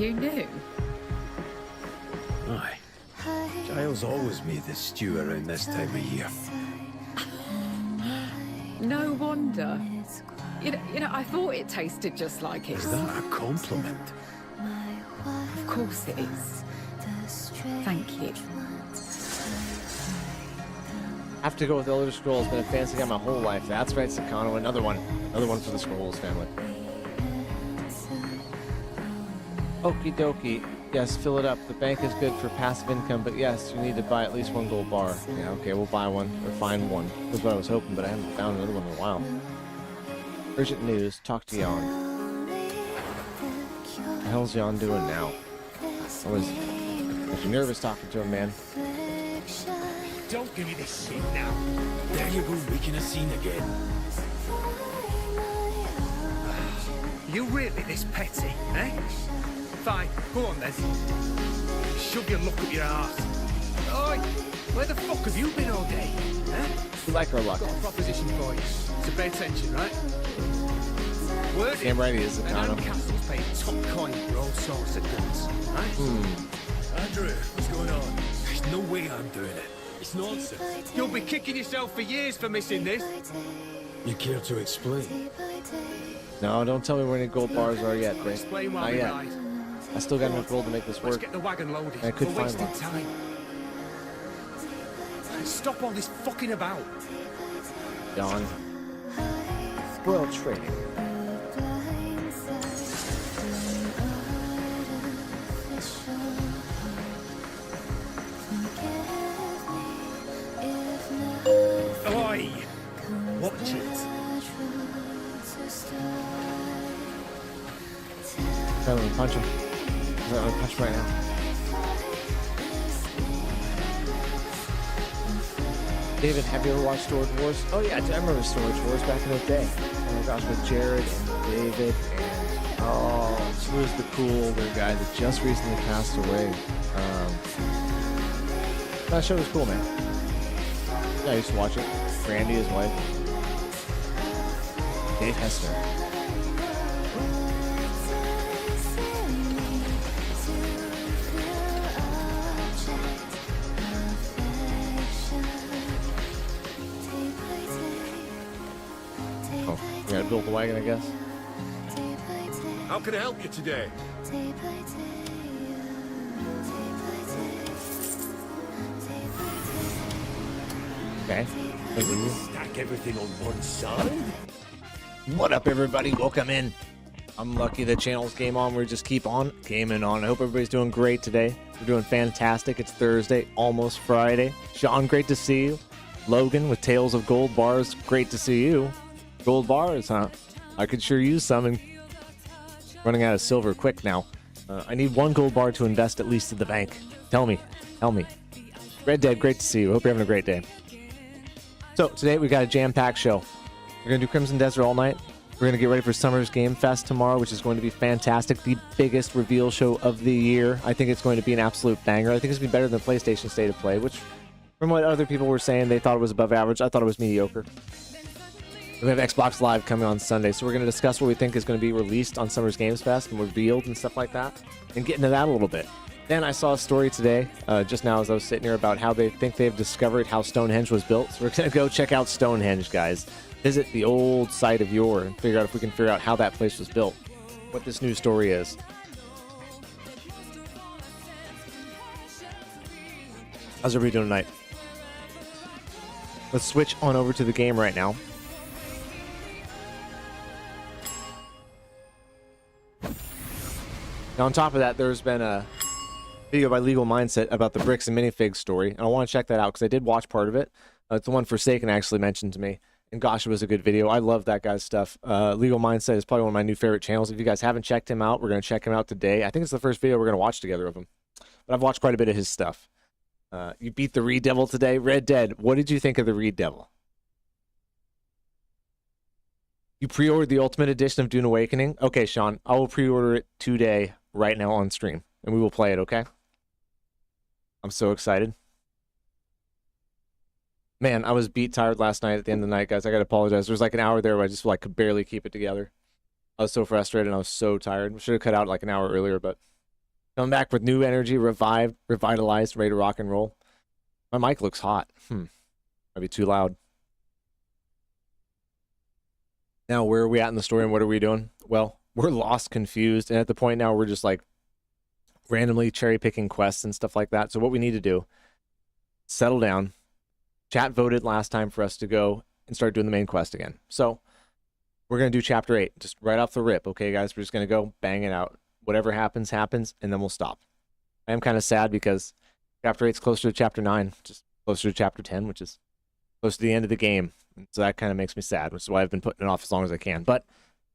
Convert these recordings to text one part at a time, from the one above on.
You knew? Aye. Giles always made the stew around this time of year. No wonder. You know, I thought it tasted just like it. Is that a compliment? Of course it is. Thank you. I have to go with Elder Scrolls. Been a fancy guy my whole life. That's right, Sakano. Another one for the Scrolls family. Okie dokie. Yes, fill it up. The bank is good for passive income, but yes, you need to buy at least one gold bar. Yeah, okay, we'll buy one or find one. That's what I was hoping, but I haven't found another one in a while. Urgent news. Talk to Jan. What the hell's Jan doing now? Was you nervous talking to him, man? Don't give me this shit now. There you go, making a scene again. You really this petty, eh? Fine, go on then. Shove your luck up your arse. Oi, where the fuck have you been all day? Eh? You like our luck. Got a proposition for you, so pay attention, right? Word Damn right he is, Sakano. Castle's paying top coin for all sorts of goods, right? Andrew, what's going on? There's no way I'm doing it. It's nonsense. You'll be kicking yourself for years for missing this. You care to explain? No, don't tell me where any gold bars are yet, Dick. Explain why Not we yet. ride. I still got enough gold to make this Let's work. get the wagon loaded. I could We're find wasting one. time. Stop all this fucking about. Jan. Royal trading. Oi! Watch it. Let me punch him. Let me punch him right now. David, have you ever watched Storage Wars? Oh yeah, I remember Storage Wars back in the day. Oh my gosh, with Jared and David and who was the cool older guy that just recently passed away? That show was cool, man. Yeah, I used to watch it. Brandy, his wife. Dave Hessner. Oh, we gotta build the wagon, I guess. How can I help you today? Okay. Thank you. Stack everything on one side? What up, everybody? Welcome in. I'm lucky the channel's game on. We just keep on gaming on. I hope everybody's doing great today. We're doing fantastic. It's Thursday, almost Friday. Sean, great to see you. Logan with Tales of Gold Bars, great to see you. Gold bars, huh? I could sure use some. And running out of silver quick now. I need one gold bar to invest at least in the bank. Tell me. Red Dead, great to see you. Hope you're having a great day. So today we got a jam-packed show. We're going to do Crimson Desert all night. We're going to get ready for Summer's Game Fest tomorrow, which is going to be fantastic. The biggest reveal show of the year. I think it's going to be an absolute banger. I think it's going to be better than PlayStation State of Play, which, from what other people were saying, they thought it was above average. I thought it was mediocre. We have Xbox Live coming on Sunday, so we're going to discuss what we think is going to be released on Summer's Games Fest and revealed and stuff like that, and get into that a little bit. Then I saw a story today, just now as I was sitting here, about how they think they've discovered how Stonehenge was built. So we're going to go check out Stonehenge, guys. Visit the old site of yore and figure out if we can figure out how that place was built, what this new story is. How's everybody doing tonight? Let's switch on over to the game right now. Now, on top of that, there's been a video by Legal Mindset about the bricks and minifigs story, and I want to check that out because I did watch part of it. It's the one Forsaken actually mentioned to me, and gosh, it was a good video. I love that guy's stuff. Legal Mindset is probably one of my new favorite channels. If you guys haven't checked him out, we're going to check him out today. I think it's the first video we're going to watch together of him, but I've watched quite a bit of his stuff. You beat the Reed Devil today. Red Dead, what did you think of the Reed Devil? You pre-ordered the Ultimate Edition of Dune Awakening? Okay, Sean, I will pre-order it today, right now on stream, and we will play it, okay? I'm so excited. Man, I was beat tired last night at the end of the night, guys. I got to apologize. There was like an hour there where I just could barely keep it together. I was so frustrated and I was so tired. We should have cut out like an hour earlier, but Coming back with new energy, revived, revitalized, ready to rock and roll. My mic looks hot. Might be too loud. Now, where are we at in the story and what are we doing? Well, we're lost, confused, and at the point now we're just like randomly cherry picking quests and stuff like that. So what we need to do, settle down. Chat voted last time for us to go and start doing the main quest again. So we're going to do chapter 8, just right off the rip. Okay, guys, we're just going to go bang it out. Whatever happens, happens, and then we'll stop. I am kind of sad because chapter 8 is closer to chapter 9, just closer to chapter 10, which is close to the end of the game. So that kind of makes me sad, which is why I've been putting it off as long as I can. But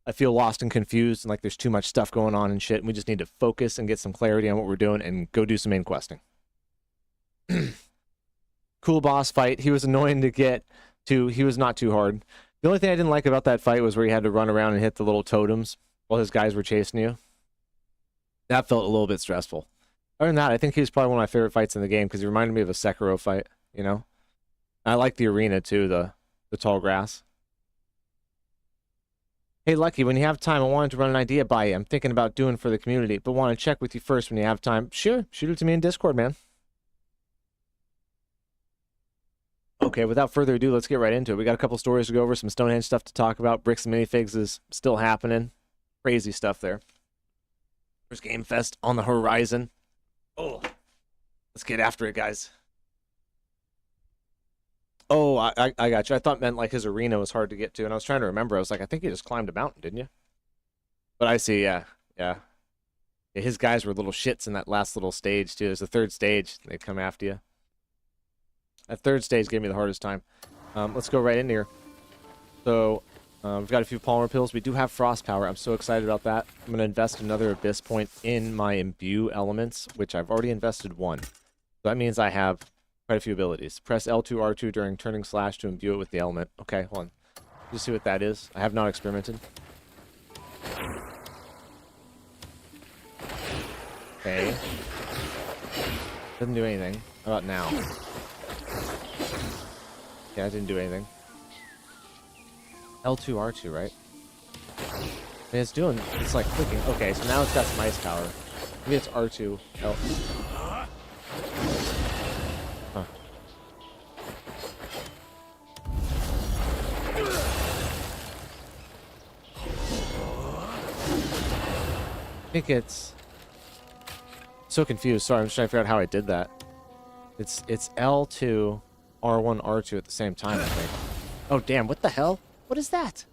I feel lost and confused and like there's too much stuff going on and shit, and we just need to focus and get some clarity on what we're doing and go do some main questing. Cool boss fight. He was annoying to get to. He was not too hard. The only thing I didn't like about that fight was where you had to run around and hit the little totems while his guys were chasing you. That felt a little bit stressful. Other than that, I think he was probably one of my favorite fights in the game because he reminded me of a Sekiro fight, you know? I like the arena too, the tall grass. Hey, Lucky, when you have time, I wanted to run an idea by you. I'm thinking about doing for the community, but want to check with you first when you have time. Sure, shoot it to me in Discord, man. Okay, without further ado, let's get right into it. We got a couple stories to go over, some Stonehenge stuff to talk about. Bricks and Minifigs is still happening. Crazy stuff there. There's Game Fest on the horizon. Oh, let's get after it, guys. Oh, I got you. I thought it meant like his arena was hard to get to, and I was trying to remember. I was like, I think you just climbed a mountain, didn't you? But I see, yeah. His guys were little shits in that last little stage, too. There's the third stage. They come after you. That third stage gave me the hardest time. Let's go right in here. So, we've got a few polymer pills. We do have frost power. I'm so excited about that. I'm going to invest another abyss point in my imbue elements, which I've already invested one. So that means I have quite a few abilities. Press L2, R2 during turning slash to imbue it with the element. Okay, hold on. Just see what that is. I have not experimented. Okay. Doesn't do anything. How about now? Yeah, I didn't do anything. L2, R2, right? I mean, it's like clicking. Okay, so now it's got some ice power. Maybe it's R2, L. Huh. I think it's... So confused. Sorry, I'm just trying to figure out how I did that. It's L2, R1, R2 at the same time, I think. Oh, damn, what the hell? What is that?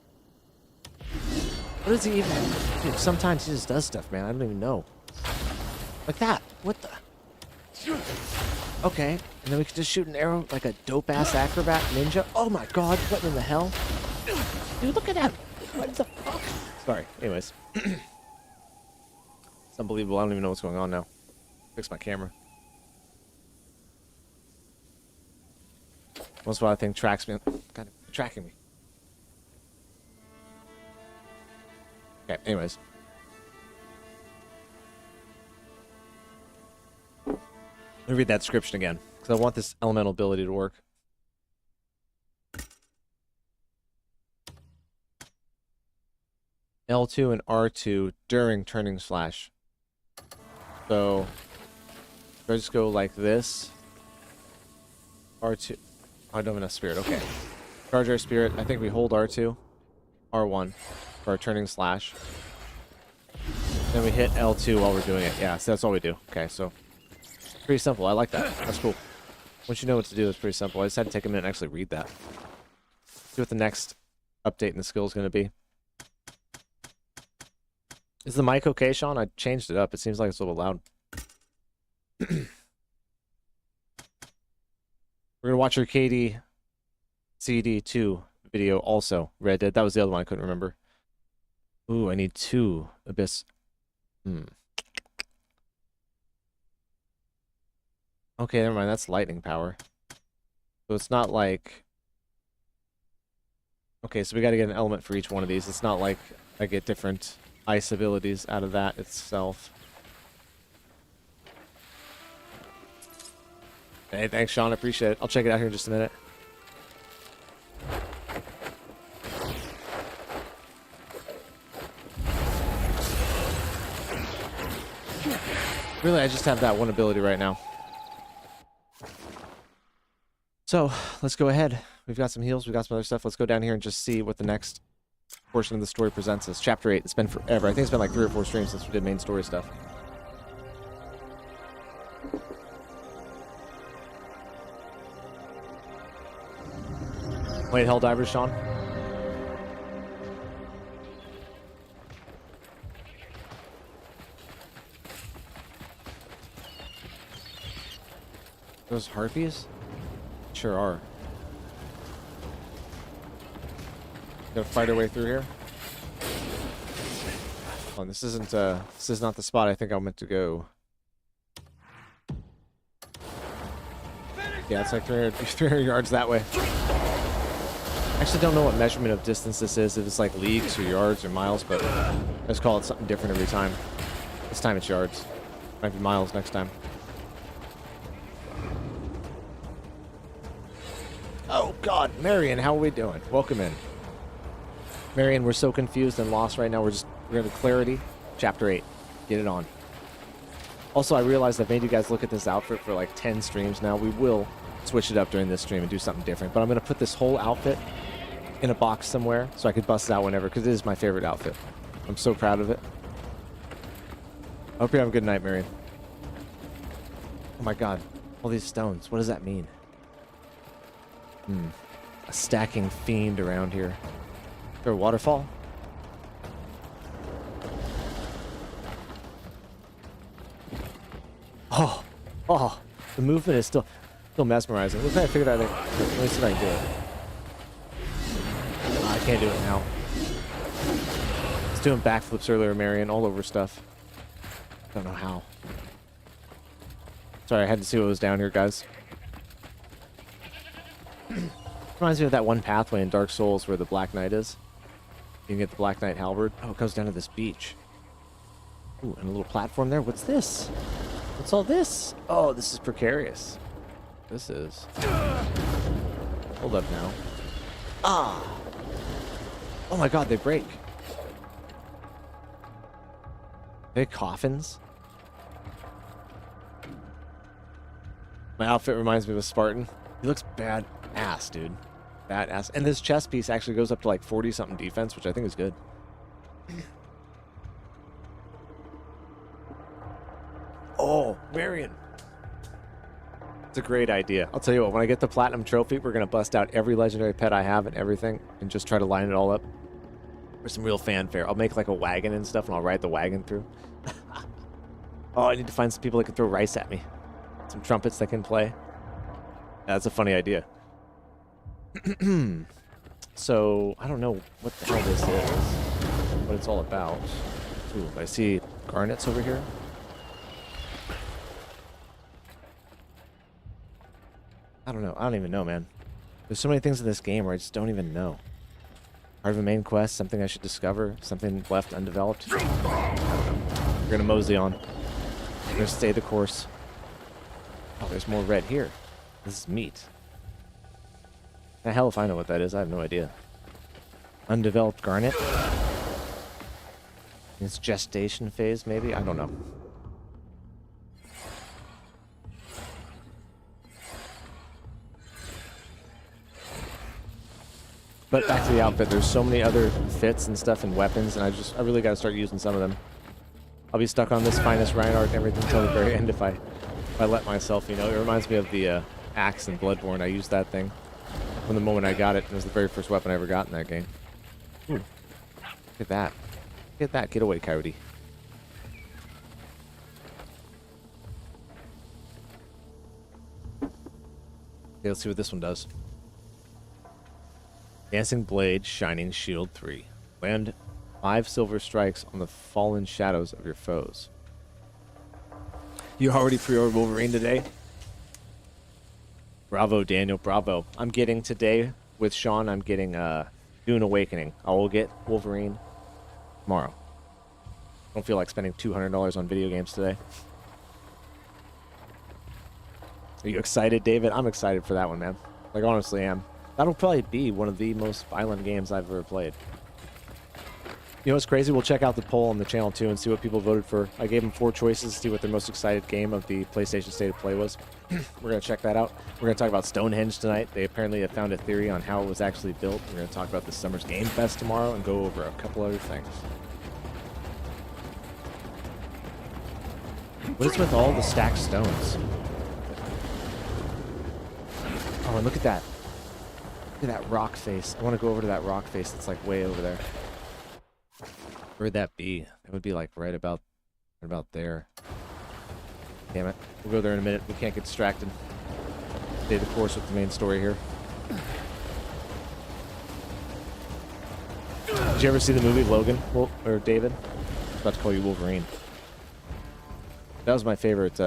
What is he even... Dude, sometimes he just does stuff, man. I don't even know. Like that. What the... Okay, and then we can just shoot an arrow like a dope-ass acrobat ninja. Oh my god, what in the hell? Dude, look at that. What the fuck? Sorry, anyways. It's unbelievable. I don't even know what's going on now. Fix my camera. Most of what I think tracks me. God, tracking me. Okay, anyways. Let me read that description again, because I want this elemental ability to work. L2 and R2 during turning slash. So, if I just go like this. R2. Oh, I don't have enough spirit. Okay. Charge our spirit. I think we hold R2. R1 for our turning slash. Then we hit L2 while we're doing it. Yeah, so that's all we do. Okay, so pretty simple. I like that. That's cool. Once you know what to do, it's pretty simple. I just had to take a minute and actually read that. See what the next update in the skill is going to be. Is the mic okay, Sean? I changed it up. It seems like it's a little loud. We're going to watch your KD CD2 video also. Red Dead. That was the other one I couldn't remember. Ooh, I need 2 Abyss. Okay, never mind. That's lightning power. So it's not like... Okay, so we got to get an element for each one of these. It's not like I get different ice abilities out of that itself. Hey, thanks, Sean. I appreciate it. I'll check it out here in just a minute. Really, I just have that one ability right now. So, let's go ahead. We've got some heals, we've got some other stuff. Let's go down here and just see what the next portion of the story presents us. Chapter 8. It's been forever. I think it's been like 3 or 4 streams since we did main story stuff. Wait, Helldivers, Sean? Those harpies? Sure are. Gonna fight our way through here. Oh, this isn't this is not the spot I think I meant to go. Yeah, it's like 300 yards that way. I actually don't know what measurement of distance this is, if it's like leagues or yards or miles, but let's call it something different every time. This time it's yards. Might be miles next time. Oh God, Marion, how are we doing? Welcome in. Marion, we're so confused and lost right now. We're gonna have clarity. Chapter 8. Get it on. Also, I realized I've made you guys look at this outfit for like 10 streams now. We will switch it up during this stream and do something different. But I'm gonna put this whole outfit in a box somewhere so I could bust it out whenever, because it is my favorite outfit. I'm so proud of it. I hope you have a good night, Marion. Oh my God. All these stones. What does that mean? A stacking fiend around here. Is there a waterfall? Oh, the movement is still mesmerizing. Look, I figured out. Let me see if I can do it. I can't do it now. I was doing backflips earlier, Marion, all over stuff. Don't know how. Sorry, I had to see what was down here, guys. Reminds me of that one pathway in Dark Souls where the Black Knight is. You can get the Black Knight halberd. Oh, it goes down to this beach. Ooh, and a little platform there. What's this? What's all this? Oh, this is precarious. This is. Hold up now. Ah! Oh my God, they break. They coffins? My outfit reminds me of a Spartan. He looks badass, dude. Badass. And this chest piece actually goes up to like 40-something defense, which I think is good. Oh, Marion. It's a great idea. I'll tell you what, when I get the Platinum Trophy, we're going to bust out every legendary pet I have and everything and just try to line it all up for some real fanfare. I'll make like a wagon and stuff, and I'll ride the wagon through. Oh, I need to find some people that can throw rice at me. Some trumpets that can play. That's a funny idea. So, I don't know what the hell this is, what it's all about. Ooh, I see garnets over here. I don't know. I don't even know, man. There's so many things in this game where I just don't even know. Part of a main quest, something I should discover, something left undeveloped. We're gonna mosey on. We're gonna stay the course. Oh, there's more red here. This is meat. The hell if I know what that is. I have no idea. Undeveloped garnet. It's gestation phase, maybe? I don't know. But back to the outfit. There's so many other fits and stuff and weapons, and I really got to start using some of them. I'll be stuck on this finest Reinhardt and everything until the very end if I let myself, you know. It reminds me of the axe in Bloodborne. I used that thing from the moment I got it. It was the very first weapon I ever got in that game. Ooh. Look at that. Look at that. Get away, coyote. Okay, let's see what this one does. Dancing Blade, Shining Shield 3. Land 5 silver strikes on the fallen shadows of your foes. You already pre-ordered Wolverine today? Bravo, Daniel, bravo. I'm getting today, with Sean, I'm getting Dune Awakening. I will get Wolverine tomorrow. Don't feel like spending $200 on video games today. Are you excited, David? I'm excited for that one, man. Like, honestly am. That'll probably be one of the most violent games I've ever played. You know what's crazy? We'll check out the poll on the channel too and see what people voted for. I gave them 4 choices to see what their most excited game of the PlayStation State of Play was. We're going to check that out. We're going to talk about Stonehenge tonight. They apparently have found a theory on how it was actually built. We're going to talk about the Summer's Game Fest tomorrow and go over a couple other things. What is with all the stacked stones? Oh, and look at that. Look at that rock face. I want to go over to that rock face that's like way over there. Where would that be? That would be like right about there. Damn it. We'll go there in a minute. We can't get distracted. Stay the course with the main story here. Did you ever see the movie Logan? Or David? I was about to call you Wolverine. That was my favorite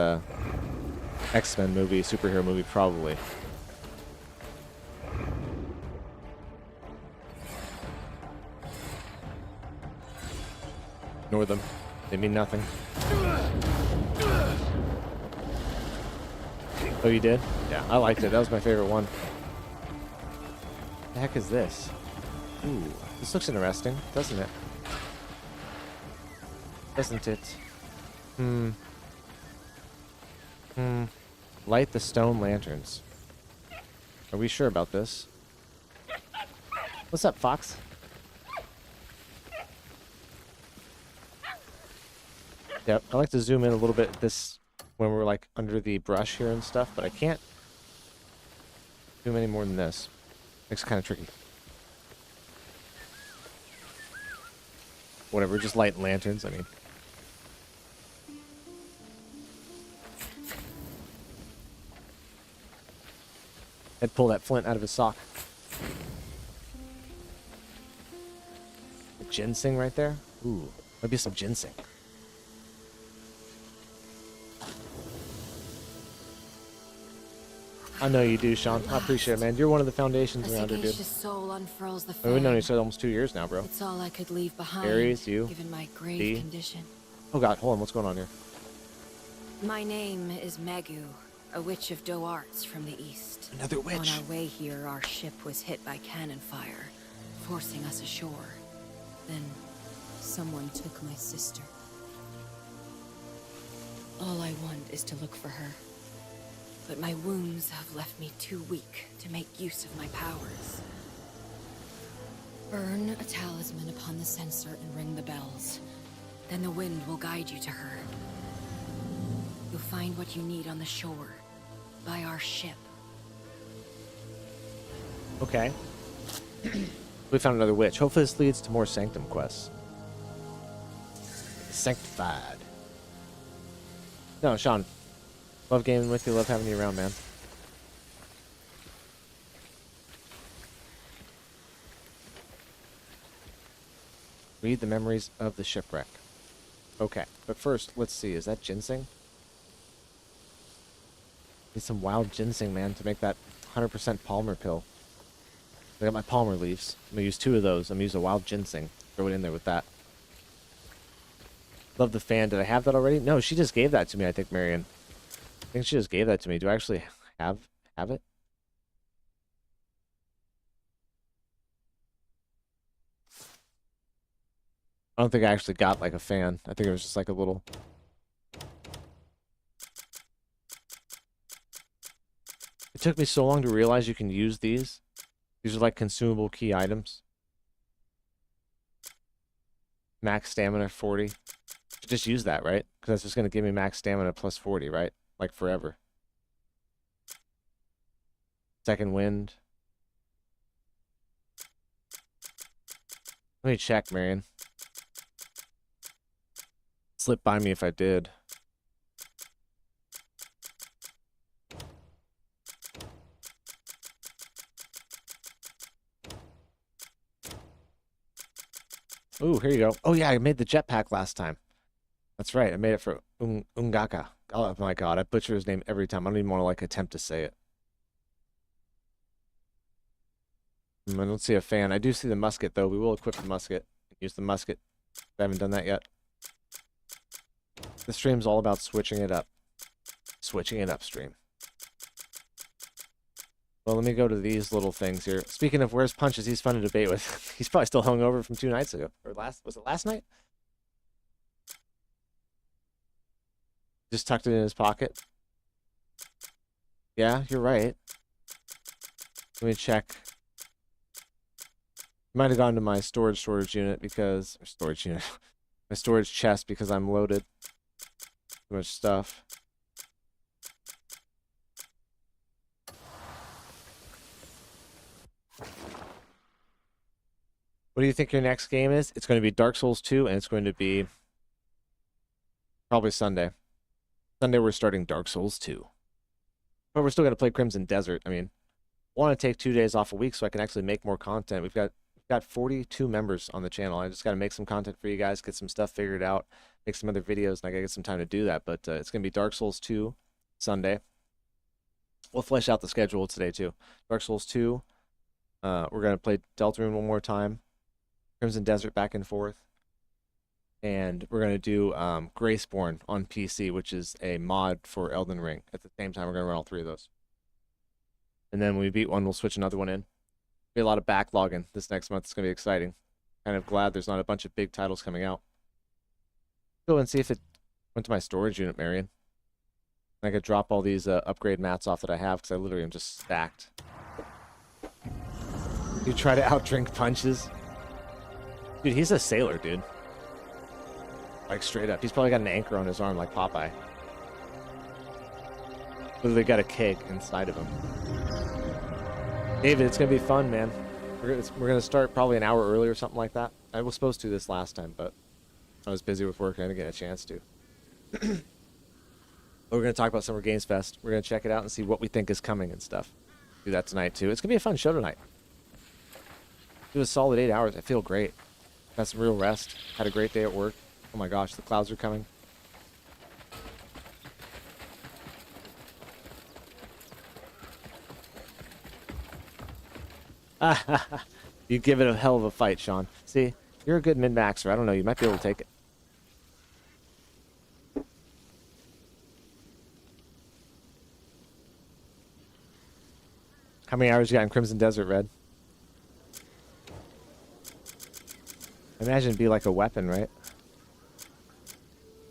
X-Men movie, superhero movie, probably. Ignore them. They mean nothing. Oh, you did? Yeah, I liked it. That was my favorite one. What the heck is this? Ooh, this looks interesting, doesn't it? Doesn't it? Light the stone lanterns. Are we sure about this? What's up, Fox? Yep, I like to zoom in a little bit this when we're like under the brush here and stuff, but I can't zoom any more than this. Makes it kind of tricky. Whatever, just light lanterns, I mean. I'd pull that flint out of his sock. The ginseng right there? Ooh, maybe some ginseng. I know you do, Sean. I appreciate it, man. You're one of the foundations around here, dude. Soul unfurls the We've known each other almost 2 years now, bro. It's all I could leave behind. Aries, you, given my grave D. condition. Oh god, hold on. What's going on here? My name is Megu, a witch of Do Arts from the east. Another witch. On our way here, our ship was hit by cannon fire, forcing us ashore. Then, someone took my sister. All I want is to look for her. But my wounds have left me too weak to make use of my powers. Burn a talisman upon the censer and ring the bells. Then the wind will guide you to her. You'll find what you need on the shore, by our ship. Okay. We found another witch. Hopefully this leads to more Sanctum quests. Sanctified. No, Sean. Love gaming with you. Love having you around, man. Read the memories of the shipwreck. Okay, but first, let's see. Is that ginseng? Need some wild ginseng, man, to make that 100% Palmer pill. I got my Palmer leaves. I'm gonna use 2 of those. I'm gonna use a wild ginseng. Throw it in there with that. Love the fan. Did I have that already? No, she just gave that to me, I think, Marion. I think she just gave that to me. Do I actually have it? I don't think I actually got like a fan. I think it was just like a little... It took me so long to realize you can use these. These are like consumable key items. Max stamina 40. Should just use that, right? Because that's just going to give me max stamina plus 40, right? Like forever. Second wind. Let me check, Marion. Slip by me if I did. Ooh, here you go. Oh yeah, I made the jetpack last time. That's right, I made it for Ungaka. Oh my god, I butcher his name every time. I don't even want to like attempt to say it. I don't see a fan. I do see the musket though. We will equip the musket. Use the musket. I haven't done that yet. The stream's all about switching it up. Switching it up, stream. Well, let me go to these little things here. Speaking of where's Punches, he's fun to debate with. He's probably still hungover from 2 nights ago. Or was it last night? Just tucked it in his pocket. Yeah, you're right. Let me check. Might have gone to my storage unit because... Or storage unit. My storage chest because I'm loaded. Too much stuff. What do you think your next game is? It's going to be Dark Souls 2, and it's going to be probably Sunday. Sunday we're starting Dark Souls 2. But we're still going to play Crimson Desert. I mean, I want to take 2 days off a week so I can actually make more content. We've got 42 members on the channel. I just got to make some content for you guys, get some stuff figured out, make some other videos, and I got to get some time to do that. But it's going to be Dark Souls 2 Sunday. We'll flesh out the schedule today, too. Dark Souls 2. We're going to play Deltarune one more time. Crimson Desert back and forth. And we're going to do Graceborn on PC, which is a mod for Elden Ring. At the same time, we're going to run all 3 of those. And then when we beat one, we'll switch another one in. Be a lot of backlogging this next month. It's going to be exciting. Kind of glad there's not a bunch of big titles coming out. Go and see if it went to my storage unit, Marion. I could drop all these upgrade mats off that I have because I literally am just stacked. You try to outdrink Punches? Dude, he's a sailor, dude. Like, straight up. He's probably got an anchor on his arm like Popeye. Literally got a keg inside of him. David, it's going to be fun, man. We're going to start probably an hour early or something like that. I was supposed to this last time, but I was busy with work and I didn't get a chance to. We're going to talk about Summer Games Fest. We're going to check it out and see what we think is coming and stuff. Do that tonight, too. It's going to be a fun show tonight. Do a solid 8 hours. I feel great. Got some real rest. Had a great day at work. Oh my gosh, the clouds are coming. You give it a hell of a fight, Sean. See, you're a good min-maxer. I don't know. You might be able to take it. How many hours you got in Crimson Desert, Red? I imagine it'd be like a weapon, right?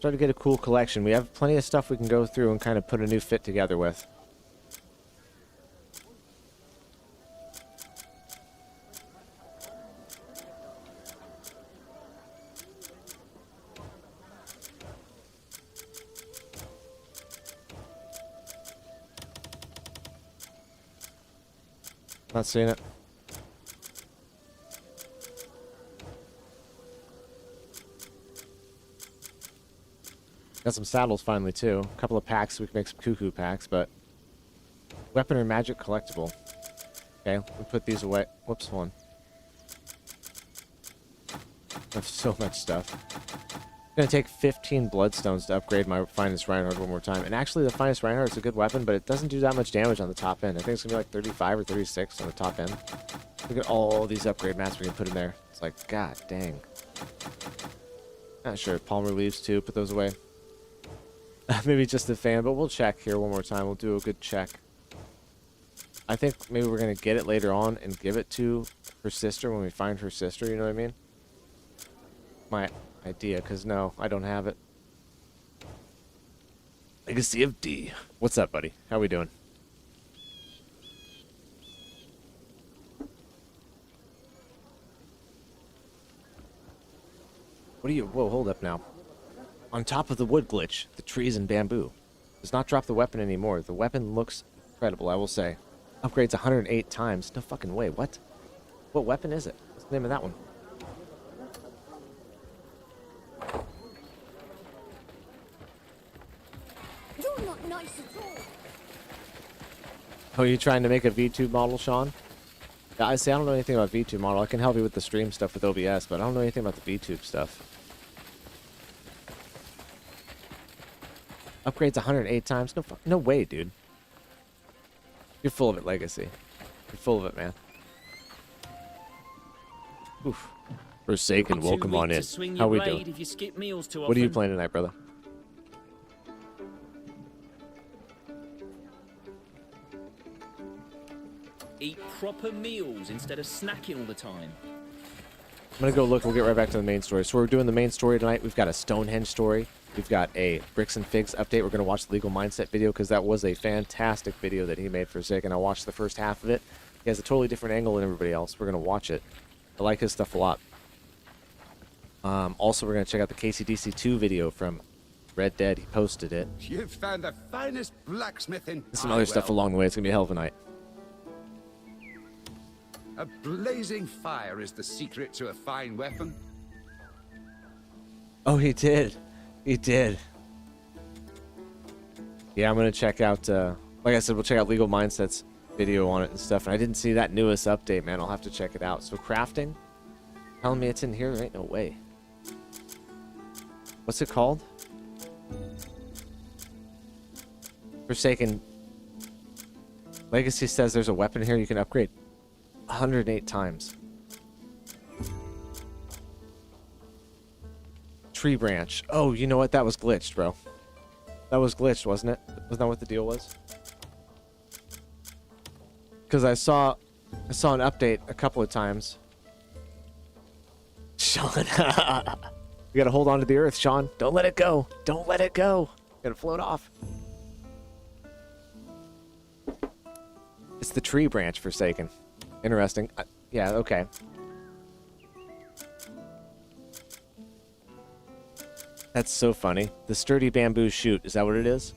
Try to get a cool collection. We have plenty of stuff we can go through and kind of put a new fit together with. Not seeing it. Got some saddles finally, too. A couple of packs, we can make some cuckoo packs, but... Weapon or magic collectible. Okay, we'll put these away. Whoops, one. I have so much stuff. I'm gonna take 15 bloodstones to upgrade my Finest Reinhardt one more time. And actually, the Finest Reinhardt is a good weapon, but it doesn't do that much damage on the top end. I think it's gonna be like 35 or 36 on the top end. Look at all these upgrade mats we can put in there. It's like, god dang. Not sure. Palmer leaves too. Put those away. Maybe just a fan, but we'll check here one more time. We'll do a good check. I think maybe we're going to get it later on and give it to her sister when we find her sister, you know what I mean? My idea, because no, I don't have it. Legacy of D. What's up, buddy? How we doing? What are you... Whoa, hold up now. On top of the wood glitch, the trees and bamboo. Does not drop the weapon anymore. The weapon looks incredible, I will say. Upgrades 108 times. No fucking way. What? What weapon is it? What's the name of that one? You're not nice at all. Oh, you trying to make a VTube model, Sean? Yeah, I say I don't know anything about VTube model. I can help you with the stream stuff with OBS, but I don't know anything about the VTube stuff. Upgrades 108 times? No way, dude. You're full of it, Legacy. You're full of it, man. Oof. Forsaken, welcome on in. How we doing? What are you playing tonight, brother? Eat proper meals instead of snacking all the time. I'm gonna go look. We'll get right back to the main story. So we're doing the main story tonight. We've got a Stonehenge story. We've got a Bricks and Figs update. We're gonna watch the Legal Mindset video because that was a fantastic video that he made for Forsaken. I watched the first half of it. He has a totally different angle than everybody else. We're gonna watch it. I like his stuff a lot. Also, we're gonna check out the KCDC 2 video from Red Dead. He posted it. You've found the finest blacksmith in There's some other stuff along the way. It's gonna be a hell of a night. A blazing fire is the secret to a fine weapon. Oh, he did. He did. Yeah, I'm gonna check out. Like I said, we'll check out Legal Mindset's video on it and stuff. And I didn't see that newest update, man. I'll have to check it out. So crafting, telling me it's in here. There ain't no way. What's it called? Forsaken. Legacy says there's a weapon here you can upgrade 108 times. Tree branch. Oh, you know what? That was glitched, bro. That was glitched, wasn't it? Wasn't that what the deal was? Because I saw an update a couple of times. Sean, you gotta hold on to the earth, Sean. Don't let it go. Don't let it go. Gotta float off. It's the tree branch, Forsaken. Interesting. Yeah, okay. That's so funny. The sturdy bamboo shoot. Is that what it is?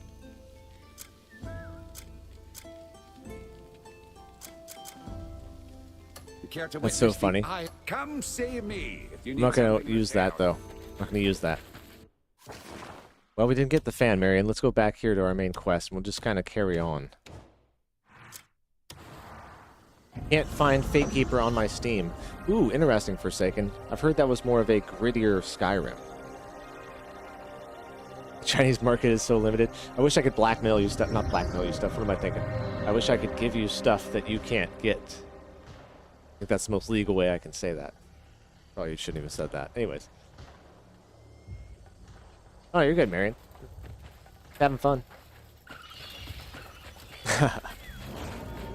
That's so funny. Come see me if you I'm need not going something to use repaired. that, though. I'm not going to use that. Well, we didn't get the fan, Marion. Let's go back here to our main quest, and we'll just kind of carry on. Can't find Fate Keeper on my Steam. Ooh, interesting, Forsaken. I've heard that was more of a grittier Skyrim. The Chinese market is so limited. I wish I could blackmail you stuff. Not blackmail you stuff. What am I thinking? I wish I could give you stuff that you can't get. I think that's the most legal way I can say that. Probably shouldn't even have said that. Anyways. Oh, you're good, Marion. Having fun.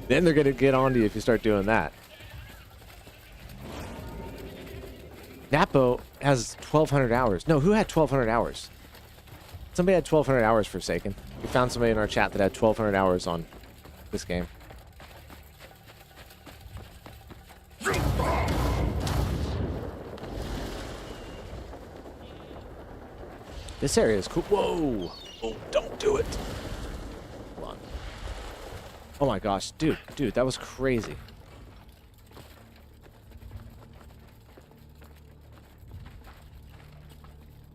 Then they're going to get on to you if you start doing that. Napo has 1,200 hours. No, who had 1,200 hours? Somebody had 1,200 hours, Forsaken. We found somebody in our chat that had 1,200 hours on this game. This area is cool. Whoa! Oh, don't do it! Hold on. Oh my gosh, dude, that was crazy.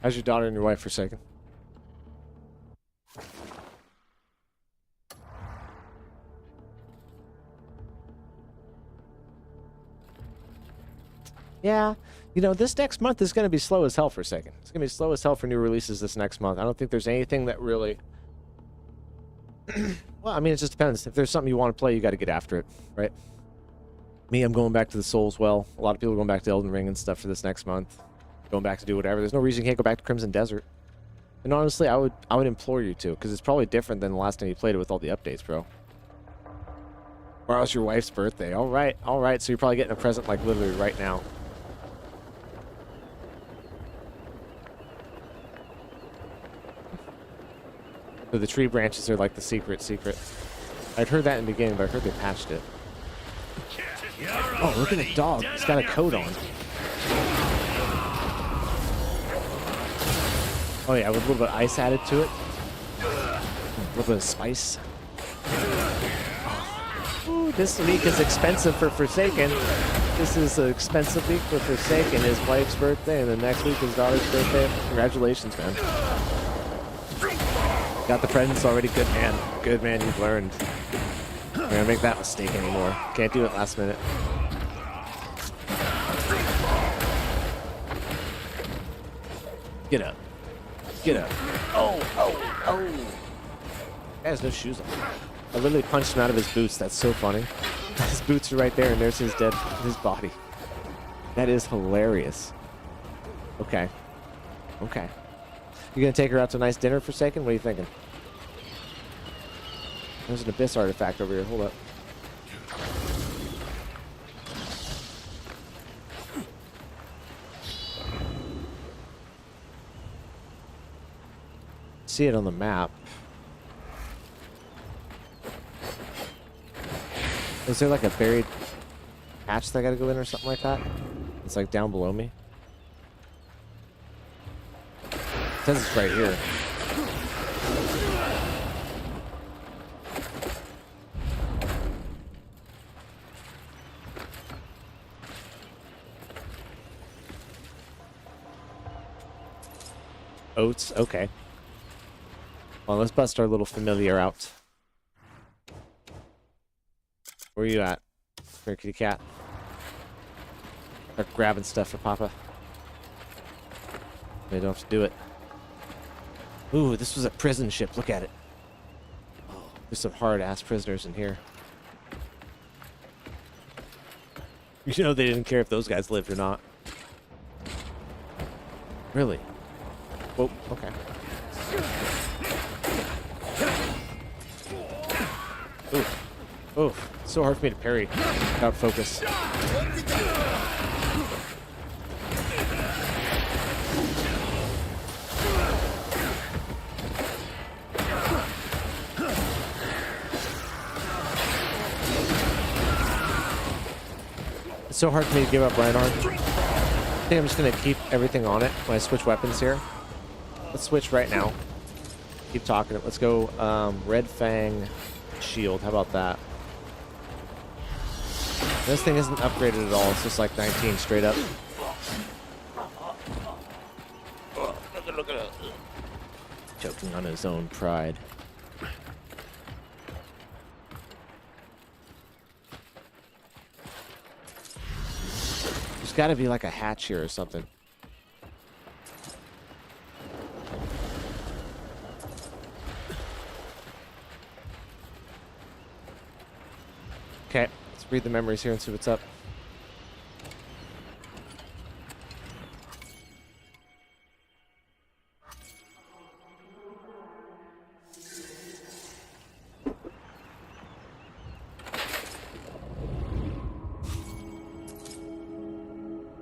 How's your daughter and your wife, Forsaken? Yeah, you know, this next month is going to be slow as hell for a second. It's going to be slow as hell for new releases this next month. I don't think there's anything that really... Well, I mean, it just depends. If there's something you want to play, you got to get after it, right? Me, I'm going back to the Souls well. A lot of people are going back to Elden Ring and stuff for this next month. Going back to do whatever. There's no reason you can't go back to Crimson Desert. And honestly, I would implore you to, because it's probably different than the last time you played it with all the updates, bro. Tomorrow's your wife's birthday. All right. So you're probably getting a present, like, literally right now. So the tree branches are like the secret. I'd heard that in the beginning, but I heard they patched it. Oh, look at the dog. He's got a coat on. Oh yeah, with a little bit of ice added to it. A little bit of spice. Ooh, this week is expensive for Forsaken. This is an expensive week for Forsaken. His wife's birthday, and the next week his daughter's birthday. Congratulations, man. Got the presents already. Good man. Good man, you've learned. I'm not gonna make that mistake anymore. Can't do it last minute. Get up. Get up. Oh. He has no shoes on. I literally punched him out of his boots. That's so funny. His boots are right there, and there's his body. That is hilarious. Okay. You gonna take her out to a nice dinner for a second? What are you thinking? There's an Abyss artifact over here. Hold up. see it on the map. Is there like a buried hatch that I gotta go in or something like that? It's like down below me. It says it's right here. Oats, okay. Well, let's bust our little familiar out. Where are you at? Here, kitty cat. Start grabbing stuff for Papa. They don't have to do it. Ooh, this was a prison ship. Look at it. Oh, there's some hard-ass prisoners in here. You know they didn't care if those guys lived or not. Really? Whoa, okay. Ooh. Ooh. It's so hard for me to parry without focus. It's so hard for me to give up right arm. I think I'm just gonna keep everything on it when I switch weapons here. Let's switch right now. Keep talking. Let's go Red Fang Shield. How about that? This thing isn't upgraded at all. It's just like 19 straight up. Look at it. Choking on his own pride. There's got to be like a hatch here or something. Okay, let's read the memories here and see what's up.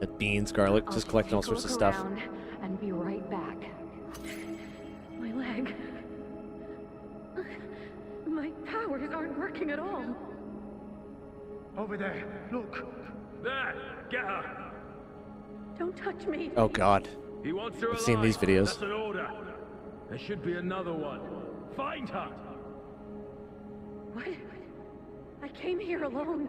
The beans, garlic, just collecting all sorts of stuff. And be right back. My leg. My powers aren't working at all. Over there, look. There, get her. Don't touch me. Oh God. He wants her I've seen these videos. That's an order. There should be another one. Find her. What? I came here alone.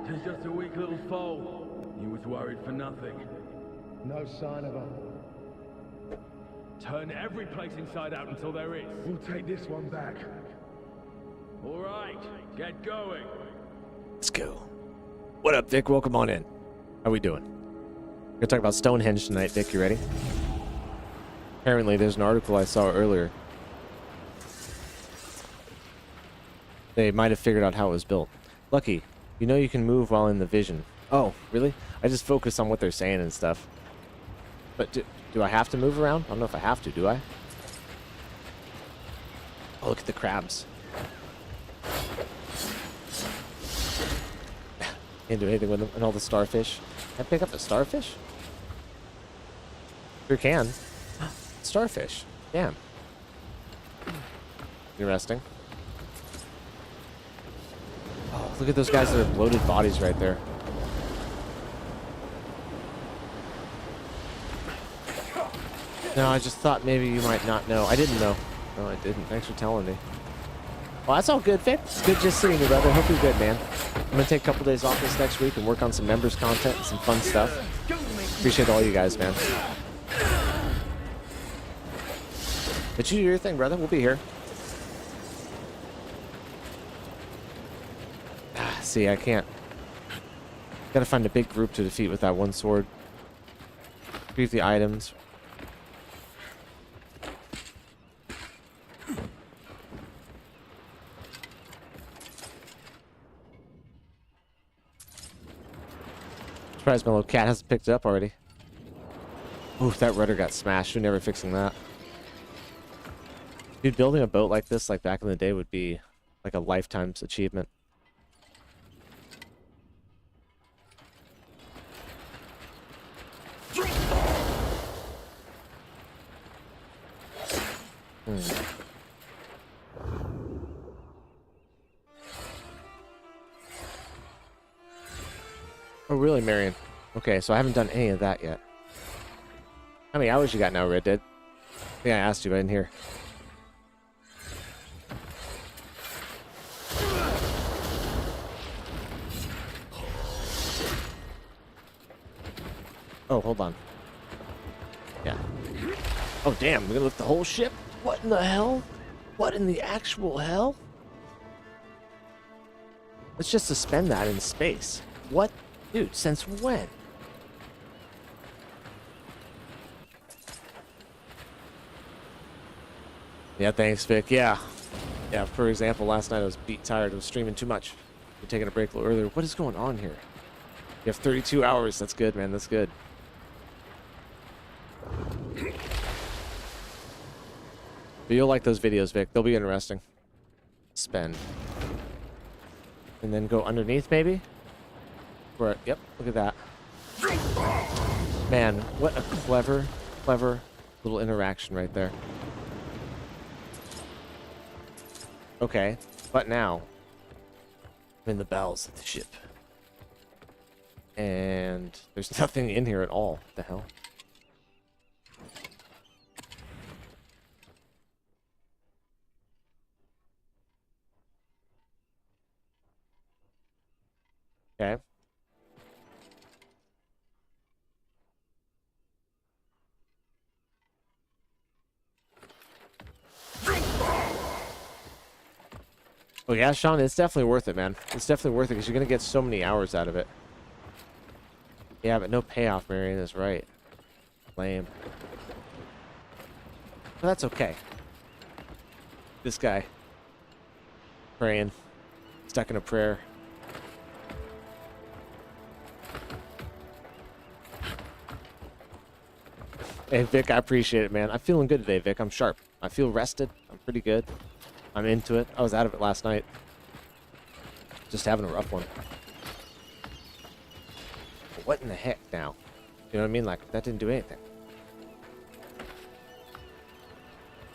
She's just a weak little foal. You was worried for nothing. No sign of her. Turn every place inside out until there is. We'll take this one back. All right, get going. Let's go. What up, Vic? Welcome on in. How we doing? We're gonna talk about Stonehenge tonight, Vic. You ready? Apparently, there's an article I saw earlier. They might have figured out how it was built. Lucky, you know you can move while in the vision. Oh, really? I just focus on what they're saying and stuff. But do I have to move around? I don't know if I have to, do I? Oh, look at the crabs. Can't do anything with them. And all the starfish. Can I pick up the starfish? Sure can. Starfish. Damn. Interesting. Oh, look at those guys that have bloated bodies right there. No, I just thought maybe you might not know. I didn't know. No, I didn't. Thanks for telling me. Well, that's all good, Vic. It's good just seeing you, brother. Hope you're good, man. I'm going to take a couple days off this next week and work on some members content and some fun stuff. Appreciate all you guys, man. But you do your thing, brother. We'll be here. See, I can't. Gotta find a big group to defeat with that one sword. Retrieve the items. Surprised my little cat hasn't picked it up already. Ooh, that rudder got smashed. We're never fixing that. Dude, building a boat like this, like back in the day, would be like a lifetime's achievement. Oh, really, Marion? Okay, so I haven't done any of that yet. How many hours you got now, Red Dead? I think I asked you, but I didn't hear. Oh, hold on. Yeah. Oh, damn, we're gonna lift the whole ship? What in the hell? What in the actual hell? Let's just suspend that in space. What? Dude, since when? Yeah, thanks, Vic. Yeah. Yeah, for example, last night I was beat tired. I was streaming too much. We're taking a break a little earlier. What is going on here? You have 32 hours. That's good, man. That's good. But you'll like those videos, Vic. They'll be interesting. Spend. And then go underneath, maybe? Right. Yep, look at that. Man, what a clever, clever little interaction right there. Okay, but now I'm in the bowels of the ship. And there's nothing in here at all. What the hell? Okay. Oh yeah, Sean, it's definitely worth it, man. It's definitely worth it because you're gonna get so many hours out of it. Yeah, but no payoff, Marion is right. Lame. But that's okay. This guy. Praying. Stuck in a prayer. Hey, Vic, I appreciate it, man. I'm feeling good today, Vic. I'm sharp. I feel rested. I'm pretty good. I'm into it. I was out of it last night. Just having a rough one. But what in the heck now? You know what I mean? Like, that didn't do anything.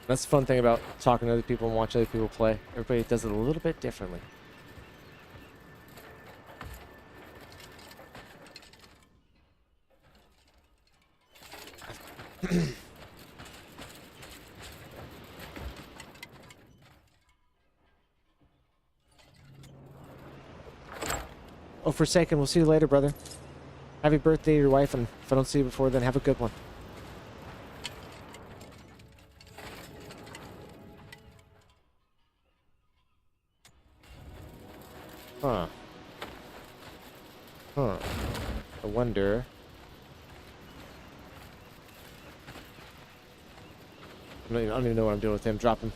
That's the fun thing about talking to other people and watching other people play. Everybody does it a little bit differently. Oh, Forsaken, we'll see you later, brother. Happy birthday to your wife, and if I don't see you before then, have a good one. Huh. Huh. I wonder... I don't even know what I'm doing with him. Drop him.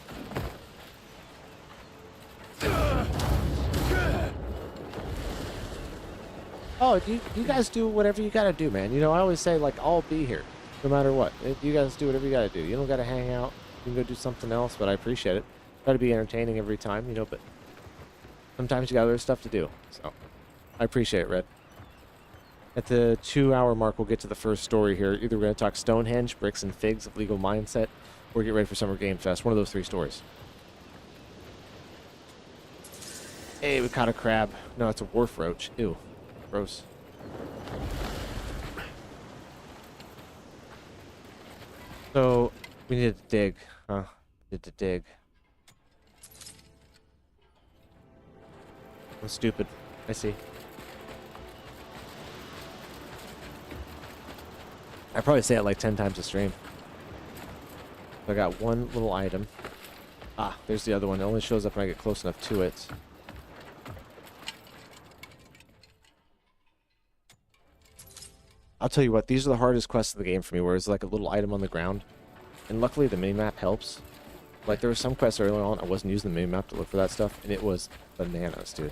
Oh, you guys do whatever you gotta do, man. You know, I always say, like, I'll be here, no matter what. You guys do whatever you gotta do. You don't gotta hang out. You can go do something else, but I appreciate it. Try to be entertaining every time, you know, but sometimes you got other stuff to do. So, I appreciate it, Red. At the 2-hour mark, we'll get to the first story here. Either we're gonna talk Stonehenge, Bricks and Figs of Legal Mindset, or get ready for Summer Game Fest. One of those 3 stories. Hey, we caught a crab. No, it's a wharf roach. Ew. Gross. So, we needed to dig, huh? Needed to dig. I'm stupid. I see. I probably say it like 10 times a stream. So I got one little item. Ah, there's the other one. It only shows up when I get close enough to it. I'll tell you what, these are the hardest quests of the game for me, where there's like a little item on the ground. And luckily the minimap helps. Like, there were some quests early on, I wasn't using the minimap to look for that stuff, and it was bananas, dude.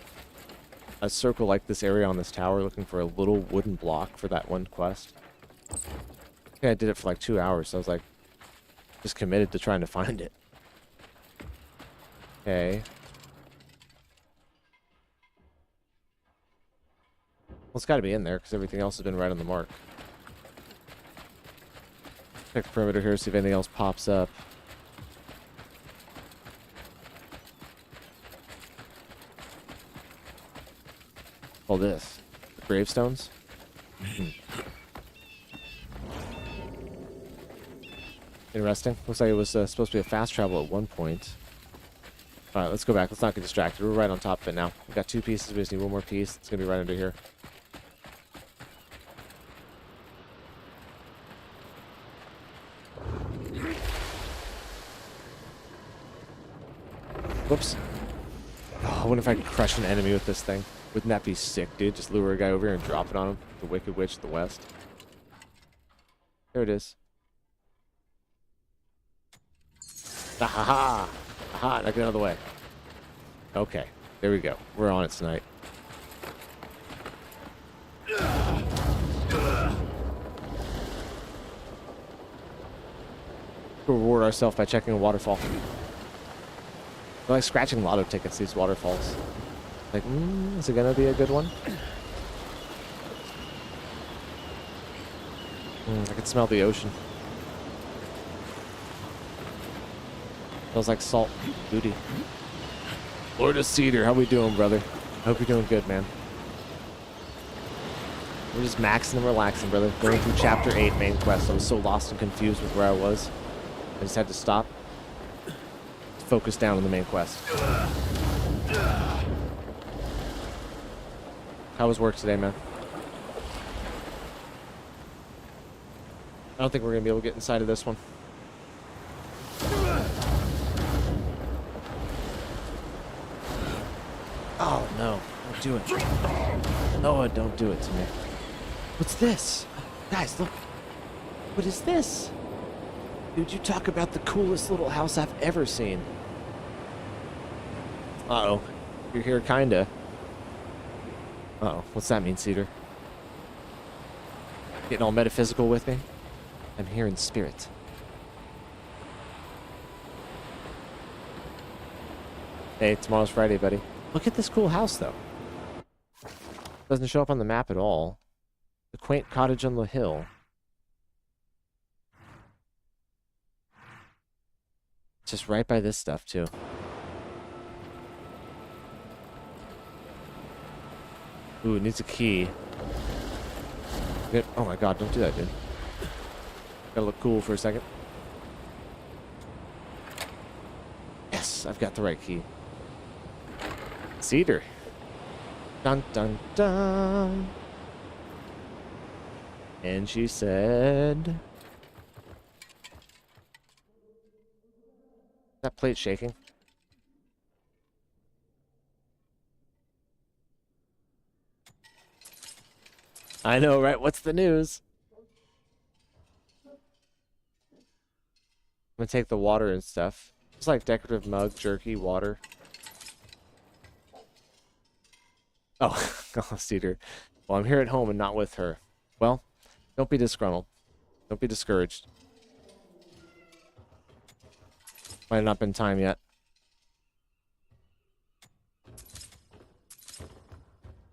I circle like this area on this tower looking for a little wooden block for that one quest. I think I did it for like 2 hours, so I was like, just committed to trying to find it. Okay. Well, it's got to be in there, because everything else has been right on the mark. Check the perimeter here, see if anything else pops up. call this? Gravestones? Interesting. Looks like it was supposed to be a fast travel at one point. Alright, let's go back. Let's not get distracted. We're right on top of it now. We've got 2 pieces. We just need one more piece. It's going to be right under here. Whoops. Oh, I wonder if I could crush an enemy with this thing. Wouldn't that be sick, dude? Just lure a guy over here and drop it on him. The Wicked Witch of the West. There it is. Ah, ha, ha. Aha, now get out of the way. Okay, there we go. We're on it tonight. We'll reward ourselves by checking a waterfall. They're like scratching lotto tickets, these waterfalls. Like, is it gonna be a good one? I can smell the ocean. Smells like salt. Booty. Lord of Cedar, how we doing, brother? I hope you're doing good, man. We're just maxing and relaxing, brother. Going through Chapter 8 main quest. I was so lost and confused with where I was. I just had to stop. Focus down on the main quest. How was work today, man? I don't think we're going to be able to get inside of this one. Oh, no. Don't do it. No, don't do it to me. What's this? Guys, look. What is this? Dude, you talk about the coolest little house I've ever seen. Uh-oh. You're here, kinda. Uh-oh. What's that mean, Cedar? Getting all metaphysical with me? I'm here in spirit. Hey, tomorrow's Friday, buddy. Look at this cool house, though. Doesn't show up on the map at all. The quaint cottage on the hill. Just right by this stuff, too. Ooh, it needs a key. Oh my god, don't do that, dude. Gotta look cool for a second. Yes, I've got the right key. Cedar. Dun dun dun. And she said... That plate shaking? I know, right? What's the news? I'm gonna take the water and stuff. It's like decorative mug, jerky, water. Oh, oh, Cedar. Well, I'm here at home and not with her. Well, don't be disgruntled. Don't be discouraged. Might have not been time yet.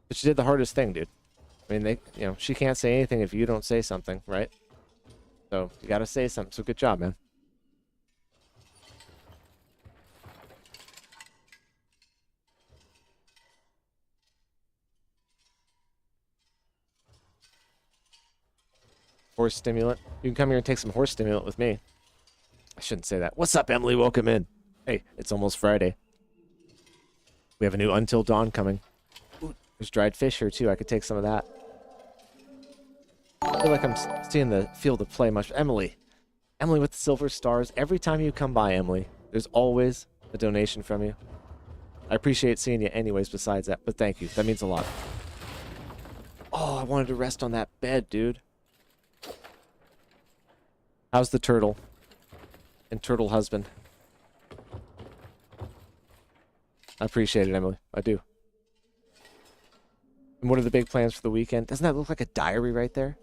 But she did the hardest thing, dude. I mean, she can't say anything if you don't say something, right? So, you gotta say something. So, good job, man. Horse stimulant. You can come here and take some horse stimulant with me. I shouldn't say that. What's up, Emily? Welcome in. Hey, it's almost Friday. We have a new Until Dawn coming. Ooh, there's dried fish here, too. I could take some of that. I feel like I'm seeing the field of play much. Emily with the silver stars. Every time you come by, Emily, there's always a donation from you. I appreciate seeing you anyways besides that, but thank you. That means a lot. Oh, I wanted to rest on that bed, dude. How's the turtle? And turtle husband? I appreciate it, Emily. I do. And what are the big plans for the weekend? Doesn't that look like a diary right there?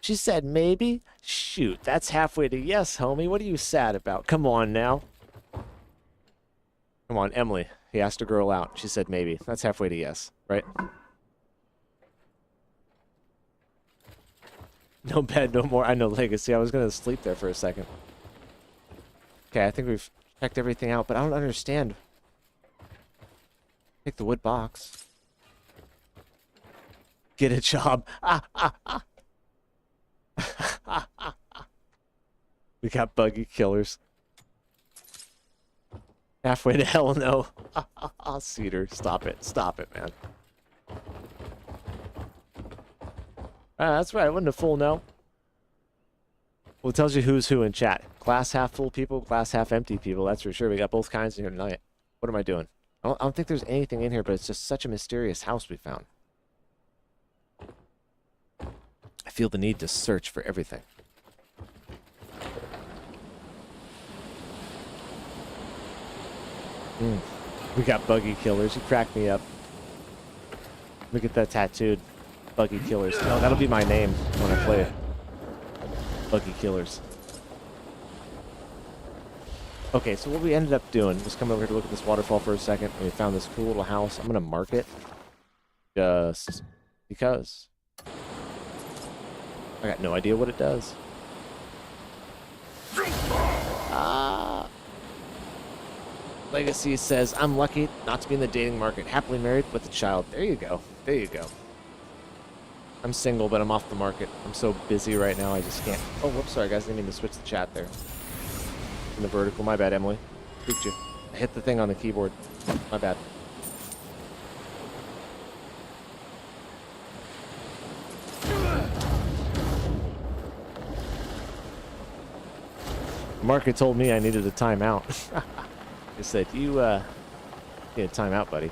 She said maybe? Shoot, that's halfway to yes, homie. What are you sad about? Come on now. Come on, Emily. He asked a girl out. She said maybe. That's halfway to yes, right? No bed, no more. I know, Legacy. I was going to sleep there for a second. Okay, I think we've checked everything out, but I don't understand. Take the wood box. Get a job. We got buggy killers. Halfway to hell no. Cedar, stop it. Stop it, man. That's right, I wasn't a fool, no. Well, it tells you who's who in chat. Glass half full people, glass half empty people, that's for sure. We got both kinds in here tonight. What am I doing? I don't think there's anything in here, but it's just such a mysterious house we found. I feel the need to search for everything. We got buggy killers. You cracked me up. Look at that tattooed. Buggy killers. No, that'll be my name when I play it. Buggy killers. Okay, so what we ended up doing was coming over here to look at this waterfall for a second, and we found this cool little house. I'm gonna mark it just because I got no idea what it does. Legacy says, I'm lucky not to be in the dating market. Happily married with a child. There you go. There you go. I'm single, but I'm off the market. I'm so busy right now, I just can't. Oh, whoops, sorry, guys. I didn't mean to switch the chat there. In the vertical. My bad, Emily. Spooked you. I hit the thing on the keyboard. My bad. The market told me I needed a timeout. He said, you need a timeout, buddy.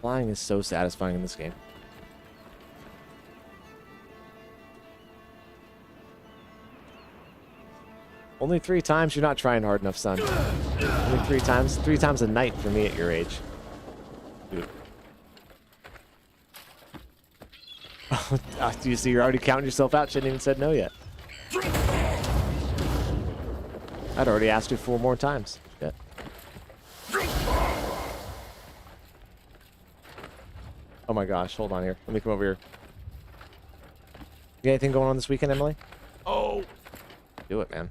Flying is so satisfying in this game. Only 3 times? You're not trying hard enough, son. Only 3 times? 3 times a night for me at your age. Dude. Do you see you're already counting yourself out? Shouldn't even said no yet. I'd already asked you 4 more times. Shit. Oh my gosh, hold on here. Let me come over here. You got anything going on this weekend, Emily? Oh! Do it, man.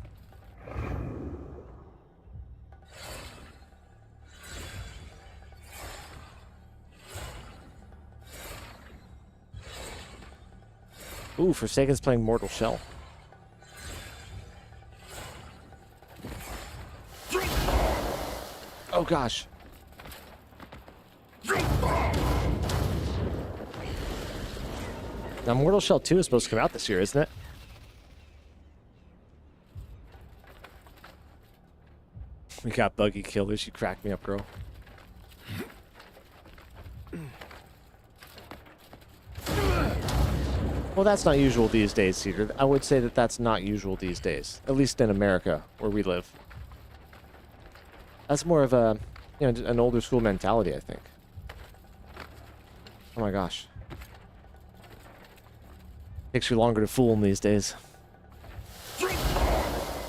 Ooh, Forsaken's playing Mortal Shell. Oh gosh. Now Mortal Shell 2 is supposed to come out this year, isn't it? We got buggy killers. You cracked me up, girl. Well, that's not usual these days, Cedar. I would say that that's not usual these days. At least in America, where we live. That's more of a, you know, an older school mentality, I think. Oh my gosh. Takes you longer to fool them these days.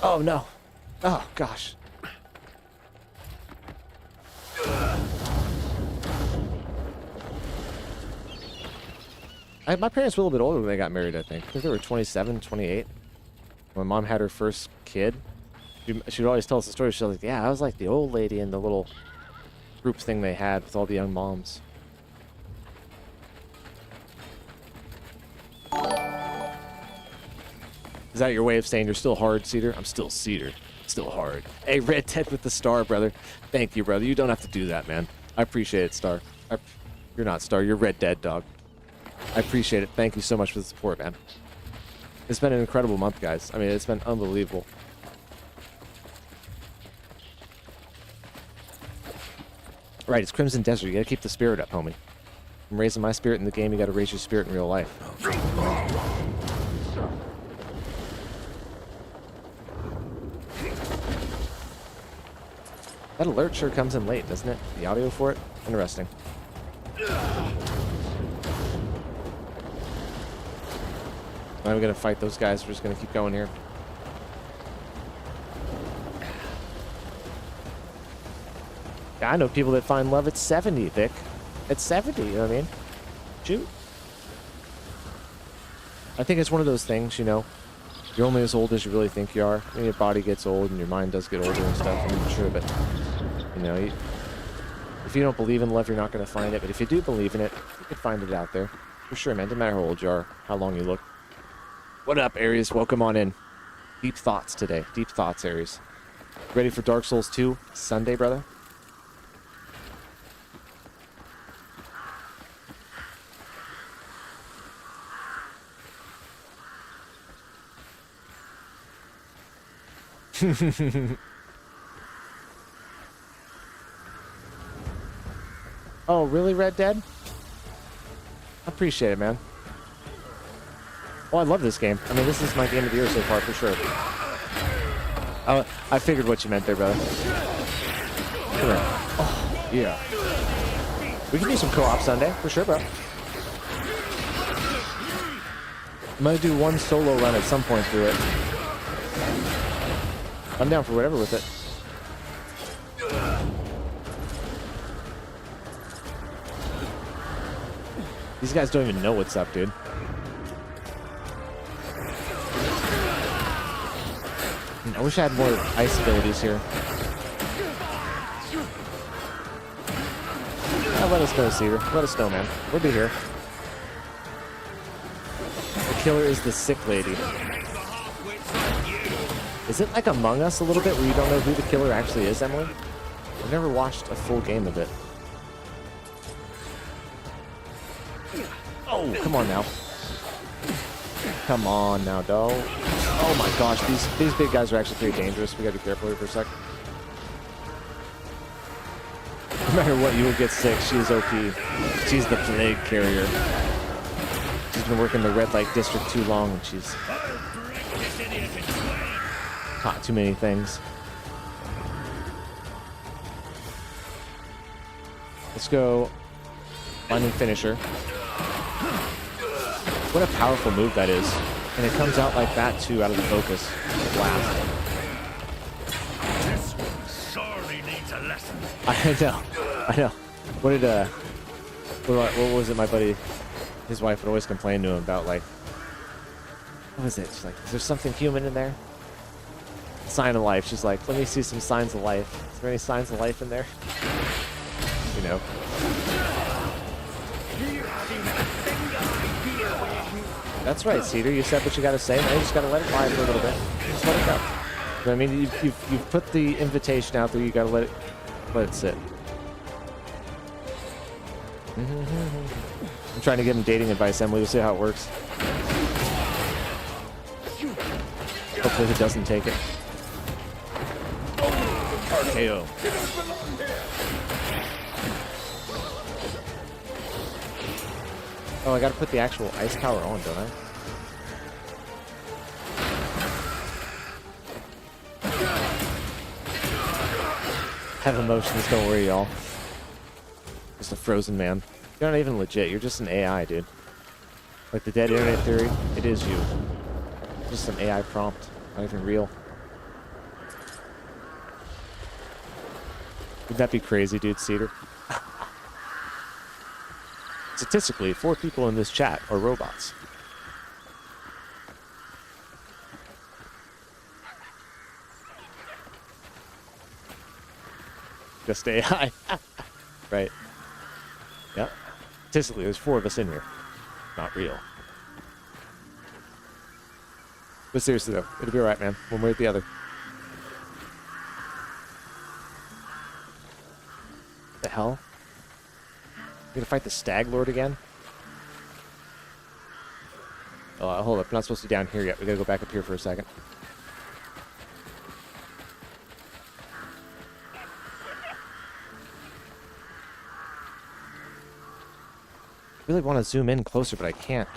Oh no. Oh gosh. My parents were a little bit older when they got married, I think. I think they were 27, 28. When mom had her first kid, she would always tell us the story. She was like, yeah, I was like the old lady in the little group thing they had with all the young moms. Is that your way of saying you're still hard, Cedar? I'm still Cedar. Still hard. Hey, Red Ted with the star, brother. Thank you, brother. You don't have to do that, man. I appreciate it, Star. You're not Star. You're Red Dead, dog. I appreciate it. Thank you so much for the support, man. It's been an incredible month, guys. I mean, it's been unbelievable. Right, it's Crimson Desert. You gotta keep the spirit up, homie. I'm raising my spirit in the game. You gotta raise your spirit in real life. That alert sure comes in late, doesn't it? The audio for it? Interesting. Now we're gonna fight those guys. We're just gonna keep going here. Yeah, I know people that find love at 70, Vic. At 70, you know what I mean? Shoot. I think it's one of those things, you know. You're only as old as you really think you are. I mean, your body gets old and your mind does get older and stuff, I'm sure, but, you know, if you don't believe in love, you're not going to find it. But if you do believe in it, you can find it out there. For sure, man. No matter how old you are, how long you look. What up, Aries? Welcome on in. Deep thoughts today. Deep thoughts, Aries. Ready for Dark Souls 2 Sunday, brother? Oh, really, Red Dead? I appreciate it, man. Oh, I love this game. I mean, this is my game of the year so far, for sure. Oh, I figured what you meant there, brother. Come here. Oh, yeah. We can do some co-op Sunday, for sure, bro. I'm gonna do one solo run at some point through it. I'm down for whatever with it. These guys don't even know what's up, dude. I wish I had more ice abilities here. Let us know, Cedar. Let us know, man. We'll be here. The killer is the sick lady. Is it like Among Us a little bit where you don't know who the killer actually is, Emily? I've never watched a full game of it. Oh, come on now. Come on now, dog. Oh my gosh, these big guys are actually pretty dangerous. We gotta be careful here for a sec. No matter what, you will get sick. She is OP. She's the plague carrier. She's been working the red light district too long, and she's caught too many things. Let's go find and finish her. What a powerful move that is. And it comes out like that too, out of the focus. Blast. This one sorely needs a lesson. I know. What did what was it my buddy, his wife would always complain to him about, like, what was it? She's like, is there something human in there? Sign of life. She's like, let me see some signs of life. Is there any signs of life in there? You know. That's right, Cedar. You said what you got to say. Now you just got to let it lie for a little bit. Just let it go. I mean, you've put the invitation out there. You got to let it sit. I'm trying to give him dating advice, Emily. We'll see how it works. Hopefully he doesn't take it. RKO. Oh, I gotta put the actual ice power on, don't I? Have emotions, don't worry, y'all. Just a frozen man. You're not even legit, you're just an AI, dude. Like the dead internet theory, it is you. Just an AI prompt, not even real. Would that be crazy, dude, Cedar? Statistically, 4 people in this chat are robots. Just AI. Right. Yep. Statistically, there's 4 of us in here. Not real. But seriously, though, it'll be alright, man. One way or the other. The hell? We're gonna fight the Stag Lord again? Oh, hold up. We're not supposed to be down here yet. We gotta go back up here for a second. I really want to zoom in closer, but I can't.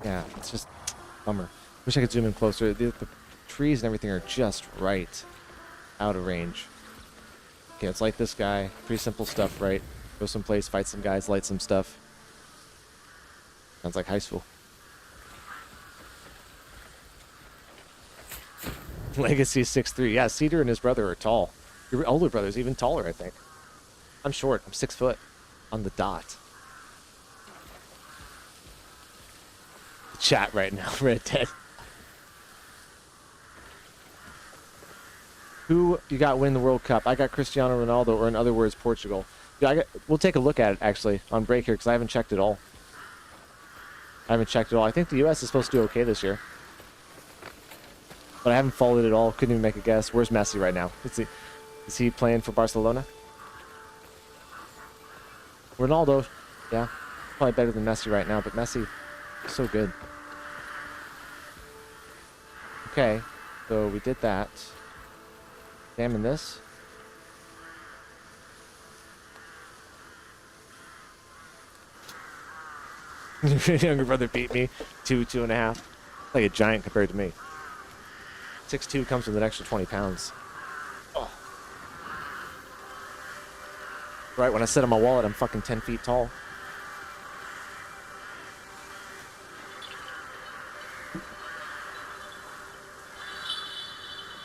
Yeah, it's just bummer. Wish I could zoom in closer. The trees and everything are just right out of range. Okay, let's light this guy. Pretty simple stuff, right? Go someplace, fight some guys, light some stuff. Sounds like high school. Legacy 6'3". Yeah, Cedar and his brother are tall. Your older brother's even taller, I think. I'm short. I'm 6 foot. On the dot. chat right now, Red Dead. Who you got win the World Cup? I got Cristiano Ronaldo, or in other words, Portugal. Yeah, we'll take a look at it, actually, on break here, because I haven't checked it all. I think the U.S. is supposed to do okay this year. But I haven't followed it at all. Couldn't even make a guess. Where's Messi right now? Is he playing for Barcelona? Ronaldo, yeah. Probably better than Messi right now, but Messi is so good. Okay, so we did that. Examine this. Your younger brother beat me. 2.5. Like a giant compared to me. 6'2" comes with an extra 20 pounds. Oh. Right, when I sit on my wallet, I'm fucking 10 feet tall.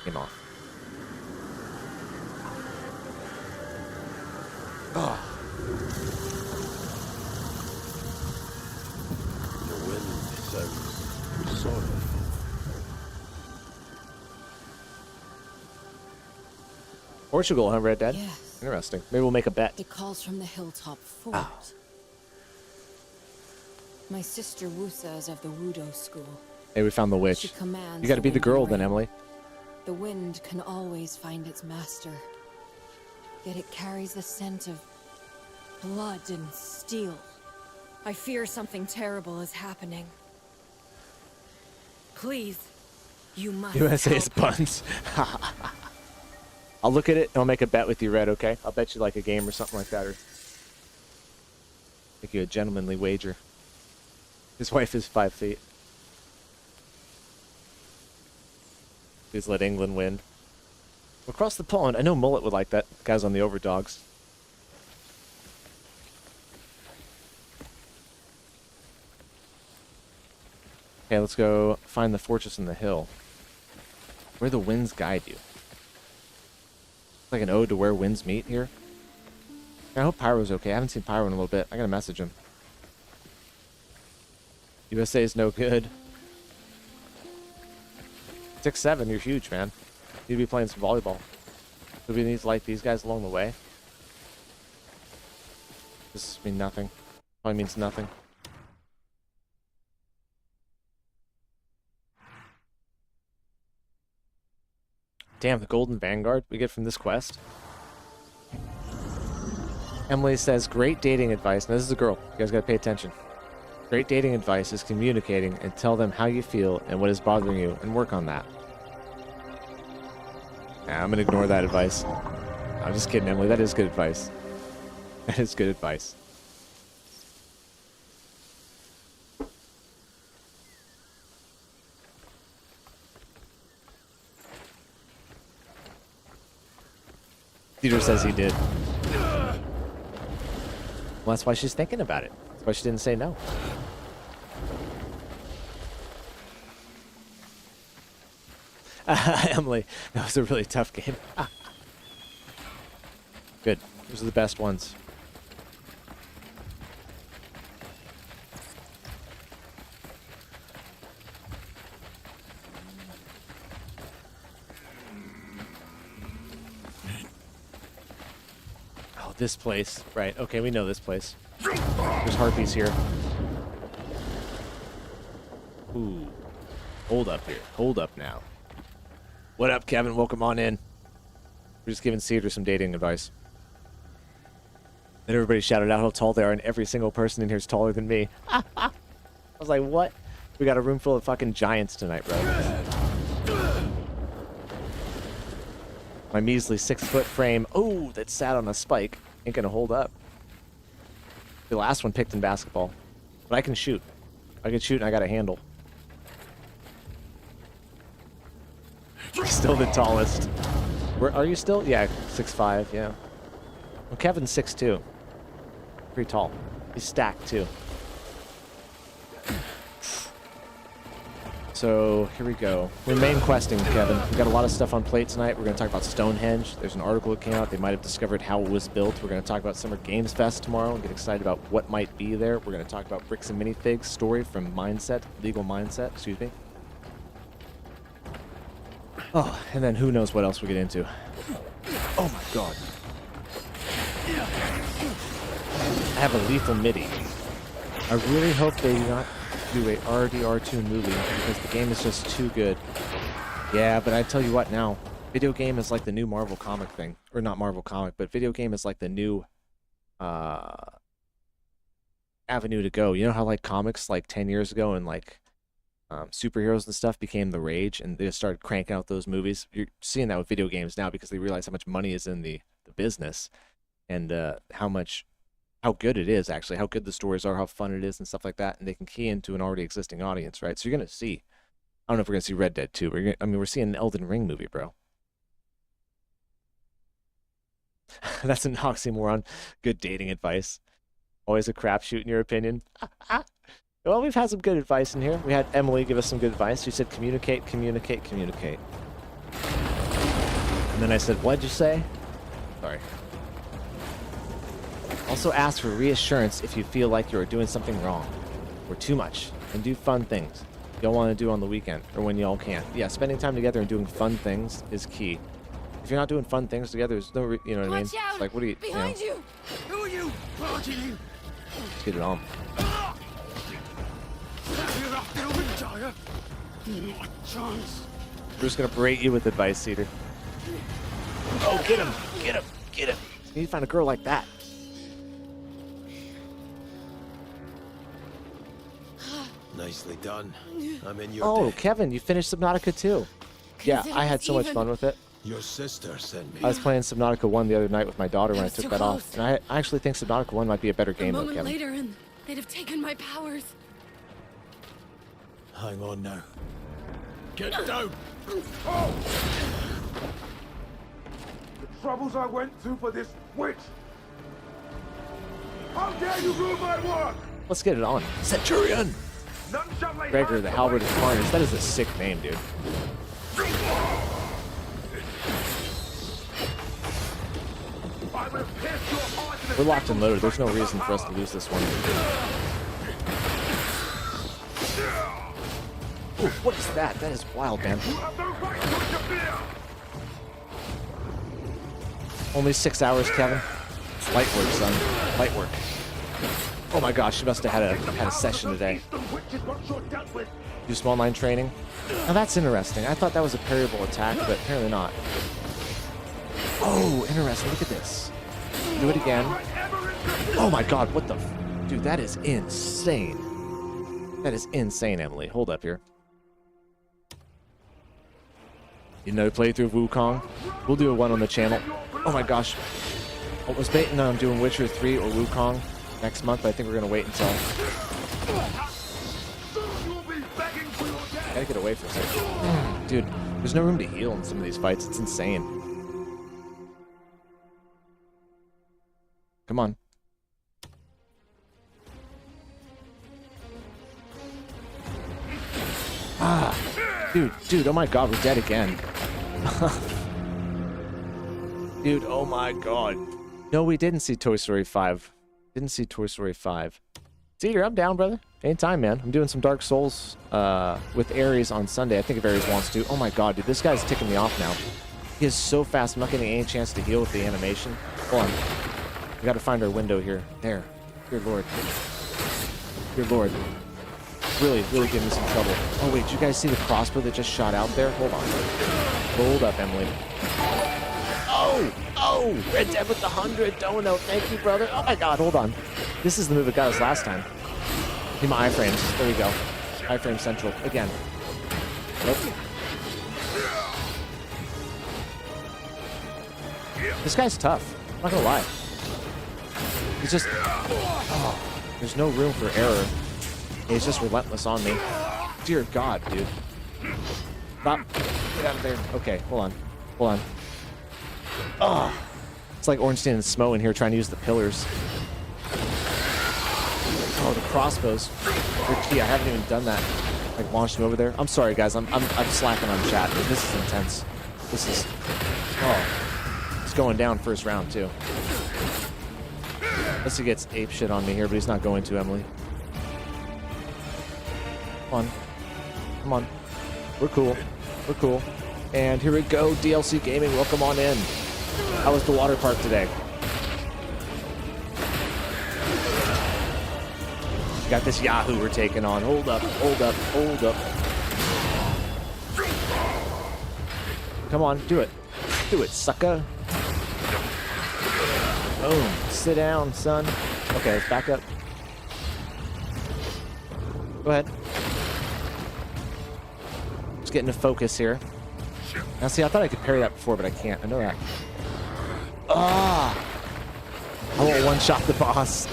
Came off. Oh. The wind sounds sorrowful. Portugal, huh, Red Dead? Yes. Interesting. Maybe we'll make a bet. It calls from the hilltop fort. Oh. My sister Wusa is of the Wudo school. Hey, we found the witch. She commands You gotta be the wind girl and then, rain. Emily. The wind can always find its master. Yet it carries the scent of blood and steel. I fear something terrible is happening. Please, you must USA's help her. buns. I'll look at it and I'll make a bet with you, Red, okay? I'll bet you like a game or something like that, or make you a gentlemanly wager. His wife is 5 feet. Please let England win. Across the pond, I know Mullet would like that. Guys on the overdogs. Okay, let's go find the fortress in the hill. Where the winds guide you. It's like an ode to where winds meet here. I hope Pyro's okay. I haven't seen Pyro in a little bit. I gotta message him. USA is no good. 6'7", you're huge, man. You'd be playing some volleyball. Do we need to like these guys along the way? This means nothing. Probably means nothing. Damn, the Golden Vanguard we get from this quest. Emily says, great dating advice. Now, this is a girl. You guys gotta pay attention. Great dating advice is communicating and tell them how you feel and what is bothering you and work on that. Nah, I'm gonna ignore that advice. I'm just kidding, Emily. That is good advice. That is good advice. Peter says he did. Well, that's why she's thinking about it. That's why she didn't say no. Emily, that was a really tough game. Good. Those are the best ones. Oh, this place. Right. Okay, we know this place. There's harpies here. Ooh. Hold up here. Hold up now. What up, Kevin? Welcome on in. We're just giving Cedar some dating advice. Then everybody shouted out how tall they are, and every single person in here is taller than me. I was like, what? We got a room full of fucking giants tonight, bro. My measly 6-foot frame, oh, that sat on a spike, ain't gonna hold up. The last one picked in basketball. But I can shoot. I can shoot and I got a handle. Still the tallest. Where are you still? Yeah, 6'5", yeah. Well, Kevin's 6'2". Pretty tall. He's stacked, too. So here we go. We're main questing, Kevin. We've got a lot of stuff on plate tonight. We're going to talk about Stonehenge. There's an article that came out. They might have discovered how it was built. We're going to talk about Summer Games Fest tomorrow and get excited about what might be there. We're going to talk about Bricks and Minifigs story from Mindset, Legal Mindset, excuse me. Oh, and then who knows what else we get into. Oh my god. I have a lethal MIDI. I really hope they do not do a RDR2 movie because the game is just too good. Yeah, but I tell you what now, video game is like the new Marvel comic thing. Or not Marvel comic, but video game is like the new avenue to go. You know how like comics like 10 years ago and like superheroes and stuff became the rage and they just started cranking out those movies? You're seeing that with video games now because they realize how much money is in the business and how good it is, actually, how good the stories are, how fun it is, and stuff like that, and they can key into an already existing audience, right? So you're going to see, I don't know if we're going to see Red Dead 2, but we're seeing an Elden Ring movie, bro. That's an oxymoron. Good dating advice. Always a crapshoot in your opinion. Well, we've had some good advice in here. We had Emily give us some good advice. She said, communicate, communicate, communicate. And then I said, what'd you say? Sorry. Also ask for reassurance if you feel like you are doing something wrong or too much, and do fun things you'll want to do on the weekend or when y'all can. Yeah, spending time together and doing fun things is key. If you're not doing fun things together, there's no, you know what I mean? Watch out! Like, what do you, Behind you! Who are you barging in? Let's get it on. You're after a windjire? Not a chance. We're just gonna berate you with advice, Cedar. Oh, get him! Get him! Get him! You need to find a girl like that. Nicely done. I'm in your Oh, debt. Kevin, you finished Subnautica 2. Yeah, I had so much fun with it. Your sister sent me. I was playing Subnautica 1 the other night with my daughter when I was took too that off. close. And I actually think Subnautica 1 might be a better A game though, moment Kevin. later and they'd have taken my powers. Hang on now. Get down! Oh! The troubles I went through for this witch! How dare you ruin my work! Let's get it on. Centurion! None shall lay Gregor, hands the on Halberd my- of Carnage. That is a sick name, dude. I will pierce your heart in a We're locked and single loaded. There's no strike of reason my for us to power. lose this one. Ooh, what is that? That is wild, man. You have no right to interfere! Only 6 hours, Kevin. Light work, son. Light work. Oh my gosh, she must have had a session today. Do small line training. Now that's interesting. I thought that was a parryable attack, but apparently not. Oh, interesting. Look at this. Do it again. Oh my god, what the dude, that is insane. That is insane, Emily. Hold up here. You know, playthrough of Wukong? We'll do a one on the channel. Oh my gosh. I was baiting on doing Witcher 3 or Wukong next month, but I think we're gonna wait until. Gotta get away for a second. Dude, there's no room to heal in some of these fights. It's insane. Come on. Ah, dude, oh my god, we're dead again. Dude, oh my god. No, we didn't see Toy Story 5. Didn't see Toy Story 5. Cedar, I'm down, brother. Anytime, man. I'm doing some Dark Souls with Ares on Sunday. I think if Ares wants to. Oh my god, dude, this guy's ticking me off now. He is so fast, I'm not getting any chance to heal with the animation. Hold on. We gotta find our window here. There. Dear Lord. Dear Lord. Really getting me some trouble. Oh wait, did you guys see the crossbow that just shot out there? Hold on. Hold up, Emily. Oh! Red Dead with the 100 dono. Thank you, brother. Oh my god, hold on. This is the move that got us last time. Need my iframes. There we go. Iframe central. Again. Nope. This guy's tough. I'm not gonna lie. He's just... Oh, there's no room for error. He's just relentless on me. Dear God, dude. Stop. Get out of there. Okay, hold on. Hold on. Oh, it's like Ornstein and Smo in here trying to use the pillars. Oh, the crossbows. They're key. I haven't even done that. like launched me over there. I'm sorry, guys. I'm slacking on chat. This is intense. This is. Oh, it's going down first round too. Unless he gets ape shit on me here, but he's not going to, Emily. Come on. Come on. We're cool. We're cool. And here we go. DLC Gaming, welcome on in. How was the water park today? Got this Yahoo we're taking on. Hold up, hold up, hold up. Come on, do it. Do it, sucker. Boom. Sit down, son. Okay, let's back up. Go ahead. Just getting to focus here. Now, see, I thought I could parry that before, but I can't. I know that. Ah! I won't one-shot the boss.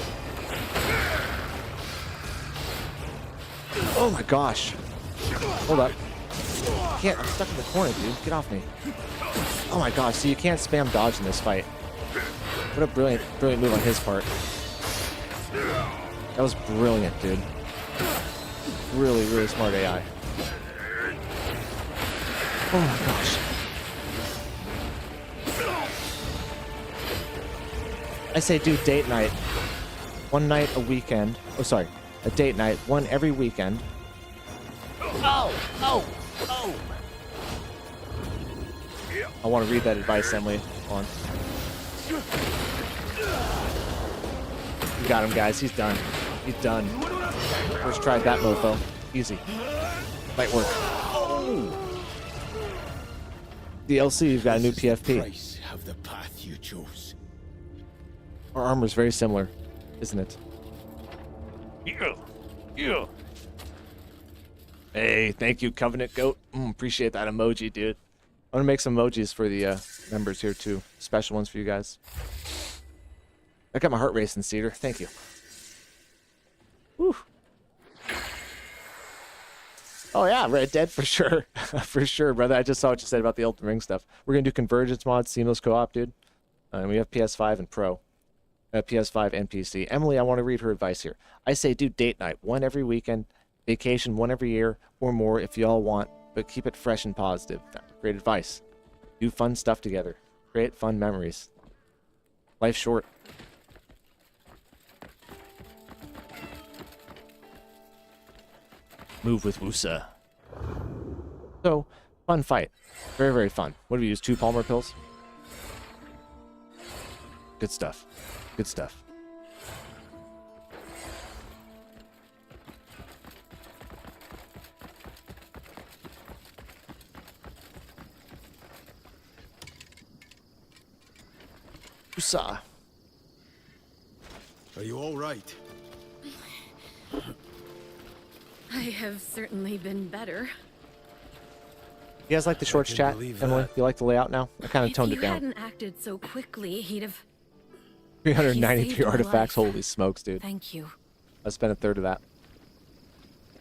Oh my gosh. Hold up. I can't. I'm stuck in the corner, dude. Get off me. Oh my gosh. So you can't spam dodge in this fight. What a brilliant move on his part. That was brilliant, dude. Really, really smart AI. Oh my gosh. I say do date night. One night a weekend. Oh, sorry. A date night. One every weekend. Oh! Oh! Oh! I want to read that advice, Emily. Hold on. You got him, guys. He's done. He's done. First tried that mofo. Easy. Might work. DLC, you've got a new PFP. Have the path you chose. Our armor's very similar, isn't it? Yeah. Yeah. Hey, thank you, Covenant Goat. Appreciate that emoji, dude. I'm gonna make some emojis for the members here too. Special ones for you guys. I got my heart racing, Cedar. Thank you. Whew. Oh yeah, Red Dead for sure. For sure, brother. I just saw what you said about the Elden Ring stuff. We're gonna do convergence mods, seamless co-op, dude. And we have PS5 and Pro. PS5 and PC. Emily, I want to read her advice here. I say do date night, one every weekend, vacation one every year, or more if y'all want, but keep it fresh and positive. Great advice. Do fun stuff together. Create fun memories. Life's short. Move with Wusa. So, fun fight. Very, very fun. What do we use? 2 Palmer pills? Good stuff. Good stuff. Wusa. Are you all right? I have certainly been better. You guys like the shorts chat, Emily? You like the layout now? I kind of toned it down. If you hadn't acted so quickly, he'd have... 393 artifacts. Holy smokes, dude. Thank you. I spent a third of that.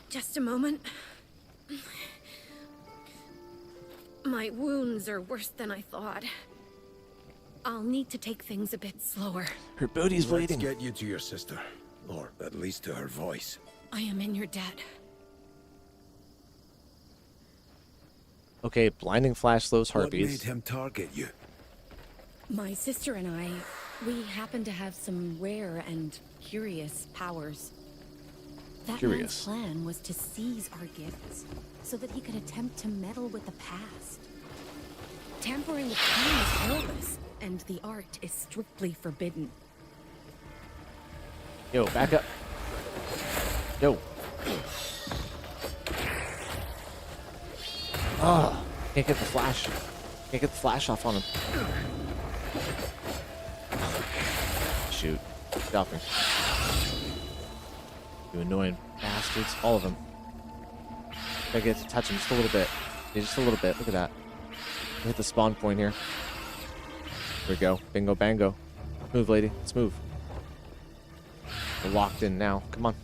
Just a moment. My wounds are worse than I thought. I'll need to take things a bit slower. Her booty's bleeding. Let's get you to your sister. Or at least to her voice. I am in your debt. Okay, blinding flash slows What harpies. made him target you? My sister and I, we happen to have some rare and curious powers. That man's plan was to seize our gifts so that he could attempt to meddle with the past. Tampering with time is lawless, and the art is strictly forbidden. Yo, back up. Yo. Oh, can't get the flash. Can't get the flash off on him. Shoot. Get off me. You annoying bastards. All of them. Gotta get to touch him just a little bit. Yeah, just a little bit. Look at that. Hit the spawn point here. There we go. Bingo bango. Move, lady. Let's move. We're locked in now. Come on.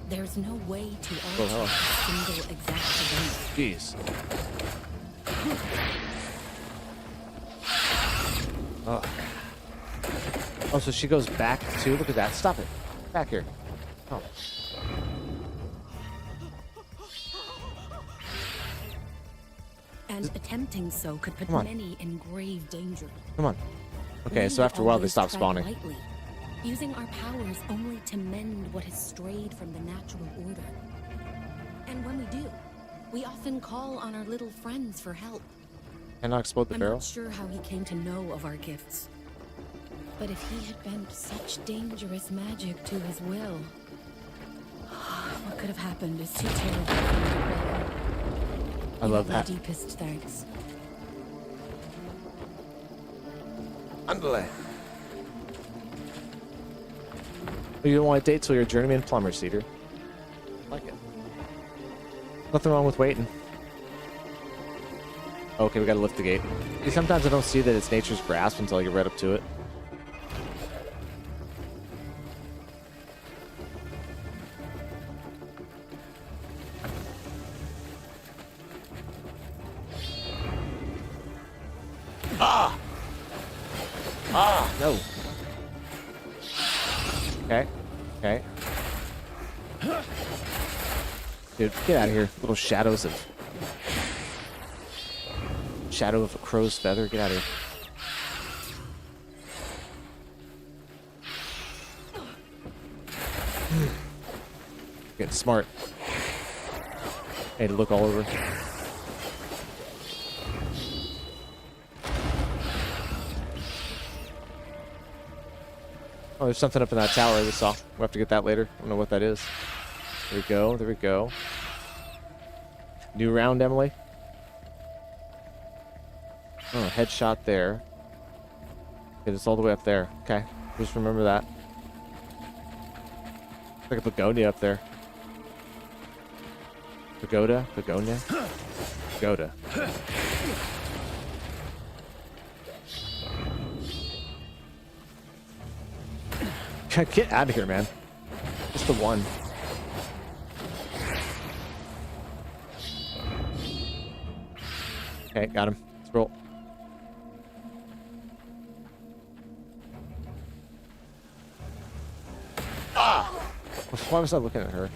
There's no way to alter a single exact event. Jeez. Oh. Oh, so she goes back too? Look at that. Stop it. Back here. Oh. And attempting so could put Come on. many in grave danger. Come on. Okay, We so after a while they always stop tread spawning. lightly, using our powers only to mend what has strayed from the natural order. And when we do, we often call on our little friends for help. Cannot explode the I'm barrel. not sure how he came to know of our gifts. But if he had bent such dangerous magic to his will, what could have happened is too terrible for me to bear. I love My that. deepest thanks. Andale. You don't want to date till you're a journeyman plumber, Cedar. Like it. Nothing wrong with waiting. Okay, we gotta lift the gate. See, sometimes I don't see that it's nature's grasp until I get right up to it. No. Okay. Okay. Dude, get out of here. Little shadows of... Shadow of a crow's feather. Get out of here. Getting smart. Hey, to look all over. Oh, there's something up in that tower I just saw. We'll have to get that later. I don't know what that is. There we go. There we go. New round, Emily. Oh, headshot there. Okay, it's all the way up there. Okay, just remember that. It's like a begonia up there. Pagoda? Begonia? Pagoda. Get out of here, man. Just the one. Okay, got him. Let's roll. Ah! Why was I looking at her?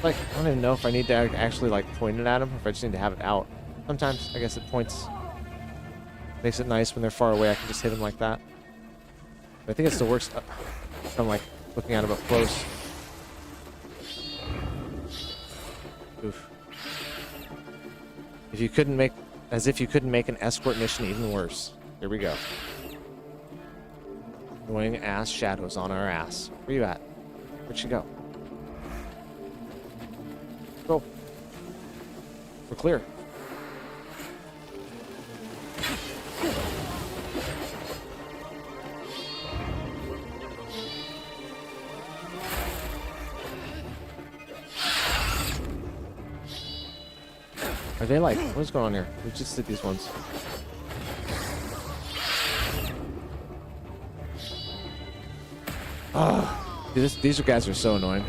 Like, I don't even know if I need to actually, like, point it at him, or if I just need to have it out. Sometimes, I guess it points... Makes it nice when they're far away, I can just hit them like that. But I think it's the worst if I'm, like, looking at him up close. Oof. If you couldn't make... As if you couldn't make an escort mission even worse. Here we go. Annoying ass shadows on our ass. Where you at? Where'd she go? Go. We're clear. Are they like, what's going on here? We just did these ones. Ah, these guys are so annoying.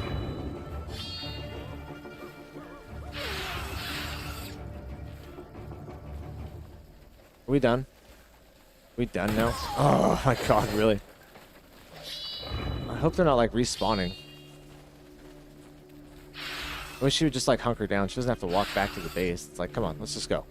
Are we done? We done now? Oh my god, really? I hope they're not like respawning. I wish she would just like hunker down. She doesn't have to walk back to the base. It's like, come on, let's just go.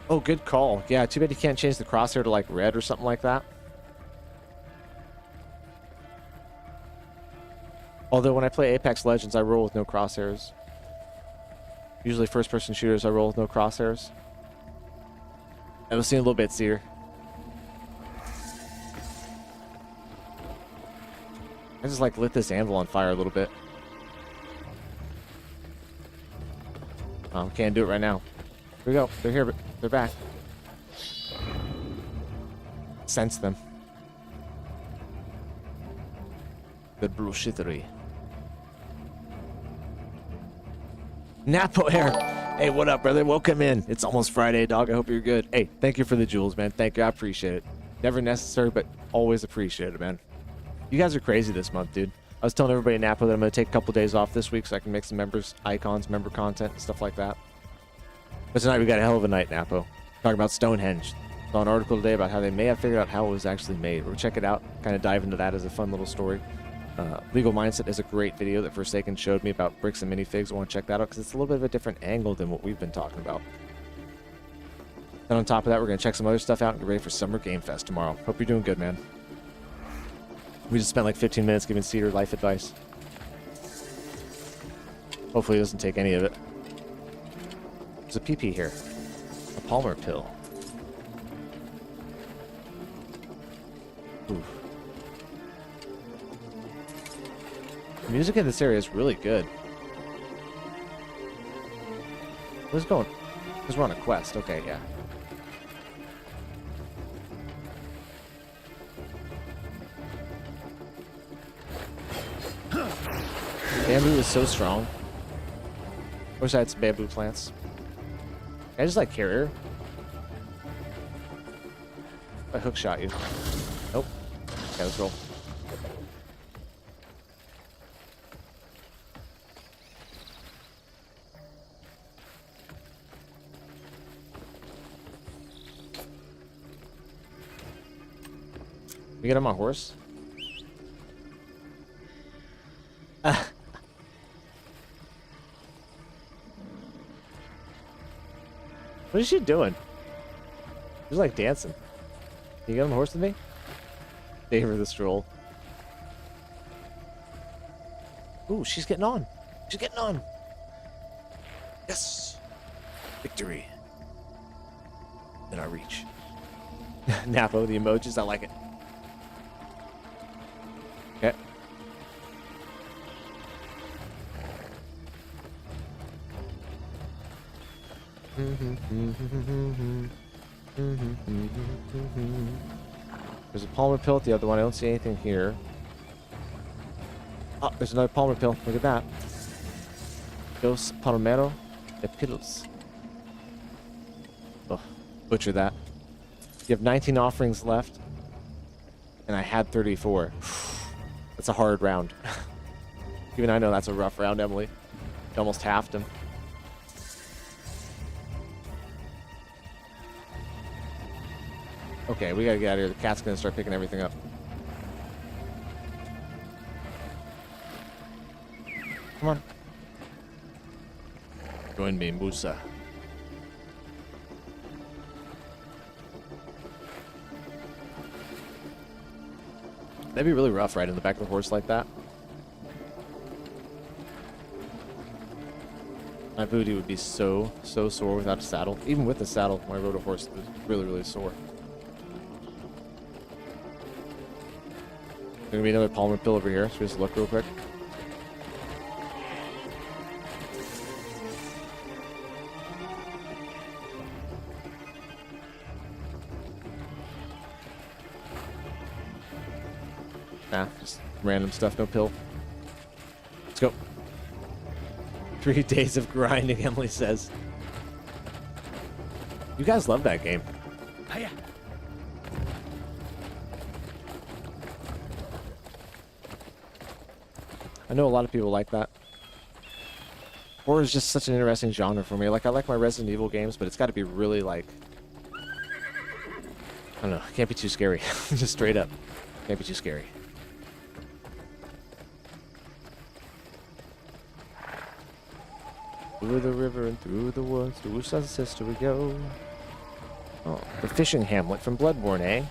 Oh, good call. Yeah, too bad you can't change the crosshair to like red or something like that. Although when I play Apex Legends, I roll with no crosshairs. Usually first-person shooters, I roll with no crosshairs. I was seeing a little bit, Seer. I just like lit this anvil on fire a little bit. Oh, can't do it right now. Here we go. They're here, but they're back. Sense them. The bullshittery. Napo Air. Hey, what up, brother? Welcome in. It's almost Friday, dog. I hope you're good. Hey, thank you for the jewels, man. Thank you. I appreciate it. Never necessary, but always appreciated, man. You guys are crazy this month, dude. I was telling everybody in Napa that I'm going to take a couple days off this week so I can make some members, icons, member content, and stuff like that. But tonight we got a hell of a night, Napo. Talking about Stonehenge. Saw an article today about how they may have figured out how it was actually made. We'll check it out, kind of dive into that as a fun little story. Legal Mindset is a great video that Forsaken showed me about bricks and minifigs. I want to check that out because it's a little bit of a different angle than what we've been talking about. Then on top of that, we're going to check some other stuff out and get ready for Summer Game Fest tomorrow. Hope you're doing good, man. We just spent like 15 minutes giving Cedar life advice. Hopefully he doesn't take any of it. There's a PP here. A Palmer pill. Ooh. The music in this area is really good. Where's it going? Because we're on a quest. Okay, yeah. Bamboo is so strong. Wish I had some bamboo plants. Can I just like carrier? I hook shot you. Nope. Okay, let's roll. We get on my horse? What is she doing? She's like dancing. Can you get on the horse with me? Favor the stroll. Ooh, she's getting on. She's getting on. Yes. Victory. In our reach. Napo, the emojis, I like it. Okay. There's a Palmer pill at the other one. I don't see anything here. Oh, there's another Palmer pill. Look at that. Dos Palmero de Pills. Oh, butcher that. You have 19 offerings left, and I had 34. That's a hard round. Even I know that's a rough round, Emily. You almost halved him. Okay, we gotta get out of here. The cat's gonna start picking everything up. Come on. Join me, Musa. That'd be really rough, right, in the back of the horse like that. My booty would be so sore without a saddle. Even with the saddle, when I rode a horse, it was really sore. There's gonna be another Palmer pill over here. Should we just look real quick? Nah, just random stuff, no pill. Let's go. 3 days of grinding, Emily says. You guys love that game. Hiya. I know a lot of people like that. Horror is just such an interesting genre for me. Like, I like my Resident Evil games, but it's got to be really, like... I don't know. It can't be too scary. Just straight up. Can't be too scary. Through the river and through the woods, through sunset we go. Oh, the fishing hamlet from Bloodborne, eh?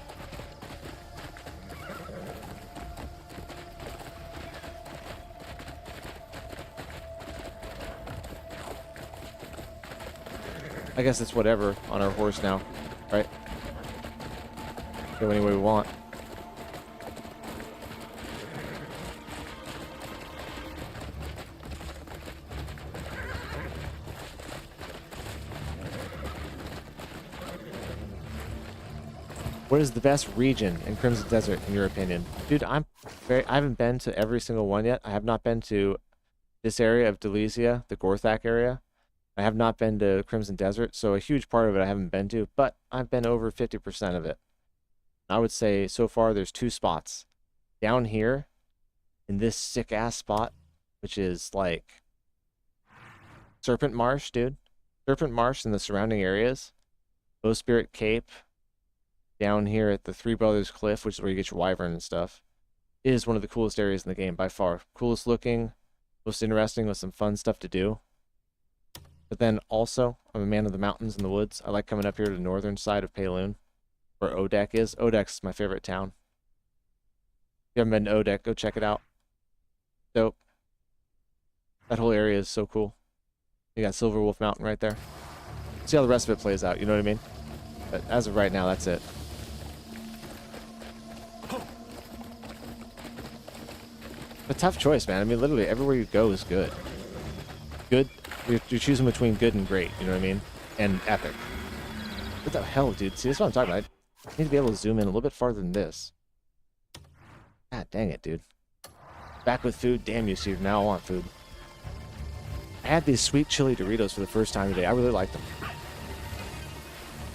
I guess it's whatever on our horse now, right? Go any way we want. What is the best region in Crimson Desert, in your opinion? Dude, I haven't been to every single one yet. I have not been to this area of Delesia, the Gorthak area. I have not been to Crimson Desert, so a huge part of it I haven't been to, but I've been over 50% of it. I would say so far there's 2 spots. Down here, in this sick-ass spot, which is like Serpent Marsh, dude. Serpent Marsh and the surrounding areas. Bow Spirit Cape. Down here at the Three Brothers Cliff, which is where you get your wyvern and stuff, is one of the coolest areas in the game by far. Coolest looking, most interesting with some fun stuff to do. But then also, I'm a man of the mountains and the woods. I like coming up here to the northern side of Paloon, where Odek is. Odek's my favorite town. If you haven't been to Odek, go check it out. Dope. That whole area is so cool. You got Silver Wolf Mountain right there. See how the rest of it plays out, you know what I mean? But as of right now, that's it. A tough choice, man. I mean, literally everywhere you go is good. Good. You're choosing between good and great, you know what I mean? And epic. What the hell, dude? See, that's what I'm talking about. I need to be able to zoom in a little bit farther than this. God dang it, dude. Back with food. Damn you, Steve. Now I want food. I had these sweet chili Doritos for the first time today. I really like them.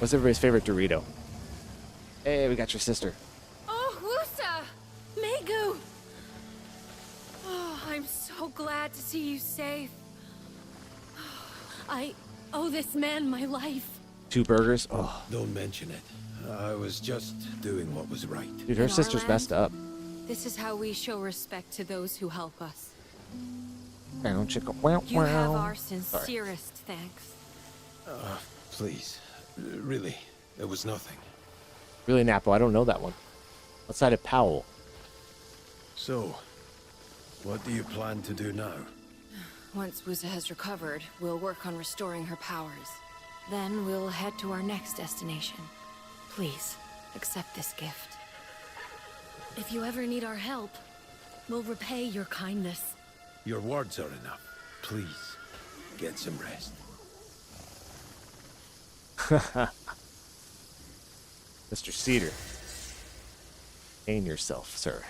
What's everybody's favorite Dorito? Hey, we got your sister. Oh, Wusa! Megu! Oh, I'm so glad to see you safe. I owe this man my life. 2 burgers. Oh, Don't mention it. I was just doing what was right. dude, her In our sister's land, messed up. This is how we show respect to those who help us. Bow, chicka, wow, You have wow. our sincerest thanks. Please. Really, there was nothing. Really, Napo, I don't know that one. Outside of Pywel. So, what do you plan to do now? Once Wusa has recovered, we'll work on restoring her powers. Then we'll head to our next destination. Please, accept this gift. If you ever need our help, we'll repay your kindness. Your words are enough. Please, get some rest. Mr. Cedar. Contain yourself, sir.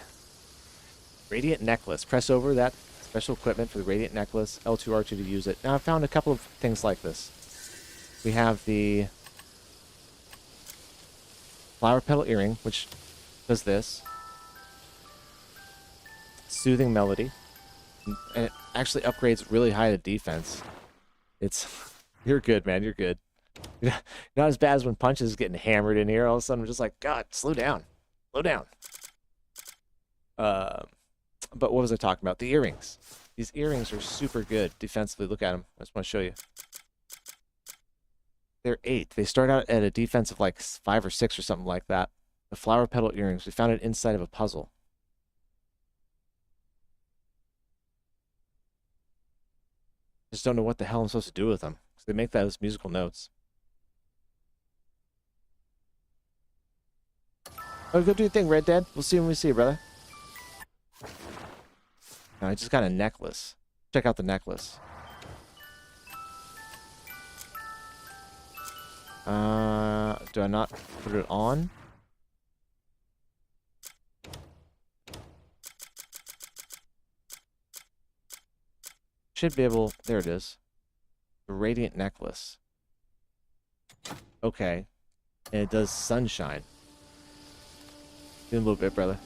Radiant necklace. Press over that special equipment for the radiant necklace. L2R2 to use it. Now, I found a couple of things like this. We have the flower petal earring, which does this. Soothing melody. And it actually upgrades really high to defense. It's... You're good, man. You're good. Not as bad as when Punches is getting hammered in here. All of a sudden, I'm just like, God, slow down. Slow down. But what was I talking about? The earrings. These earrings are super good defensively. Look at them. I just want to show you. They're 8. They start out at a defense of like 5 or 6 or something like that. The flower petal earrings. We found it inside of a puzzle. Just don't know what the hell I'm supposed to do with them. Because they make those musical notes. Oh, go do your thing, Red Dead. We'll see when we see you, brother. No, I just got a necklace. Check out the necklace. Do I not put it on? Should be able... There it is. The radiant necklace. Okay. And it does sunshine. In a little bit, brother.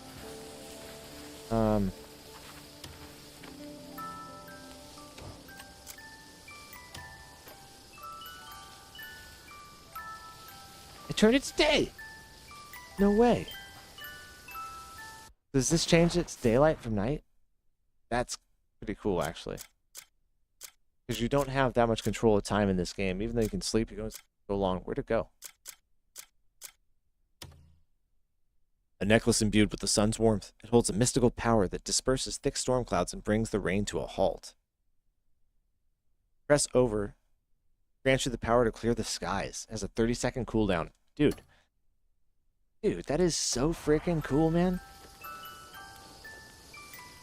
It turned its day! No way. Does this change its daylight from night? That's pretty cool, actually. Because you don't have that much control of time in this game. Even though you can sleep, you go so long. Where'd it go? A necklace imbued with the sun's warmth. It holds a mystical power that disperses thick storm clouds and brings the rain to a halt. Press over. Grants you the power to clear the skies. It has a 30-second cooldown. Dude, that is so freaking cool, man.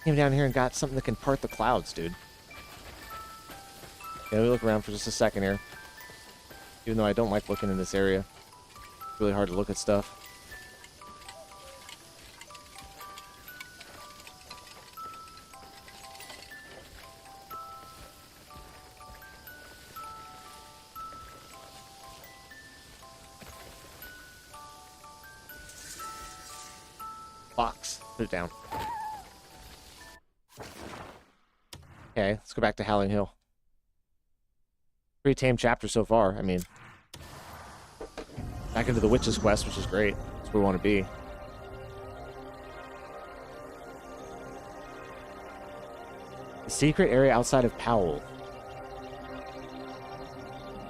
Came down here and got something that can part the clouds, dude. Okay, let me look around for just a second here. Even though I don't like looking in this area. It's really hard to look at stuff. Put it down. Okay, let's go back to Howling Hill. Pretty tame chapter so far. I mean, back into the Witch's Quest, which is great. That's where we want to be. The secret area outside of Pywel.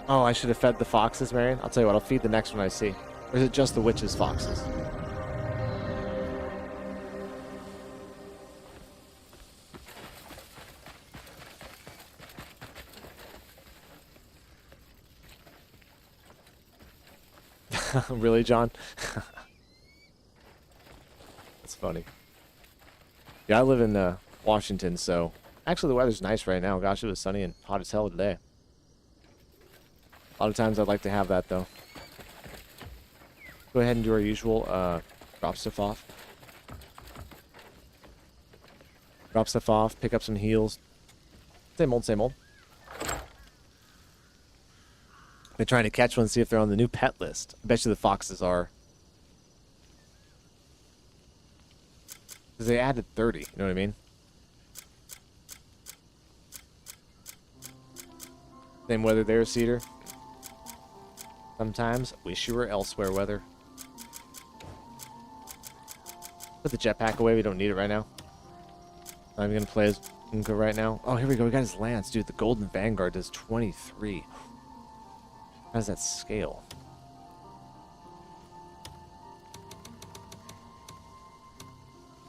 Oh, I should have fed the foxes, Marion. I'll tell you what, I'll feed the next one I see. Or is it just the witch's foxes? Really, John? That's funny. Yeah, I live in Washington, so... Actually, the weather's nice right now. Gosh, it was sunny and hot as hell today. A lot of times I'd like to have that, though. Go ahead and do our usual, drop stuff off. Drop stuff off, pick up some heals. Same old, same old. Been trying to catch one, see if they're on the new pet list. I bet you the foxes are. Because they added 30, you know what I mean? Same weather there, Cedar. Sometimes wish you were elsewhere, weather. Put the jetpack away, we don't need it right now. Not even gonna play as Inca right now. Oh, here we go, we got his lance. Dude, the Golden Vanguard does 23. How does that scale?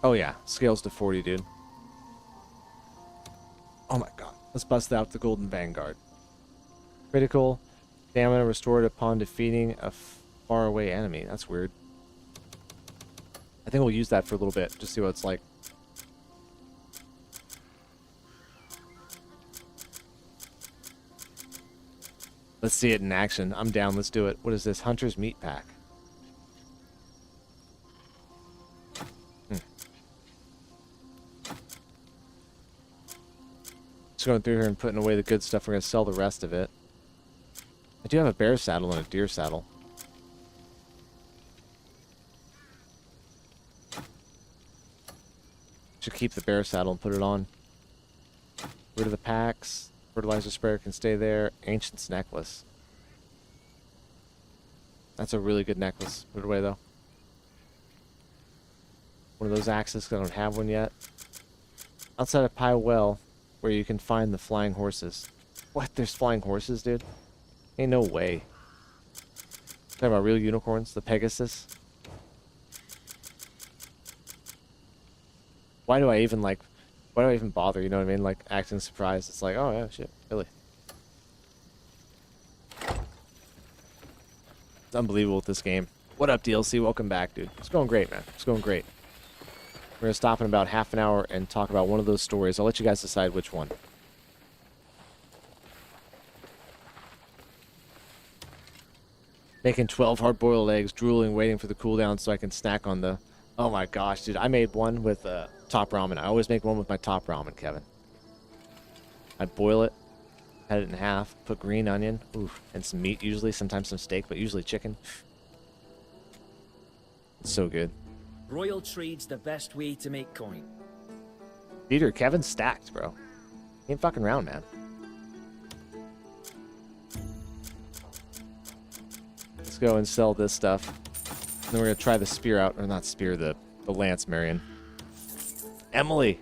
Oh yeah, scales to 40, dude. Oh my god. Let's bust out the Golden Vanguard. Critical stamina restored upon defeating a faraway enemy. That's weird. I think we'll use that for a little bit, just see what it's like. Let's see it in action. I'm down. Let's do it. What is this? Hunter's Meat Pack. Just going through here and putting away the good stuff. We're going to sell the rest of it. I do have a bear saddle and a deer saddle. Should keep the bear saddle and put it on. Rid of the packs. Fertilizer sprayer can stay there. Ancient's necklace. That's a really good necklace. Put it away though. One of those axes, 'cause I don't have one yet. Outside of Pywel, where you can find the flying horses. What? There's flying horses, dude? Ain't no way. Talking about real unicorns, the Pegasus. Why do I even bother, you know what I mean? Like, acting surprised. It's like, oh yeah, shit, really. It's unbelievable with this game. What up, DLC? Welcome back, dude. It's going great, man. It's going great. We're gonna stop in about half an hour and talk about one of those stories. I'll let you guys decide which one. Making 12 hard-boiled eggs, drooling, waiting for the cooldown so I can snack on the... Oh my gosh, dude. I made one with top ramen. I always make one with my top ramen, Kevin. I'd boil it, cut it in half, put green onion, oof, and some meat usually, sometimes some steak, but usually chicken. It's so good. Royal trade's the best way to make coin. Peter, Kevin's stacked, bro. He ain't fucking around, man. Let's go and sell this stuff. And then we're gonna try the spear out, or not spear, the lance, Marion. Emily!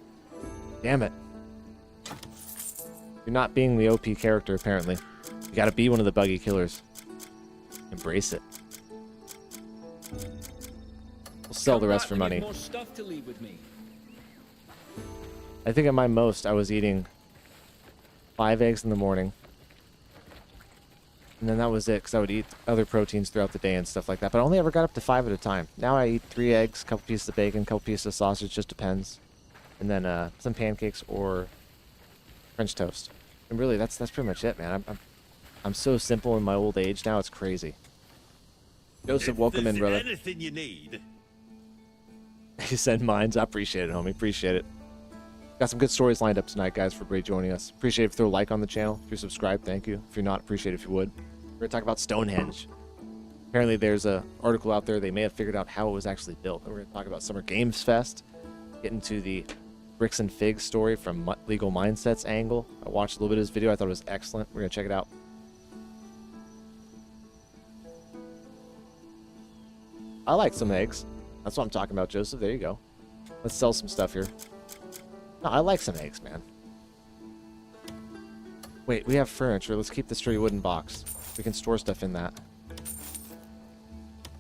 Damn it. You're not being the OP character, apparently. You gotta be one of the buggy killers. Embrace it. We'll sell the rest for money. More stuff to leave with me. I think at my most, I was eating 5 eggs in the morning. And then that was it, because I would eat other proteins throughout the day and stuff like that. But I only ever got up to 5 at a time. Now I eat 3 eggs, a couple pieces of bacon, a couple pieces of sausage, just depends. And then some pancakes or French toast. And really, that's pretty much it, man. I'm so simple in my old age now, it's crazy. Joseph, welcome in, brother. Anything you need. He said mines. I appreciate it, homie. Appreciate it. Got some good stories lined up tonight, guys, for everybody joining us. Appreciate it if you throw a like on the channel. If you're subscribed, thank you. If you're not, appreciate it if you would. We're going to talk about Stonehenge. Apparently there's an article out there. They may have figured out how it was actually built. And we're going to talk about Summer Games Fest. get into the Bricks and Figs story from Legal Mindset's angle. I watched a little bit of his video. I thought it was excellent. We're going to check it out. I like some eggs. That's what I'm talking about, Joseph. There you go. Let's sell some stuff here. No, I like some eggs, man. Wait, we have furniture. Let's keep the sturdy wooden box. We can store stuff in that.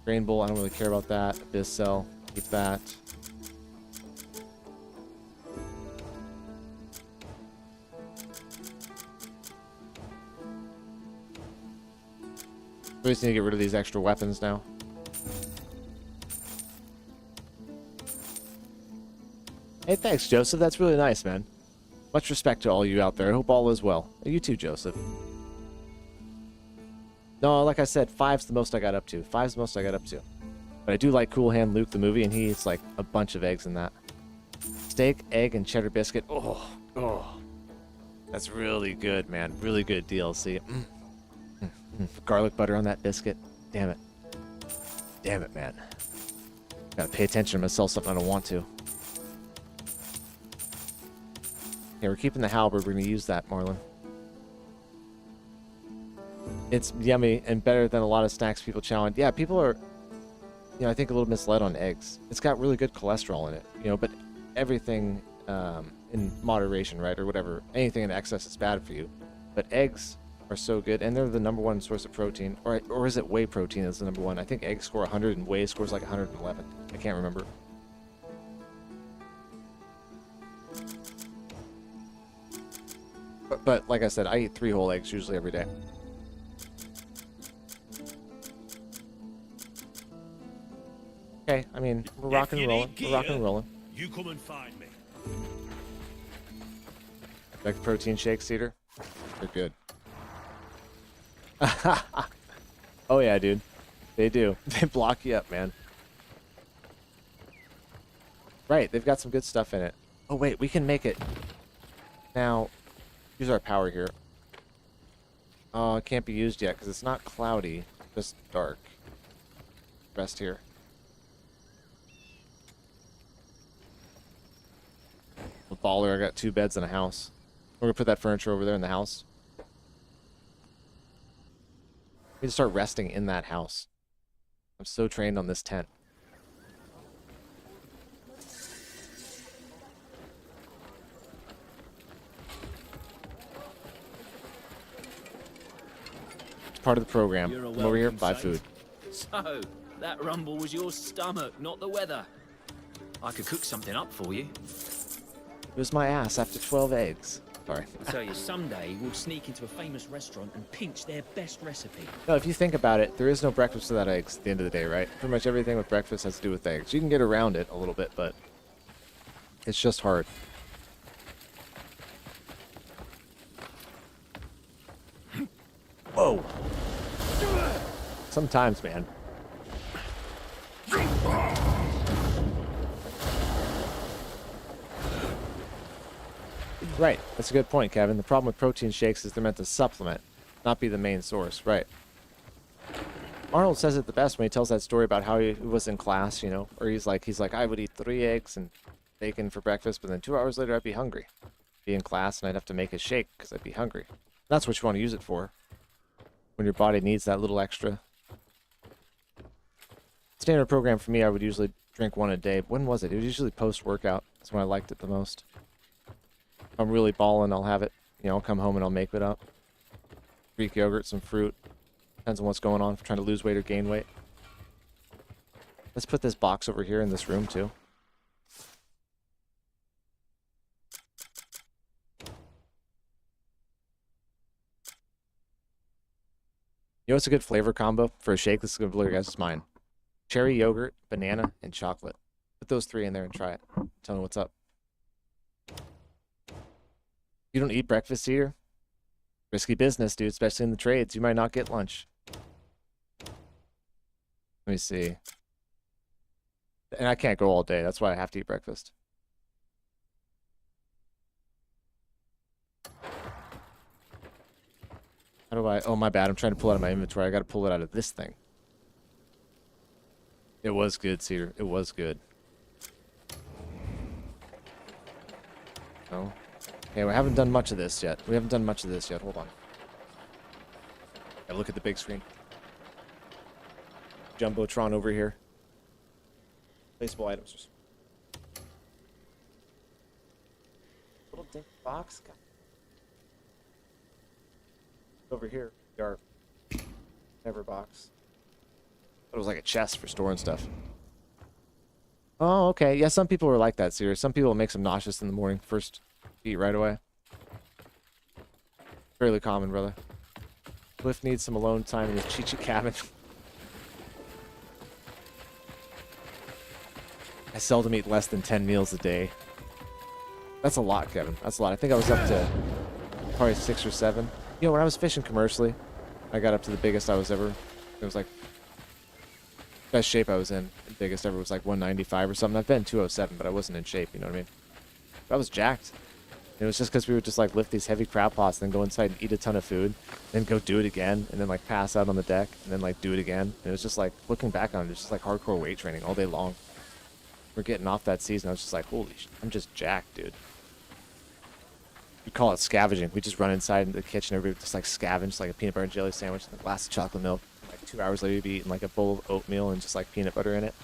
Grain bowl, I don't really care about that. Abyss cell, keep that. We just need to get rid of these extra weapons now. Hey, thanks, Joseph. That's really nice, man. Much respect to all you out there. I hope all is well. You too, Joseph. No, like I said, 5's the most I got up to. 5's the most I got up to. But I do like Cool Hand Luke, the movie, and he eats like a bunch of eggs in that. Steak, egg, and cheddar biscuit. Oh, oh. That's really good, man. Really good DLC. Garlic butter on that biscuit. Damn it. Damn it, man. Gotta pay attention. I'm gonna sell something I don't want to. Okay, we're keeping the halberd. We're gonna use that, Marlon. It's yummy and better than a lot of snacks people challenge. Yeah, people are, you know, I think a little misled on eggs. It's got really good cholesterol in it, you know, but everything in moderation, right, or whatever. Anything in excess is bad for you. But eggs are so good, and they're the #1 source of protein. Or is it whey protein is the #1? I think eggs score 100 and whey scores like 111. I can't remember. But like I said, I eat 3 whole eggs usually every day. Okay, I mean, we're rocking and rolling. We're rocking and rolling. You come and find me. Like protein shakes, Cedar? They're good. Oh yeah, dude. They do. They block you up, man. Right, they've got some good stuff in it. Oh wait, we can make it. Now, use our power here. Oh, it can't be used yet because it's not cloudy, just dark. Rest here. A baller, I got 2 beds in a house. We're gonna put that furniture over there in the house. We need to start resting in that house. I'm so trained on this tent. It's part of the program. You're a Come over here, welcome buy sight. food. So, that rumble was your stomach, not the weather. I could cook something up for you. It was my ass after 12 eggs. Sorry. I tell you, someday we'll sneak into a famous restaurant and pinch their best recipe. No, if you think about it, there is no breakfast without eggs at the end of the day, right? Pretty much everything with breakfast has to do with eggs. You can get around it a little bit, but it's just hard. Whoa. Sometimes, man. Right, that's a good point, Kevin. The problem with protein shakes is they're meant to supplement, not be the main source. Right. Arnold says it the best when he tells that story about how he was in class, you know, or he's like, I would eat 3 eggs and bacon for breakfast, but then 2 hours later I'd be hungry. Be in class and I'd have to make a shake because I'd be hungry. That's what you want to use it for. When your body needs that little extra. Standard program for me, I would usually drink 1 a day. When was it? It was usually post-workout. That's when I liked it the most. If I'm really balling, I'll have it. You know, I'll come home and I'll make it up. Greek yogurt, some fruit. Depends on what's going on. If I'm trying to lose weight or gain weight. Let's put this box over here in this room, too. You know what's a good flavor combo for a shake? This is going to blow your guys' mind. Cherry yogurt, banana, and chocolate. Put those 3 in there and try it. Tell me what's up. You don't eat breakfast here? Risky business, dude, especially in the trades. You might not get lunch. Let me see. And I can't go all day. That's why I have to eat breakfast. How do I... Oh, my bad. I'm trying to pull it out of my inventory. I got to pull it out of this thing. It was good, Cedar. It was good. No. Okay, we haven't done much of this yet. Hold on. Yeah, look at the big screen. Jumbotron over here. Placeable items. Little dink box. God. Over here, our never box. It was like a chest for storing stuff. Oh, okay. Yeah, some people are like that, serious. Some people it makes them nauseous in the morning. First, eat right away. Fairly common, brother. Cliff needs some alone time in his Chi-Chi cabin. I seldom eat less than 10 meals a day. That's a lot, Kevin. That's a lot. I think I was up to probably 6 or 7. You know, when I was fishing commercially, I got up to the biggest I was ever. It was like best shape I was in. The biggest ever was like 195 or something. I've been 207, but I wasn't in shape. You know what I mean? But I was jacked. It was just because we would just like lift these heavy crab pots, then go inside and eat a ton of food, then go do it again, and then like pass out on the deck, and then like do it again. And it was just like looking back on it, it's just like hardcore weight training all day long. We're getting off that season. I was just like, holy shit, I'm just jacked, dude. We call it scavenging. We just run inside in the kitchen, everybody just like scavenge like a peanut butter and jelly sandwich, and a glass of chocolate milk. Like 2 hours later, you'd be eating like a bowl of oatmeal and just like peanut butter in it.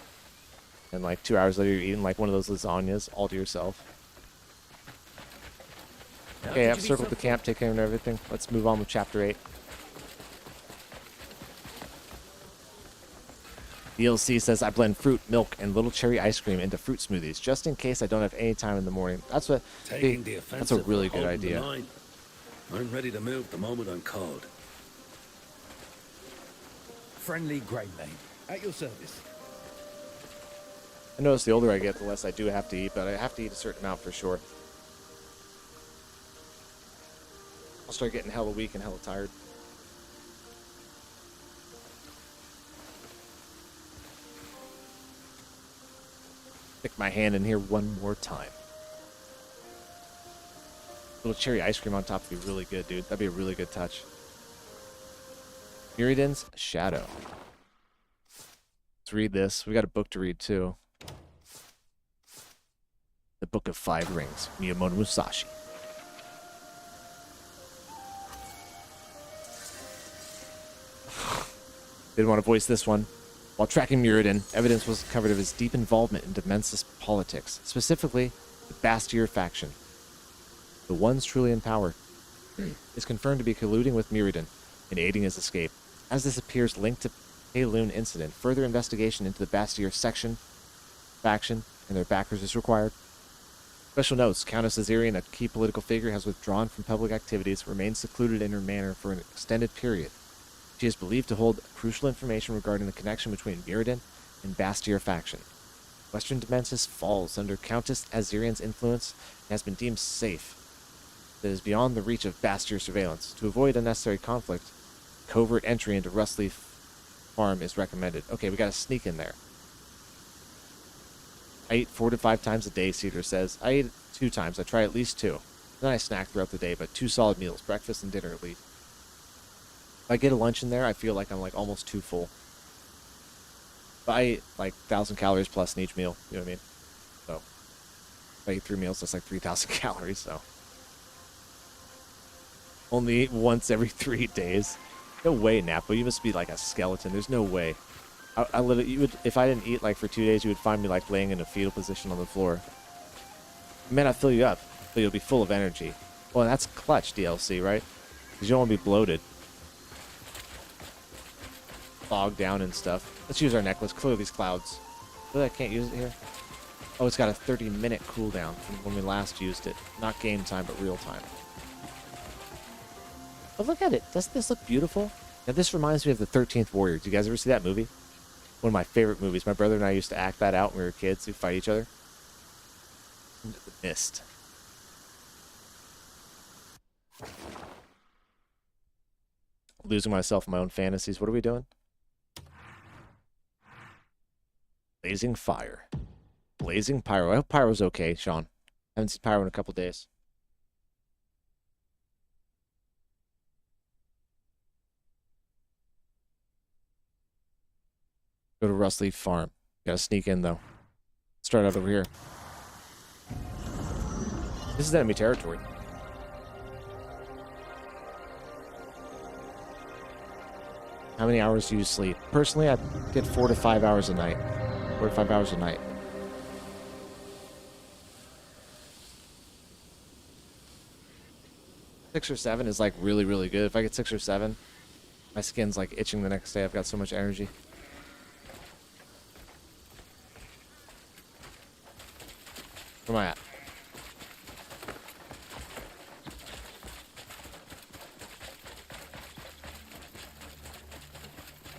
And like 2 hours later, you're eating like one of those lasagnas all to yourself. Okay, I've circled the camp, take care of everything. Let's move on with chapter 8. DLC says I blend fruit, milk, and little cherry ice cream into fruit smoothies just in case I don't have any time in the morning. That's what. That's a really good idea. I'm ready to move the moment I'm called. Friendly grey mate. At your service. I notice the older I get, the less I do have to eat, but I have to eat a certain amount for sure. I'll start getting hella weak and hella tired. Stick my hand in here one more time. Little cherry ice cream on top would be really good, dude. That'd be a really good touch. Miridan's Shadow. Let's read this. We got a book to read too. The Book of Five Rings, Miyamoto Musashi. Didn't want to voice this one. While tracking Miridan, evidence was uncovered of his deep involvement in Demensis politics, specifically the Bastier faction. The ones truly in power is confirmed to be colluding with Miridan in aiding his escape. As this appears linked to Payloon incident, further investigation into the Bastier faction and their backers is required. Special notes, Countess Azirian, a key political figure, has withdrawn from public activities, remains secluded in her manor for an extended period. She is believed to hold crucial information regarding the connection between Miridan and Bastier faction. Western Demensis falls under Countess Azirian's influence and has been deemed safe. That is beyond the reach of Bastier surveillance. To avoid unnecessary conflict, covert entry into Rustleaf Farm is recommended. Okay, we gotta sneak in there. I eat 4 to 5 times a day, Cedar says. I eat 2 times. I try at least 2. Then I snack throughout the day, but 2 solid meals, breakfast and dinner at least. If I get a lunch in there, I feel like I'm like almost too full. But I eat like 1,000 calories plus in each meal. You know what I mean? So if I eat 3 meals, that's like 3,000 calories. So only eat once every 3 days. No way, Napo. You must be like a skeleton. There's no way. I literally, you would, if I didn't eat like for 2 days, you would find me like laying in a fetal position on the floor. It may not fill you up, but you'll be full of energy. Well, that's clutch, DLC, right? Because you don't want to be bloated. Bogged down and stuff. Let's use our necklace. Clear these clouds. Really, I can't use it here? Oh, it's got a 30-minute cooldown from when we last used it. Not game time, but real time. But look at it. Doesn't this look beautiful? Now, this reminds me of the 13th Warrior. Do you guys ever see that movie? One of my favorite movies. My brother and I used to act that out when we were kids. We fight each other. Into the mist. Losing myself in my own fantasies. What are we doing? Blazing Fire. Blazing Pyro. I hope Pyro's okay, Sean. Haven't seen Pyro in a couple days. Go to Rustleaf Farm. Gotta sneak in, though. Start out over here. This is enemy territory. How many hours do you sleep? Personally, I get 4 to 5 hours a night. 4 to 5 hours a night. Six or seven is like really, really good. If I get 6 or 7, my skin's like itching the next day. I've got so much energy. Where am I at?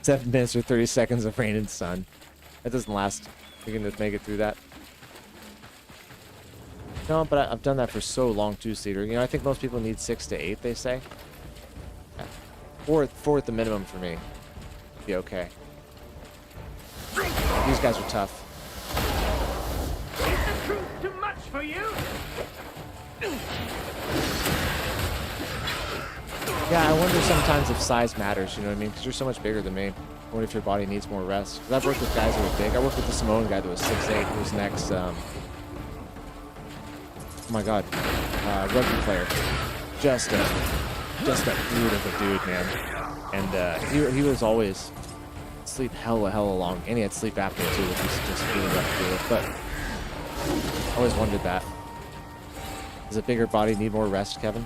Seven minutes or 30 seconds of rain and sun. That doesn't last. We can just make it through that. No, but I've done that for so long too, Cedar. You know, I think most people need 6 to 8, they say. Yeah. Four at the minimum for me. Be okay. These guys are tough. Is the truth too much for you? Yeah, I wonder sometimes if size matters, you know what I mean? Because you're so much bigger than me. I wonder if your body needs more rest. Because I've worked with guys that were big. I worked with the Samoan guy that was 6'8", who's next, oh my god, rugby player. Just a brute of a dude, man. And he was always sleep hella long. And he had sleep apnea too, which was just really rough to deal with. But I always wondered that. Does a bigger body need more rest, Kevin?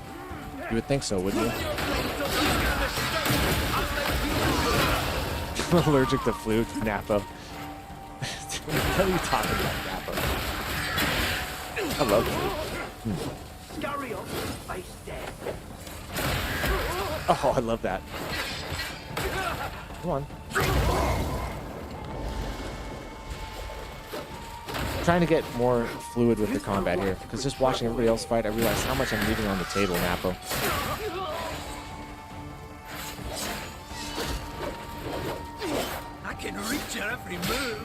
You would think so, wouldn't you? Allergic to flu, Napo. What are you talking about, Napo? I love flu. Oh, I love that. Come on. I'm trying to get more fluid with the combat here, because just watching everybody else fight, I realize how much I'm leaving on the table, Napo. I can reach your every move.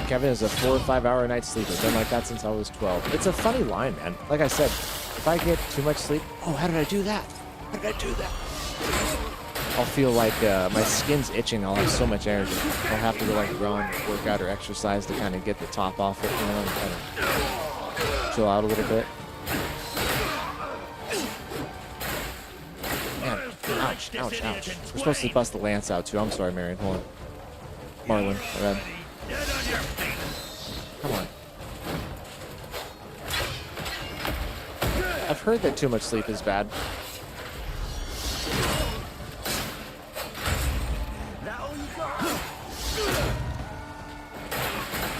Kevin is a 4 or 5 hour a night sleeper. Been like that since I was 12. It's a funny line, man. Like I said, if I get too much sleep, oh, how did I do that? How did I do that? I'll feel like my skin's itching. I'll have so much energy. I'll have to go like run, work out, or exercise to kind of get the top off it, you know, and kind of chill out a little bit. Man, ouch. We're supposed to bust the lance out too. I'm sorry, Marion. Hold on. Marlon, my bad. Come on. I've heard that too much sleep is bad.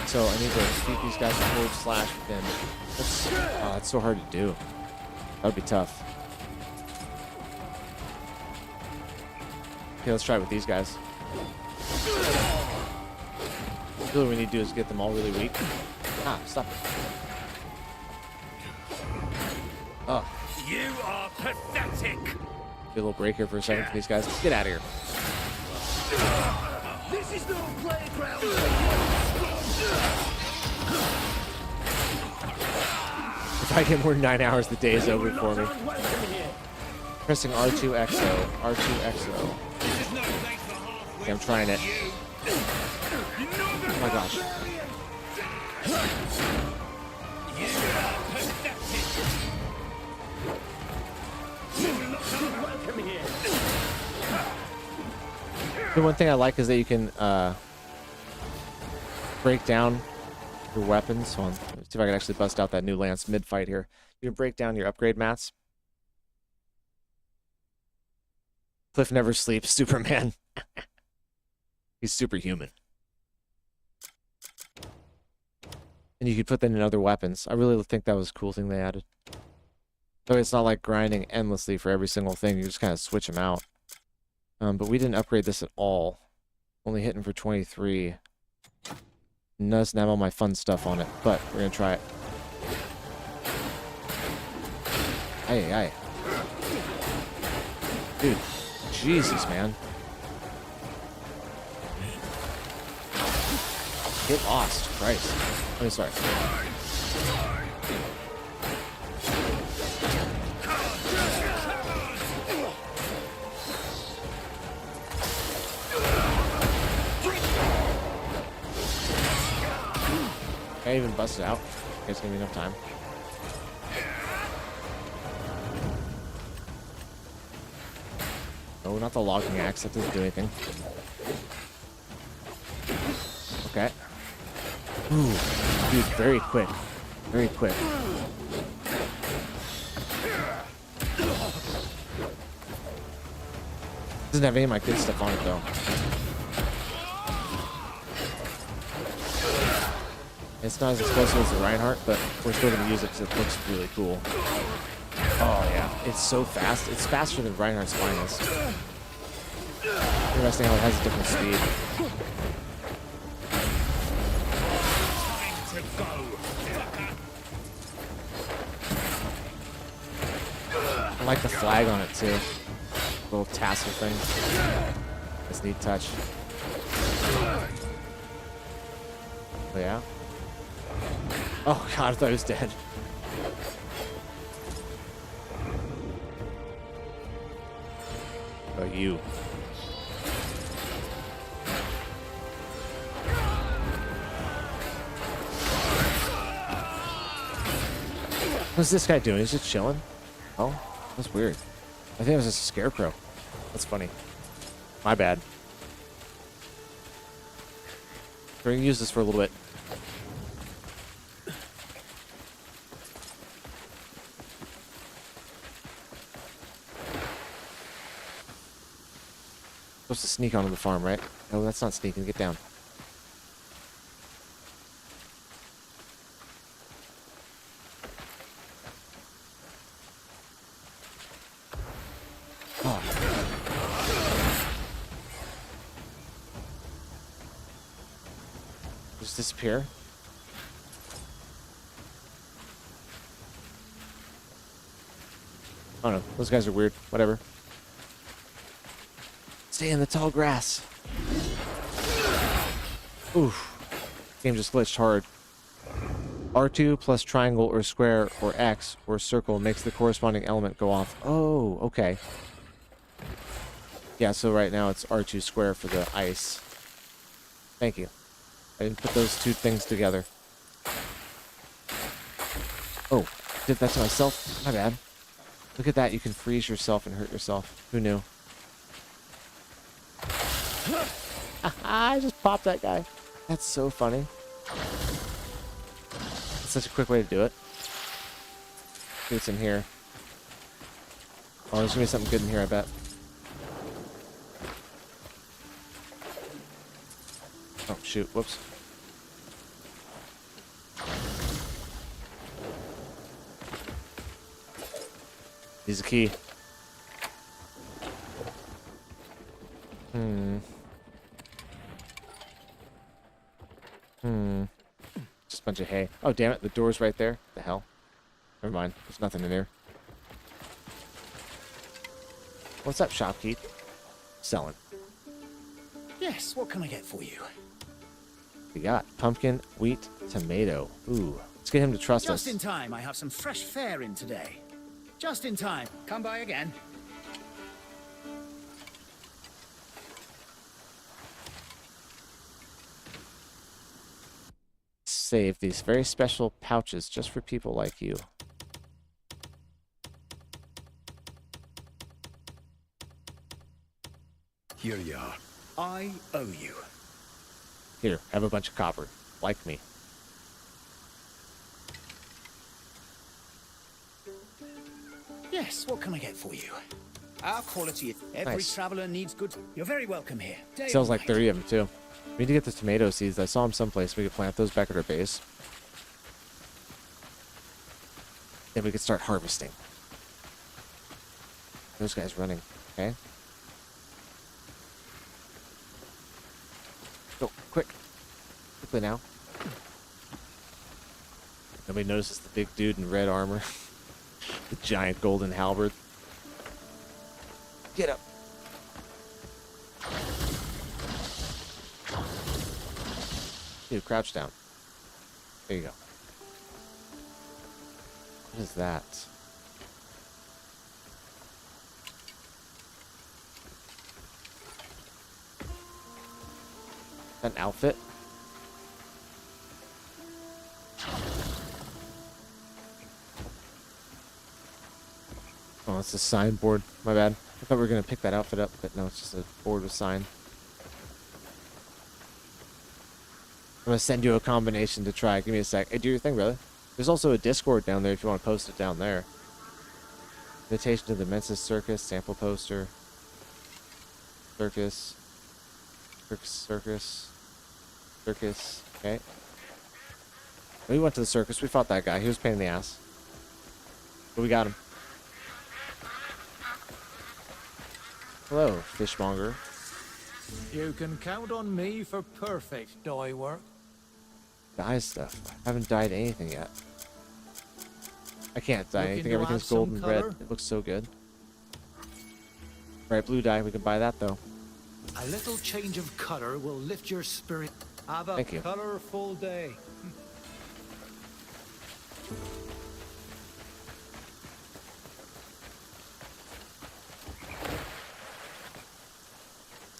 So I need to keep these guys forward slash within. That's so hard to do. That would be tough. Okay, let's try it with these guys. Really, what we need to do is get them all really weak. Ah, stop it. Oh. You are pathetic. Get a little break here for a second for these guys. Get out of here. This is no playground. If I get more than 9 hours, the day is over for me. Pressing R2XO. R2XO. Okay, I'm trying it. Oh my gosh. The one thing I like is that you can break down your weapons. Hold on. Let's see if I can actually bust out that new lance mid-fight here. You can break down your upgrade mats. Cliff never sleeps. Superman. He's superhuman. And you could put that in other weapons. I really think that was a cool thing they added. So it's not like grinding endlessly for every single thing. You just kind of switch them out. But we didn't upgrade this at all. Only hitting for 23. And doesn't have all my fun stuff on it, but we're gonna try it. Hey. Dude, Jesus, man. Get lost, Christ. I'm sorry. Can I even bust it out? Okay, it's gonna be enough time. Oh, not the logging axe. That doesn't do anything. Okay. Ooh, dude, very quick. Very quick. Doesn't have any of my good stuff on it, though. It's not as explosive as the Reinhardt, but we're still going to use it because it looks really cool. Oh, yeah. It's so fast. It's faster than Reinhardt's finest. Interesting how it has a different speed. I like the flag on it, too. Little tassel thing. This neat touch. Oh, yeah? Oh, God, I thought he was dead. Oh, you. What's this guy doing? He's just chilling? Oh, that's weird. I think it was just a scarecrow. That's funny. My bad. We're gonna use this for a little bit. Supposed to sneak onto the farm, right? No, that's not sneaking. Get down. Oh. Just disappear. Oh no, those guys are weird. Whatever. Stay in the tall grass. Oof. Game just glitched hard. R2 plus triangle or square or X or circle makes the corresponding element go off. Oh, okay. Yeah, so right now it's R2 square for the ice. Thank you. I didn't put those two things together. Oh, did that to myself? My bad. Look at that, you can freeze yourself and hurt yourself. Who knew? I just popped that guy. That's so funny. That's such a quick way to do it. See what's in here. Oh, there's gonna be something good in here, I bet. Oh, shoot. Whoops. He's a key. Just a bunch of hay. Oh, damn it. The door's right there. The hell? Never mind. There's nothing in there. What's up, shopkeep? Selling. Yes, what can I get for you? We got pumpkin, wheat, tomato. Ooh. Let's get him to trust us. Just in time. I have some fresh fare in today. Just in time. Come by again. Save these very special pouches just for people like you. Here you are. I owe you. Here, have a bunch of copper. Like me. Yes, what can I get for you? Our quality. Every Nice. traveler needs good. You're very welcome here. Day Sells or like night. 30 of them, too. We need to get the tomato seeds. I saw them someplace. We could plant those back at our base. Then we could start harvesting. Those guys running. Okay. Go, quick. Quickly now. Nobody notices the big dude in red armor. The giant golden halberd. Get up. Dude, crouch down. There you go. What is that? An outfit? Oh, it's a signboard. My bad. I thought we were going to pick that outfit up, but no, it's just a board with sign. I'm going to send you a combination to try. Give me a sec. Hey, do your thing, brother. There's also a Discord down there if you want to post it down there. Invitation to the Menses Circus, sample poster. Circus. Circus. Okay. We went to the circus. We fought that guy. He was a pain in the ass. But we got him. Hello, fishmonger. You can count on me for perfect dye work. Dye stuff. I haven't dyed anything yet. I can't dye Looking anything. to Everything's add some gold and red. colour? It looks so good. Right, blue dye. We can buy that though. A little change of color will lift your spirit. Have a Thank you. colorful day.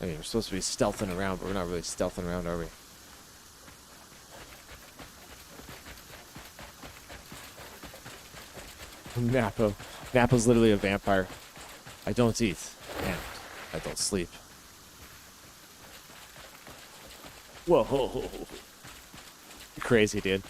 I mean, we're supposed to be stealthing around, but we're not really stealthing around, are we? Napo. Napo's literally a vampire. I don't eat, and I don't sleep. Whoa. Crazy, dude.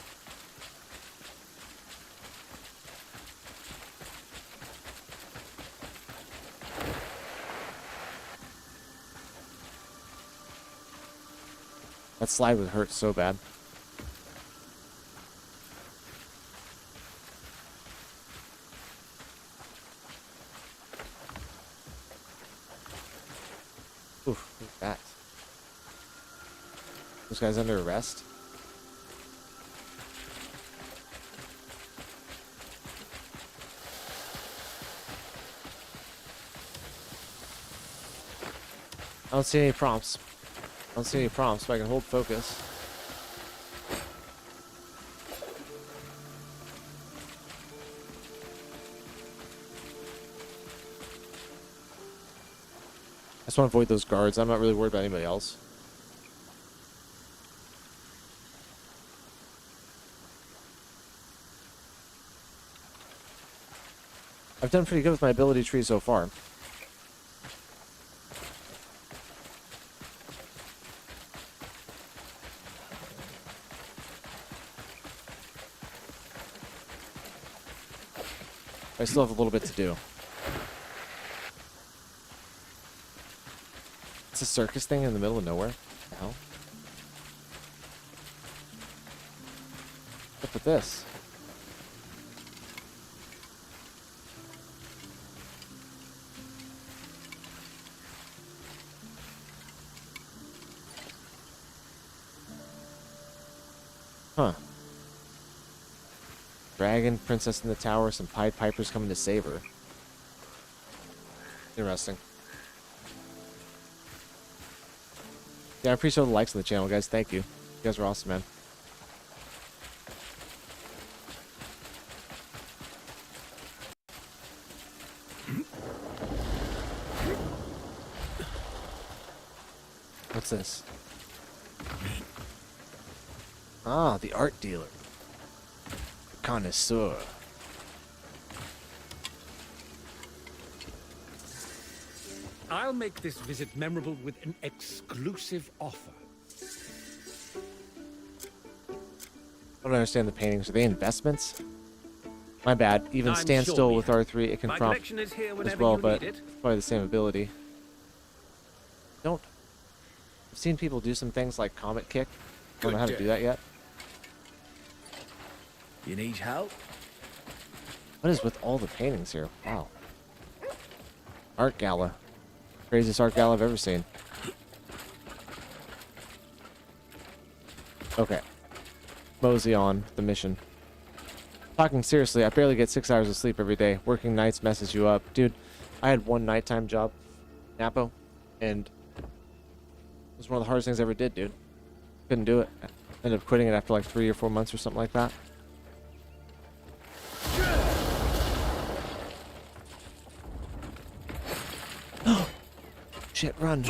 That slide would hurt so bad. Oof, who's that? This guy's under arrest? I don't see any prompts. I don't see any prompts, but I can hold focus. I just want to avoid those guards. I'm not really worried about anybody else. I've done pretty good with my ability tree so far. I still have a little bit to do. It's a circus thing in the middle of nowhere. What the hell? What's up with this? Huh. Dragon, princess in the tower, some Pied Pipers coming to save her. Interesting. Yeah, I appreciate all the likes on the channel, guys. Thank you. You guys are awesome, man. What's this? Ah, the art dealer. The connoisseur. I'll make this visit memorable with an exclusive offer. I don't understand the paintings. Are they investments? My bad. Even I'm stand sure still we with have. R3, it can My prompt collection is here as whenever well, you but need it. it's probably the same ability. I've seen people do some things like Comet Kick. I don't know how to do that yet. You need help? What is with all the paintings here? Wow. Art Gala. Craziest art gala I've ever seen. Okay. Mosey on the mission. Talking seriously, I barely get 6 hours of sleep every day. Working nights messes you up. Dude, I had one nighttime job, Napo, and it was one of the hardest things I ever did, dude. Couldn't do it. I ended up quitting it after like 3 or 4 months or something like that. Shit, run.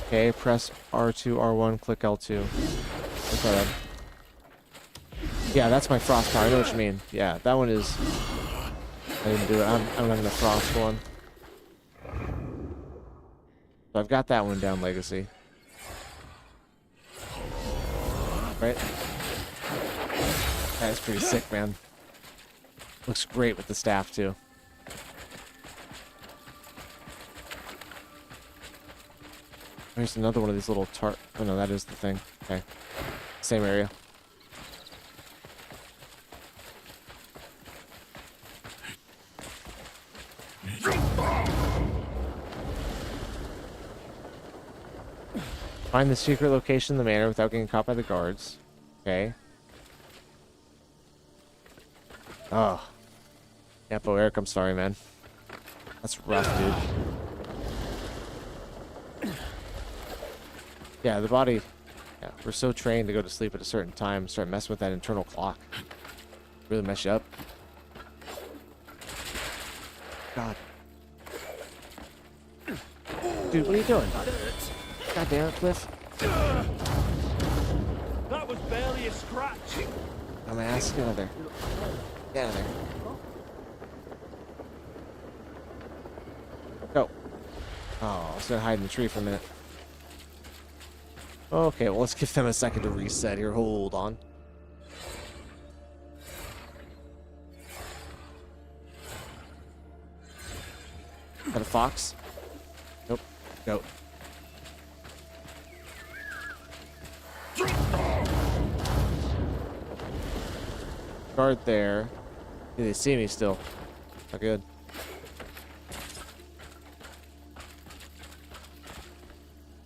Okay, press R2, R1, click L2. Let's try that. Yeah, that's my frost power. I know what you mean. Yeah, that one is... I didn't do it. I'm running the frost one. So I've got that one down, Legacy. Right? That is pretty sick, man. Looks great with the staff, too. There's another one of these little Oh, no, that is the thing. Okay. Same area. Find the secret location in the manor without getting caught by the guards. Okay. Oh. Campo Eric, I'm sorry, man. That's rough, dude. Yeah, the body... Yeah, we're so trained to go to sleep at a certain time, start messing with that internal clock. Really mess you up. God. Dude, what are you doing? God damn it, Cliff. That was barely a scratch. Dumbass, get out of there. Get out of there. Go. Oh, I was gonna hide in the tree for a minute. Okay, well, let's give them a second to reset here. Hold on. Got a fox? Nope. Go. Guard there. Do they see me still? Not good.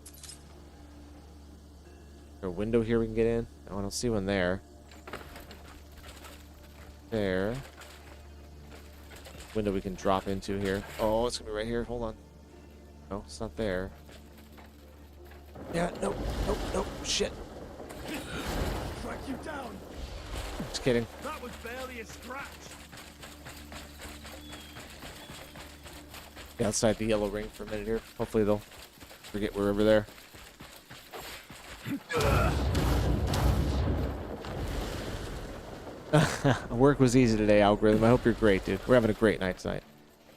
Is there a window here we can get in? No, I don't see one there. There. Window we can drop into here. Oh, it's gonna be right here. Hold on. No, it's not there. Yeah, nope, nope, nope. Shit. Track you down. Just kidding. That was barely a scratch. Be outside the yellow ring for a minute here. Hopefully they'll forget we're over there. Work was easy today, Algorithm. I hope you're great, dude. We're having a great night tonight.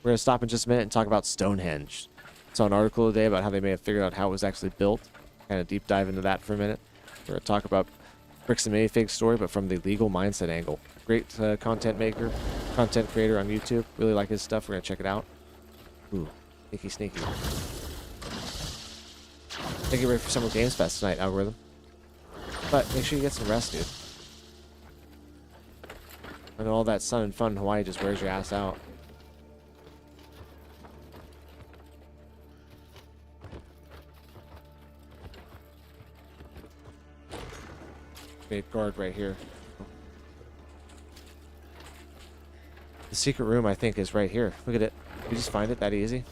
We're going to stop in just a minute and talk about Stonehenge. Saw an article today about how they may have figured out how it was actually built. Kind of deep dive into that for a minute. We're going to talk about Bricks and Minifig story, but from the legal mindset angle. Great content maker, content creator on YouTube. Really like his stuff. We're going to check it out. Ooh, sneaky, sneaky. Get ready for Summer Games Fest tonight, Algorithm. But make sure you get some rest, dude. I know all that sun and fun in Hawaii just wears your ass out. Big guard right here. The secret room, I think, is right here. Look at it. You just find it that easy.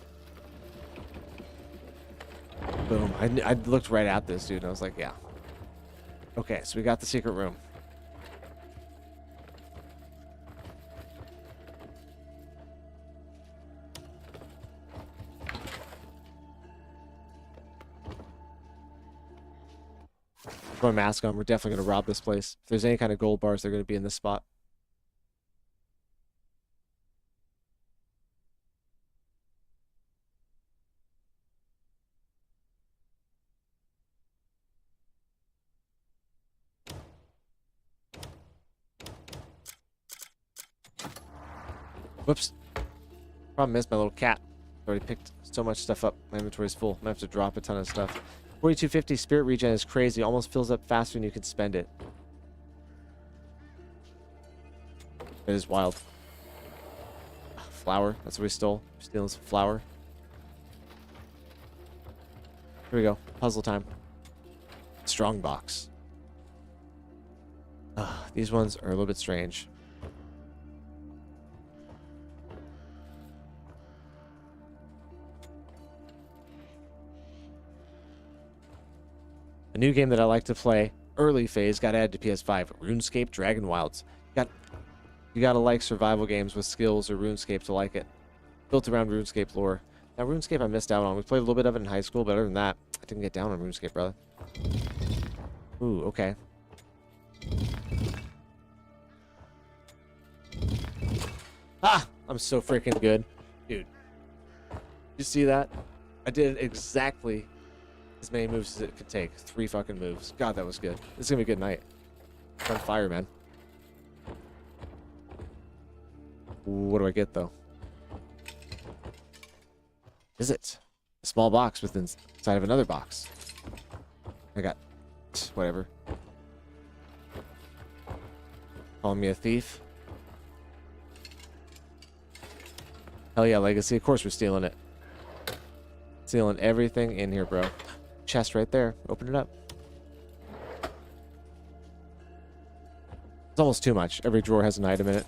Boom. I looked right at this, dude, and I was like, yeah. Okay, so we got the secret room. Put my mask on. We're definitely going to rob this place. If there's any kind of gold bars, they're going to be in this spot. Whoops. Problem is my little cat already picked so much stuff up. My inventory's full. I'm going to have to drop a ton of stuff. 4250 spirit regen is crazy. Almost fills up faster than you can spend it. It is wild. Flour. That's what we stole. Stealing some flour. Here we go. Puzzle time. Strong box. These ones are a little bit strange. A new game that I like to play, early phase, got added to PS5. RuneScape Dragon Wilds. You gotta like survival games with skills or RuneScape to like it. Built around RuneScape lore. Now RuneScape I missed out on. We played a little bit of it in high school, but other than that, I didn't get down on RuneScape, brother. Ooh, okay. Ah, I'm so freaking good. Dude. You see that? I did exactly as many moves as it could take. 3 fucking moves. God, that was good. This is gonna be a good night. It's on fire, man. What do I get, though? Is it? A small box within inside of another box. I got... whatever. Calling me a thief? Hell yeah, Legacy. Of course we're stealing it. Stealing everything in here, bro. Chest right there. Open it up. It's almost too much. Every drawer has an item in it.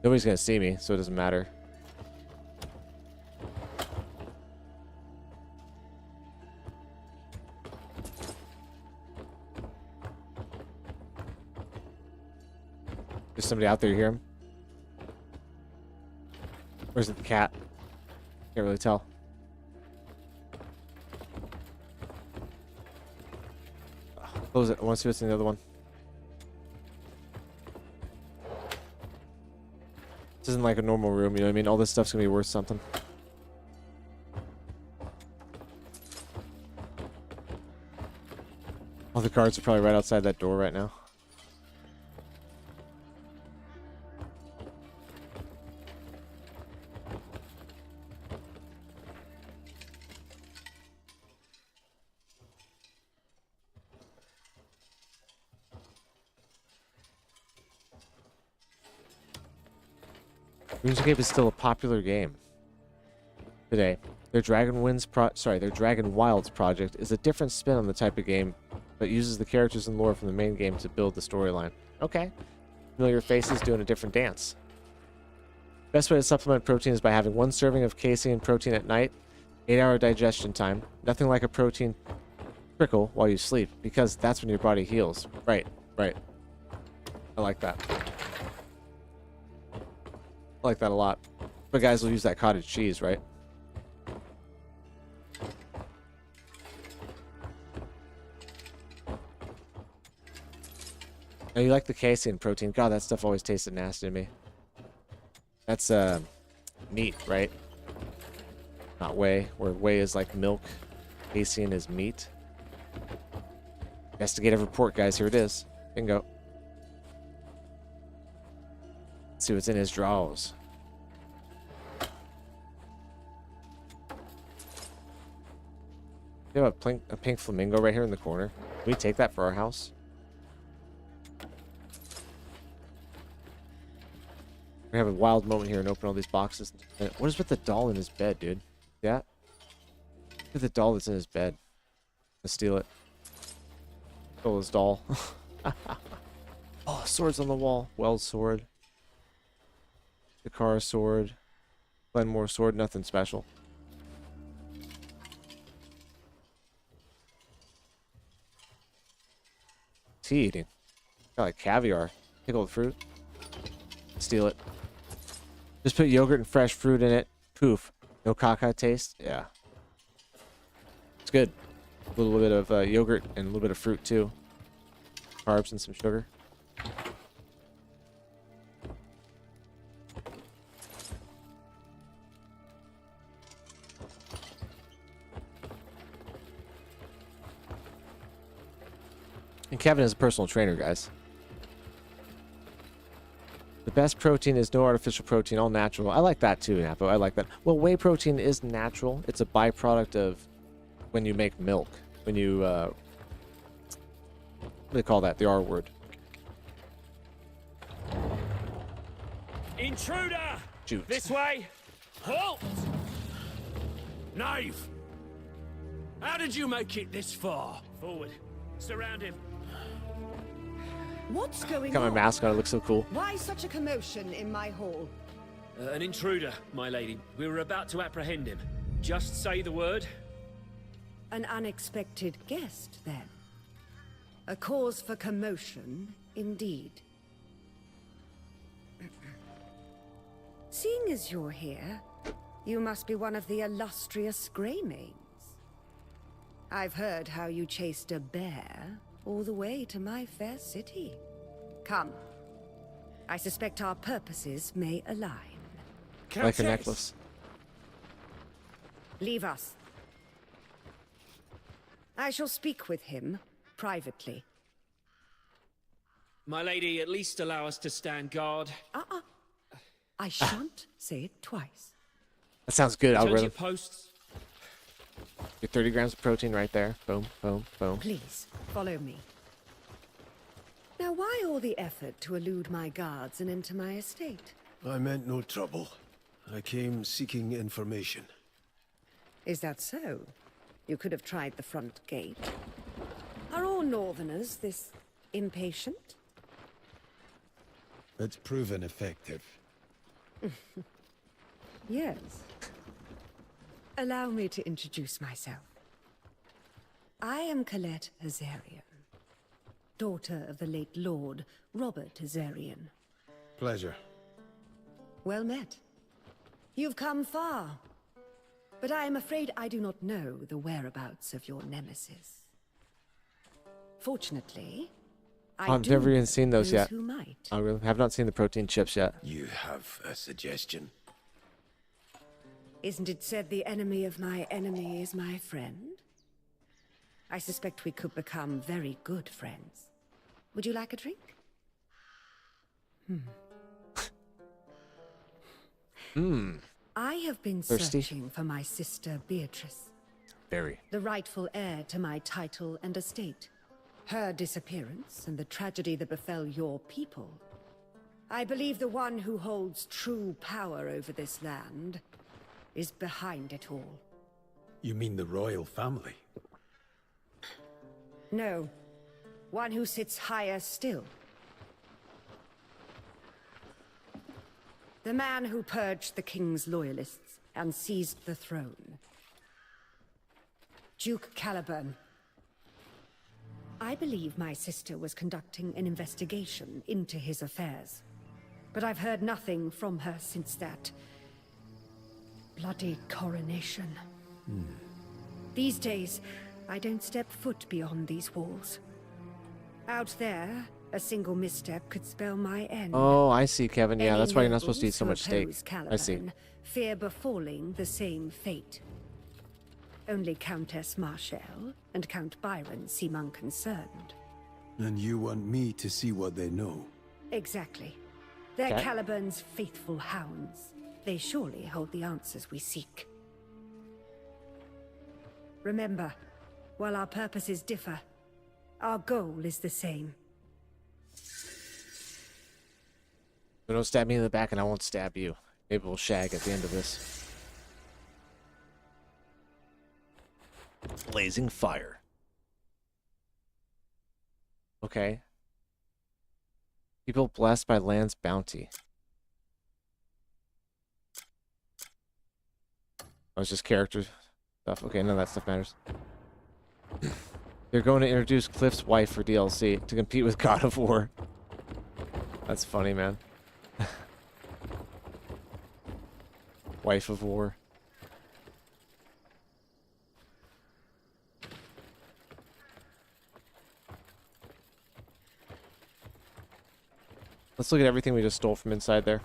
Nobody's gonna see me, so it doesn't matter. There's somebody out there, you hear him? Or is it the cat? Can't really tell. Close it. I want to see what's in the other one. This isn't like a normal room, you know what I mean? All this stuff's gonna be worth something. All the cards are probably right outside that door right now. RuneScape is still a popular game today. Their Dragon Wilds project is a different spin on the type of game, but uses the characters and lore from the main game to build the storyline. Okay. Familiar faces doing a different dance. Best way to supplement protein is by having 1 serving of casein and protein at night, 8-hour digestion time. Nothing like a protein trickle while you sleep, because that's when your body heals. Right, right. I like that. I like that a lot. But guys will use that cottage cheese, right? Oh, you like the casein protein? God, that stuff always tasted nasty to me. That's meat, right? Not whey. Where whey is like milk, casein is meat. Investigative report, guys. Here it is. Bingo. Let's see what's in his drawers. You have a pink flamingo right here in the corner. Can we take that for our house? We have a wild moment here and open all these boxes. What is with the doll in his bed, dude? Yeah? Look at the doll that's in his bed. Let's steal it. Steal his doll. Oh, swords on the wall. Wells sword. Dakar sword. Glenmore sword. Nothing special. Tea eating. Got like caviar. Pickled fruit. Steal it. Just put yogurt and fresh fruit in it. Poof. No caca taste. Yeah. It's good. A little bit of yogurt and a little bit of fruit too. Carbs and some sugar. And Kevin is a personal trainer, guys. The best protein is no artificial protein, all natural. I like that too, Napo. I like that. Well, whey protein is natural. It's a byproduct of when you make milk. When you, what do they call that? The R word. Intruder! Shoot. This way! Halt! Knife! How did you make it this far? Forward. Surround him. What's going Got my on? mask on. It looks so cool. Why such a commotion in my hall? An intruder, my lady. We were about to apprehend him. Just say the word. An unexpected guest, then. A cause for commotion, indeed. Seeing as you're here, you must be one of the illustrious Greymanes. I've heard how you chased a bear all the way to my fair city. Come. I suspect our purposes may align. Like a necklace. Leave us. I shall speak with him privately. My lady, at least allow us to stand guard. I shan't say it twice. That sounds good, Return to algorithm. your posts. Your 30 grams of protein right there. Boom, boom, boom. Please, follow me. Now, why all the effort to elude my guards and enter my estate? I meant no trouble. I came seeking information. Is that so? You could have tried the front gate. Are all Northerners this impatient? It's proven effective. Yes. Allow me to introduce myself. I am Colette Hazarian, daughter of the late Lord Robert Hazarian. Pleasure. Well met. You've come far, but I am afraid I do not know the whereabouts of your nemesis. Fortunately, I've never even seen those yet. Who might. I really have not seen the protein chips yet. You have a suggestion? Isn't it said the enemy of my enemy is my friend? I suspect we could become very good friends. Would you like a drink? I have been Thirsty? searching for my sister Beatrice, Very. the rightful heir to my title and estate. Her disappearance and the tragedy that befell your people. I believe the one who holds true power over this land is behind it all. You mean the royal family? No, one who sits higher still. The man who purged the king's loyalists and seized the throne. Duke Caliburn. I believe my sister was conducting an investigation into his affairs, but I've heard nothing from her since that bloody coronation. These days, I don't step foot beyond these walls. Out there, a single misstep could spell my end. Oh, I see, Kevin. Yeah, Any that's why you're not supposed to eat nobles so who much steak. oppose I see. Caliban fear befalling the same fate. Only Countess Marshall and Count Byron seem unconcerned. And you want me to see what they know? Exactly. They're Okay. Caliban's faithful hounds. They surely hold the answers we seek. Remember, while our purposes differ, our goal is the same. But don't stab me in the back and I won't stab you. Maybe we'll shag at the end of this. Blazing fire. Okay. People blessed by land's bounty. Oh, it's just character stuff. Okay, none of that stuff matters. They're going to introduce Cliff's wife for DLC to compete with God of War. That's funny, man. Wife of War. Let's look at everything we just stole from inside there.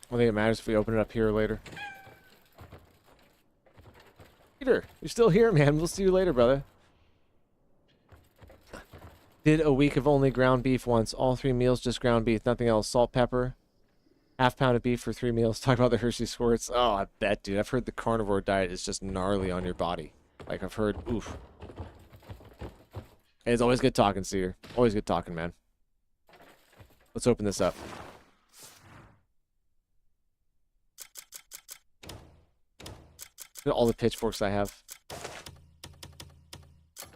I don't think it matters if we open it up here or later. Peter, you're still here, man. We'll see you later, brother. Did a week of only ground beef once. All 3 meals just ground beef. Nothing else. Salt, pepper. Half pound of beef for 3 meals. Talk about the Hershey squirts. Oh, I bet, dude. I've heard the carnivore diet is just gnarly on your body. Like, I've heard, oof. It's always good talking, Seer. Always good talking, man. Let's open this up. Look at all the pitchforks I have. I'm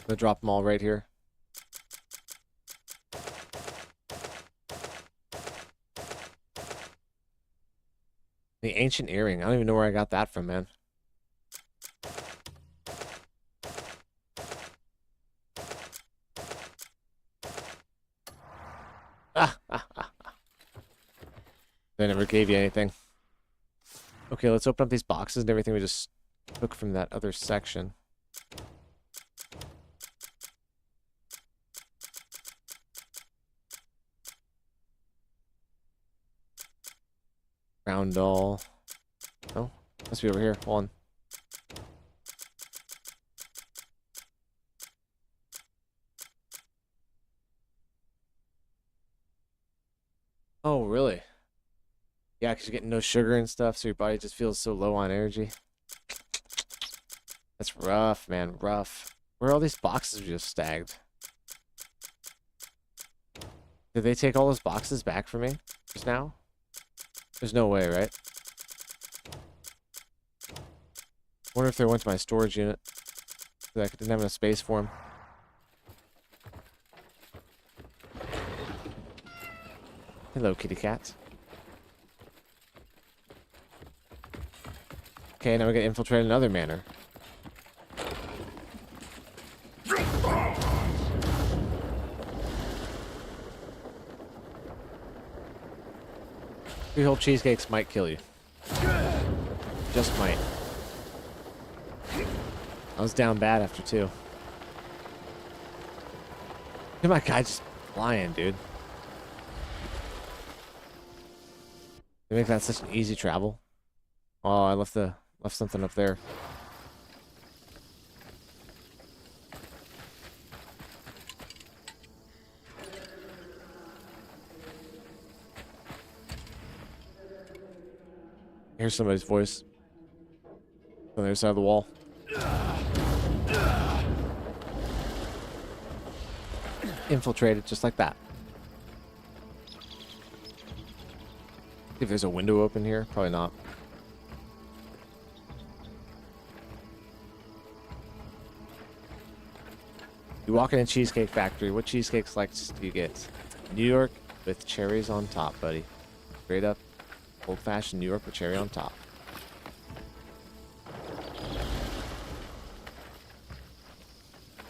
gonna drop them all right here. The ancient earring. I don't even know where I got that from, man. They never gave you anything. Okay, let's open up these boxes and everything we just took from that other section. Crown doll. Oh, must be over here. Hold on. Oh, really? Yeah, because you're getting no sugar and stuff, so your body just feels so low on energy. That's rough, man. Rough. Where are all these boxes just stacked? Did they take all those boxes back from me just now? There's no way, right? Wonder if they went to my storage unit. I didn't have enough space for them. Hello, kitty cat. Okay, now we gotta infiltrate another manor. Three-hole cheesecakes might kill you. Just might. I was down bad after 2. Look at my guy just flying, dude. They make that such an easy travel. Oh, I left something up there. Here's somebody's voice on the other side of the wall. Infiltrated just like that. See if there's a window open here. Probably not. You walk in a cheesecake factory. What cheesecakes do you get? New York with cherries on top, buddy. Straight up, old-fashioned New York with cherry on top.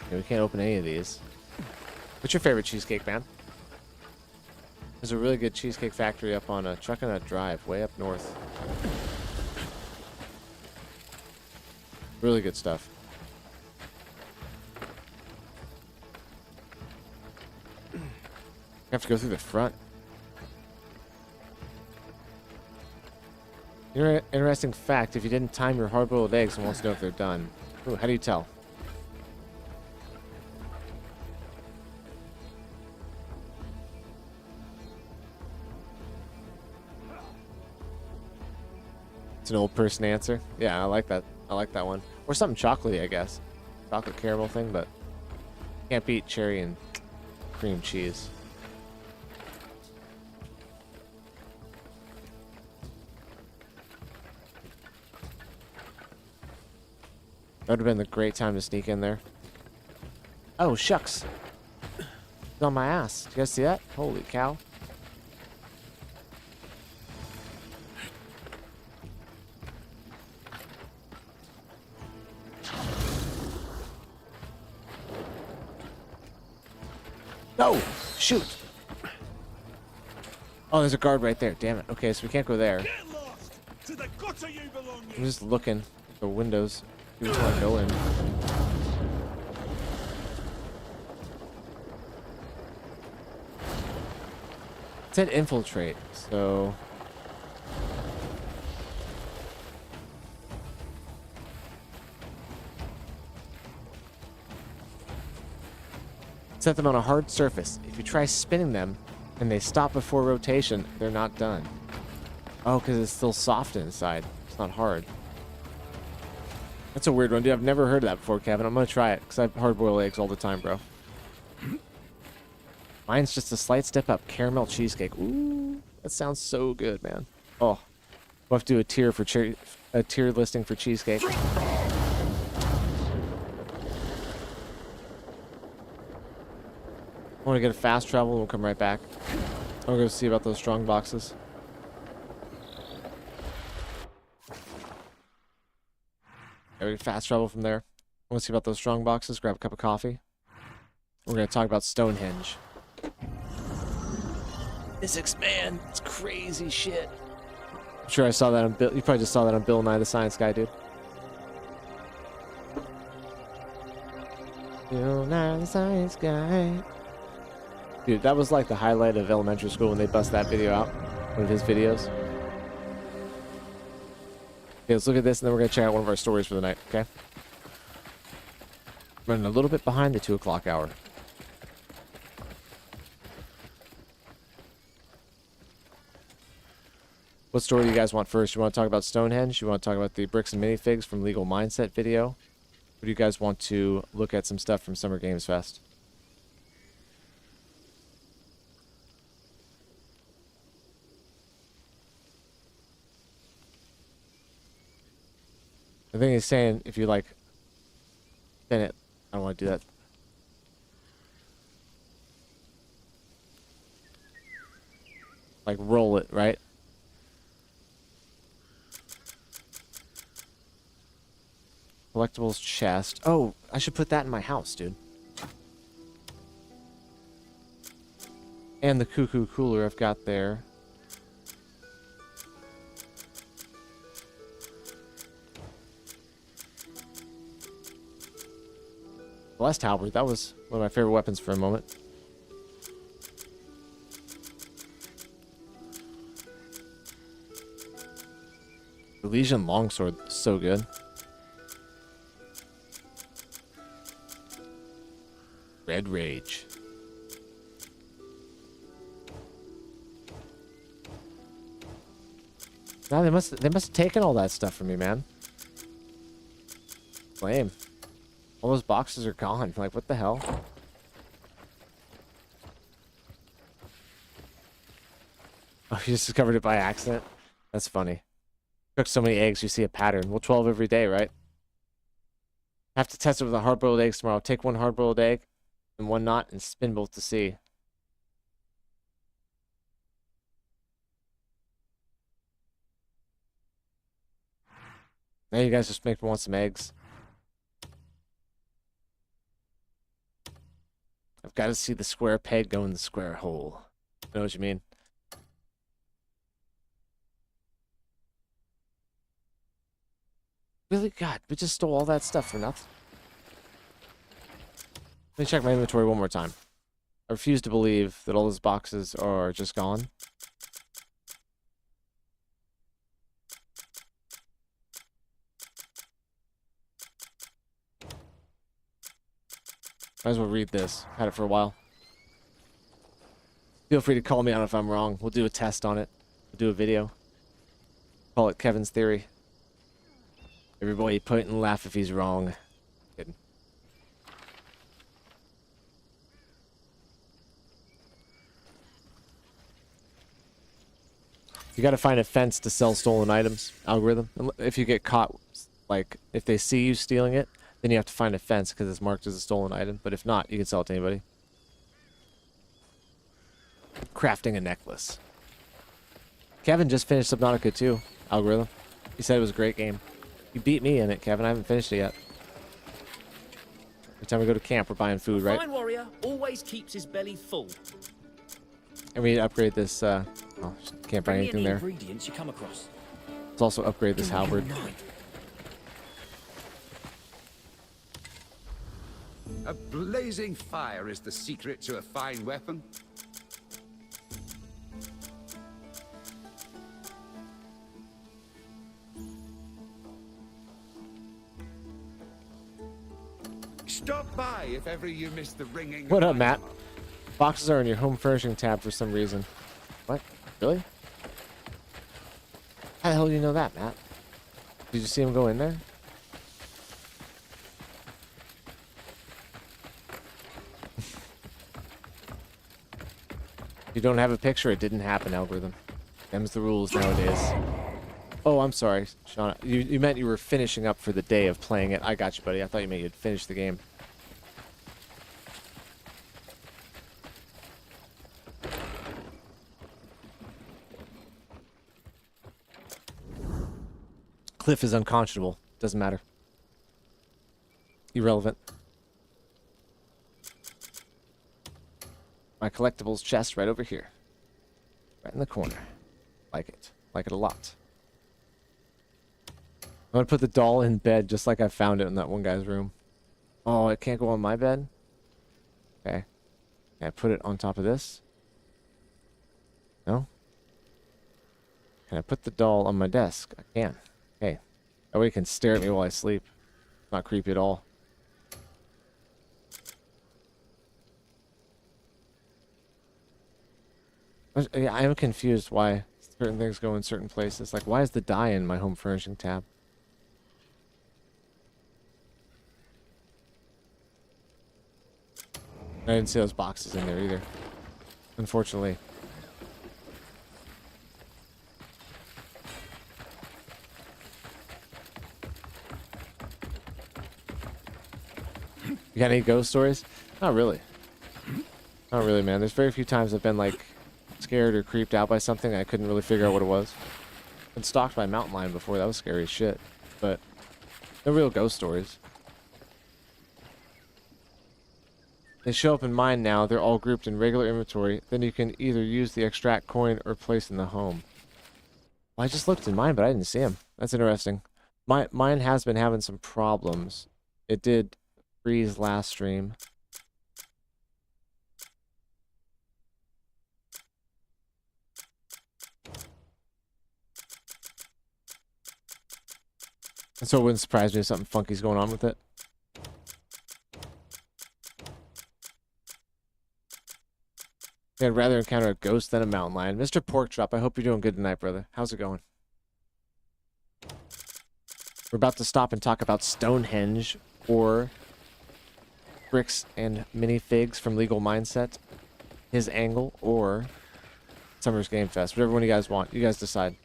Okay, we can't open any of these. What's your favorite cheesecake, man? There's a really good cheesecake factory up on a Trucknut Drive, way up north. Really good stuff. I have to go through the front. Interesting fact, if you didn't time your hard-boiled eggs and wants to know if they're done. Ooh, how do you tell? It's an old person answer. Yeah, I like that. I like that one. Or something chocolatey, I guess. Chocolate caramel thing, but can't beat cherry and cream cheese. That would have been the great time to sneak in there. Oh, shucks. It's on my ass. Did you guys see that? Holy cow. No! Shoot! Oh, there's a guard right there. Damn it. Okay, so we can't go there. I'm just looking at the windows. See which one to go in. It said infiltrate, so... Set them on a hard surface. If you try spinning them and they stop before rotation, they're not done. Oh, because it's still soft inside. It's not hard. That's a weird one, dude. I've never heard of that before, Kevin. I'm going to try it because I have hard-boiled eggs all the time, bro. Mine's just a slight step up. Caramel cheesecake. Ooh, that sounds so good, man. Oh, we'll have to do a tier listing for cheesecake. I want to get a fast travel and we'll come right back. I'll go see about those strong boxes. Yeah, we can fast travel from there. I want to see about those strong boxes, grab a cup of coffee. We're going to talk about Stonehenge. Physics, man. It's crazy shit. I'm sure I saw that on Bill. You probably just saw that on Bill Nye the Science Guy, dude. Bill Nye the Science Guy. Dude, that was like the highlight of elementary school when they bust that video out. One of his videos. Okay, let's look at this, and then we're going to check out one of our stories for the night, okay? Running a little bit behind the 2 o'clock hour. What story do you guys want first? You want to talk about Stonehenge? You want to talk about the bricks and minifigs from Legal Mindset video? Or do you guys want to look at some stuff from Summer Games Fest? I think he's saying if you like spin it. I don't want to do that. Like roll it, right? Collectibles chest. Oh, I should put that in my house, dude. And the cuckoo cooler I've got there. Blessed halberd. That was one of my favorite weapons for a moment. The Legion longsword, so good. Red Rage. No, they must have taken all that stuff from me, man. Lame. All those boxes are gone. Like, what the hell? Oh, you just discovered it by accident? That's funny. Cook so many eggs, you see a pattern. Well, 12 every day, right? Have to test it with a hard-boiled egg tomorrow. Take one hard-boiled egg and one not and spin both to see. Now you guys just make me want some eggs. I've got to see the square peg go in the square hole. You know what you mean? Really? God, we just stole all that stuff for nothing. Let me check my inventory one more time. I refuse to believe that all those boxes are just gone. Might as well read this. Had it for a while. Feel free to call me out if I'm wrong. We'll do a test on it. We'll do a video. Call it Kevin's Theory. Everybody point and laugh if he's wrong. Kidding. You gotta find a fence to sell stolen items. Algorithm. If you get caught, like, if they see you stealing it, then you have to find a fence because it's marked as a stolen item. But if not, you can sell it to anybody. Crafting a necklace. Kevin just finished Subnautica 2, Algorithm. He said it was a great game. You beat me in it, Kevin. I haven't finished it yet. Every time we go to camp, we're buying food, right? Fine warrior always keeps his belly full. And we need to upgrade this, oh, can't buy anything there. Ingredients you come across. Let's also upgrade this halberd. A blazing fire is the secret to a fine weapon. Stop by if ever you miss the ringing. What up, Matt? Boxes are in your home furnishing tab for some reason. What? Really? How the hell do you know that, Matt? Did you see him go in there? If you don't have a picture, it didn't happen, algorithm. Them's the rules nowadays. Oh, I'm sorry, Sean. You meant you were finishing up for the day of playing it. I got you, buddy. I thought you meant you'd finish the game. Cliff is unconscionable. Doesn't matter. Irrelevant. My collectibles chest right over here. Right in the corner. Like it. Like it a lot. I'm gonna put the doll in bed just like I found it in that one guy's room. Oh, it can't go on my bed? Okay. Can I put it on top of this? No? Can I put the doll on my desk? I can. Okay. That way he can stare at me while I sleep. Not creepy at all. Yeah, I am confused why certain things go in certain places. Like, why is the dye in my home furnishing tab? I didn't see those boxes in there either, unfortunately. You got any ghost stories? Not really. Not really, man. There's very few times I've been, like, scared or creeped out by something. I couldn't really figure out what it was. Been stalked by a mountain lion before. That was scary as shit. But no real ghost stories. They show up in mine now. They're all grouped in regular inventory. Then you can either use the extract coin or place in the home. Well, I just looked in mine, but I didn't see them. That's interesting. Mine has been having some problems. It did freeze last stream. And so it wouldn't surprise me if something funky's going on with it. I'd rather encounter a ghost than a mountain lion. Mr. Porkchop, I hope you're doing good tonight, brother. How's it going? We're about to stop and talk about Stonehenge, or bricks and minifigs from Legal Mindset, his angle, or Summer's Game Fest. Whatever one you guys want. You guys decide.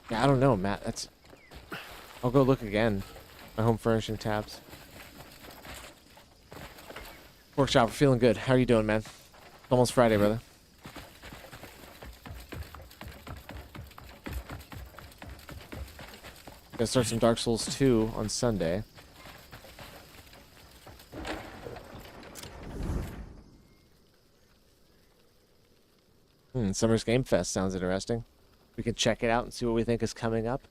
Yeah, I don't know, Matt. That's... I'll go look again. My home furnishing tabs. Workshop, we're feeling good. How are you doing, man? It's almost Friday, brother. Gonna start some Dark Souls 2 on Sunday. Summer's Game Fest sounds interesting. We can check it out and see what we think is coming up.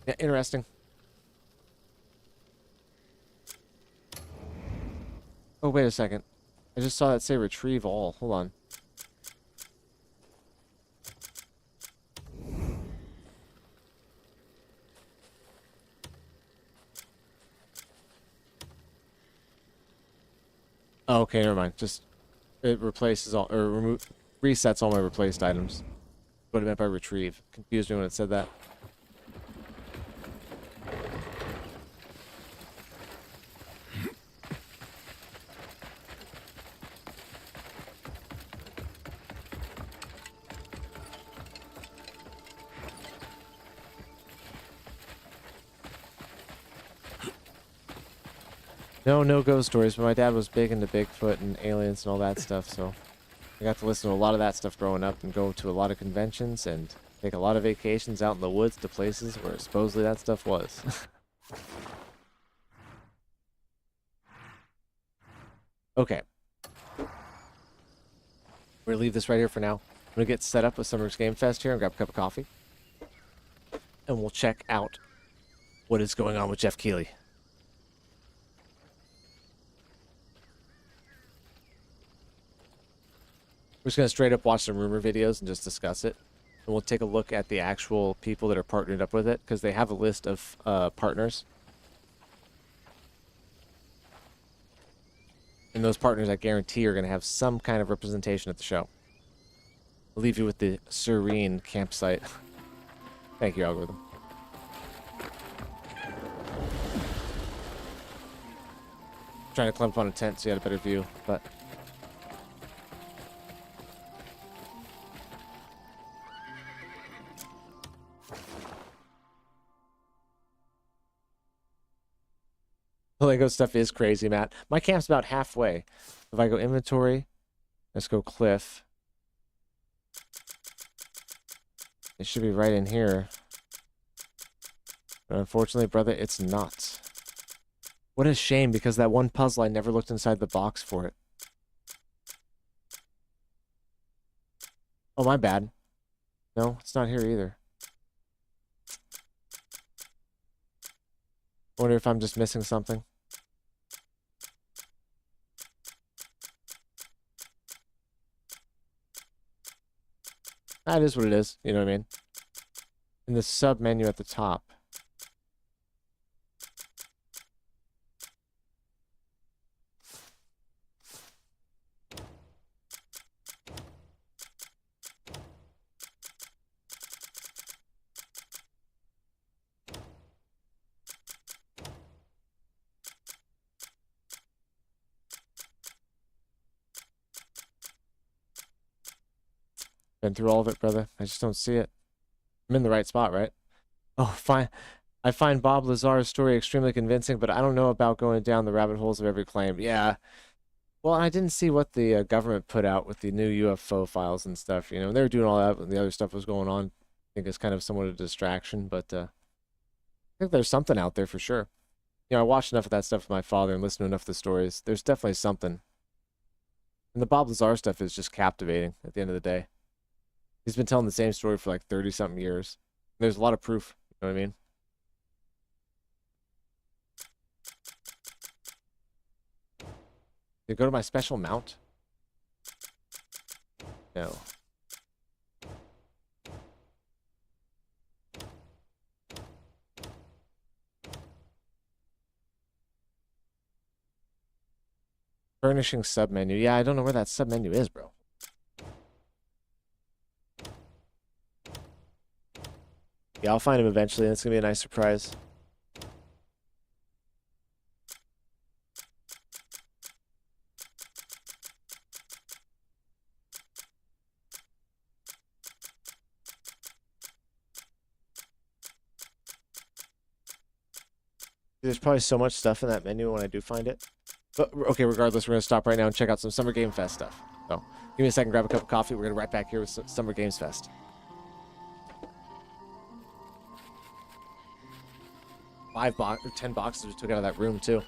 Yeah, interesting. Oh, wait a second. I just saw that say retrieve all. Hold on. Oh, okay, never mind. Just it replaces all, or resets all my replaced items. What it meant by retrieve. Confused me when it said that. No ghost stories, but my dad was big into Bigfoot and aliens and all that stuff, so I got to listen to a lot of that stuff growing up and go to a lot of conventions and take a lot of vacations out in the woods to places where supposedly that stuff was. Okay. We're going to leave this right here for now. I'm going to get set up with Summer's Game Fest here and grab a cup of coffee. And we'll check out what is going on with Jeff Keighley. We're just going to straight up watch some rumor videos and just discuss it. And we'll take a look at the actual people that are partnered up with it, because they have a list of partners. And those partners, I guarantee, are going to have some kind of representation at the show. I'll leave you with the serene campsite. Thank you, algorithm. Trying to climb up on a tent so you had a better view, but... The Lego stuff is crazy, Matt. My camp's about halfway. If I go inventory, let's go cliff. It should be right in here. But unfortunately, brother, it's not. What a shame, because that one puzzle, I never looked inside the box for it. Oh, my bad. No, it's not here either. I wonder if I'm just missing something. That is what it is. You know what I mean? In the sub menu at the top. Been through all of it, brother. I just don't see it. I'm in the right spot, right? Oh, fine. I find Bob Lazar's story extremely convincing, but I don't know about going down the rabbit holes of every claim. Yeah. Well, I didn't see what the government put out with the new UFO files and stuff. You know, they were doing all that when the other stuff was going on. I think it's kind of somewhat a distraction, but I think there's something out there for sure. You know, I watched enough of that stuff with my father and listened to enough of the stories. There's definitely something. And the Bob Lazar stuff is just captivating at the end of the day. He's been telling the same story for like 30-something years. There's a lot of proof. You know what I mean? Did it go to my special mount? No. Furnishing submenu. Yeah, I don't know where that submenu is, bro. Yeah, I'll find him eventually, and it's going to be a nice surprise. There's probably so much stuff in that menu when I do find it. But, okay, regardless, we're going to stop right now and check out some Summer Game Fest stuff. So, give me a second, grab a cup of coffee. We're going to right back here with Summer Games Fest. 10 boxes we took out of that room, too.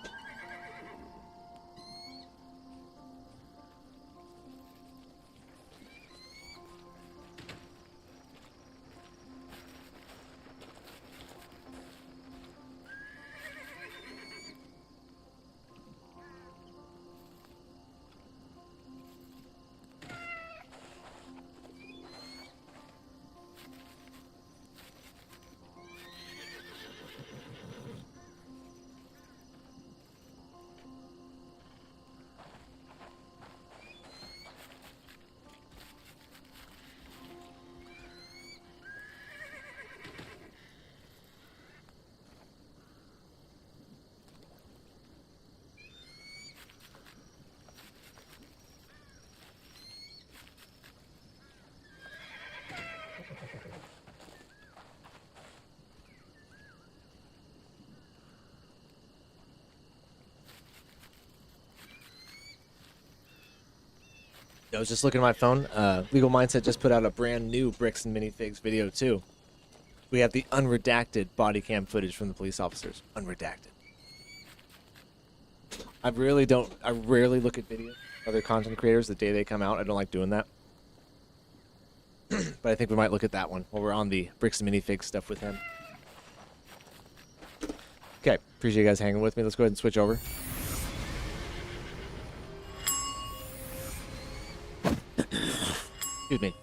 I was just looking at my phone. Legal Mindset just put out a brand new Bricks and Minifigs video, too. We have the unredacted body cam footage from the police officers. Unredacted. I rarely look at videos of other content creators the day they come out. I don't like doing that. But I think we might look at that one while we're on the Bricks and Minifigs stuff with him. Okay, appreciate you guys hanging with me. Let's go ahead and switch over. Excuse me.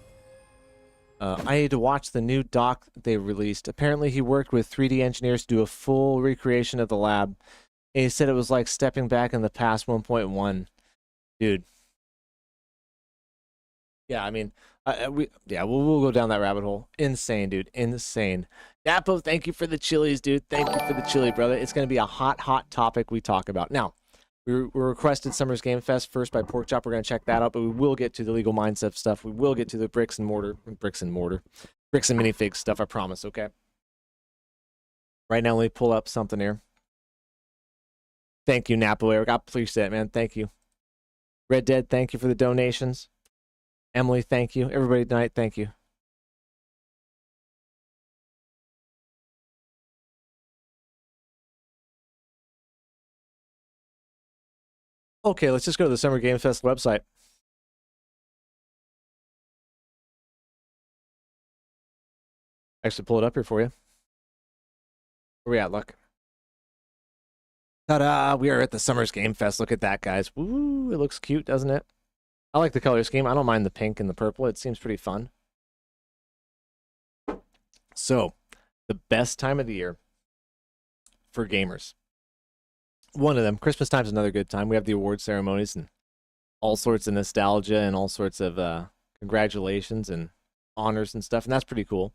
I need to watch the new doc they released. Apparently, he worked with 3D engineers to do a full recreation of the lab. And he said it was like stepping back in the past 1.1. Dude. Yeah, I mean, we'll go down that rabbit hole. Insane, dude. Insane. Dapo, thank you for the chilies, dude. Thank you for the chili, brother. It's going to be a hot, hot topic we talk about. Now, we requested Summer's Game Fest first by Pork Chop. We're going to check that out, but we will get to the legal mindset stuff. We will get to the bricks and minifig stuff, I promise, okay? Right now, let me pull up something here. Thank you, Napo Eric. I appreciate it, man. Thank you. Red Dead, thank you for the donations. Emily, thank you. Everybody tonight, thank you. Okay, let's just go to the Summer Game Fest website. Actually, pull it up here for you. Where we at, Luck? Ta-da! We are at the Summer's Game Fest. Look at that, guys. Woo! It looks cute, doesn't it? I like the color scheme. I don't mind the pink and the purple. It seems pretty fun. So, the best time of the year for gamers. One of them, Christmas time is another good time. We have the award ceremonies and all sorts of nostalgia and all sorts of congratulations and honors and stuff, and that's pretty cool.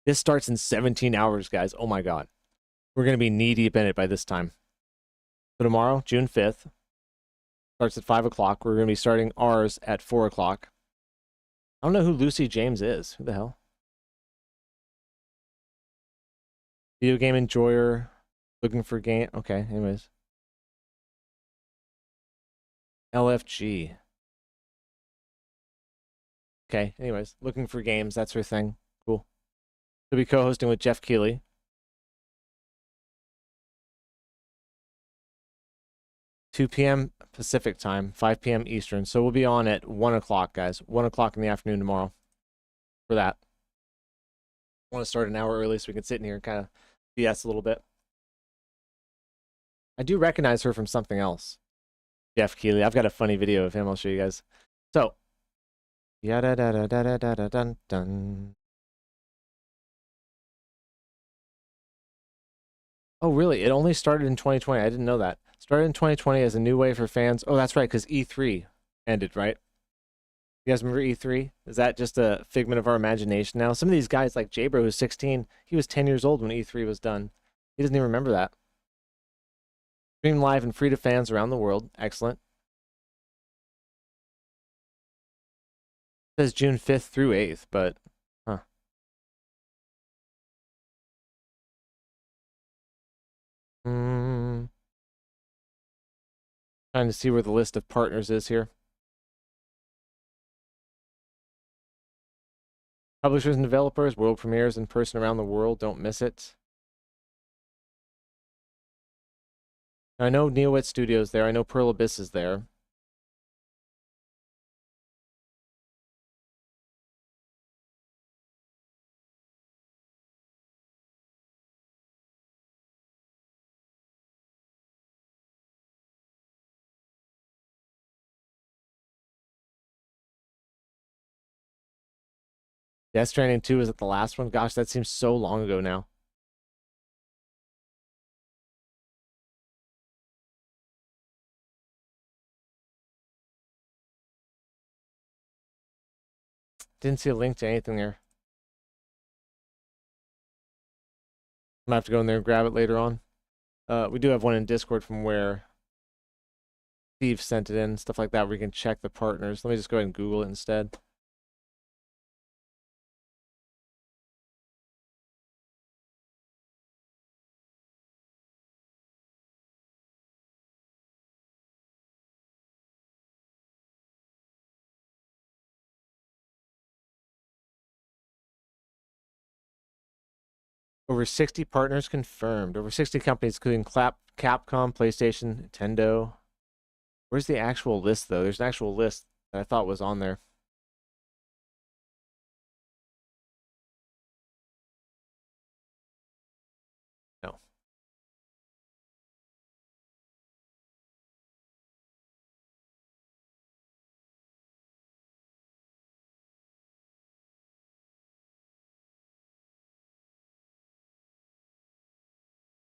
This starts in 17 hours, guys. Oh my God. We're going to be knee-deep in it by this time. So tomorrow, June 5th, starts at 5 o'clock. We're going to be starting ours at 4 o'clock. I don't know who Lucy James is. Who the hell? Video game enjoyer. Looking for game. Okay, anyways. LFG. Okay, anyways. Looking for games. That's her thing. Cool. She'll be co-hosting with Jeff Keighley. (2 p.m. Pacific time, 5 p.m. Eastern. So we'll be on at 1 o'clock, guys. 1 o'clock in the afternoon tomorrow for that. I want to start an hour early so we can sit in here and kind of BS a little bit. I do recognize her from something else. Jeff Keighley. I've got a funny video of him. I'll show you guys. So, yada da da da da da da dun dun. Oh, really? It only started in 2020. I didn't know that. Started in 2020 as a new way for fans. Oh, that's right, because E3 ended, right? You guys remember E3? Is that just a figment of our imagination now? Some of these guys, like Jabro, who's 16, he was 10 years old when E3 was done. He doesn't even remember that. Stream live and free to fans around the world. Excellent. It says June 5th through 8th, but huh. Trying to see where the list of partners is here. Publishers and developers, world premieres in person around the world. Don't miss it. I know Neowit Studios there. I know Pearl Abyss is there. Death Stranding 2 is at the last one. Gosh, that seems so long ago now. Didn't see a link to anything there. I'm gonna have to go in there and grab it later on. We do have one in Discord from where Steve sent it in, stuff like that, where you can check the partners. Let me just go ahead and Google it instead. Over 60 partners confirmed. Over 60 companies, including Capcom, PlayStation, Nintendo. Where's the actual list, though? There's an actual list that I thought was on there. No.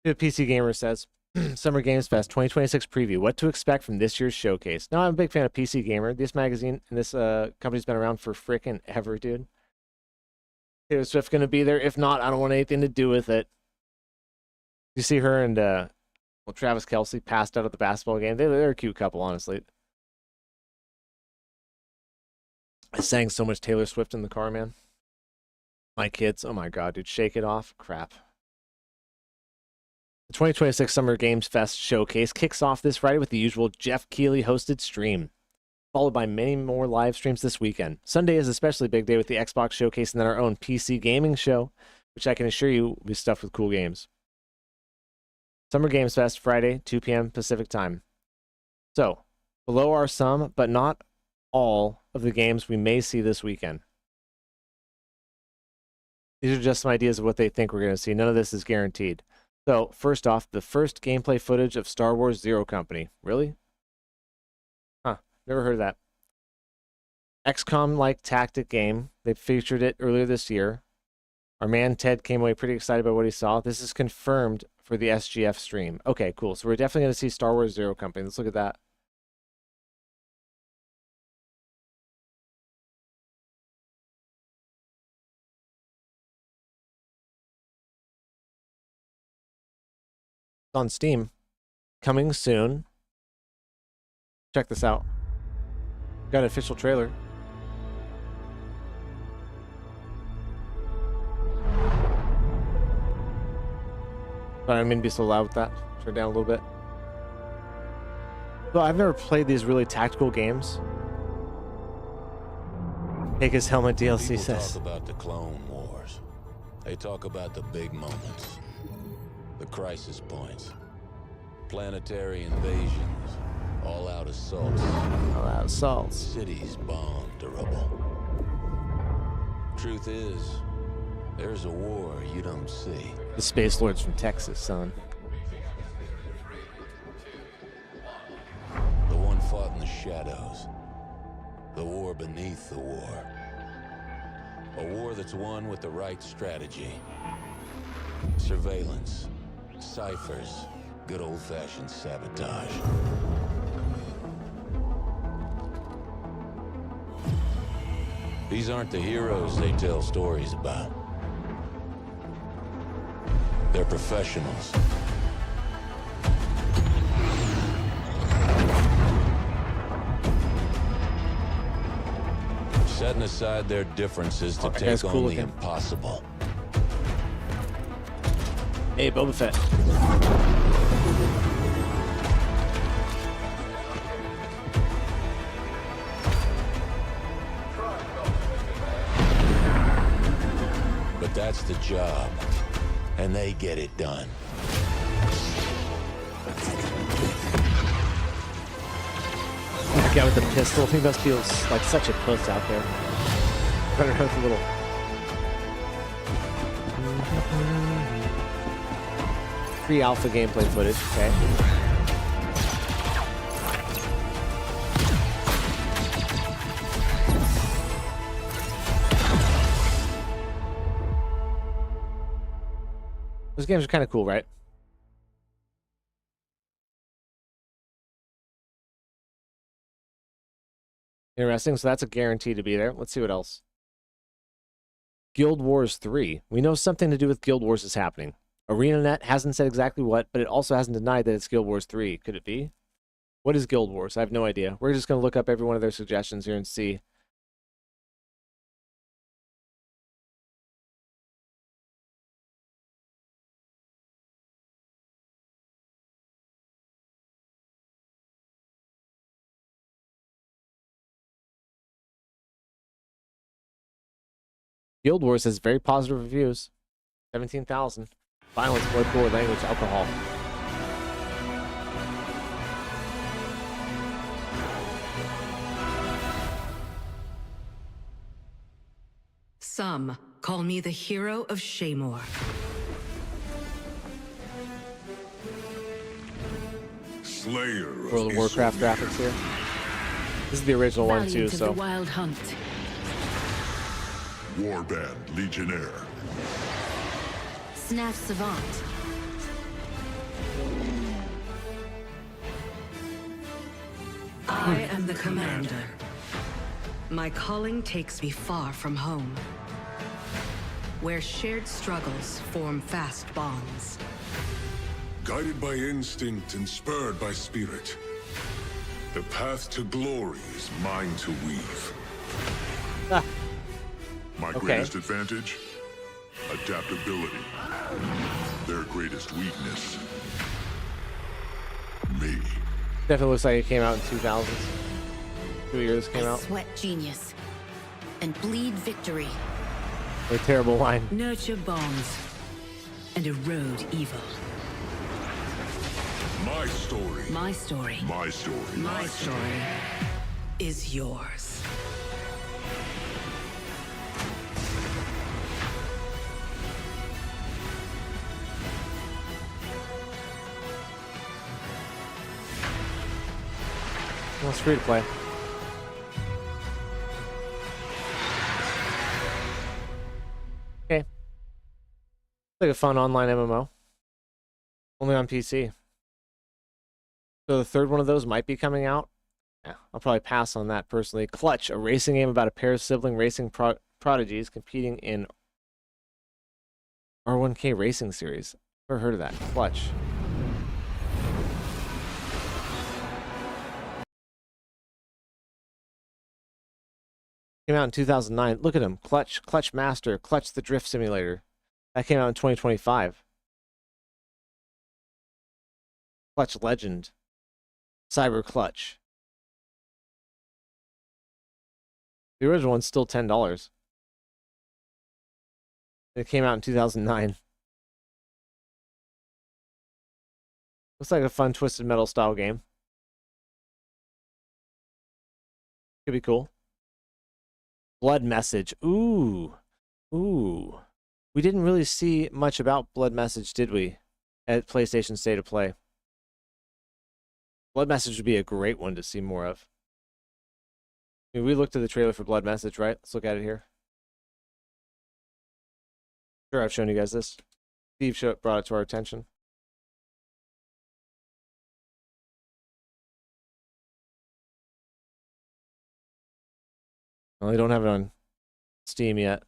The PC Gamer says, Summer Games Fest 2026 preview. What to expect from this year's showcase. Now, I'm a big fan of PC Gamer. This magazine and this company's been around for frickin' ever, dude. Taylor Swift going to be there. If not, I don't want anything to do with it. You see her and Travis Kelce passed out at the basketball game. They're a cute couple, honestly. I sang so much Taylor Swift in the car, man. My kids, oh my God, dude, shake it off. Crap. The 2026 Summer Games Fest showcase kicks off this Friday with the usual Jeff Keighley hosted stream, followed by many more live streams this weekend. Sunday is especially a big day with the Xbox showcase and then our own PC gaming show, which I can assure you will be stuffed with cool games. Summer Games Fest, Friday, 2 p.m. Pacific time. So, below are some, but not all, of the games we may see this weekend. These are just some ideas of what they think we're going to see. None of this is guaranteed. So, first off, the first gameplay footage of Star Wars Zero Company. Really? Huh, never heard of that. XCOM-like tactic game. They featured it earlier this year. Our man Ted came away pretty excited about what he saw. This is confirmed for the SGF stream. Okay, cool. So we're definitely going to see Star Wars Zero Company. Let's look at that. It's on Steam. Coming soon. Check this out. Got an official trailer. Sorry, I didn't mean to be so loud with that. Turn it down a little bit. Well, I've never played these really tactical games. Take his helmet DLC People says. talk about the Clone Wars. They talk about the big moments, the crisis points, planetary invasions, all-out assaults. All-out assaults. Cities bombed to rubble. Truth is, there's a war you don't see. The Space Lords from Texas, son. The one fought in the shadows. The war beneath the war. A war that's won with the right strategy. Surveillance, ciphers, good old-fashioned sabotage. These aren't the heroes they tell stories about. They're professionals. Setting aside their differences to take on the impossible. Hey, Boba Fett. But that's the job, and they get it done. That guy with the pistol, he must feel like such a puss out there. Better have a little. Pre-alpha gameplay footage, okay. Those games are kind of cool, right? Interesting. So that's a guarantee to be there. Let's see what else. Guild Wars 3. We know something to do with Guild Wars is happening. ArenaNet hasn't said exactly what, but it also hasn't denied that it's Guild Wars 3. Could it be? What is Guild Wars? I have no idea. We're just going to look up every one of their suggestions here and see. Guild Wars has very positive reviews. 17,000. Violence, blood, gore, language, alcohol. Some call me the hero of Shaymore. Slayer of World of Warcraft graphics here. This is the original one too, so. The Wild Hunt. Warband Legionnaire. Snaff Savant. I am the commander. My calling takes me far from home, where shared struggles form fast bonds. Guided by instinct and spurred by spirit, the path to glory is mine to weave. My greatest advantage? Adaptability. Their greatest weakness? Me. Definitely looks like it came out in 2000s. 2 years came out. Sweat genius and bleed victory. A terrible line. Nurture bonds and erode evil. My story. My story. My story. My story is yours. Well, it's free to play. Okay. like a fun online MMO. Only on PC. So the third one of those might be coming out. Yeah, I'll probably pass on that personally. Clutch, a racing game about a pair of sibling racing prodigies competing in R1K Racing Series. Never heard of that. Clutch. Came out in 2009. Look at him. Clutch, Clutch Master, Clutch the Drift Simulator. That came out in 2025. Clutch Legend. Cyber Clutch. The original one's still $10. It came out in 2009. Looks like a fun Twisted Metal style game. Could be cool. Blood Message. Ooh. Ooh. We didn't really see much about Blood Message, did we? At PlayStation State of Play. Blood Message would be a great one to see more of. I mean, we looked at the trailer for Blood Message, right? Let's look at it here. Sure, I've shown you guys this. Steve brought it to our attention. Well, they don't have it on Steam yet.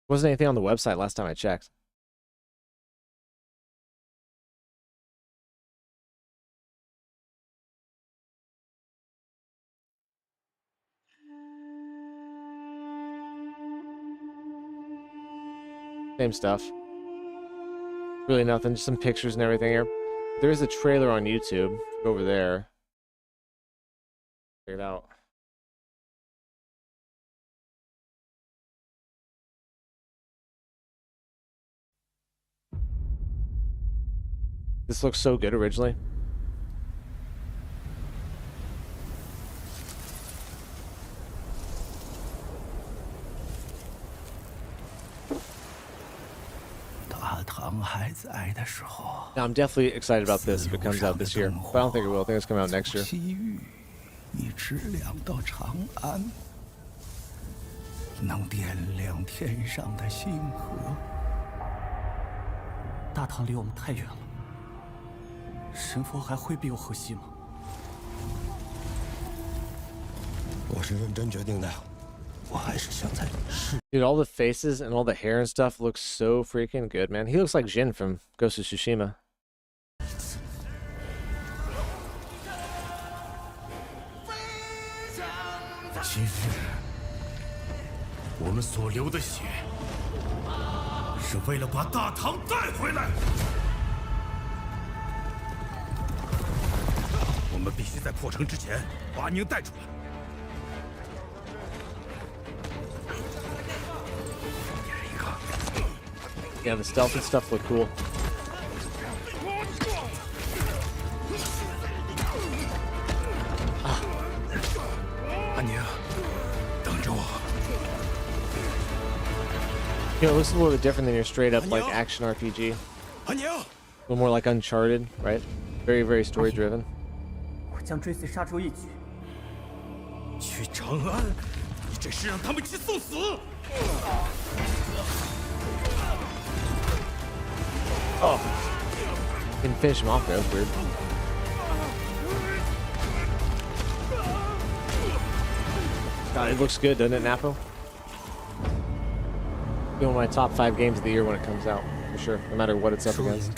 Wasn't anything on the website last time I checked. Same stuff. Really nothing, just some pictures and everything here. There is a trailer on YouTube over there. Check it out. This looks so good originally. Now, I'm definitely excited about this if it comes out this year, but I don't think it will. I think it's coming out next year. Dude, all the faces and all the hair and stuff looks so freaking good, man. He looks like Jin from Ghost of Tsushima. Yeah, the stealth and stuff look cool. You know, it looks a little bit different than your straight up like action RPG. A little more like Uncharted, right? Very, very story driven. Oh, didn't finish him off there. That's weird. God, it looks good, doesn't it, Napo? Be one of my top 5 games of the year when it comes out, for sure, no matter what it's up against.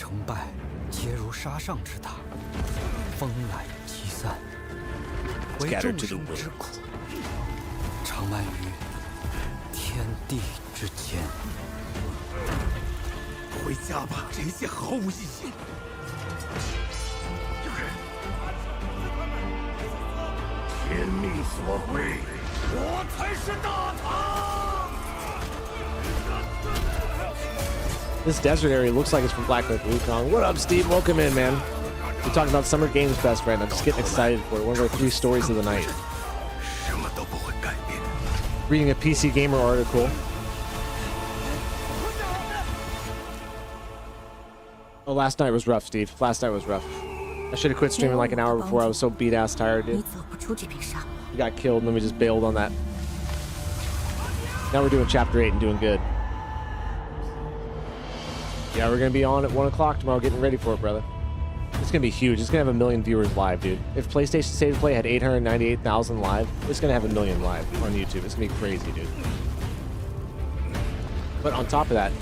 Scattered to the wind. This desert area looks like it's from Black Myth Wukong. What up, Steve? Welcome in, man. We're talking about Summer Games Fest right now. Just getting excited for it. One of our 3 stories of the night. Reading a PC Gamer article. Oh, last night was rough, Steve. Last night was rough. I should have quit streaming like an hour before. I was so beat-ass tired, dude. We got killed, and then we just bailed on that. Now we're doing Chapter 8 and doing good. Yeah, we're going to be on at 1 o'clock tomorrow getting ready for it, brother. It's going to be huge. It's going to have 1 million viewers live, dude. If PlayStation State of Play had 898,000 live, it's going to have 1 million live on YouTube. It's going to be crazy, dude. But on top of that,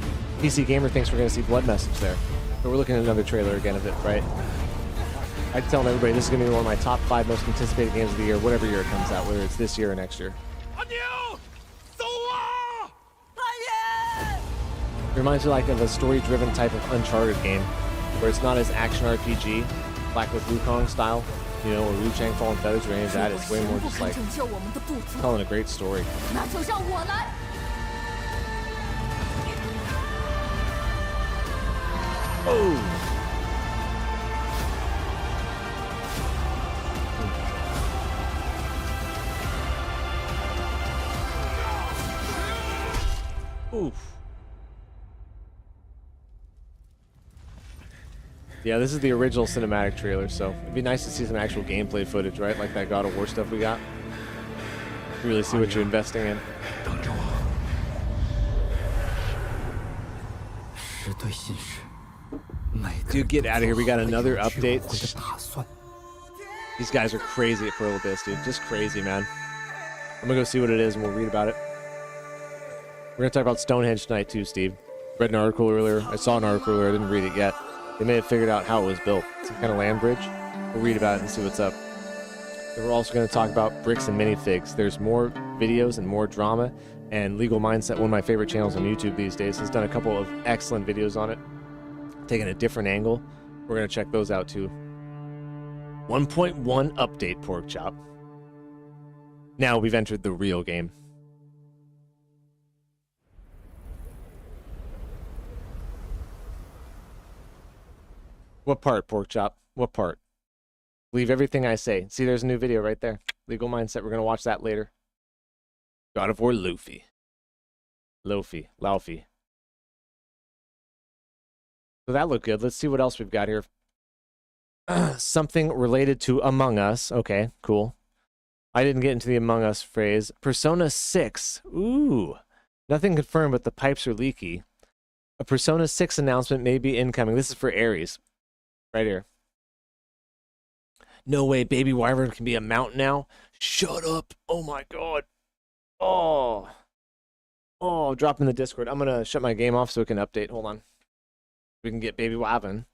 PC Gamer thinks we're going to see Blood Message there. But we're looking at another trailer again of it, right? I'm telling everybody this is going to be one of my top 5 most anticipated games of the year, whatever year it comes out, whether it's this year or next year. It reminds me like of a story-driven type of Uncharted game, where it's not as action RPG, like with Wukong style, you know, or Liu Kang Fallen Feathers or any of that. It's way more just like telling a great story. Oh! Oof. Yeah, this is the original cinematic trailer, so it'd be nice to see some actual gameplay footage, right? Like that God of War stuff we got. Really see what you're investing in. Dude, get out of here. We got another update. These guys are crazy at Pearl Abyss, dude. Just crazy, man. I'm gonna go see what it is and we'll read about it. We're gonna talk about Stonehenge tonight too, Steve. Read an article earlier. I saw an article earlier. I didn't read it yet. They may have figured out how it was built. Some kind of land bridge. We'll read about it and see what's up. And we're also going to talk about bricks and minifigs. There's more videos and more drama. And Legal Mindset, one of my favorite channels on YouTube these days, has done a couple of excellent videos on it, taking a different angle. We're going to check those out too. 1.1 update, Pork Chop. Now we've entered the real game. What part, Pork Chop? What part? Believe everything I say. See, there's a new video right there. Legal Mindset. We're going to watch that later. God of War Luffy. Laufey. So that looked good. Let's see what else we've got here. Something related to Among Us. Okay, cool. I didn't get into the Among Us phrase. Persona 6. Ooh. Nothing confirmed, but the pipes are leaky. A Persona 6 announcement may be incoming. This is for Ares. Right here. No way, Baby Wyvern can be a mount now? Shut up. Oh my god. Oh, drop in the Discord. I'm going to shut my game off so it can update. Hold on. We can get Baby Wyvern. And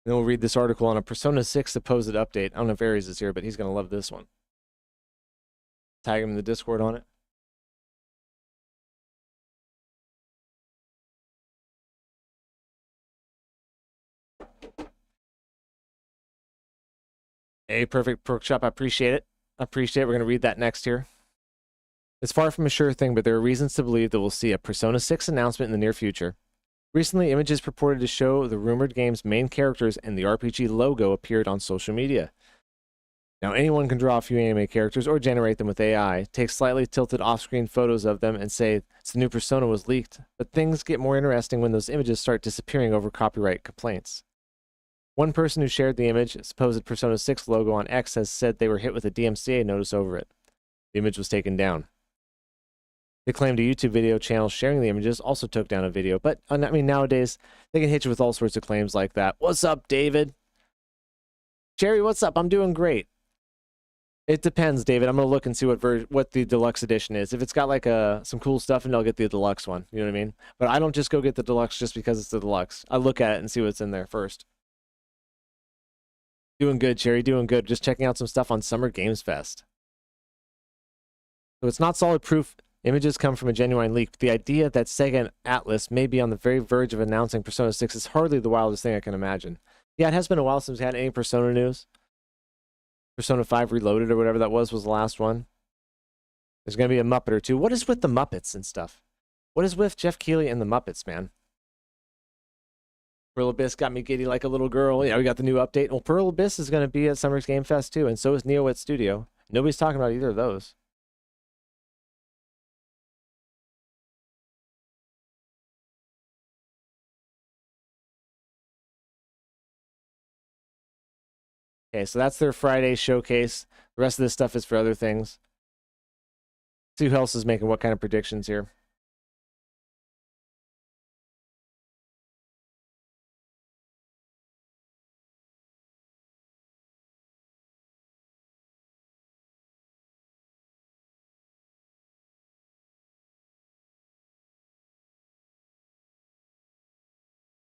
then we'll read this article on a Persona 6 supposed update. I don't know if Ares is here, but he's going to love this one. Tag him in the Discord on it. Hey, perfect, Pork Chop. I appreciate it. We're going to read that next here. It's far from a sure thing, but there are reasons to believe that we'll see a Persona 6 announcement in the near future. Recently, images purported to show the rumored game's main characters and the RPG logo appeared on social media. Now, anyone can draw a few anime characters or generate them with AI, take slightly tilted off-screen photos of them, and say it's the new Persona was leaked. But things get more interesting when those images start disappearing over copyright complaints. One person who shared the image, supposed Persona 6 logo on X, has said they were hit with a DMCA notice over it. The image was taken down. They claimed a YouTube video channel sharing the images also took down a video, but I mean, nowadays, they can hit you with all sorts of claims like that. What's up, David? Jerry, what's up? I'm doing great. It depends, David. I'm going to look and see what the deluxe edition is. If it's got like some cool stuff, and I'll get the deluxe one. You know what I mean? But I don't just go get the deluxe just because it's the deluxe. I look at it and see what's in there first. Doing good, Cherry. Doing good. Just checking out some stuff on Summer Games Fest. So it's not solid proof. Images come from a genuine leak. But the idea that Sega and Atlas may be on the very verge of announcing Persona 6 is hardly the wildest thing I can imagine. Yeah, it has been a while since we had any Persona news. Persona 5 Reloaded or whatever that was the last one. There's going to be a Muppet or two. What is with the Muppets and stuff? What is with Jeff Keighley and the Muppets, man? Pearl Abyss got me giddy like a little girl. Yeah, we got the new update. Well, Pearl Abyss is going to be at Summer's Game Fest too, and so is NeoWet Studio. Nobody's talking about either of those. Okay, so that's their Friday showcase. The rest of this stuff is for other things. See who else is making what kind of predictions here.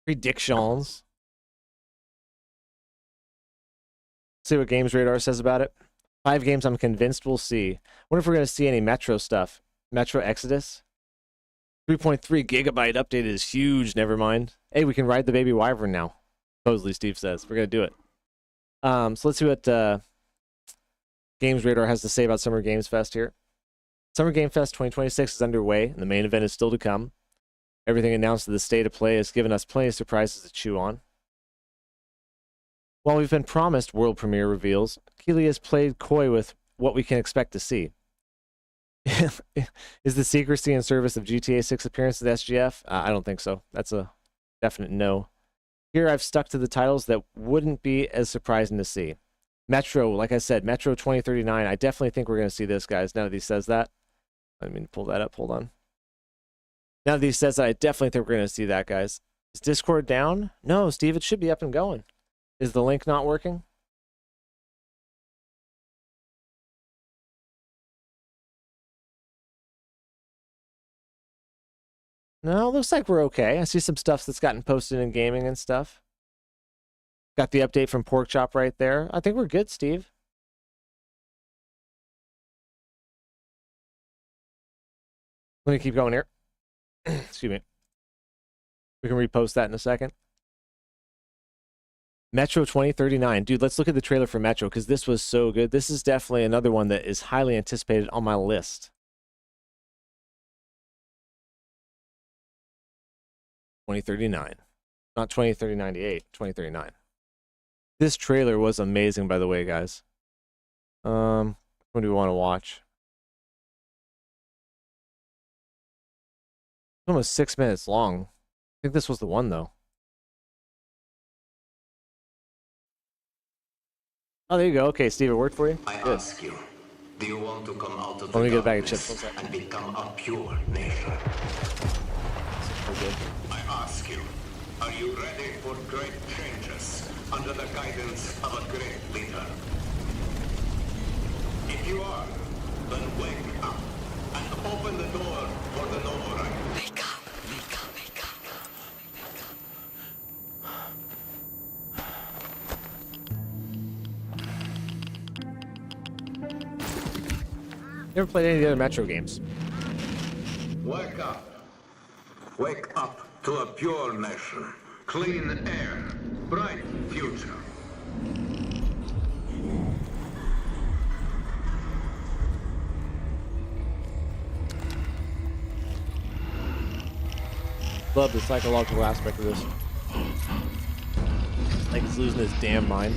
Predictions. See what Games Radar says about it. 5 games I'm convinced we'll see. Wonder if we're going to see any Metro stuff. Metro Exodus. 3.3 gigabyte update is huge. Never mind. Hey, we can ride the baby wyvern now. Supposedly, Steve says. We're going to do it. So let's see what Games Radar has to say about Summer Games Fest here. Summer Game Fest 2026 is underway, and the main event is still to come. Everything announced at the State of Play has given us plenty of surprises to chew on. While we've been promised world premiere reveals, Keighley has played coy with what we can expect to see. Is the secrecy and service of GTA 6 appearance at SGF? I don't think so. That's a definite no. Here I've stuck to the titles that wouldn't be as surprising to see. Metro, like I said, Metro 2039. I definitely think we're going to see this, guys, now that he says that. I mean, pull that up. Hold on. Now that he says that, I definitely think we're going to see that, guys. Is Discord down? No, Steve, it should be up and going. Is the link not working? No, looks like we're okay. I see some stuff that's gotten posted in gaming and stuff. Got the update from Porkchop right there. I think we're good, Steve. Let me keep going here. Excuse me. We can repost that in a second. Metro 2039. Dude, let's look at the trailer for Metro because this was so good. This is definitely another one that is highly anticipated on my list. 2039. Not 2038, 2039. This trailer was amazing, by the way, guys. What do we want to watch? It's almost 6 minutes long. I think this was the one, though. Oh, there you go. Okay, Steve, it worked for you? I Good. ask you, do you want to come out of Let me the get a bag of darkness chips. and become a pure nation? Okay. I ask you, are you ready for great changes under the guidance of a great leader? If you are, then wake up and open the door for the noble right. Wake up, wake up, wake up, wake up. Never played any of the other Metro games. Wake up. Wake up to a pure nation. Clean air. Bright future. Love the psychological aspect of this. Like he's losing his damn mind.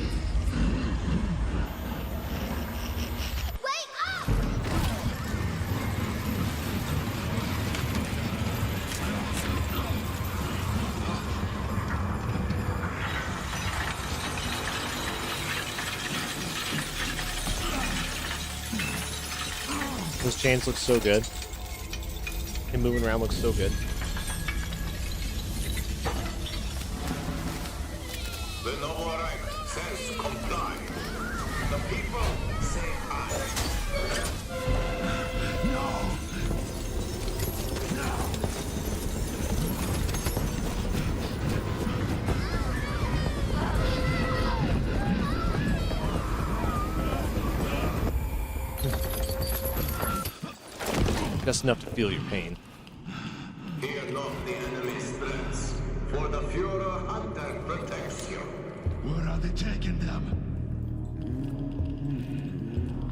Those chains look so good. Him moving around looks so good. The noble right says comply. The people say aye. No. Just enough to feel your pain. Fear not the enemy's threats, for the Führer Hunter protects you. Where are they taking them?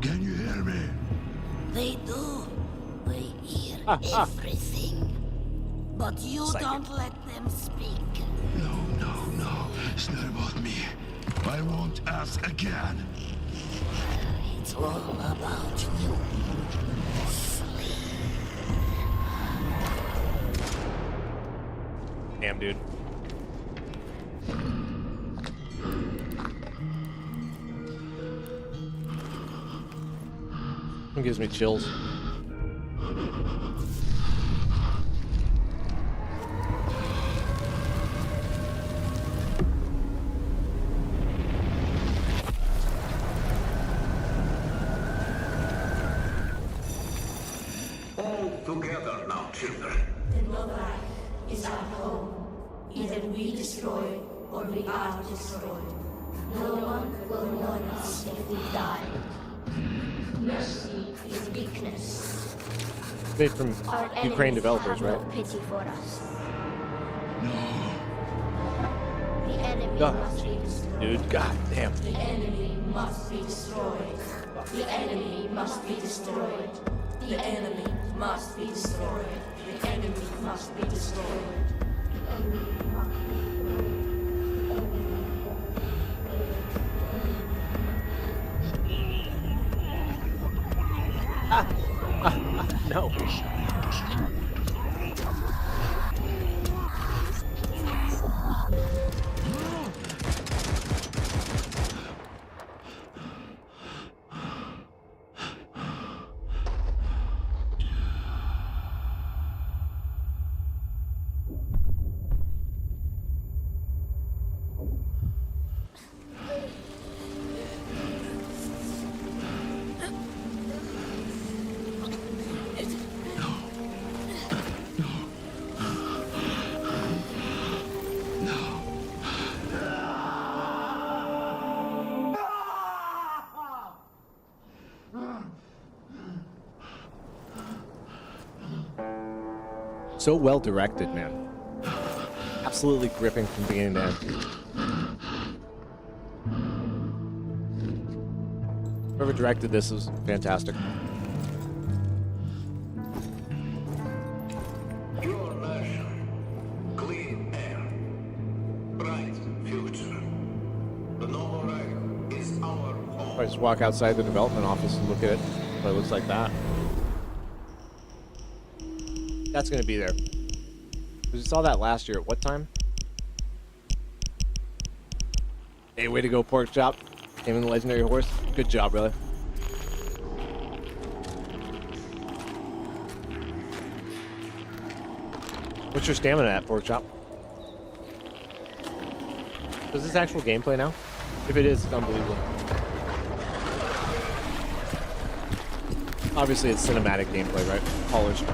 Can you hear me? They do. They hear everything. But you don't let them speak. No. It's not about me. I won't ask again. It's all about you. Damn, dude. It gives me chills. All together now, children. The Novak is our home. Either we destroy or we are destroyed. No one will mourn us if we die. Mercy is weakness. Made from Ukraine developers, right? No pity for us. The enemy God, must be destroyed. dude, god damn. The enemy must be destroyed. The enemy must be destroyed. The enemy must be destroyed. The enemy must be destroyed. No. So well directed, man. Absolutely gripping from beginning to end. Whoever directed this was fantastic. Pure nation, clean air, bright future. The Novorag is our home. I just walk outside the development office and look at it. But it looks like that. That's going to be there. We saw that last year. At what time? Hey, way to go, Pork Chop. Came in the legendary horse. Good job, brother. What's your stamina at, Pork Chop? Is this actual gameplay now? If it is, it's unbelievable. Obviously, it's cinematic gameplay, right? Polished.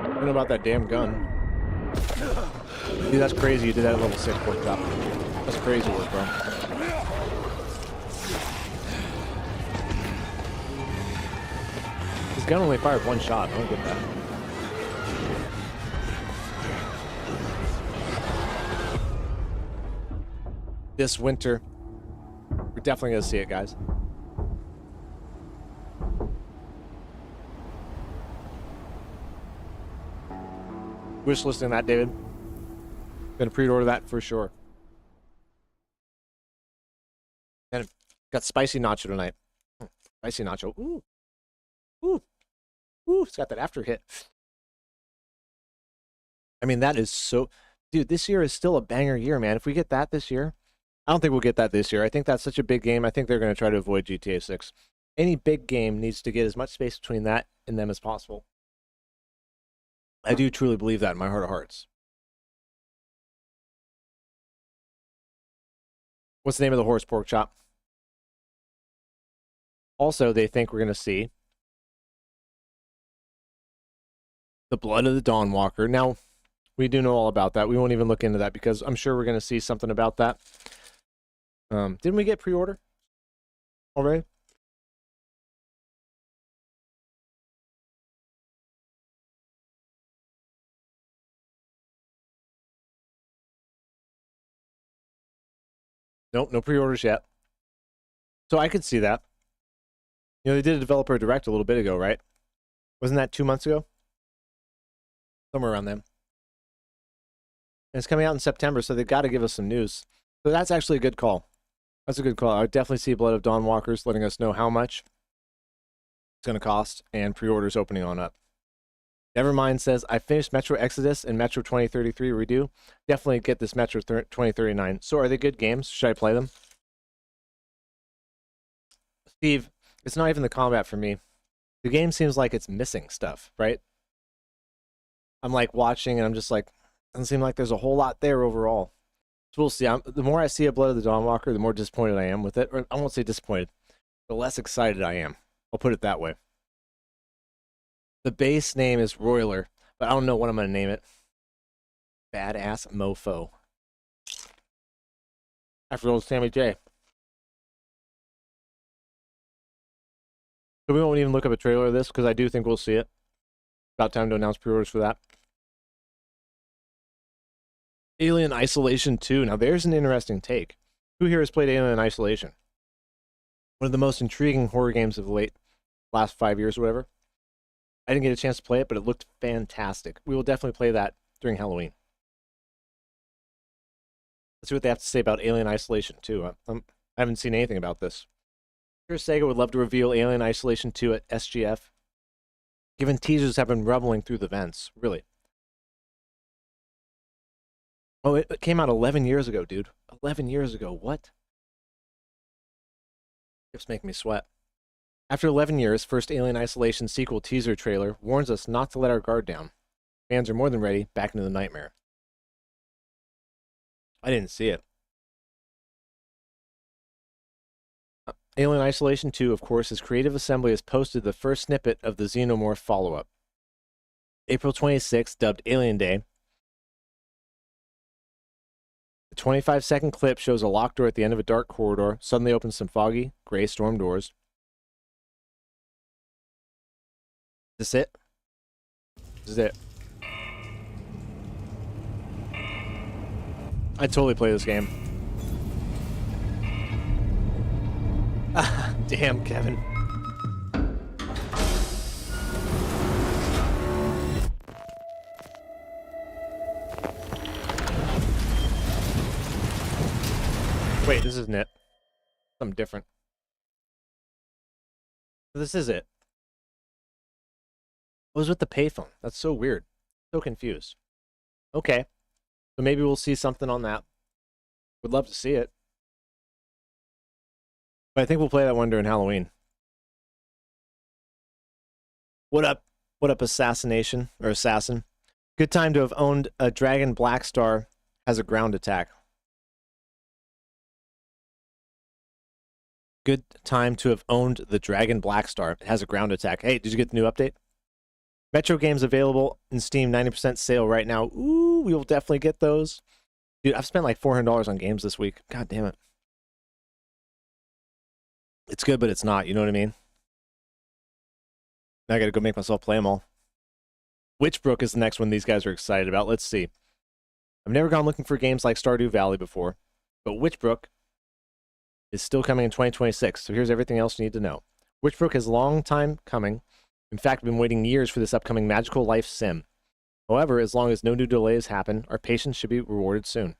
I don't know about that damn gun. Dude, that's crazy. You did that at level 6, Pork Chop. That's crazy work, bro. His gun only fired one shot. I don't get that. This winter, we're definitely going to see it, guys. Wish listing that, David. Gonna pre-order that for sure. And got spicy nacho tonight. Spicy nacho. Ooh. Ooh. Ooh, it's got that after hit. I mean, that is so... Dude, this year is still a banger year, man. If we get that this year... I don't think we'll get that this year. I think that's such a big game. I think they're going to try to avoid GTA 6. Any big game needs to get as much space between that and them as possible. I do truly believe that in my heart of hearts. What's the name of the horse, Pork Chop? Also, they think we're going to see the blood of the Dawnwalker. Now, we do know all about that. We won't even look into that because I'm sure we're going to see something about that. Didn't we get pre-order already? Nope, no pre-orders yet. So I could see that. You know, they did a developer direct a little bit ago, right? Wasn't that 2 months ago? Somewhere around then. And it's coming out in September, so they've got to give us some news. So that's actually a good call. That's a good call. I would definitely see Blood of Dawnwalkers letting us know how much it's going to cost and pre-orders opening on up. Nevermind says, I finished Metro Exodus and Metro 2033 redo. Definitely get this Metro 2039. So are they good games? Should I play them? Steve, it's not even the combat for me. The game seems like it's missing stuff, right? I'm like watching and I'm just like, doesn't seem like there's a whole lot there overall. So we'll see. The more I see a Blood of the Dawnwalker, the more disappointed I am with it. Or I won't say disappointed. The less excited I am. I'll put it that way. The base name is Roiler, but I don't know what I'm going to name it. Badass Mofo. After old Sammy J. So we won't even look up a trailer of this because I do think we'll see it. About time to announce pre-orders for that. Alien Isolation 2. Now there's an interesting take. Who here has played Alien Isolation? One of the most intriguing horror games of the last 5 years or whatever. I didn't get a chance to play it, but it looked fantastic. We will definitely play that during Halloween. Let's see what they have to say about Alien Isolation 2. I haven't seen anything about this. I'm sure Sega would love to reveal Alien Isolation 2 at SGF. Given teasers have been rumbling through the vents. Really. Oh, it came out 11 years ago, dude. 11 years ago. What? It's making me sweat. After 11 years, first Alien Isolation sequel teaser trailer warns us not to let our guard down. Fans are more than ready, back into the nightmare. I didn't see it. Alien Isolation 2, of course, as Creative Assembly has posted the first snippet of the Xenomorph follow-up. April 26th, dubbed Alien Day. The 25-second clip shows a locked door at the end of a dark corridor, suddenly opens some foggy, gray storm doors. Is this it? This is it. I'd totally play this game. Damn, Kevin. Wait, this isn't it. Something different. This is it. It was with the payphone. That's so weird. So confused. Okay. So maybe we'll see something on that. Would love to see it. But I think we'll play that one during Halloween. What up? What up, Assassination? Or Assassin? Good time to have owned a Dragon Blackstar has a ground attack. Good time to have owned the Dragon Blackstar. It has a ground attack. Hey, did you get the new update? Metro games available in Steam 90% sale right now. Ooh, we will definitely get those. Dude, I've spent like $400 on games this week. God damn it. It's good, but it's not. You know what I mean? Now I gotta go make myself play them all. Witchbrook is the next one these guys are excited about. Let's see. I've never gone looking for games like Stardew Valley before, but Witchbrook is still coming in 2026, so here's everything else you need to know. Witchbrook is a long time coming. In fact, we've been waiting years for this upcoming magical life sim. However, as long as no new delays happen, our patience should be rewarded soon.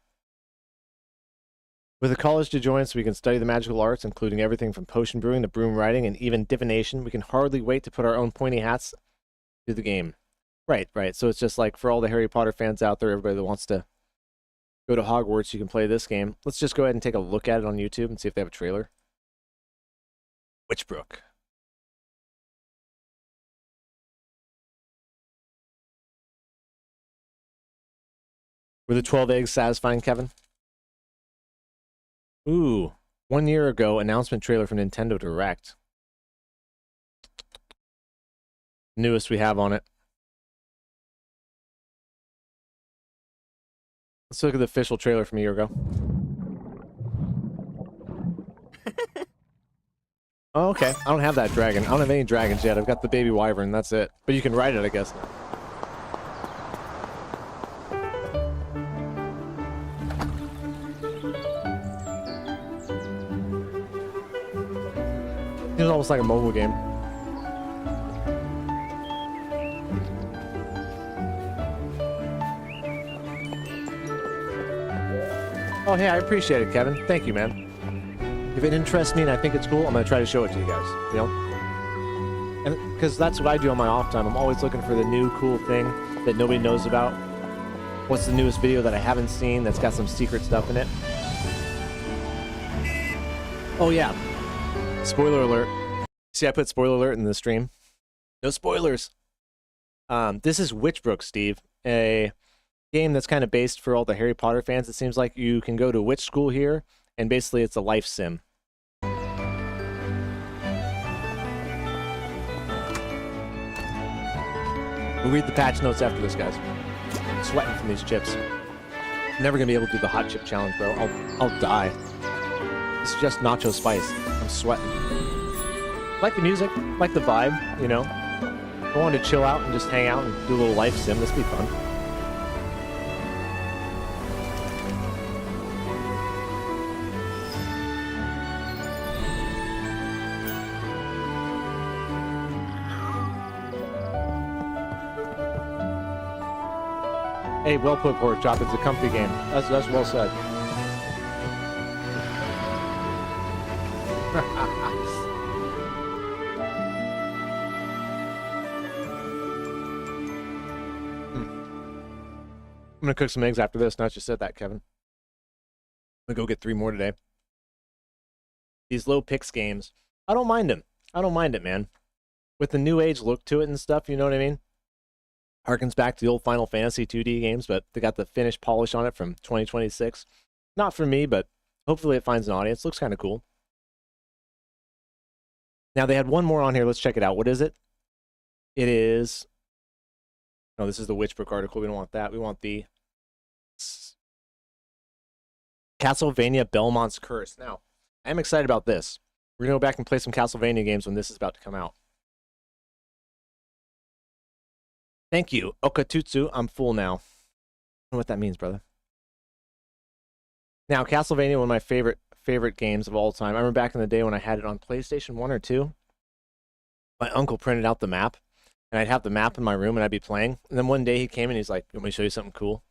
With a college to join so we can study the magical arts, including everything from potion brewing to broom riding and even divination, we can hardly wait to put our own pointy hats to the game. Right. So it's just like for all the Harry Potter fans out there, everybody that wants to go to Hogwarts, you can play this game. Let's just go ahead and take a look at it on YouTube and see if they have a trailer. Witchbrook. Were the 12 eggs satisfying, Kevin? Ooh, 1 year ago, announcement trailer from Nintendo Direct. Newest we have on it. Let's look at the official trailer from a year ago. Oh, okay. I don't have that dragon. I don't have any dragons yet. I've got the baby wyvern. That's it. But you can ride it, I guess. It's almost like a mobile game. Oh, hey, I appreciate it, Kevin. Thank you, man. If it interests me and I think it's cool, I'm going to try to show it to you guys, you know? And because that's what I do on my off time. I'm always looking for the new cool thing that nobody knows about. What's the newest video that I haven't seen that's got some secret stuff in it? Oh yeah. Spoiler alert. See, I put spoiler alert in the stream. No spoilers. This is Witchbrook, Steve. A game that's kind of based for all the Harry Potter fans. It seems like you can go to witch school here, and basically it's a life sim. We'll read the patch notes after this, guys. I'm sweating from these chips. Never gonna be able to do the hot chip challenge, bro. I'll die. It's just nacho spice. I'm sweating. Like the music, like the vibe, you know. I wanted to chill out and just hang out and do a little life sim. This would be fun. Hey, well put, Pork Chop. It's a comfy game. That's well said. I'm gonna cook some eggs after this. Now that you said that, Kevin. I'm gonna go get 3 more today. These low picks games, I don't mind them. I don't mind it, man. With the new age look to it and stuff, you know what I mean? Harkens back to the old Final Fantasy 2D games, but they got the finished polish on it from 2026. Not for me, but hopefully it finds an audience. Looks kind of cool. Now, they had one more on here. Let's check it out. What is it? It is... No, this is the Witchbrook article. We don't want that. We want the Castlevania Belmont's Curse. Now, I'm excited about this. We're going to go back and play some Castlevania games when this is about to come out. Thank you, Okatutsu. I'm full now. I don't know what that means, brother. Now, Castlevania, one of my favorite games of all time. I remember back in the day when I had it on PlayStation 1 or 2. My uncle printed out the map, and I'd have the map in my room, and I'd be playing. And then one day he came and he's like, "Let me show you something cool."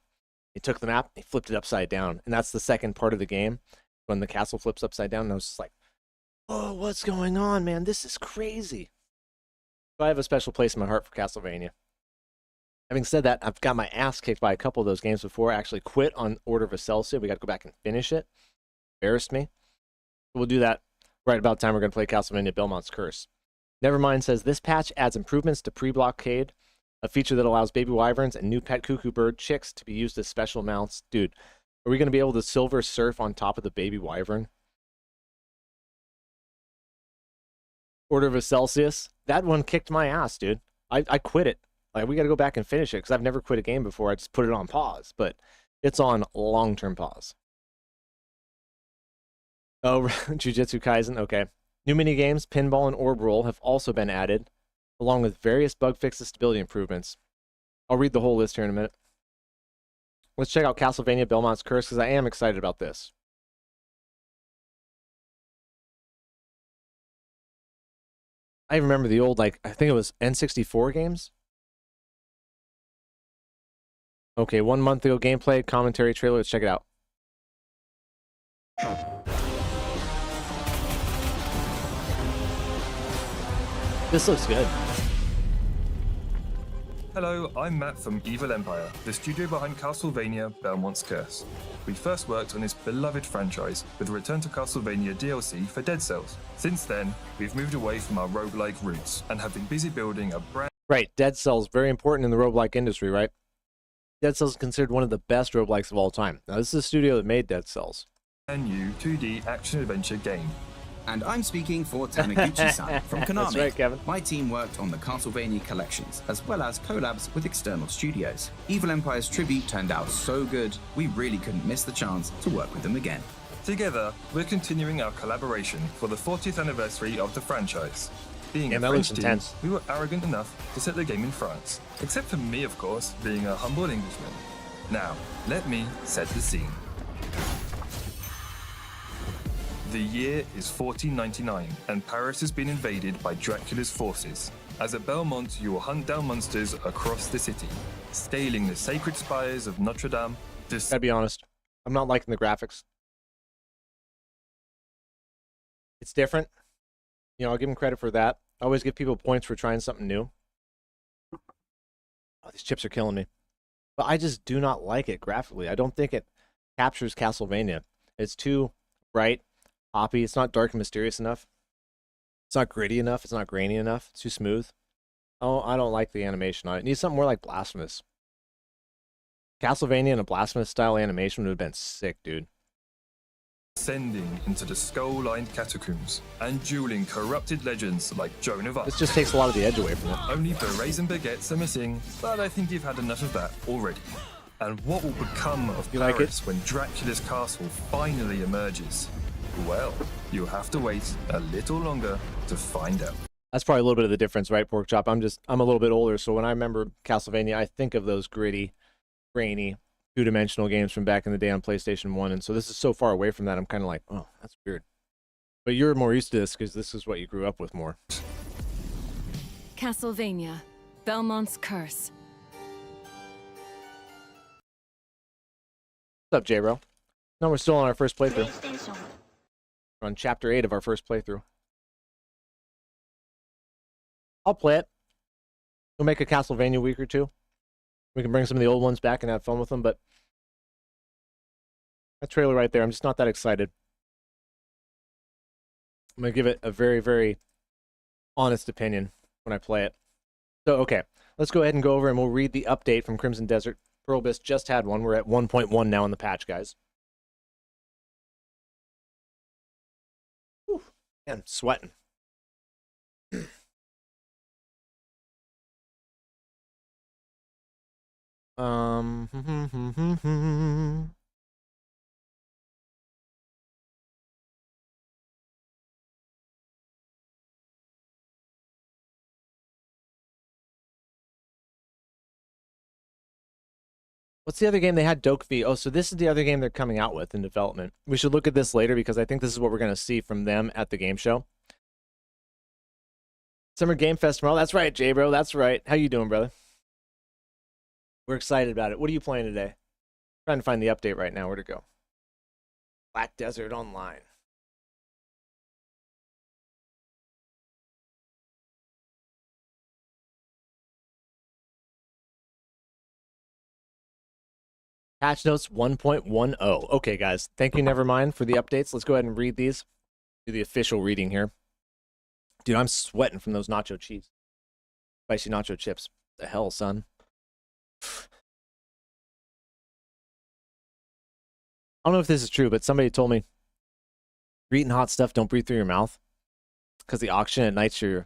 He took the map, he flipped it upside down, and that's the second part of the game when the castle flips upside down. And I was just like, "Oh, what's going on, man? This is crazy." So I have a special place in my heart for Castlevania. Having said that, I've got my ass kicked by a couple of those games before. I actually quit on Order of Excelsior. We got to go back and finish it. Embarrassed me. We'll do that right about the time we're going to play Castlevania Belmont's Curse. Nevermind says, this patch adds improvements to pre-blockade, a feature that allows baby wyverns and new pet cuckoo bird chicks to be used as special mounts. Dude, are we going to be able to silver surf on top of the baby wyvern? Order of Excelsior? That one kicked my ass, dude. I quit it. Like, we got to go back and finish it because I've never quit a game before. I just put it on pause, but it's on long-term pause. Oh, Jujutsu Kaisen, okay. New minigames, pinball, and orb roll have also been added, along with various bug fixes, stability improvements. I'll read the whole list here in a minute. Let's check out Castlevania Belmont's Curse because I am excited about this. I remember the old, like, I think it was N64 games. Okay, 1 month ago, gameplay, commentary, trailer. Let's check it out. This looks good. Hello, I'm Matt from Evil Empire, the studio behind Castlevania Belmont's Curse. We first worked on this beloved franchise with the Return to Castlevania DLC for Dead Cells. Since then, we've moved away from our roguelike roots and have been busy building a brand... Right, Dead Cells, very important in the roguelike industry, right? Dead Cells is considered one of the best roguelikes of all time. Now, this is the studio that made Dead Cells. A new 2D action-adventure game. And I'm speaking for Taniguchi-san from Konami. That's right, Kevin. My team worked on the Castlevania collections, as well as collabs with external studios. Evil Empire's tribute turned out so good, we really couldn't miss the chance to work with them again. Together, we're continuing our collaboration for the 40th anniversary of the franchise. Being a that French looks team, intense. we were arrogant enough to set the game in France. Except for me, of course, being a humble Englishman. Now, let me set the scene. The year is 1499, and Paris has been invaded by Dracula's forces. As a Belmont, you will hunt down monsters across the city, scaling the sacred spires of Notre Dame. Gotta be honest, I'm not liking the graphics. It's different. You know, I'll give them credit for that. I always give people points for trying something new. Oh, these chips are killing me. But I just do not like it graphically. I don't think it captures Castlevania. It's too bright, poppy. It's not dark and mysterious enough. It's not gritty enough. It's not grainy enough. It's too smooth. Oh, I don't like the animation on it. It needs something more like Blasphemous. Castlevania in a Blasphemous style animation would have been sick, dude. Ascending into the skull-lined catacombs and dueling corrupted legends like Joan of Arc. This just takes a lot of the edge away from it. Only berets and baguettes are missing, but I think you've had enough of that already. And what will become of Paris when Dracula's castle finally emerges? Well, you'll have to wait a little longer to find out. That's probably a little bit of the difference, right, Pork Chop? I'm a little bit older, so when I remember Castlevania, I think of those gritty, grainy, two-dimensional games from back in the day on PlayStation 1, and so this is so far away from that, I'm kind of like, oh, that's weird. But you're more used to this because this is what you grew up with more. Castlevania, Belmont's Curse. What's up, J-Bro? No, we're still on our first playthrough. We're on Chapter 8 of our first playthrough. I'll play it. We'll make a Castlevania week or two. We can bring some of the old ones back and have fun with them, but that trailer right there, I'm just not that excited. I'm going to give it a very, very honest opinion when I play it. So, okay, let's go ahead and go over and we'll read the update from Crimson Desert. Pearl Abyss just had one. We're at 1.1 now in the patch, guys. Whew, man, I'm sweating. What's the other game they had? Dokvi. Oh, so this is the other game they're coming out with in development. We should look at this later because I think this is what we're going to see from them at the game show. Summer Game Fest tomorrow. That's right, J-Bro. That's right. How you doing, brother? We're excited about it. What are you playing today? Trying to find the update right now. Where'd it go? Black Desert Online. Patch notes 1.10. Okay, guys. Thank you, Nevermind, for the updates. Let's go ahead and read these. Do the official reading here. Dude, I'm sweating from those nacho cheese. Spicy nacho chips. The hell, son? I don't know if this is true, but somebody told me you're eating hot stuff, don't breathe through your mouth because the oxygen ignites your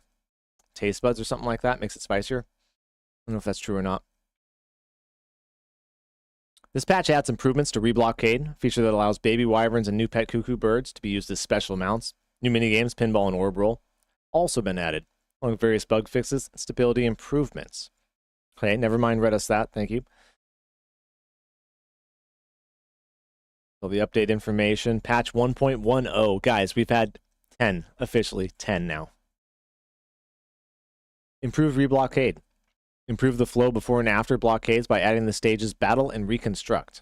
taste buds or something like that, makes it spicier. I don't know if that's true or not. This patch adds improvements to Reblockade, a feature that allows baby wyverns and new pet cuckoo birds to be used as special mounts. New minigames, pinball and orb roll, also been added, along with various bug fixes and stability improvements. Okay, Nevermind read us that, thank you. So the update information, patch 1.10. Guys, we've had 10, officially 10 now. Improved Reblockade. Improve the flow before and after blockades by adding the stages Battle and Reconstruct.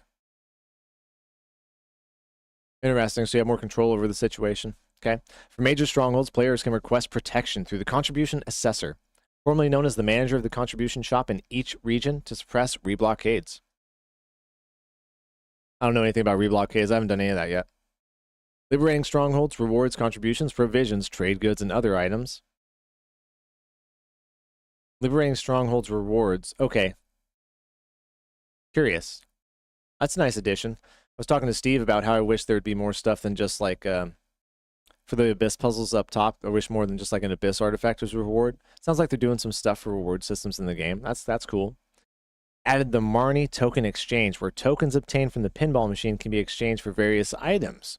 Interesting, so you have more control over the situation. Okay. For major strongholds, players can request protection through the Contribution Assessor, formerly known as the manager of the Contribution Shop in each region, to suppress reblockades. I don't know anything about reblockades. I haven't done any of that yet. Liberating strongholds, rewards, contributions, provisions, trade goods, and other items. Liberating strongholds, rewards. Okay. Curious. That's a nice addition. I was talking to Steve about how I wish there would be more stuff than just like, for the Abyss puzzles up top, I wish more than just like an Abyss artifact as a reward. Sounds like they're doing some stuff for reward systems in the game. That's cool. Added the Marnie token exchange, where tokens obtained from the pinball machine can be exchanged for various items.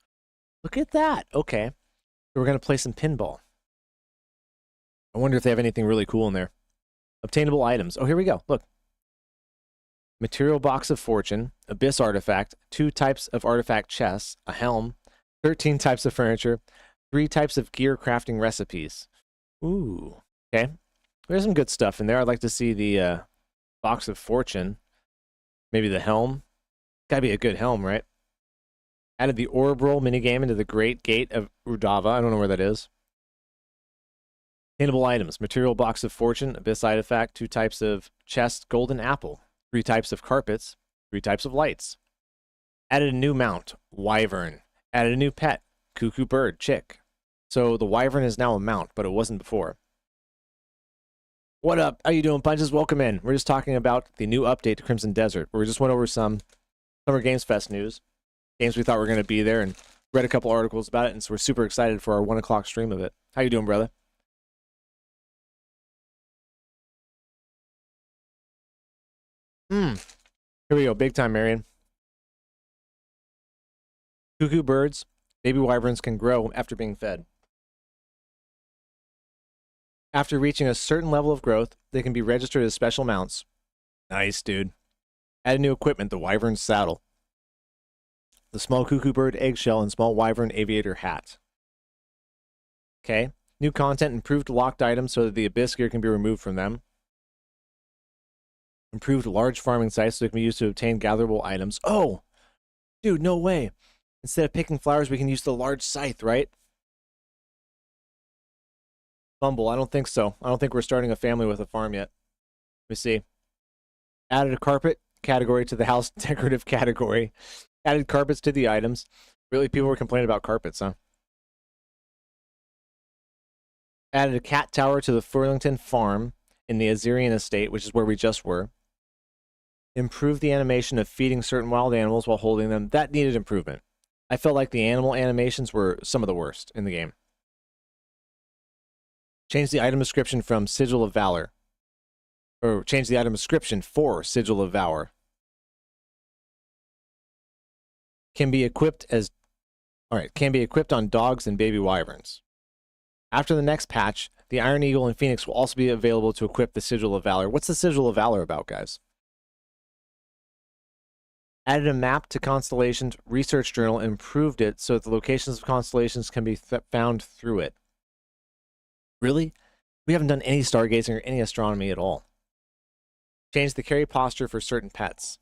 Look at that. Okay. So we're going to play some pinball. I wonder if they have anything really cool in there. Obtainable items. Oh, here we go. Look. Material box of fortune, Abyss artifact, 2 types of artifact chests, a helm, 13 types of furniture, 3 types of gear crafting recipes. Ooh. Okay. There's some good stuff in there. I'd like to see the box of fortune. Maybe the helm. Gotta be a good helm, right? Added the orb roll minigame into the Great Gate of Rudava. I don't know where that is. Attainable items. Material box of fortune, abyss artifact, 2 types of chest, golden apple, 3 types of carpets, 3 types of lights. Added a new mount, wyvern. Added a new pet, cuckoo bird, chick. So the wyvern is now a mount, but it wasn't before. What up? How you doing, Punches? Welcome in. We're just talking about the new update to Crimson Desert, where we just went over some Summer Games Fest news. Games we thought were going to be there, and read a couple articles about it, and so we're super excited for our 1 o'clock stream of it. How you doing, brother? Here we go. Big time, Marion. Cuckoo birds, baby wyverns can grow after being fed. After reaching a certain level of growth, they can be registered as special mounts. Nice, dude. Add new equipment, the wyvern saddle. The small cuckoo bird eggshell and small wyvern aviator hat. Okay. New content, improved locked items so that the abyss gear can be removed from them. Improved large farming sites so they can be used to obtain gatherable items. Oh! Dude, no way. Instead of picking flowers, we can use the large scythe, right? Bumble, I don't think so. I don't think we're starting a family with a farm yet. Let me see. Added a carpet category to the house decorative category. Added carpets to the items. Really, people were complaining about carpets, huh? Added a cat tower to the Furlington farm in the Azirian estate, which is where we just were. Improved the animation of feeding certain wild animals while holding them. That needed improvement. I felt like the animal animations were some of the worst in the game. Change the item description from Sigil of Valor. Or change the item description for Sigil of Valor. Can be equipped as... Alright, can be equipped on dogs and baby wyverns. After the next patch, the Iron Eagle and Phoenix will also be available to equip the Sigil of Valor. What's the Sigil of Valor about, guys? Added a map to Constellations Research Journal and improved it so that the locations of constellations can be found through it. Really? We haven't done any stargazing or any astronomy at all. Changed the carry posture for certain pets.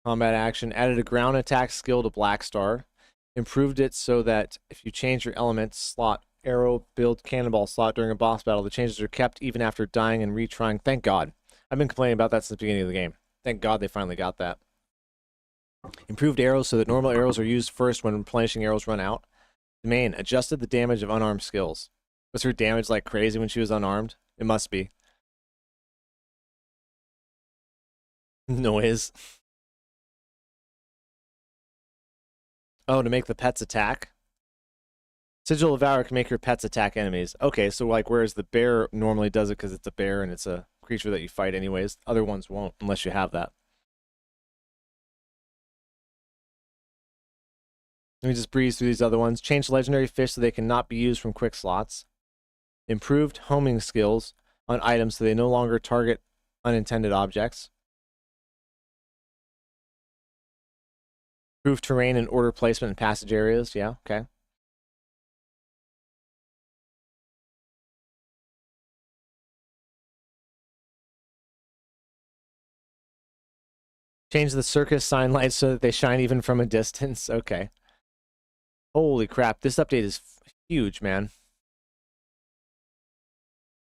Combat action. Added a ground attack skill to Black Star. Improved it so that if you change your element slot, arrow, build, cannonball slot during a boss battle, the changes are kept even after dying and retrying. Thank God. I've been complaining about that since the beginning of the game. Thank God they finally got that. Improved arrows so that normal arrows are used first when replenishing arrows run out. Domain adjusted the damage of unarmed skills. Was her damage like crazy when she was unarmed? It must be. Noise. Oh, to make the pets attack? Sigil of Valor can make your pets attack enemies. Okay, so like whereas the bear normally does it because it's a bear and it's a creature that you fight anyways, other ones won't unless you have that. Let me just breeze through these other ones. Change legendary fish so they cannot be used from quick slots. Improved homing skills on items so they no longer target unintended objects. Improved terrain and order placement in passage areas. Yeah, okay. Change the circus sign lights so that they shine even from a distance. Okay. Holy crap, this update is huge, man.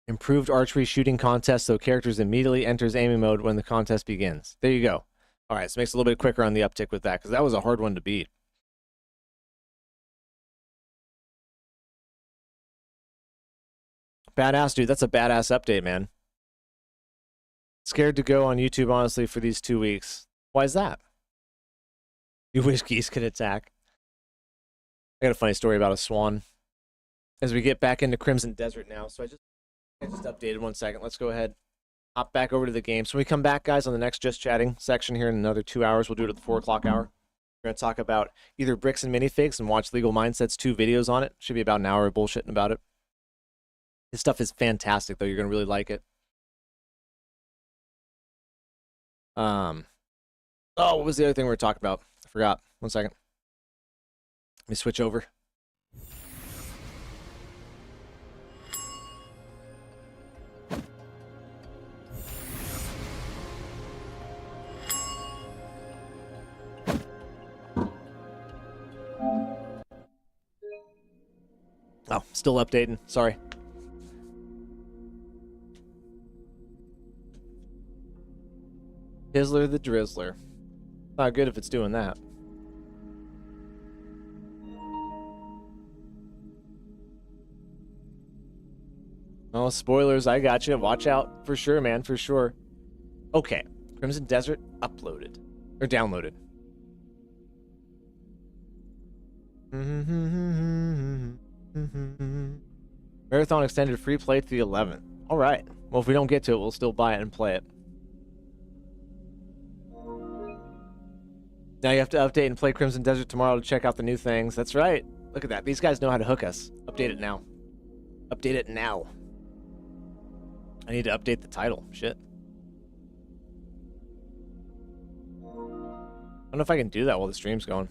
Improved archery shooting contest so characters immediately enters aiming mode when the contest begins. There you go. Alright, so it makes it a little bit quicker on the uptick with that, because that was a hard one to beat. Badass, dude. That's a badass update, man. Scared to go on YouTube, honestly, for these 2 weeks. Why is that? You wish geese could attack. I got a funny story about a swan. As we get back into Crimson Desert now, so I just updated 1 second. Let's go ahead. Hop back over to the game. So when we come back, guys, on the next Just Chatting section here in another 2 hours, we'll do it at the 4 o'clock hour. We're going to talk about either bricks and minifigs and watch Legal Mindsets 2 videos on it. Should be about an hour of bullshitting about it. This stuff is fantastic, though. You're going to really like it. Oh, what was the other thing we were talking about? I forgot. 1 second. Let me switch over. Still updating. Sorry. Hizzler the Drizzler. Not good if it's doing that. Oh, spoilers. I got you. Watch out. For sure, man. For sure. Okay. Crimson Desert uploaded. Or downloaded. Marathon extended free play to the 11th. All right. Well, if we don't get to it, we'll still buy it and play it. Now you have to update and play Crimson Desert tomorrow to check out the new things. That's right. Look at that. These guys know how to hook us. Update it now. Update it now. I need to update the title. Shit. I don't know if I can do that while the stream's going.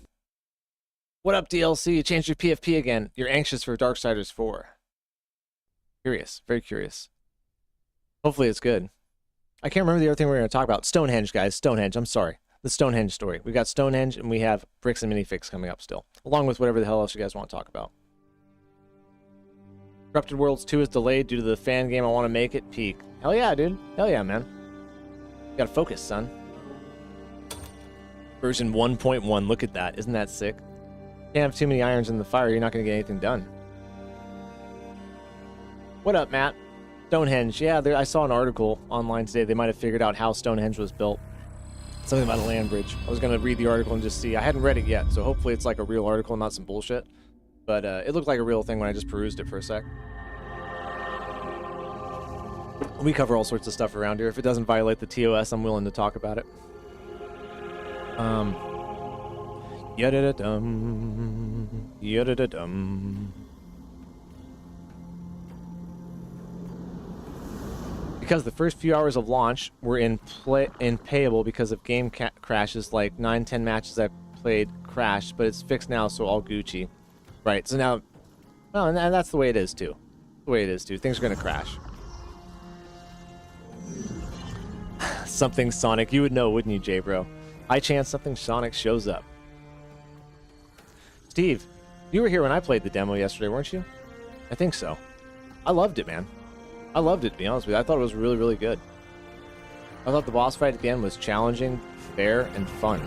What up, DLC? You changed your PFP again. You're anxious for Darksiders 4. Curious. Very curious. Hopefully it's good. I can't remember the other thing we were going to talk about. Stonehenge, guys. Stonehenge. I'm sorry. The Stonehenge story. We got Stonehenge, and we have Bricks and Minifix coming up still. Along with whatever the hell else you guys want to talk about. Corrupted Worlds 2 is delayed due to the fan game I want to make it peak. Hell yeah, dude. Hell yeah, man. You gotta focus, son. Version 1.1. Look at that. Isn't that sick? Can't have too many irons in the fire. You're not going to get anything done. What up, Matt? Stonehenge. Yeah, I saw an article online today. They might have figured out how Stonehenge was built. Something about a land bridge. I was going to read the article and just see. I hadn't read it yet, so hopefully it's like a real article, not some bullshit. But it looked like a real thing when I just perused it for a sec. We cover all sorts of stuff around here. If it doesn't violate the TOS, I'm willing to talk about it. Yada-da-dum. Yada-da-dum. Because the first few hours of launch were payable because of game crashes, like 9-10 matches I played crashed, but it's fixed now, so all Gucci. Right, so now, well, and that's the way it is too. The way it is too. Things are gonna crash. Something Sonic, you would know, wouldn't you, J bro? High chance something Sonic shows up. Steve, you were here when I played the demo yesterday, weren't you? I think so. I loved it, man. I loved it, to be honest with you. I thought it was really, really good. I thought the boss fight at the end was challenging, fair, and fun.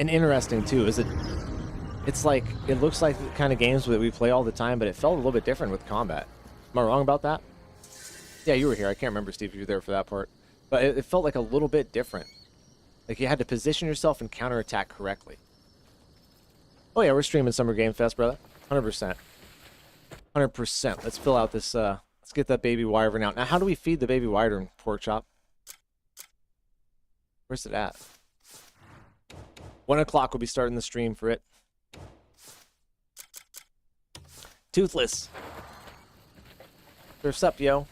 And interesting, too. It's like, it looks like the kind of games that we play all the time, but it felt a little bit different with combat. Am I wrong about that? Yeah, you were here. I can't remember, Steve, if you were there for that part. But it felt like a little bit different. Like you had to position yourself and counterattack correctly. Oh yeah, we're streaming Summer Game Fest, brother. 100%. 100%. Let's fill out this, let's get that baby wyvern out. Now, how do we feed the baby wyvern, pork chop? Where's it at? 1 o'clock we'll be starting the stream for it. Toothless. Surf's up, yo.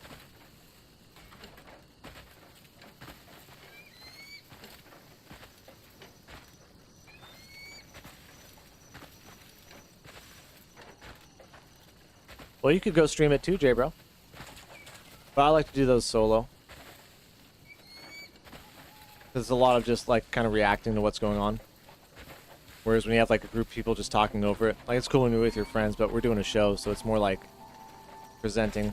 Well, you could go stream it too, J bro. But I like to do those solo. There's a lot of just like kind of reacting to what's going on. Whereas when you have like a group of people just talking over it, like it's cool when you're with your friends, but we're doing a show, so it's more like presenting.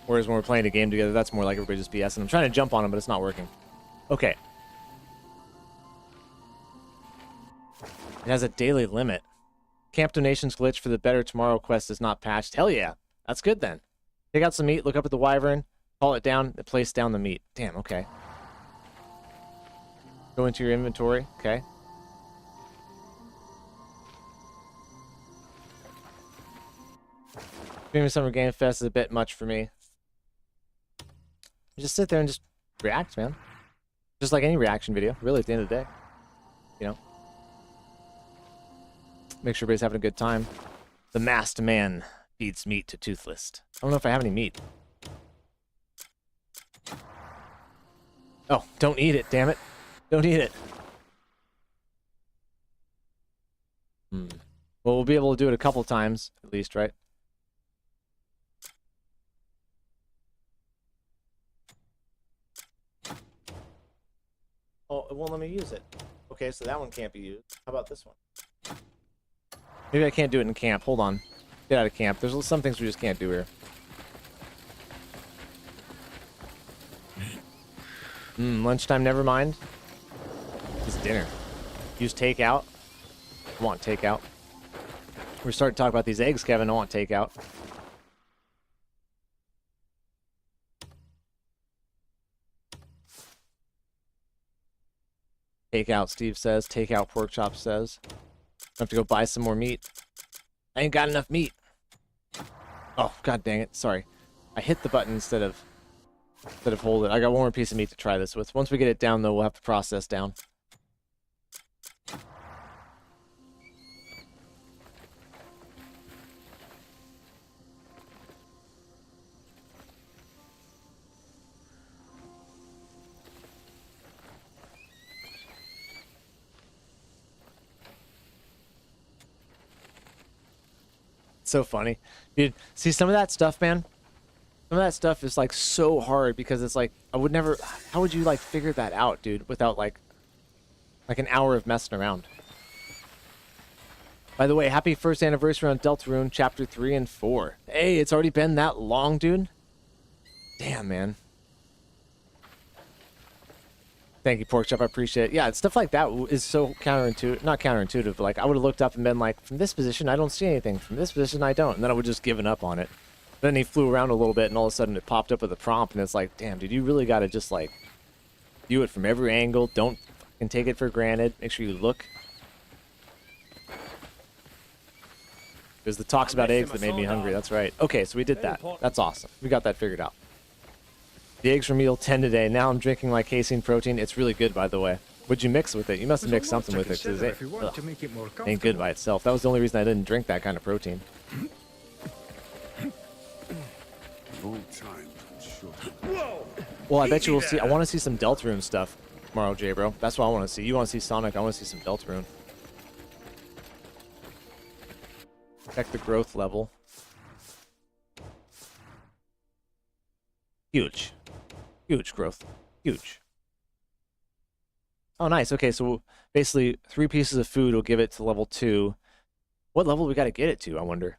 Whereas when we're playing a game together, that's more like everybody just BSing. I'm trying to jump on them, but it's not working. Okay. It has a daily limit. Camp donations glitch for the Better Tomorrow quest is not patched. Hell yeah. That's good then. Take out some meat, look up at the wyvern, call it down, and place down the meat. Damn, okay. Go into your inventory. Okay. Streaming Summer Game Fest is a bit much for me. Just sit there and just react, man. Just like any reaction video, really, at the end of the day. You know? Make sure everybody's having a good time. The masked man feeds meat to Toothless. I don't know if I have any meat. Oh, don't eat it, damn it. Don't eat it. Well, we'll be able to do it a couple times, at least, right? Oh, it won't let me use it. Okay. Okay, so that one can't be used. How about this one? Maybe I can't do it in camp. Hold on. Get out of camp. There's some things we just can't do here. Lunchtime, never mind. It's dinner. Use takeout. I want takeout. We're starting to talk about these eggs, Kevin. I want takeout. Takeout, Steve says. Takeout, pork chop says. I have to go buy some more meat. I ain't got enough meat. Oh, god dang it. Sorry. I hit the button instead of hold it. I got one more piece of meat to try this with. Once we get it down, though, we'll have to process down. So funny, dude. See, some of that stuff, man, some of that stuff is like so hard because it's like I would never, how would you like figure that out, dude, without like an hour of messing around? By the way, happy first anniversary on Deltarune chapter 3 and 4. Hey, it's already been that long, dude. Damn, man. Thank you, Pork Chop. I appreciate it. Yeah, stuff like that is so counterintuitive. Not counterintuitive, but like I would have looked up and been like, from this position, I don't see anything. From this position, I don't. And then I would just given up on it. Then he flew around a little bit, and all of a sudden it popped up with a prompt, and it's like, damn, dude, you really got to just like view it from every angle. Don't fucking take it for granted. Make sure you look. There's the talks about eggs that made me hungry. That's right. Okay, so we did that. That's awesome. We got that figured out. The eggs were meal 10 today. Now I'm drinking like casein protein. It's really good, by the way. What'd you mix with it? You must have mixed something with it. It ain't good by itself. That was the only reason I didn't drink that kind of protein. Well, I bet you will see. I want to see some Deltarune stuff tomorrow, J bro. That's what I want to see. You want to see Sonic? I want to see some Deltarune. Check the growth level. Huge. Huge growth. Huge. Oh, nice. Okay, so basically 3 pieces of food will give it to level 2. What level we got to get it to, I wonder?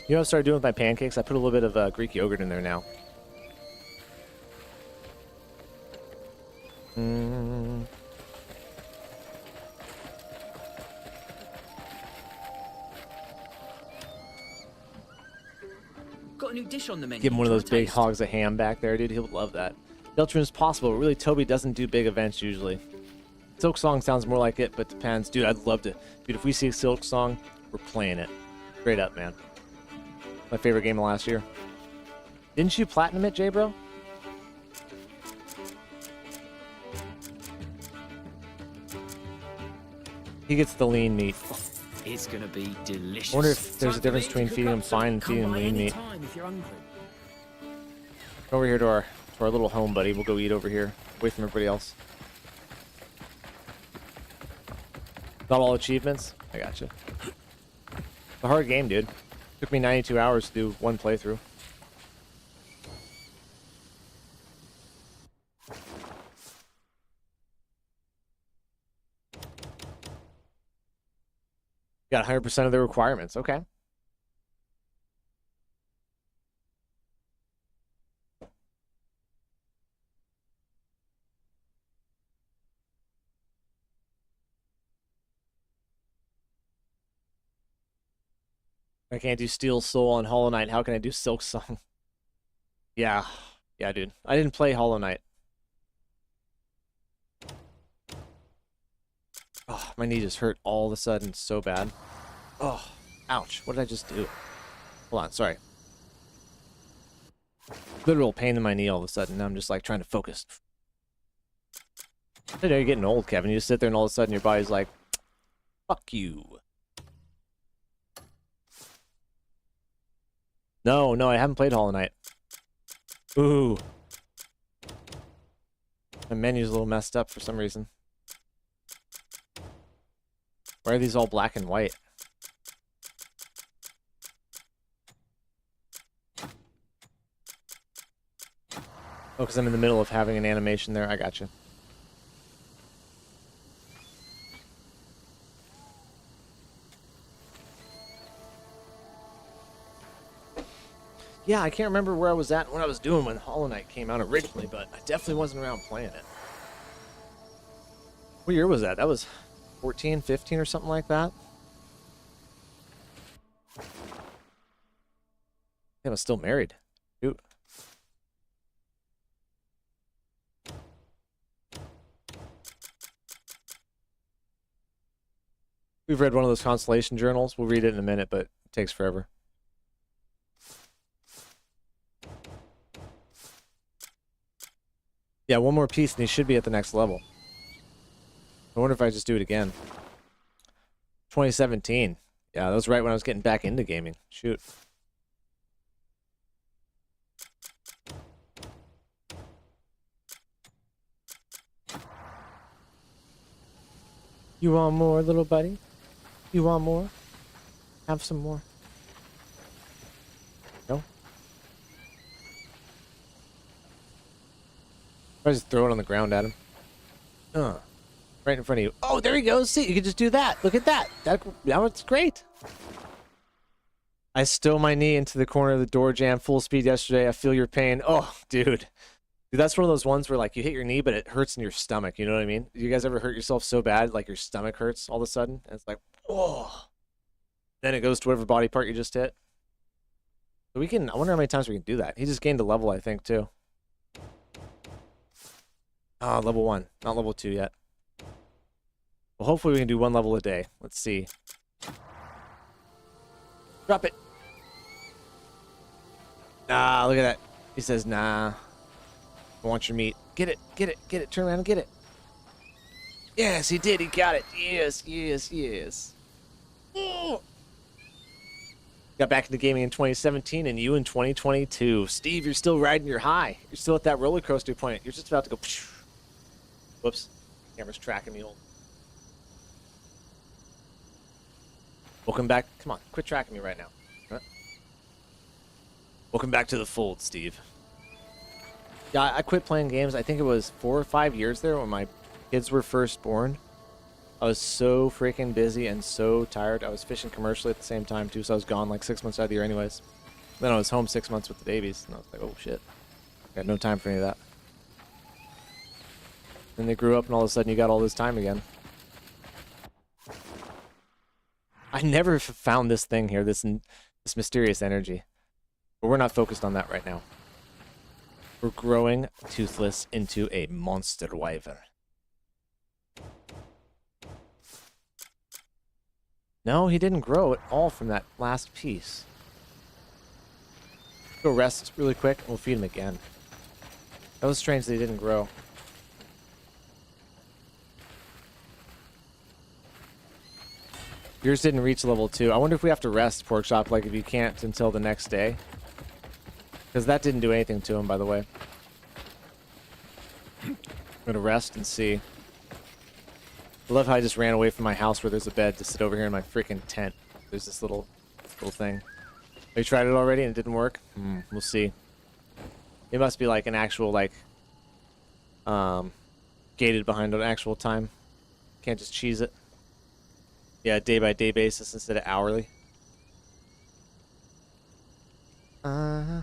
You know what I started doing with my pancakes? I put a little bit of Greek yogurt in there now. Got a new dish on the menu. Give him one of those big taste. hogs of ham back there, dude. He'll love that. Deltarune is possible, but really Toby doesn't do big events usually. Silk Song sounds more like it, but depends. Dude, I'd love to. Dude, if we see Silk Song, we're playing it. Straight up, man. My favorite game of last year. Didn't you platinum it, J bro? He gets the lean meat. It's gonna be delicious. I wonder if there's a difference between feeding him fine and feeding him lean meat. If you're hungry. Over here to our little home, buddy. We'll go eat over here, away from everybody else. Not all achievements. I gotcha. It's a hard game, dude. Took me 92 hours to do one playthrough. Got 100% of the requirements. Okay. I can't do Steel Soul on Hollow Knight. How can I do Silk Song? Yeah. Yeah, dude. I didn't play Hollow Knight. Oh, my knee just hurt all of a sudden so bad. Oh, ouch. What did I just do? Hold on, sorry. Literal pain in my knee all of a sudden. Now I'm just like trying to focus. I know you're getting old, Kevin. You just sit there and all of a sudden your body's like, fuck you. No, I haven't played Hollow Knight. Ooh. My menu's a little messed up for some reason. Why are these all black and white? Oh, because I'm in the middle of having an animation there. I got you. Yeah, I can't remember where I was at, what I was doing when Hollow Knight came out originally, but I definitely wasn't around playing it. What year was that? That was 14, 15 or something like that? I was still married. Shoot. We've read one of those constellation journals. We'll read it in a minute, but it takes forever. Yeah, one more piece and he should be at the next level. I wonder if I just do it again. 2017. Yeah, that was right when I was getting back into gaming. Shoot. You want more, little buddy? You want more? Have some more. No? I just throw it on the ground at him. Right in front of you. Oh, there he goes. See, you can just do that. Look at that. That was great. I stole my knee into the corner of the door jam full speed yesterday. I feel your pain. Oh, dude. Dude, that's one of those ones where, like, you hit your knee, but it hurts in your stomach. You know what I mean? You guys ever hurt yourself so bad, like, your stomach hurts all of a sudden? And it's like, oh. Then it goes to whatever body part you just hit. So we can, I wonder how many times we can do that. He just gained a level, I think, too. Ah, level 1. Not level 2 yet. Well, hopefully we can do one level a day. Let's see. Drop it. Nah, look at that. He says, nah. I want your meat. Get it, get it, get it. Turn around and get it. Yes, he did. He got it. Yes, yes, yes. Oh. Got back into gaming in 2017 and you in 2022. Steve, you're still riding your high. You're still at that roller coaster point. You're just about to go. Whoops. Camera's tracking me. Welcome back. Come on, quit tracking me right now. Huh? Welcome back to the fold, Steve. Yeah, I quit playing games. I think it was 4 or 5 years there when my kids were first born. I was so freaking busy and so tired. I was fishing commercially at the same time, too, so I was gone like 6 months out of the year anyways. Then I was home 6 months with the babies, and I was like, oh, shit. I got no time for any of that. Then they grew up, and all of a sudden you got all this time again. I never found this thing here, this mysterious energy. But we're not focused on that right now. We're growing Toothless into a monster wyvern. No, he didn't grow at all from that last piece. Go rest really quick, and we'll feed him again. That was strange that he didn't grow. Yours didn't reach level 2. I wonder if we have to rest, Porkchop, like if you can't until the next day. Because that didn't do anything to him, by the way. I'm going to rest and see. I love how I just ran away from my house where there's a bed to sit over here in my freaking tent. There's this little thing. Have you tried it already and it didn't work? We'll see. It must be like an actual, like, gated behind an actual time. Can't just cheese it. Yeah, day-by-day basis instead of hourly. I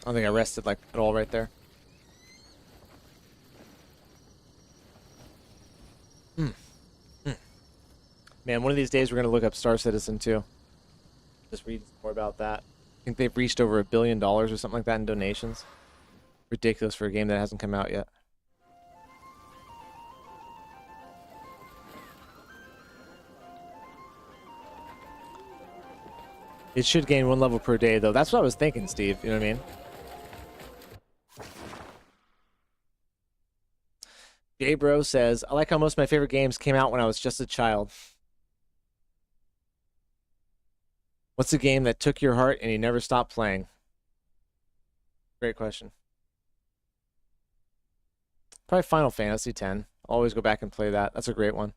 don't think I rested like at all right there. Man, one of these days we're gonna look up Star Citizen too. Just read more about that. I think they've reached over $1 billion or something like that in donations. Ridiculous for a game that hasn't come out yet. It should gain 1 level per day, though. That's what I was thinking, Steve. You know what I mean? J-Bro says, I like how most of my favorite games came out when I was just a child. What's a game that took your heart and you never stopped playing? Great question. Probably Final Fantasy X. Always go back and play that. That's a great one.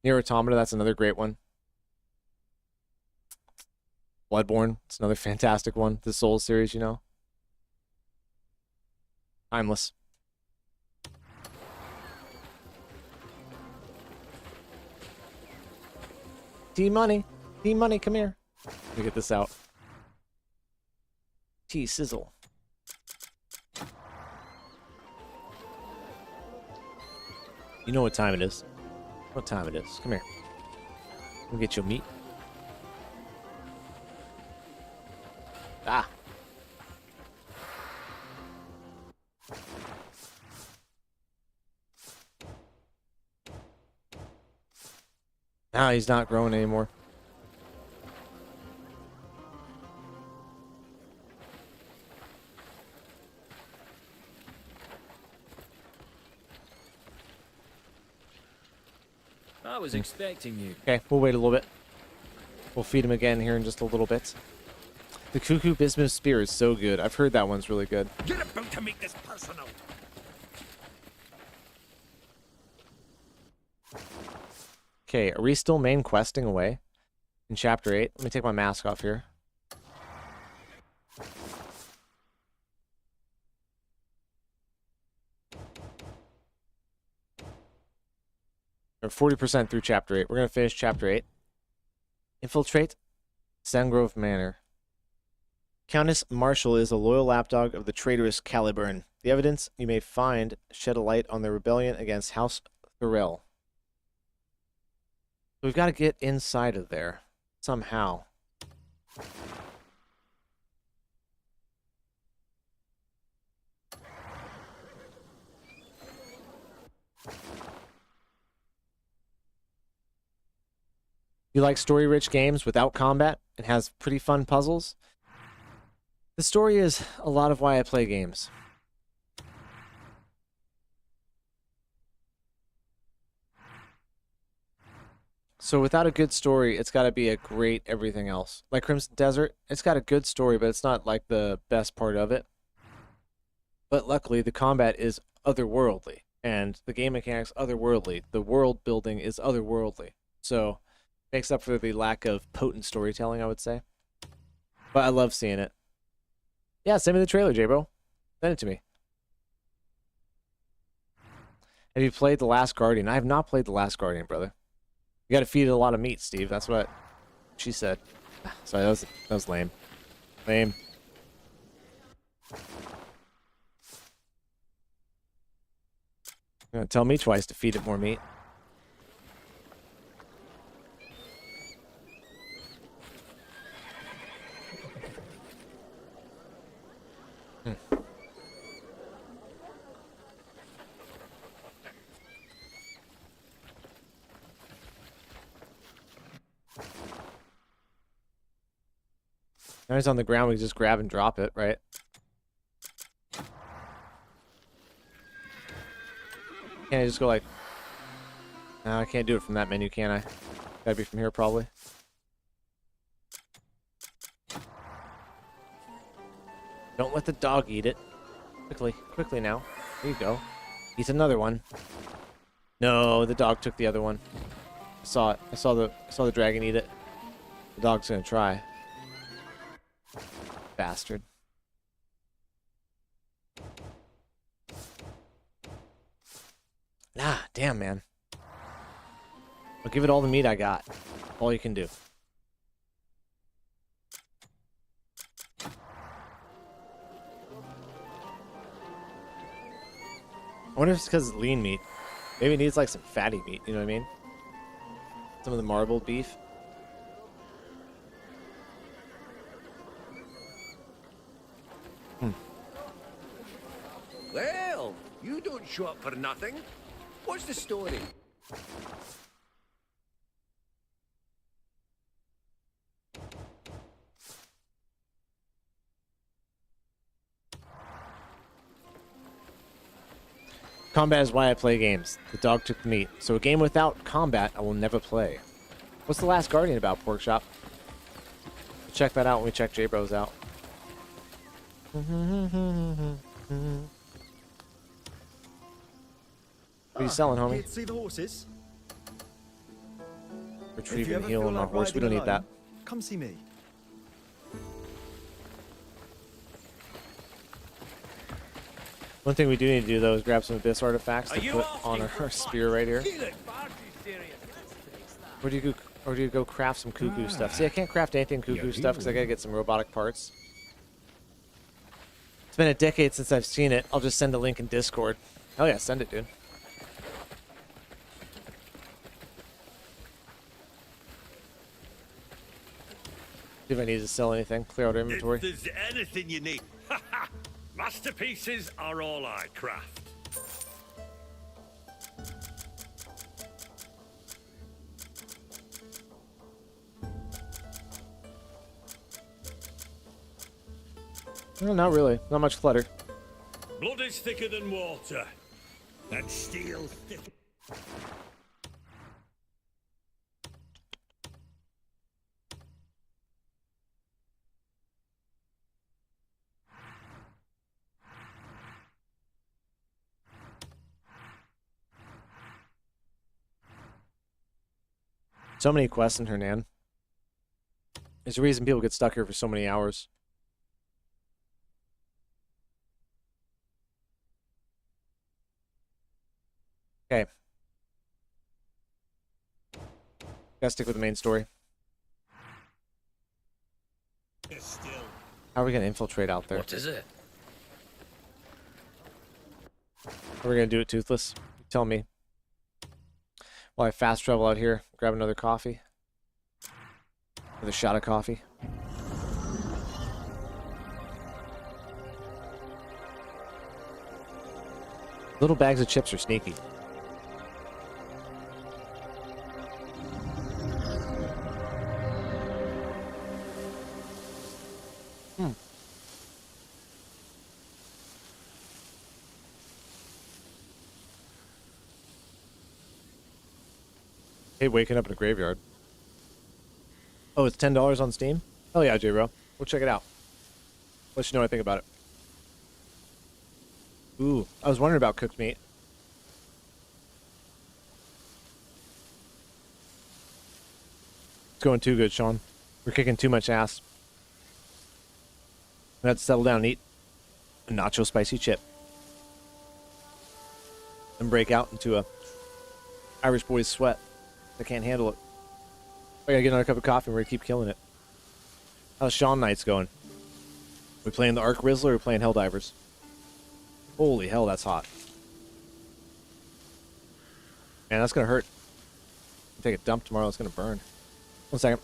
Nier Automata, that's another great one. Bloodborne, it's another fantastic one. The Souls series, you know. Timeless. T-Money. T-Money, come here. Let me get this out. T-Sizzle. You know what time it is. What time it is. Come here. Let me get your meat. Ah. Now he's not growing anymore. I was expecting you. Okay, we'll wait a little bit. We'll feed him again here in just a little bit. The Cuckoo Bismuth Spear is so good. I've heard that one's really good. You're about to make this personal. Okay, are we still main questing away in Chapter 8? Let me take my mask off here. We're 40% through Chapter 8. We're going to finish Chapter 8. Infiltrate Sandgrove Manor. Countess Marshall is a loyal lapdog of the traitorous Caliburn. The evidence you may find shed a light on the rebellion against House Thorell. We've got to get inside of there somehow. You like story-rich games without combat and has pretty fun puzzles? The story is a lot of why I play games. So without a good story, it's got to be a great everything else. Like Crimson Desert, it's got a good story, but it's not like the best part of it. But luckily, the combat is otherworldly, and the game mechanics otherworldly. The world building is otherworldly. So makes up for the lack of potent storytelling, I would say. But I love seeing it. Yeah, send me the trailer, J-Bro. Send it to me. Have you played The Last Guardian? I have not played The Last Guardian, brother. You gotta feed it a lot of meat, Steve. That's what she said. Sorry, that was lame. Lame. You're gonna tell me twice to feed it more meat. Now he's on the ground, we just grab and drop it, right? Can't I just go like... No, I can't do it from that menu, can I? Gotta be from here, probably. Don't let the dog eat it. Quickly, quickly now. There you go. Eat another one. No, the dog took the other one. I saw it. I saw the dragon eat it. The dog's gonna try. Bastard. Nah, damn, man. I'll give it all the meat I got. All you can do. I wonder if it's because it's lean meat. Maybe it needs like some fatty meat, you know what I mean? Some of the marbled beef. Well, you don't show up for nothing. What's the story? Combat is why I play games. The dog took the meat. So a game without combat, I will never play. What's The Last Guardian about, Porkchop? We'll check that out when we check J-Bros out. What are you selling, homie? Here to see the horses? Retrieving and healing my horse. We don't need that. Come see me. One thing we do need to do, though, is grab some abyss artifacts to put on our spear right here. Or do you go craft some cuckoo stuff? See, I can't craft anything cuckoo stuff because I gotta get some robotic parts. It's been a decade since I've seen it. I'll just send a link in Discord. Hell yeah, send it, dude. See if I need to sell anything. Clear out inventory. If there's anything you need, masterpieces are all I craft. No, not really. Not much clutter. Blood is thicker than water, and steel thicker. So many quests in Hernan. There's a reason people get stuck here for so many hours. Okay. Gotta stick with the main story. How are we gonna infiltrate out there? What is it? How are we gonna do it, Toothless? You tell me. While I fast travel out here, grab another coffee. Another shot of coffee. Little bags of chips are sneaky. Hey, waking up in a graveyard. Oh, it's $10 on Steam? Hell yeah, J-Bro. We'll check it out. Let you know what I think about it. Ooh, I was wondering about cooked meat. It's going too good, Sean. We're kicking too much ass. We have to settle down and eat a nacho spicy chip. And break out into a Irish boy's sweat. I can't handle it. I gotta get another cup of coffee and we're gonna keep killing it. How's Sean Nights going? We playing the Arc Rizzler or we playing Helldivers? Holy hell, that's hot. Man, that's gonna hurt. Take a dump tomorrow, it's gonna burn. 1 second.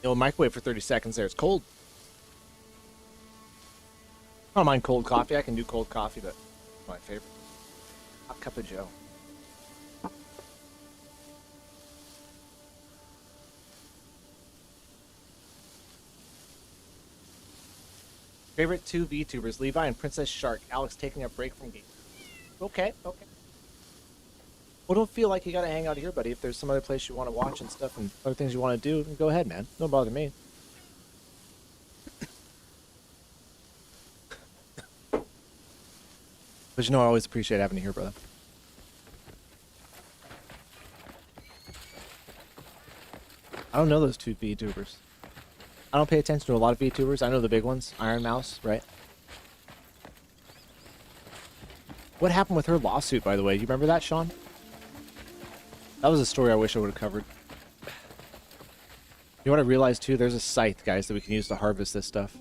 You'll microwave for 30 seconds there. It's cold. I don't mind cold coffee. I can do cold coffee, but my favorite. Hot cup of joe. Favorite 2 VTubers, Levi and Princess Shark. Alex taking a break from game. Okay, okay. Well, don't feel like you gotta hang out here, buddy. If there's some other place you want to watch and stuff and other things you want to do, then go ahead, man. Don't bother me. But you know, I always appreciate having you here, brother. I don't know those 2 VTubers. I don't pay attention to a lot of VTubers. I know the big ones. Iron Mouse, right? What happened with her lawsuit, by the way? You remember that, Sean? That was a story I wish I would have covered. You know what I realized, too? There's a scythe, guys, that we can use to harvest this stuff.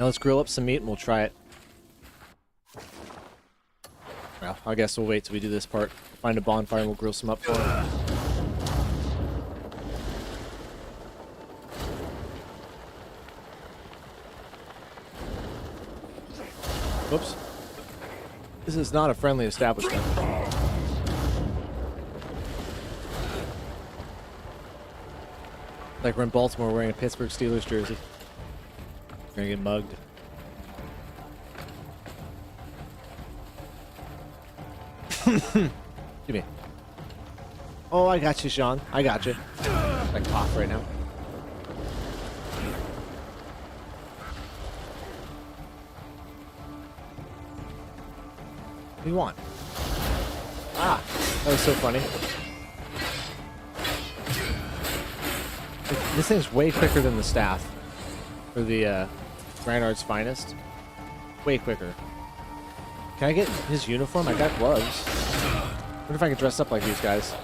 Now let's grill up some meat and we'll try it. Well, I guess we'll wait till we do this part. Find a bonfire and we'll grill some up for it. Whoops. This is not a friendly establishment. Like we're in Baltimore wearing a Pittsburgh Steelers jersey. We're gonna get mugged. Excuse me. Oh, I got you, Sean. I got you. I cough right now. What do you want? Ah, that was so funny. This thing's way quicker than the staff for the Reinhardt's finest. Way quicker. Can I get his uniform? I got gloves. What if I could dress up like these guys?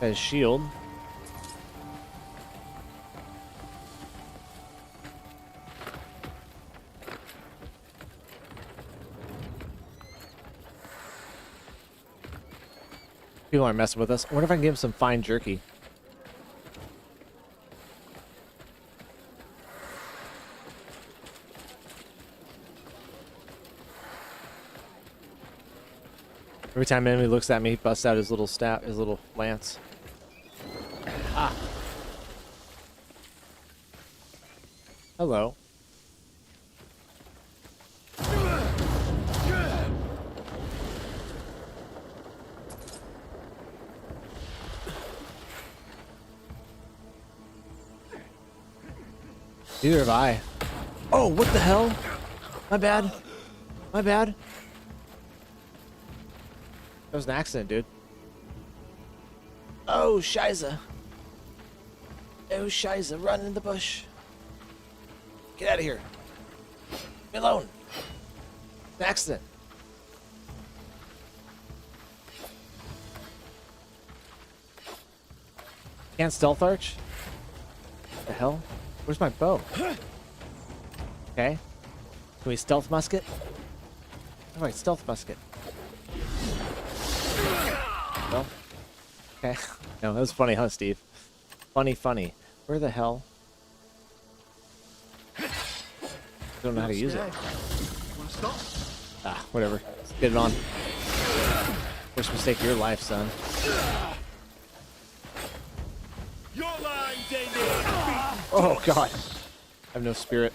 Got his shield. People aren't messing with us. I wonder if I can give him some fine jerky. Every time an enemy looks at me, he busts out his little staff, his little lance. Ah. Hello. Neither have I. Oh, what the hell? My bad. My bad. That was an accident, dude. Oh, Shiza. Oh, Shiza, run in the bush. Get out of here. Leave me alone. An accident. Can't stealth arch? What the hell? Where's my bow? Okay. Can we stealth musket? All right, stealth musket. Well, okay. No, that was funny, huh, Steve? Funny, funny. Where the hell? Don't know how to use it. Ah, whatever. Let's get it on. First mistake of your life, son. Oh, God. I have no spirit.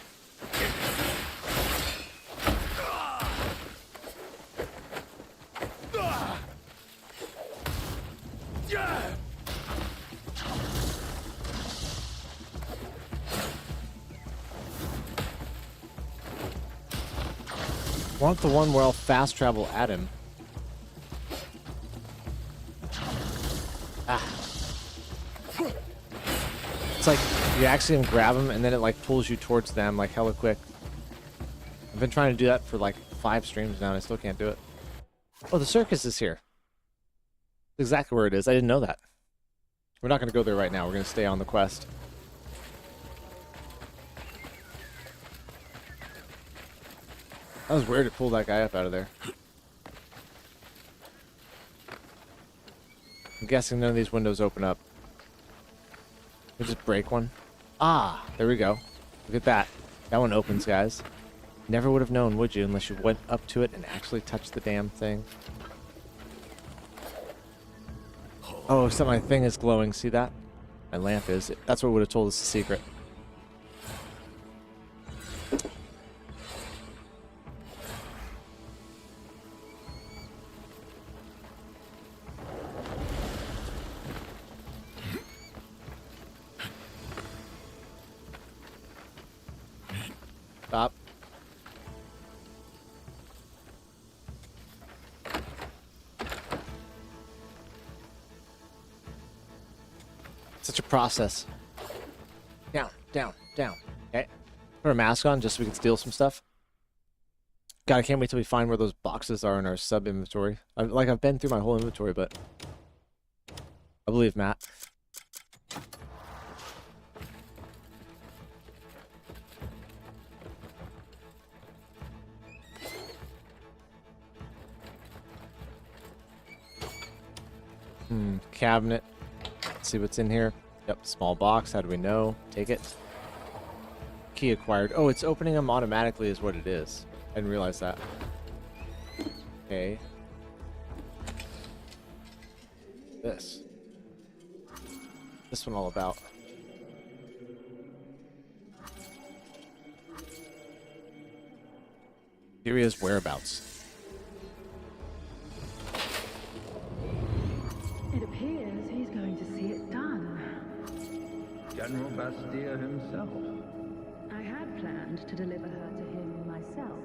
Want the one where I'll fast travel at him. Ah. It's like you accidentally grab them and then it like pulls you towards them like hella quick. I've been trying to do that for like 5 streams now and I still can't do it. Oh, the circus is here. That's exactly where it is. I didn't know that. We're not going to go there right now. We're going to stay on the quest. That was weird to pull that guy up out of there. I'm guessing none of these windows open up. We just break one. Ah, there we go. Look at that. That one opens, guys. Never would have known, would you, unless you went up to it and actually touched the damn thing. Oh, except my thing is glowing. See that? my lamp is. That's what would have told us the secret. Stop. Such a process. Down, down, down. Okay. Put our mask on just so we can steal some stuff. God, I can't wait till we find where those boxes are in our sub inventory. I've been through my whole inventory, but I believe Matt. Cabinet. Let's see what's in here. Yep, small box. How do we know? Take it. Key acquired. Oh, it's opening them automatically is what it is. I didn't realize that. Okay. This one all about. Syria's whereabouts. It appears he's going to see it done. General Bastille himself. I had planned to deliver her to him myself.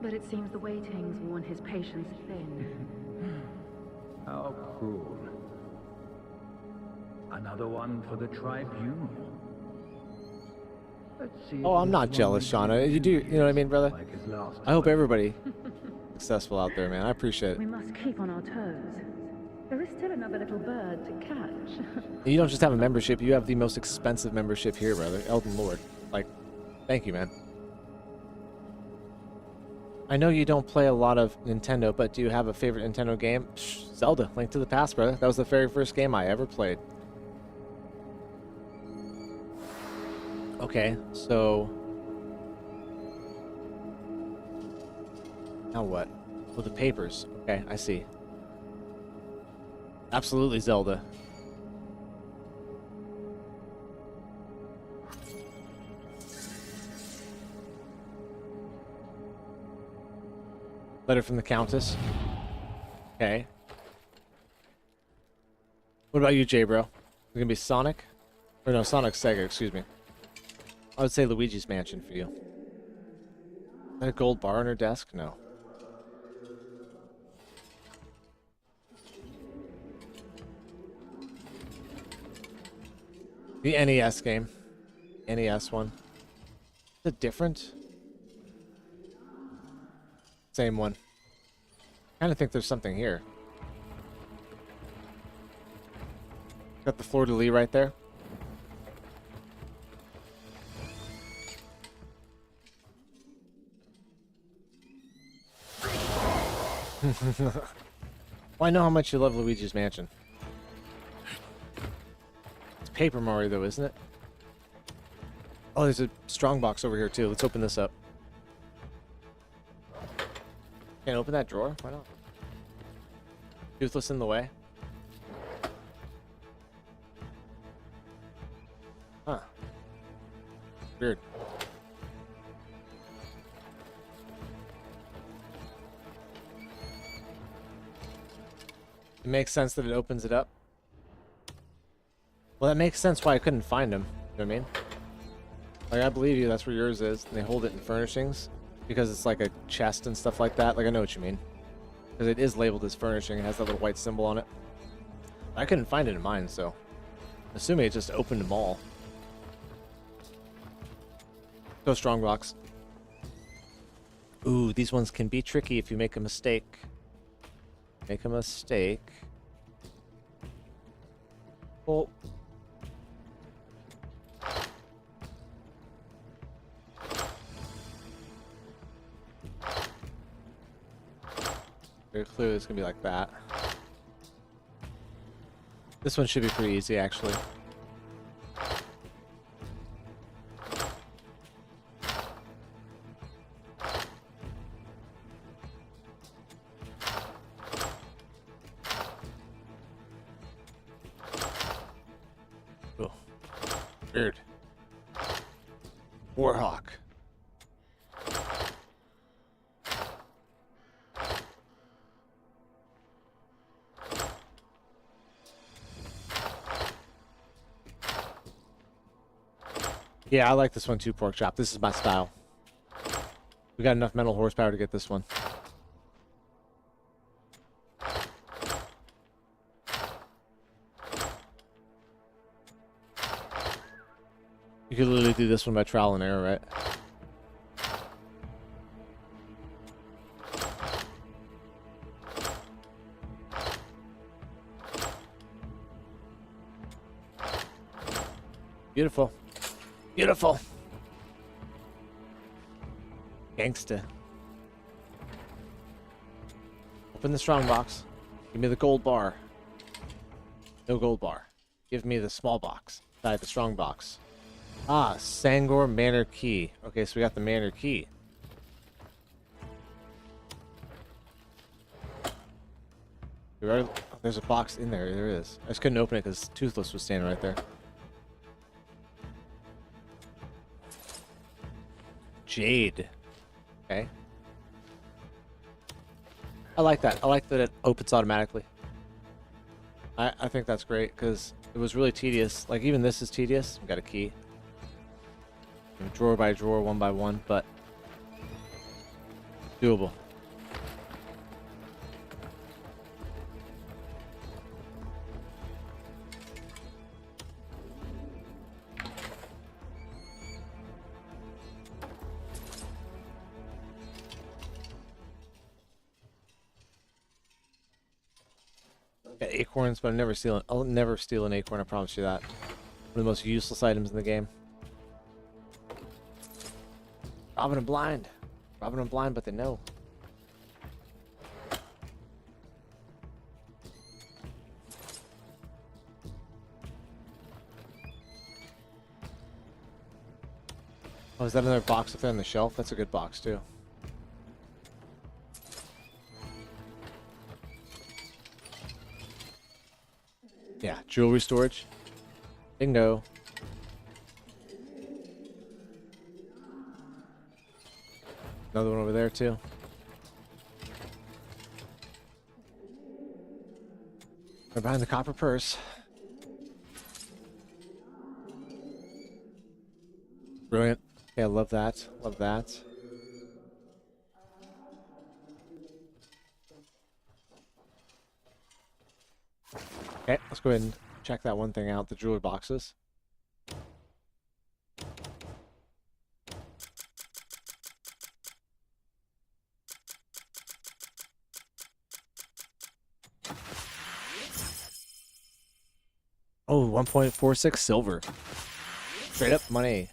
But it seems the waiting's worn his patience thin. How cruel. Another one for the tribunal. Let's see. Oh, I'm not jealous, Shauna. You do, you know what I mean, brother? I hope everybody successful out there, man. I appreciate it. We must keep on our toes. There is still another little bird to catch. You don't just have a membership, you have the most expensive membership here, brother. Elden Lord. Like, thank you, man. I know you don't play a lot of Nintendo, but do you have a favorite Nintendo game? Psh, Zelda, Link to the Past, brother. That was the very first game I ever played. Okay, so... now what? Oh, the papers. Okay, I see. Absolutely Zelda. Letter from the Countess. Okay. What about you, Jay, bro? Is it gonna be Sonic? Or no, Sonic Sega, excuse me. I would say Luigi's Mansion for you. Is that a gold bar on her desk? No. The NES game. NES one. Is it different? Same one. Kind of think there's something here. Got the fleur-de-lis right there. Well, I know how much you love Luigi's Mansion. It's Paper Mario, though, isn't it? Oh, there's a strongbox over here, too. Let's open this up. Can't open that drawer? Why not? Toothless in the way? Huh. Weird. It makes sense that it opens it up. Well, that makes sense why I couldn't find them. You know what I mean? Like, I believe you, that's where yours is. And they hold it in furnishings. Because it's like a chest and stuff like that. Like, I know what you mean. Because it is labeled as furnishing. It has that little white symbol on it. I couldn't find it in mine, so... I'm assuming it just opened them all. Go strongbox. Ooh, these ones can be tricky if you make a mistake. Make a mistake. Well... very clearly it's gonna be like that. This one should be pretty easy, actually. Weird. Warhawk. Yeah, I like this one too, Pork Chop. This is my style. We got enough mental horsepower to get this one. You could literally do this one by trial and error, right? Beautiful. Beautiful. Gangsta. Open the strong box. Give me the gold bar. No gold bar. Give me the small box. Inside the strong box. Ah, Sangor Manor Key. Okay, so we got the Manor Key. There's a box in there. There is. I just couldn't open it because Toothless was standing right there. Jade. Okay. I like that. I like that it opens automatically. I think that's great because it was really tedious. Like, even this is tedious. We got a key. Drawer by drawer, one by one, but doable. Got acorns, but I'll never steal an acorn, I promise you that. One of the most useless items in the game. Robbing them blind. Robbing them blind, but they know. Oh, is that another box up there on the shelf? That's a good box, too. Yeah, jewelry storage. Bingo. Another one over there, too. They're behind the copper purse. Brilliant. Yeah, I love that. Love that. Okay, let's go ahead and check that one thing out, the jewelry boxes. Oh, 1.46 silver. Straight up money.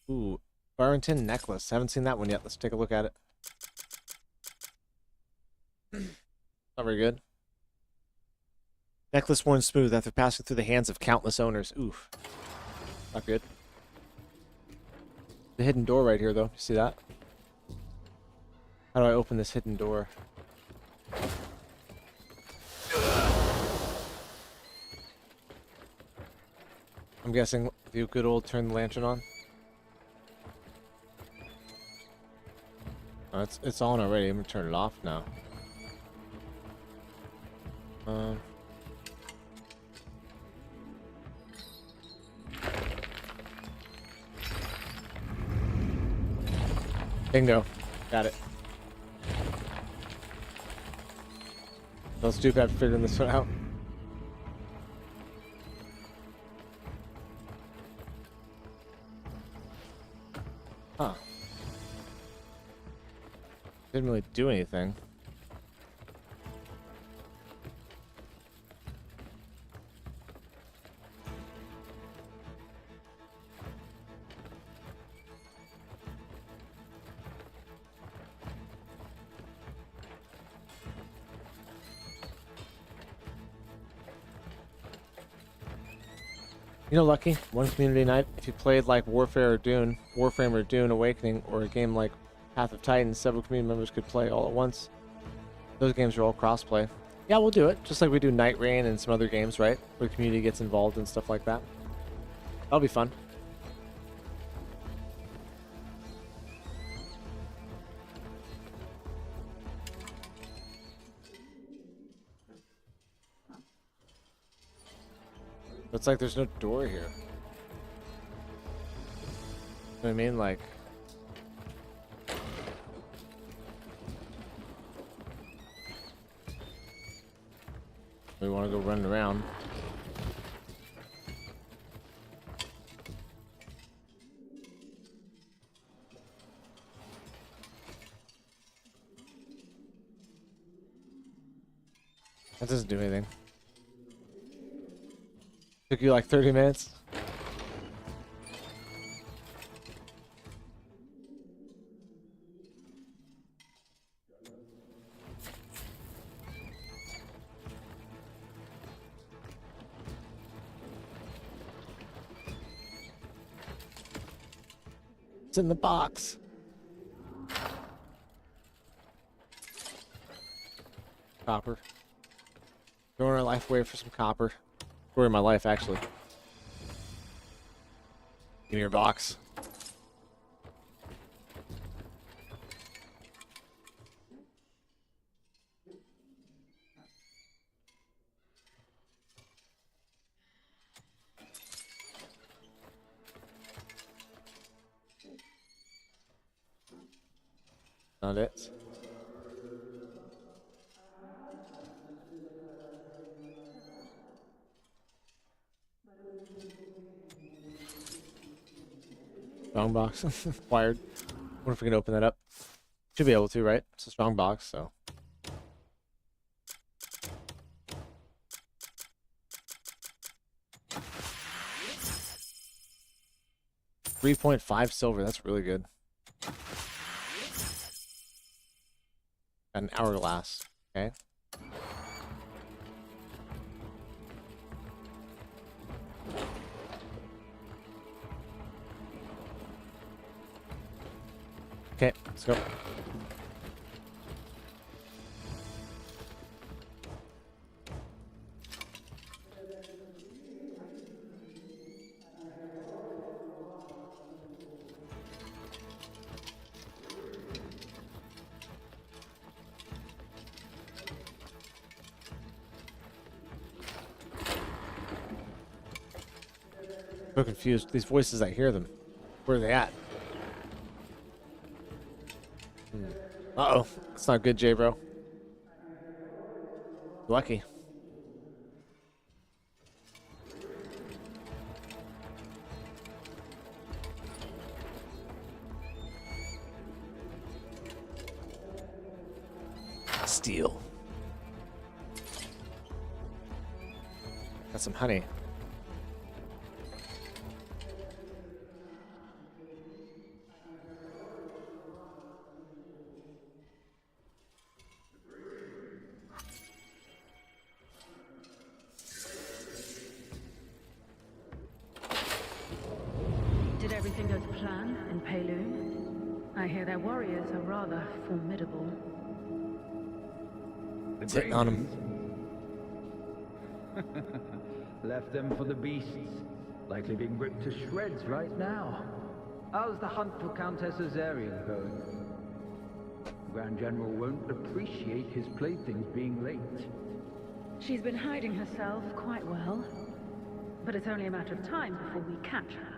Ooh, Barrington necklace. Haven't seen that one yet. Let's take a look at it. Not very good. Necklace worn smooth after passing through the hands of countless owners. Oof. Not good. The hidden door right here, though. You see that? How do I open this hidden door? I'm guessing the good old turn the lantern on. Oh, it's on already. I'm gonna turn it off now. Bingo. Got it. So stupid after figuring this one out. Huh. Didn't really do anything. You know, Lucky, one community night, if you played like Warframe or Dune Awakening, or a game like Path of Titans, several community members could play all at once. Those games are all cross-play. Yeah, we'll do it, just like we do Night Rain and some other games, right? Where the community gets involved and stuff like that. That'll be fun. Looks like there's no door here. You know what I mean? Like... we want to go running around. That doesn't do anything. Took you like 30 minutes? It's in the box. Copper. Throwing our life away for some copper. Story of my life, actually. Give me your box. Found it. Strong box. Acquired. Wonder if we can open that up. Should be able to, right? It's a strong box, so. $3.5 silver. That's really good. Got an hourglass. Okay. Okay, let's go. So confused. These voices, I hear them. Where are they at? Uh-oh. That's not good, J-Bro. Lucky. Steel. Got some honey. Did everything go to plan in Pewel? I hear their warriors are rather formidable. It's hitting on him. Left them for the beasts. Likely being ripped to shreds right now. How's the hunt for Countess Azarian going? The Grand General won't appreciate his playthings being late. She's been hiding herself quite well. But it's only a matter of time before we catch her.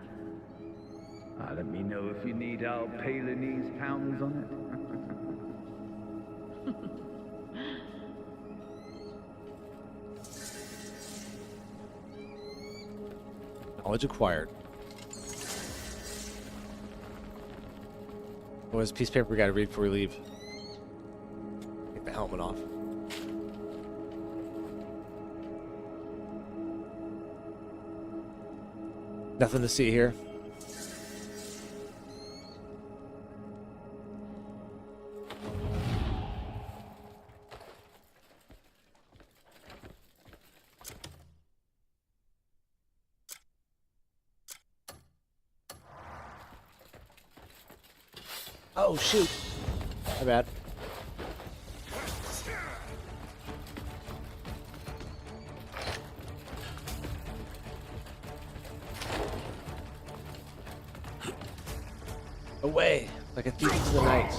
Let me know if you need our Palinese pounds on it. Knowledge acquired. What was a piece of paper we gotta read before we leave? Take the helmet off. Nothing to see here. Oh, shoot. My bad. Away, like a thief in the night.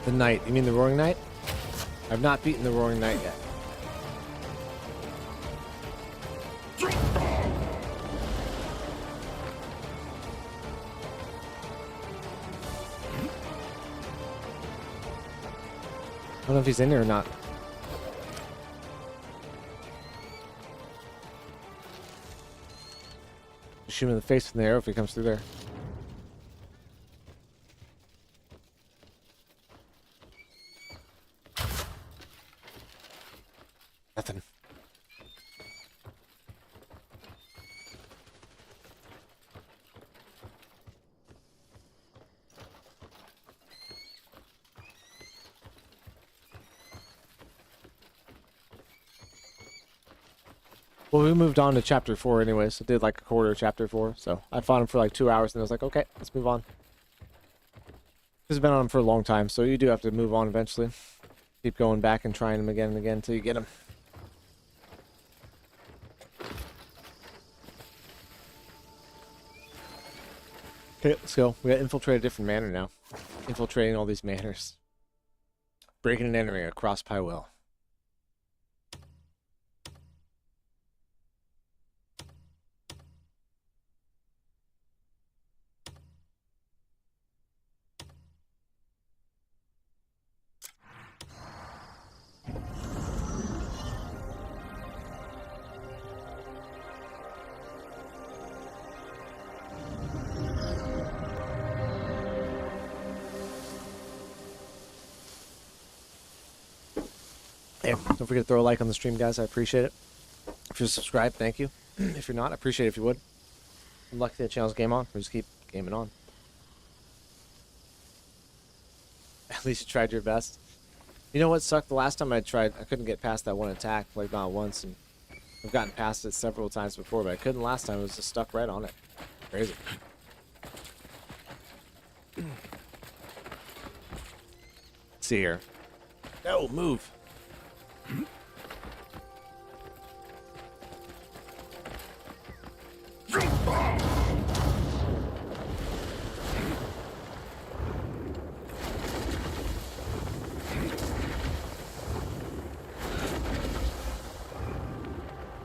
The Knight. You mean the Roaring Knight? I've not beaten the Roaring Knight yet. I don't know if he's in here or not. Shoot him in the face from the arrow if he comes through there. Nothing. Well, we moved on to chapter 4 anyways. I did like a quarter of chapter 4, so I fought him for like 2 hours and I was like, okay, let's move on. This has been on him for a long time, so you do have to move on eventually. Keep going back and trying him again and again until you get him. Okay, let's go. We gotta infiltrate a different manor now. Infiltrating all these manors. Breaking and entering across Pywel. Hey, don't forget to throw a like on the stream, guys. I appreciate it. If you're subscribed, thank you. If you're not, I appreciate it if you would. I'm lucky the channel's game on. We just keep gaming on. At least you tried your best. You know what sucked? The last time I tried, I couldn't get past that one attack, like not once, and I've gotten past it several times before, but I couldn't last time. It was just stuck right on it. Crazy. Let's see here. No, move.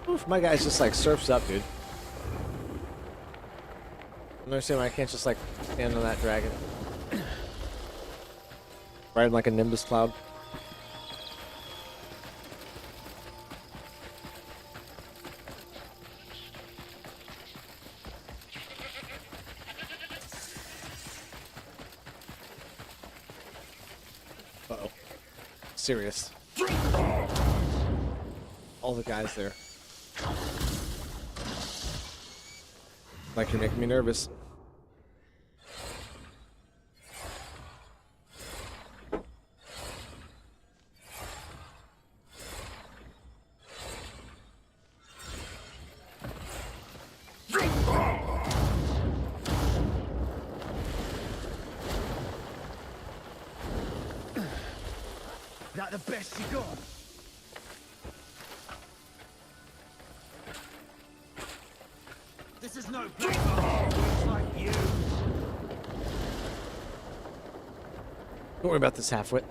Oof, my guy's just like surfs up, dude. I don't understand why I can't just like stand on that dragon. Ride like a Nimbus cloud. Uh-oh. Serious. All the guys there. Like you're making me nervous. That the best you got? This is no place for like you. Don't worry about this halfwit.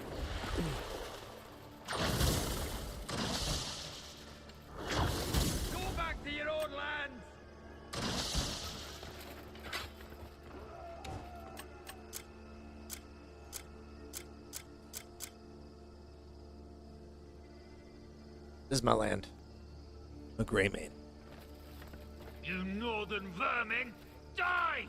Go back to your own land. This is my land. A Greymane. You northern vermin, die!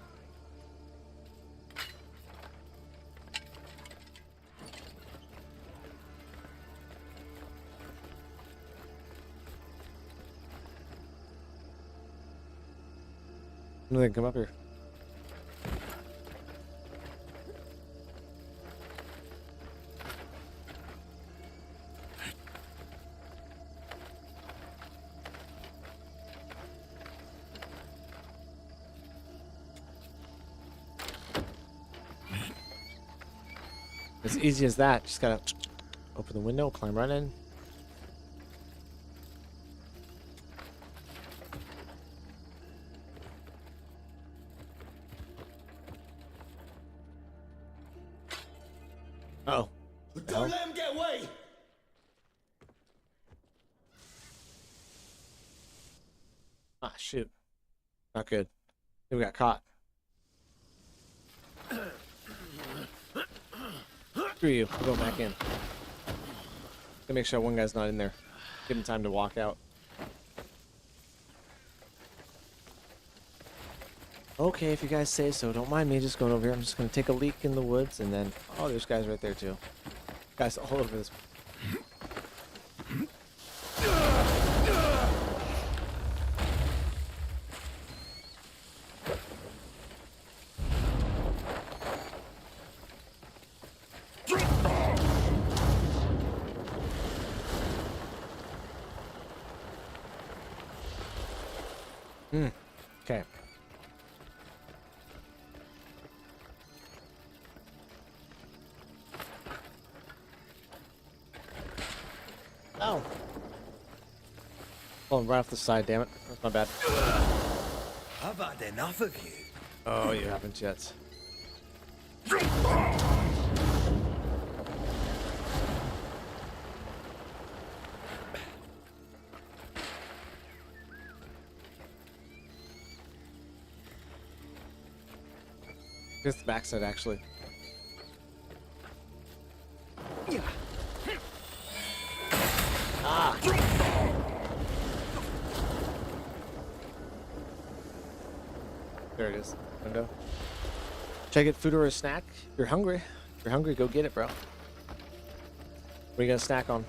No, they can come up here. As easy as that. Just gotta open the window, climb right in. Uh-oh. Don't let him get away! Ah, shoot. Not good. We got caught. Screw you. We'll go back in. Gotta make sure one guy's not in there. Give him time to walk out. Okay, if you guys say so. Don't mind me just going over here. I'm just gonna take a leak in the woods and then... Oh, there's guys right there too. Guys all over this. Okay. Oh. Pulling right off the side, damn it. That's my bad. I've had enough of you. Oh, you haven't yet. Here's the backside, actually. Ah! There it is. Window. Check it, food or a snack. If you're hungry. If you're hungry, go get it, bro. What are you gonna snack on?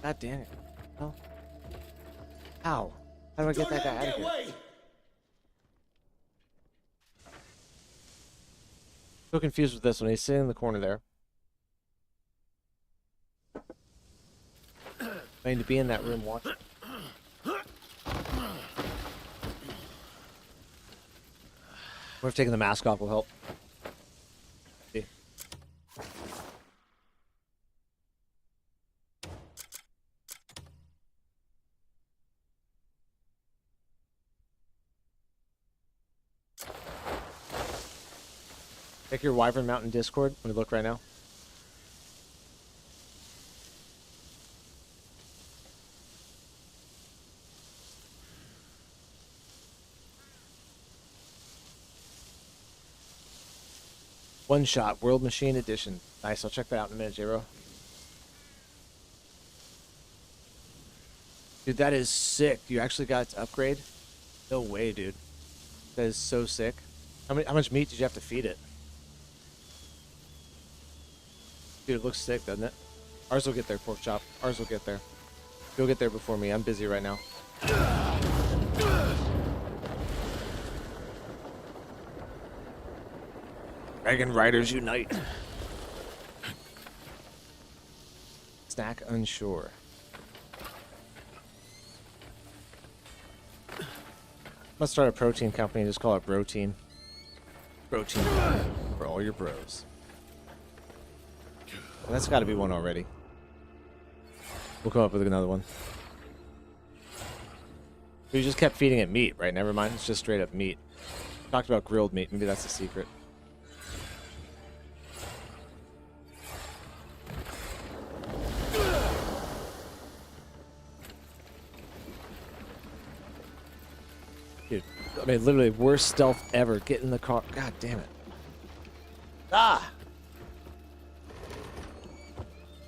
God damn it. Oh. How? How do I get that guy out of here? So confused with this one. He's sitting in the corner there. I need to be in that room watching. What if taking the mask off will help? See. Check your Wyvern Mountain Discord. Let me look right now. One Shot World Machine Edition. Nice. I'll check that out in a minute, J-Ro. Dude, that is sick. You actually got to upgrade? No way, dude. That is so sick. How much meat did you have to feed it? Dude, it looks sick, doesn't it? Ours will get there, pork chop. Ours will get there. You'll get there before me. I'm busy right now. Dragon Riders unite. Snack unsure. Let's start a protein company and just call it Protein. Protein for all your bros. Well, that's got to be one already. We'll come up with another one. We just kept feeding it meat, right? Never mind. It's just straight up meat. Talked about grilled meat. Maybe that's the secret. Dude, I mean, literally worst stealth ever. Get in the car. God damn it. Ah!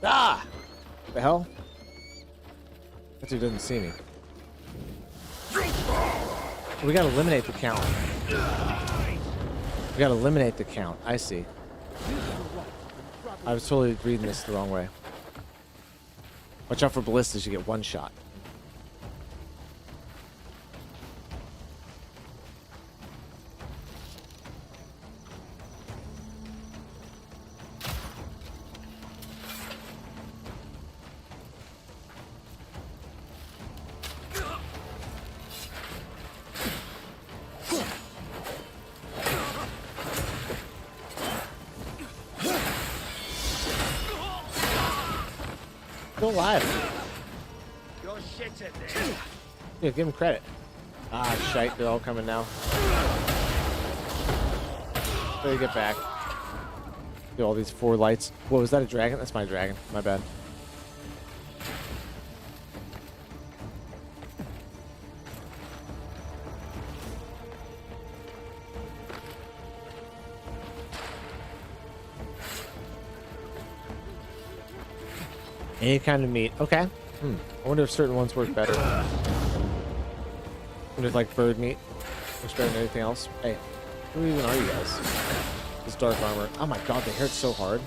Ah! The hell? That dude doesn't see me. We gotta eliminate the count. We gotta eliminate the count. I see. I was totally reading this the wrong way. Watch out for ballistas. You get one shot. Still alive. You're shit at this. Yeah, give him credit. Ah, shite. They're all coming now. Let me get back. Do all these 4 lights. Whoa, was that a dragon? That's my dragon. My bad. Any kind of meat. Okay. I wonder if certain ones work better. I wonder if like bird meat works better than anything else. Hey, who even are you guys? This dark armor. Oh my god, they hurt so hard.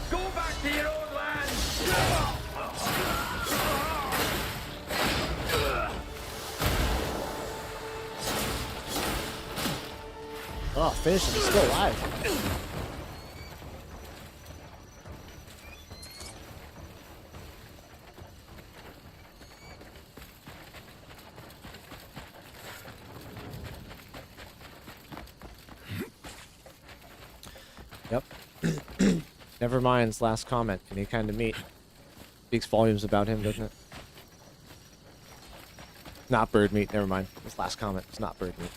Go back to your own land! Oh, finish him. He's still alive. Yep. Never mind's last comment. Any kind of meat. Speaks volumes about him, doesn't it? Not bird meat. Never mind. His last comment is not bird meat.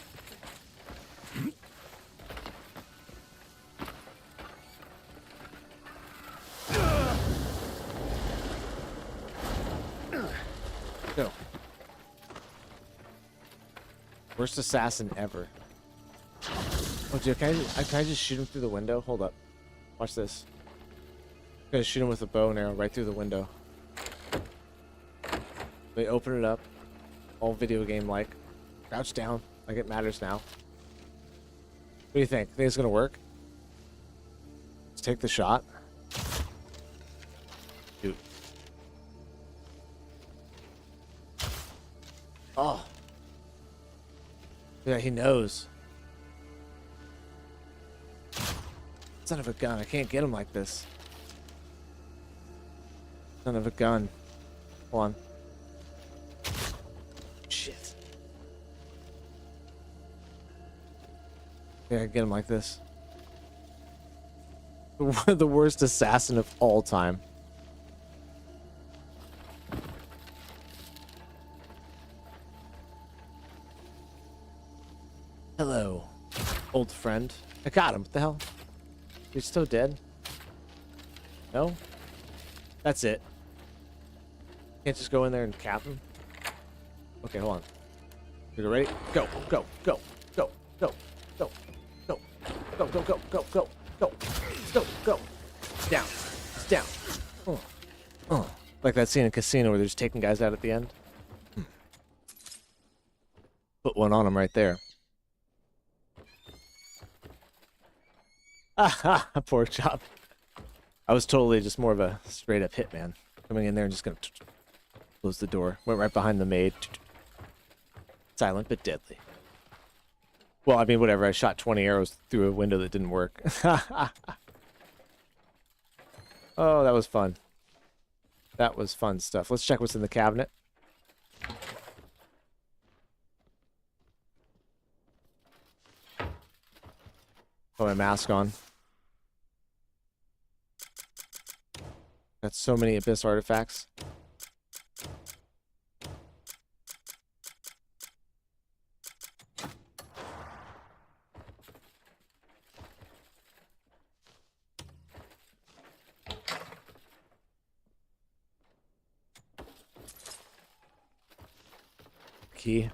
Go. Worst assassin ever. Oh, dude, can I just shoot him through the window? Hold up. Watch this. I'm gonna shoot him with a bow and arrow right through the window. They open it up. All video game like. Crouch down. Like it matters now. What do you think? Think it's gonna work? Let's take the shot. Dude. Oh. Yeah, he knows. Son of a gun, I can't get him like this. Son of a gun. Hold on. Shit. Yeah, I can get him like this. The worst assassin of all time. Hello, old friend. I got him. What the hell? You're still dead? No? That's it. Can't just go in there and cap him? Okay, hold on. You ready? Go, go, go, go, go, go, go, go, go, go, go, go, go, go, go. Down. It's down. Like that scene in Casino where they're just taking guys out at the end. Put one on him right there. Ah, pork chop. I was totally just more of a straight up hitman. Coming in there and just gonna close the door. Went right behind the maid. Silent but deadly. Well, I mean, whatever. I shot 20 arrows through a window that didn't work. Oh, that was fun. That was fun stuff. Let's check what's in the cabinet. Put my mask on. Got so many Abyss artifacts. Key.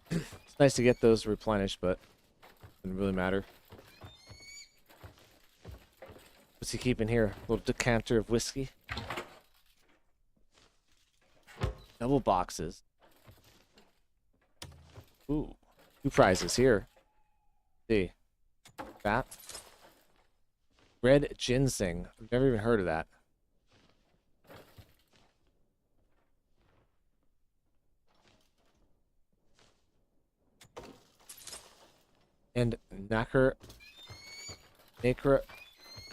It's nice to get those replenished, but it doesn't really matter. What's he keeping here? A little decanter of whiskey. Double boxes. Ooh. 2 prizes here. See. That. Red ginseng. I've never even heard of that. And Nacre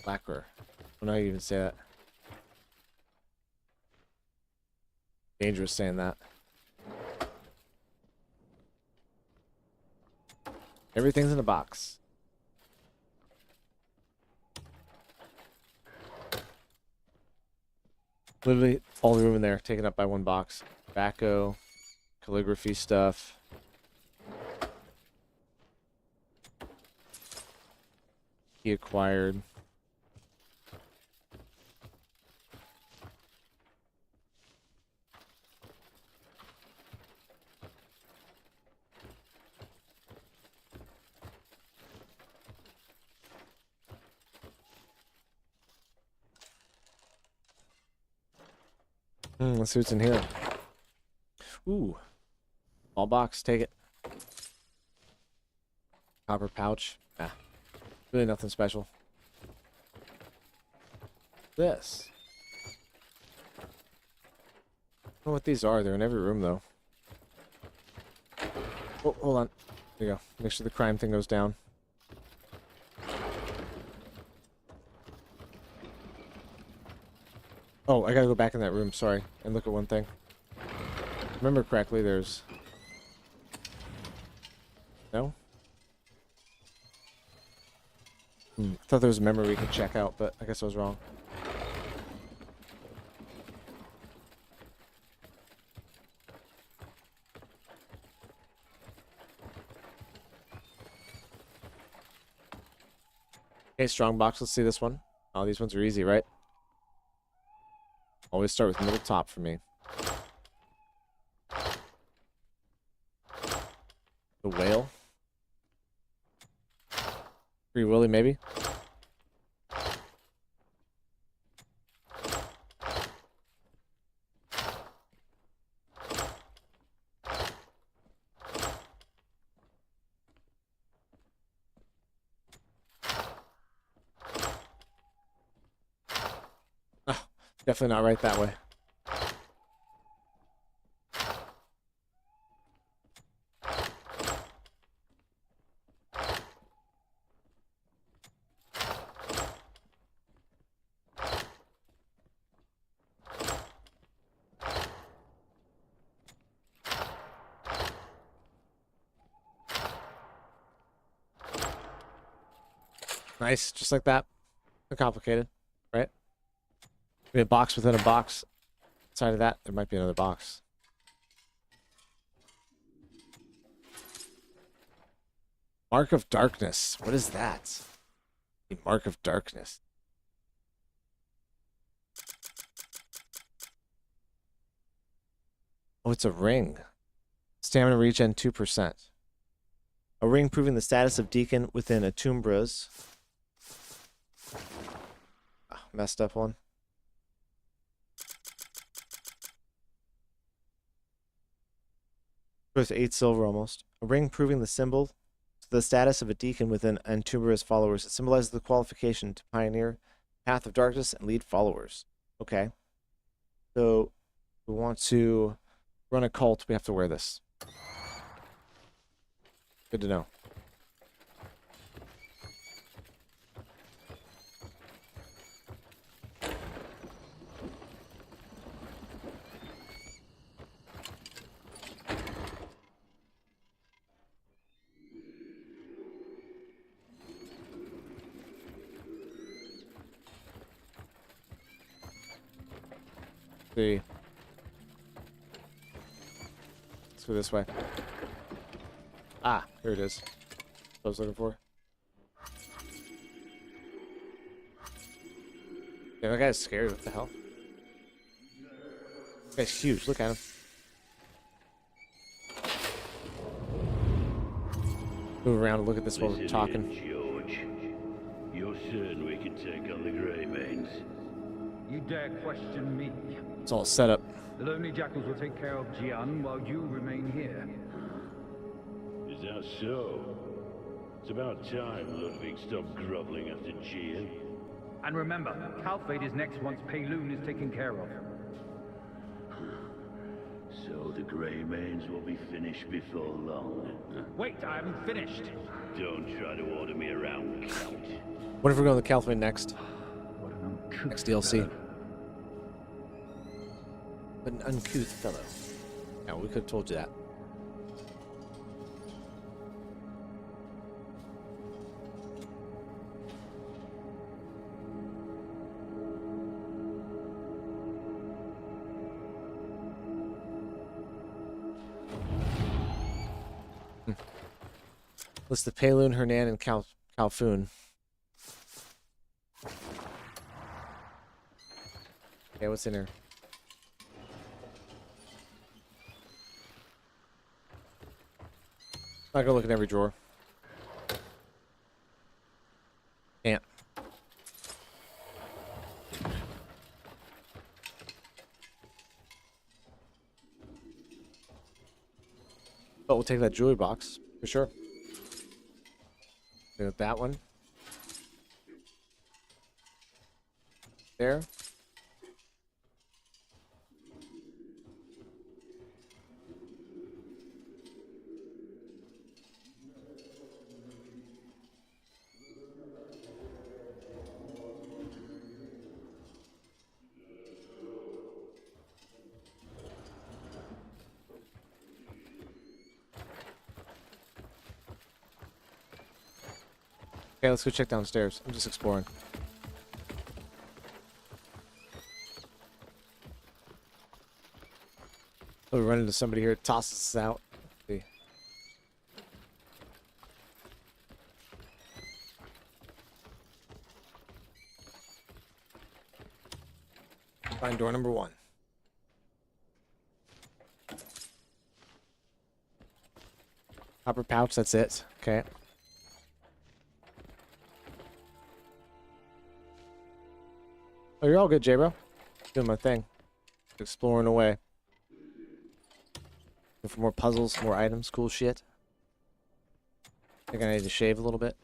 lacquer. I don't know how you even say that. Dangerous saying that. Everything's in a box. Literally all the room in there taken up by one box. Tobacco, calligraphy stuff. He acquired. Let's see what's in here. Ooh. Small box, take it. Copper pouch. Nah. Really nothing special. This. I don't know what these are. They're in every room, though. Oh, hold on. There you go. Make sure the crime thing goes down. Oh, I gotta go back in that room, sorry, and look at one thing. Remember correctly, there's... No? I thought there was a memory we could check out, but I guess I was wrong. Okay, strong box, let's see this one. Oh, these ones are easy, right? Always start with middle top for me. The whale. Free Willy, maybe? Oh, definitely not right that way. Nice, just like that. Complicated, right? We have a box within a box. Inside of that, there might be another box. Mark of Darkness. What is that? The Mark of Darkness. Oh, it's a ring. Stamina regen 2%. A ring proving the status of Deacon within a Tumbras. Messed up one. Worth 8 silver almost. A ring proving the symbol to the status of a deacon within Antumbra's followers. It symbolizes the qualification to pioneer path of darkness and lead followers. Okay. So we want to run a cult. We have to wear this. Good to know. See. Let's go this way. Ah, here it is. What I was looking for. Yeah, that guy's scary. What the hell? That guy's huge. Look at him. Move around and look at this while we're talking. George, you're certain we can take on the Greymanes? You dare question me? It's all set up. The Lonely Jackals will take care of Jian while you remain here. Is that so? It's about time Ludwig stopped groveling after Jian. And remember, Calfade is next once Payloon is taken care of. So the Greymanes will be finished before long. Wait, I haven't finished. Don't try to order me around, Count. What if we're going to Calfade next? Next DLC. But an uncouth fellow. Yeah, we could have told you that. List the Payloon, Hernan, and Calfoon. Okay, what's in here? I'm not gonna look in every drawer. Can't. But we'll take that jewelry box for sure. Got that one. There. Okay, let's go check downstairs. I'm just exploring. Oh, we run into somebody here. It tosses us out. Let's see. Find door number 1. Copper pouch, that's it. Okay. Oh, you're all good, J-Bro. Doing my thing. Exploring away. Looking for more puzzles, more items, cool shit. I think I need to shave a little bit.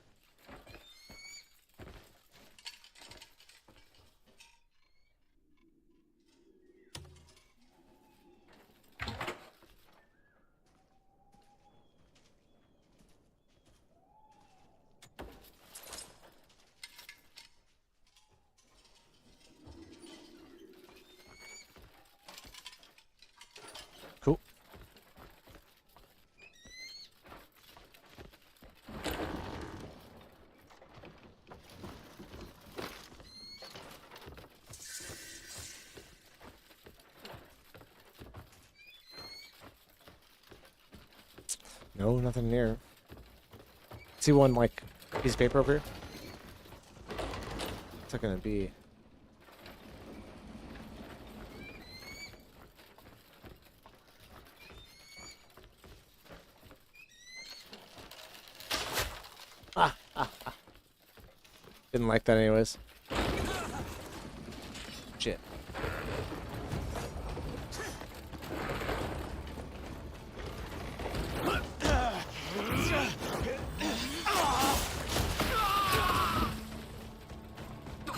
Cool. No, nothing near. See one, like, piece of paper over here? What's that gonna be? Didn't like that anyways. Shit.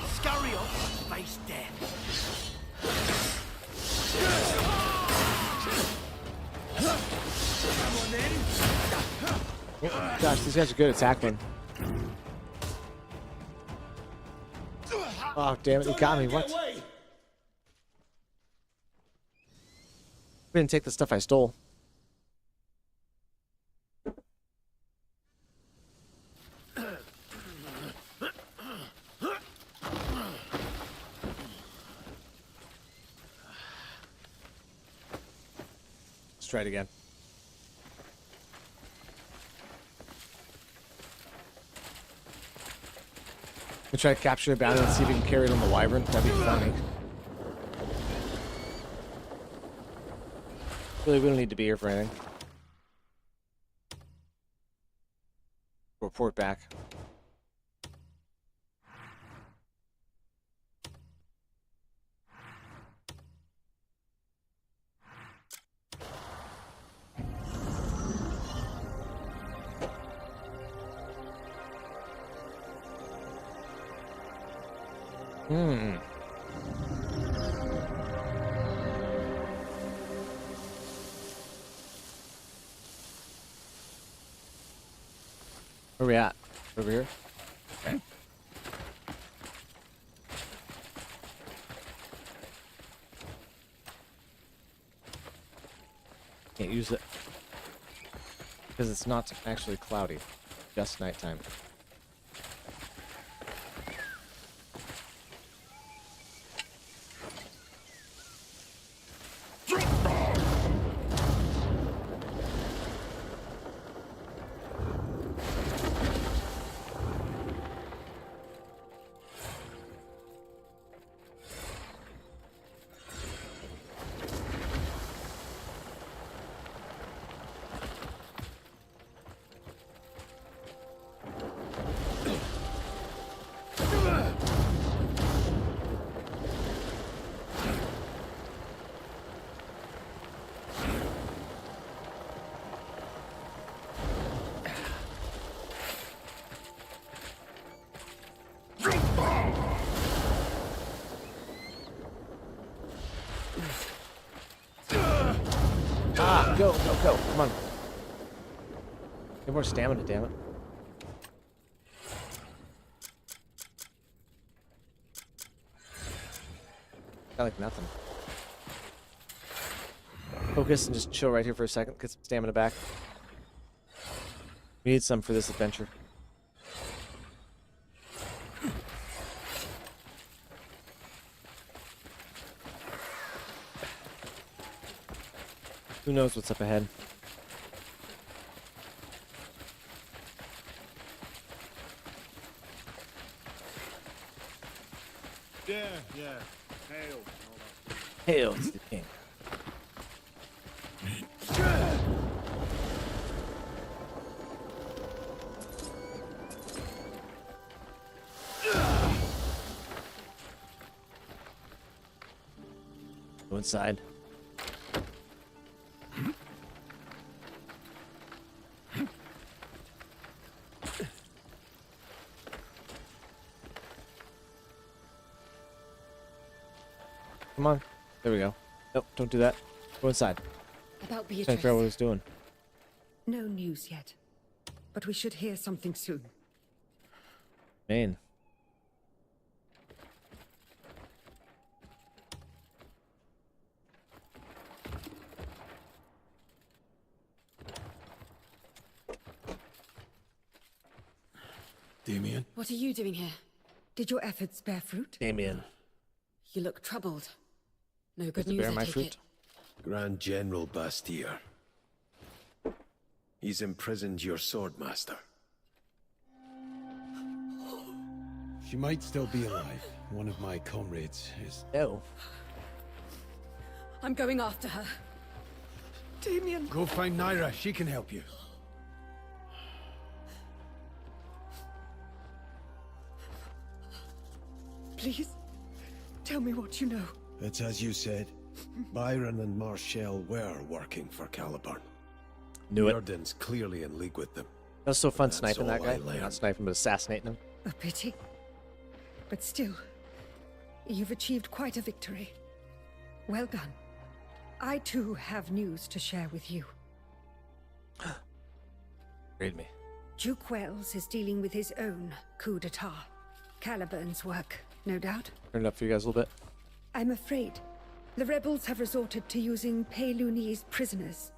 Scurry off, face death. Come on then. Oh, gosh, these guys are good at tackling. Oh, damn it, he got me. What? We didn't take the stuff I stole. Let's try it again. We'll try to capture the bounty and see if we can carry it on the wyvern. That'd be funny. Really, we don't need to be here for anything. Report back. Where are we at? Over here? Okay. Can't use it. Because it's not actually cloudy. Just nighttime. Go, come on. Get more stamina, damn it. Got like nothing. Focus and just chill right here for a second. Get some stamina back. We need some for this adventure. Who knows what's up ahead? Yeah. Hail. Hail to the king. Go inside. Come on. There we go. Nope, don't do that. Go inside. About Trying to Beatrice. figure out what he's doing. No news yet, but we should hear something soon. Maine. Damien? What are you doing here? Did your efforts bear fruit? Damien. You look troubled. No good Does it news, bear I my take fruit? it. Grand General Bastille. He's imprisoned your swordmaster. She might still be alive. One of my comrades is... No. I'm going after her. Damien! Go find Naira. She can help you. Please, tell me what you know. It's as you said. Byron and Marshall were working for Caliburn. Knew it. Jordan's clearly in league with them. That was so fun That's sniping that all guy. I learned. Not sniping, but assassinating him. A pity. But still, you've achieved quite a victory. Well done. I too have news to share with you. Read me. Duke Wells is dealing with his own coup d'etat. Caliburn's work, no doubt. Turn it up for you guys a little bit. I'm afraid the rebels have resorted to using Payluni's prisoners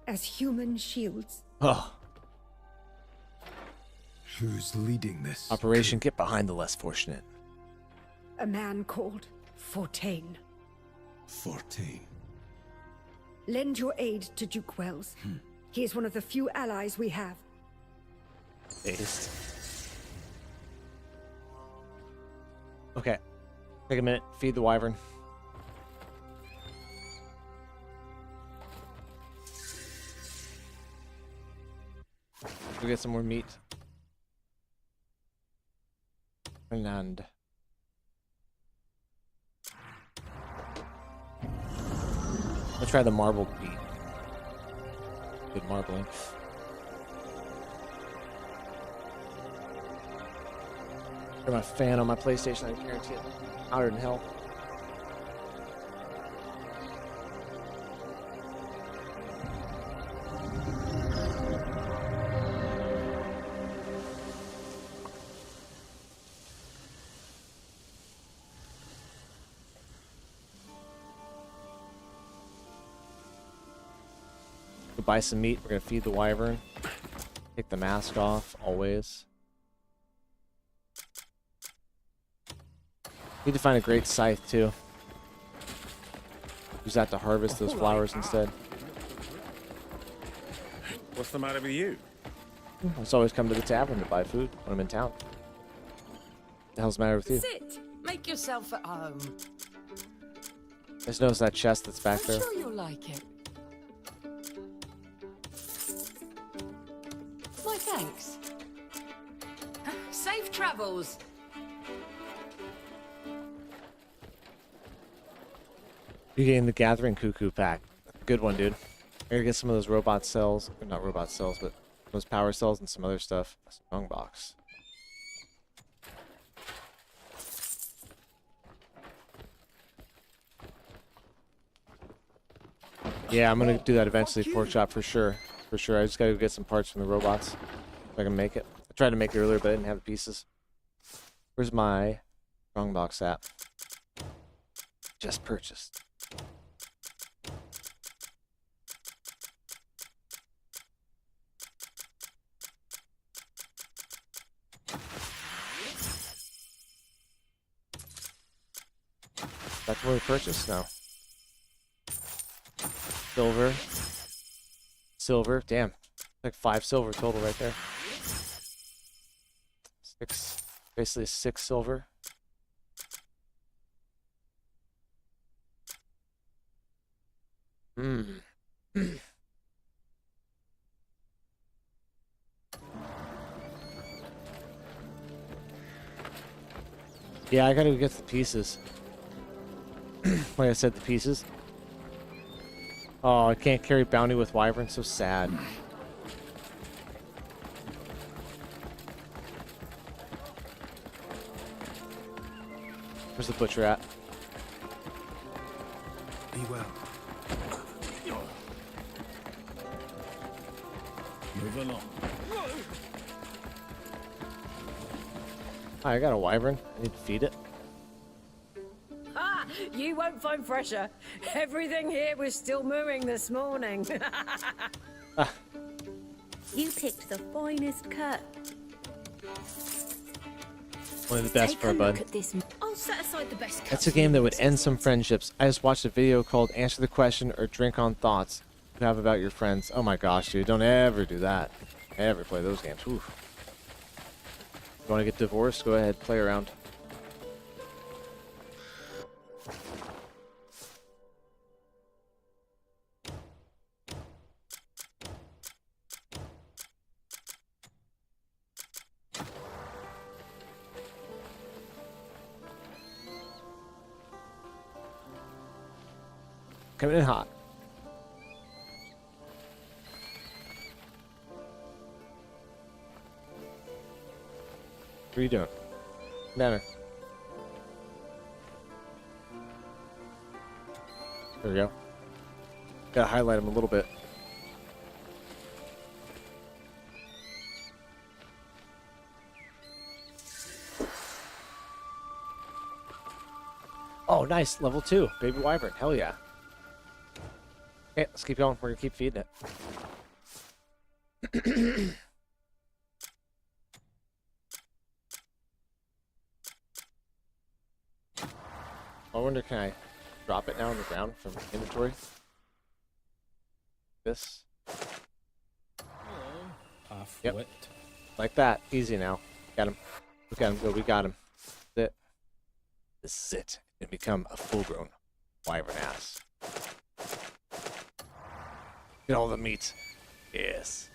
as human shields. Oh. Who's leading this? Operation Get Behind the Less Fortunate. A man called Fortain. Fortain. Lend your aid to Duke Wells. He is one of the few allies we have. Based. Okay. Take a minute. Feed the wyvern. Go get some more meat. Fernand. Let's try the marbled meat. Good marbling. I'm a fan on my PlayStation, I guarantee it. Hotter than hell. Go buy some meat. We're gonna feed the wyvern. Take the mask off, always. Need to find a great scythe too. Use that to harvest those flowers instead. What's the matter with you? I just always come to the tavern to buy food when I'm in town. The hell's the matter with you? Sit. Make yourself at home. I just noticed that chest that's back there. I'm sure you'll like it. Why, thanks. Safe travels. You're getting the Gathering Cuckoo pack. Good one, dude. I gotta get some of those robot cells. Or not robot cells, but those power cells and some other stuff. Strong box. Yeah, I'm gonna do that eventually, pork chop for sure. For sure. I just gotta go get some parts from the robots if I can make it. I tried to make it earlier, but I didn't have the pieces. Where's my strongbox at? Just purchased. That's what we purchased now. Silver. Silver. Damn. Like 5 silver total right there. 6. Basically 6 silver. Yeah, I gotta get the pieces. Like I said, the pieces. Oh, I can't carry bounty with wyvern. So sad. Where's the butcher at? Be well. Move along. I got a wyvern. I need to feed it. Ah, you won't find fresher. Everything here was still mooing this morning. You picked the finest cut. One of the best for a bud. I'll set aside the best cut. That's a game that would end some friendships. I just watched a video called Answer the Question or Drink on Thoughts you have about your friends. Oh my gosh, dude. Don't ever do that. Ever play those games. Oof. You want to get divorced? Go ahead. Play around. Coming in hot. What are you doing? Banner. There we go. Gotta highlight him a little bit. Oh, nice. Level 2. Baby wyvern. Hell yeah. Okay, let's keep going. We're gonna keep feeding it. I wonder, can I drop it now on the ground from inventory? This. Yep. Like that. Easy now. Got him. Look at him go. We got him. That's it. This is it. Gonna become a full-grown wyvern ass. Get all the meat. Yes.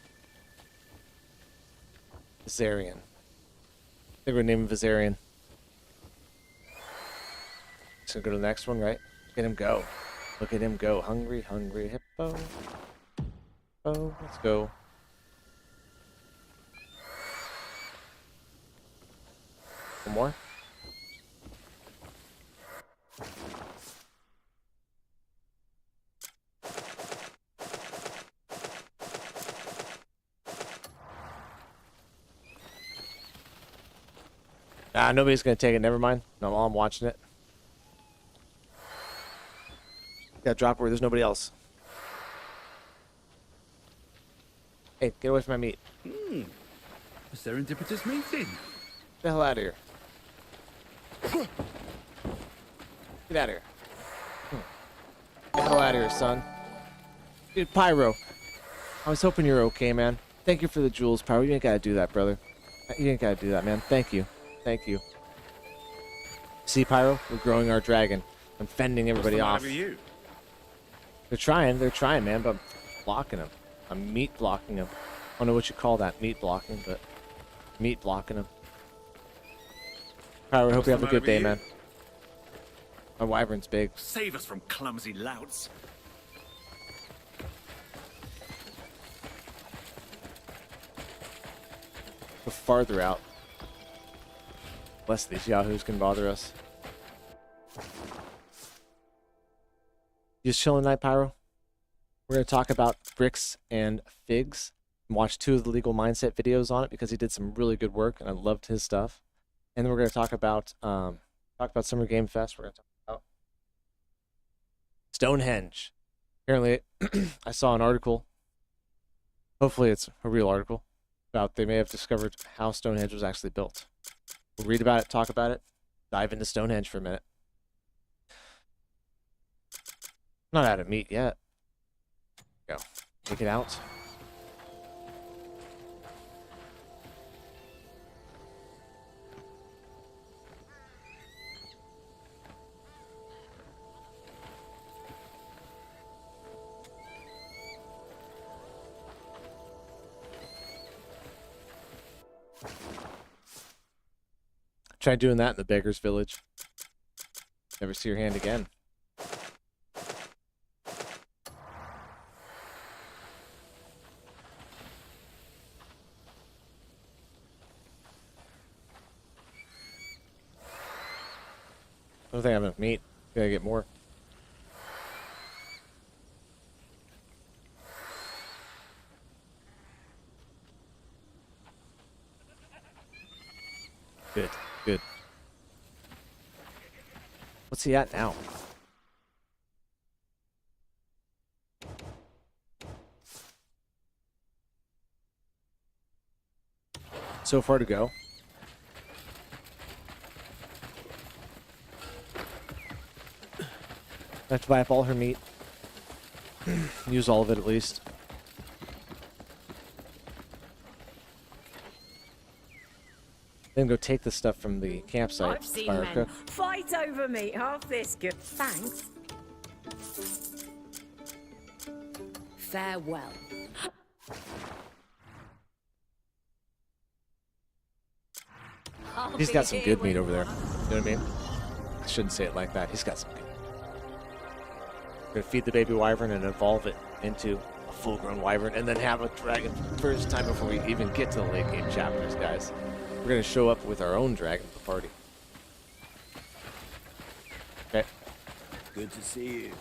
Viserion. I think we're naming Viserion. Just gonna go to the next one, right? Look at him go. Look at him go. Hungry, hungry hippo. Oh, let's go. One more. Nobody's gonna take it. Never mind. No, I'm watching it. Gotta drop where there's nobody else. Hey, get away from my meat. A serendipitous meeting. Get the hell out of here. Get out of here. Get the hell out of here, son. Dude, Pyro. I was hoping you're okay, man. Thank you for the jewels, Pyro. You ain't gotta do that, brother. You ain't gotta do that, man. Thank you. Thank you. See, Pyro? We're growing our dragon. I'm fending everybody off. You? They're trying, man, but I'm blocking them. I'm meat blocking them. I don't know what you call that, meat blocking, but meat blocking them. Pyro, I hope you have a good day, man. My wyvern's big. Save us from clumsy louts. Go farther out. Less these yahoos can bother us. You just chilling tonight, Pyro? We're going to talk about bricks and figs. Watch 2 of the legal mindset videos on it because he did some really good work and I loved his stuff. And then we're going to talk about Summer Game Fest. We're going to talk about Stonehenge. Apparently, I saw an article. Hopefully, it's a real article about they may have discovered how Stonehenge was actually built. We'll read about it, talk about it, dive into Stonehenge for a minute. Not out of meat yet. Go. Take it out. Try doing that in the beggar's village. Never see your hand again. I don't think I have enough meat. Gotta get more. Good, good. What's he at now? So far to go. I have to buy up all her meat. Use all of it at least. Then go take the stuff from the campsite. I've seen Fire men cook. fight over meat half this good. Thanks. Farewell. He's got some good meat over there. You know what I mean? I shouldn't say it like that. He's got some good. We're gonna feed the baby wyvern and evolve it into a full-grown wyvern, and then have a dragon first time before we even get to the late game chapters, guys. We're gonna show up with our own dragon at the party. Okay. Good to see you.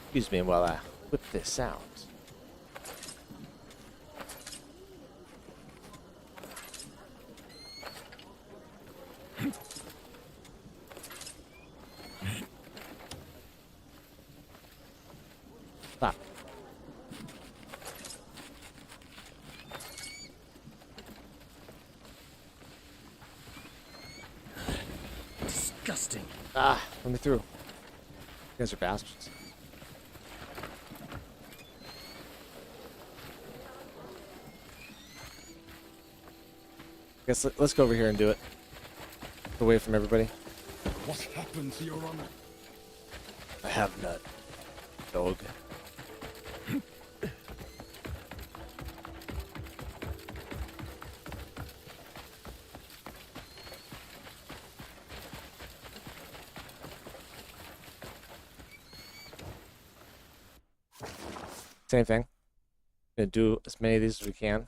Excuse me while I whip this out. Stop. Disgusting. Ah, let me through. You guys are bastards. Guess let's go over here and do it. Away from everybody. What happened to your honor? I have none, dog. Same thing. Gonna do as many of these as we can.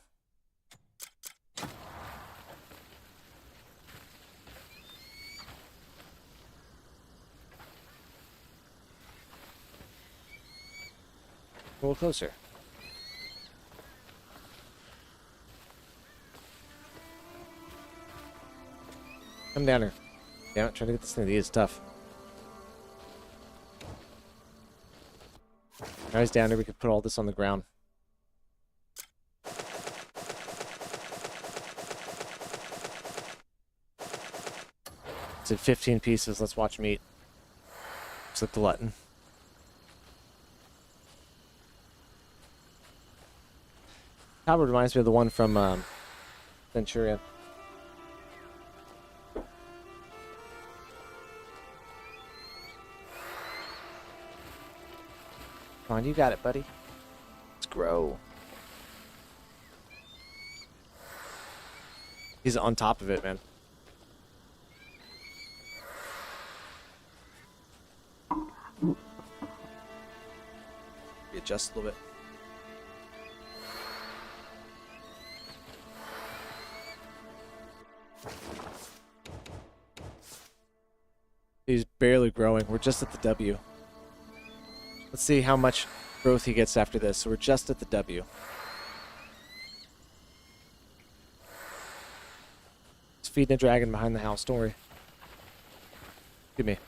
A little closer. Come down here. Damn it, trying to get this thing to eat is tough. Now he's down here, we could put all this on the ground. It's at 15 pieces, let's watch meat. Slip the button. Howard reminds me of the one from Centurion. Come on, you got it, buddy. Let's grow. He's on top of it, man. Readjust a little bit. barely growing. We're just at the W. Let's see how much growth he gets after this. So we're just at the W. It's feeding a dragon behind the house. Don't worry. Give me.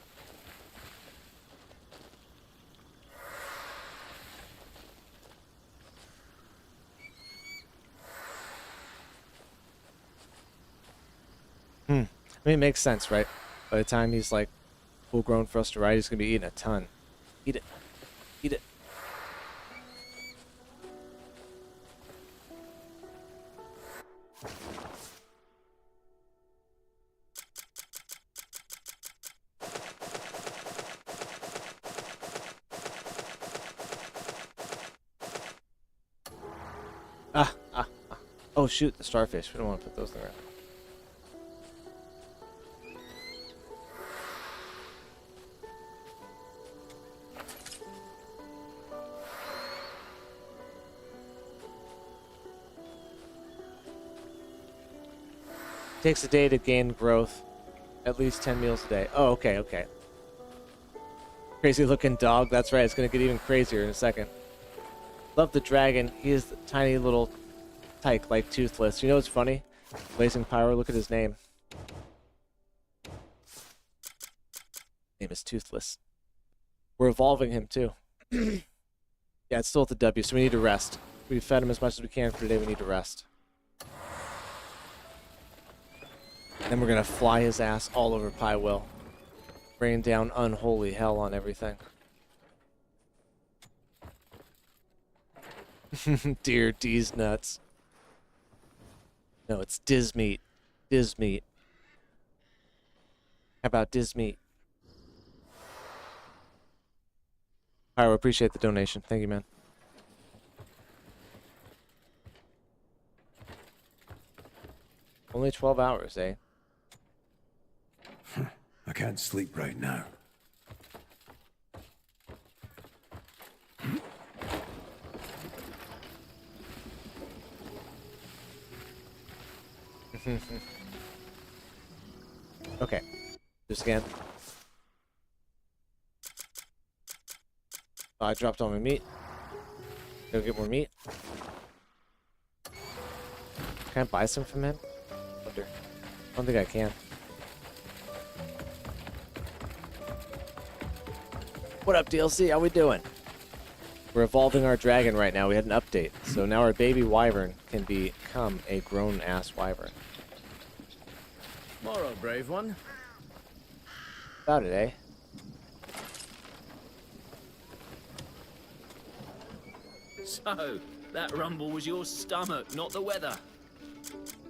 I mean, it makes sense, right? By the time he's like full grown for us to ride, he's gonna be eating a ton. Eat it. Eat it. Ah. Oh shoot, the starfish. We don't want to put those there. Takes a day to gain growth. At least 10 meals a day. Oh, okay, okay. Crazy looking dog. That's right. It's going to get even crazier in a second. Love the dragon. He is the tiny little tyke like Toothless. You know what's funny? Blazing Power. Look at his name. Name is Toothless. We're evolving him too. Yeah, it's still at the W, so we need to rest. We've fed him as much as we can for today. We need to rest. Then we're going to fly his ass all over Pywel. Rain down unholy hell on everything. Dear D's nuts. No, it's Dismeat. Dismeat. How about Dismeat? Pyro, appreciate the donation. Thank you, man. Only 12 hours, eh? I can't sleep right now. Okay. Just again. Oh, I dropped all my meat. Go get more meat. Can I buy some from him? Wonder. I don't think I can. What up, DLC? How we doing? We're evolving our dragon right now. We had an update. So now our baby wyvern can become a grown-ass wyvern. Morrow, brave one. About it, eh? So, that rumble was your stomach, not the weather.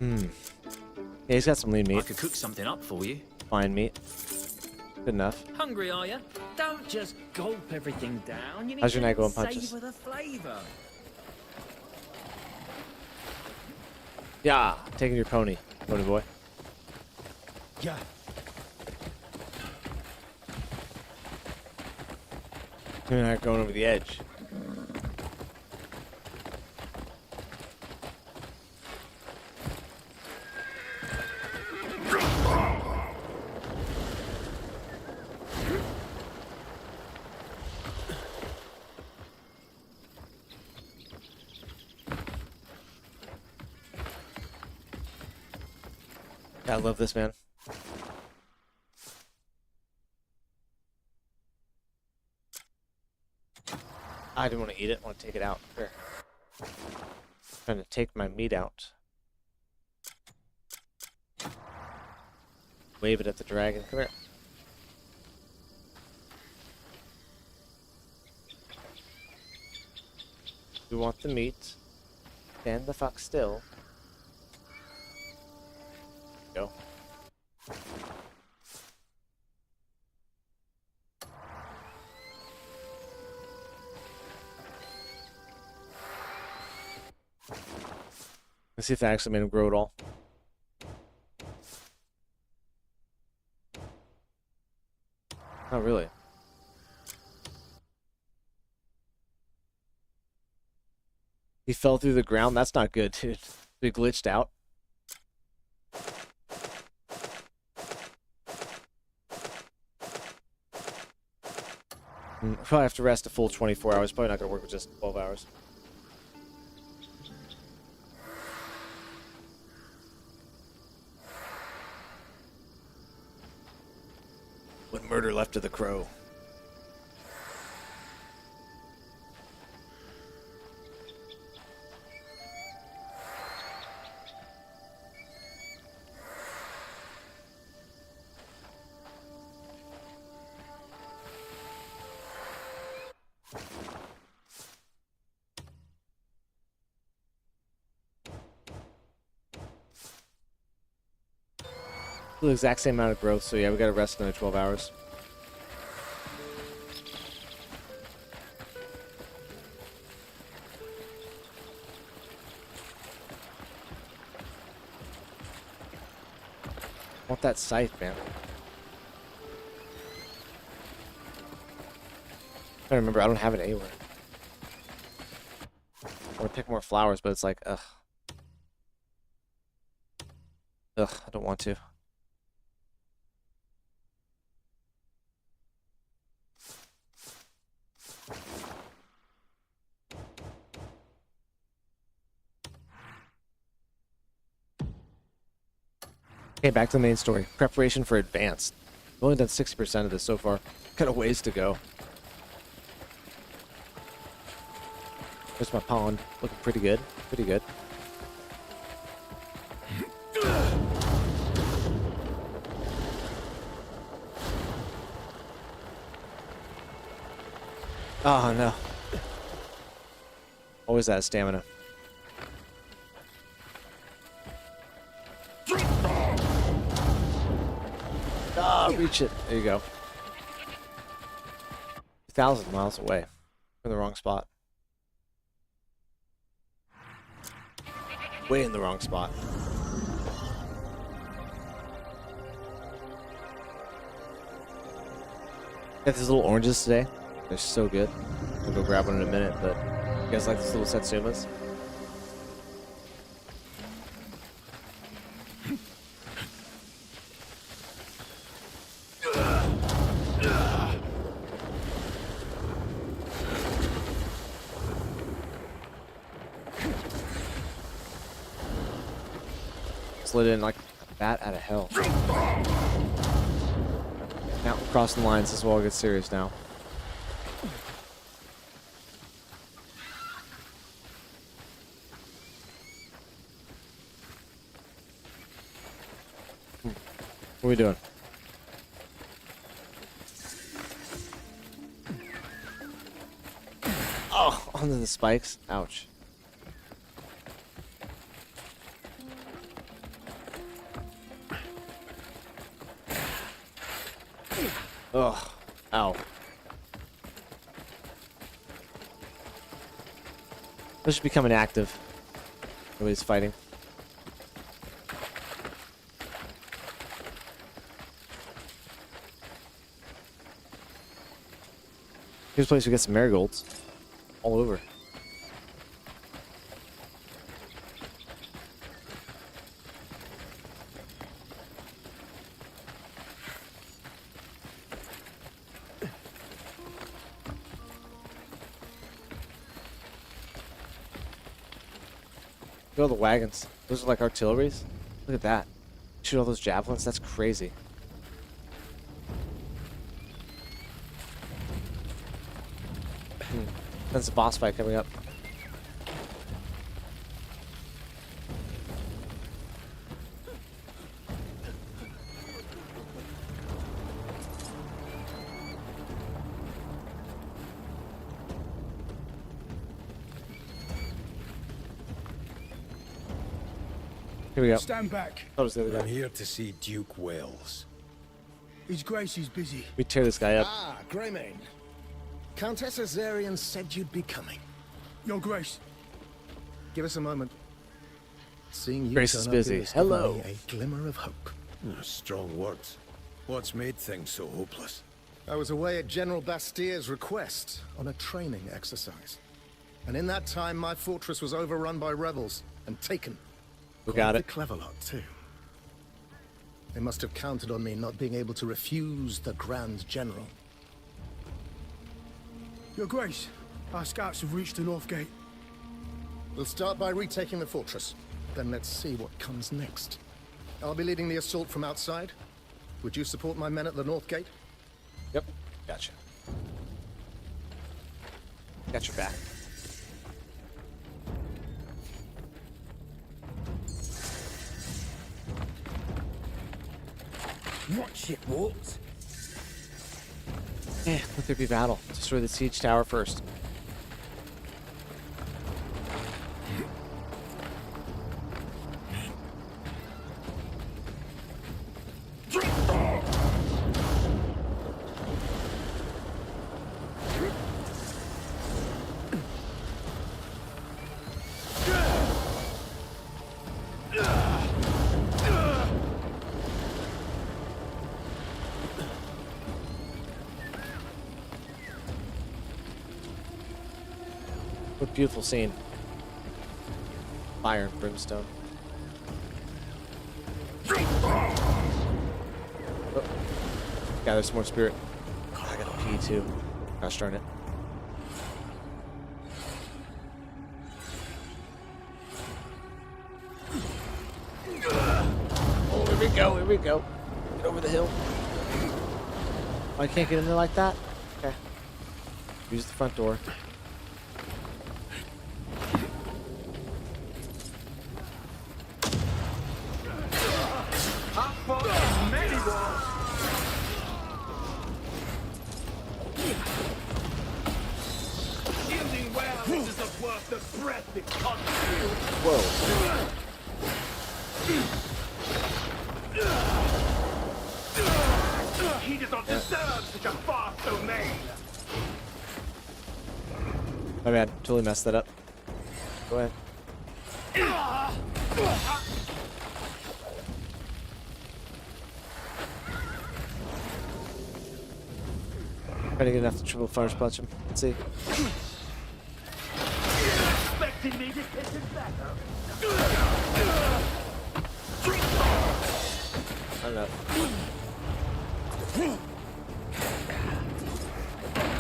Yeah, he's got some lean meat. I could cook something up for you. Fine meat. Good enough. Hungry, are you? Don't just gulp everything down. You need How's your to night going, Punches? savor the flavor. Yeah, taking your pony, pony boy. Yeah. You're not going over the edge. I love this, man. I didn't want to eat it. I want to take it out. Here. Trying to take my meat out. Wave it at the dragon. Come here. We want the meat. Stand the fuck still. Go. Let's see if that actually made him grow at all. Not really. He fell through the ground? That's not good, dude. He glitched out. Probably have to rest a full 24 hours. Probably not going to work with just 12 hours. What murder left of the crow? The exact same amount of growth, so yeah, we gotta rest another 12 hours. I want that scythe, man. I remember, I don't have it anywhere. I want to pick more flowers, but it's like, ugh. Ugh, I don't want to. Okay, back to the main story. Preparation for advanced. I've only done 60% of this so far. Got a ways to go. There's my pond. Looking pretty good. Pretty good. Oh, no. Always out of stamina. Ah, reach it. There you go. 2,000 miles away. In the wrong spot. Way in the wrong spot. Got these little oranges today. They're so good. I'll go grab one in a minute, but you guys like these little satsumas? Slid in like a bat out of hell. Now we're crossing the lines. This will all get serious now. What are we doing? Oh, onto the spikes. Ouch. Ugh. Ow. This should become inactive. Nobody's fighting. Here's a place we get some marigolds. All over. Look at all the wagons. Those are like artilleries. Look at that. Shoot all those javelins. That's crazy. That's a boss fight coming up. Here we go. Stand back. Oh, it's the other guy. I'm here to see Duke Wales. His Grace is busy. We tear this guy up. Ah, Greymane. Countess Azarian said you'd be coming. Your Grace. Give us a moment. Seeing you Grace turn is up busy. here has given Hello. me a glimmer of hope. Strong words. What's made things so hopeless? I was away at General Bastier's request on a training exercise. And in that time, my fortress was overrun by rebels and taken. We got Quite it. the clever lot, too. They must have counted on me not being able to refuse the Grand General. Your Grace, our scouts have reached the North Gate. We'll start by retaking the fortress. Then let's see what comes next. I'll be leading the assault from outside. Would you support my men at the North Gate? Yep, gotcha. Got your back. Watch it, Walt. Yeah, let there be battle. Destroy the siege tower first. What a beautiful scene. Fire and brimstone. Oh. Gather some more spirit. I gotta pee too. Gosh darn it. Oh, here we go, here we go. Get over the hill. Oh, I can't get in there like that? Okay. Use the front door. He does not deserve such a vast domain. My bad, totally messed that up. Go ahead. Trying to get enough to triple fire punch him. Let's see. Expecting me to hit it better. I don't know.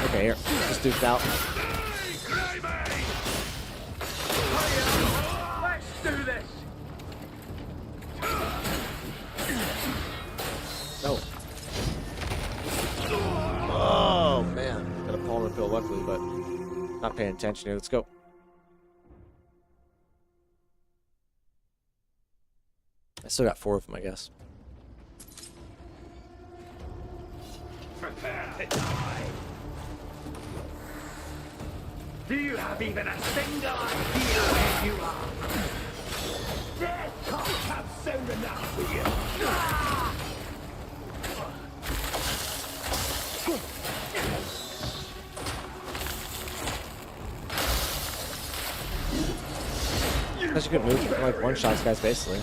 Okay, here. Just duked out. Let's do this. No. Oh man, got a palm refill luckily, but not paying attention here. Let's go. I still got 4 of them, I guess. Prepare to die. Do you have even a single idea where you are? Death can't come soon enough for you. That's a good move. Like one-shots guys, basically.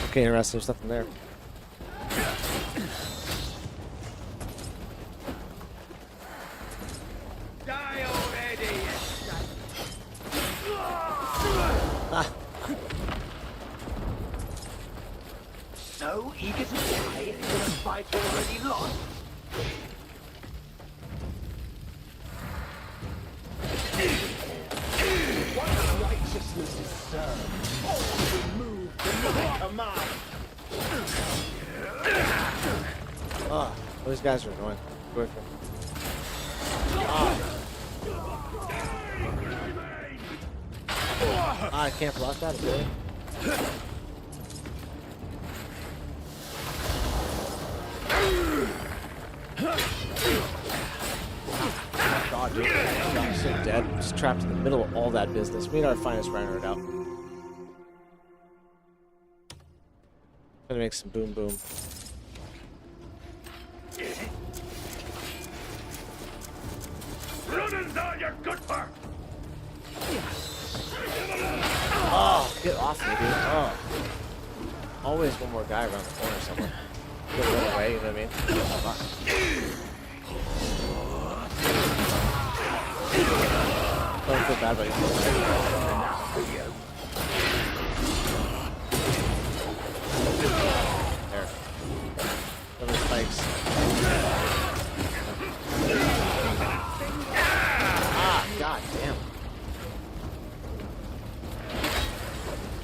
Okay, interesting. There's nothing there. Die already! So eager to die in a fight already lost. What righteousness is served? All removed from my command. Oh, those guys are annoying. Go for it. I can't block that, really. God, dude. I'm so dead. I'm just trapped in the middle of all that business. We need our finest Reinhardt out. Gonna make some boom boom. Running's all you're good for. Oh, get off me, dude. Oh. Always one more guy around the corner somewhere. Go the other way, you know what I mean? Don't feel bad about yourself. There. Those spikes. Ah, god damn.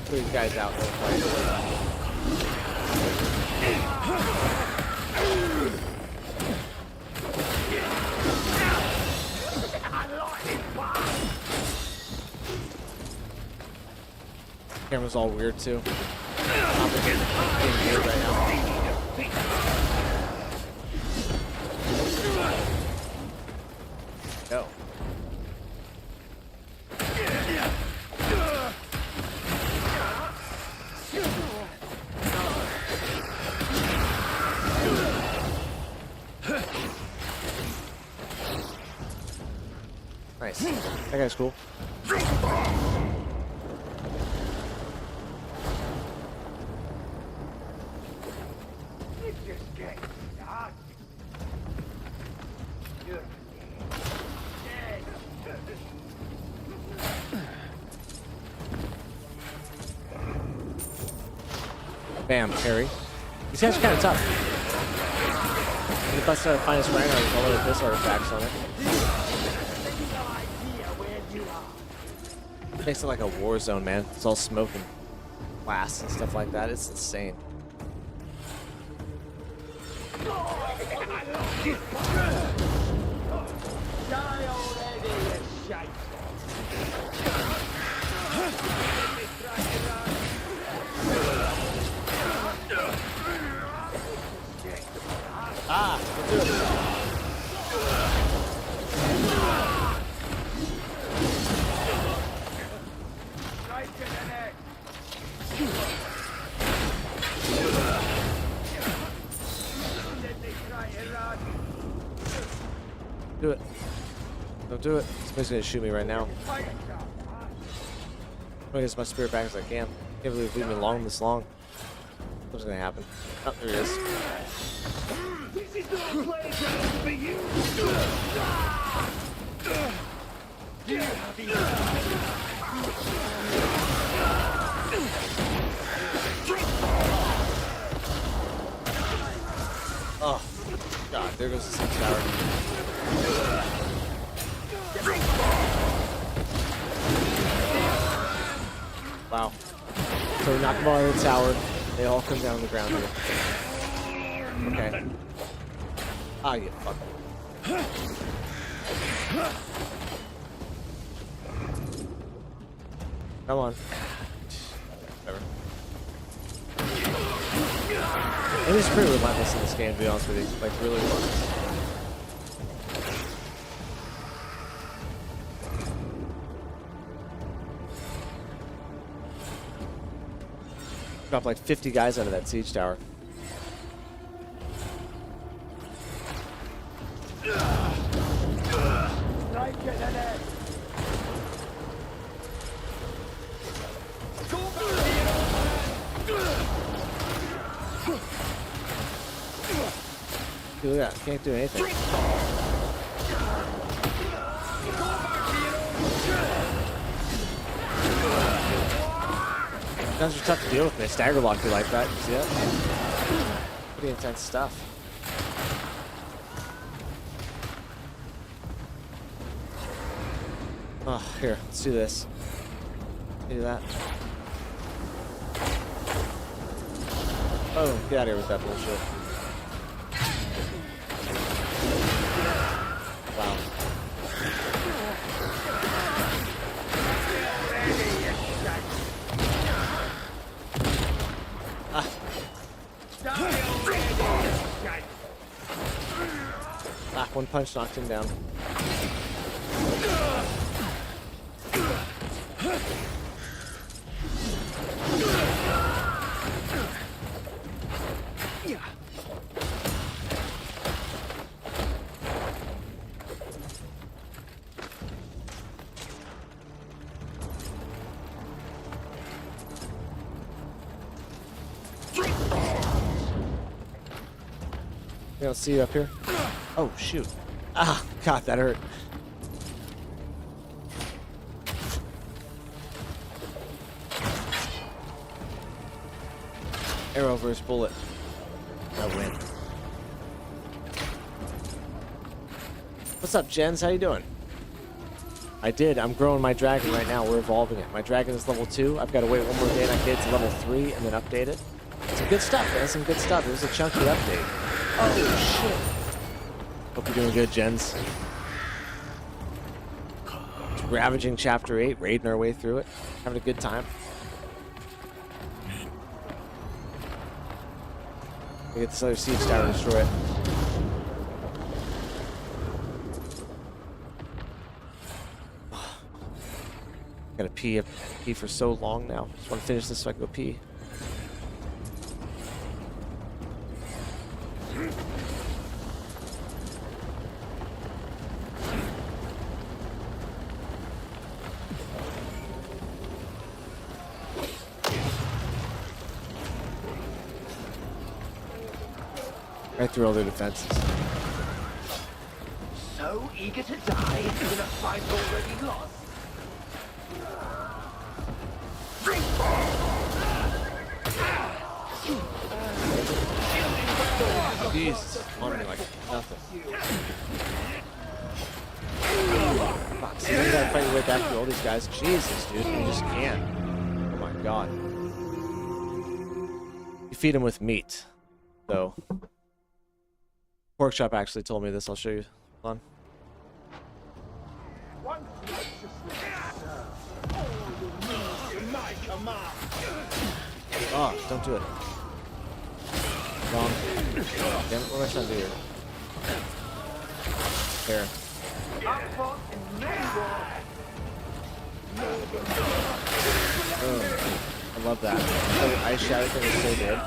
Put these guys out. They'll fight. Camera's all weird too. Complicated right now. Go. Nice. That guy's cool. Bam, parry. These guys are kind of tough. If I start to find his Rhino, there's all of this artifacts on it. Makes it like a war zone, man. It's all smoke and glass and stuff like that. It's insane. Ah, let's do it. Do it. Don't do it. Somebody's gonna shoot me right now. I'm gonna get as much spirit back as I can. Can't believe it's leaving me alone this long. What's gonna happen? Oh, there he is. This is no playground for you! Oh, God, there goes the 6 tower. Wow. So we knock them all out of the tower. They all come down on the ground here. Okay. Ah, you fuck. Come on. Whatever. It is pretty relentless in this game, to be honest with you. Like, really relentless. Dropped like 50 guys out of that siege tower. Look at that, can't do anything. Guns are tough to deal with, they stagger lock you like that, you see that? Pretty intense stuff. Oh, here, let's do this. Do that. Oh, get out of here with that bullshit. Wow. Ah. Ah, one punch knocked him down. don't see you up here. Oh, shoot. Ah, God, that hurt. Arrow versus bullet. I win. What's up, Jens? How you doing? I did. I'm growing my dragon right now. We're evolving it. My dragon is level 2. I've got to wait one more day and I get it to level 3 and then update it. Some good stuff, man. Some good stuff. It was a chunky update. Oh, shit. Hope you're doing good, Jens. Ravaging Chapter 8, raiding our way through it. Having a good time. We get this other siege tower to destroy it. Gotta pee for so long now. Just want to finish this so I can go pee. Right through all their defenses. So eager to die in a fight already lost. Jesus, on me like nothing. Fuck, see, you gotta fight your way back through all these guys. Jesus, dude, you just can't. Oh my god. You feed them with meat, though. Pork Chop actually told me this. I'll show you. Hold on. Oh, don't do it. Wrong. Damn it, what am I trying to do here? Here. I love that. The ice shadow thing is so good.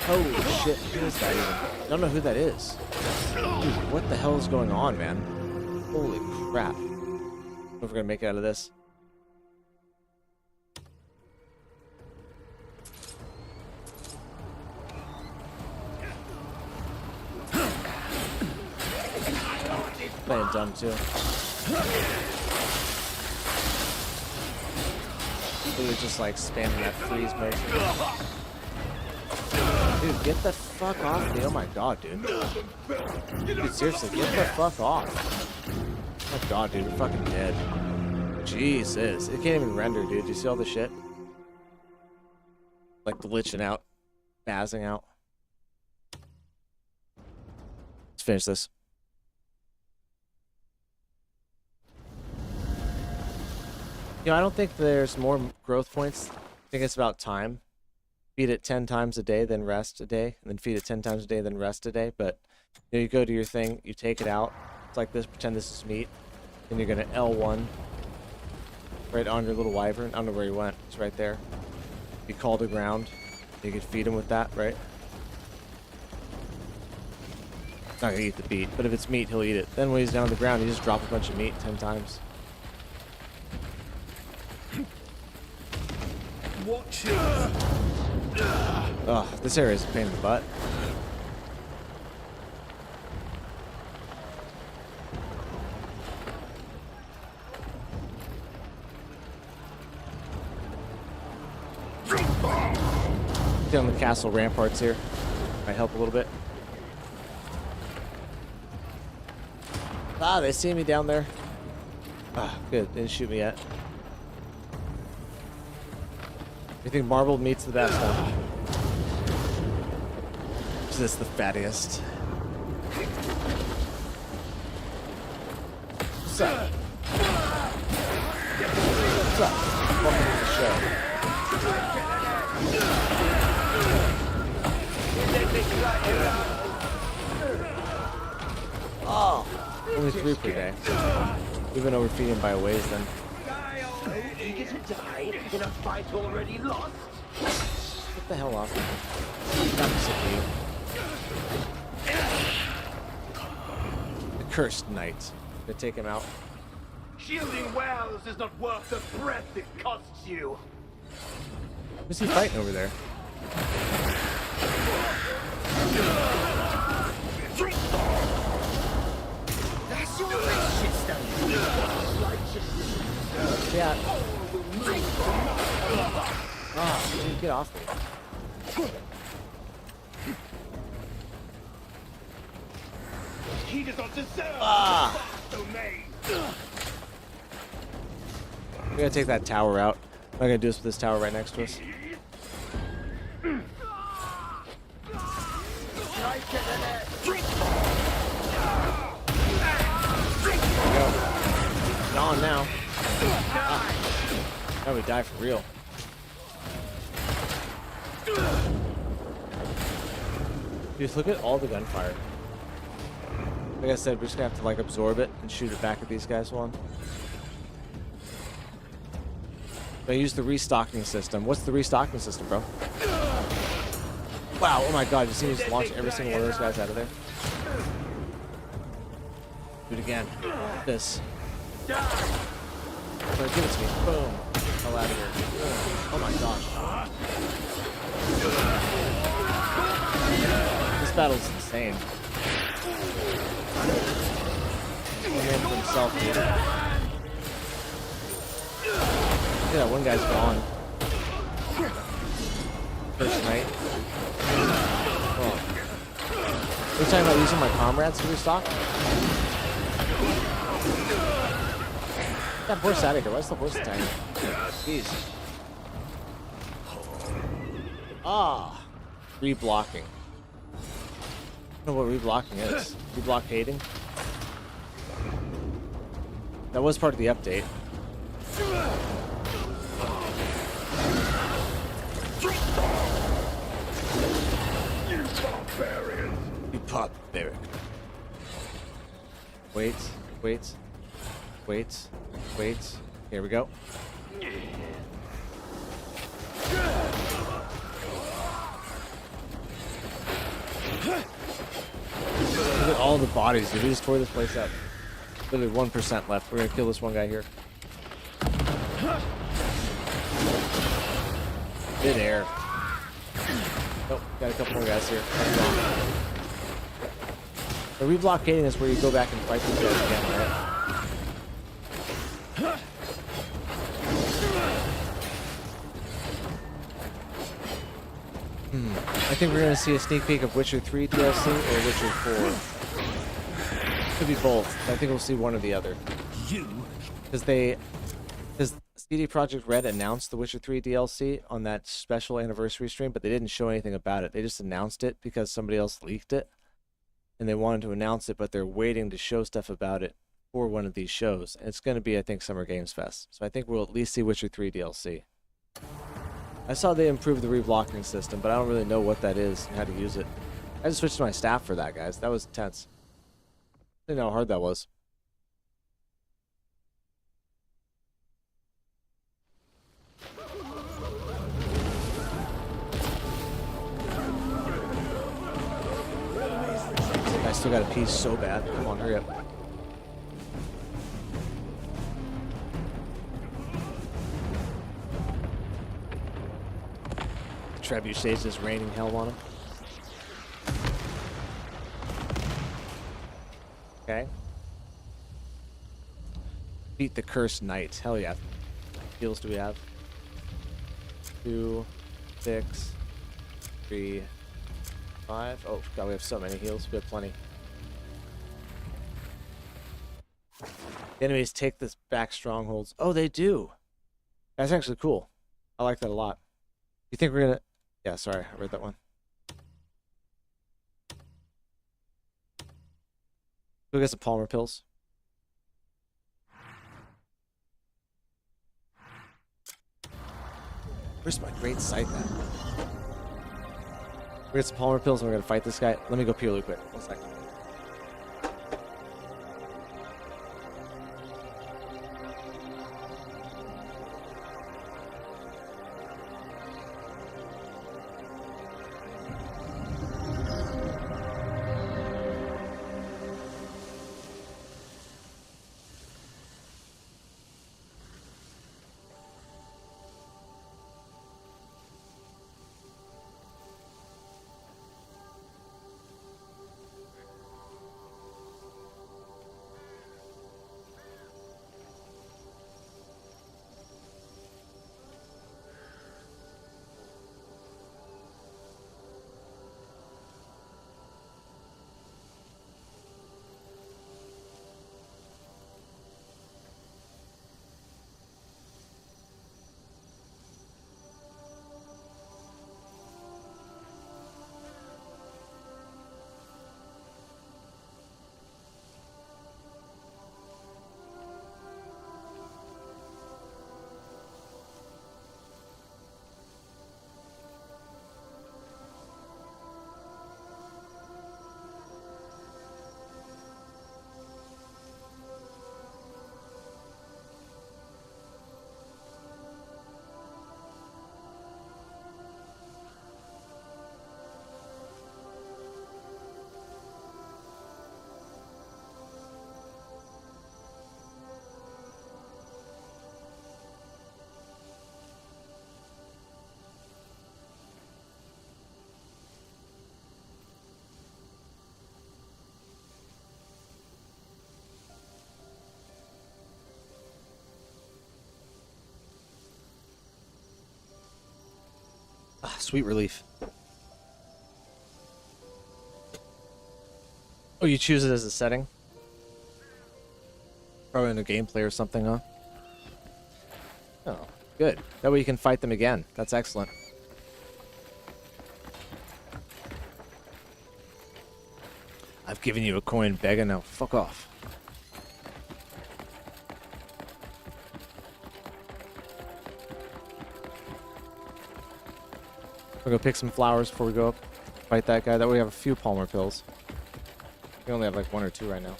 Holy shit, who is that even? I don't know who that is. Dude, what the hell is going on, man? Holy crap. I don't know if we're gonna make it out of this. Playing dumb too. Really just like spamming that freeze motion. Dude, get the fuck off me. Oh my god, dude. Dude, seriously, get the fuck off. Oh my god, dude, you're fucking dead. Jesus. It can't even render, dude. Do you see all the shit? Like glitching out. Bazzing out. Let's finish this. You know, I don't think there's more growth points. I think it's about time. Feed it 10 times a day, then rest a day, and then feed it 10 times a day, then rest a day. But you know, you go to your thing, you take it out. It's like this. Pretend this is meat, and you're gonna L1 right on your little wyvern. I don't know where he went. It's right there. You call to ground. You could feed him with that, right? Not gonna eat the beet, but if it's meat, he'll eat it. Then when he's down on the ground, you just drop a bunch of meat 10 times. Watch it. Ugh, this area is a pain in the butt. Get on the castle ramparts here. Might help a little bit. Ah, they see me down there. Ah, good. Didn't shoot me yet. You think marbled meat's the best, huh? Is this the fattiest? What's up? What's up? Welcome to the show. Oh, only 3 per day. We've been overfeeding by a ways then. Eager to die in a fight already lost. Get the hell off me. Not sick of you. The cursed knight. Gonna take him out. Shielding wells is not worth the breath it costs you. Who's he fighting over there? he at? Oh, dude, get off me. He does not deserve We gotta take that tower out. I'm not gonna do this with this tower right next to us. Go. It's on now. Ah. Now we die for real. Just look at all the gunfire. Like I said, we're just gonna have to like absorb it and shoot it back at these guys one. I use the restocking system. What's the restocking system, bro? Wow, oh my god, you see me just launch every single one of those guys out of there? Do it again. This. Give it to me. Boom. Hell out of here. Oh my gosh. This battle's insane. He made for himself, dude. Yeah, one guy's gone. First night. Oh. Are you talking about using my comrades to restock? Get that horse out of here. Why's the horse attacking? Jeez. Ah. Reblocking. I don't know what reblocking is. Reblockading? That was part of the update. You barbarian. Wait, wait, wait, wait. Here we go. Look at all the bodies, dude. We just tore this place up. Literally 1% left. We're gonna kill this one guy here. Mid-air. Nope, got a couple more guys here. The reblockading is where you go back and fight these guys again, right? I think we're gonna see a sneak peek of Witcher 3 DLC or Witcher 4. Could be both. I think we'll see one or the other. Because CD Projekt Red announced the Witcher 3 DLC on that special anniversary stream, but they didn't show anything about it. They just announced it because somebody else leaked it, and they wanted to announce it, but they're waiting to show stuff about it for one of these shows. And it's going to be, I think, Summer Games Fest. So I think we'll at least see Witcher 3 DLC. I saw they improved the reblocking system, but I don't really know what that is and how to use it. I just switched to my staff for that, guys. That was intense. I didn't know how hard that was. I still got a piece so bad. Come on, hurry up. Trebuchet's just raining hell on him. Okay. Beat the Cursed Knight. Hell yeah. Heals do we have? 2, 6, 3, 5. Oh god, we have so many heals. We have plenty. The enemies take this back strongholds. Oh, they do. That's actually cool. I like that a lot. You think we're gonna... Yeah, sorry, I read that one. Go get some Palmer pills. Where's my great sight at? We get some Palmer pills and we're gonna fight this guy. Let me go pee really quick. 1 second. sweet relief. Oh, you choose it as a setting? Probably in a gameplay or something, huh? Oh, good. That way you can fight them again. That's excellent. I've given you a coin, beggar. Now fuck off. We'll go pick some flowers before we go up. Fight that guy. That way we have a few Palmer pills. We only have like 1 or 2 right now.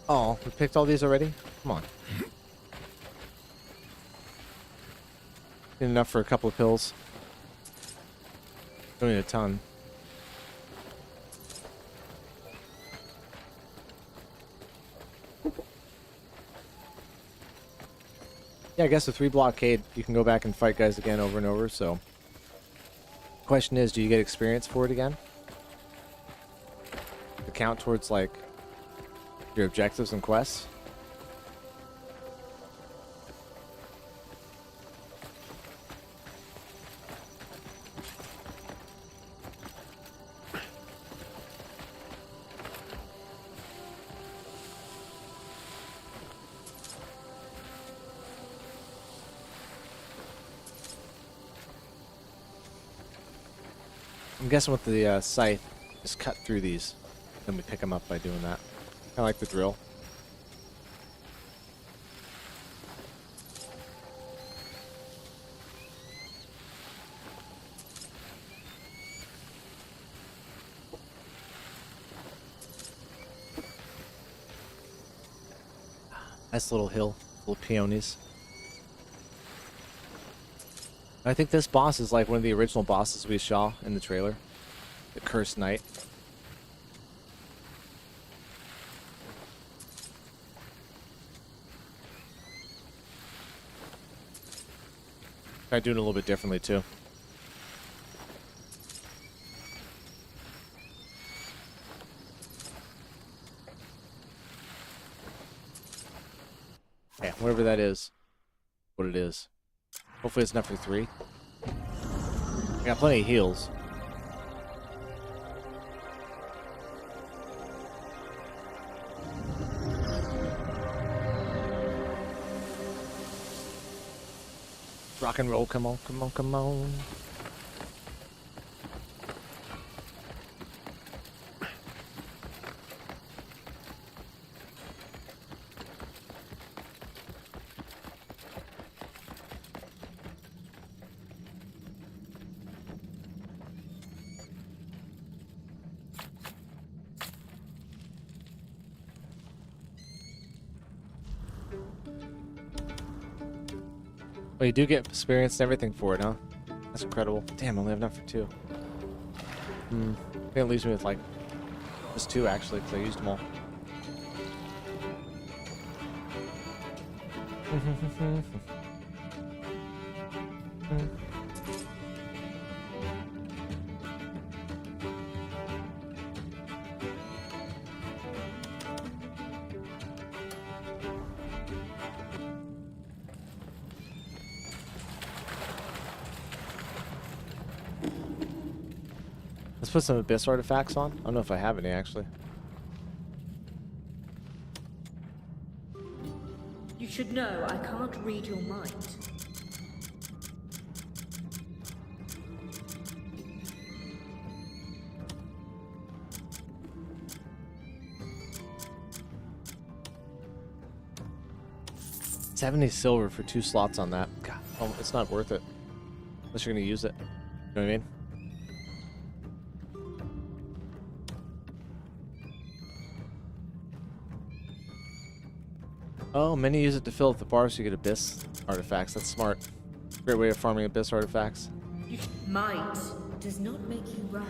Oh, we picked all these already? Come on. Get enough for a couple of pills. Don't need a ton. Yeah, I guess with 3 blockade, you can go back and fight guys again over and over, so... Question is, do you get experience for it again? To count towards, like, your objectives and quests? I'm guessing with the scythe, just cut through these. Then we pick them up by doing that. Kind of like the drill. Nice little hill, little peonies. I think this boss is like one of the original bosses we saw in the trailer. The Cursed Knight. Try doing it a little bit differently too. Yeah, whatever that is, what it is. Hopefully it's enough for 3. I got plenty of heals. Rock and roll, come on, come on, come on. Oh, you do get experience and everything for it, huh? That's incredible. Damn, I only have enough for 2. I think it leaves me with like just 2 actually, because I used them all. Let's put some Abyss artifacts on. I don't know if I have any, actually. You should know I can't read your mind. $70 silver for 2 slots on that. God, oh, it's not worth it. Unless you're going to use it. You know what I mean? Oh, many use it to fill up the bar so you get Abyss artifacts. That's smart. Great way of farming Abyss artifacts. Might does not make you right.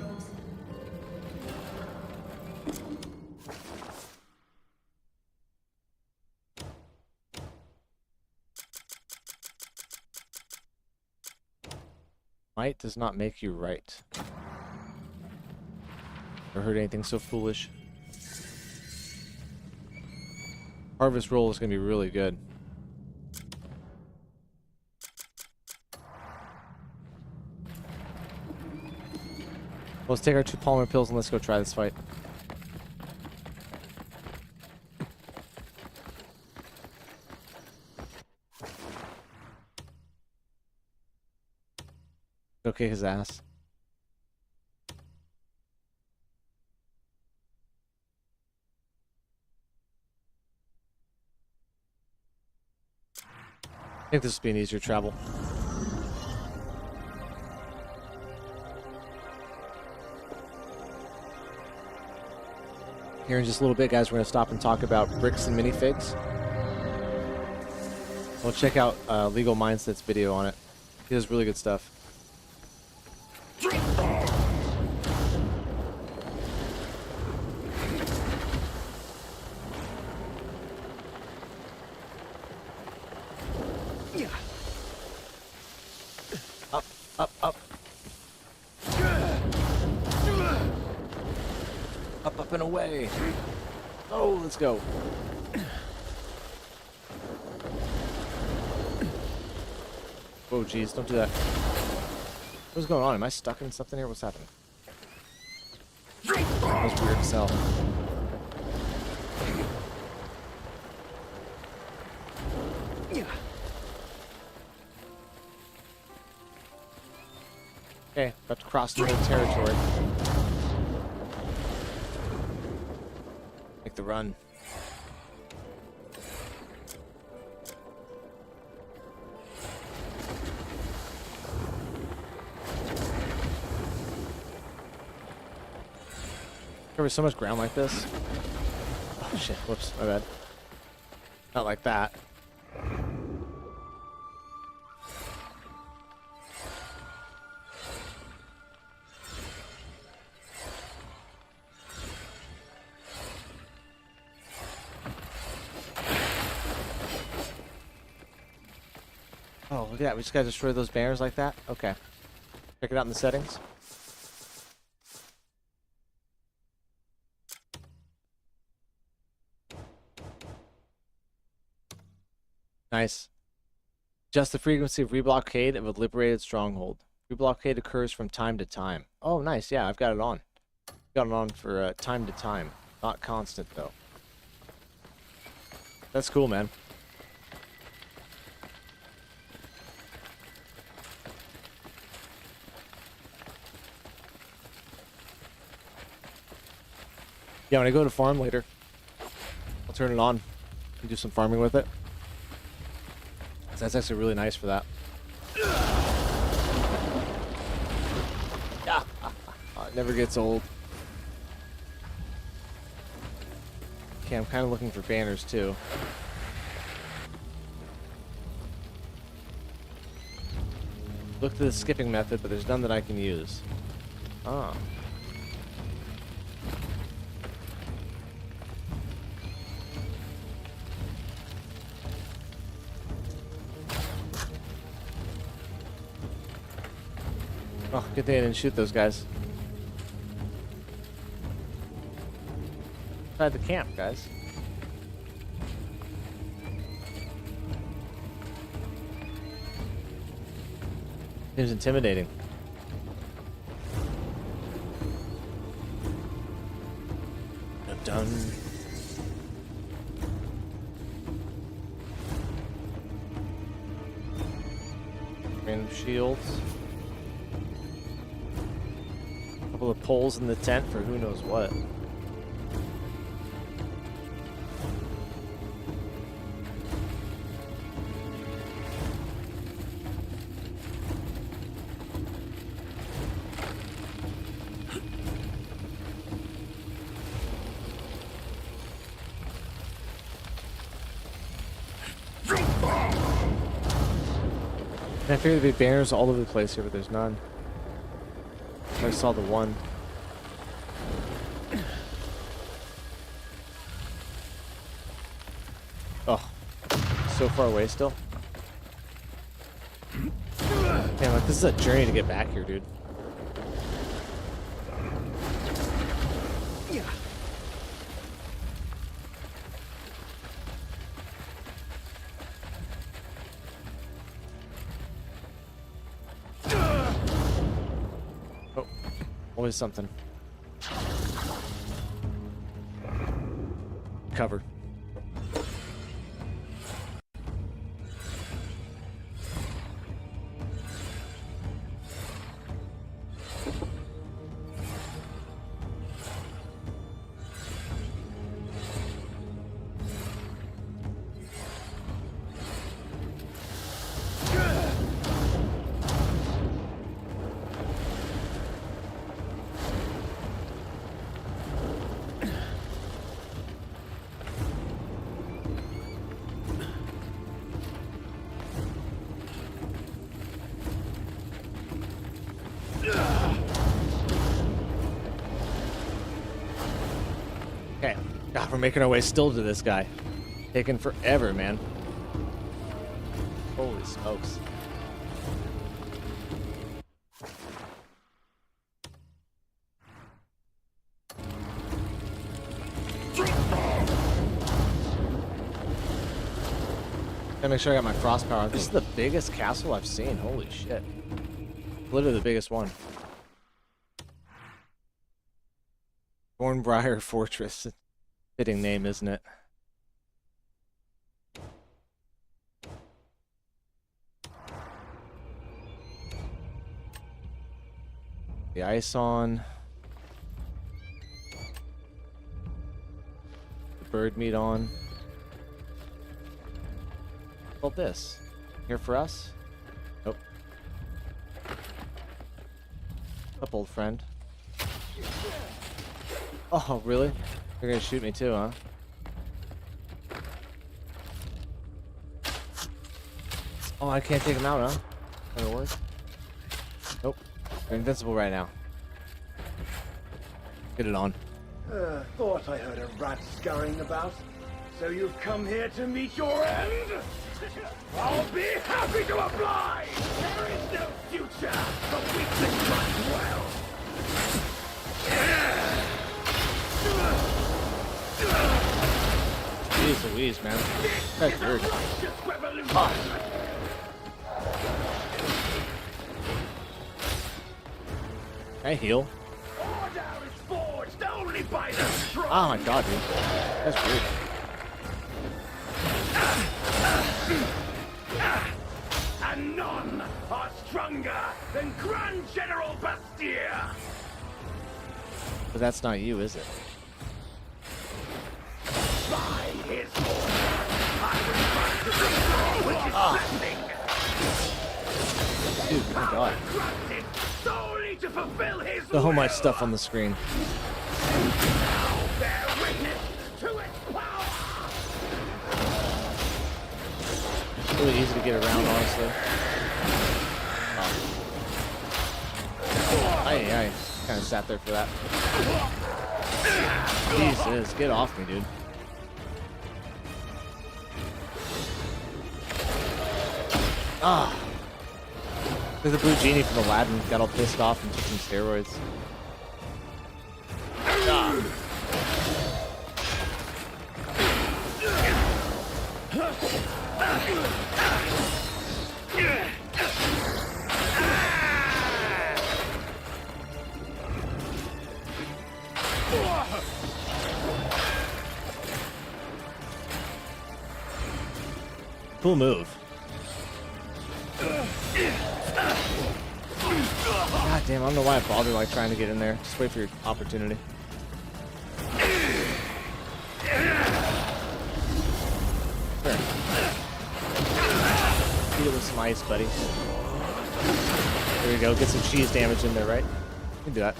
Might does not make you right. Never heard anything so foolish. Harvest roll is going to be really good. Let's take our 2 polymer pills and let's go try this fight. Go kick his ass. I think this will be an easier travel. Here in just a little bit, guys, we're going to stop and talk about bricks and minifigs. We'll check out Legal Mindset's video on it. He does really good stuff. Up, up, up. Up, up, and away. Oh, let's go. Oh, geez, don't do that. What's going on? Am I stuck in something here? What's happening? That was weird as hell. Okay, about to cross new territory. Make the run. Cover so much ground like this. Oh shit, whoops, my bad. Not like that. Oh, look at that. We just gotta destroy those banners like that? Okay. Check it out in the settings. Nice. Just the frequency of reblockade of a liberated stronghold. Reblockade occurs from time to time. Oh, nice. Yeah, I've got it on. Got it on for time to time. Not constant, though. That's cool, man. Yeah, when I go to farm later, I'll turn it on and do some farming with it. That's actually really nice for that. It never gets old. Okay, I'm kind of looking for banners too. Look to the skipping method, but there's none that I can use. Ah. Oh, good thing I didn't shoot those guys. Inside the camp, guys. Seems intimidating. Done. Random shields. Couple of poles in the tent for who knows what. I figured there'd be banners all over the place here, but there's none. I saw the one. Oh, so far away still. Damn, like this is a journey to get back here, dude. Yeah. Oh, always something. Cover. Okay. God, we're making our way still to this guy. Taking forever, man. Holy smokes. Gotta make sure I got my frost power on. This is the biggest castle I've seen. Holy shit. Literally the biggest one. Thornbriar Fortress. Fitting name, isn't it? The ice on. The bird meat on. What about this? Here for us? Nope. Up, old friend. Oh, really? You're gonna shoot me too, huh? Oh, I can't take him out, huh? That'll work. Nope. You're invincible right now. Get it on. Thought I heard a rat scurrying about. So you've come here to meet your end? I'll be happy to oblige! There is no future for weakness run well! Jeez Louise, man. That's weird. Can I heal? Oh my god, dude. That's weird. And none are stronger than Grand General Bastia! But that's not you, is it? By his order, I will try to destroy his blessing! Dude, my god. Granted solely to fulfill his So much will. stuff on the screen. Now bear witness to its power! Really easy to get around, honestly. Oh. I kind of sat there for that. Jesus, get off me, dude. Ah. There's the blue genie from Aladdin got all pissed off and took some steroids. Ah. Cool move. God damn, I don't know why I bother like trying to get in there. Just wait for your opportunity. Sure. Beat it with some ice, buddy. There we go. Get some cheese damage in there, right? You can do that.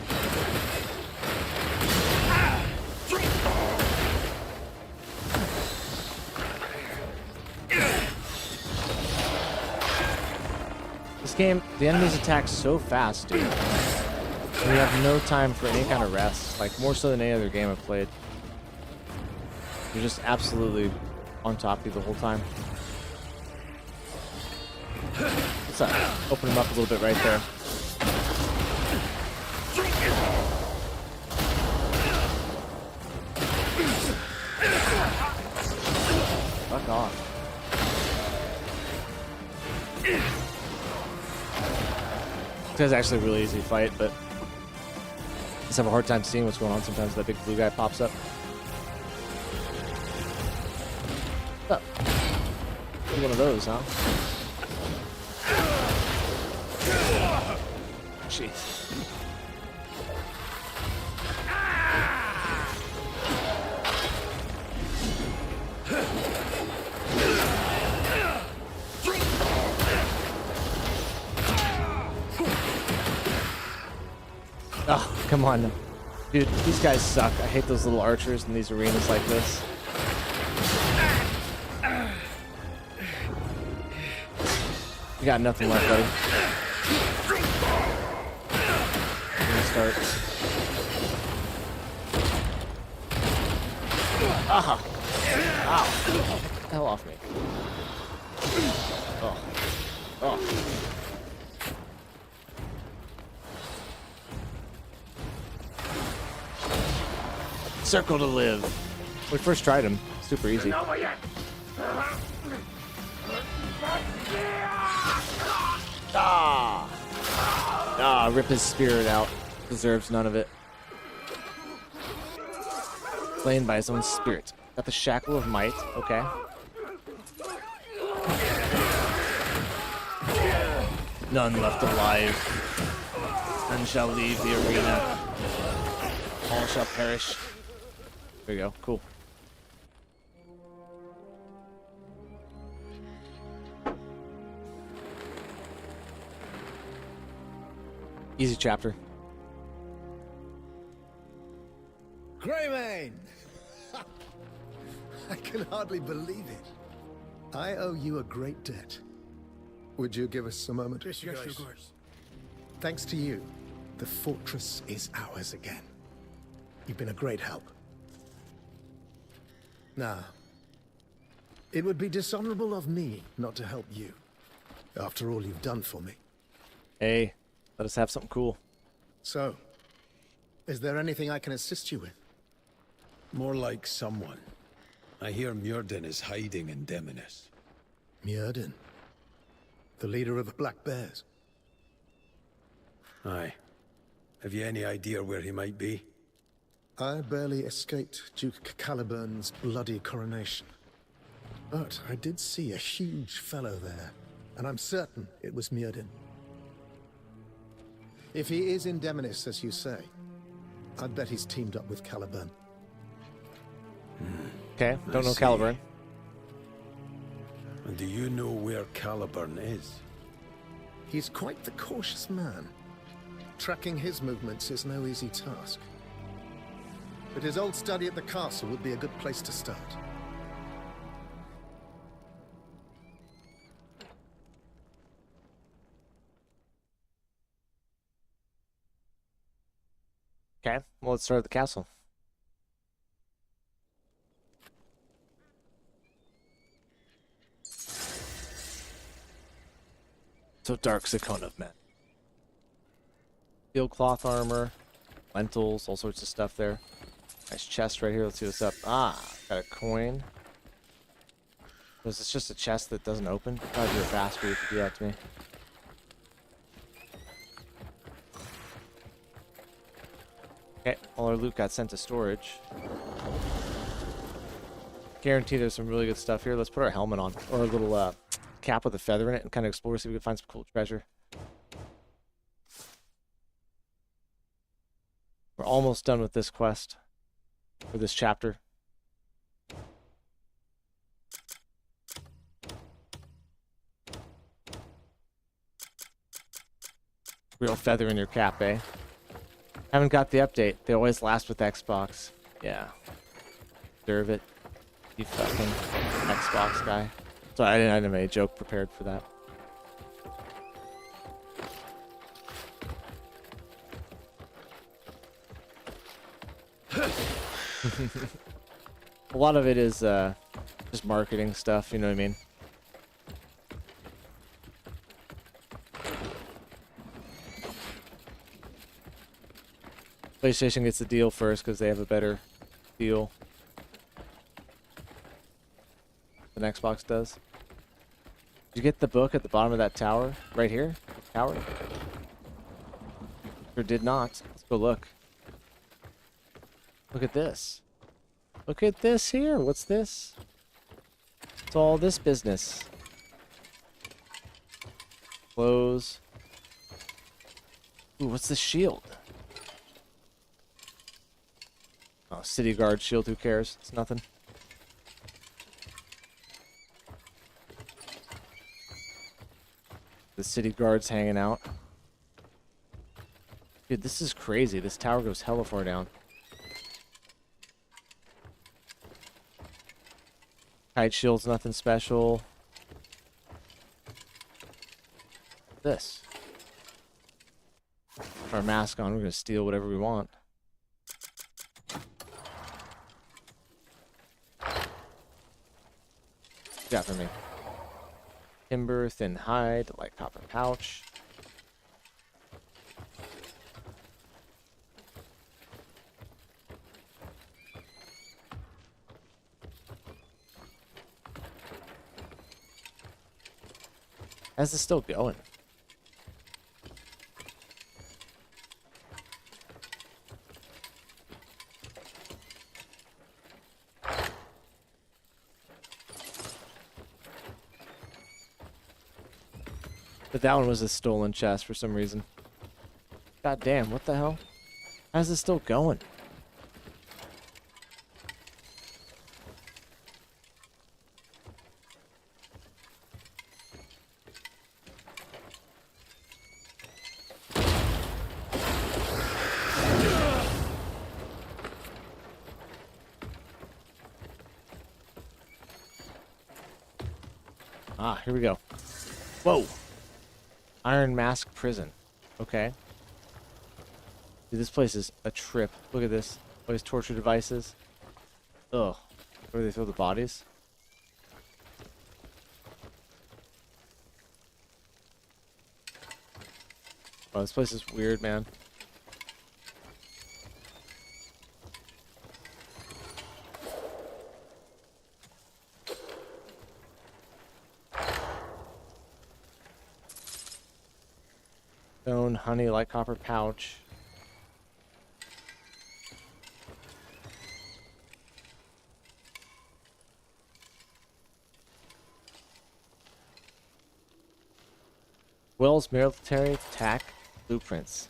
This game, the enemies attack so fast, dude. And we have no time for any kind of rest. Like, more so than any other game I've played. They're just absolutely on top of you the whole time. Let's open him up a little bit right there. Fuck off. This guy's actually a really easy fight, but I just have a hard time seeing what's going on sometimes. That big blue guy pops up. What's up? One of those, huh? Jeez. Oh, come on. Dude, these guys suck. I hate those little archers in these arenas like this. You got nothing left, buddy. I'm gonna start. Ah! Ow! Get the hell off me. Oh. Oh. Circle to live. We first tried him. Super easy. Ah! Ah, rip his spirit out. Deserves none of it. Slain by his own spirit. Got the shackle of might. Okay. None left alive. None shall leave the arena. All shall perish. There you go. Cool. Easy chapter. Greymane! I can hardly believe it. I owe you a great debt. Would you give us a moment? Yes, of course. Thanks to you, the fortress is ours again. You've been a great help. Now, it would be dishonorable of me not to help you, after all you've done for me. Hey, let us have something cool. So, is there anything I can assist you with? More like someone. I hear Myrden is hiding in Demonis. Myrden? The leader of the Black Bears? Aye. Have you any idea where he might be? I barely escaped Duke Caliburn's bloody coronation. But I did see a huge fellow there, and I'm certain it was Myrden. If he is in Demonis, as you say, I'd bet he's teamed up with Caliburn. Okay, don't know Caliburn. And do you know where Caliburn is? He's quite the cautious man. Tracking his movements is no easy task. But his old study at the castle would be a good place to start. Okay, well, let's start at the castle. So dark Sakona of men. Steel cloth armor, lentils, all sorts of stuff there. Nice chest right here. Let's see what's up. Ah, got a coin. Was this just a chest that doesn't open? I'd be a bastard if you do that to me. Okay, all our loot got sent to storage. Guarantee there's some really good stuff here. Let's put our helmet on, or a little cap with a feather in it, and kind of explore, see if we can find some cool treasure. We're almost done with this quest, or this chapter. Real feather in your cap, eh? Haven't got the update. They always last with Xbox. Yeah. Deserve it. You fucking Xbox guy. Sorry, I didn't have any joke prepared for that. A lot of it is just marketing stuff, you know what I mean? PlayStation gets the deal first because they have a better deal than Xbox does. Did you get the book at the bottom of that tower? Right here? The tower? Or did not. Let's go look. Look at this. Look at this here. What's this? It's all this business. Close. Ooh, what's this shield? Oh, city guard shield. Who cares? It's nothing. The city guard's hanging out. Dude, this is crazy. This tower goes hella far down. Kite shield's nothing special. This. Our mask on, we're gonna steal whatever we want. What you got for me? Timber, thin hide, light copper pouch. How's this still going? But that one was a stolen chest for some reason. God damn, what the hell? How's this still going? Ah, here we go. Whoa! Iron Mask Prison. Okay. Dude, this place is a trip. Look at this. All these torture devices. Ugh. Where do they throw the bodies? Oh, this place is weird, man. Stone, honey, light copper pouch. Wells military attack blueprints.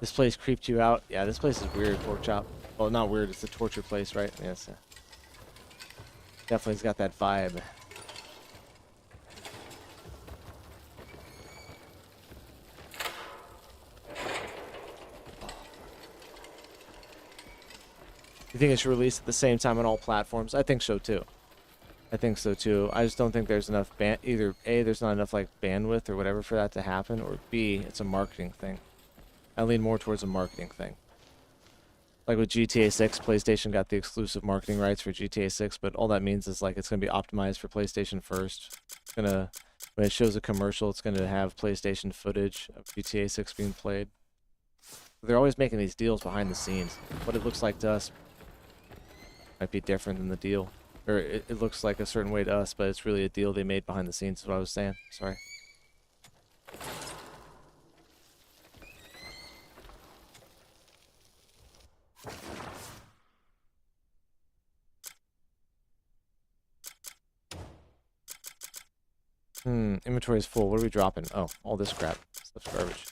This place creeped you out. Yeah, this place is weird, pork chop. Well, not weird, it's a torture place, right? Yeah, it's definitely got that vibe. You think it should release at the same time on all platforms? I think so too. I think so too. I just don't think there's enough either A, there's not enough like bandwidth or whatever for that to happen, or B, it's a marketing thing. I lean more towards a marketing thing. Like with GTA 6, PlayStation got the exclusive marketing rights for GTA 6, but all that means is like it's gonna be optimized for PlayStation first. It's gonna, when it shows a commercial, it's gonna have PlayStation footage of GTA 6 being played. They're always making these deals behind the scenes. What it looks like to us might be different than the deal. Or it looks like a certain way to us, but it's really a deal they made behind the scenes, is what I was saying. Sorry. Inventory is full. What are we dropping? Oh, all this crap. Stuff's garbage.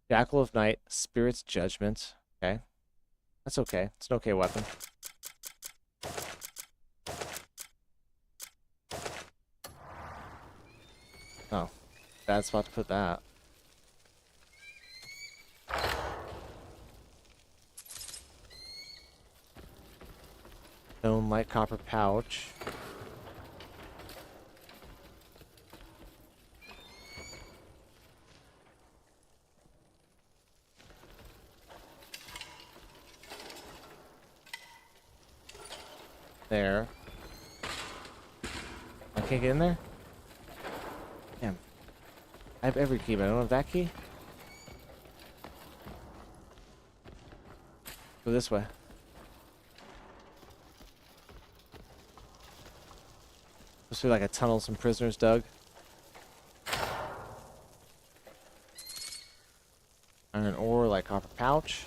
Jackal of Night, Spirit's Judgment. Okay. That's okay. It's an okay weapon. Oh. Bad spot to put that. Stone light copper pouch. There. I can't get in there? Damn. I have every key, but I don't have that key? Go this way. Must be like a tunnel some prisoners dug. Iron ore, like copper pouch.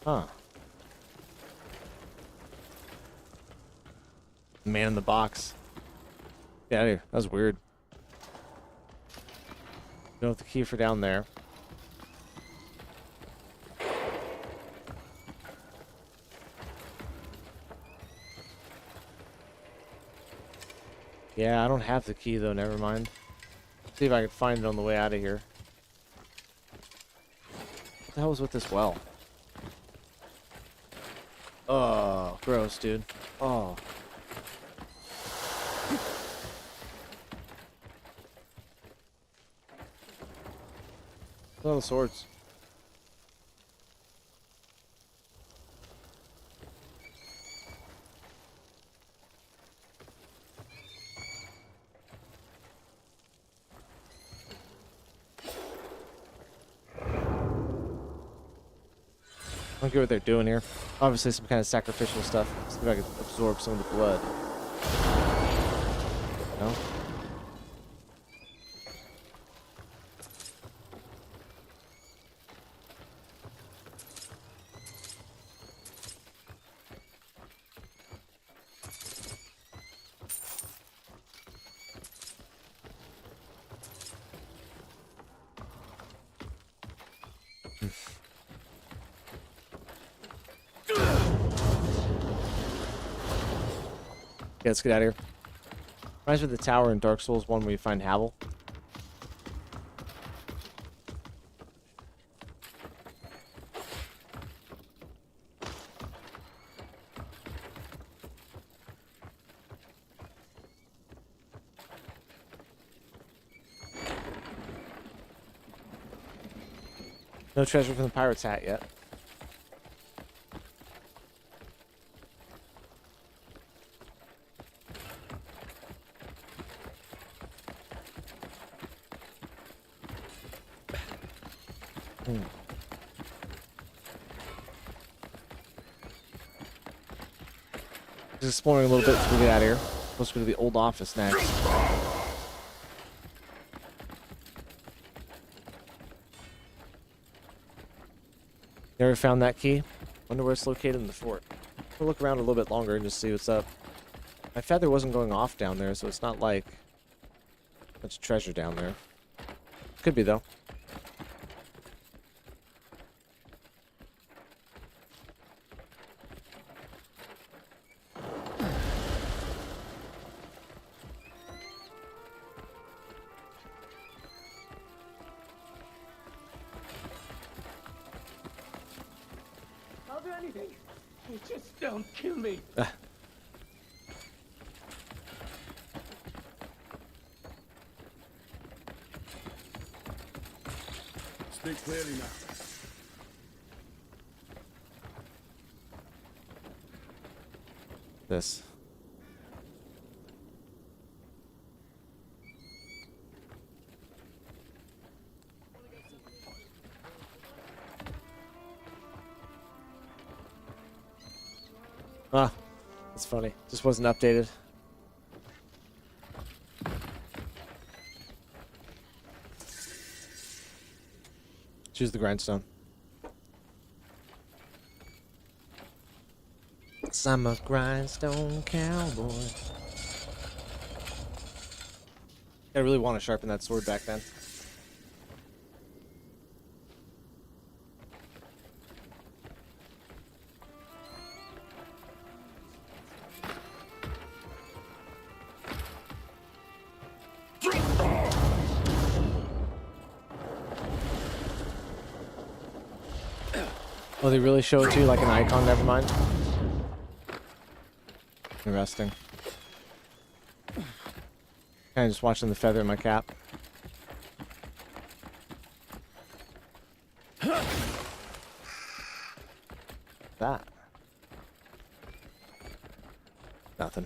Huh. Man in the box. Get out of here. That was weird. Don't have the key for down there. Yeah, I don't have the key though, never mind. See if I can find it on the way out of here. What the hell was with this well? Oh, gross, dude. Oh. Look at all the swords. I don't get what they're doing here. Obviously some kind of sacrificial stuff. See if I can absorb some of the blood. No? Yeah, let's get out of here. Reminds me of the tower in Dark Souls 1 where you find Havel. No treasure from the pirate's hat yet. Just exploring a little bit before we get out of here. Supposed to go to the old office next. Never found that key. Wonder where it's located in the fort. We'll look around a little bit longer and just see what's up. My feather wasn't going off down there, so it's not like much treasure down there. Could be though. I'll do anything. Just don't kill me. Speak clearly now. This. Ah, that's funny. Just wasn't updated. Choose the grindstone. I'm a grindstone cowboy. I really want to sharpen that sword back then. Oh, they really show it to you like an icon? Never mind. Interesting. Kind of just watching the feather in my cap. That. Nothing.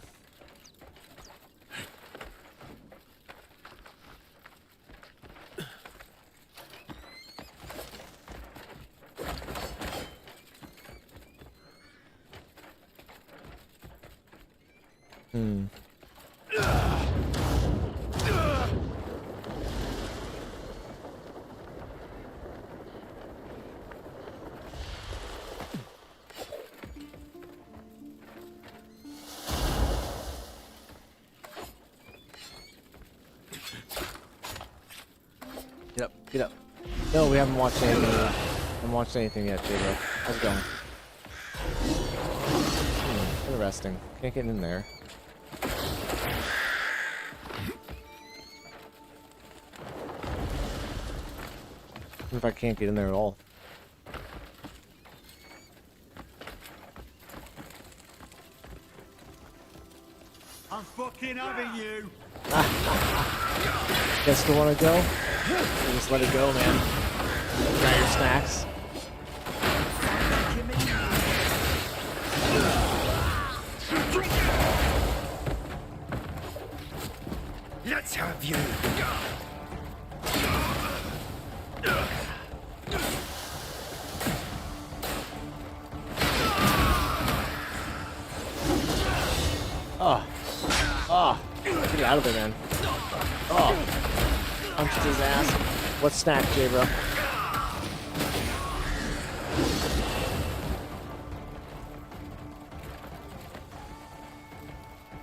Get up. No, we haven't watched anything. Haven't watched anything yet, J-Bro. How's it going? Interesting. Can't get in there. What if I can't get in there at all? I'm fucking having you. Guess still want to go? Just let it go, man. Got your snacks. Let's have you. Oh. Oh. Get out of there, man. Oh. Punched his ass. What snack, J-Bro?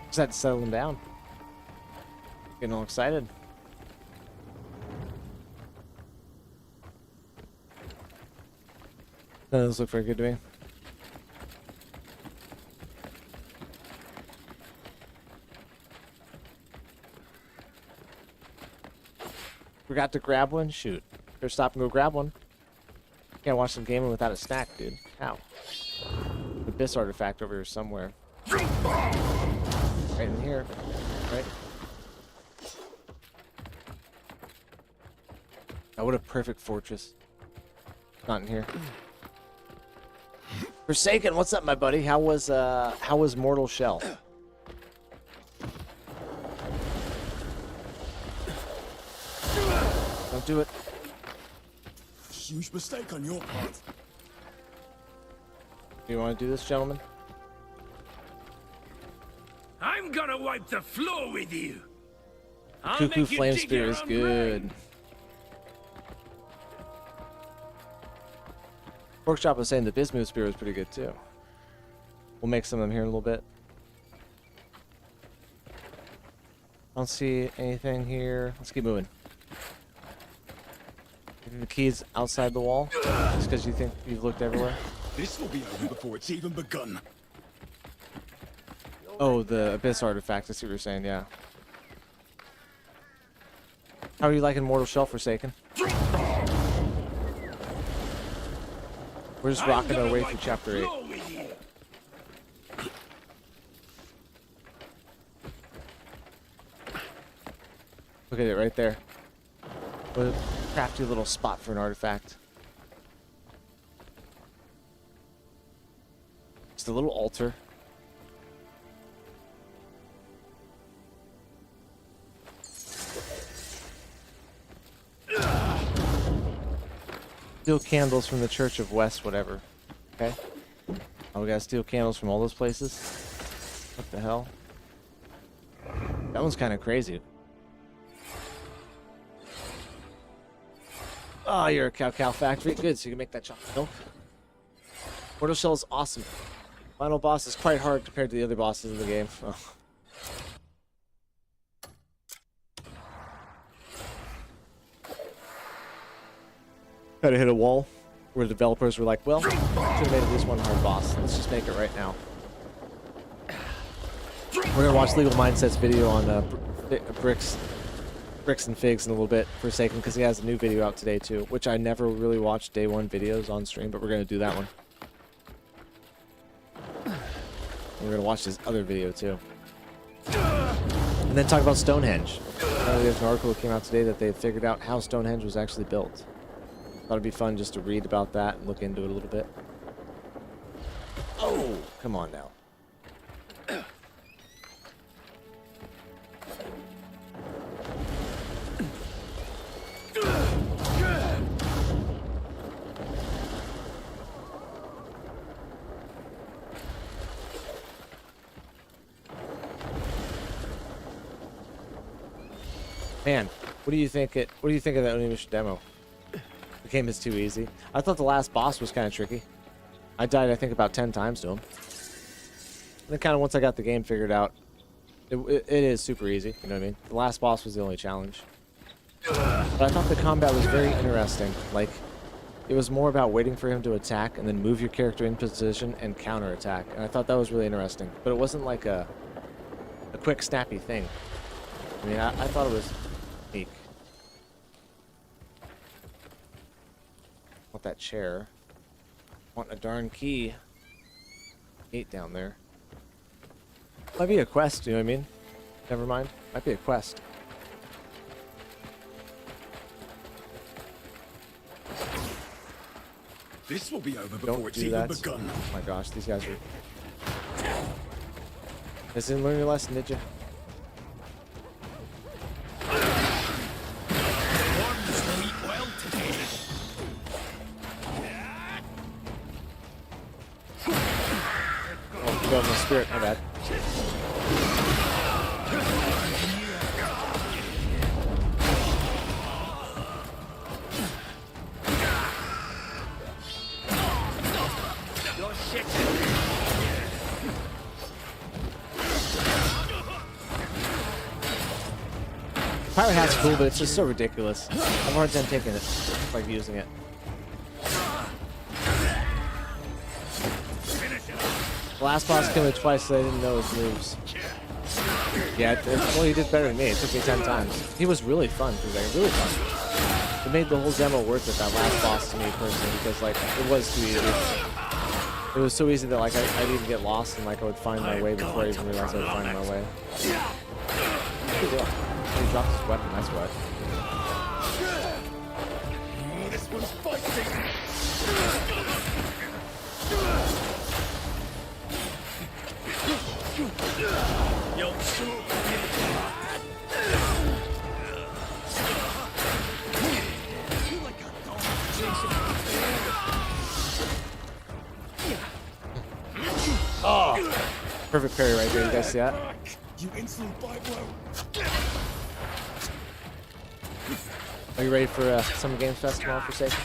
Just had to settle him down. Getting all excited. None of those look very good to me. Forgot to grab one? Shoot. Better stop and go grab one. Can't watch some gaming without a snack, dude. How? Abyss artifact over here somewhere. Right in here. Right? Oh, what a perfect fortress. Not in here. Forsaken, what's up, my buddy? How was Mortal Shell? Don't do it. Huge mistake on your part. Do you want to do this, gentlemen? I'm gonna wipe the floor with you. Cuckoo Flame Spear is good. Workshop was saying the Bismuth Spear was pretty good too. We'll make some of them here in a little bit. I don't see anything here. Let's keep moving. The key's outside the wall? Just because you think you've looked everywhere? This will be over before it's even begun. Oh, the Abyss artifact. I see what you're saying, yeah. How are you liking Mortal Shell Forsaken? We're just rocking our way through Chapter 8. Look at it right there. What a crafty little spot for an artifact. Just a little altar. Steal candles from the Church of West, whatever. Okay. Oh, we gotta steal candles from all those places? What the hell? That one's kind of crazy. Oh, you're a cow factory. Good, so you can make that chocolate milk. Mortal Shell is awesome. Final boss is quite hard compared to the other bosses in the game. Oh. Had to hit a wall where the developers were like, well, should have made at least one hard boss. Let's just make it right now. We're gonna watch Legal Mindset's video on bricks and figs in a little bit for Forsaken, because he has a new video out today too, which I never really watched day one videos on stream, but we're gonna do that one. We're gonna watch his other video too, and then talk about Stonehenge. There's an article that came out today that they figured out how Stonehenge was actually built. Thought it'd be fun just to read about that and look into it a little bit. Oh, come on now. Man, what do you think of that initial demo? The game is too easy. I thought the last boss was kind of tricky. I died, I think, about 10 times to him. And then kind of once I got the game figured out, it is super easy, you know what I mean? The last boss was the only challenge. But I thought the combat was very interesting. Like, it was more about waiting for him to attack and then move your character in position and counter-attack. And I thought that was really interesting. But it wasn't like a quick, snappy thing. I mean, I thought it was unique. Want that chair. Want a darn key. Gate down there. Might be a quest, you know what I mean? Never mind. Might be a quest. This will be over before it's even begun. Oh my gosh, these guys are... This didn't learn your lesson, did you? Oh, go my spirit, my bad. Pirate hat's cool, but it's just so ridiculous. I have a hard time taking it, like using it. The last boss killed me twice, so I didn't know his moves. Yeah, well, he did better than me. It took me 10 times. He was really fun, really fun. It made the whole demo worth it, that last boss, to me personally, because like it was too easy. It was so easy that like I'd even get lost and like I would find my way before I even realized I would find my way. Good deal. He dropped his weapon, that's what. This one's fighting. Oh, perfect parry right there. You guys see that? You insolent Pywel. Are you ready for Summer Games Fest tomorrow for Forsaken?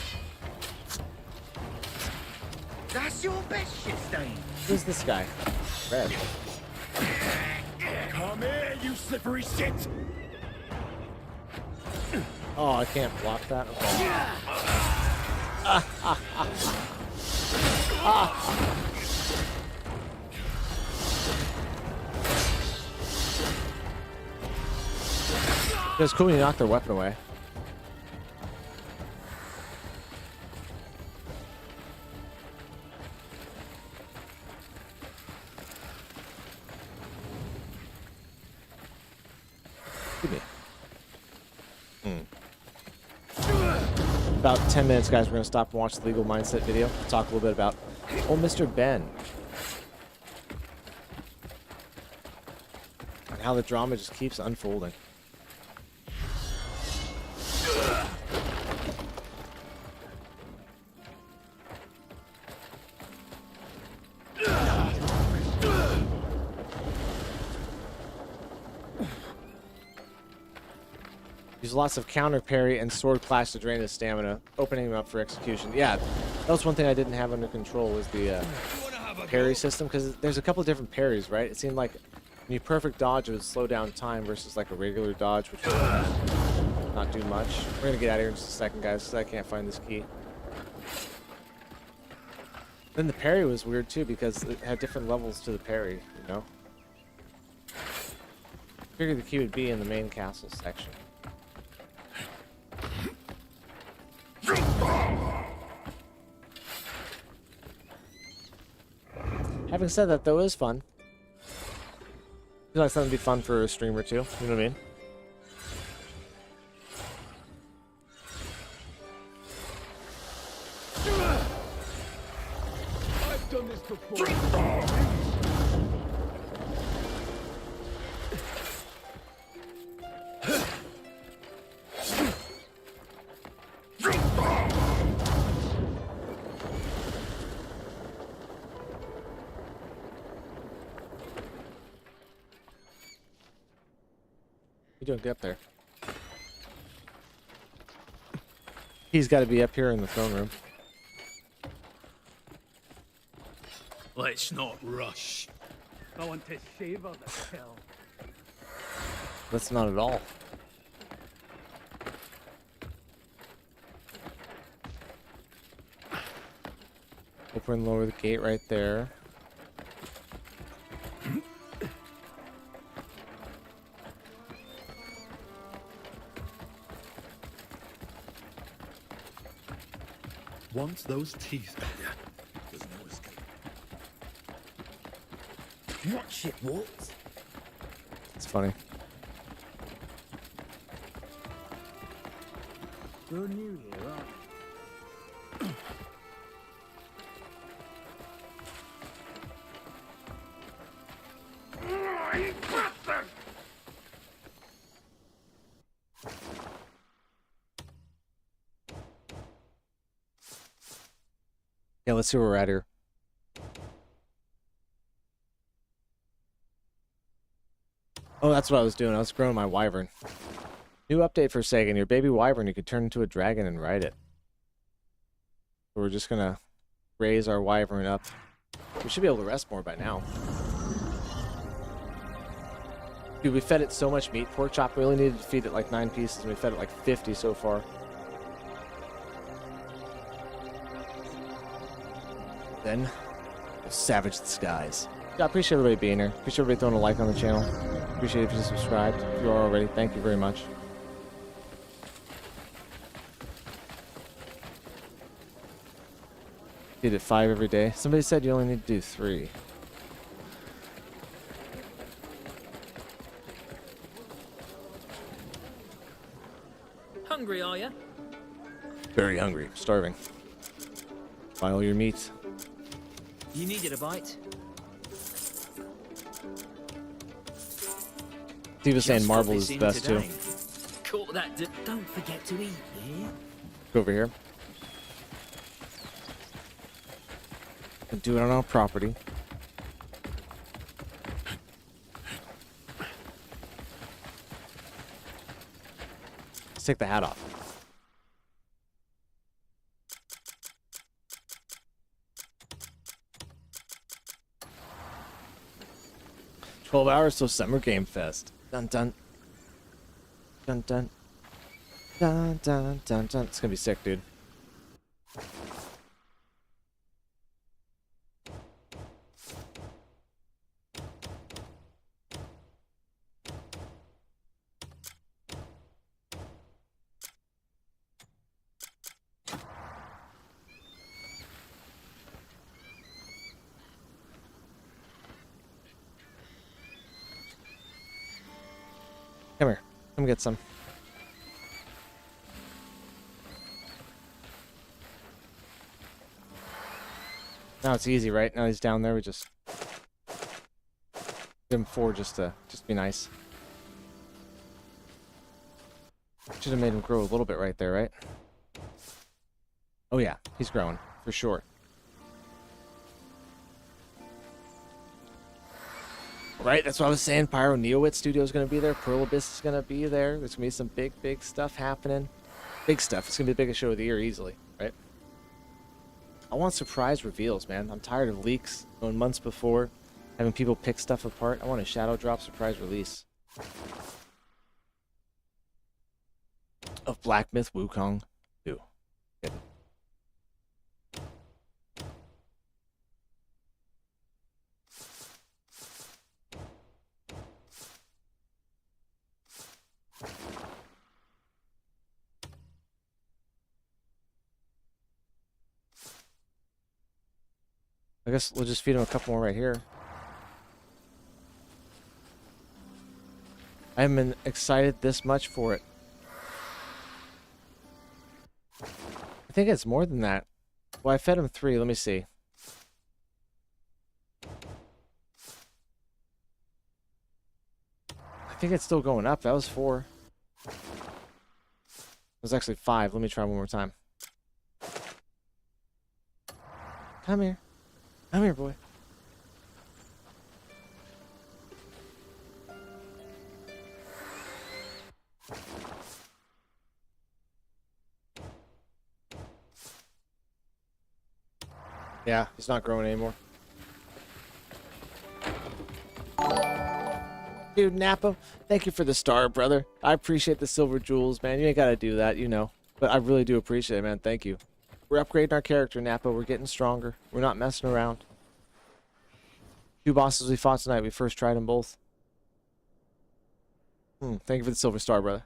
That's your best shit stain. Who's this guy? Red. Come here, you slippery shit. Oh, I can't block that. Okay. It was cool when you knocked their weapon away. Give me. About 10 minutes, guys. We're going to stop and watch the legal mindset video. Talk a little bit about old Mr. Ben. And how the drama just keeps unfolding. Use lots of counter parry and sword clash to drain his stamina, opening him up for execution. Yeah, that was one thing I didn't have under control was the parry system, because there's a couple different parries, right? It seemed like when you perfect dodge, it would slow down time versus like a regular dodge, which would not do much. We're gonna get out of here in just a second, guys, because I can't find this key. Then the parry was weird too, because it had different levels to the parry, you know? I figured the key would be in the main castle section. Having said that, though, it is fun. I feel like something would be fun for a stream or two. You know what I mean? I've done this before. You're doing good up there. He's got to be up here in the throne room. Let's not rush. I want to savor the kill. That's not at all. Open and lower the gate right there. Once those teeth are there, there's no escape. Watch it, Walt. It's funny. You're new here, aren't you? Yeah, let's see where we're at here. Oh, that's what I was doing. I was growing my wyvern. New update for Sagan. Your baby wyvern, you could turn into a dragon and ride it. So we're just gonna raise our wyvern up. We should be able to rest more by now. Dude, we fed it so much meat, pork chop. We only needed to feed it like 9 pieces, and we fed it like 50 so far. Then, we'll savage the skies. Yeah, I appreciate everybody being here. Appreciate everybody throwing a like on the channel. Appreciate it if you subscribed. If you are already, thank you very much. Feed it 5 every day. Somebody said you only need to do 3. Hungry, are you? Very hungry. Starving. Buy all your meat. You needed a bite. Steve was saying marble is the best too. Caught that. Don't forget to eat, yeah? Go over here. And do it on our property. Let's take the hat off. "12 hours till Summer Game Fest." Dun dun. Dun dun. Dun dun dun dun. It's gonna be sick, dude. Come here. Come get some. Now it's easy, right? Now he's down there. We just give him 4 just to be nice. Should have made him grow a little bit right there, right? Oh yeah, he's growing for sure. Right, that's what I was saying. Pyro Neowit Studio is going to be there. Pearl Abyss is going to be there. There's going to be some big stuff happening. Big stuff. It's going to be the biggest show of the year easily, right? I want surprise reveals, man. I'm tired of leaks going months before, having people pick stuff apart. I want a shadow drop surprise release of Black Myth Wukong 2. Good. I guess we'll just feed him a couple more right here. I haven't been excited this much for it. I think it's more than that. Well, I fed him 3. Let me see. I think it's still going up. That was 4. It was actually 5. Let me try one more time. Come here. Come here, boy. Yeah, he's not growing anymore. Dude, Napo, thank you for the star, brother. I appreciate the silver jewels, man. You ain't gotta do that, you know. But I really do appreciate it, man. Thank you. We're upgrading our character, Napo. We're getting stronger. We're not messing around. 2 bosses we fought tonight. We first tried them both. Thank you for the silver star, brother.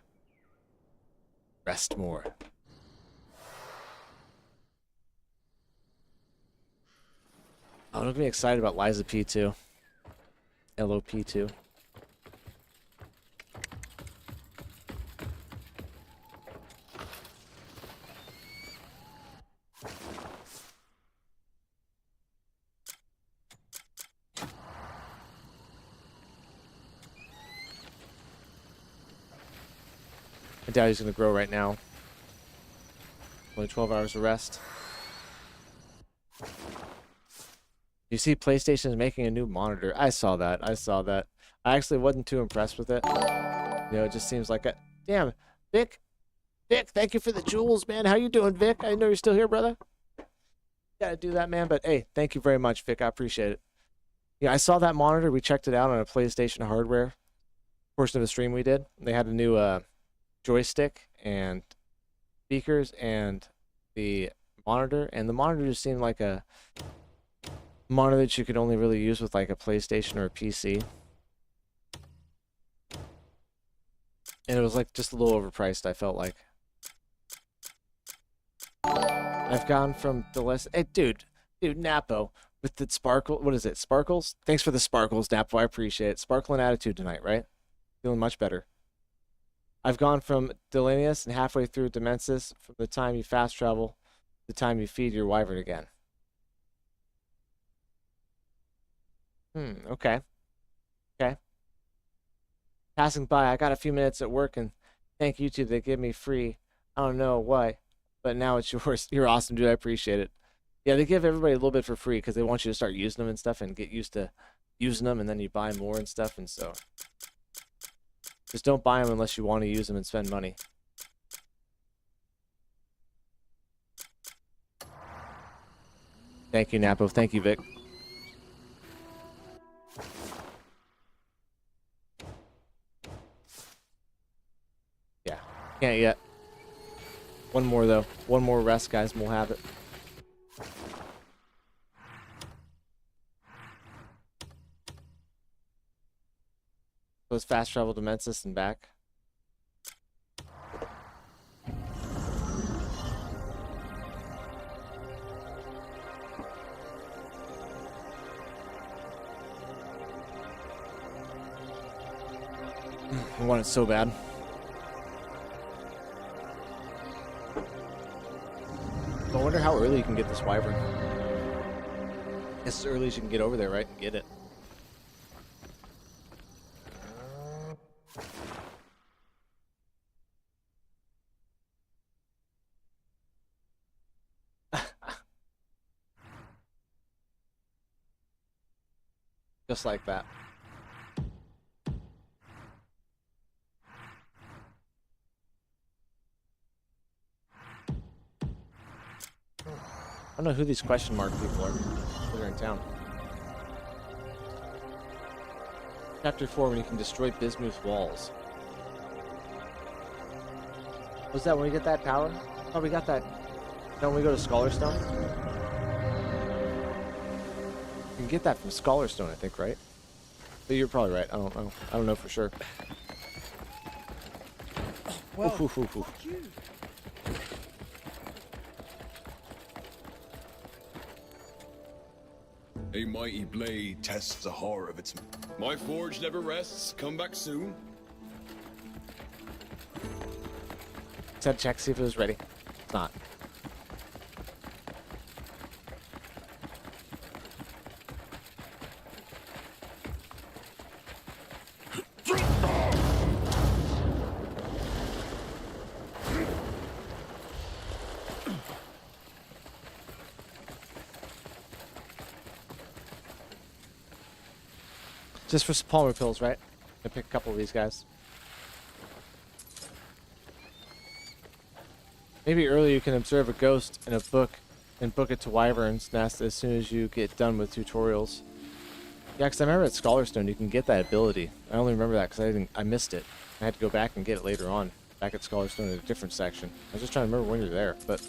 Rest more. I'm gonna be excited about Liza P2. LOP2. I doubt he's going to grow right now. Only 12 hours of rest. You see PlayStation is making a new monitor. I saw that. I saw that. I actually wasn't too impressed with it. You know, it just seems like a... Damn, Vic. Vic, thank you for the jewels, man. How you doing, Vic? I know you're still here, brother. Gotta do that, man. But, hey, thank you very much, Vic. I appreciate it. Yeah, I saw that monitor. We checked it out on a PlayStation hardware portion of the stream we did. They had a new... joystick and speakers and the monitor, and the monitor just seemed like a monitor that you could only really use with like a PlayStation or a PC, and it was like just a little overpriced. I felt like I've gone from the less dude Napo with the sparkle, what is it, sparkles? Thanks for the sparkles, Napo. I appreciate it. Sparkling attitude tonight, right? Feeling much better. I've gone from Delineus and halfway through Demensis from the time you fast travel to the time you feed your wyvern again. Okay. Okay. Passing by, I got a few minutes at work and thank YouTube they give me free. I don't know why, but now it's yours. You're awesome, dude. I appreciate it. Yeah, they give everybody a little bit for free because they want you to start using them and stuff and get used to using them, and then you buy more and stuff, and so... Just don't buy them unless you want to use them and spend money. Thank you, Napo. Thank you, Vic. Yeah, can't yet. One more, though. One more rest, guys, and we'll have it. Let's fast travel to Mensis and back. I want it so bad. I wonder how early you can get this wyvern. As early as you can get over there, right, and get it. Just like that. I don't know who these question mark people are. They're in town. Chapter 4, when you can destroy Bismuth walls. Was that when we get that power? Oh, we got that. Don't we go to Scholarstone? You can get that from Scholarstone, I think, right? But you're probably right. I don't know. I don't know for sure. Well, oof, oof, oof. A mighty blade tests the horror of its... My forge never rests. Come back soon. Said check, see if it was ready. It's not. Just for some palmer pills, right? I pick a couple of these guys. Maybe earlier you can observe a ghost in a book and book it to Wyvern's Nest as soon as you get done with tutorials. Yeah, because I remember at Scholarstone you can get that ability. I only remember that because I missed it. I had to go back and get it later on, back at Scholarstone in a different section. I was just trying to remember when you're there, but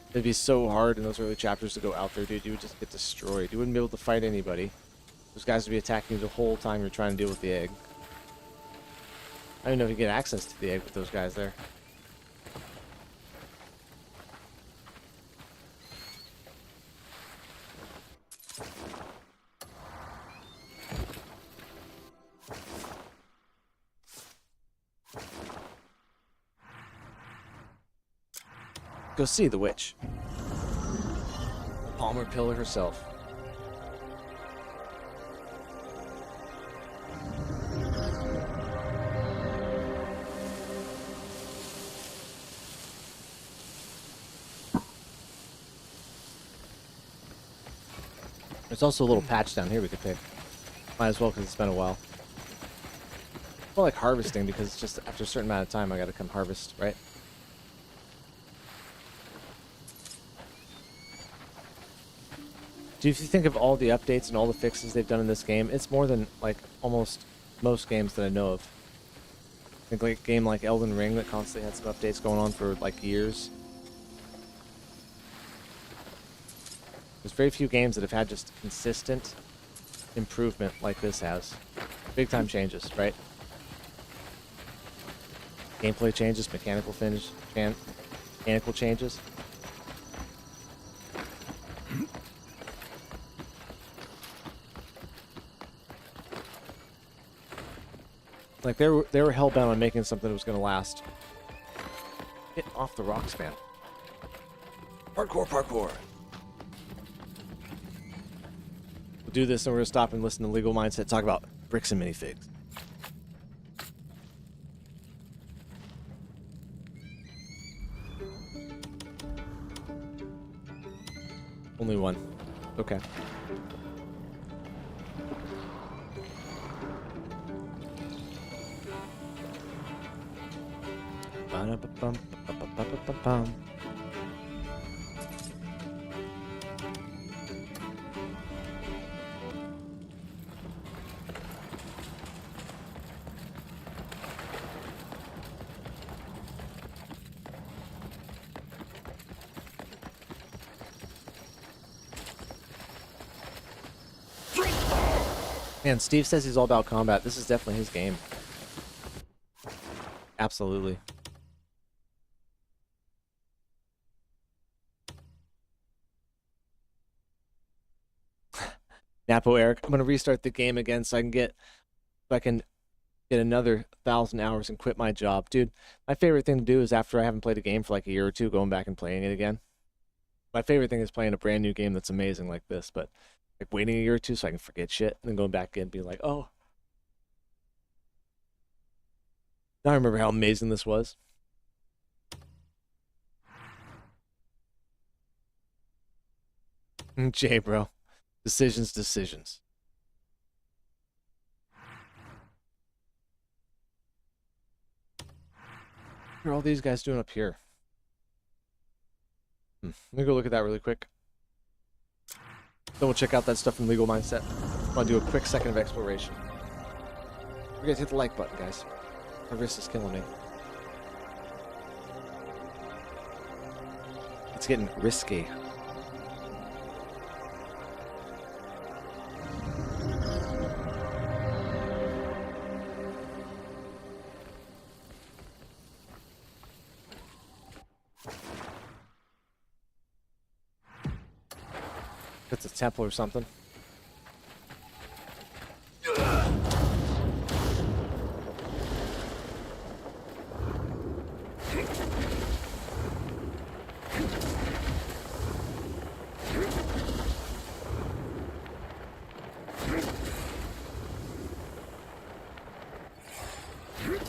it'd be so hard in those early chapters to go out there, dude. You would just get destroyed. You wouldn't be able to fight anybody. Those guys would be attacking you the whole time you're trying to deal with the egg. I don't even know if you get access to the egg with those guys there. Go see the witch. Palmer Pillar herself. There's also a little patch down here we could pick. Might as well because it's been a while. I feel like harvesting because it's just after a certain amount of time I gotta come harvest, right? Do you think of all the updates and all the fixes they've done in this game, it's more than like almost most games that I know of. I think like a game like Elden Ring that constantly had some updates going on for like years. There's very few games that have had just consistent improvement like this has. Big time changes, right? Gameplay changes, mechanical changes. Like they were hellbound on making something that was going to last. Get off the rocks, man. Parkour. We'll do this and we're going to stop and listen to Legal Mindset talk about bricks and minifigs. Only one. Okay. Ba-da-ba-bum. Man, Steve says he's all about combat. This is definitely his game. Absolutely. Napo Eric, I'm gonna restart the game again so I can get another 1,000 hours and quit my job. Dude, my favorite thing to do is after I haven't played a game for like a year or two, going back and playing it again. My favorite thing is playing a brand new game that's amazing like this, but like waiting a year or two so I can forget shit and then going back in and be like, oh. Now I remember how amazing this was. Jay, bro. Decisions. What are all these guys doing up here? Let me go look at that really quick. Then we'll check out that stuff from Legal Mindset. I want to do a quick second of exploration. You guys hit the like button, guys. My wrist is killing me. It's getting risky. It's a temple or something.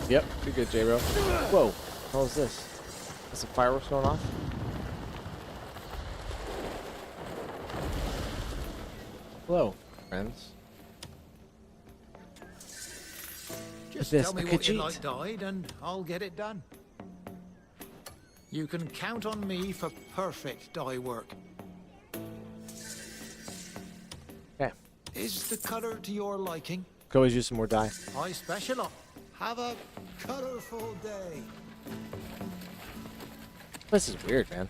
Yep, you're good, J-Bro. Whoa, what was this? Is some fireworks going off? Hello, friends. Just this tell me a what you Khajiit? like dyed and I'll get it done. You can count on me for perfect dye work. Okay. Is the color to your liking? Could always use some more dye. I specialize. Have a colorful day. This is weird, man.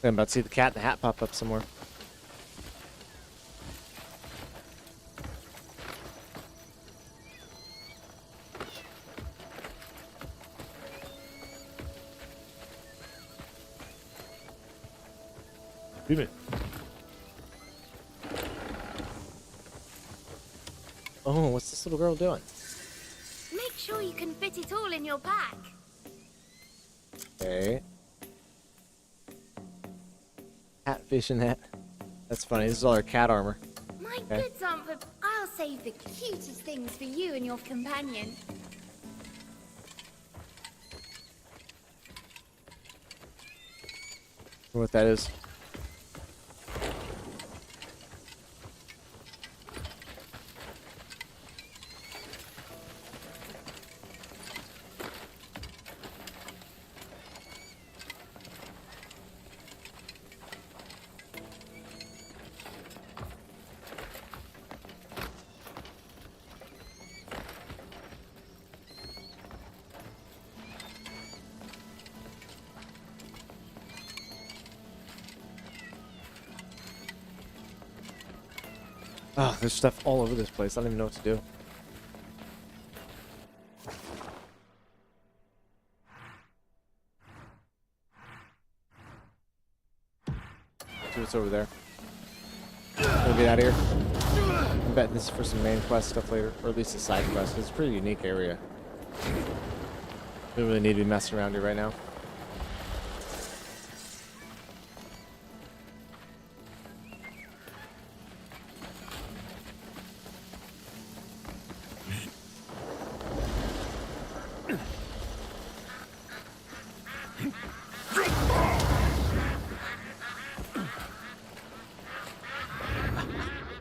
I'm about to see the cat in the hat pop up somewhere. Excuse me. Oh, what's this little girl doing? Make sure you can fit it all in your pack. Okay. Cat fishing net. That's funny. This is all her cat armor. My Okay. goods aren't for... I'll save the cutest things for you and your companion. Wonder what that is. Oh, there's stuff all over this place. I don't even know what to do. See what's over there. We'll get out of here. I'm betting this is for some main quest stuff later, or at least a side quest. It's a pretty unique area. We don't really need to be messing around here right now.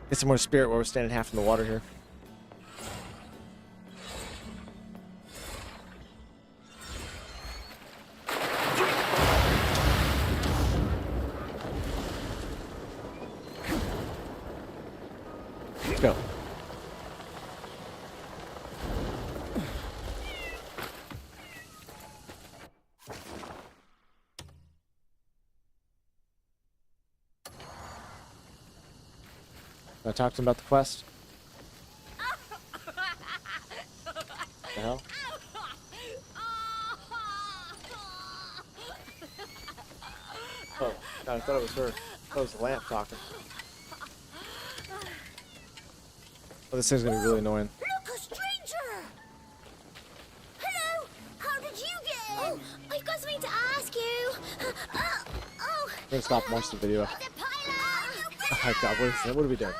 Get some more spirit while we're standing half in the water here. Let's go. I talked to him about the quest. The hell? Oh, God, I thought it was her. I thought it was the lamp talking. Oh, this thing's gonna be really annoying. Look, a stranger! Hello! How did you get in? I've got something to ask you. Oh! We're gonna stop most of the video. Oh my God, what is that? What are we doing?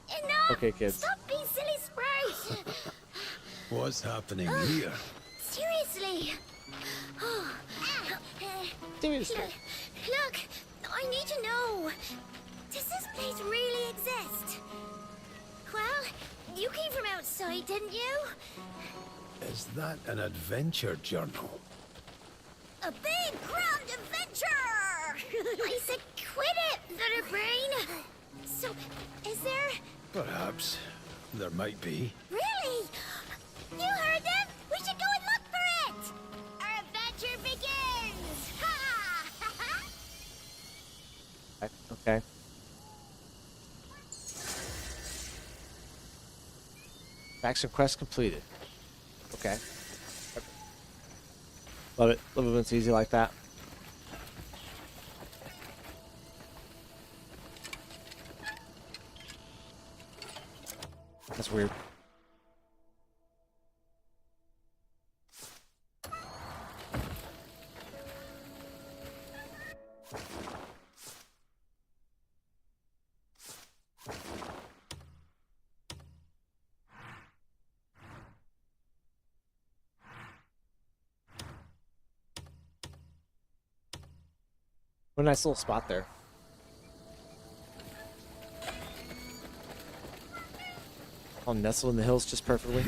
Enough! Okay, kids. Stop being silly sprite! What's happening here? Seriously! Seriously. Look, I need to know. Does this place really exist? Well, you came from outside, didn't you? Is that an adventure journal? A big, grand adventure! I said quit it, little brain! So, is there... Perhaps. There might be. Really? You heard them? We should go and look for it! Our adventure begins! Ha! Okay. Faction quest completed. Okay. Love it. Love it when it's easy like that. That's weird. What a nice little spot there. All nestled in the hills just perfectly.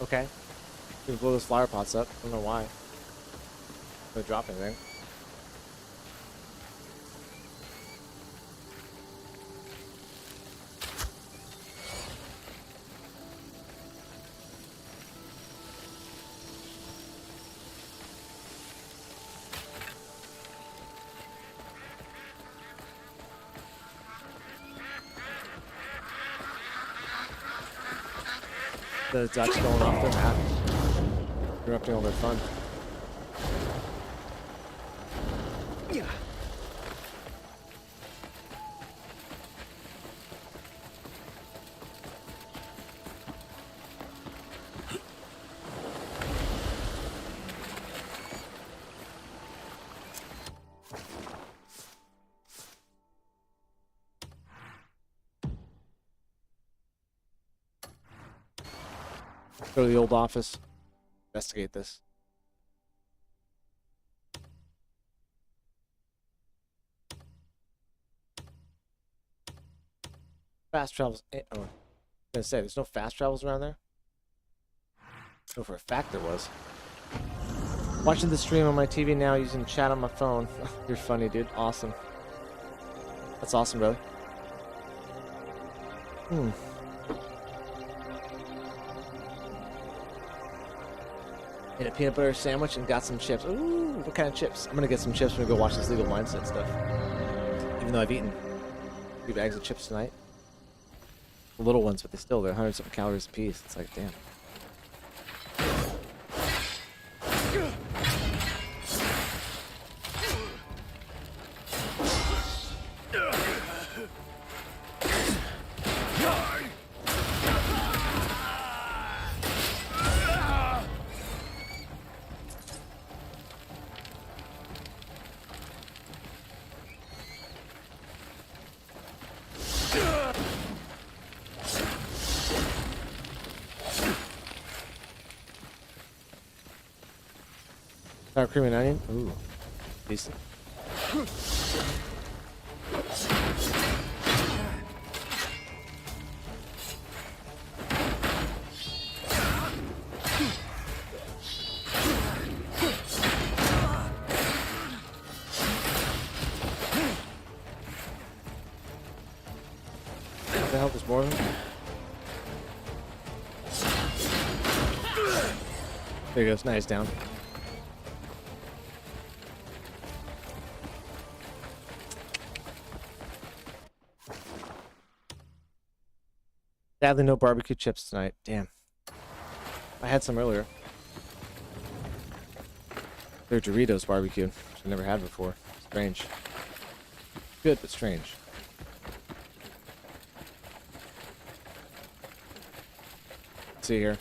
Okay. We can blow those flower pots up. I don't know why. They drop anything. The Dutch going off their map, interrupting all their fun. Yeah. Go to the old office. Investigate this. Fast travels. Oh, I was gonna say, there's no fast travels around there. Oh, for a fact there was. Watching the stream on my TV now using chat on my phone. You're funny, dude. Awesome. That's awesome, brother. Made a peanut butter sandwich and got some chips. Ooh, what kind of chips? I'm gonna get some chips when we go watch this Legal Mindset stuff. Even though I've eaten 3 bags of chips tonight. The little ones, but they're 100-something calories a piece. It's like, damn. Sour cream and onion? Ooh. Decent. What the hell, there's more of them? There he goes, now he's down. Sadly, no barbecue chips tonight. Damn. I had some earlier. They're Doritos barbecue, which I never had before. Strange. Good, but strange. Let's see here.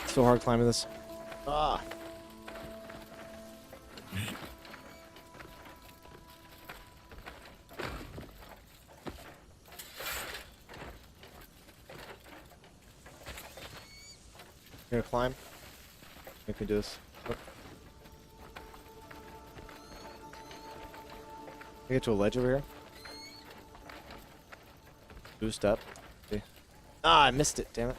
So hard climbing this. Ah. Gonna climb. We can do this. Look. Can I get to a ledge over here? Boost up. See. Ah, I missed it. Damn it.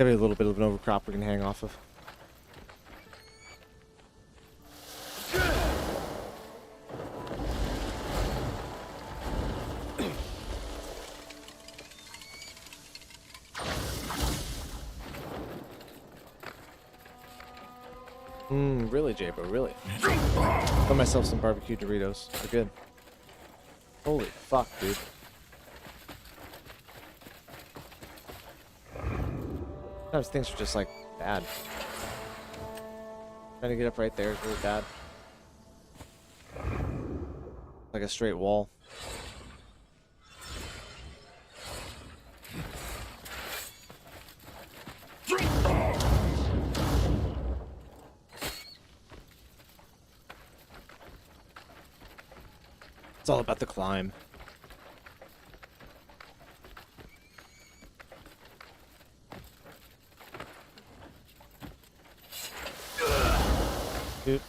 Maybe a little bit of an overcrop we can hang off of. Really, J-Bro, really. Got myself some barbecue Doritos. They're good. Holy fuck, dude. Sometimes things are just like bad. Trying to get up right there is really bad. Like a straight wall. It's all about the climb. Dude.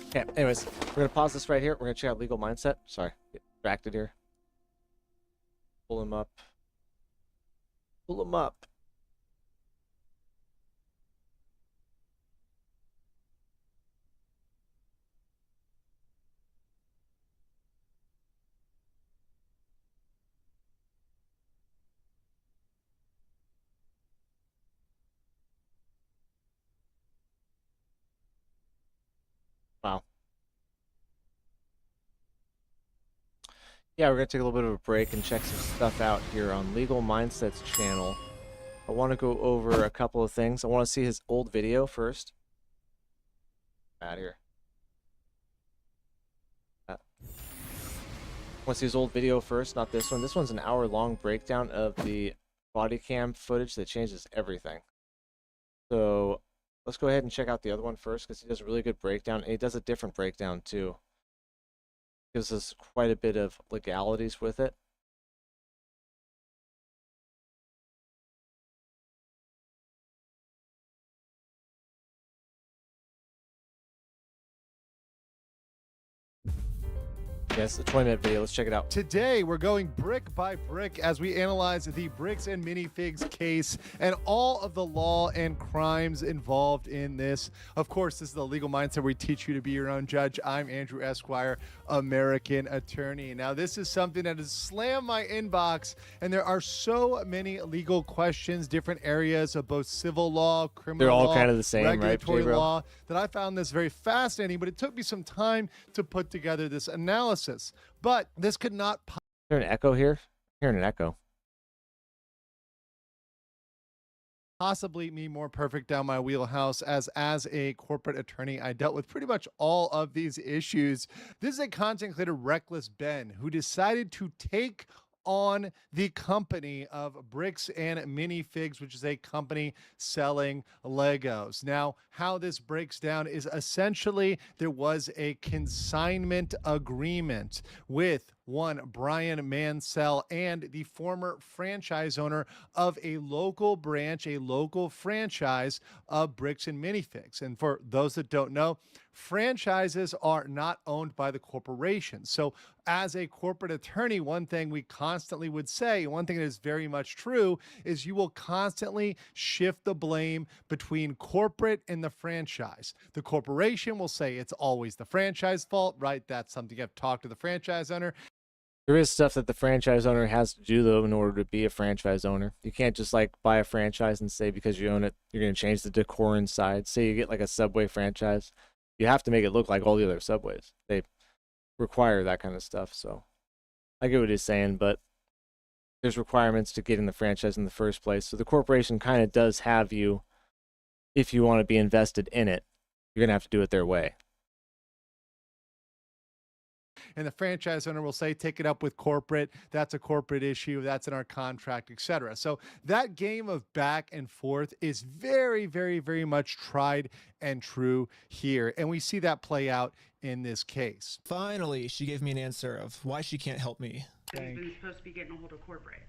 Okay, anyways, we're gonna pause this right here. We're gonna check out legal mindset. Sorry, get distracted here. Pull him up. Pull him up. Wow. Yeah, we're going to take a little bit of a break and check some stuff out here on Legal Mindset's channel. I want to go over a couple of things. I want to see his old video first. Out of here. I want to see his old video first, not this one. This one's an hour-long breakdown of the body cam footage that changes everything. So let's go ahead and check out the other one first because he does a really good breakdown. And he does a different breakdown too. Gives us quite a bit of legalities with it. Yes, the 20-minute video. Let's check it out. Today, we're going brick by brick as we analyze the Bricks and Minifigs case and all of the law and crimes involved in this. Of course, this is the Legal Mindset where we teach you to be your own judge. I'm Andrew Esquire, American attorney. Now, this is something that has slammed my inbox, and there are so many legal questions, different areas of both civil law, criminal law, they're all kind of the same, regulatory right, law, that I found this very fascinating, but it took me some time to put together this analysis. But this could not Hear an echo here? Hearing an echo. possibly be more perfect down my wheelhouse, as a corporate attorney I dealt with pretty much all of these issues. This is a content creator, Reckless Ben, who decided to take on the company of Bricks and Minifigs, which is a company selling Legos. Now, how this breaks down is essentially there was a consignment agreement with one Brian Mansell and the former franchise owner of a local branch, a local franchise of Bricks and Minifigs. And for those that don't know, franchises are not owned by the corporation. So as a corporate attorney, one thing we constantly would say, one thing that is very much true, is you will constantly shift the blame between corporate and the franchise. The corporation will say it's always the franchise fault, right? That's something you have to talk to the franchise owner. There is stuff that the franchise owner has to do, though, in order to be a franchise owner. You can't just, like, buy a franchise and say because you own it, you're going to change the decor inside. Say you get, like, a Subway franchise. You have to make it look like all the other Subways. They require that kind of stuff, so I get what he's saying, but there's requirements to getting the franchise in the first place. So the corporation kind of does have you, if you want to be invested in it, you're going to have to do it their way. And the franchise owner will say, take it up with corporate. That's a corporate issue. That's in our contract, etc. So that game of back and forth is very, very, very much tried and true here. And we see that play out in this case. Finally, she gave me an answer of why she can't help me. He's been supposed to be getting a hold of corporate.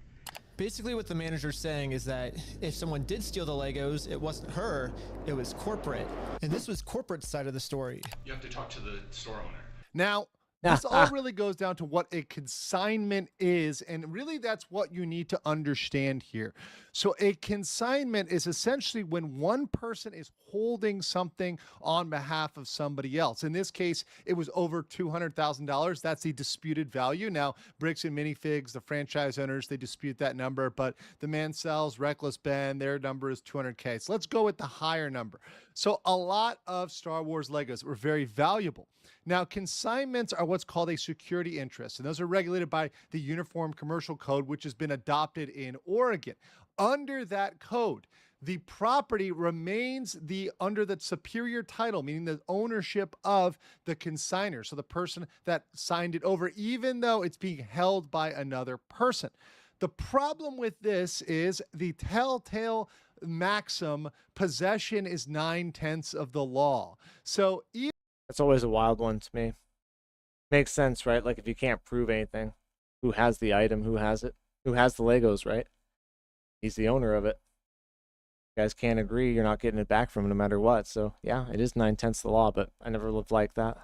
Basically, what the manager's saying is that if someone did steal the Legos, it wasn't her, it was corporate. And this was corporate side of the story. You have to talk to the store owner. Now, This all really goes down to what a consignment is, and really that's what you need to understand here. So a consignment is essentially when one person is holding something on behalf of somebody else. In this case, it was over $200,000. That's the disputed value. Now, Bricks and Minifigs, the franchise owners, they dispute that number, but the Mancells, Reckless Ben, their number is 200K. So let's go with the higher number. So a lot of Star Wars Legos were very valuable. Now, consignments are what's called a security interest, and those are regulated by the Uniform Commercial Code, which has been adopted in Oregon. Under that code, the property remains under the superior title, meaning the ownership of the consignor, so the person that signed it over, even though it's being held by another person. The problem with this is the telltale maxim, possession is 9/10 of the law. So even that's always a wild one to me. Makes sense, right? Like if you can't prove anything, who has the item, who has it, who has the Legos, right? He's the owner of it. You guys can't agree, you're not getting it back from him no matter what. So yeah, it is 9/10 the law, but I never lived like that.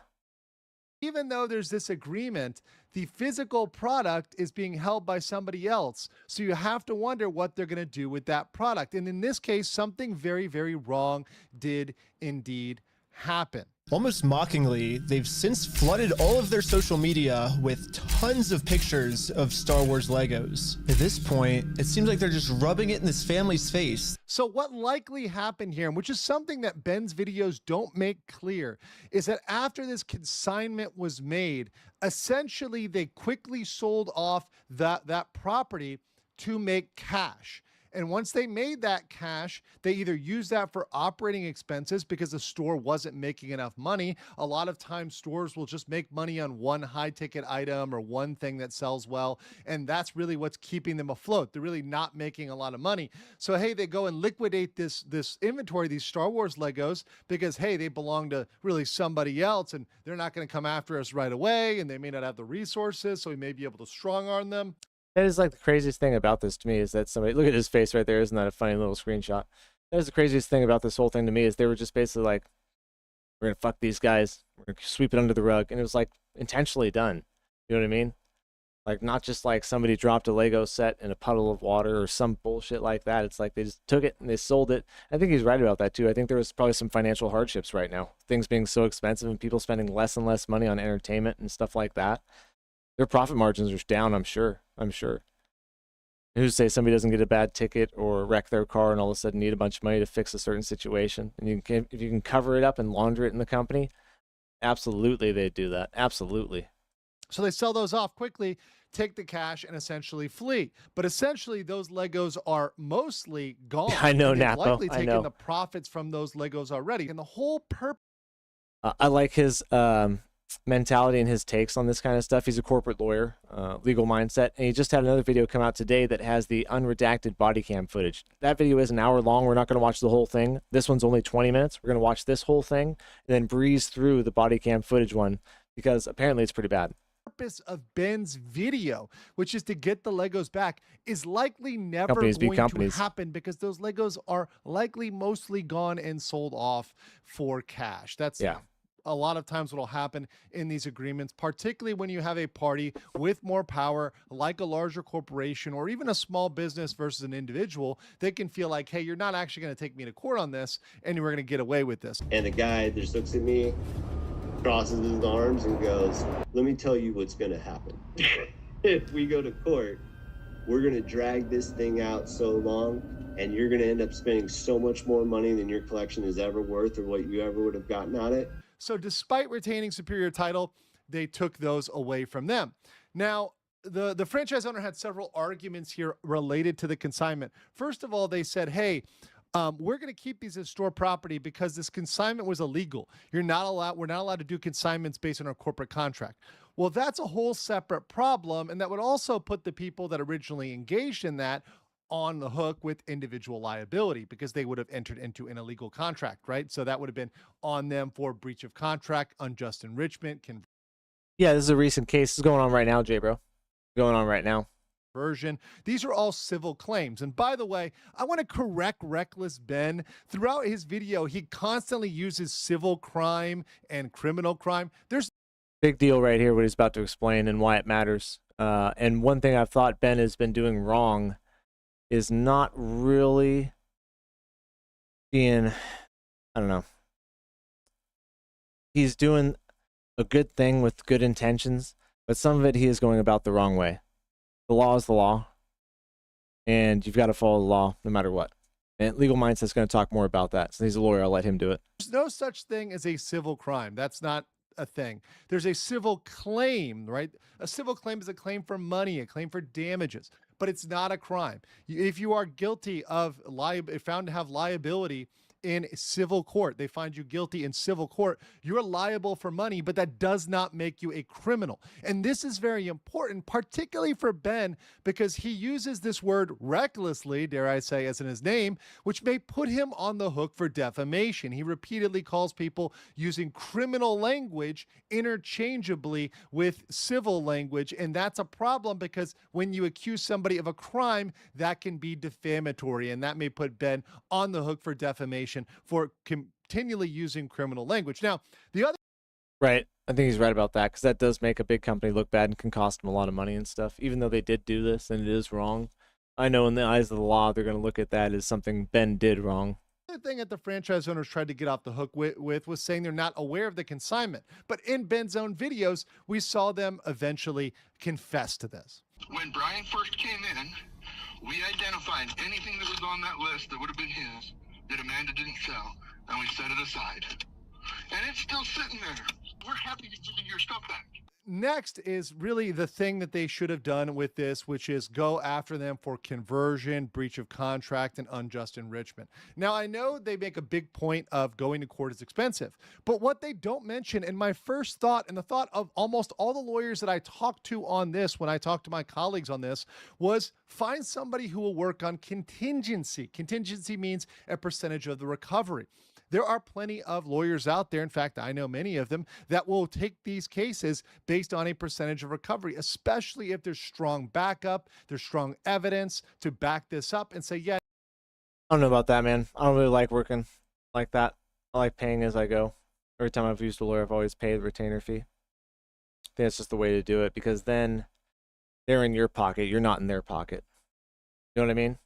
even though there's this agreement, the physical product is being held by somebody else. So you have to wonder what they're going to do with that product. And in this case, something very, very wrong did indeed happen. Almost mockingly, they've since flooded all of their social media with tons of pictures of Star Wars Legos. At this point, it seems like they're just rubbing it in this family's face. So what likely happened here, which is something that Ben's videos don't make clear, is that after this consignment was made, essentially they quickly sold off that property to make cash. And once they made that cash, they either used that for operating expenses because the store wasn't making enough money. A lot of times stores will just make money on one high ticket item or one thing that sells well. And that's really what's keeping them afloat. They're really not making a lot of money. So, hey, they go and liquidate this inventory, these Star Wars Legos, because, hey, they belong to really somebody else and they're not going to come after us right away. And they may not have the resources, so we may be able to strong arm them. That is like the craziest thing about this to me is that somebody, look at his face right there. Isn't that a funny little screenshot? That is the craziest thing about this whole thing to me is they were just basically like, we're going to fuck these guys. We're going to sweep it under the rug. And it was like intentionally done. You know what I mean? Like not just like somebody dropped a Lego set in a puddle of water or some bullshit like that. It's like they just took it and they sold it. I think he's right about that too. I think there was probably some financial hardships right now. Things being so expensive and people spending less and less money on entertainment and stuff like that. Their profit margins are down, I'm sure. Who's to say somebody doesn't get a bad ticket or wreck their car and all of a sudden need a bunch of money to fix a certain situation? And if you can cover it up and launder it in the company, absolutely they'd do that. Absolutely. So they sell those off quickly, take the cash, and essentially flee. But essentially, those Legos are mostly gone. I know, They've Napo. likely I taken know. the profits from those Legos already. And the whole purpose. I like his mentality and his takes on this kind of stuff. He's a corporate lawyer, legal mindset, and he just had another video come out today that has the unredacted body cam footage. That video is an hour long. We're not going to watch the whole thing. This one's only 20 minutes. We're going to watch this whole thing and then breeze through the body cam footage one because apparently it's pretty bad. Purpose of Ben's video, which is to get the Legos back, is likely never Companies be going companies. to happen because those Legos are likely mostly gone and sold off for cash. That's a lot of times what will happen in these agreements, particularly when you have a party with more power, like a larger corporation or even a small business versus an individual. They can feel like, hey, you're not actually going to take me to court on this, and we're going to get away with this. And the guy just looks at me, crosses his arms, and goes, let me tell you what's going to happen. If we go to court, we're going to drag this thing out so long, and you're going to end up spending so much more money than your collection is ever worth or what you ever would have gotten out of it. So despite retaining superior title, they took those away from them. Now, the franchise owner had several arguments here related to the consignment. First of all, they said, hey, we're going to keep these as store property because this consignment was illegal. We're not allowed to do consignments based on our corporate contract. Well, that's a whole separate problem, and that would also put the people that originally engaged in that on the hook with individual liability because they would have entered into an illegal contract, right? So that would have been on them for breach of contract, unjust enrichment, Yeah, this is a recent case. This is going on right now, J-Bro. Going on right now. Version. These are all civil claims. And by the way, I want to correct Reckless Ben. Throughout his video, he constantly uses civil crime and criminal crime. There's Big deal right here, what he's about to explain and why it matters. And one thing I've thought Ben has been doing wrong is not really being, I don't know. He's doing a good thing with good intentions, but some of it he is going about the wrong way. The law is the law, and you've got to follow the law no matter what. And Legal Mindset's going to talk more about that. Since he's a lawyer, I'll let him do it. There's no such thing as a civil crime. That's not a thing. There's a civil claim, right? A civil claim is a claim for money, a claim for damages, but it's not a crime. If you are guilty of found to have liability in civil court, they find you guilty in civil court, you're liable for money, but that does not make you a criminal. And this is very important, particularly for Ben, because he uses this word recklessly, dare I say, as in his name, which may put him on the hook for defamation. He repeatedly calls people using criminal language interchangeably with civil language, and that's a problem because when you accuse somebody of a crime, that can be defamatory, and that may put Ben on the hook for defamation for continually using criminal language. Now, the other... Right. I think he's right about that, because that does make a big company look bad and can cost them a lot of money and stuff, even though they did do this and it is wrong. I know in the eyes of the law, they're going to look at that as something Ben did wrong. The thing that the franchise owners tried to get off the hook with was saying they're not aware of the consignment. But in Ben's own videos, we saw them eventually confess to this. When Brian first came in, we identified anything that was on that list that would have been his that Amanda didn't sell, and we set it aside. And it's still sitting there. We're happy to give you your stuff back. Next is really the thing that they should have done with this, which is go after them for conversion, breach of contract, and unjust enrichment. Now, I know they make a big point of going to court is expensive, but what they don't mention, and my first thought, and the thought of almost all the lawyers that I talked to on this, when I talked to my colleagues on this, was find somebody who will work on contingency. Contingency means a percentage of the recovery. There are plenty of lawyers out there, in fact, I know many of them, that will take these cases based on a percentage of recovery, especially if there's strong backup, there's strong evidence to back this up and say, yeah. I don't know about that, man. I don't really like working like that. I like paying as I go. Every time I've used a lawyer, I've always paid the retainer fee. I think that's just the way to do it, because then they're in your pocket. You're not in their pocket. You know what I mean?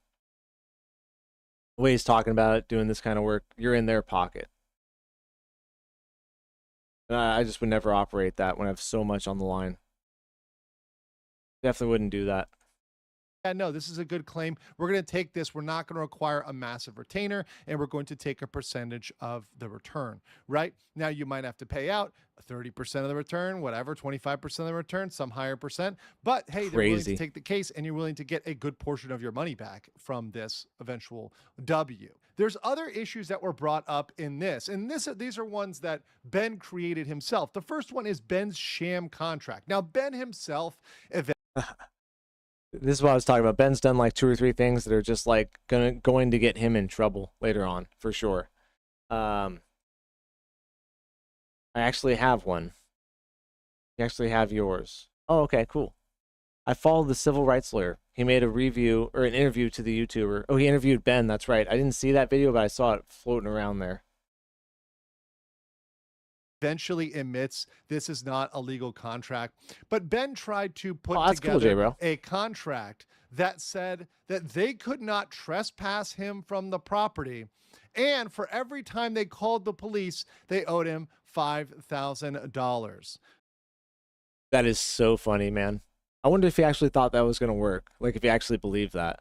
The way he's talking about it, doing this kind of work, you're in their pocket. I just would never operate that when I have so much on the line. Definitely wouldn't do that. Yeah, no, this is a good claim. We're going to take this. We're not going to require a massive retainer, and we're going to take a percentage of the return, right? Now, you might have to pay out 30% of the return, whatever, 25% of the return, some higher percent. But, hey, they're willing to take the case, and you're willing to get a good portion of your money back from this eventual W. There's other issues that were brought up in this, and these are ones that Ben created himself. The first one is Ben's sham contract. Now, Ben himself... This is what I was talking about. Ben's done like 2 or 3 things that are just like going to get him in trouble later on, for sure. I actually have one. You actually have yours. Oh, okay, cool. I followed the civil rights lawyer. He made a review or an interview to the YouTuber. Oh, he interviewed Ben. That's right. I didn't see that video, but I saw it floating around there. Eventually admits this is not a legal contract, but Ben tried to put together a contract that said that they could not trespass him from the property, and for every time they called the police, they owed him $5,000. That is so funny, man. I wonder if he actually thought that was going to work, like if he actually believed that.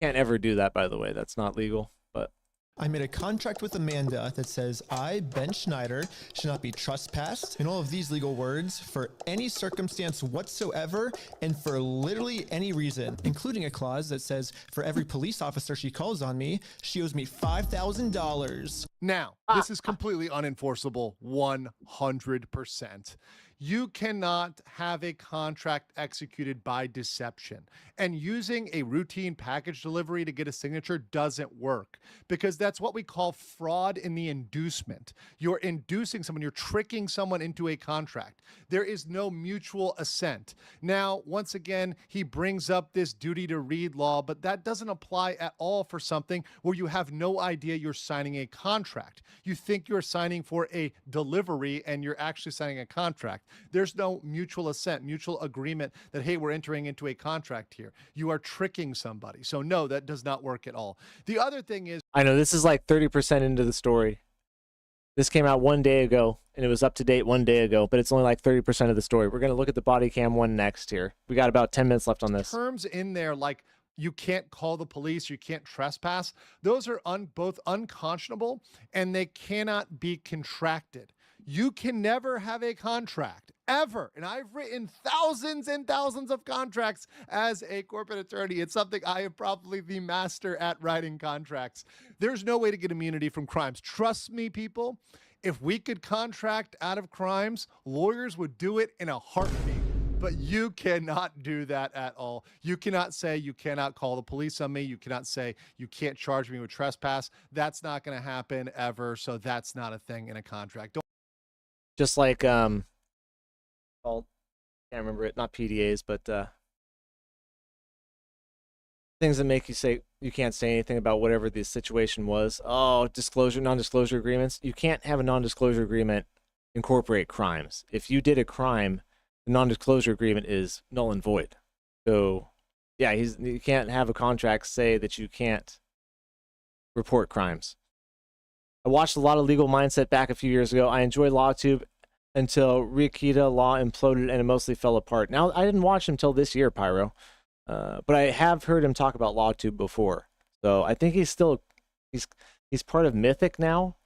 Can't ever do that, by the way. That's not legal, but... I made a contract with Amanda that says I, Ben Schneider, should not be trespassed in all of these legal words for any circumstance whatsoever and for literally any reason, including a clause that says for every police officer she calls on me, she owes me $5,000. Now, this is completely unenforceable 100%. You cannot have a contract executed by deception. And using a routine package delivery to get a signature doesn't work, because that's what we call fraud in the inducement. You're inducing someone, you're tricking someone into a contract. There is no mutual assent. Now, once again, he brings up this duty to read law, but that doesn't apply at all for something where you have no idea you're signing a contract. You think you're signing for a delivery and you're actually signing a contract. There's no mutual assent, mutual agreement that, hey, we're entering into a contract here. You are tricking somebody. So no, that does not work at all. The other thing is, I know this is like 30% into the story. This came out 1 day ago, and it was up to date 1 day ago, but it's only like 30% of the story. We're going to look at the body cam one next here. We got about 10 minutes left on this. Terms in there like you can't call the police, you can't trespass. Those are both unconscionable, and they cannot be contracted. You can never have a contract, ever. And I've written thousands and thousands of contracts as a corporate attorney. It's something I am probably the master at writing contracts. There's no way to get immunity from crimes. Trust me, people, if we could contract out of crimes, lawyers would do it in a heartbeat. But you cannot do that at all. You cannot say you cannot call the police on me. You cannot say you can't charge me with trespass. That's not going to happen ever. So that's not a thing in a contract. Just like, can't remember it, not PDAs, but things that make you say you can't say anything about whatever the situation was. Oh, disclosure, non-disclosure agreements. You can't have a non-disclosure agreement incorporate crimes. If you did a crime, the non-disclosure agreement is null and void. So, yeah, you can't have a contract say that you can't report crimes. I watched a lot of Legal Mindset back a few years ago. I enjoyed LawTube until Rikita Law imploded and it mostly fell apart. Now, I didn't watch him until this year, Pyro, but I have heard him talk about LawTube before. So I think he's still, he's part of Mythic now,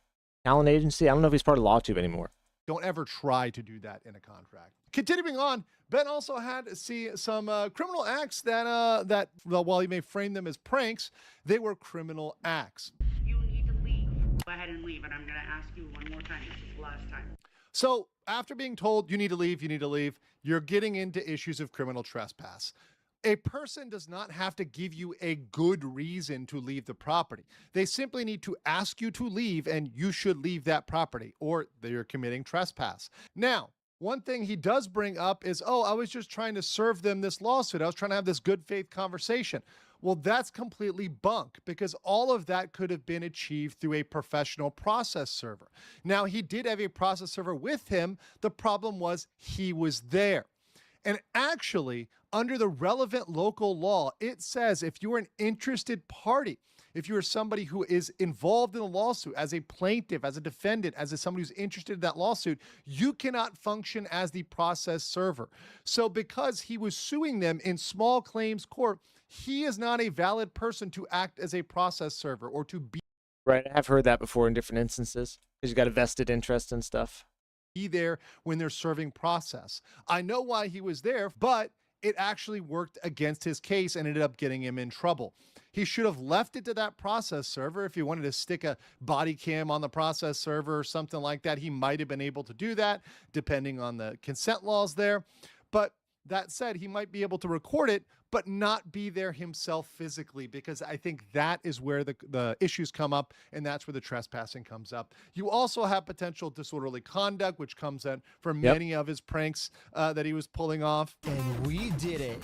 talent agency. I don't know if he's part of LawTube anymore. Don't ever try to do that in a contract. Continuing on, Ben also had to see some criminal acts that, well, while you may frame them as pranks, they were criminal acts. You need to leave. Go ahead and leave, and I'm going to ask you one more time. This is the last time. So after being told you need to leave, you're getting into issues of criminal trespass. A person does not have to give you a good reason to leave the property. They simply need to ask you to leave, and you should leave that property, or they're committing trespass. Now, one thing he does bring up is, oh, I was just trying to serve them this lawsuit. I was trying to have this good faith conversation. Well, that's completely bunk, because all of that could have been achieved through a professional process server. Now, he did have a process server with him. The problem was he was there. And actually, under the relevant local law, it says if you're an interested party, if you're somebody who is involved in a lawsuit as a plaintiff, as a defendant, as somebody who's interested in that lawsuit, you cannot function as the process server. So because he was suing them in small claims court, he is not a valid person to act as a process server or to be. Right, I've heard that before in different instances, because you got a vested interest and stuff. Be there when they're serving process. I know why he was there, but it actually worked against his case and ended up getting him in trouble. He should have left it to that process server. If he wanted to stick a body cam on the process server or something like that, he might have been able to do that, depending on the consent laws there. But that said, he might be able to record it, but not be there himself physically, because I think that is where the issues come up, and that's where the trespassing comes up. You also have potential disorderly conduct, which comes in from many of his pranks that he was pulling off. And we did it.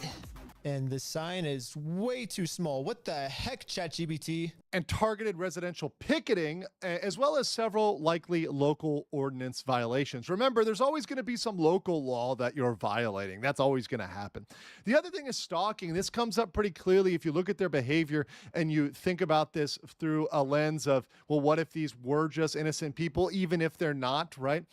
And the sign is way too small. What the heck, ChatGPT? And targeted residential picketing, as well as several likely local ordinance violations. Remember, there's always going to be some local law that you're violating. That's always going to happen. The other thing is stalking. This comes up pretty clearly if you look at their behavior and you think about this through a lens of, well, what if these were just innocent people, even if they're not, right?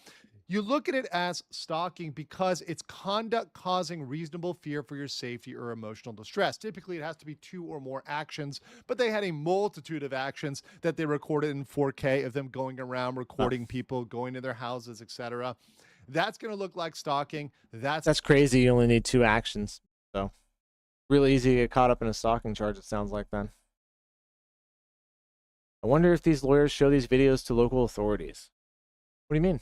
You look at it as stalking because it's conduct causing reasonable fear for your safety or emotional distress. Typically, it has to be 2 or more actions, but they had a multitude of actions that they recorded in 4K of them going around, recording people, going to their houses, etc. That's going to look like stalking. That's crazy. You only need 2 actions. So really easy to get caught up in a stalking charge, it sounds like then. I wonder if these lawyers show these videos to local authorities. What do you mean?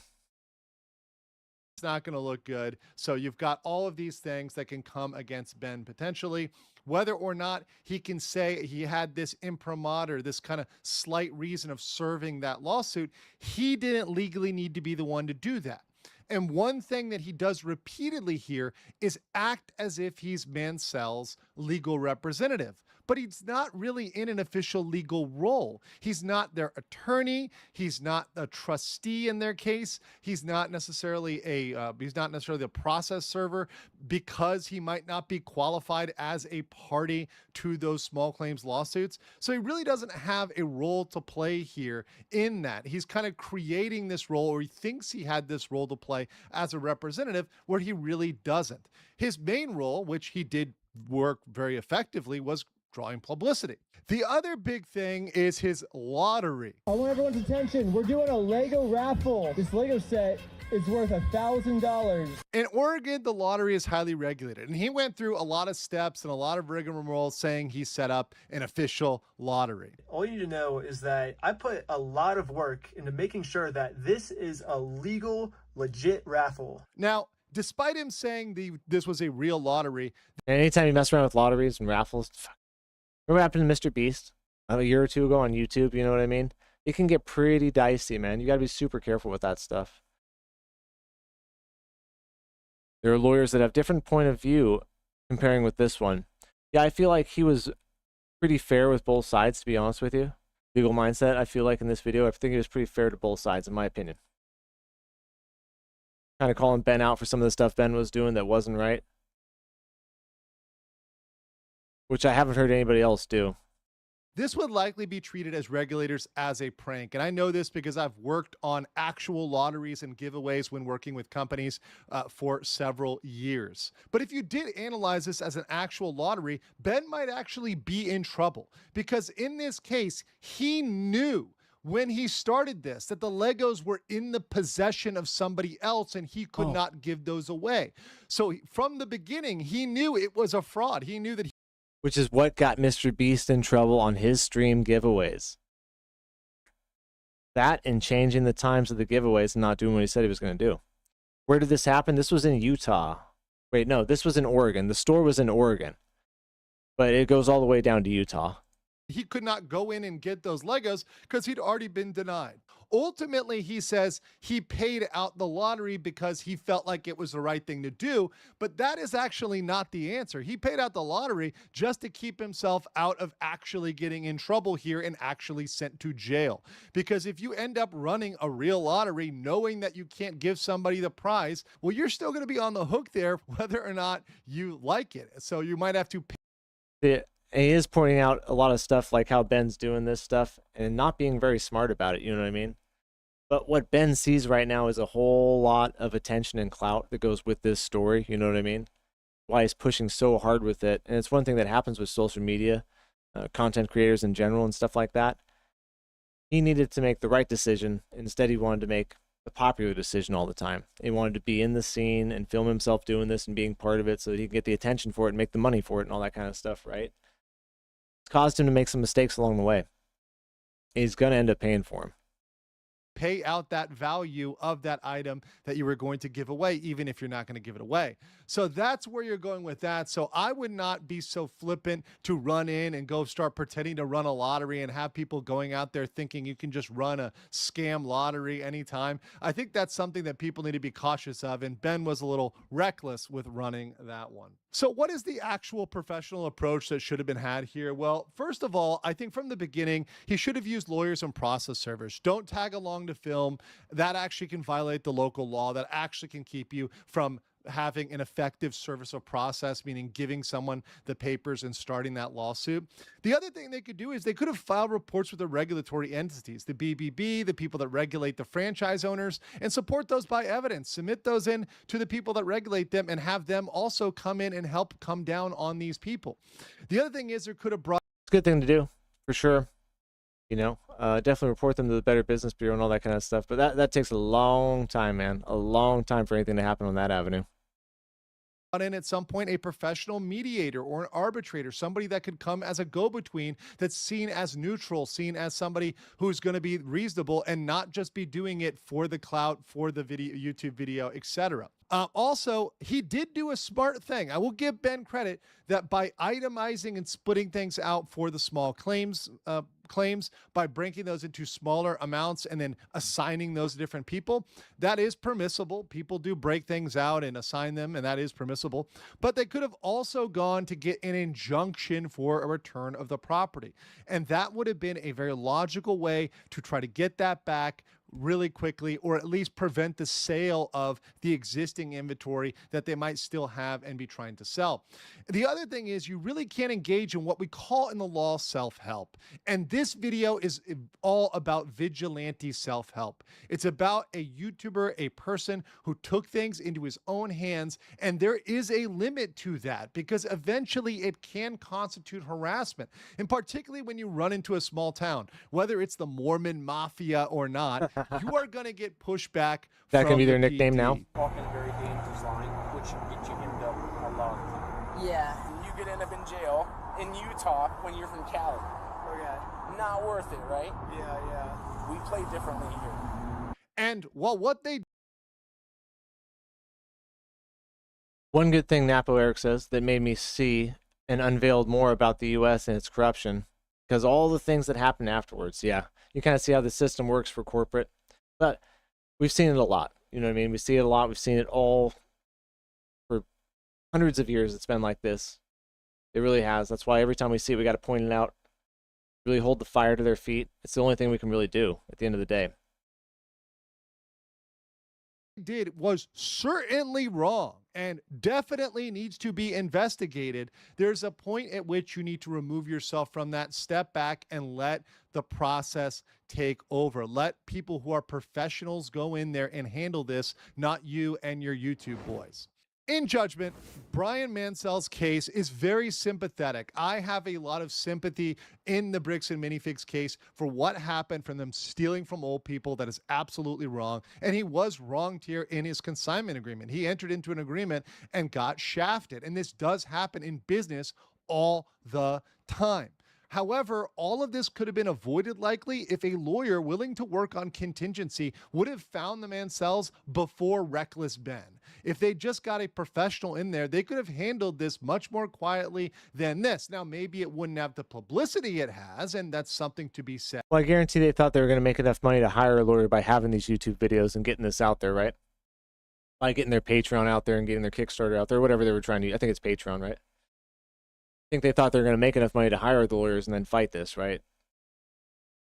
That's not going to look good. So you've got all of these things that can come against Ben potentially. Whether or not he can say he had this imprimatur, this kind of slight reason of serving that lawsuit, he didn't legally need to be the one to do that. And one thing that he does repeatedly here is act as if he's Mansell's legal representative. But he's not really in an official legal role. He's not their attorney. He's not a trustee in their case. He's not necessarily a process server, because he might not be qualified as a party to those small claims lawsuits. So he really doesn't have a role to play here in that. He's kind of creating this role, or he thinks he had this role to play as a representative, where he really doesn't. His main role, which he did work very effectively, was drawing publicity. The other big thing is his lottery. I want everyone's attention. We're doing a Lego raffle. This Lego set is worth $1,000. In Oregon, the lottery is highly regulated, and he went through a lot of steps and a lot of rigmarole saying he set up an official lottery. All you need to know is that I put a lot of work into making sure that this is a legal, legit raffle. Now, despite him saying this was a real lottery. Anytime you mess around with lotteries and raffles, remember what happened to Mr. Beast a year or two ago on YouTube? You know what I mean? It can get pretty dicey, man. You got to be super careful with that stuff. There are lawyers that have different point of view comparing with this one. Yeah, I feel like he was pretty fair with both sides, to be honest with you. Legal mindset, I feel like in this video, I think he was pretty fair to both sides, in my opinion. Kind of calling Ben out for some of the stuff Ben was doing that wasn't right, which I haven't heard anybody else do. This would likely be treated as regulators as a prank. And I know this because I've worked on actual lotteries and giveaways when working with companies for several years. But if you did analyze this as an actual lottery, Ben might actually be in trouble, because in this case, he knew when he started this that the Legos were in the possession of somebody else and he could not give those away. So from the beginning, he knew it was a fraud. He knew that which is what got Mr. Beast in trouble on his stream giveaways. That and changing the times of the giveaways and not doing what he said he was going to do. Where did this happen? This was in Utah. Wait, no, this was in Oregon. The store was in Oregon, but it goes all the way down to Utah. He could not go in and get those Legos because he'd already been denied. Ultimately, he says he paid out the lottery because he felt like it was the right thing to do, but that is actually not the answer. He paid out the lottery just to keep himself out of actually getting in trouble here and actually sent to jail. Because if you end up running a real lottery knowing that you can't give somebody the prize, well, you're still going to be on the hook there whether or not you like it. So you might have to pay. And he is pointing out a lot of stuff like how Ben's doing this stuff and not being very smart about it, you know what I mean? But what Ben sees right now is a whole lot of attention and clout that goes with this story, you know what I mean? Why he's pushing so hard with it. And it's one thing that happens with social media, content creators in general and stuff like that. He needed to make the right decision. Instead, he wanted to make the popular decision all the time. He wanted to be in the scene and film himself doing this and being part of it so that he can get the attention for it and make the money for it and all that kind of stuff, right? It's caused him to make some mistakes along the way. He's going to end up paying for them. Pay out that value of that item that you were going to give away, even if you're not going to give it away. So that's where you're going with that. So I would not be so flippant to run in and go start pretending to run a lottery and have people going out there thinking you can just run a scam lottery anytime. I think that's something that people need to be cautious of, and Ben was a little reckless with running that one. So what is the actual professional approach that should have been had here? Well, first of all, I think from the beginning, he should have used lawyers and process servers. Don't tag along to film. That actually can violate the local law. That actually can keep you from having an effective service of process, meaning giving someone the papers and starting that lawsuit. The other thing they could do is they could have filed reports with the regulatory entities, the BBB, the people that regulate the franchise owners, and support those by evidence. Submit those in to the people that regulate them and have them also come in and help come down on these people. The other thing is there could have brought... It's a good thing to do, for sure. You know, definitely report them to the Better Business Bureau and all that kind of stuff. But that takes a long time, man. A long time for anything to happen on that avenue. in at some point a professional mediator or an arbitrator, somebody that could come as a go-between that's seen as neutral, seen as somebody who's going to be reasonable and not just be doing it for the clout, for the video, YouTube video, etc. Also, he did do a smart thing. I will give Ben credit that by itemizing and splitting things out for the small claims, by breaking those into smaller amounts and then assigning those to different people, that is permissible. People do break things out and assign them, and that is permissible. But they could have also gone to get an injunction for a return of the property. And that would have been a very logical way to try to get that back really quickly, or at least prevent the sale of the existing inventory that they might still have and be trying to sell. The other thing is you really can't engage in what we call in the law self-help. And this video is all about vigilante self-help. It's about a YouTuber, a person who took things into his own hands, and there is a limit to that because eventually it can constitute harassment. And particularly when you run into a small town, whether it's the Mormon mafia or not, you are going to get pushback. That can be their the nickname PD. now. Walking a very dangerous line, which can get you into a lot of trouble. Yeah. And you could end up in jail in Utah when you're from Cali. Okay. Not worth it, right? Yeah. We play differently here. And well, what they One good thing Napo Eric says that made me see and unveiled more about the U.S. and its corruption, because all the things that happened afterwards, yeah, you kind of see how the system works for corporate, but we've seen it a lot. You know what I mean? We see it a lot. We've seen it all for hundreds of years. It's been like this. It really has. That's why every time we see it, we got to point it out, really hold the fire to their feet. It's the only thing we can really do at the end of the day. did was certainly wrong and definitely needs to be investigated. There's a point at which you need to remove yourself from that, step back, and let the process take over. Let people who are professionals go in there and handle this, not you and your YouTube boys. In judgment, Brian Mansell's case is very sympathetic. I have a lot of sympathy in the Bricks and Minifigs case for what happened from them stealing from old people. That is absolutely wrong. And he was wronged here in his consignment agreement. He entered into an agreement and got shafted. And this does happen in business all the time. However, all of this could have been avoided likely if a lawyer willing to work on contingency would have found the Mansells before Reckless Ben. If they just got a professional in there, they could have handled this much more quietly than this. Now, maybe it wouldn't have the publicity it has, and that's something to be said. Well, I guarantee they thought they were going to make enough money to hire a lawyer by having these YouTube videos and getting this out there, right? By getting their Patreon out there and getting their Kickstarter out there, whatever they were trying to do. I think it's Patreon, right? I think they thought they were going to make enough money to hire the lawyers and then fight this, right?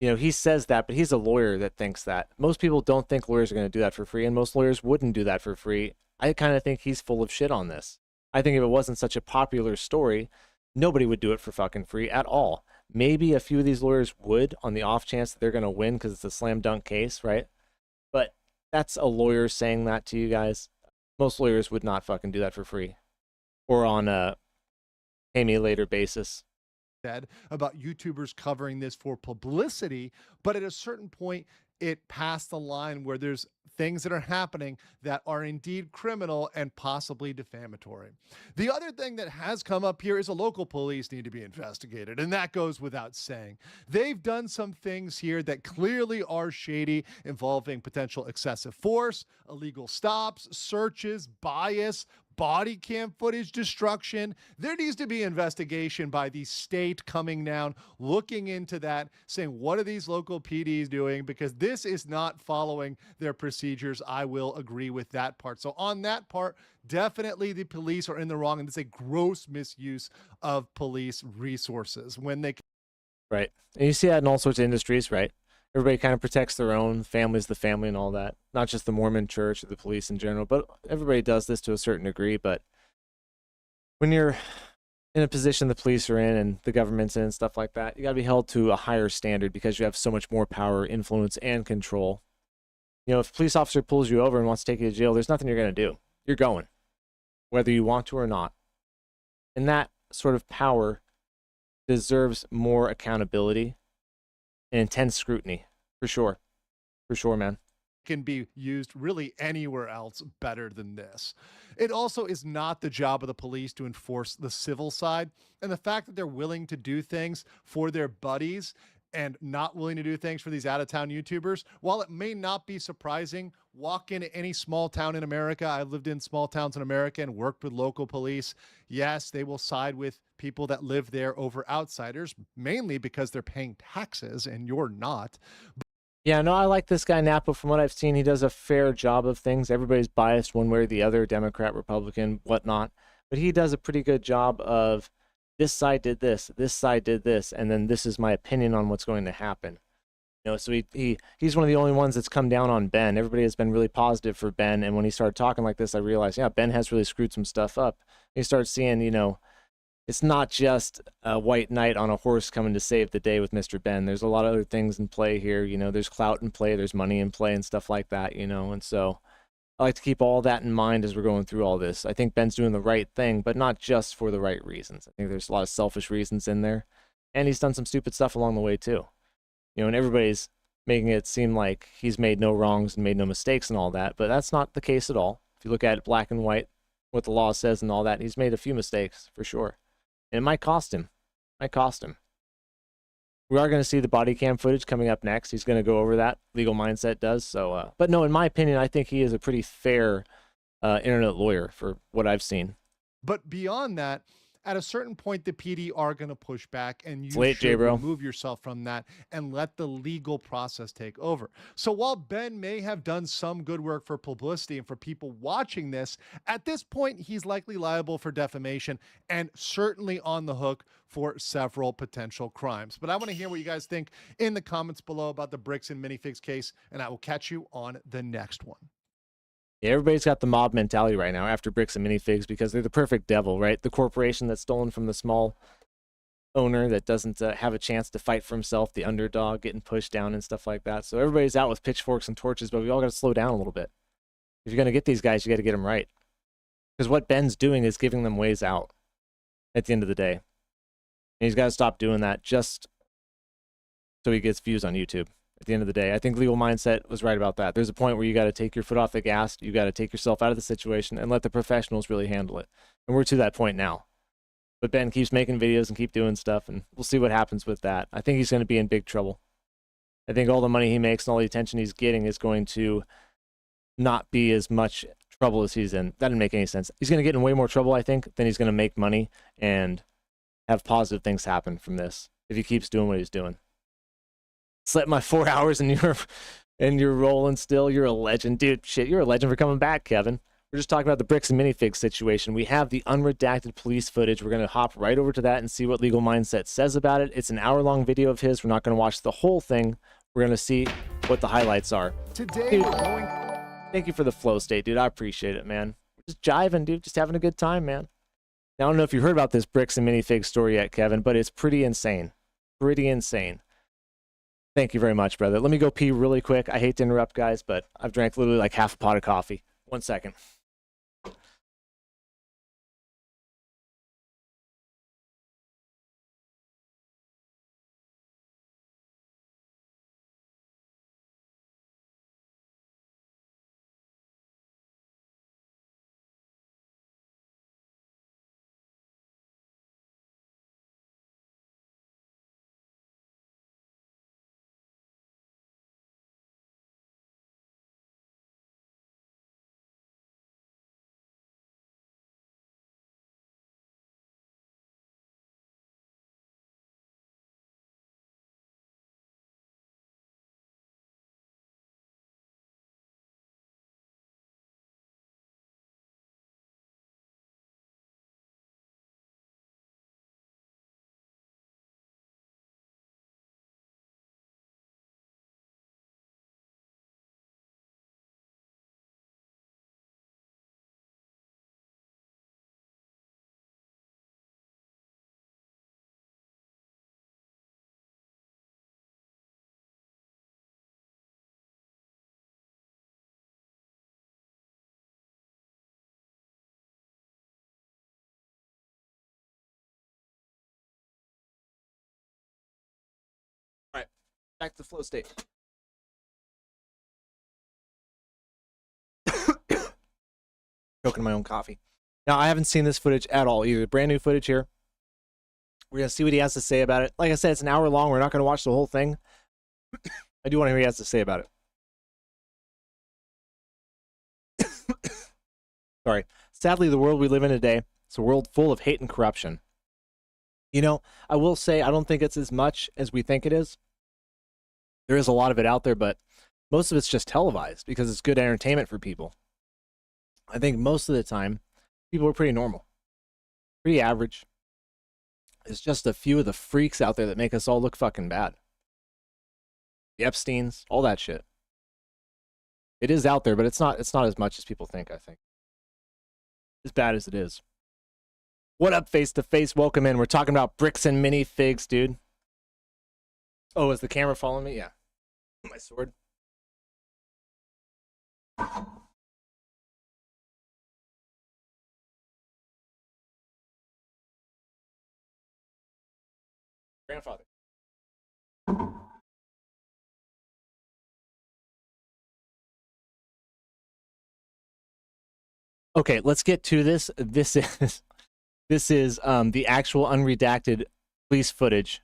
You know, he says that, but he's a lawyer that thinks that. Most people don't think lawyers are going to do that for free, and most lawyers wouldn't do that for free. I kind of think he's full of shit on this. I think if it wasn't such a popular story, nobody would do it for fucking free at all. Maybe a few of these lawyers would on the off chance that they're going to win because it's a slam dunk case, right? But that's a lawyer saying that to you guys. Most lawyers would not fucking do that for free or on a pay me later basis. About YouTubers covering this for publicity, but at a certain point it passed the line where there's things that are happening that are indeed criminal and possibly defamatory. The other thing that has come up here is a local police need to be investigated, and that goes without saying. They've done some things here that clearly are shady, involving potential excessive force, illegal stops, searches, bias, body cam footage destruction. There needs to be investigation by the state coming down, looking into that, saying, what are these local PDs doing? Because this is not following their procedures. I will agree with that part. So on that part, definitely the police are in the wrong, and it's a gross misuse of police resources when they... Right. And you see that in all sorts of industries, right? Everybody kind of protects their own, family's the family and all that. Not just the Mormon church or the police in general, but everybody does this to a certain degree. But when you're in a position the police are in and the government's in and stuff like that, you got to be held to a higher standard because you have so much more power, influence, and control. You know, if a police officer pulls you over and wants to take you to jail, there's nothing you're going to do. You're going, whether you want to or not. And that sort of power deserves more accountability and intense scrutiny, for sure, man. can be used really anywhere else better than this. It also is not the job of the police to enforce the civil side. And the fact that they're willing to do things for their buddies and not willing to do things for these out-of-town YouTubers, while it may not be surprising, walk into any small town in America. I've lived in small towns in America and worked with local police. Yes, they will side with people that live there over outsiders, mainly because they're paying taxes and you're not. Yeah, no, I like this guy Napa. From what I've seen, he does a fair job of things. Everybody's biased one way or the other, Democrat, Republican, whatnot. But he does a pretty good job of this side did this side did this, and then this is my opinion on what's going to happen. You know, so he's one of the only ones that's come down on Ben. Everybody has been really positive for Ben, and when he started talking like this, I realized, yeah, Ben has really screwed some stuff up. You start seeing, you know, it's not just a white knight on a horse coming to save the day with Mr. Ben. There's a lot of other things in play here. You know, there's clout in play, there's money in play and stuff like that, you know. And so I like to keep all that in mind as we're going through all this. I think Ben's doing the right thing, but not just for the right reasons. I think there's a lot of selfish reasons in there. And he's done some stupid stuff along the way too. You know, and everybody's making it seem like he's made no wrongs and made no mistakes and all that, but that's not the case at all. If you look at it black and white, what the law says and all that, he's made a few mistakes for sure. And it might cost him. Might cost him. We are going to see the body cam footage coming up next. He's going to go over that. Legal Mindset does. So, but no, in my opinion, I think he is a pretty fair internet lawyer for what I've seen. But beyond that, at a certain point, the PD are going to push back, and you late, should J-Bro. remove yourself from that and let the legal process take over. So while Ben may have done some good work for publicity and for people watching this, at this point, he's likely liable for defamation and certainly on the hook for several potential crimes. But I want to hear what you guys think in the comments below about the bricks and minifigs case, and I will catch you on the next one. Yeah, everybody's got the mob mentality right now after bricks and minifigs because they're the perfect devil, right? The corporation that's stolen from the small owner that doesn't have a chance to fight for himself, the underdog getting pushed down and stuff like that. So everybody's out with pitchforks and torches, but we all got to slow down a little bit. If you're going to get these guys, you got to get them right. Because what Ben's doing is giving them ways out at the end of the day. And he's got to stop doing that just so he gets views on YouTube. At the end of the day, I think Legal Mindset was right about that. There's a point where you got to take your foot off the gas. You got to take yourself out of the situation and let the professionals really handle it. And we're to that point now. But Ben keeps making videos and keep doing stuff, and we'll see what happens with that. I think he's going to be in big trouble. I think all the money he makes and all the attention he's getting is going to not be as much trouble as he's in. That didn't make any sense. He's going to get in way more trouble, I think, than he's going to make money and have positive things happen from this if he keeps doing what he's doing. Slept my 4 hours and you're rolling still. You're a legend, dude. Shit, you're a legend for coming back, Kevin. We're just talking about the bricks and minifigs situation. We have the unredacted police footage. We're going to hop right over to that and see what Legal Mindset says about it. It's an hour-long video of his. We're not going to watch the whole thing. We're going to see what the highlights are. Today, dude, we're going... Thank you for the flow state, dude. I appreciate it, man. We're just jiving, dude. Just having a good time, man. Now, I don't know if you heard about this bricks and minifigs story yet, Kevin, but it's pretty insane. Pretty insane. Thank you very much, brother. Let me go pee really quick. I hate to interrupt, guys, but I've drank literally like half a pot of coffee. 1 second. All right, back to the flow state. Choking my own coffee. Now, I haven't seen this footage at all either. Brand new footage here. We're going to see what he has to say about it. Like I said, it's an hour long. We're not going to watch the whole thing. I do want to hear what he has to say about it. Sorry. Sadly, the world we live in today, it's a world full of hate and corruption. You know, I will say I don't think it's as much as we think it is. There is a lot of it out there, but most of it's just televised because it's good entertainment for people. I think most of the time, people are pretty normal, pretty average. It's just a few of the freaks out there that make us all look fucking bad. The Epsteins, all that shit. It is out there, but it's not as much as people think, I think. As bad as it is. What up, Face to Face? Welcome in. We're talking about bricks and minifigs, dude. Oh, is the camera following me? Yeah. My sword. Grandfather. Okay, let's get to this. This is the actual unredacted police footage.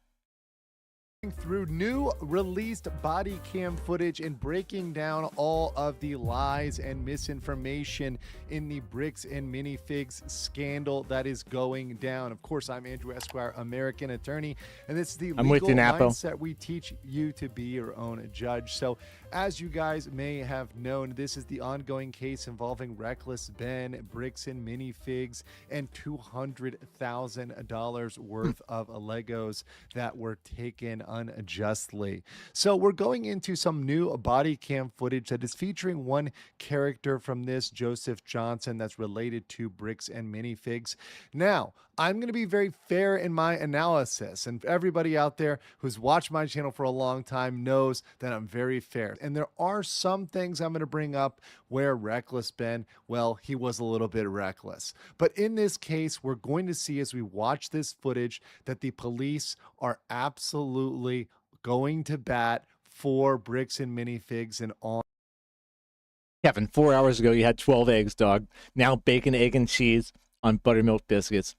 Through new released body cam footage and breaking down all of the lies and misinformation in the bricks and minifigs scandal that is going down. Of course, I'm Andrew Esquire, American attorney, and this is the legal mindset we teach you to be your own judge. So as you guys may have known, this is the ongoing case involving Reckless Ben, bricks and minifigs, and $200,000 worth of Legos that were taken unjustly. So we're going into some new body cam footage that is featuring one character from this, Joseph Johnson, that's related to bricks and minifigs. Now, I'm going to be very fair in my analysis, and everybody out there who's watched my channel for a long time knows that I'm very fair. And there are some things I'm going to bring up where Reckless Ben, well, he was a little bit reckless. But in this case, we're going to see as we watch this footage that the police are absolutely going to bat for bricks and minifigs and on. Kevin, 4 hours ago you had 12 eggs, dog. Now bacon, egg, and cheese on buttermilk biscuits.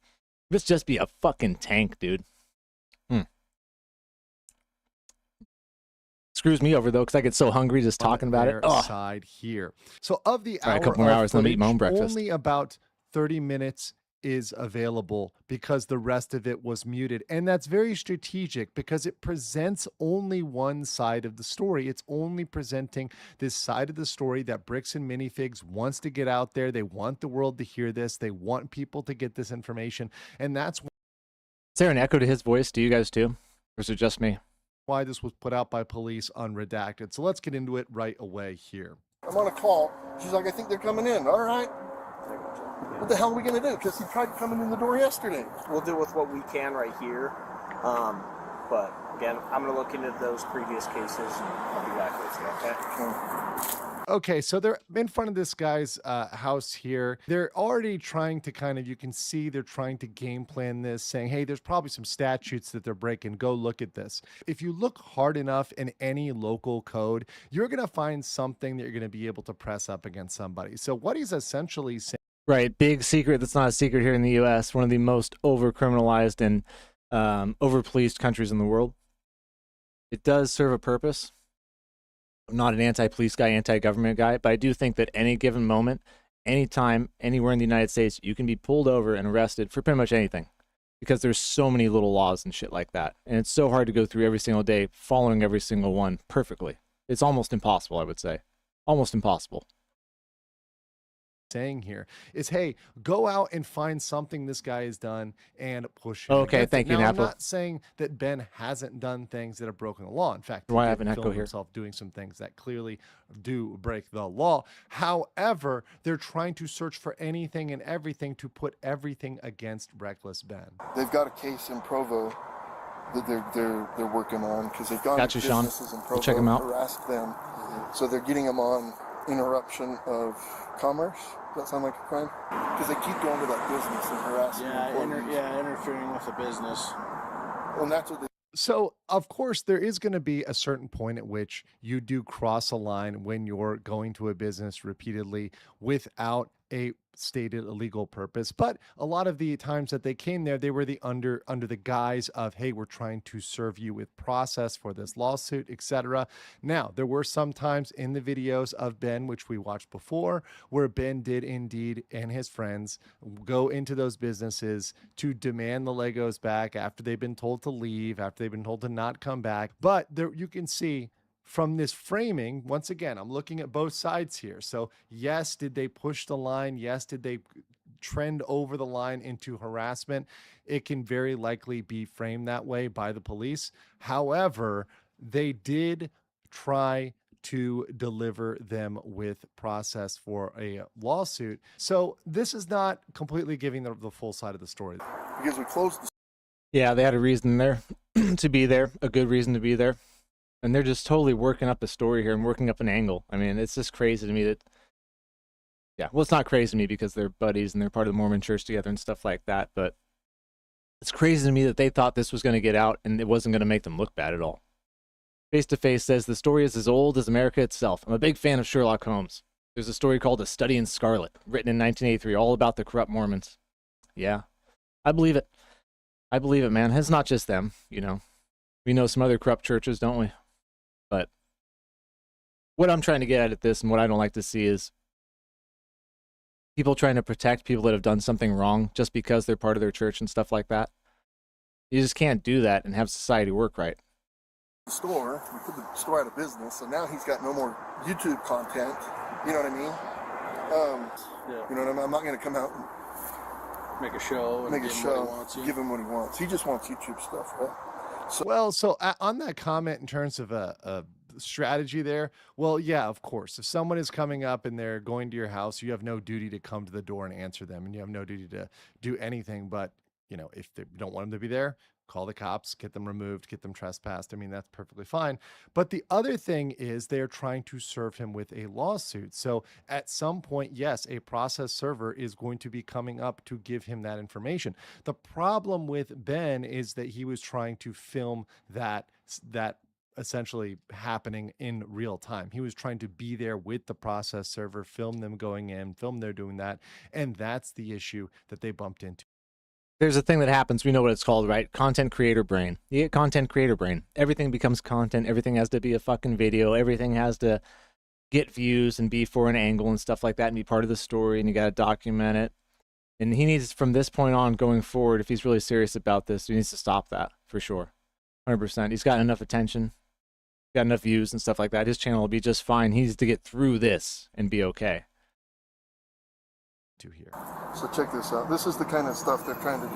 This just be a fucking tank, dude. Screws me over though, because I get so hungry just talking about it. Side here. So of the hour, a couple more hours, let me eat my own breakfast. Only about 30 minutes is available because the rest of it was muted. And that's very strategic because it presents only one side of the story. It's only presenting this side of the story that Bricks and Minifigs wants to get out there. They want the world to hear this. They want people to get this information. And that's Is there an echo to his voice? Do you guys too? Or is it just me? Why this was put out by police unredacted. So let's get into it right away here. I'm on a call. She's like, I think they're coming in. All right. What the hell are we going to do? Because he tried coming in the door yesterday. We'll deal with what we can right here. But again, I'm going to look into those previous cases. I'll be back with you, okay? Okay, so they're in front of this guy's house here. They're already trying to kind of, you can see they're trying to game plan this, saying, hey, there's probably some statutes that they're breaking. Go look at this. If you look hard enough in any local code, you're going to find something that you're going to be able to press up against somebody. So what he's essentially saying. Right, big secret that's not a secret here in the U.S., one of the most over-criminalized and over-policed countries in the world. It does serve a purpose. I'm not an anti-police guy, anti-government guy, but I do think that any given moment, anytime, anywhere in the United States, you can be pulled over and arrested for pretty much anything because there's so many little laws and shit like that. And it's so hard to go through every single day, following every single one perfectly. It's almost impossible, I would say. Almost impossible. Saying here is, hey, go out and find something this guy has done and push it. Okay, thank you, now, I'm Napo. not saying that Ben hasn't done things that have broken the law. In fact, Why he have an did echo film here? himself doing some things that clearly do break the law. However, they're trying to search for anything and everything to put everything against Reckless Ben. They've got a case in Provo that they're working on because they've gone Gotcha, to Sean. businesses in We'll Provo, check 'em out. harassed them. So they're getting them on interruption of commerce. Does that sound like a crime? Because they keep going to that business and harassing employees. Interfering with the business. And that's what they. So, of course, there is going to be a certain point at which you do cross a line when you're going to a business repeatedly without a stated illegal purpose. But a lot of the times that they came there, they were under the guise of, hey, we're trying to serve you with process for this lawsuit, etc. Now, there were some times in the videos of Ben, which we watched before, where Ben did indeed and his friends go into those businesses to demand the Legos back after they've been told to leave, after they've been told to not come back. But there you can see from this framing, once again, I'm looking at both sides here. So yes, did they push the line? Yes, did they trend over the line into harassment? It can very likely be framed that way by the police. However, they did try to deliver them with process for a lawsuit. So this is not completely giving the full side of the story. Because we closed the... Yeah, they had a reason there to be there, a good reason to be there. And they're just totally working up a story here and working up an angle. I mean, it's just crazy to me that, yeah, well, it's not crazy to me because they're buddies and they're part of the Mormon church together and stuff like that. But it's crazy to me that they thought this was going to get out and it wasn't going to make them look bad at all. Face to Face says the story is as old as America itself. I'm a big fan of Sherlock Holmes. There's a story called A Study in Scarlet, written in 1983, all about the corrupt Mormons. Yeah, I believe it. I believe it, man. It's not just them, you know. We know some other corrupt churches, don't we? But what I'm trying to get at this and what I don't like to see is people trying to protect people that have done something wrong just because they're part of their church and stuff like that. You just can't do that and have society work right. Store, we put the store out of business, so now he's got no more YouTube content. You know what I mean? You know what I mean? I'm not going to come out and make a show and give him what he wants. He just wants YouTube stuff, right? So on that comment in terms of a strategy there, well, yeah, of course. If someone is coming up and they're going to your house, you have no duty to come to the door and answer them, and you have no duty to do anything. But, you know, if they don't want them to be there, call the cops, get them removed, get them trespassed. I mean, that's perfectly fine. But the other thing is they're trying to serve him with a lawsuit. So at some point, yes, a process server is going to be coming up to give him that information. The problem with Ben is that he was trying to film that essentially happening in real time. He was trying to be there with the process server, film them going in, film they're doing that. And that's the issue that they bumped into. There's a thing that happens. We know what it's called, right? Content creator brain. You get content creator brain. Everything becomes content. Everything has to be a fucking video. Everything has to get views and be for an angle and stuff like that and be part of the story, and you got to document it. And he needs, from this point on going forward, if he's really serious about this, he needs to stop that for sure. 100%. He's got enough attention, got enough views and stuff like that. His channel will be just fine. He needs to get through this and be okay. Here. So check this out. This is the kind of stuff they're trying to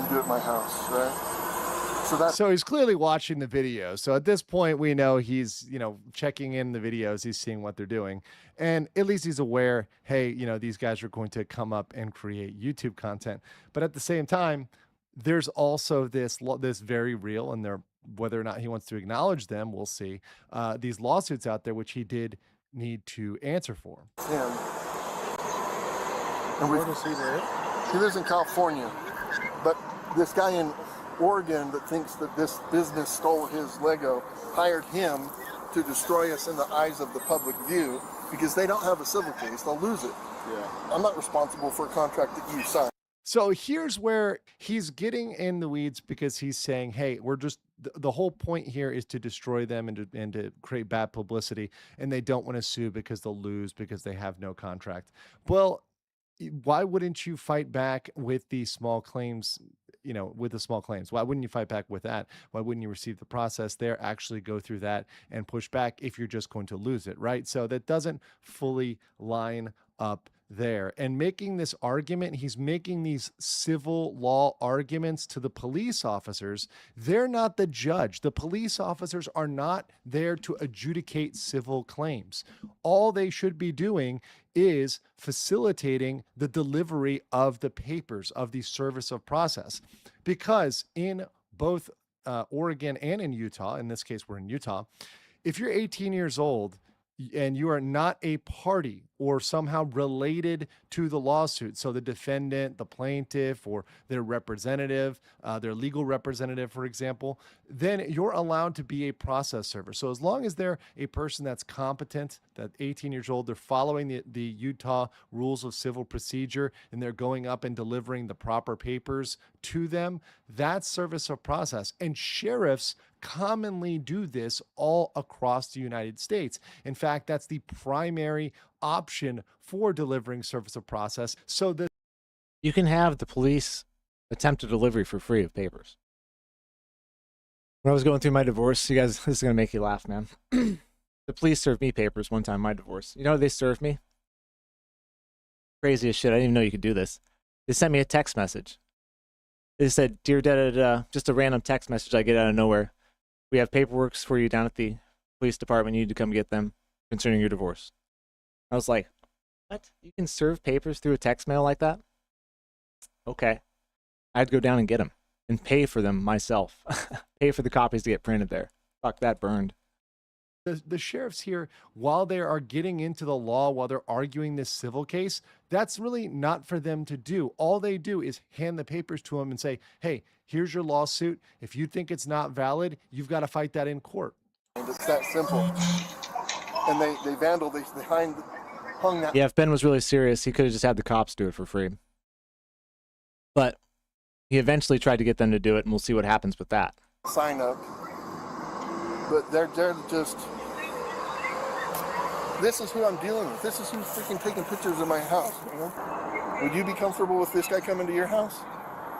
do at my house, right? So he's clearly watching the video. So at this point, we know he's, you know, checking in the videos. He's seeing what they're doing. And at least he's aware, hey, you know, these guys are going to come up and create YouTube content. But at the same time, there's also this very real, and whether or not he wants to acknowledge them, we'll see, these lawsuits out there, which he did need to answer for. Yeah. And where does he live? He lives in California. But this guy in Oregon that thinks that this business stole his Lego hired him to destroy us in the eyes of the public view because they don't have a civil case. They'll lose it. Yeah. I'm not responsible for a contract that you signed. So here's where he's getting in the weeds because he's saying, hey, we're just, the whole point here is to destroy them and to create bad publicity, and they don't want to sue because they'll lose because they have no contract. Well, why wouldn't you fight back with the small claims, you know, with the small claims? Why wouldn't you fight back with that? Why wouldn't you receive the process there, actually go through that and push back if you're just going to lose it, right? So that doesn't fully line up there. And making this argument, he's making these civil law arguments to the police officers. They're not the judge. The police officers are not there to adjudicate civil claims. All they should be doing is facilitating the delivery of the papers, of the service of process. Because in both Oregon and in Utah, in this case, we're in Utah, if you're 18 years old, and you are not a party or somehow related to the lawsuit, so the defendant, the plaintiff, or their representative, their legal representative, for example, then you're allowed to be a process server. So as long as they're a person that's competent, that 18 years old, they're following the Utah rules of civil procedure, and they're going up and delivering the proper papers to them, that's service of process. And sheriffs commonly do this all across the United States. In fact, that's the primary option for delivering service of process. So that you can have the police attempt a delivery for free of papers. When I was going through my divorce, you guys, this is going to make you laugh, man. The police served me papers one time, my divorce. You know what they served me? Crazy as shit. I didn't even know you could do this. They sent me a text message. They said, "Dear da-da-da," just a random text message I get out of nowhere. "We have paperwork for you down at the police department. You need to come get them concerning your divorce." I was like, what? You can serve papers through a text mail like that? Okay. I'd go down and get them and pay for them myself. Pay for the copies to get printed there. Fuck, that burned. The sheriffs here, while they are getting into the law, while they're arguing this civil case, that's really not for them to do. All they do is hand the papers to them and say, hey, here's your lawsuit. If you think it's not valid, you've got to fight that in court. It's that simple. And they hung that. Yeah, if Ben was really serious, he could have just had the cops do it for free. But he eventually tried to get them to do it, and we'll see what happens with that. Sign up. But they're just, this is who I'm dealing with. This is who's freaking taking pictures of my house. You know? Would you be comfortable with this guy coming to your house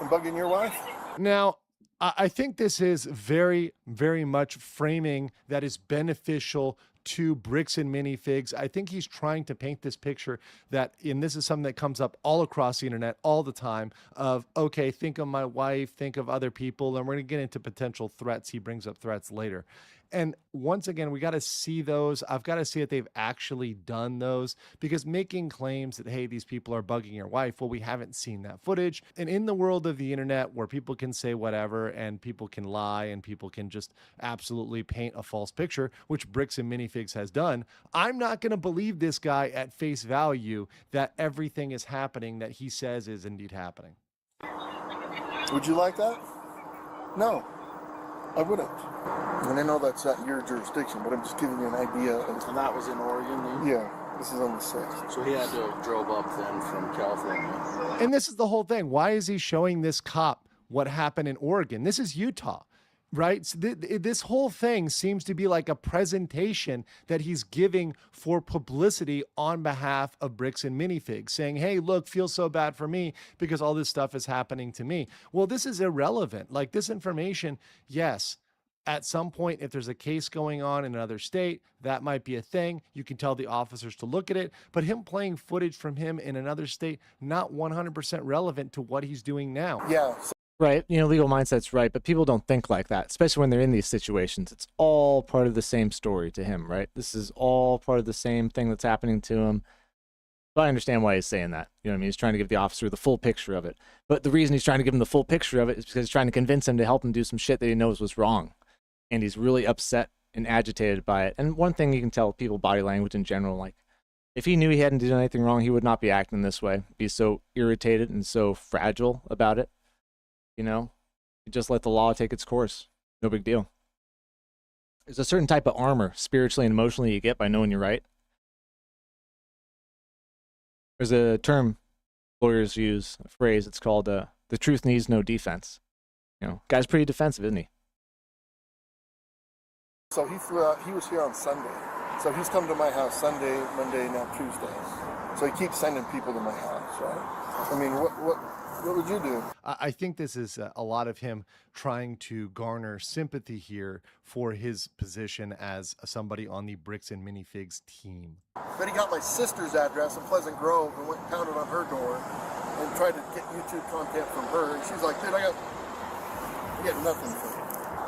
and bugging your wife? Now, I think this is very, very much framing that is beneficial to Bricks and Minifigs. I think he's trying to paint this picture that, and this is something that comes up all across the internet all the time, of, okay, think of my wife, think of other people, and we're going to get into potential threats. He brings up threats later. And once again, we got to see those. I've got to see that they've actually done those, because making claims that, hey, these people are bugging your wife, well, we haven't seen that footage. And in the world of the internet, where people can say whatever and people can lie and people can just absolutely paint a false picture, which Bricks and Minifigs has done, I'm not going to believe this guy at face value that everything is happening that he says is indeed happening. Would you like that? No. I wouldn't. And I know that's not your jurisdiction, but I'm just giving you an idea. And that was in Oregon, then? Yeah, this is on the 6th. So he had to have drove up then from California. And this is the whole thing. Why is he showing this cop what happened in Oregon? This is Utah, right? So this whole thing seems to be like a presentation that he's giving for publicity on behalf of Bricks and Minifigs, saying, hey, look, feel so bad for me because all this stuff is happening to me. Well, this is irrelevant. Like, this information, yes, at some point, if there's a case going on in another state, that might be a thing. You can tell the officers to look at it, but him playing footage from him in another state, not 100% relevant to what he's doing now. Yeah. Right. You know, legal mindset's right, but people don't think like that, especially when they're in these situations. It's all part of the same story to him, right? This is all part of the same thing that's happening to him. But I understand why he's saying that. You know what I mean? He's trying to give the officer the full picture of it. But the reason he's trying to give him the full picture of it is because he's trying to convince him to help him do some shit that he knows was wrong. And he's really upset and agitated by it. And one thing you can tell people body language in general, like, if he knew he hadn't done anything wrong, he would not be acting this way. Be so irritated and so fragile about it. You know, you just let the law take its course. No big deal. There's a certain type of armor, spiritually and emotionally, you get by knowing you're right. There's a term lawyers use, a phrase, it's called the truth needs no defense. You know, guy's pretty defensive, isn't he? So he flew out, he was here on Sunday. So he's come to my house Sunday, Monday, now Tuesday. So he keeps sending people to my house, right? I mean, what would you do? I think this is a lot of him trying to garner sympathy here for his position as somebody on the Bricks and Minifigs team. Then he got my sister's address in Pleasant Grove and went and pounded on her door and tried to get YouTube content from her. And she's like, dude, I got nothing for you.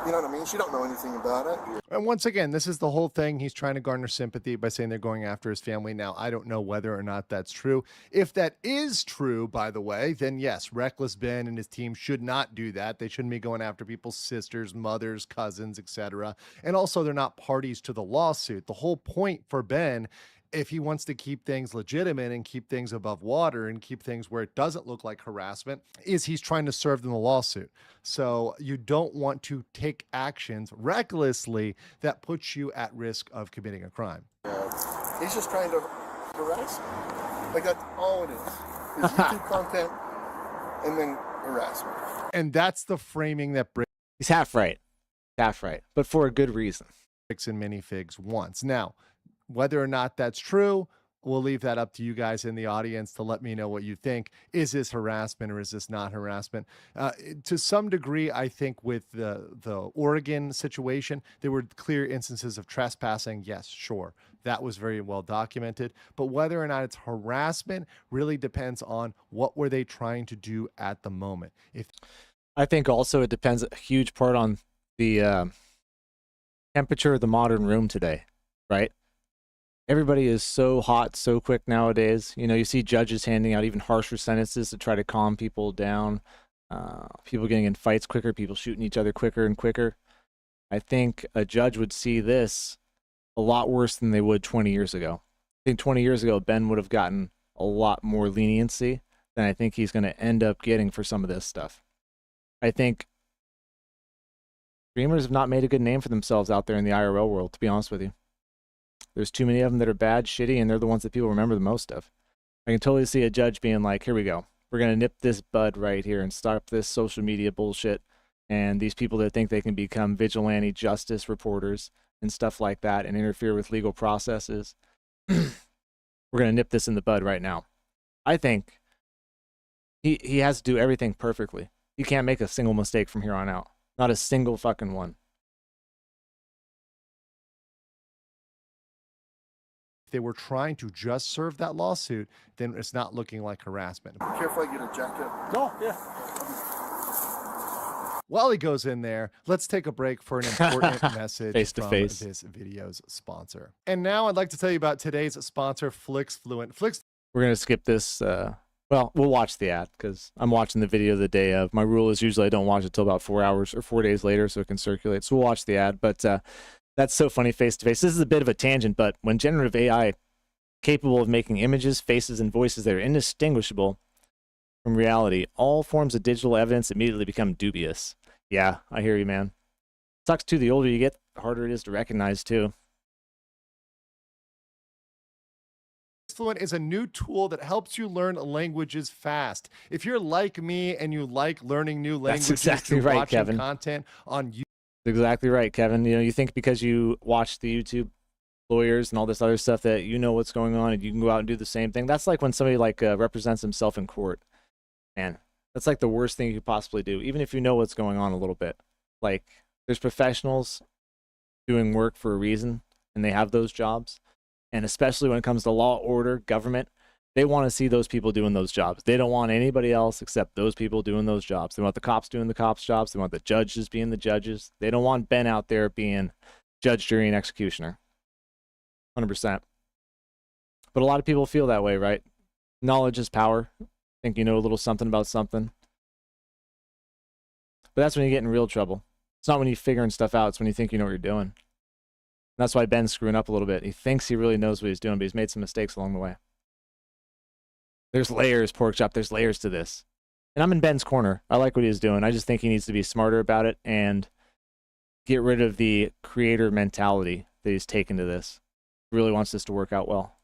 You know what I mean? She don't know anything about it. And once again, this is the whole thing. He's trying to garner sympathy by saying they're going after his family. Now, I don't know whether or not that's true. If that is true, by the way, then yes, Reckless Ben and his team should not do that. They shouldn't be going after people's sisters, mothers, cousins, etc. And also, they're not parties to the lawsuit. The whole point for Ben, if he wants to keep things legitimate and keep things above water and keep things where it doesn't look like harassment, is he's trying to serve them the lawsuit. So you don't want to take actions recklessly that puts you at risk of committing a crime. He's just trying to harass me. Like, that's all it is YouTube content and then harassment. And that's the framing that breaks. He's half right, but for a good reason. Bricks and minifigs once. Now, whether or not that's true, we'll leave that up to you guys in the audience to let me know what you think. Is this harassment or is this not harassment? To some degree, I think with the Oregon situation, there were clear instances of trespassing. Yes, sure. That was very well documented. But whether or not it's harassment really depends on what were they trying to do at the moment. I think also it depends a huge part on the temperature of the modern room today, right? Everybody is so hot so quick nowadays. You know, you see judges handing out even harsher sentences to try to calm people down, people getting in fights quicker, people shooting each other quicker and quicker. I think a judge would see this a lot worse than they would 20 years ago. I think 20 years ago, Ben would have gotten a lot more leniency than I think he's going to end up getting for some of this stuff. I think streamers have not made a good name for themselves out there in the IRL world, to be honest with you. There's too many of them that are bad, shitty, and they're the ones that people remember the most of. I can totally see a judge being like, here we go. We're going to nip this bud right here and stop this social media bullshit. And these people that think they can become vigilante justice reporters and stuff like that and interfere with legal processes. We're going to nip this in the bud right now. I think he has to do everything perfectly. He can't make a single mistake from here on out. Not a single fucking one. They were trying to just serve that lawsuit, then it's not looking like harassment. Be careful, I get a jacket. Oh, yeah. While he goes in there, let's take a break for an important message Face to from face. this video's sponsor. And now I'd like to tell you about today's sponsor, FlixFluent. We're going to skip this. Well, we'll watch the ad because I'm watching the video the day of. My rule is usually I don't watch it till about 4 hours or 4 days later so it can circulate. So we'll watch the ad. But that's so funny face to face. This is a bit of a tangent, but when generative AI capable of making images, faces, and voices that are indistinguishable from reality, all forms of digital evidence immediately become dubious. Yeah, I hear you, man. Sucks too. The older you get, the harder it is to recognize too. FlixFluent is a new tool that helps you learn languages fast. If you're like me and you like learning new languages, That's exactly right, watching Kevin. content on YouTube. Exactly right, Kevin. You know, you think because you watch the YouTube lawyers and all this other stuff that you know what's going on and you can go out and do the same thing. That's like when somebody like represents himself in court. Man, that's like the worst thing you could possibly do, even if you know what's going on a little bit. Like, there's professionals doing work for a reason, and they have those jobs. And especially when it comes to law, order, government, they want to see those people doing those jobs. They don't want anybody else except those people doing those jobs. They want the cops doing the cops' jobs. They want the judges being the judges. They don't want Ben out there being judge, jury, and executioner. 100%. But a lot of people feel that way, right? Knowledge is power. Think you know a little something about something. But that's when you get in real trouble. It's not when you're figuring stuff out. It's when you think you know what you're doing. And that's why Ben's screwing up a little bit. He thinks he really knows what he's doing, but he's made some mistakes along the way. There's layers, pork chop. There's layers to this. And I'm in Ben's corner. I like what he's doing. I just think he needs to be smarter about it and get rid of the creator mentality that he's taken to this. He really wants this to work out well.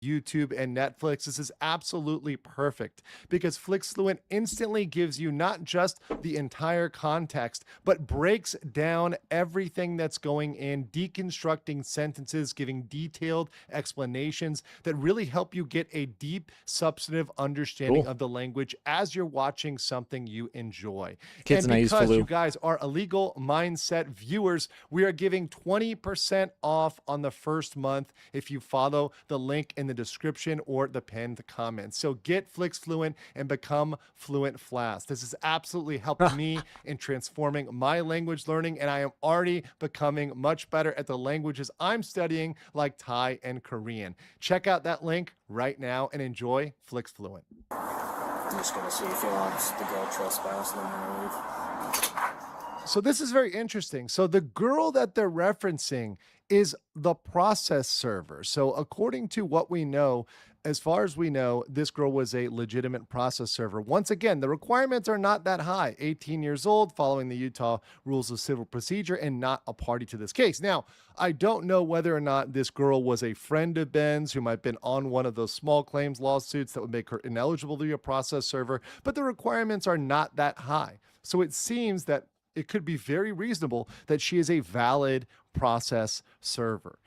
YouTube and Netflix. This is absolutely perfect because FlixFluent instantly gives you not just the entire context, but breaks down everything that's going in, deconstructing sentences, giving detailed explanations that really help you get a deep, substantive understanding of the language as you're watching something you enjoy. Kids and and I use because Faloo. you guys are illegal mindset viewers, we are giving 20% off on the first month if you follow the link in the description or the pinned comments. So get Flix Fluent and become fluent fast. This has absolutely helped me in transforming my language learning, and I am already becoming much better at the languages I'm studying, like Thai and Korean. Check out that link right now and enjoy Flix Fluent. I'm just gonna see if he wants to go trespass, then I'm gonna leave. So this is very interesting. So the girl that they're referencing is the process server. So according to what we know, as far as we know, this girl was a legitimate process server. Once again, the requirements are not that high. 18 years old, following the Utah rules of civil procedure, and not a party to this case. Now, I don't know whether or not this girl was a friend of Ben's who might have been on one of those small claims lawsuits that would make her ineligible to be a process server, but the requirements are not that high. So it seems that it could be very reasonable that she is a valid process server.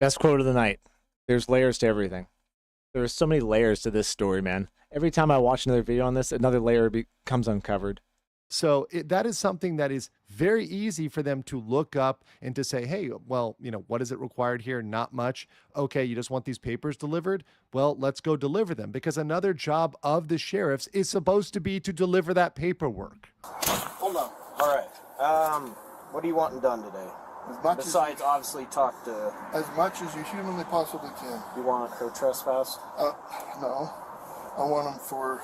Best quote of the night. There's layers to everything. There are so many layers to this story, man. Every time I watch another video on this, another layer becomes uncovered. So that is something that is very easy for them to look up and to say, hey, well, what is it required here? Not much. Okay, you just want these papers delivered? Well, let's go deliver them, because another job of the sheriffs is supposed to be to deliver that paperwork. Hold on. All right. What are you wanting done today? Besides, obviously, talk to... As much as you humanly possibly can. You want her trespass? No. I want them for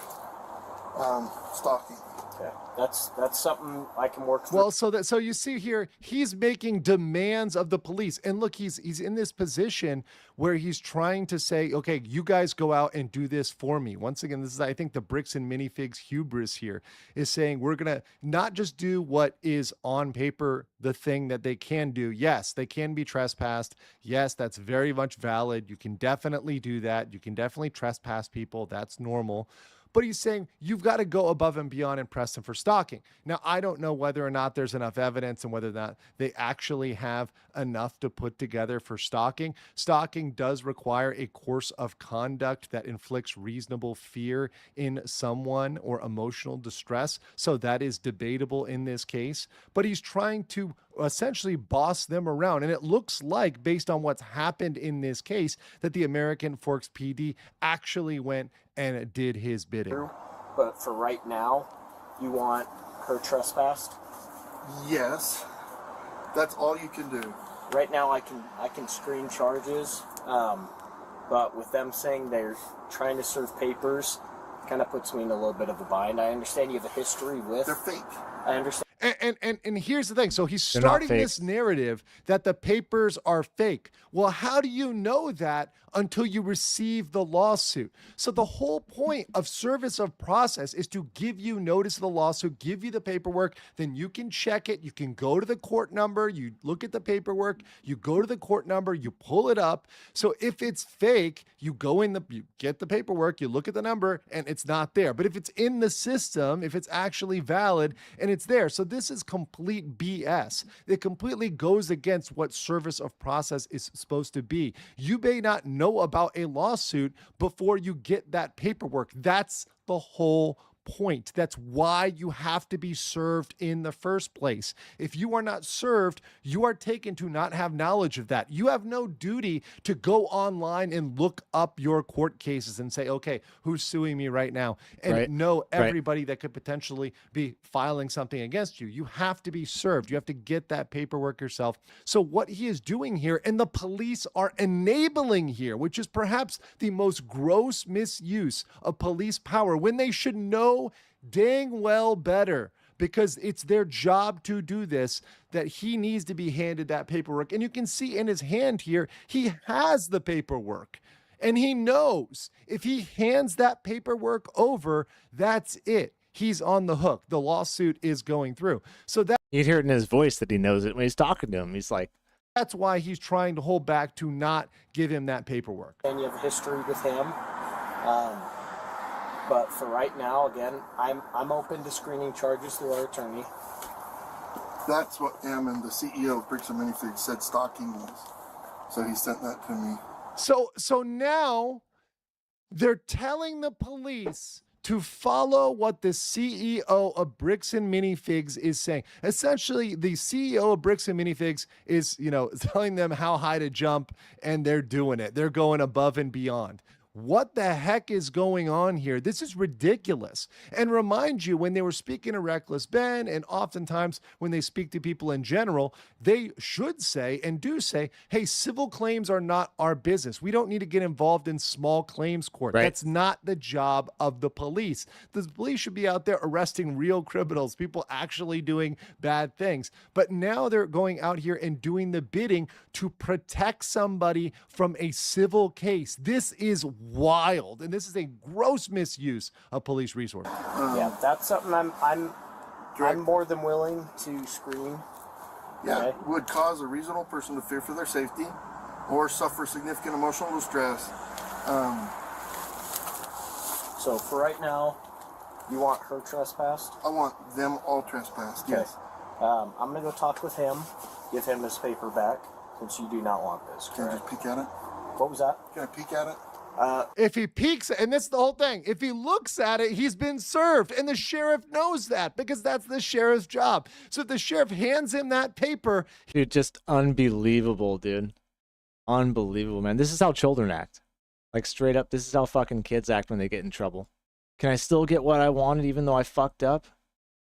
stalking. Okay. That's something I can work through. Well, so you see here, he's making demands of the police. And look, he's in this position where he's trying to say, okay, you guys go out and do this for me. Once again, this is, I think, the bricks and minifigs hubris here is saying we're going to not just do what is on paper, the thing that they can do. Yes, they can be trespassed. Yes, that's very much valid. You can definitely do that. You can definitely trespass people. That's normal. But he's saying you've got to go above and beyond and press them for stalking. Now, I don't know whether or not there's enough evidence and whether or not they actually have enough to put together for stalking. Stalking does require a course of conduct that inflicts reasonable fear in someone or emotional distress. So that is debatable in this case. But he's trying to essentially boss them around. And it looks like, based on what's happened in this case, that the American Forks PD actually went and did his bidding. But for right now, you want her trespassed? Yes. That's all you can do. Right now I can screen charges, but with them saying they're trying to serve papers, kind of puts me in a little bit of a bind. I understand you have a history with... They're fake. I understand. And here's the thing. So he's starting this narrative that the papers are fake. Well, how do you know that until you receive the lawsuit? So the whole point of service of process is to give you notice of the lawsuit, give you the paperwork, then you can check it. You can go to the court number, you look at the paperwork, you go to the court number, you pull it up. So if it's fake, you get the paperwork, you look at the number, and it's not there. But if it's in the system, if it's actually valid and it's there. So this is complete BS. It completely goes against what service of process is supposed to be. You may not know about a lawsuit before you get that paperwork. That's the whole point. That's why you have to be served in the first place. If you are not served, you are taken to not have knowledge of that. You have no duty to go online and look up your court cases and say, okay, who's suing me right now? And know everybody that could potentially be filing something against you. You have to be served. You have to get that paperwork yourself. So what he is doing here, and the police are enabling here, which is perhaps the most gross misuse of police power, when they should know dang well better, because it's their job to do this, that he needs to be handed that paperwork. And you can see in his hand here, he has the paperwork. And he knows if he hands that paperwork over, that's it. He's on the hook. The lawsuit is going through. So that you'd hear it in his voice that he knows it when he's talking to him. He's like, that's why he's trying to hold back to not give him that paperwork. And you have history with him. But for right now, again, I'm open to screening charges through our attorney. That's what Ammon, the CEO of Bricks and Minifigs, said stalking was. So he sent that to me. So now they're telling the police to follow what the CEO of Bricks and Minifigs is saying. Essentially, the CEO of Bricks and Minifigs is, telling them how high to jump, and they're doing it. They're going above and beyond. What the heck is going on here? This is ridiculous. And remind you, when they were speaking to Reckless Ben, and oftentimes when they speak to people in general, they should say and do say, hey, civil claims are not our business. We don't need to get involved in small claims court. Right. That's not the job of the police. The police should be out there arresting real criminals, people actually doing bad things. But now they're going out here and doing the bidding to protect somebody from a civil case. This is wild, and this is a gross misuse of police resources. Yeah, that's something I'm more than willing to screen. Yeah, Okay. would cause a reasonable person to fear for their safety or suffer significant emotional distress. So for right now, you want her trespassed? I want them all trespassed, Okay. yes. I'm going to go talk with him, give him his paper back, since you do not want this. Can I just peek at it? What was that? Can I peek at it? If he peeks, and that's the whole thing, if he looks at it, he's been served, and the sheriff knows that because that's the sheriff's job. So if the sheriff hands him that paper, Dude, just unbelievable, dude. Unbelievable, man. This is how children act. Like, straight up, this is how fucking kids act when they get in trouble. Can I still get what I wanted even though I fucked up?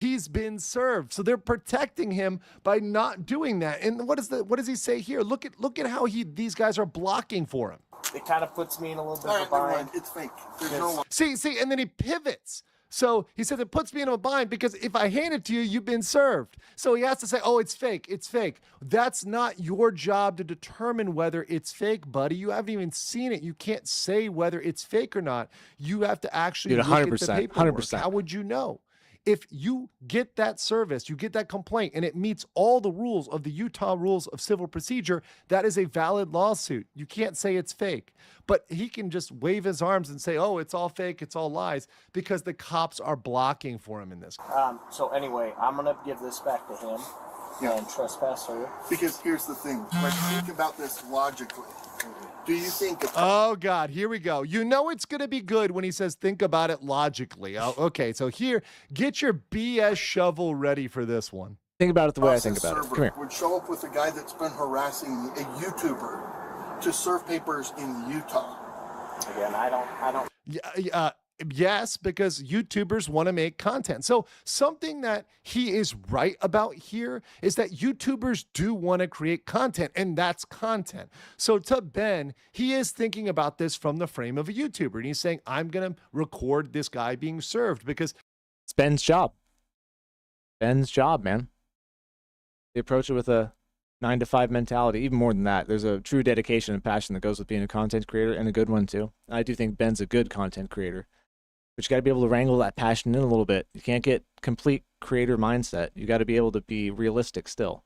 he's been served. So they're protecting him by not doing that. And what does he say here? Look at how these guys are blocking for him. It kind of puts me in a little bit of a bind. It's fake. There's no See, and then he pivots. So he said it puts me in a bind because if I hand it to you, you've been served. So he has to say, oh, it's fake. It's fake. That's not your job to determine whether it's fake, buddy. You haven't even seen it. You can't say whether it's fake or not. You have to actually Dude, look 100%, at the paperwork. 100%. How would you know? If you get that service, you get that complaint, and it meets all the rules of the Utah Rules of Civil Procedure, that is a valid lawsuit. You can't say it's fake. But he can just wave his arms and say, oh, it's all fake, it's all lies, because the cops are blocking for him in this. So anyway, I'm going to give this back to him and trespass her. Because here's the thing. Like, think about this logically. Do you think... Oh, God, here we go. You know it's going to be good when he says, think about it logically. Oh, okay, so here, get your BS shovel ready for this one. Think about it the way I think about it. Come here. Would show up with a guy that's been harassing a YouTuber to serve papers in Utah. Again, I don't... Yes, because YouTubers want to make content. So something that he is right about here is that YouTubers do want to create content, and that's content. So to Ben, he is thinking about this from the frame of a YouTuber, and he's saying, I'm going to record this guy being served because it's Ben's job. Ben's job, man. They approach it with a 9-to-5 mentality, even more than that. There's a true dedication and passion that goes with being a content creator, and a good one too. I do think Ben's a good content creator. But you got to be able to wrangle that passion in a little bit. You can't get complete creator mindset. You got to be able to be realistic still.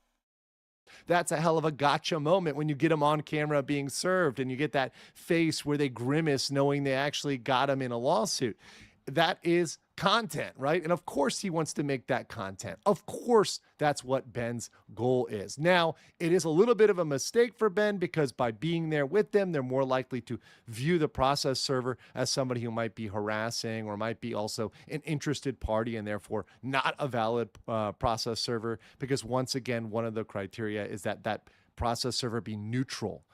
That's a hell of a gotcha moment when you get them on camera being served and you get that face where they grimace knowing they actually got him in a lawsuit. That is content, right? And of course he wants to make that content. Of course that's what Ben's goal is. Now, it is a little bit of a mistake for Ben because by being there with them, they're more likely to view the process server as somebody who might be harassing or might be also an interested party and therefore not a valid process server, because once again, one of the criteria is that that process server be neutral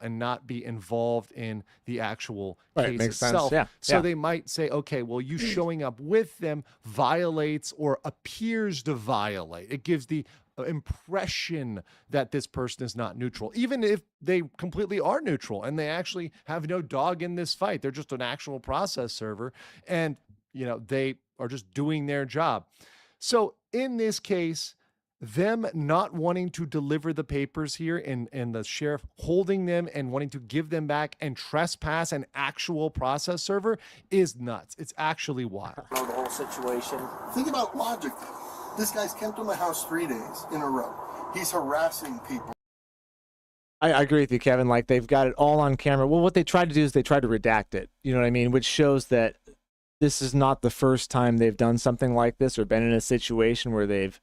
and not be involved in the actual case makes itself. sense. Yeah. So they might say, okay, well, you showing up with them violates or appears to violate. It gives the impression that this person is not neutral, even if they completely are neutral and they actually have no dog in this fight. They're just an actual process server and, they are just doing their job. So in this case, them not wanting to deliver the papers here and the sheriff holding them and wanting to give them back and trespass an actual process server is nuts. It's actually wild. The whole situation. Think about logic. This guy's come to my house 3 days in a row. He's harassing people. I agree with you, Kevin. Like, they've got it all on camera. Well, what they tried to do is they tried to redact it. You know what I mean? Which shows that this is not the first time they've done something like this or been in a situation where they've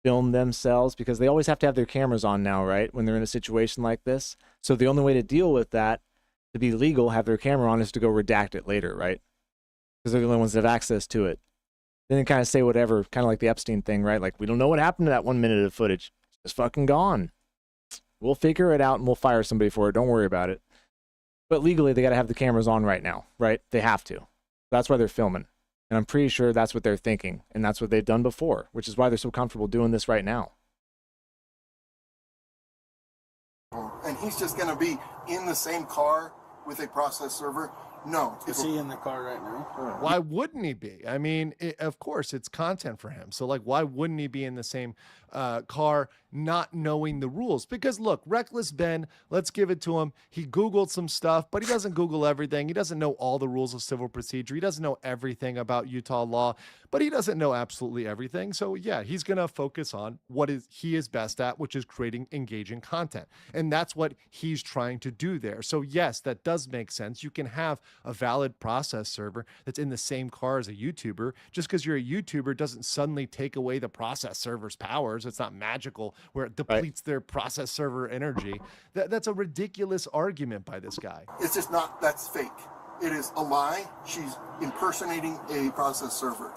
film themselves, because they always have to have their cameras on now, right? When they're in a situation like this. So the only way to deal with that, to be legal, have their camera on, is to go redact it later, right? because they're the only ones that have access to it. Then they kind of say whatever, kind of like the Epstein thing, right? Like, we don't know what happened to that 1 minute of footage. It's just fucking gone. We'll figure it out and we'll fire somebody for it. Don't worry about it. But legally, they got to have the cameras on right now, right? They have to. That's why they're filming. And I'm pretty sure that's what they're thinking. And that's what they've done before, which is why they're so comfortable doing this right now. And he's just going to be in the same car with a process server? No. Is he in the car right now? Why wouldn't he be? I mean, of course, it's content for him. So, like, why wouldn't he be in the same car not knowing the rules? Because, look, Reckless Ben, let's give it to him. He Googled some stuff, but he doesn't Google everything. He doesn't know all the rules of civil procedure. He doesn't know everything about Utah law, but he doesn't know absolutely everything. So, yeah, he's going to focus on what he is best at, which is creating engaging content. And that's what he's trying to do there. So, yes, that does make sense. You can have a valid process server that's in the same car as a YouTuber. Just because you're a YouTuber doesn't suddenly take away the process server's powers. It's not magical where it depletes their process server energy. That's a ridiculous argument by this guy. It's just not, that's fake. It is a lie. She's impersonating a process server.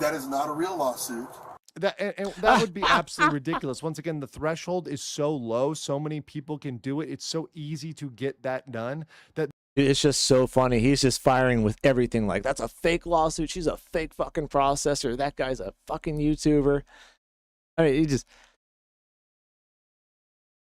That is not a real lawsuit. That would be absolutely ridiculous. Once again, the threshold is so low. So many people can do it. It's so easy to get that done that it's just so funny. He's just firing with everything. Like, that's a fake lawsuit. She's a fake fucking processor. That guy's a fucking YouTuber. I mean, he just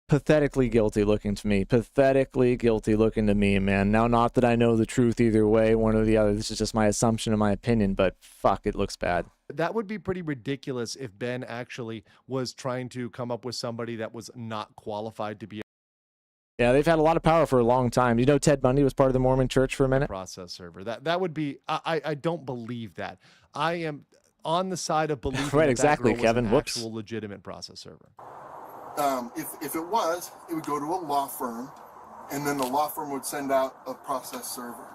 pathetically guilty looking to me. Pathetically guilty looking to me, man. Now, not that I know the truth either way, one or the other. This is just my assumption and my opinion, but fuck, it looks bad. That would be pretty ridiculous if Ben actually was trying to come up with somebody that was not qualified to be Yeah, they've had a lot of power for a long time. You know, Ted Bundy was part of the Mormon Church for a minute. Process server. That would be. I don't believe that. I am on the side of believing right, that exactly, that girl Kevin. was an Whoops. actual legitimate process server. If it was, it would go to a law firm, and then the law firm would send out a process server.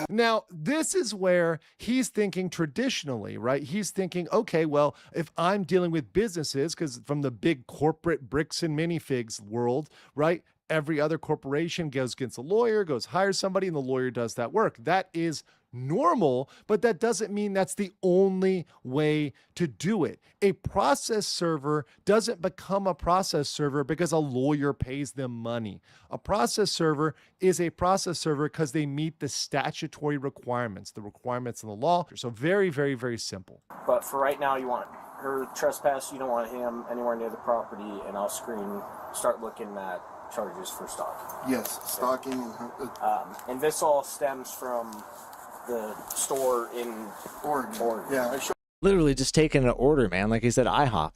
Now, this is where he's thinking traditionally, right? He's thinking, okay, well, if I'm dealing with businesses, because from the big corporate bricks and minifigs world, right? Every other corporation goes against a lawyer, goes hire somebody, and the lawyer does that work. That is normal, but that doesn't mean that's the only way to do it. A process server doesn't become a process server because a lawyer pays them money. A process server is a process server because they meet the statutory requirements, the requirements in the law. So very, very, very simple. But for right now, you want her trespass. You don't want him anywhere near the property, and I'll start looking at charges for stalking. Yes, stalking. And this all stems from the store in Oregon. Yeah, Literally just taking an order, man. Like he said, IHOP.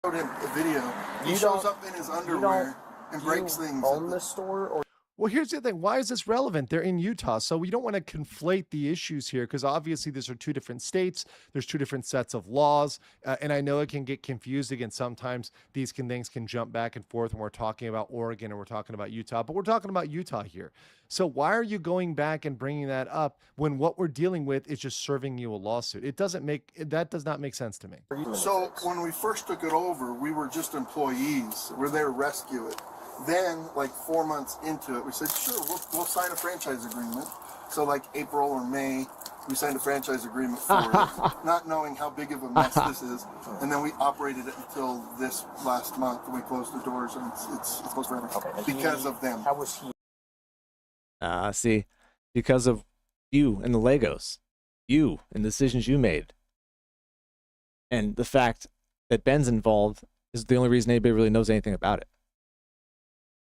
showed him a video. He shows up in his underwear and breaks things. Own the store, or well, here's the thing. Why is this relevant? They're in Utah, so we don't want to conflate the issues here because obviously these are two different states. There's two different sets of laws, and I know it can get confusing, and sometimes these things can jump back and forth when we're talking about Oregon and we're talking about Utah, but we're talking about Utah here. So why are you going back and bringing that up when what we're dealing with is just serving you a lawsuit? That does not make sense to me. So when we first took it over, we were just employees. We're there to rescue it. Then, like 4 months into it, we said, sure, we'll sign a franchise agreement. So like April or May, we signed a franchise agreement for it, not knowing how big of a mess this is. And then we operated it until this last month. We closed the doors, and it's closed forever because of them. How was he? See, because of you and the Legos, you and the decisions you made. And the fact that Ben's involved is the only reason anybody really knows anything about it.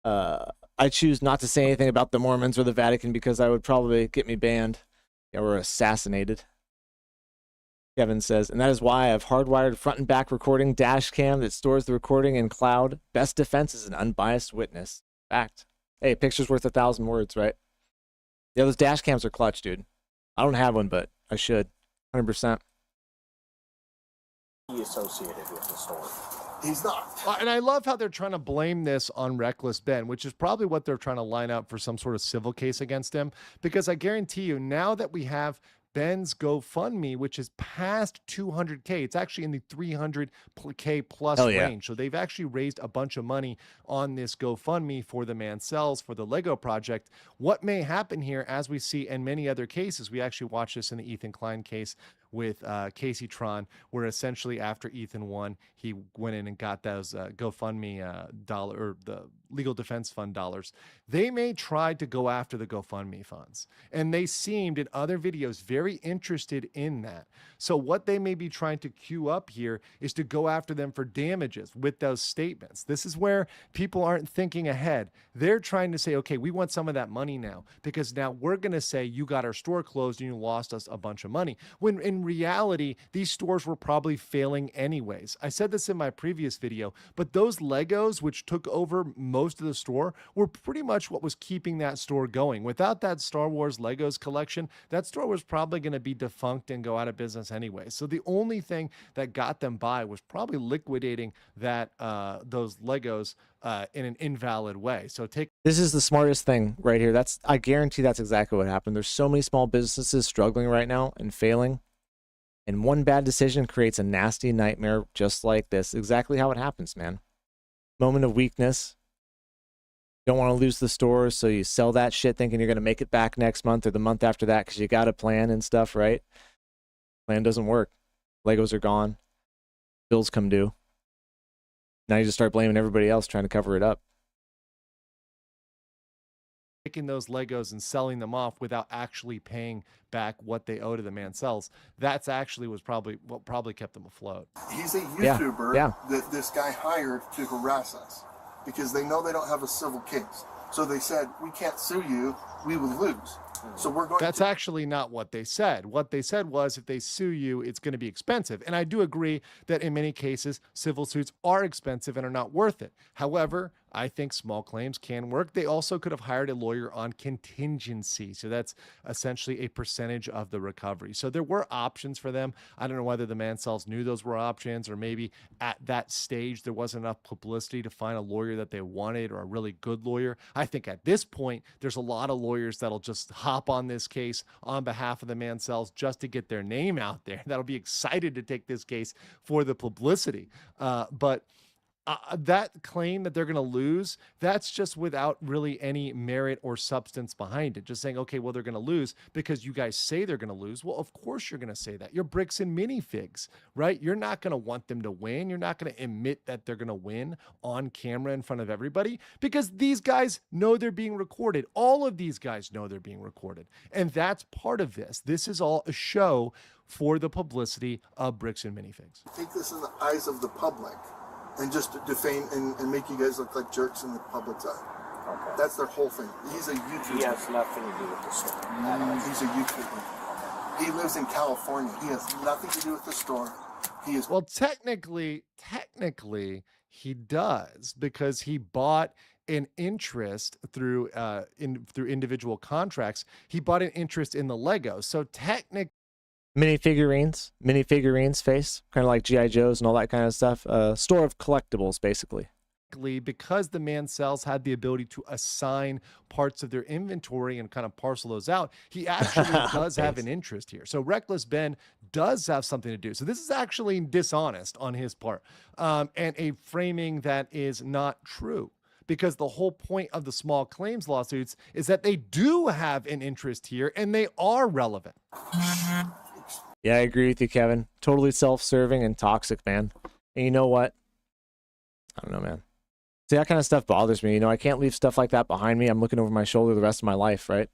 I choose not to say anything about the Mormons or the Vatican because I would probably get me banned or assassinated. Kevin says, and that is why I've hardwired front and back recording dash cam that stores the recording in cloud. Best defense is an unbiased witness. Fact. Hey, a picture's worth 1,000 words, right? Yeah, those dash cams are clutch, dude. I don't have one, but I should. 100%. He associated with the store. He's not. And I love how they're trying to blame this on Reckless Ben, which is probably what they're trying to line up for some sort of civil case against him. Because I guarantee you, now that we have Ben's GoFundMe, which is past 200K. It's actually in the 300K plus Hell yeah. range. So they've actually raised a bunch of money on this GoFundMe for the Mancells, for the Lego project. What may happen here, as we see in many other cases, we actually watched this in the Ethan Klein case with Casey Tron, where essentially after Ethan won, he went in and got those GoFundMe dollar, or the legal defense fund dollars. They may try to go after the GoFundMe funds, and they seemed in other videos very interested in that. So what they may be trying to queue up here is to go after them for damages with those statements. This is where people aren't thinking ahead. They're trying to say, okay, we want some of that money now, because now we're going to say you got our store closed and you lost us a bunch of money. When in reality, these stores were probably failing anyways. I said this in my previous video, but those Legos, which took over most of the store, were pretty much what was keeping that store going. Without that Star Wars Legos collection, that store was probably going to be defunct and go out of business anyway. So the only thing that got them by was probably liquidating that those Legos in an invalid way. So this is the smartest thing right here. I guarantee that's exactly what happened. There's so many small businesses struggling right now and failing, and one bad decision creates a nasty nightmare just like this. Exactly how it happens, man. Moment of weakness. Don't want to lose the store, so you sell that shit thinking you're going to make it back next month or the month after that because you got a plan and stuff, right? Plan doesn't work. Legos are gone. Bills come due. Now you just start blaming everybody else trying to cover it up. Taking those Legos and selling them off without actually paying back what they owe to the Mancells. That's actually was probably what probably kept them afloat. He's a YouTuber that this guy hired to harass us because they know they don't have a civil case. So they said, we can't sue you, we would lose. So we're going That's actually not what they said. What they said was if they sue you, it's going to be expensive. And I do agree that in many cases, civil suits are expensive and are not worth it. However, I think small claims can work. They also could have hired a lawyer on contingency. So that's essentially a percentage of the recovery. So there were options for them. I don't know whether the Mancells knew those were options, or maybe at that stage there wasn't enough publicity to find a lawyer that they wanted, or a really good lawyer. I think at this point, there's a lot of lawyers that'll just hop on this case on behalf of the Mancells just to get their name out there. That'll be excited to take this case for the publicity. But that claim that they're going to lose, that's just without really any merit or substance behind it. Just saying, okay, well, they're going to lose because you guys say they're going to lose. Well, of course you're going to say that. You're bricks and minifigs, right? You're not going to want them to win. You're not going to admit that they're going to win on camera in front of everybody, because these guys know they're being recorded. All of these guys know they're being recorded. And that's part of this. This is all a show for the publicity of bricks and minifigs. Take this in the eyes of the public and just defame and make you guys look like jerks in the public's eye. Okay. That's their whole thing. He's a YouTuber. He has nothing to do with the store. He's a YouTuber. He lives in California. He has nothing to do with the store. He is. Well, technically, he does, because he bought an interest through through individual contracts. He bought an interest in the Legos. So technically, minifigurines face, kind of like G.I. Joes and all that kind of stuff. Store of collectibles, basically. Because the Mancells had the ability to assign parts of their inventory and kind of parcel those out, he actually does have an interest here. So Reckless Ben does have something to do. So this is actually dishonest on his part, and a framing that is not true. Because the whole point of the small claims lawsuits is that they do have an interest here and they are relevant. Yeah, I agree with you, Kevin. Totally self-serving and toxic, man. And you know what? I don't know, man. See, that kind of stuff bothers me. You know, I can't leave stuff like that behind me. I'm looking over my shoulder the rest of my life, right?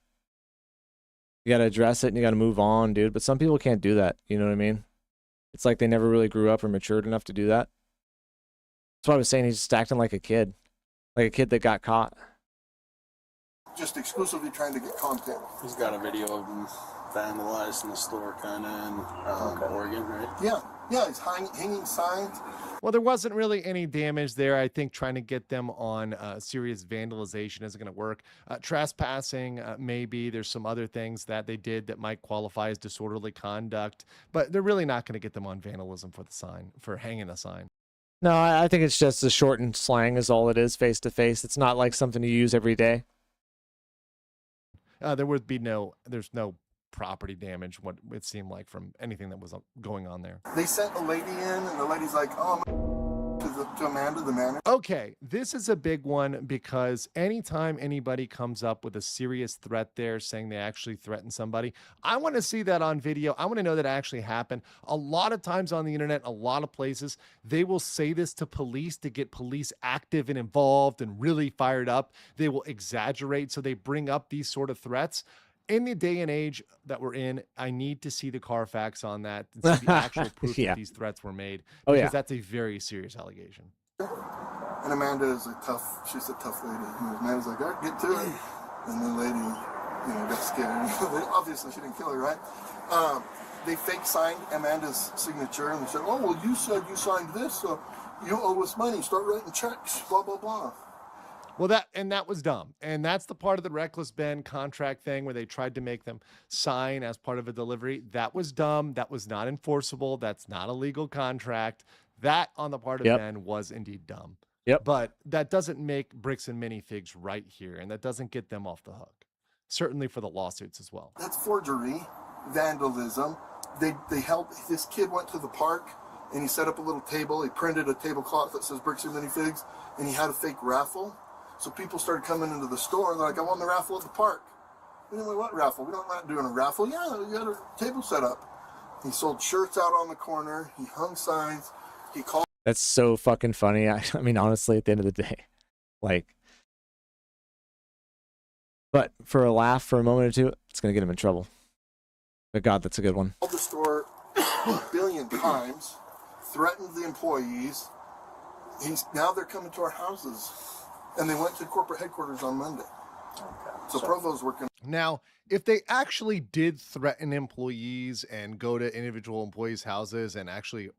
You got to address it and you got to move on, dude. But some people can't do that. You know what I mean? It's like they never really grew up or matured enough to do that. That's why I was saying he's just acting like a kid. Like a kid that got caught. Just exclusively trying to get content. He's got a video of him vandalized in the store, kind of, in Oregon, right? Yeah, he's hanging signs. Well, there wasn't really any damage there. I think trying to get them on serious vandalization isn't going to work. Trespassing, maybe. There's some other things that they did that might qualify as disorderly conduct, but they're really not going to get them on vandalism for the sign, for hanging a sign. No, I think it's just a shortened slang is all it is, face to face. It's not like something you use every day. There would be there's no property damage, what it seemed like from anything that was going on there. They sent a lady in, and the lady's like, "Oh, to Amanda, the manager." Okay, this is a big one because anytime anybody comes up with a serious threat there saying they actually threatened somebody, I want to see that on video. I want to know that actually happened. A lot of times on the internet, a lot of places, they will say this to police to get police active and involved and really fired up. They will exaggerate, so they bring up these sort of threats. In the day and age that we're in, I need to see the Carfax on that and see the actual proof that these threats were made, because that's a very serious allegation. And Amanda is she's a tough lady. And Amanda's like, all right, get to it. And the lady, got scared. Obviously, she didn't kill her, right? They fake signed Amanda's signature, and they said, oh, well, you said you signed this, so you owe us money. Start writing checks, blah, blah, blah. Well, that was dumb. And that's the part of the reckless Ben contract thing where they tried to make them sign as part of a delivery. That was dumb. That was not enforceable. That's not a legal contract. That on the part of Ben was indeed dumb. But that doesn't make Bricks and Minifigs right here, and that doesn't get them off the hook. Certainly for the lawsuits as well. That's forgery, vandalism. They held, this kid went to the park and he set up a little table. He printed a tablecloth that says Bricks and Minifigs, and he had a fake raffle. So people started coming into the store, and they're like, I won the raffle at the park. We didn't what raffle? We're not doing a raffle. Yeah, you had a table set up. He sold shirts out on the corner. He hung signs. He called. That's so fucking funny. I mean, honestly, at the end of the day, but for a laugh for a moment or two, it's going to get him in trouble. But God, that's a good one. Called the store a billion times, threatened the employees. Now they're coming to our houses. And they went to corporate headquarters on Monday. Okay. So Provo's working. Now, if they actually did threaten employees and go to individual employees' houses and actually,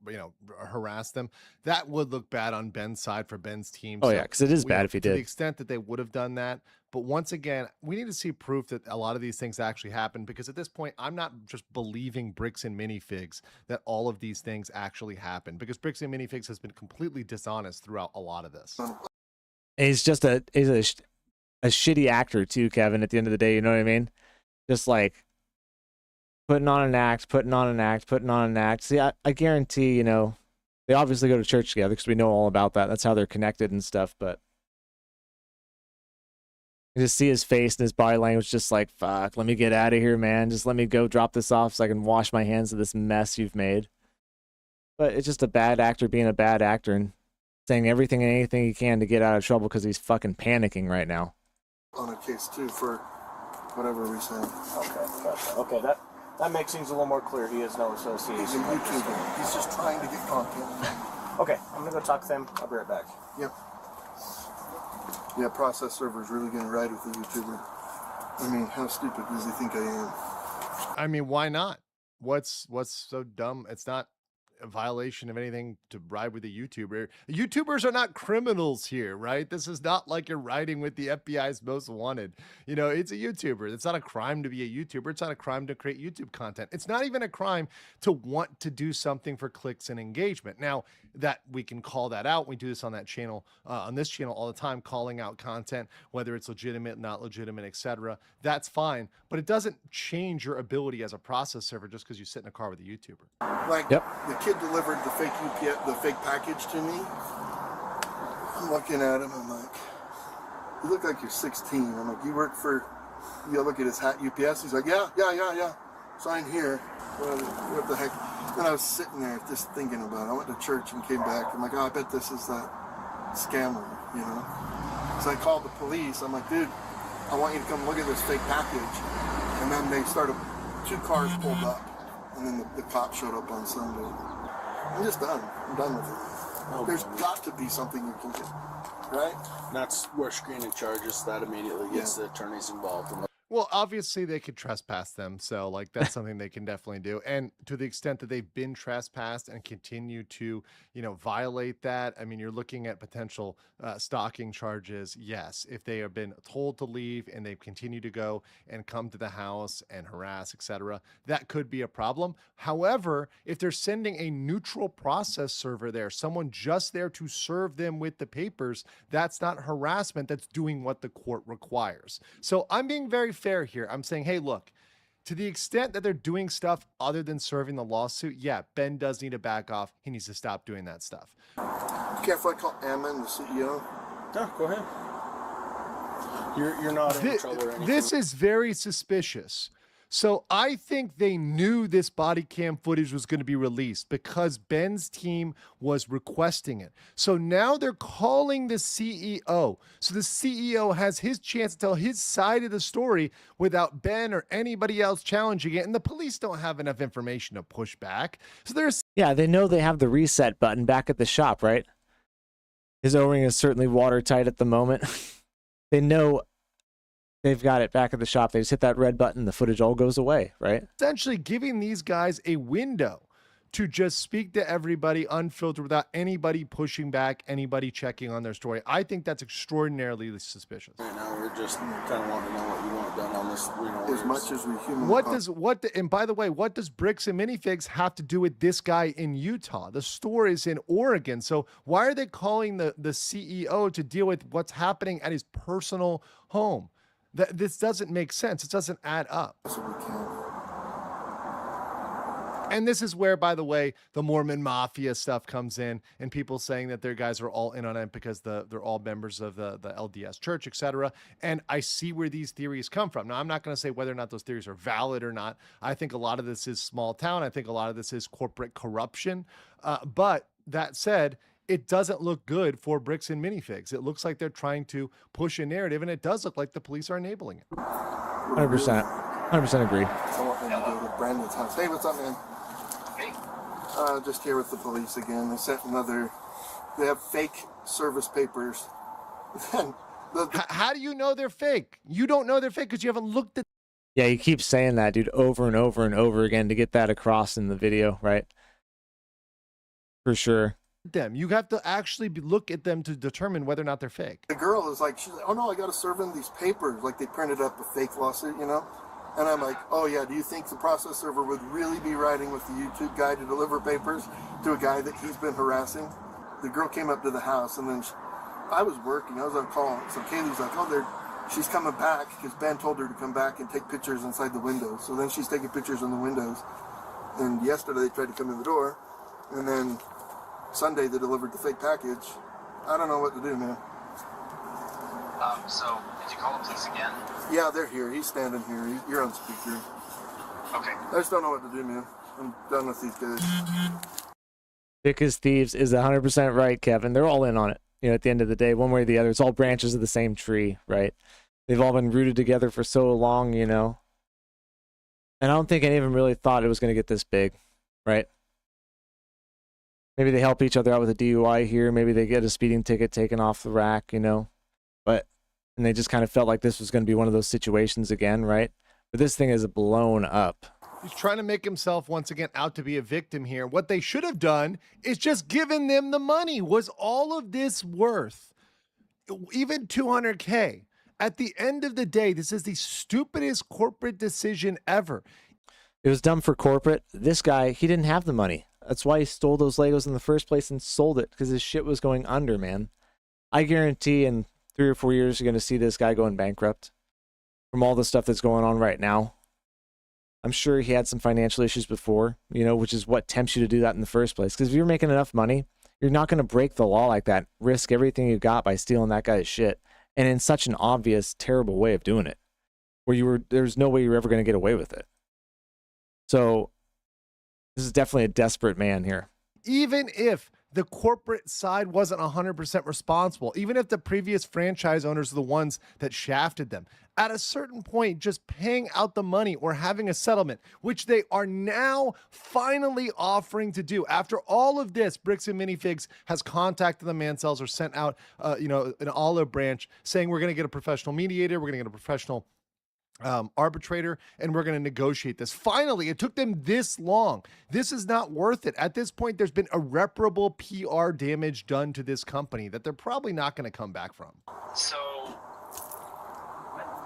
harass them, that would look bad on Ben's side for Ben's team. Oh, yeah, because it is bad if he did. To the extent that they would have done that. But once again, we need to see proof that a lot of these things actually happened, because at this point, I'm not just believing Bricks and Minifigs that all of these things actually happened, because Bricks and Minifigs has been completely dishonest throughout a lot of this. He's just a shitty actor too, Kevin, at the end of the day, you know what I mean? Just like putting on an act. See, I guarantee, they obviously go to church together because we know all about that. That's how they're connected and stuff, but you just see his face and his body language just like, fuck, let me get out of here, man. Just let me go drop this off so I can wash my hands of this mess you've made. But it's just a bad actor being a bad actor and saying everything and anything he can to get out of trouble because he's fucking panicking right now. On a case too for whatever reason. Okay, gotcha. Okay, that makes things a little more clear. He has no association. He's a YouTuber. He's just trying to get content. Okay, I'm gonna go talk to them. I'll be right back. Yep. Yeah, process server's really gonna ride with the YouTuber. I mean, how stupid does he think I am? I mean, why not? What's so dumb? It's not a violation of anything to ride with a YouTuber. YouTubers are not criminals here, right? This is not like you're riding with the FBI's most wanted. It's a YouTuber. It's not a crime to be a YouTuber. It's not a crime to create YouTube content. It's not even a crime to want to do something for clicks and engagement. Now, that we can call that out. We do this on that channel, on this channel all the time, calling out content, whether it's legitimate, not legitimate, etc. That's fine, but it doesn't change your ability as a process server just because you sit in a car with a YouTuber. Like, the kid delivered the fake UPS, the fake package to me. I'm looking at him, I'm like, you look like you're 16. I'm like, you look at his hat, UPS? He's like, yeah. Sign here. What the heck? And I was sitting there just thinking about it. I went to church and came back. I'm like, I bet this is that scammer, So I called the police. I'm like, dude, I want you to come look at this fake package. And then they started, 2 cars pulled up. And then the cop showed up on Sunday. I'm just done. I'm done with it. There's got to be something you can do, right? That's where screening charges. That immediately gets the attorneys involved. Well, obviously they could trespass them. So that's something they can definitely do. And to the extent that they've been trespassed and continue to, violate that, I mean, you're looking at potential stalking charges. Yes. If they have been told to leave and they've continued to go and come to the house and harass, etc., that could be a problem. However, if they're sending a neutral process server there, someone just there to serve them with the papers, that's not harassment. That's doing what the court requires. So I'm being very fair here. I'm saying, hey, look, To the extent that they're doing stuff other than serving the lawsuit, yeah, Ben does need to back off. He needs to stop doing that stuff. Careful, I call Ammon the CEO. No, go ahead. You're not in trouble or anything. This is very suspicious. So I think they knew this body cam footage was going to be released because Ben's team was requesting it. So now they're calling the CEO. So the CEO has his chance to tell his side of the story without Ben or anybody else challenging it. And the police don't have enough information to push back. So there's... Yeah, they know they have the reset button back at the shop, right? His O-ring is certainly watertight at the moment. They know they've got it back at the shop. They just hit that red button, the footage all goes away, right? Essentially giving these guys a window to just speak to everybody unfiltered without anybody pushing back, anybody checking on their story. I think that's extraordinarily suspicious. Right now, we're just kind of wanting to know what you want done on this. As much as we humanly and by the way, what does Bricks and Minifigs have to do with this guy in Utah? The store is in Oregon. So why are they calling the CEO to deal with what's happening at his personal home? This doesn't make sense. It doesn't add up. And this is where, by the way, the Mormon Mafia stuff comes in and people saying that their guys are all in on it because they're all members of the LDS church, etc. And I see where these theories come from. Now, I'm not going to say whether or not those theories are valid or not. I think a lot of this is small town. I think a lot of this is corporate corruption. But that said, it doesn't look good for Bricks and Minifigs. It looks like they're trying to push a narrative, and it does look like the police are enabling it. 100%. 100% agree. I want them to go to Brandon's house. Hey, what's up, man? Hey. Just here with the police again. They sent they have fake service papers. How do you know they're fake? You don't know they're fake because you haven't looked at. Yeah, you keep saying that, dude, over and over and over again to get that across in the video, right? For sure. Them. You have to actually look at them to determine whether or not they're fake. The girl is like, she's like, oh no, I got to serve in these papers. Like they printed up a fake lawsuit, you know? And I'm like, oh yeah, do you think the process server would really be riding with the YouTube guy to deliver papers to a guy that he's been harassing? The girl came up to the house and then I was working, I was on call. So Kaylee's like, oh, she's coming back because Ben told her to come back and take pictures inside the windows. So then she's taking pictures in the windows. And yesterday they tried to come in the door and then Sunday they delivered the fake package. I don't know what to do, man. So did you call the police again? Yeah, they're here. He's standing here. You're on speaker. Okay. I just don't know what to do, man. I'm done with these guys. Thick as thieves is 100% right, Kevin. They're all in on it. You know, at the end of the day, one way or the other, it's all branches of the same tree, right? They've all been rooted together for so long, you know. And I don't think any of them really thought it was going to get this big, right? Maybe they help each other out with a DUI here. Maybe they get a speeding ticket taken off the rack, you know. And they just kind of felt like this was going to be one of those situations again, right? But this thing is blown up. He's trying to make himself once again out to be a victim here. What they should have done is just given them the money. Was all of this worth even $200K? At the end of the day, this is the stupidest corporate decision ever. It was dumb for corporate. This guy, he didn't have the money. That's why he stole those Legos in the first place and sold it, because his shit was going under, man. I guarantee in 3 or 4 years, you're going to see this guy going bankrupt from all the stuff that's going on right now. I'm sure he had some financial issues before, you know, which is what tempts you to do that in the first place. Because if you're making enough money, you're not going to break the law like that, risk everything you got by stealing that guy's shit, and in such an obvious, terrible way of doing it, where there's no way you're ever going to get away with it. So this is definitely a desperate man here. Even if the corporate side wasn't 100% responsible, even if the previous franchise owners are the ones that shafted them, at a certain point, just paying out the money or having a settlement, which they are now finally offering to do. After all of this, Bricks and Minifigs has contacted the Mansells or sent out, an olive branch saying we're going to get a professional mediator, we're going to get a professional arbitrator, and we're going to negotiate this. Finally, it took them this long. This is not worth it. At this point, there's been irreparable PR damage done to this company that they're probably not going to come back from. So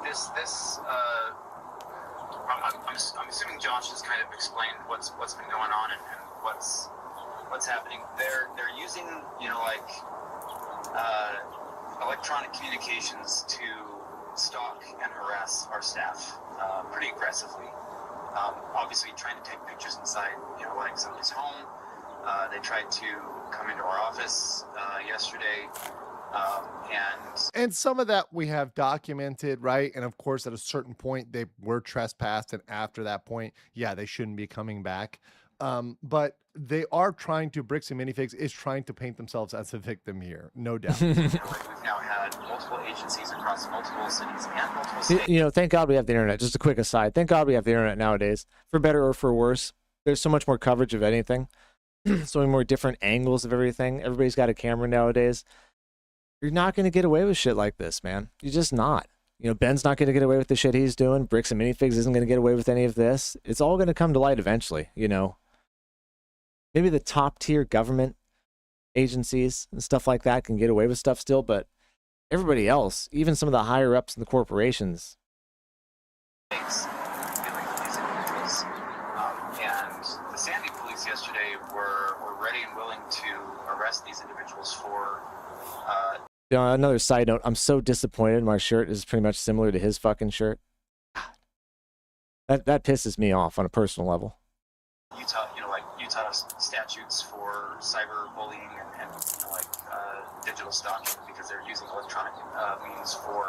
I'm assuming Josh has kind of explained what's been going on and what's happening. They're using, electronic communications to stalk and harass our staff pretty aggressively. obviously trying to take pictures inside, like somebody's home. They tried to come into our office yesterday. And some of that we have documented, right? And of course, at a certain point, they were trespassed. And after that point, yeah, they shouldn't be coming back. But they are trying to, Bricks and Minifigs is trying to paint themselves as a victim here, no doubt. We've now had multiple agencies across multiple cities and multiple states. Thank God we have the internet. Just a quick aside. Thank God we have the internet nowadays, for better or for worse. There's so much more coverage of anything, so many more different angles of everything. Everybody's got a camera nowadays. You're not going to get away with shit like this, man. You're just not. Ben's not going to get away with the shit he's doing. Bricks and Minifigs isn't going to get away with any of this. It's all going to come to light eventually, Maybe the top tier government agencies and stuff like that can get away with stuff still, but everybody else, even some of the higher ups in the corporations. And the Sandy police yesterday were ready and willing to arrest these individuals for... Another side note, I'm so disappointed my shirt is pretty much similar to his fucking shirt. That pisses me off on a personal level. Utah statutes for cyberbullying and digital stalking, because they're using electronic means for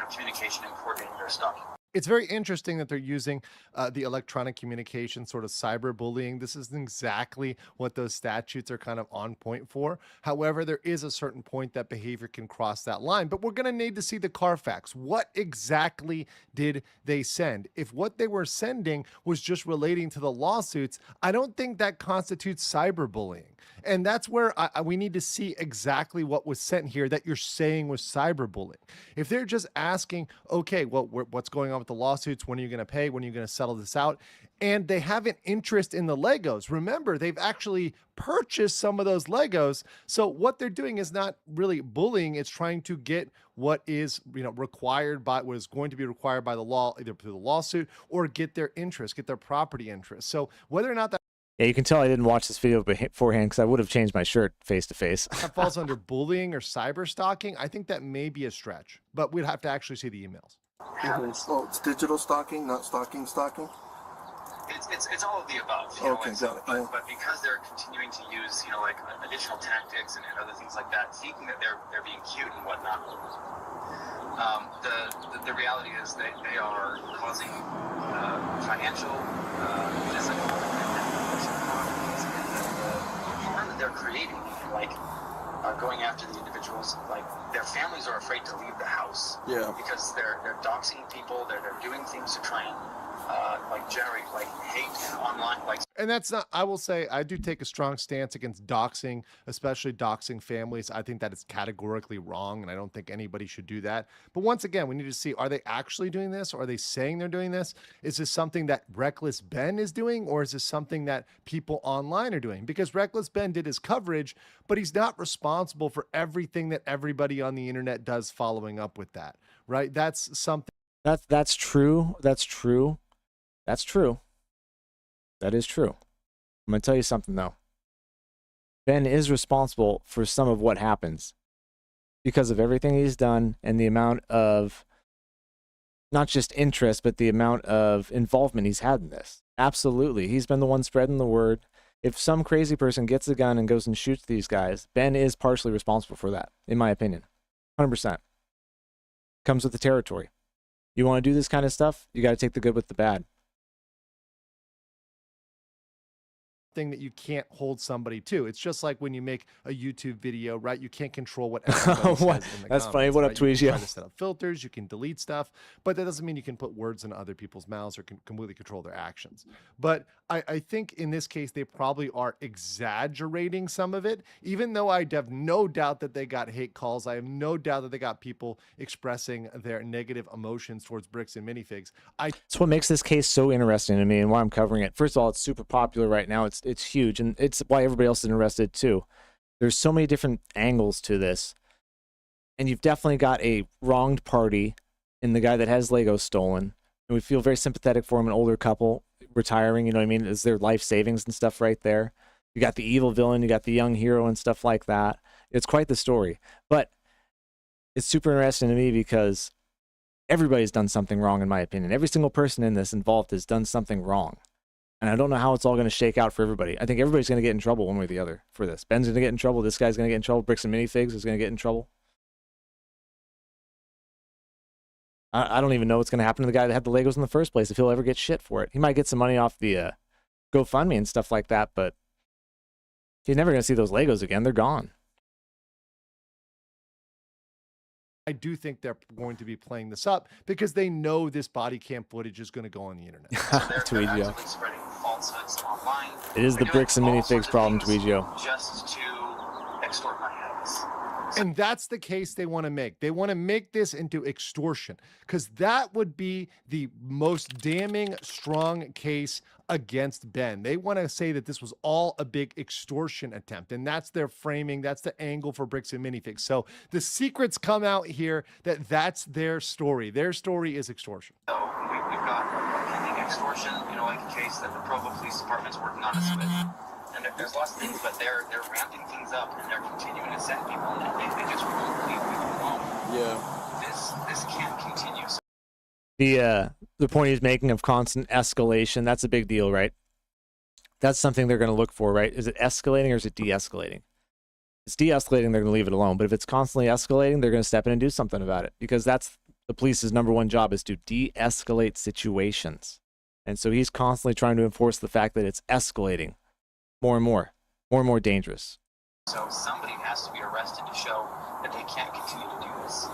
communication and coordinating their stalking. It's very interesting that they're using the electronic communication, sort of cyberbullying. This isn't exactly what those statutes are kind of on point for. However, there is a certain point that behavior can cross that line, but we're going to need to see the Carfax. What exactly did they send? If what they were sending was just relating to the lawsuits, I don't think that constitutes cyberbullying. And that's where we need to see exactly what was sent here that you're saying was cyberbullying. If they're just asking, okay, well, what's going on with the lawsuits? When are you going to pay? When are you going to settle this out? And they have an interest in the Legos. Remember, they've actually purchased some of those Legos. So what they're doing is not really bullying. It's trying to get what is, required by, what is going to be required by the law, either through the lawsuit or get their interest, get their property interest. So whether or not that... Yeah, you can tell I didn't watch this video beforehand because I would have changed my shirt face to face. That falls under bullying or cyber stalking. I think that may be a stretch, but we'd have to actually see the emails. Oh, it's digital stalking, not stalking. It's all of the above. Okay, got it. But because they're continuing to use, additional tactics and other things like that, thinking that they're being cute and whatnot, the reality is that they are causing financial, physical, and harm that they're creating, going after the individuals. Their families are afraid to leave the house. Yeah. Because they're doxing people. They're doing things to try and generate hate online. And that's not, I will say, I do take a strong stance against doxing, especially doxing families. I think that is categorically wrong, and I don't think anybody should do that. But once again, we need to see, are they actually doing this? Or are they saying they're doing this? Is this something that Reckless Ben is doing? Or is this something that people online are doing? Because Reckless Ben did his coverage, but he's not responsible for everything that everybody on the internet does following up with that, right? That's something. That's true. That's true. That's true. That is true. I'm going to tell you something, though. Ben is responsible for some of what happens because of everything he's done and the amount of, not just interest, but the amount of involvement he's had in this. Absolutely. He's been the one spreading the word. If some crazy person gets a gun and goes and shoots these guys, Ben is partially responsible for that, in my opinion. 100%. Comes with the territory. You want to do this kind of stuff, you got to take the good with the bad. Thing that you can't hold somebody to. It's just like when you make a YouTube video, right? You can't control what everybody says in the That's comments, funny. What up, right? You can Tweezy? try to set up filters, you can delete stuff, but that doesn't mean you can put words in other people's mouths or can completely control their actions. But I think in this case, they probably are exaggerating some of it, even though I have no doubt that they got hate calls. I have no doubt that they got people expressing their negative emotions towards Bricks and Minifigs. It's what makes this case so interesting to me and why I'm covering it. First of all, it's super popular right now. It's huge, and it's why everybody else is interested too. There's so many different angles to this, and you've definitely got a wronged party in the guy that has Legos stolen, and we feel very sympathetic for him, an older couple retiring, you know what I mean? Is their life savings and stuff right there. You got the evil villain, you got the young hero and stuff like that. It's quite the story, but it's super interesting to me because Everybody's done something wrong, in my opinion. Every single person in this involved has done something wrong. And I don't know how it's all going to shake out for everybody. I think everybody's going to get in trouble one way or the other for this. Ben's going to get in trouble. This guy's going to get in trouble. Bricks and Minifigs is going to get in trouble. I don't even know what's going to happen to the guy that had the Legos in the first place, if he'll ever get shit for it. He might get some money off the GoFundMe and stuff like that, but he's never going to see those Legos again. They're gone. I do think they're going to be playing this up because they know this body cam footage is going to go on the internet. Tweegio. Spreading falsehoods online. It is the Bricks and Minifigs problem, Tweegio. Just to extort money out of us. And that's the case they want to make. They want to make this into extortion because that would be the most damning, strong case against Ben. They want to say that this was all a big extortion attempt, and that's their framing. That's the angle for Bricks and Minifigs. So the secrets come out here that that's their story. Their story is extortion. So we've got pending extortion, like a case that the Provo Police Department's working on us with. And there's lots of things, but they're ramping things up and they're continuing to send people, and they just won't leave people alone. Yeah. This can't continue. The point he's making of constant escalation, that's a big deal, right? That's something they're going to look for, right? Is it escalating or is it de-escalating? If it's de-escalating, they're going to leave it alone. But if it's constantly escalating, they're going to step in and do something about it, because that's the police's number one job, is to de-escalate situations. And so he's constantly trying to enforce the fact that it's escalating more and more dangerous. So somebody has to be arrested to show that they can't continue to do this.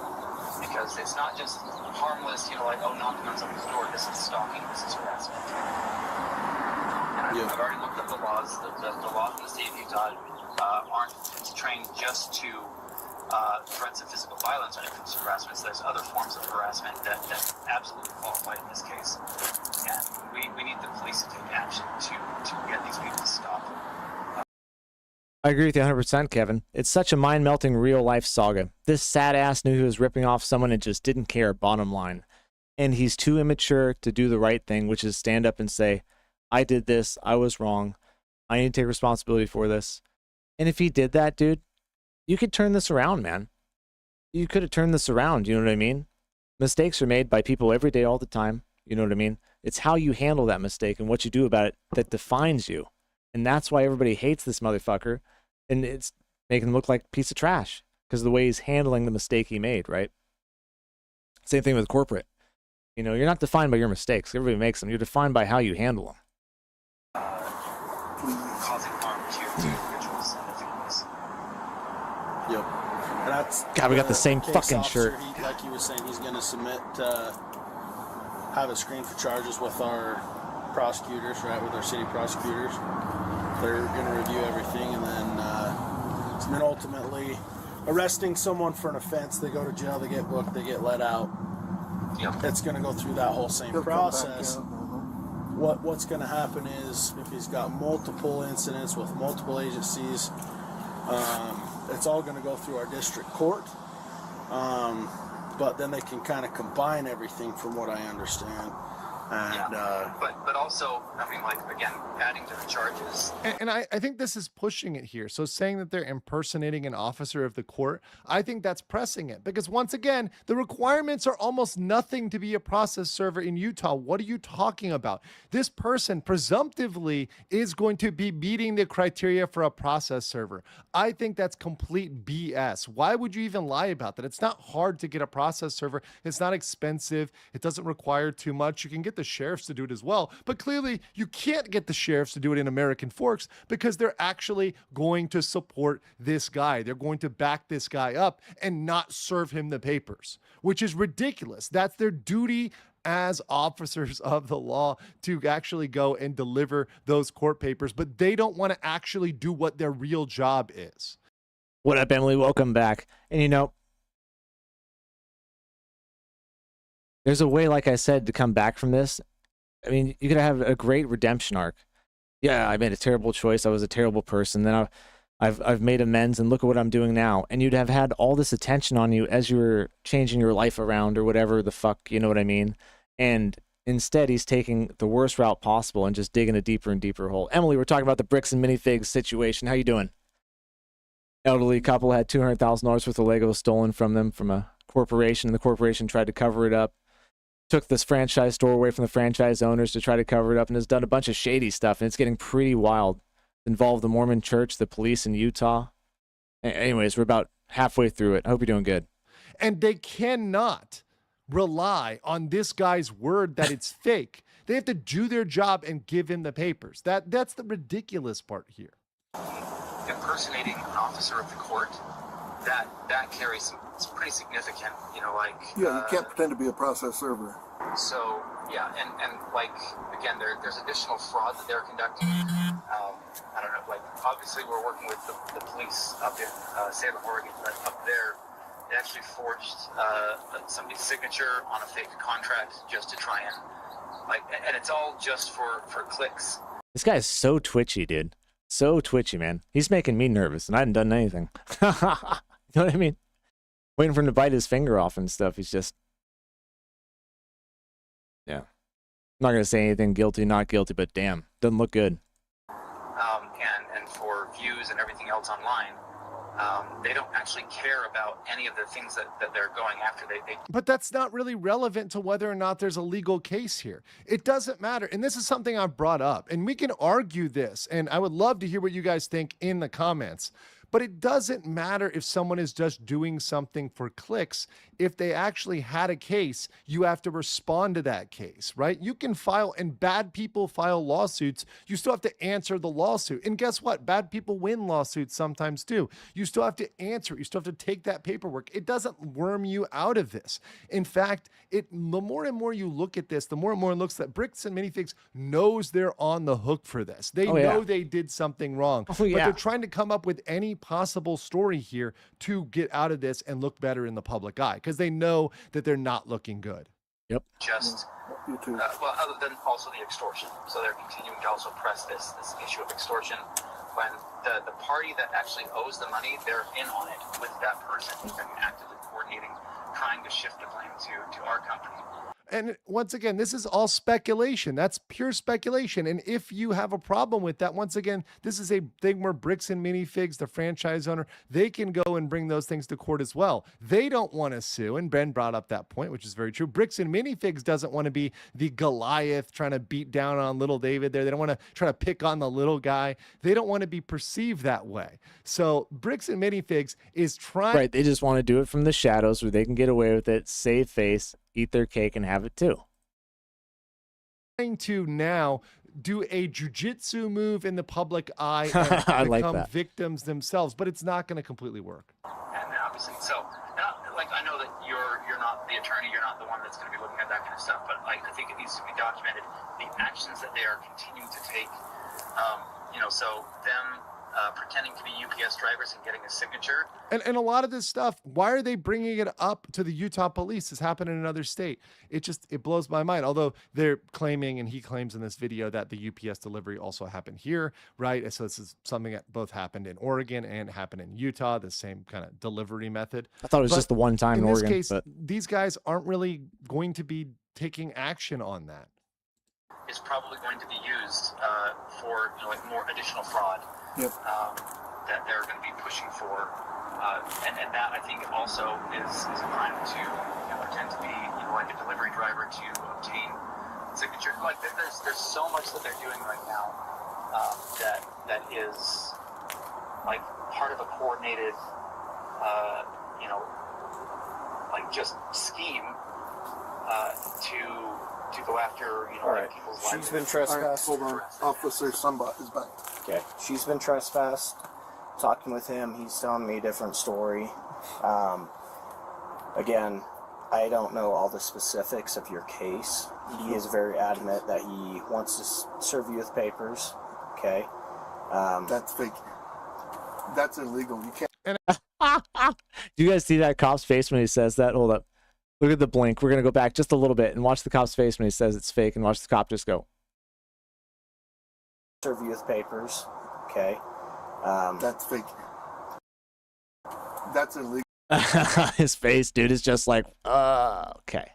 Because it's not just harmless, like, knocking on someone's door. This is stalking, this is harassment. And I've already looked up the laws. The laws in the state of Utah aren't trained just to threats of physical violence when it comes to harassment. So there's other forms of harassment that absolutely qualify in this case. And we need the police to take action to get these people to stop. I agree with you 100%, Kevin. It's such a mind-melting real-life saga. This sad ass knew he was ripping off someone and just didn't care, bottom line. And he's too immature to do the right thing, which is stand up and say, I did this, I was wrong, I need to take responsibility for this. And if he did that, dude, you could turn this around, man. You could have turned this around, you know what I mean? Mistakes are made by people every day, all the time, you know what I mean? It's how you handle that mistake and what you do about it that defines you. And that's why everybody hates this motherfucker. And it's making him look like a piece of trash because of the way he's handling the mistake he made, right? Same thing with corporate. You're not defined by your mistakes. Everybody makes them. You're defined by how you handle them. Causing harm to individuals and their families. Yep. And that's God, we got the same case fucking officer, shirt. Like he was saying, he's going to submit, have a screen for charges with our prosecutors, right, with our city prosecutors. They're going to review everything and then ultimately arresting someone for an offense. They go to jail, they get booked, they get let out. Yep. It's going to go through that whole same process. What's going to happen is if he's got multiple incidents with multiple agencies, it's all going to go through our district court. But then they can kind of combine everything from what I understand. And, but also, again, adding to the charges. And I think this is pushing it here. So saying that they're impersonating an officer of the court, I think that's pressing it. Because once again, the requirements are almost nothing to be a process server in Utah. What are you talking about? This person presumptively is going to be meeting the criteria for a process server. I think that's complete BS. Why would you even lie about that? It's not hard to get a process server. It's not expensive. It doesn't require too much. You can get the sheriffs to do it as well, but clearly you can't get the sheriffs to do it in American Forks because they're actually going to support this guy. They're going to back this guy up and not serve him the papers, which is ridiculous. That's their duty as officers of the law, to actually go and deliver those court papers, but they don't want to actually do what their real job is. What up, Emily? Welcome back. And there's a way, like I said, to come back from this. I mean, you could have a great redemption arc. Yeah, I made a terrible choice. I was a terrible person. Then I've made amends, and look at what I'm doing now. And you'd have had all this attention on you as you were changing your life around or whatever the fuck, you know what I mean? And instead, he's taking the worst route possible and just digging a deeper and deeper hole. Emily, we're talking about the Bricks and Minifigs situation. How you doing? Elderly couple had $200,000 worth of Legos stolen from them from a corporation, and the corporation tried to cover it up. took this franchise store away from the franchise owners to try to cover it up and has done a bunch of shady stuff, and it's getting pretty wild. Involved the Mormon church, the police in Utah. Anyways, we're about halfway through it. I hope you're doing good. And they cannot rely on this guy's word that it's fake. They have to do their job and give him the papers. That's the ridiculous part here. Impersonating an officer of the court, that carries it's pretty significant, you know, like... Yeah, you can't pretend to be a process server. So, yeah, and like, again, there's additional fraud that they're conducting. I don't know, like, obviously we're working with the police up in Salem, Oregon, but up there, they actually forged somebody's signature on a fake contract just to try and, like, and it's all just for clicks. This guy is so twitchy, dude. So twitchy, man. He's making me nervous, and I hadn't done anything. You know what I mean? Waiting for him to bite his finger off and stuff. He's just... Yeah. I'm not going to say anything guilty, not guilty, but damn, doesn't look good. And for views and everything else online, they don't actually care about any of the things that they're going after. But that's not really relevant to whether or not there's a legal case here. It doesn't matter. And this is something I've brought up, and we can argue this, and I would love to hear what you guys think in the comments. But it doesn't matter if someone is just doing something for clicks. If they actually had a case, you have to respond to that case, right? You can file, and bad people file lawsuits. You still have to answer the lawsuit. And guess what? Bad people win lawsuits sometimes too. You still have to answer it. You still have to take that paperwork. It doesn't worm you out of this. In fact, the more and more you look at this, the more and more it looks that Bricks and Minifigs knows they're on the hook for this. They know they did something wrong. But they're trying to come up with any possible story here to get out of this and look better in the public eye, because they know that they're not looking good. Yep. Just, well, other than also the extortion. So they're continuing to also press this issue of extortion when the party that actually owes the money, they're in on it with that person and actively coordinating, trying to shift the blame to our company. And once again, this is all speculation. That's pure speculation. And if you have a problem with that, once again, this is a thing where Bricks and Minifigs, the franchise owner, they can go and bring those things to court as well. They don't want to sue. And Ben brought up that point, which is very true. Bricks and Minifigs doesn't want to be the Goliath trying to beat down on little David there. They don't want to try to pick on the little guy. They don't want to be perceived that way. So Bricks and Minifigs is trying... Right. They just want to do it from the shadows where they can get away with it, save face, eat their cake, and have it too. Trying to now do a jujitsu move in the public eye and become victims themselves, but it's not going to completely work. And obviously, so like I know that you're not the attorney, you're not the one that's going to be looking at that kind of stuff, but I think it needs to be documented the actions that they are continuing to take. So them pretending to be UPS drivers and getting a signature. And a lot of this stuff, why are they bringing it up to the Utah police? This happened in another state. It blows my mind. Although they're claiming, and he claims in this video, that the UPS delivery also happened here, right? So this is something that both happened in Oregon and happened in Utah, the same kind of delivery method. I thought it was just the one time in Oregon. In this case, these guys aren't really going to be taking action on that. Is probably going to be used for like more additional fraud. Yep. That they're going to be pushing for, and that I think also is a crime to pretend to be like a delivery driver to obtain signature. Like there's so much that they're doing right now that is like part of a coordinated like just scheme to go after like people's lives. She's been trespassed. Hold on, Officer Sunbot is back. Okay, she's been trespassed. Talking with him, he's telling me a different story. Again, I don't know all the specifics of your case. He is very adamant that he wants to serve you with papers. Okay. That's fake. That's illegal. You can't. Do you guys see that cop's face when he says that? Hold up. Look at the blink. We're going to go back just a little bit and watch the cop's face when he says it's fake, and watch the cop just go. Serve you with papers. Okay. That's fake. That's illegal. His face, dude, is just like, okay.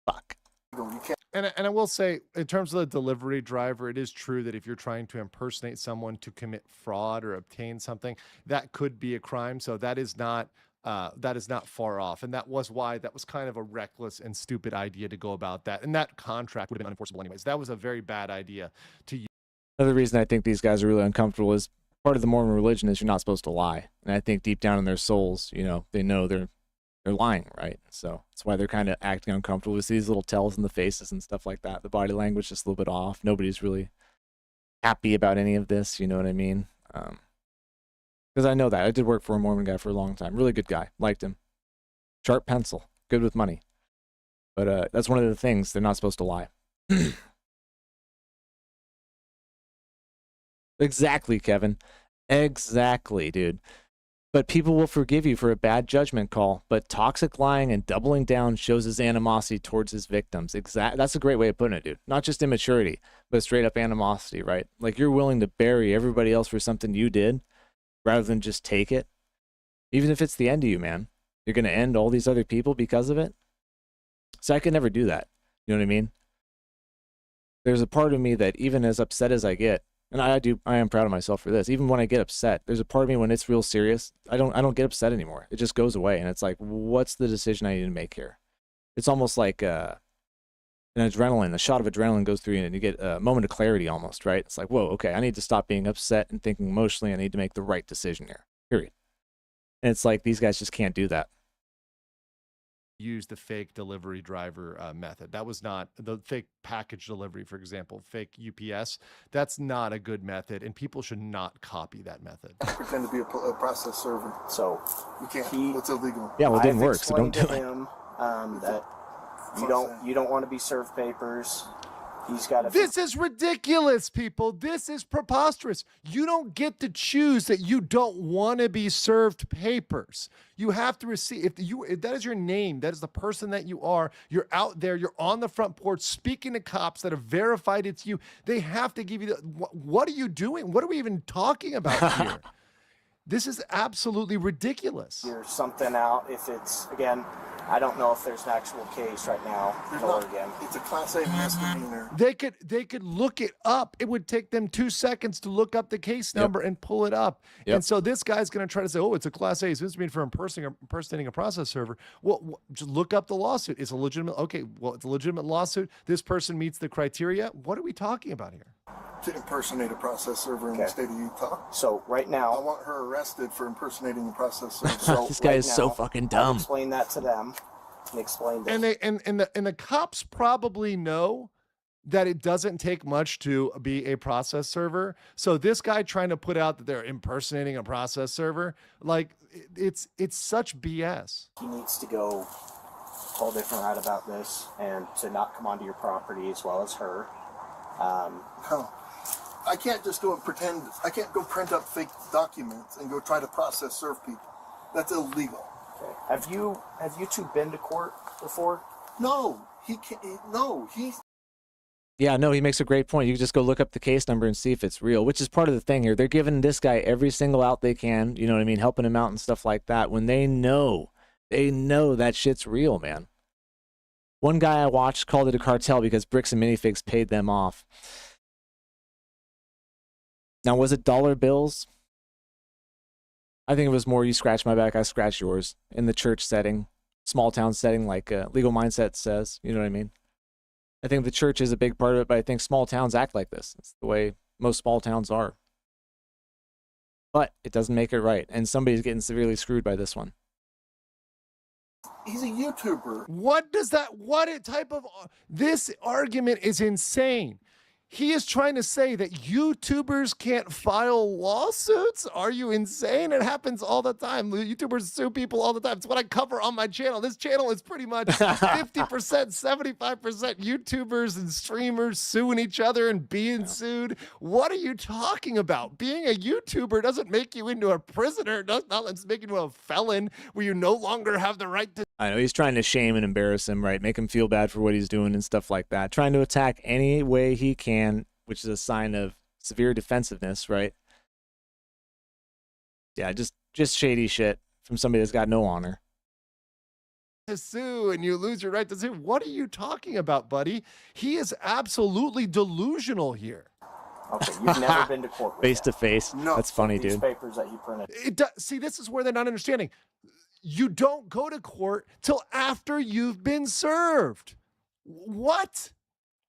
Fuck. You can't. And I will say, in terms of the delivery driver, it is true that if you're trying to impersonate someone to commit fraud or obtain something, that could be a crime. So that is not that is not far off. And that was why that was kind of a reckless and stupid idea to go about that. And that contract would have been unenforceable anyways. That was a very bad idea to use. Another reason I think these guys are really uncomfortable is part of the Mormon religion is you're not supposed to lie. And I think deep down in their souls, you know, they know they're lying, right? So that's why they're kind of acting uncomfortable. We see these little tells in the faces and stuff like that. The body language just a little bit off. Nobody's really happy about any of this, you know what I mean? Because I know that. I did work for a Mormon guy for a long time. Really good guy. Liked him. Sharp pencil. Good with money. But that's one of the things. They're not supposed to lie. Exactly, Kevin. Exactly, dude. But people will forgive you for a bad judgment call. But toxic lying and doubling down shows his animosity towards his victims. That's a great way of putting it, dude. Not just immaturity, but straight up animosity, right? Like you're willing to bury everybody else for something you did rather than just take it. Even if it's the end of you, man. You're going to end all these other people because of it. So I could never do that. You know what I mean? There's a part of me that even as upset as I get, and I am proud of myself for this. Even when I get upset, there's a part of me when it's real serious, I don't get upset anymore. It just goes away. And it's like, what's the decision I need to make here? It's almost like an adrenaline, a shot of adrenaline goes through you and you get a moment of clarity almost, right? It's like, whoa, okay, I need to stop being upset and thinking emotionally. I need to make the right decision here, period. And it's like, these guys just can't do that. Use the fake delivery driver method. That was not the fake package delivery, for example, fake UPS. That's not a good method, and people should not copy that method. Pretend to be a process server. So you can't. It's illegal. Yeah, well, it didn't work, so don't do it. Him, that you don't want to be served papers. He's got to. This is ridiculous, people. This is preposterous. You don't get to choose that you don't want to be served papers. You have to receive. If that is your name, that is the person that you are. You're out there. You're on the front porch speaking to cops that have verified it's you. They have to give you. What are you doing? What are we even talking about here? This is absolutely ridiculous. Here's something out. If it's again. I don't know if there's an actual case right now in Oregon. It's a Class A misdemeanor. They could look it up. It would take them 2 seconds to look up the case number and pull it up. Yep. And so this guy's going to try to say, oh, it's a Class A misdemeanor for impersonating a process server. Well, just look up the lawsuit. It's a legitimate. Okay, well, it's a legitimate lawsuit. This person meets the criteria. What are we talking about here? To impersonate a process server in the state of Utah. So right now, I want her arrested for impersonating a process server. So this guy is so fucking dumb. Explain that to them. And explain this. And the cops probably know that it doesn't take much to be a process server. So this guy trying to put out that they're impersonating a process server, like it's such BS. He needs to go a whole different route about this and to not come onto your property as well as her. No. I can't just go and pretend. I can't go print up fake documents and go try to process serve people. That's illegal. Okay. Have you two been to court before? No, he can't. No, he's. Yeah, no, he makes a great point. You can just go look up the case number and see if it's real, which is part of the thing here. They're giving this guy every single out they can, you know what I mean, helping him out and stuff like that when they know that shit's real, man. One guy I watched called it a cartel because Bricks and Minifigs paid them off. Now, was it dollar bills? I think it was more you scratch my back, I scratch yours in the church setting, small town setting like Legal Mindset says, you know what I mean? I think the church is a big part of it, but I think small towns act like this. It's the way most small towns are. But it doesn't make it right, and somebody's getting severely screwed by this one. He's a YouTuber. What type of, this argument is insane. He is trying to say that YouTubers can't file lawsuits? Are you insane? It happens all the time. YouTubers sue people all the time. It's what I cover on my channel. This channel is pretty much 50%, 75% YouTubers and streamers suing each other and being sued. What are you talking about? Being a YouTuber doesn't make you into a prisoner. It does not make you into a felon where you no longer have the right to. I know he's trying to shame and embarrass him, right? Make him feel bad for what he's doing and stuff like that. Trying to attack any way he can, which is a sign of severe defensiveness, right? Yeah, just shady shit from somebody that's got no honor. To sue and you lose your right to sue. What are you talking about, buddy? He is absolutely delusional here. Okay, you've never been to court with face to face. No. That's funny, These dude. papers that he printed. See, this is where they're not understanding. You don't go to court till after you've been served. What?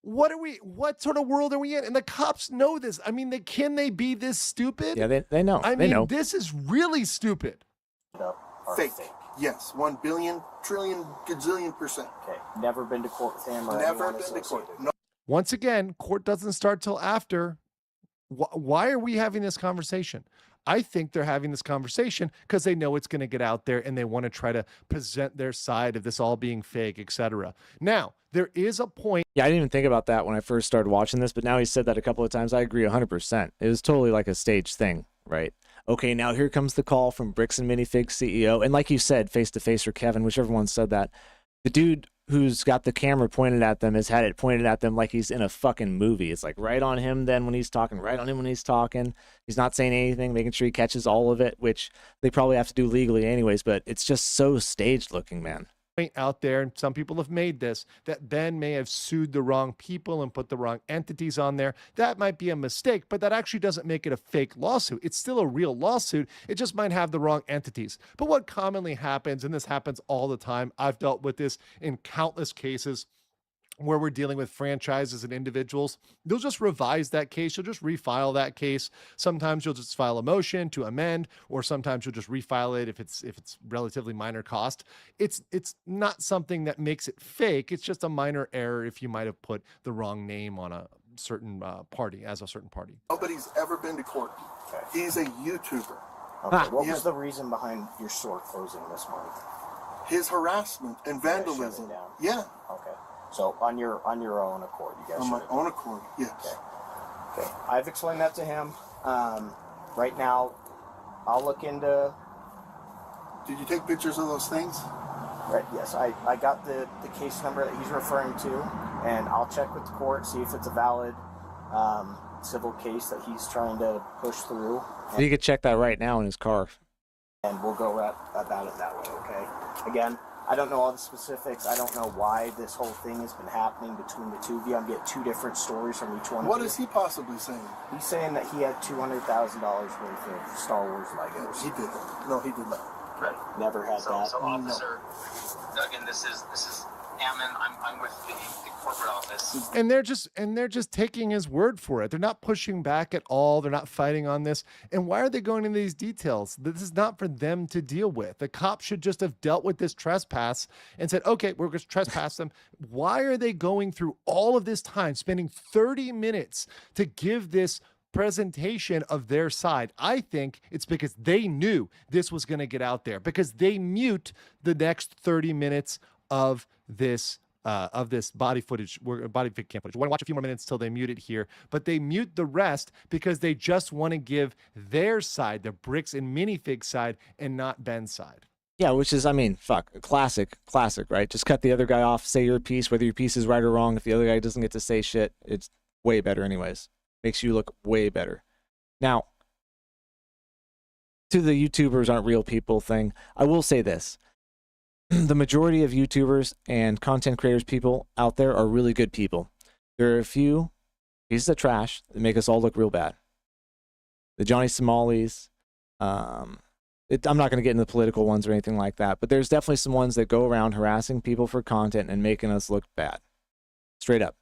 What sort of world are we in? And the cops know this. I mean, can they be this stupid? Yeah, they know. I They mean, know. this is really stupid. Fake. Yes, 1 billion, trillion, gazillion %. Okay. Never been to court with him or Never anyone been to court. associated. No. Once again, court doesn't start till after. Why are we having this conversation? I think they're having this conversation because they know it's going to get out there and they want to try to present their side of this all being fake, etc. Now, there is a point. Yeah, I didn't even think about that when I first started watching this, but now he said that a couple of times. I agree 100%. It was totally like a staged thing, right? Okay, now here comes the call from Bricks and Minifig CEO. And like you said, face-to-face or Kevin, whichever one said that, the dude who's got the camera pointed at them has had it pointed at them like he's in a fucking movie. It's like right on him then when he's talking, right on him when he's talking. He's not saying anything, making sure he catches all of it, which they probably have to do legally anyways, but it's just so staged looking, man. Out there, and some people have made this, that Ben may have sued the wrong people and put the wrong entities on there. That might be a mistake, but that actually doesn't make it a fake lawsuit. It's still a real lawsuit. It just might have the wrong entities. But what commonly happens, and this happens all the time, I've dealt with this in countless cases where we're dealing with franchises and individuals, they'll just revise that case. You'll just refile that case. Sometimes you'll just file a motion to amend, or sometimes you'll just refile it if it's relatively minor cost. It's not something that makes it fake. It's just a minor error if you might have put the wrong name on a certain party as a certain party. Nobody's ever been to court. He's a YouTuber. Okay. What was the reason behind your store closing this month? His harassment and vandalism. Yeah. Okay. So on your own accord, you guys. On my own accord, yes. Okay. I've explained that to him. Right now, I'll look into. Did you take pictures of those things? Right. Yes, I got the case number that he's referring to, and I'll check with the court, see if it's a valid civil case that he's trying to push through. You could check that right now in his car. And we'll go about it that way. Okay. Again, I don't know all the specifics. I don't know why this whole thing has been happening between the two of you. I'm getting two different stories from each one. What is he possibly saying? He's saying that he had $200,000 worth of Star Wars Legos. He didn't. No, he did not. Right. Never had that. So officer, again, this is Ammon. I'm with the corporate office. And they're just taking his word for it. They're not pushing back at all. They're not fighting on this. And why are they going into these details? This is not for them to deal with. The cops should just have dealt with this trespass and said, okay, we're going to trespass them. Why are they going through all of this time, spending 30 minutes to give this presentation of their side? I think it's because they knew this was going to get out there, because they mute the next 30 minutes of this body cam footage. We're going to watch a few more minutes till they mute it here, but they mute the rest because they just want to give their side, the Bricks and Minifig side, and not Ben's side. Yeah, which is, I mean, fuck, classic, right? Just cut the other guy off, say your piece, whether your piece is right or wrong. If the other guy doesn't get to say shit, it's way better anyways. Makes you look way better. Now, to the YouTubers aren't real people thing, I will say this. The majority of YouTubers and content creators people out there are really good people. There are a few pieces of trash that make us all look real bad. The Johnny Somalis. I'm not going to get into the political ones or anything like that, but there's definitely some ones that go around harassing people for content and making us look bad. Straight up.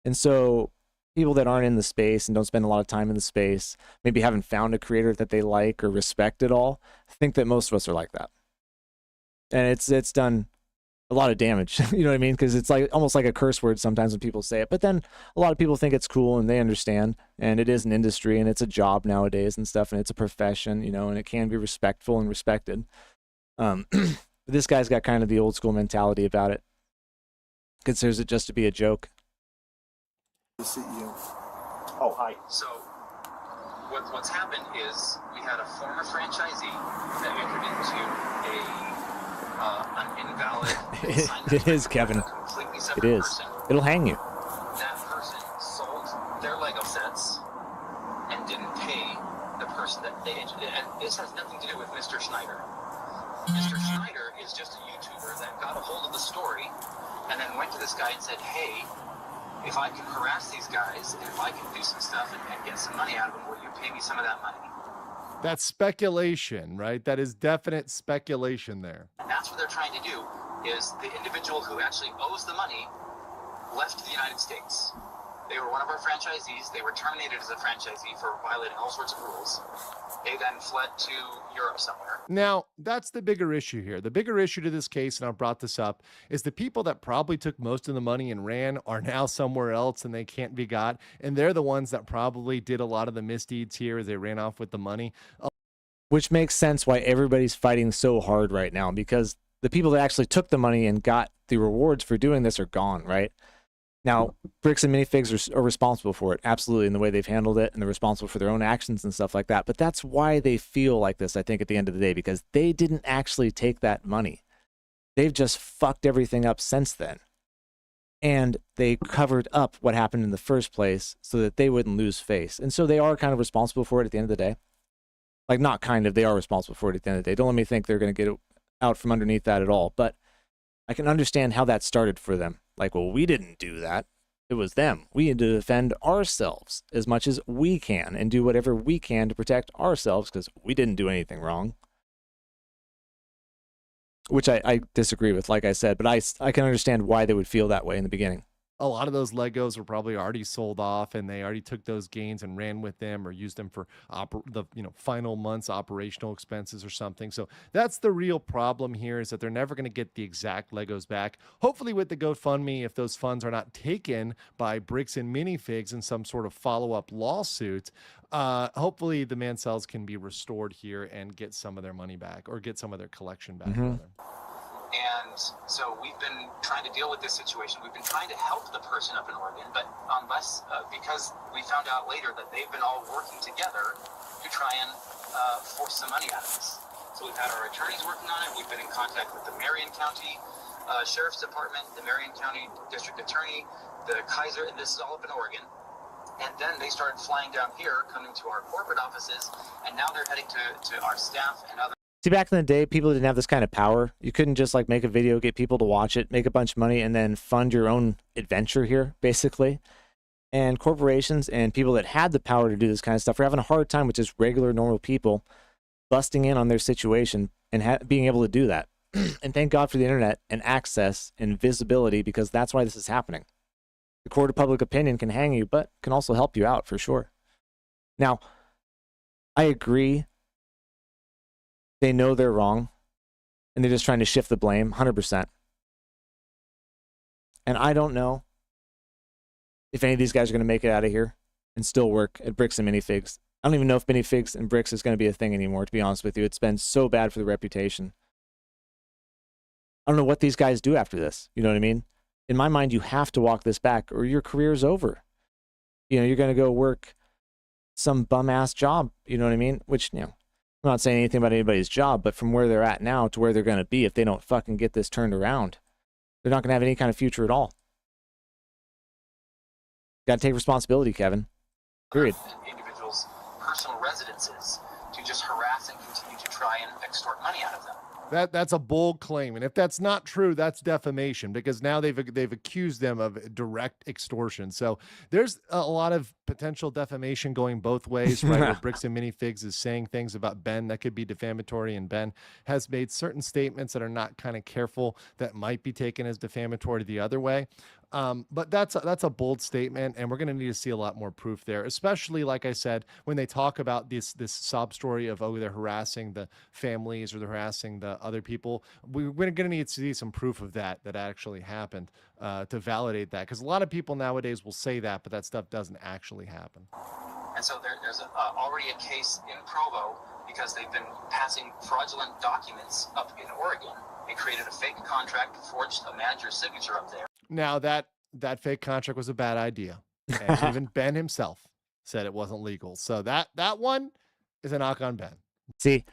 And so people that aren't in the space and don't spend a lot of time in the space, maybe haven't found a creator that they like or respect at all, think that most of us are like that. And it's done a lot of damage, you know what I mean? Because it's like almost like a curse word sometimes when people say it. But then a lot of people think it's cool and they understand. And it is an industry and it's a job nowadays and stuff. And it's a profession, you know, and it can be respectful and respected. This guy's got kind of the old school mentality about it. Considers it just to be a joke. The CEO. Oh, hi. So what's happened is we had a former franchisee that entered into an invalid It is, Kevin. It is. Person. It'll hang you. That person sold their Lego sets and didn't pay the person that they entered. And this has nothing to do with Mr. Schneider. Mr. Schneider is just a YouTuber that got a hold of the story and then went to this guy and said, hey, if I can harass these guys and if I can do some stuff and get some money out of them, will you pay me some of that money? That's speculation, right? That is definite speculation there. And that's what they're trying to do, is the individual who actually owes the money left the United States. They were one of our franchisees. They were terminated as a franchisee for violating all sorts of rules. They then fled to Europe somewhere. Now, that's the bigger issue here. The bigger issue to this case, and I brought this up, is the people that probably took most of the money and ran are now somewhere else and they can't be got. And they're the ones that probably did a lot of the misdeeds here as they ran off with the money. Which makes sense why everybody's fighting so hard right now, because the people that actually took the money and got the rewards for doing this are gone, right? Now, Bricks and Minifigs are responsible for it, absolutely, in the way they've handled it, and they're responsible for their own actions and stuff like that. But that's why they feel like this, I think, at the end of the day, because they didn't actually take that money. They've just fucked everything up since then. And they covered up what happened in the first place so that they wouldn't lose face. And so they are kind of responsible for it at the end of the day. Like, not kind of, they are responsible for it at the end of the day. Don't let me think they're going to get out from underneath that at all. But I can understand how that started for them. Like, well, we didn't do that. It was them. We need to defend ourselves as much as we can and do whatever we can to protect ourselves because we didn't do anything wrong. Which I disagree with, like I said, but I can understand why they would feel that way in the beginning. A lot of those Legos were probably already sold off and they already took those gains and ran with them or used them for the final month's operational expenses or something. So that's the real problem here, is that they're never going to get the exact Legos back. Hopefully with the GoFundMe, if those funds are not taken by Bricks and Minifigs in some sort of follow-up lawsuit, hopefully the Mancells can be restored here and get some of their money back, or get some of their collection back. Rather. And so we've been trying to deal with this situation. We've been trying to help the person up in Oregon, but because we found out later that they've been all working together to try and force some money out of us. So we've had our attorneys working on it. We've been in contact with the Marion County Sheriff's Department, the Marion County District Attorney, the Kaiser, and this is all up in Oregon. And then they started flying down here, coming to our corporate offices, and now they're heading to our staff and other. See, back in the day, people didn't have this kind of power. You couldn't just like make a video, get people to watch it, make a bunch of money, and then fund your own adventure here, basically. And corporations and people that had the power to do this kind of stuff are having a hard time with just regular, normal people busting in on their situation and being able to do that. And thank God for the internet and access and visibility, because that's why this is happening. The court of public opinion can hang you, but can also help you out for sure. Now, I agree. They know they're wrong, and they're just trying to shift the blame, 100%. And I don't know if any of these guys are going to make it out of here and still work at Bricks and Minifigs. I don't even know if Minifigs and Bricks is going to be a thing anymore, to be honest with you. It's been so bad for the reputation. I don't know what these guys do after this. You know what I mean? In my mind, you have to walk this back or your career's over. You know, you're going to go work some bum-ass job, you know what I mean? Which, you know, I'm not saying anything about anybody's job, but from where they're at now to where they're going to be, if they don't fucking get this turned around, they're not going to have any kind of future at all. Got to take responsibility, Kevin. Period. Individuals' personal residences to just harass and continue to try and extort money out of them. That's a bold claim, and if that's not true, that's defamation, because now they've accused them of direct extortion. So there's a lot of potential defamation going both ways, right? Where Bricks and Minifigs is saying things about Ben that could be defamatory, and Ben has made certain statements that are not kind of careful that might be taken as defamatory the other way. But that's a bold statement, and we're going to need to see a lot more proof there, especially, like I said, when they talk about this sob story of, oh, they're harassing the families or they're harassing the other people. We're going to need to see some proof of that actually happened to validate that, because a lot of people nowadays will say that, but that stuff doesn't actually happen. And so there's already a case in Provo because they've been passing fraudulent documents up in Oregon. They created a fake contract, forged a manager's signature up there. Now, that fake contract was a bad idea. And even Ben himself said it wasn't legal. So that one is a knock on Ben. See,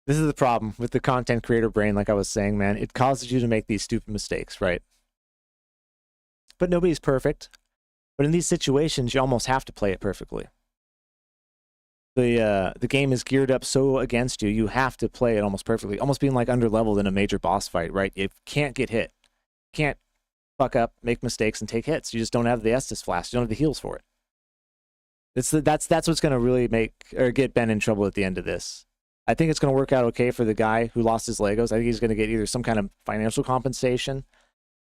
this is the problem with the content creator brain, like I was saying, man. It causes you to make these stupid mistakes, right? But nobody's perfect. But in these situations, you almost have to play it perfectly. The game is geared up so against you, you have to play it almost perfectly. Almost being like underleveled in a major boss fight, right? You can't get hit. You can't fuck up, make mistakes, and take hits. You just don't have the Estus Flask. You don't have the heals for it. That's what's going to really make or get Ben in trouble at the end of this. I think it's going to work out okay for the guy who lost his Legos. I think he's going to get either some kind of financial compensation.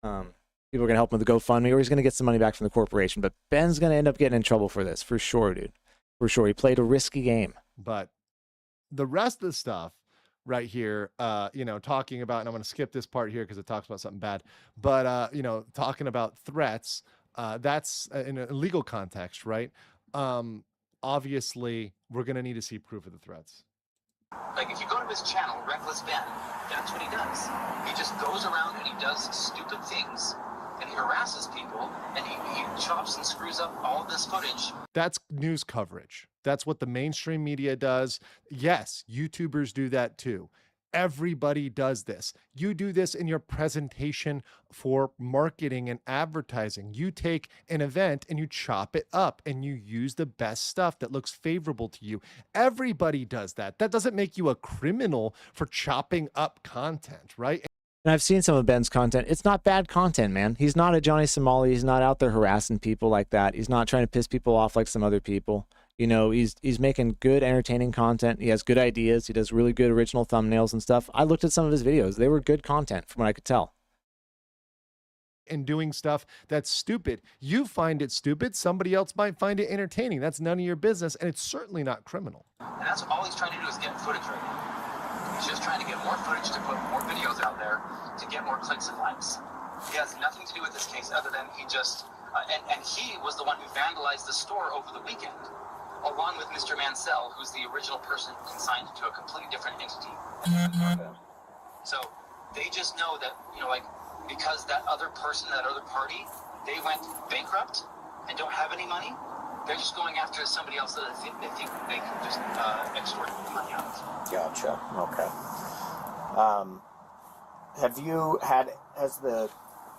People are going to help him with the GoFundMe, or he's going to get some money back from the corporation. But Ben's going to end up getting in trouble for this, for sure, dude. For sure. He played a risky game. But the rest of the stuff right here, talking about, and I'm going to skip this part here because it talks about something bad, but, talking about threats, that's in a legal context, right? Obviously, we're going to need to see proof of the threats. Like, if you go to his channel, Reckless Ben, that's what he does. He just goes around and he does stupid things, and he harasses people, and he chops and screws up all of this footage. That's news coverage. That's what the mainstream media does. Yes, YouTubers do that too. Everybody does this. You do this in your presentation for marketing and advertising. You take an event and you chop it up and you use the best stuff that looks favorable to you. Everybody does that. That doesn't make you a criminal for chopping up content, right? And I've seen some of Ben's content. It's not bad content, man. He's not a Johnny Somali. He's not out there harassing people like that. He's not trying to piss people off like some other people. He's making good, entertaining content. He has good ideas. He does really good original thumbnails and stuff. I looked at some of his videos. They were good content from what I could tell. And doing stuff that's stupid. You find it stupid. Somebody else might find it entertaining. That's none of your business, and it's certainly not criminal. And that's all he's trying to do is get footage right now. He's just trying to get more footage to put more videos out there to get more clicks and likes. He has nothing to do with this case other than he just... and he was the one who vandalized the store over the weekend, along with Mr. Mansell, who's the original person consigned to a completely different entity. So they just know that, because that other person, that other party, they went bankrupt and don't have any money, they're just going after somebody else that they think they can just extort the money out of. Gotcha. Okay.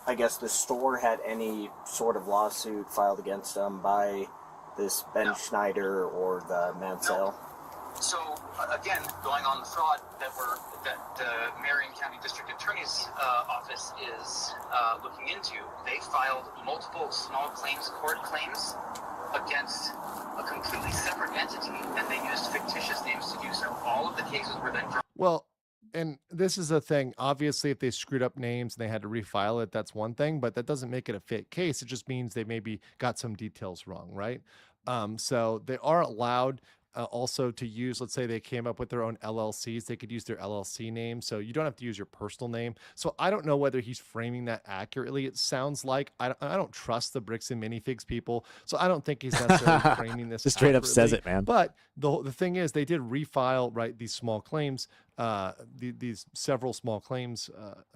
Has the store had any sort of lawsuit filed against them by this Ben Schneider or the Mansell? No. So again, going on the fraud that the Marion County District Attorney's office is looking into, they filed multiple small claims court claims against a completely separate entity, and they used fictitious names to do so. All of the cases were then dropped. Well, and this is a thing. Obviously, if they screwed up names and they had to refile it, that's one thing, but that doesn't make it a fake case. It just means they maybe got some details wrong, right? So they are allowed also to use, let's say they came up with their own LLCs, they could use their LLC name. So you don't have to use your personal name. So I don't know whether he's framing that accurately. It sounds like, I don't trust the Bricks and Minifigs people. So I don't think he's necessarily framing this Just straight up says it, man. But the thing is, they did refile, right, these small claims, these several small claims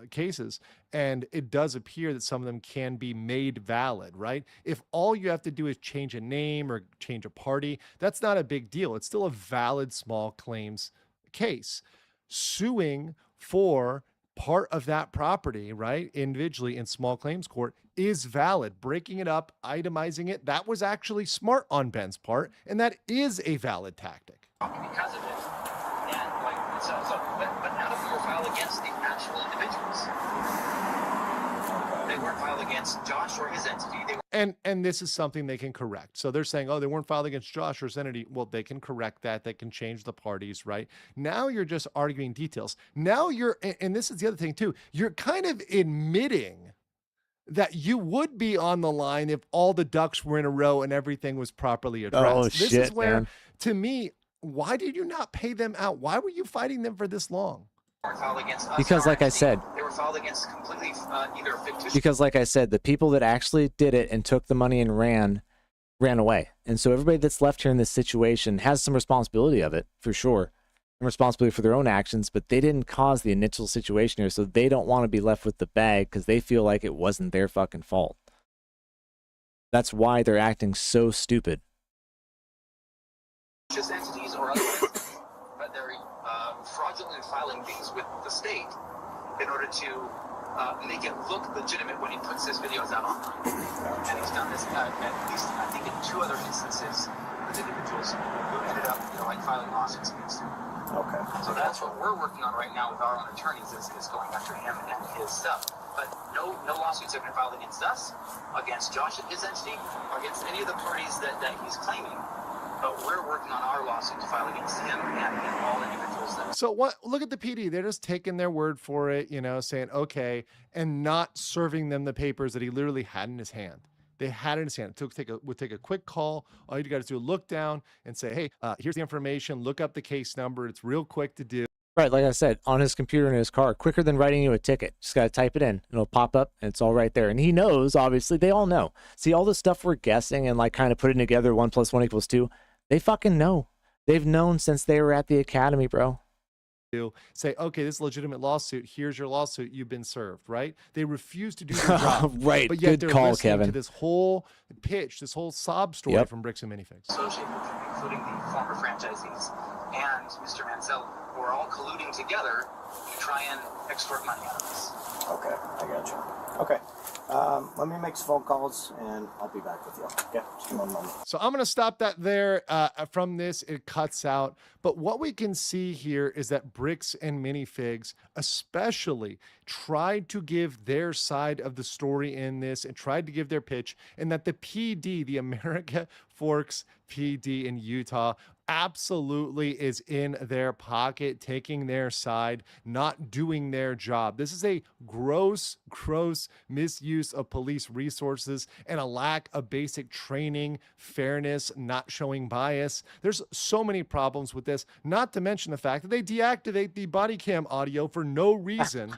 cases, and it does appear that some of them can be made valid, right? If all you have to do is change a name or change a party, that's not a big deal. It's still a valid small claims case. Suing for part of that property, right, individually in small claims court is valid. Breaking it up, itemizing it, that was actually smart on Ben's part, and that is a valid tactic. Because of it. But none of them were filed against the actual individuals. They weren't filed against Josh or his entity. And this is something they can correct. So they're saying, oh, they weren't filed against Josh or his entity. Well, they can correct that. They can change the parties, right? Now you're just arguing details. Now and this is the other thing too, you're kind of admitting that you would be on the line if all the ducks were in a row and everything was properly addressed. Oh, this shit, is where, man. To me, why did you not pay them out? Why were you fighting them for this long? Because like I said, they were filed against completely either fictitious. Because like I said, the people that actually did it and took the money and ran away. And so everybody that's left here in this situation has some responsibility of it, for sure. And responsibility for their own actions, but they didn't cause the initial situation here, so they don't want to be left with the bag because they feel like it wasn't their fucking fault. That's why they're acting so stupid. Just entities or otherwise, but they're fraudulently filing things with the state in order to make it look legitimate when he puts his videos out online. And he's done this at least, I think, in 2 other instances with individuals who ended up, filing lawsuits against him. Okay. So that's what we're working on right now with our own attorneys is going after him and his stuff. But no lawsuits have been filed against us, against Josh and his entity, or against any of the parties that he's claiming. But we're working on our lawsuit to file against him and all individuals that. So what? Look at the PD. They're just taking their word for it, you know, saying okay, and not serving them the papers that he literally had in his hand. They had it in his hand. It would take a quick call. All you got to do is look down and say, hey, here's the information. Look up the case number. It's real quick to do. Right, like I said, on his computer in his car, quicker than writing you a ticket. Just got to type it in. It'll pop up, and it's all right there. And he knows, obviously, they all know. See, all the stuff we're guessing and like kind of putting together 1 + 1 = 2, they fucking know. They've known since they were at the academy, bro. Say, okay, this is a legitimate lawsuit. Here's your lawsuit. You've been served, right? They refuse to do their job. Right, But yet good they're call, listening Kevin. to this whole pitch, this whole sob story Yep. from Bricks and Minifigs. Associated with him, including the former franchisees and Mr. Mansell, who are all colluding together to try and extort money out of us. Okay, I got you. Okay. Let me make some phone calls and I'll be back with you. Okay, just give me 1 moment. So I'm going to stop that there. From this, it cuts out. But what we can see here is that Bricks and Minifigs especially tried to give their side of the story in this and tried to give their pitch, and that the PD, the America Forks PD in Utah, absolutely is in their pocket, taking their side, not doing their job. This is a gross misuse of police resources and a lack of basic training, fairness, not showing bias. There's so many problems with this, not to mention the fact that they deactivate the body cam audio for no reason.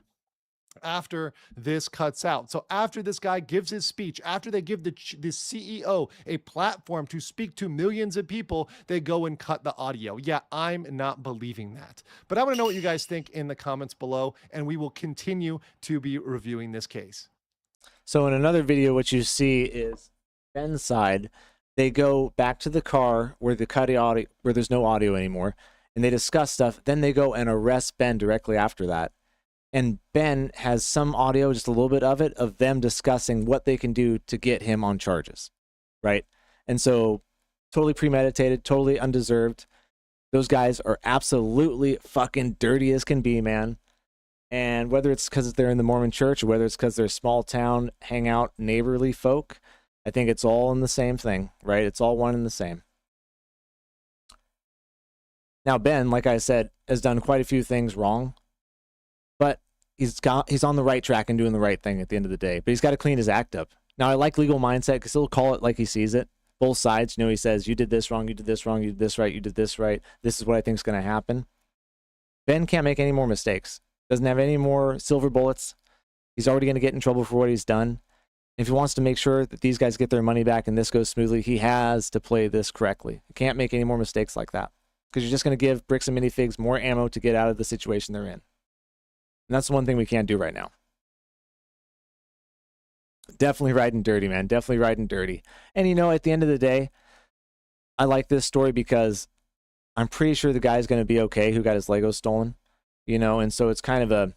After this cuts out. So after this guy gives his speech, after they give the CEO a platform to speak to millions of people, they go and cut the audio. Yeah, I'm not believing that. But I want to know what you guys think in the comments below, and we will continue to be reviewing this case. So in another video, what you see is Ben's side. They go back to the car where the cut audio, where there's no audio anymore, and they discuss stuff. Then they go and arrest Ben directly after that. And Ben has some audio, just a little bit of it, of them discussing what they can do to get him on charges, right? And so totally premeditated, totally undeserved. Those guys are absolutely fucking dirty as can be, man. And whether it's because they're in the Mormon church or whether it's because they're small town, hangout, neighborly folk, I think it's all in the same thing, right? It's all one and the same. Now, Ben, like I said, has done quite a few things wrong. But he's on the right track and doing the right thing at the end of the day. But he's got to clean his act up. Now, I like legal mindset because he'll call it like he sees it. Both sides, you know, he says, you did this wrong, you did this wrong, you did this right, you did this right. This is what I think is going to happen. Ben can't make any more mistakes. Doesn't have any more silver bullets. He's already going to get in trouble for what he's done. If he wants to make sure that these guys get their money back and this goes smoothly, he has to play this correctly. He can't make any more mistakes like that because you're just going to give Bricks and Minifigs more ammo to get out of the situation they're in. And that's the one thing we can't do right now. Definitely riding dirty, man. Definitely riding dirty. And, you know, at the end of the day, I like this story because I'm pretty sure the guy's going to be okay who got his Legos stolen, you know, and so it's kind of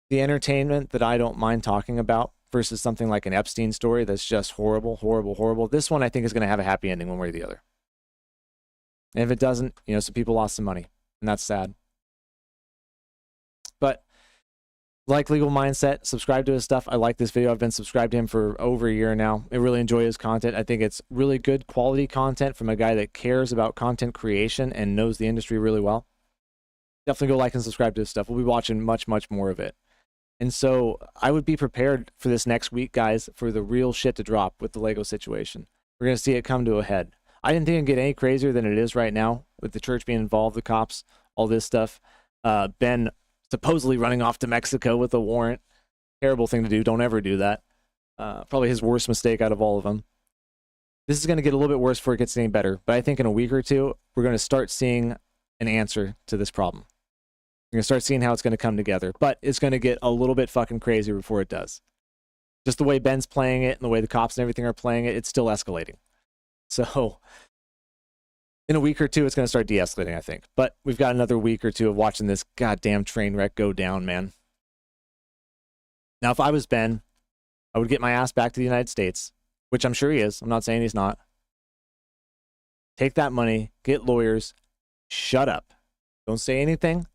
the entertainment that I don't mind talking about versus something like an Epstein story that's just horrible, horrible, horrible. This one I think is going to have a happy ending one way or the other. And if it doesn't, you know, some people lost some money, and that's sad. But like Legal Mindset, subscribe to his stuff. I like this video. I've been subscribed to him for over a year now. I really enjoy his content. I think it's really good quality content from a guy that cares about content creation and knows the industry really well. Definitely go like and subscribe to his stuff. We'll be watching much, much more of it. And so I would be prepared for this next week, guys, for the real shit to drop with the Lego situation. We're going to see it come to a head. I didn't think it'd get any crazier than it is right now with the church being involved, the cops, all this stuff. Ben supposedly running off to Mexico with a warrant. Terrible thing to do. Don't ever do that. Probably his worst mistake out of all of them. This is going to get a little bit worse before it gets any better. But I think in a week or two, we're going to start seeing an answer to this problem. We're going to start seeing how it's going to come together. But it's going to get a little bit fucking crazier before it does. Just the way Ben's playing it and the way the cops and everything are playing it, it's still escalating. So in a week or two, it's going to start de-escalating, I think. But we've got another week or two of watching this goddamn train wreck go down, man. Now, if I was Ben, I would get my ass back to the United States, which I'm sure he is. I'm not saying he's not. Take that money, get lawyers, shut up. Don't say anything.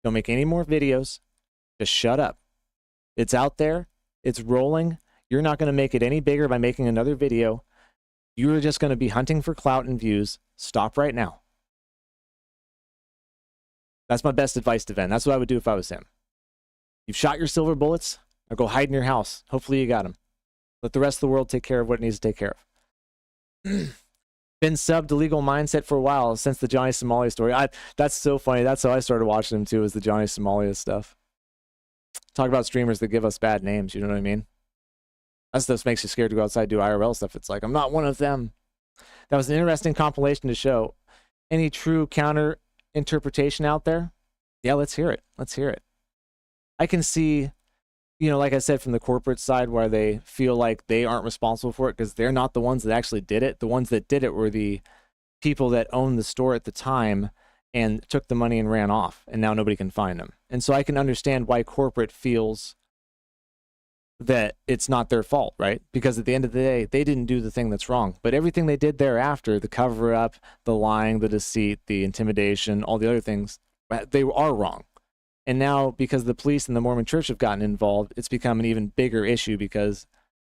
Don't make any more videos. Just shut up. It's out there. It's rolling. You're not going to make it any bigger by making another video. You're just going to be hunting for clout and views. Stop right now. That's my best advice to Ben. That's what I would do if I was him. You've shot your silver bullets. Now go hide in your house. Hopefully you got them. Let the rest of the world take care of what it needs to take care of. Been subbed to Legal Mindset for a while since the Johnny Somalia story. That's so funny. That's how I started watching him too, is the Johnny Somalia stuff. Talk about streamers that give us bad names, you know what I mean? That stuff makes you scared to go outside and do IRL stuff. It's like, I'm not one of them. That was an interesting compilation to show. Any true counter interpretation out there? Yeah, let's hear it. Let's hear it. I can see, you know, like I said, from the corporate side where they feel like they aren't responsible for it because they're not the ones that actually did it. The ones that did it were the people that owned the store at the time and took the money and ran off, and now nobody can find them. And so I can understand why corporate feels that it's not their fault, right? Because at the end of the day, they didn't do the thing that's wrong. But everything they did thereafter, the cover-up, the lying, the deceit, the intimidation, all the other things, they are wrong. And now, because the police and the Mormon Church have gotten involved, it's become an even bigger issue because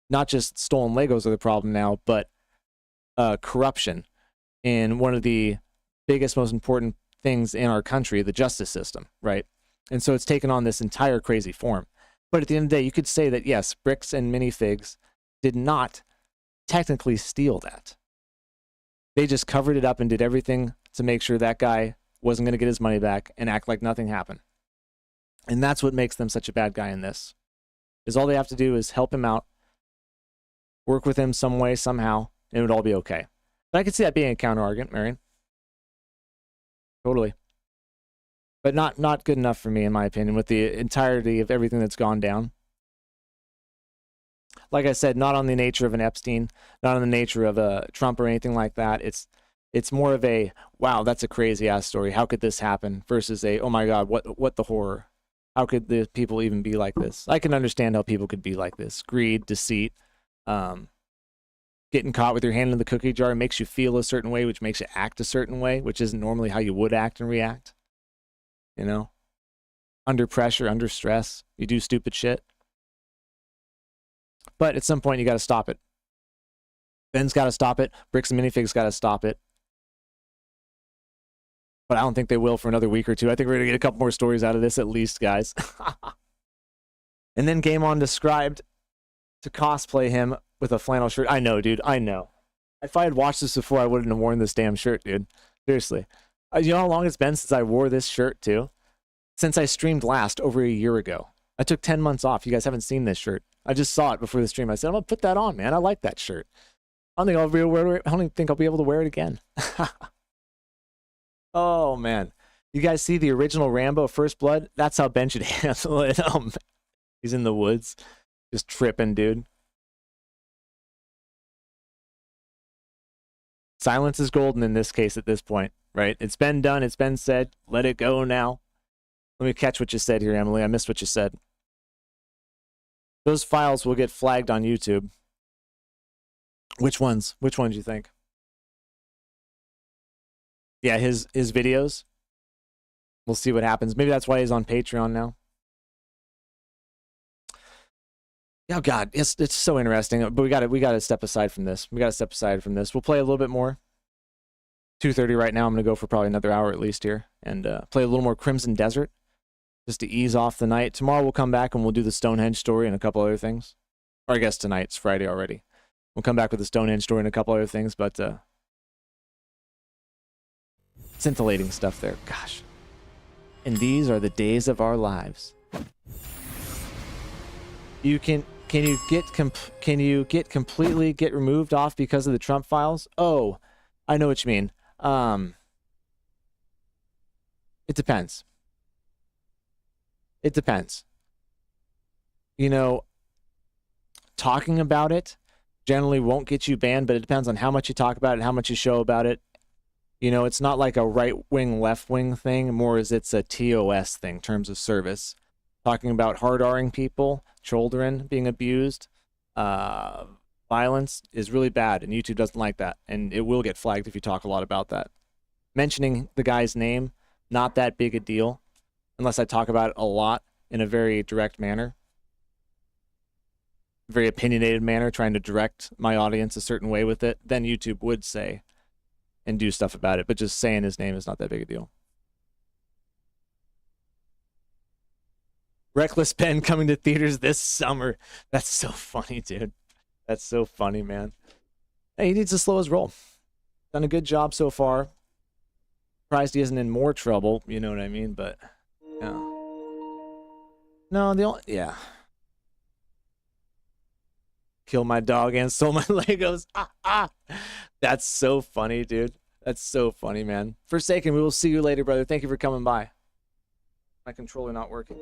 not just stolen Legos are the problem now, but corruption in one of the biggest, most important things in our country, the justice system, right? And so it's taken on this entire crazy form. But at the end of the day, you could say that, yes, Bricks and Minifigs did not technically steal that. They just covered it up and did everything to make sure that guy wasn't going to get his money back and act like nothing happened. And that's what makes them such a bad guy in this, is all they have to do is help him out, work with him some way, somehow, and it would all be okay. But I could see that being a counter-argument, Marion. Totally. But not good enough for me, in my opinion, with the entirety of everything that's gone down. Like I said, not on the nature of an Epstein, not on the nature of a Trump or anything like that. It's more of a, wow, that's a crazy-ass story. How could this happen? Versus a, oh my God, what the horror? How could the people even be like this? I can understand how people could be like this. Greed, deceit, getting caught with your hand in the cookie jar makes you feel a certain way, which makes you act a certain way, which isn't normally how you would act and react. You know? Under pressure, under stress, you do stupid shit. But at some point, you got to stop it. Ben's got to stop it. Bricks and Minifigs got to stop it. But I don't think they will for another week or two. I think we're going to get a couple more stories out of this at least, guys. And then Game On described to cosplay him with a flannel shirt. I know, dude. I know. If I had watched this before, I wouldn't have worn this damn shirt, dude. Seriously. You know how long it's been since I wore this shirt, too? Since I streamed last over a year ago. I took 10 months off. You guys haven't seen this shirt. I just saw it before the stream. I said, I'm going to put that on, man. I like that shirt. I don't even think I'll be able to wear it again. Oh, man. You guys see the original Rambo First Blood? That's how Ben should handle it. Oh, man. He's in the woods. Just tripping, dude. Silence is golden in this case at this point, right? It's been done. It's been said. Let it go now. Let me catch what you said here, Emily. I missed what you said. Those files will get flagged on YouTube. Which ones? Which ones do you think? Yeah, his videos. We'll see what happens. Maybe that's why he's on Patreon now. Oh God, it's so interesting. But we got to step aside from this. We got to step aside from this. We'll play a little bit more. 2:30 right now. I'm gonna go for probably another hour at least here and play a little more Crimson Desert, just to ease off the night. Tomorrow we'll come back and we'll do the Stonehenge story and a couple other things. Or I guess tonight's Friday already. We'll come back with the Stonehenge story and a couple other things, but scintillating stuff there. Gosh. And these are the days of our lives. Can you get completely removed off because of the Trump files? Oh, I know what you mean. It depends. It depends. You know, talking about it generally won't get you banned, but it depends on how much you talk about it, how much you show about it. You know, it's not like a right-wing, left-wing thing, more as it's a TOS thing, terms of service. Talking about hard-R-ing people, children being abused, violence is really bad, and YouTube doesn't like that, and it will get flagged if you talk a lot about that. Mentioning the guy's name, not that big a deal, unless I talk about it a lot in a very direct manner, very opinionated manner, trying to direct my audience a certain way with it, then YouTube would say, and do stuff about it. But just saying his name is not that big a deal. Reckless Ben coming to theaters this summer. That's so funny, dude. That's so funny, man. Hey, he needs to slow his roll. Done a good job so far. Surprised he isn't in more trouble, you know what I mean? But, yeah. No, the only, yeah. Kill my dog and stole my Legos. That's so funny, dude. That's so funny, man. Forsaken, we will see you later, brother. Thank you for coming by. My controller not working.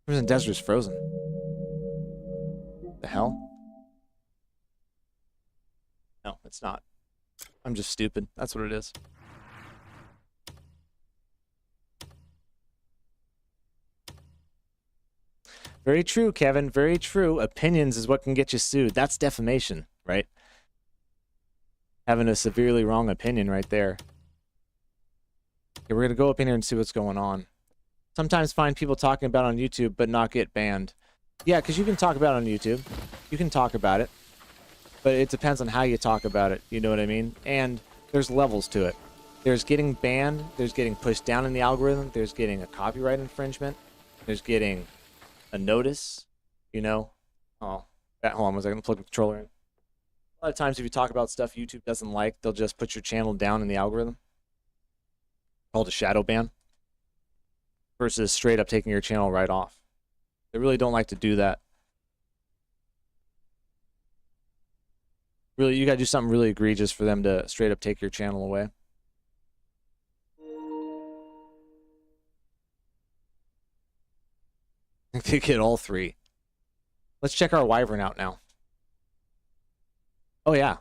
Frozen Desert is frozen. The hell? No, it's not. I'm just stupid. That's what it is. Very true, Kevin. Very true. Opinions is what can get you sued. That's defamation, right? Having a severely wrong opinion right there. Okay, we're going to go up in here and see what's going on. Sometimes find people talking about it on YouTube but not get banned. Yeah, because you can talk about it on YouTube. You can talk about it. But it depends on how you talk about it. You know what I mean? And there's levels to it. There's getting banned. There's getting pushed down in the algorithm. There's getting a copyright infringement. There's getting a notice, you know? Oh, hold on one second. Plug the controller in. A lot of times if you talk about stuff YouTube doesn't like, they'll just put your channel down in the algorithm. Called a shadow ban. Versus straight up taking your channel right off. They really don't like to do that. Really, you gotta do something really egregious for them to straight up take your channel away. I think they get all three. Let's check our Wyvern out now. Oh, yeah.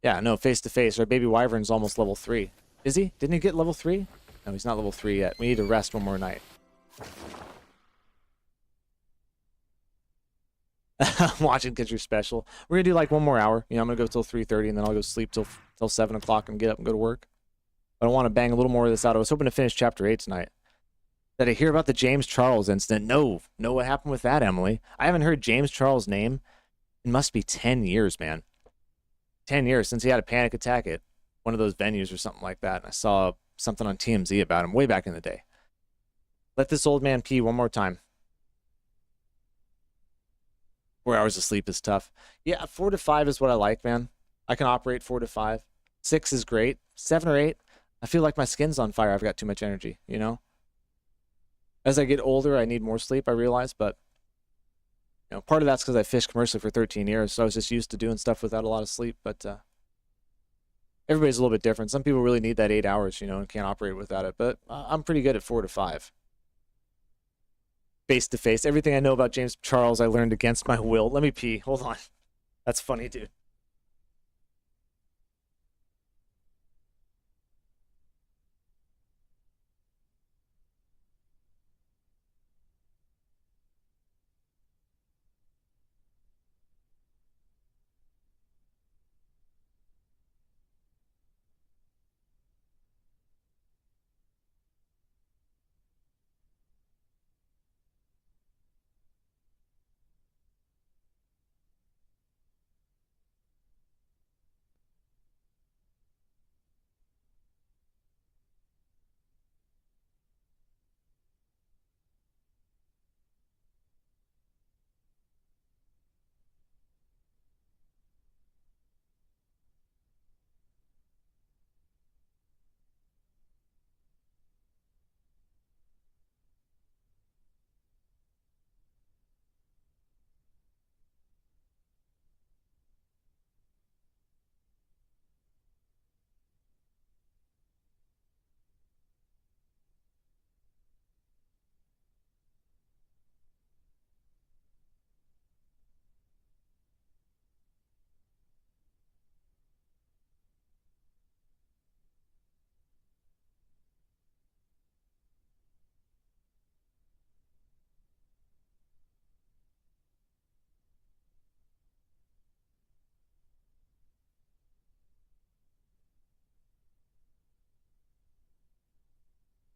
Yeah, no, face to face. Our baby Wyvern's almost level 3. Is he? Didn't he get level 3? No, he's not level 3 yet. We need to rest one more night. I'm watching because you're special. We're going to do like one more hour. You know, I'm going to go till 3:30 and then I'll go sleep till 7 o'clock and get up and go to work. But I want to bang a little more of this out. I was hoping to finish chapter 8 tonight. Did I hear about the James Charles incident? No. No, what happened with that, Emily? I haven't heard James Charles' name. It must be 10 years, man. 10 years since he had a panic attack at one of those venues or something like that. And I saw something on TMZ about him way back in the day. Let this old man pee one more time. 4 hours of sleep is tough. Yeah, 4 to 5 is what I like, man. I can operate 4 to 5. 6 is great. 7 or 8, I feel like my skin's on fire. I've got too much energy, you know? As I get older, I need more sleep, I realize, but you know, part of that's because I fished commercially for 13 years, so I was just used to doing stuff without a lot of sleep, but everybody's a little bit different. Some people really need that 8 hours, you know, and can't operate without it, but I'm pretty good at 4 to 5. Face to face. Everything I know about James Charles, I learned against my will. Let me pee. Hold on. That's funny, dude.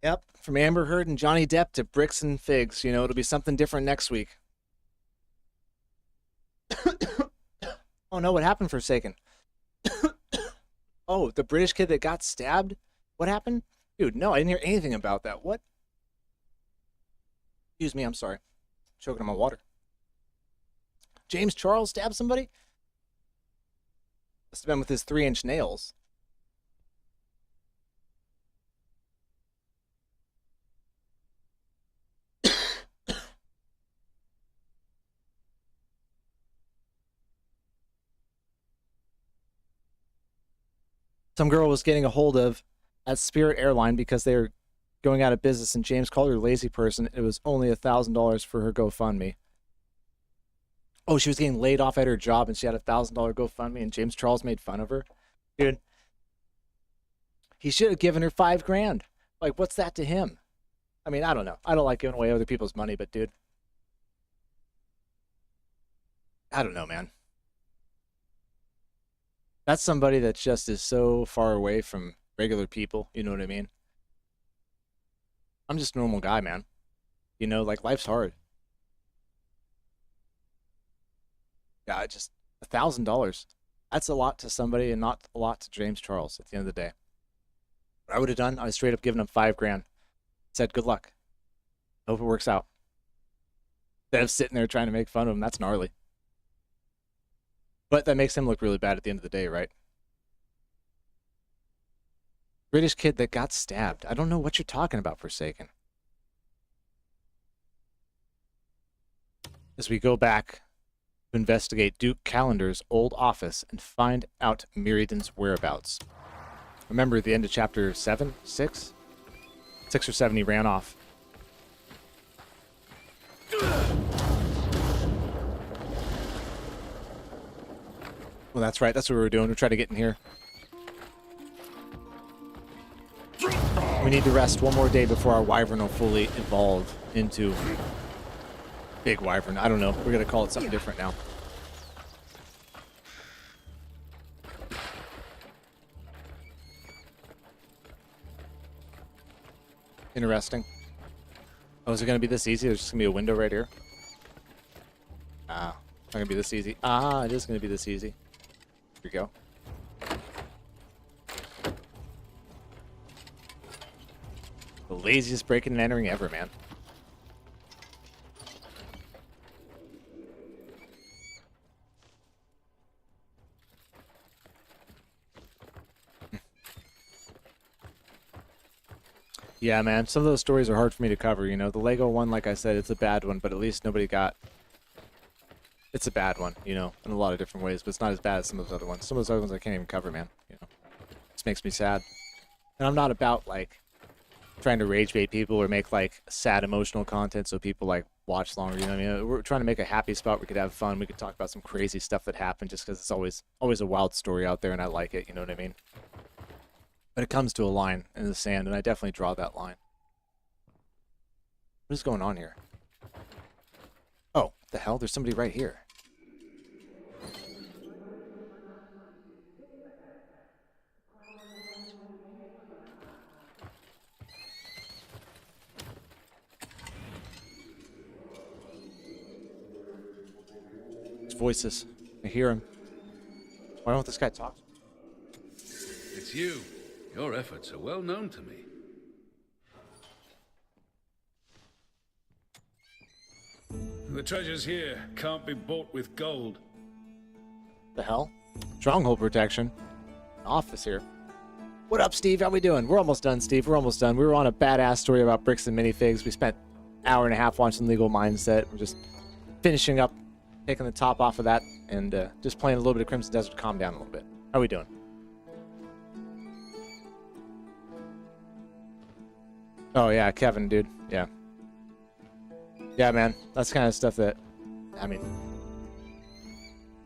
Yep, from Amber Heard and Johnny Depp to bricks and figs. You know, it'll be something different next week. Oh no, what happened, Forsaken? Oh, the British kid that got stabbed? What happened? Dude, no, I didn't hear anything about that. What? Excuse me, I'm sorry. Choking on my water. James Charles stabbed somebody? Must have been with his 3-inch nails. Some girl was getting a hold of at Spirit Airline because they were going out of business, and James called her a lazy person. It was only $1,000 for her GoFundMe. Oh, she was getting laid off at her job, and she had $1,000 GoFundMe, and James Charles made fun of her. Dude, he should have given her $5,000. Like, what's that to him? I mean, I don't know. I don't like giving away other people's money, but dude, I don't know, man. That's somebody that just is so far away from regular people. You know what I mean? I'm just a normal guy, man. You know, like, life's hard. Yeah, just $1,000. That's a lot to somebody and not a lot to James Charles at the end of the day. What I would have done, I was straight up giving him $5,000. Said, good luck. Hope it works out. Instead of sitting there trying to make fun of him, that's gnarly. But that makes him look really bad at the end of the day, right? British kid that got stabbed. I don't know what you're talking about, Forsaken. As we go back to investigate Duke Calendar's old office and find out Meriden's whereabouts. Remember the end of chapter 7? 6? 6 or 7, he ran off. Well, that's right. That's what we were doing. We're trying to get in here. We need to rest one more day before our wyvern will fully evolve into big wyvern. I don't know. We're going to call it something different now. Interesting. Oh, is it going to be this easy? There's just going to be a window right here. Ah, it's not going to be this easy. Ah, it is going to be this easy. Here we go. The laziest breaking and entering ever, man. Yeah, man, some of those stories are hard for me to cover, you know. The Lego one, like I said, it's a bad one, but at least nobody got... It's a bad one, you know, in a lot of different ways, but it's not as bad as some of those other ones. Some of those other ones I can't even cover, man, you know. This makes me sad. And I'm not about, like, trying to rage bait people or make, like, sad emotional content so people, like, watch longer, you know what I mean? We're trying to make a happy spot. We could have fun. We could talk about some crazy stuff that happened just because it's always a wild story out there, and I like it, you know what I mean? But it comes to a line in the sand, and I definitely draw that line. What is going on here? Oh, what the hell? There's somebody right here. His voices. I hear him. Why won't this guy talk? It's you. Your efforts are well known to me. The treasures here can't be bought with gold. The hell? Stronghold protection. Office here. What up, Steve? How we doing? We're almost done, Steve. We're almost done. We were on a badass story about bricks and minifigs. We spent an hour and a half watching Legal Mindset. We're just finishing up, taking the top off of that, and just playing a little bit of Crimson Desert to calm down a little bit. How we doing? Oh, yeah, Kevin, dude. Yeah. Yeah, man. That's the kind of stuff that, I mean,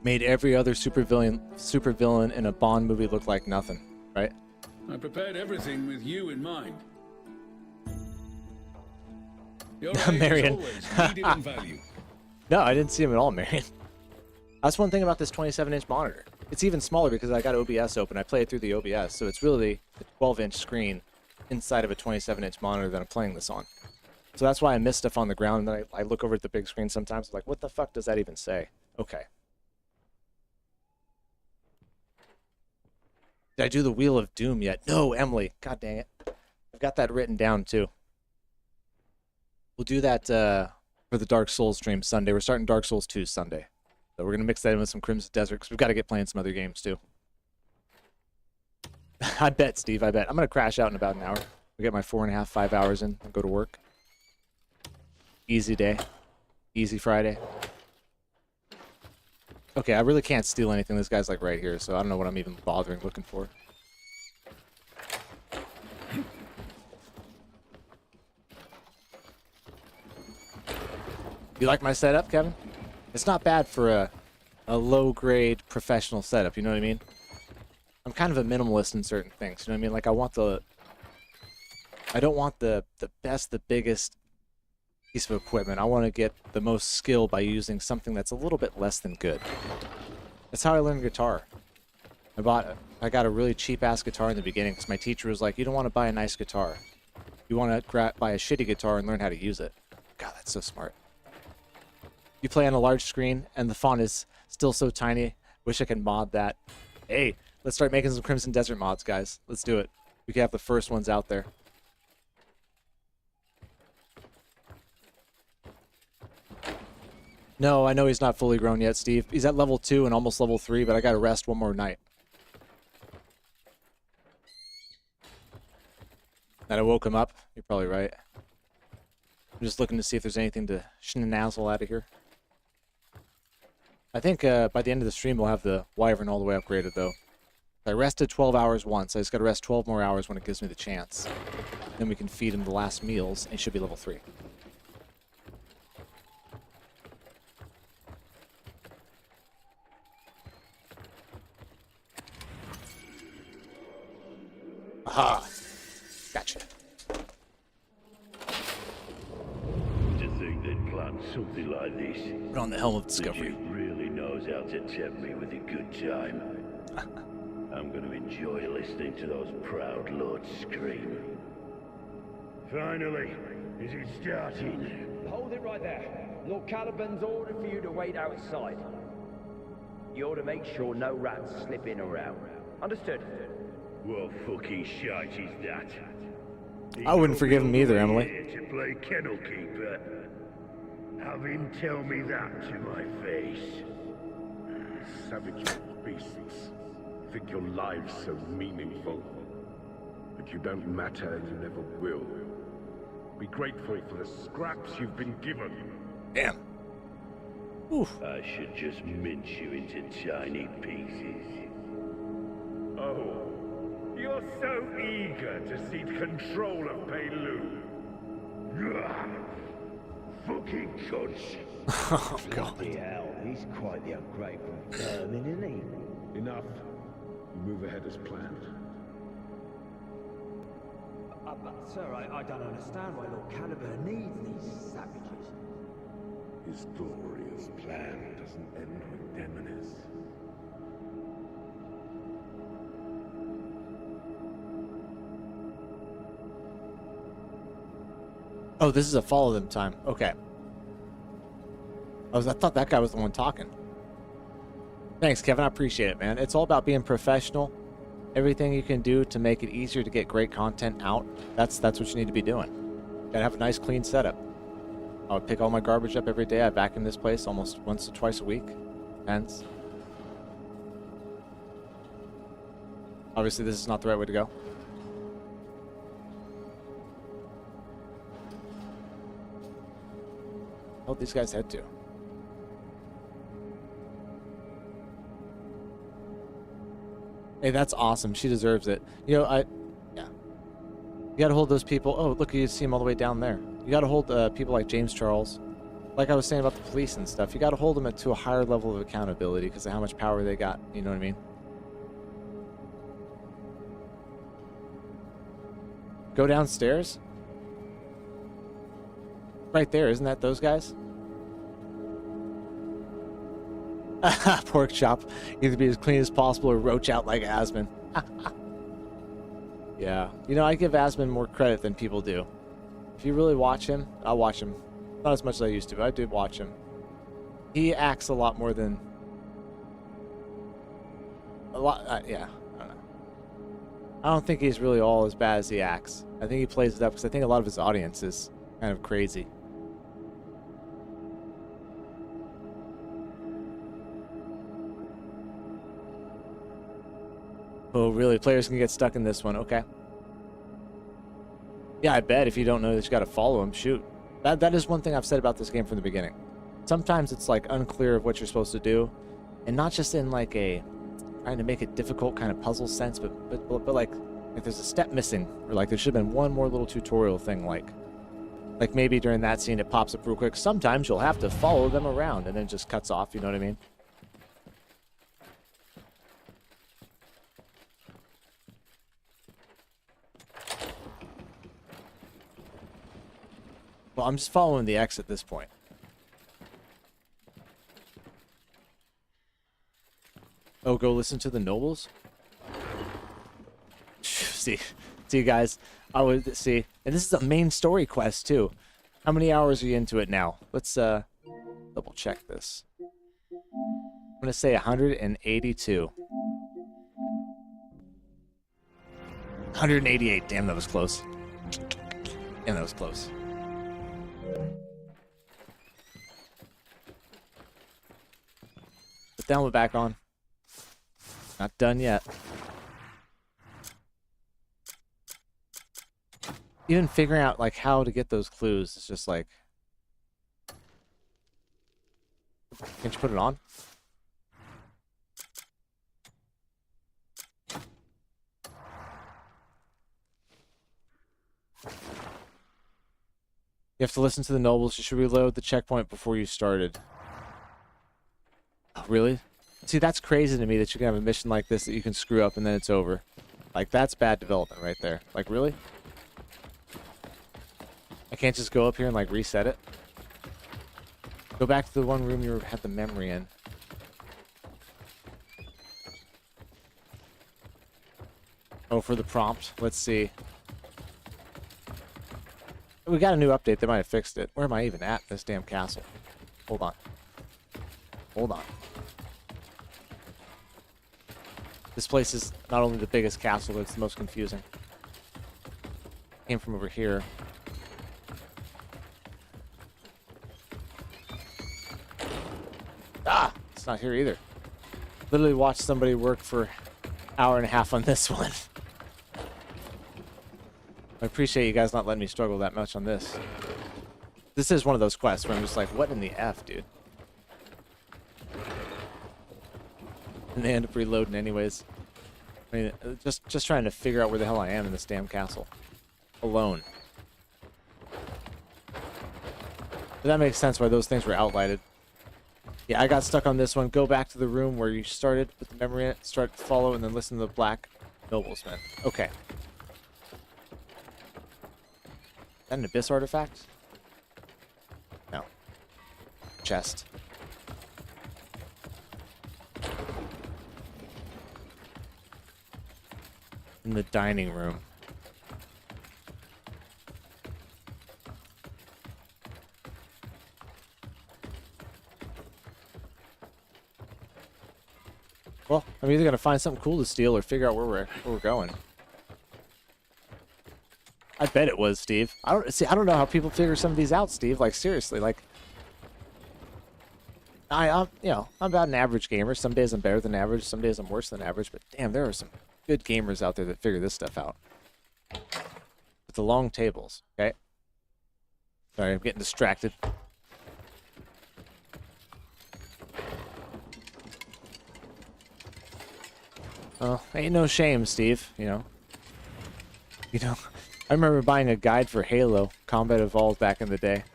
made every other supervillain in a Bond movie look like nothing, right? I prepared everything with you in mind. Your Marion. needed in value. No, I didn't see him at all, Marion. That's one thing about this 27-inch monitor. It's even smaller because I got OBS open. I play it through the OBS, so it's really a 12-inch screen inside of a 27-inch monitor that I'm playing this on. So that's why I miss stuff on the ground, and then I look over at the big screen sometimes, like, what the fuck does that even say? Okay. Did I do the Wheel of Doom yet? No, Emily. God dang it. I've got that written down, too. We'll do that for the Dark Souls stream Sunday. We're starting Dark Souls 2 Sunday. So we're going to mix that in with some Crimson Desert, because we've got to get playing some other games, too. I bet, Steve, I bet. I'm going to crash out in about an hour. I'll get my 4.5, 5 hours in and go to work. Easy day. Easy Friday. Okay, I really can't steal anything. This guy's like right here, so I don't know what I'm even bothering looking for. You like my setup, Kevin? It's not bad for a low-grade professional setup, you know what I mean? I'm kind of a minimalist in certain things, you know what I mean? Like, I don't want the best, the biggest piece of equipment. I want to get the most skill by using something that's a little bit less than good. That's how I learned guitar. I got a really cheap-ass guitar in the beginning because my teacher was like, you don't want to buy a nice guitar. You want to buy a shitty guitar and learn how to use it. God, that's so smart. You play on a large screen and the font is still so tiny. Wish I could mod that. Hey, let's start making some Crimson Desert mods, guys. Let's do it. We can have the first ones out there. No, I know he's not fully grown yet, Steve. He's at level 2 and almost level 3, but I gotta rest one more night. And I woke him up. You're probably right. I'm just looking to see if there's anything to schnazzle out of here. I think by the end of the stream we'll have the Wyvern all the way upgraded, though. I rested 12 hours once. I just gotta rest 12 more hours when it gives me the chance. Then we can feed him the last meals, and he should be level 3. Aha! Gotcha. To think they'd plan something like this. Put on the helm of discovery. The Duke really knows how to tempt me with a good time. I'm going to enjoy listening to those proud lords scream. Finally, is it starting? Hold it right there. Lord Caliban's ordered for you to wait outside. You're to make sure no rats slip in around. Understood? What fucking shite is that? I wouldn't forgive him either, Emily. To play kennel keeper. Have him tell me that to my face. Savage beasts. Think your lives so meaningful. But you don't matter and you never will. Be grateful for the scraps you've been given. Damn. Oof. I should just mince you into tiny pieces. Oh. You're so eager to seize control of Pewel. Fucking cunts. Oh, God. Bloody hell, he's quite the ungrateful vermin, isn't he? Enough. You move ahead as planned. But sir, I don't understand why Lord Caliban needs these savages. His glorious plan doesn't end with Demonis. Oh, this is a follow them time. Okay. I thought that guy was the one talking. Thanks, Kevin. I appreciate it, man. It's all about being professional. Everything you can do to make it easier to get great content out, that's what you need to be doing. Gotta have a nice, clean setup. I would pick all my garbage up every day. I vacuum this place almost once or twice a week. Depends. Obviously, this is not the right way to go. Oh, these guys head to. Hey, that's awesome. She deserves it. You know, yeah. You gotta hold those people. Oh, look, you see them all the way down there. You gotta hold people like James Charles. Like I was saying about the police and stuff, you gotta hold them to a higher level of accountability because of how much power they got. You know what I mean? Go downstairs? Right there, isn't that those guys? Pork chop. Either be as clean as possible or roach out like Asman. Yeah. You know, I give Asmund more credit than people do. If you really watch him, I'll watch him. Not as much as I used to, but I do watch him. He acts a lot more than... A lot, yeah. I don't know. I don't think he's really all as bad as he acts. I think he plays it up because I think a lot of his audience is kind of crazy. Oh, really? Players can get stuck in this one. Okay. Yeah, I bet if you don't know that you got to follow him, shoot. That is one thing I've said about this game from the beginning. Sometimes it's like unclear of what you're supposed to do, and not just in like a trying to make it difficult kind of puzzle sense, but like there's a step missing, or like there should have been one more little tutorial thing, like maybe during that scene it pops up real quick. Sometimes you'll have to follow them around, and then it just cuts off. You know what I mean? Well, I'm just following the X at this point. Oh, go listen to the nobles? See guys, I would see. And this is a main story quest too. How many hours are you into it now? Let's double check this. I'm gonna say 182. 188. Damn, that was close. Damn, that was close. Put the helmet back on. Not done yet. Even figuring out like how to get those clues is just like... Can't you put it on? You have to listen to the nobles. You should reload the checkpoint before you started. Oh, really? See, that's crazy to me that you can have a mission like this that you can screw up and then it's over. Like, that's bad development right there. Like, really? I can't just go up here and, like, reset it? Go back to the one room you had the memory in. Oh, for the prompt. Let's see. We got a new update. They might have fixed it. Where am I even at? This damn castle. Hold on. Hold on. This place is not only the biggest castle, but it's the most confusing. Came from over here. Ah! It's not here either. Literally watched somebody work for an hour and a half on this one. I appreciate you guys not letting me struggle that much on this. This is one of those quests where I'm just like, what in the F, dude? And they end up reloading anyways. I mean, just trying to figure out where the hell I am in this damn castle. Alone. But that makes sense why those things were outlighted. Yeah, I got stuck on this one. Go back to the room where you started with the memory in it. Start to follow and then listen to the black noblesman. Okay. Is that an abyss artifact? No. Chest. In the dining room. Well, I'm either gonna find something cool to steal or figure out where we're going. I bet it was, Steve. I don't know how people figure some of these out, Steve. Like, seriously, like, I'm about an average gamer. Some days I'm better than average. Some days I'm worse than average. But damn, there are some good gamers out there that figure this stuff out. With the long tables, okay? Sorry, I'm getting distracted. Oh, ain't no shame, Steve. You know. I remember buying a guide for Halo Combat Evolved back in the day.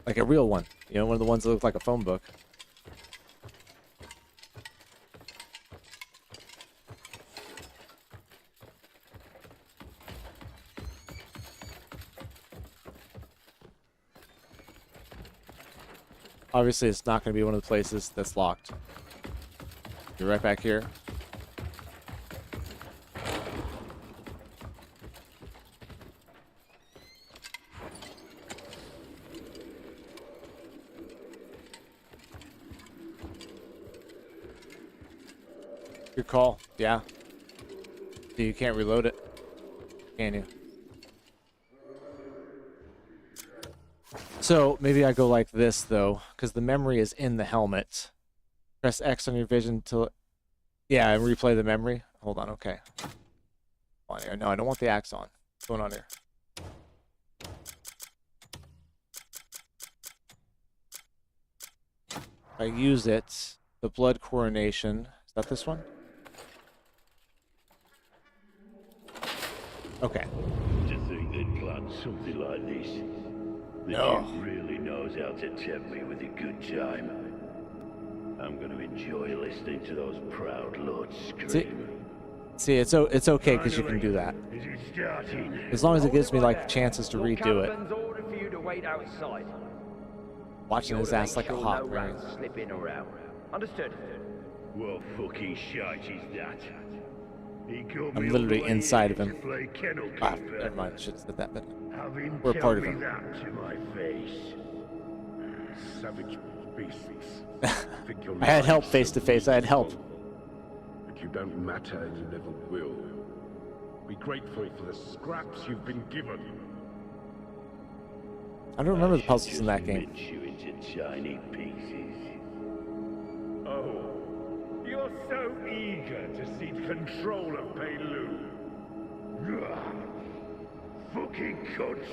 Like a real one. You know, one of the ones that looked like a phone book. Obviously, it's not going to be one of the places that's locked. You're right back here. Good call. Yeah. You can't reload it, can you? So maybe I go like this though, because the memory is in the helmet. Press X on your vision to, yeah, and replay the memory. Hold on, okay. On here. No, I don't want the axe on. What's going on here? I use it. The blood coronation. Is that this one? Okay. To think they'd plan something like this. The No. Duke really knows how to tempt me with a good time. I'm going to enjoy listening to those proud lords scream. See, it's okay because you can do that. Is it starting? As long as it gives me like chances to redo it. Caliban's order for you to wait outside. Watching his ass like a hawk, no right? rats slipping around. Understood? What fucking shite is that? He called I'm me literally all the way inside of here him. to play kennel Ah, keeper. never mind. Should have said that, but Have him we're tell part of me him. that to my face. Savage beasts. Think your I had help lives face so to face. I had help. But you don't matter and you never will. Be grateful for the scraps you've been given. I don't remember the puzzles in that game. Mince you into tiny pieces. Oh, you're so eager to seize control of Pewel. Fucking cunt.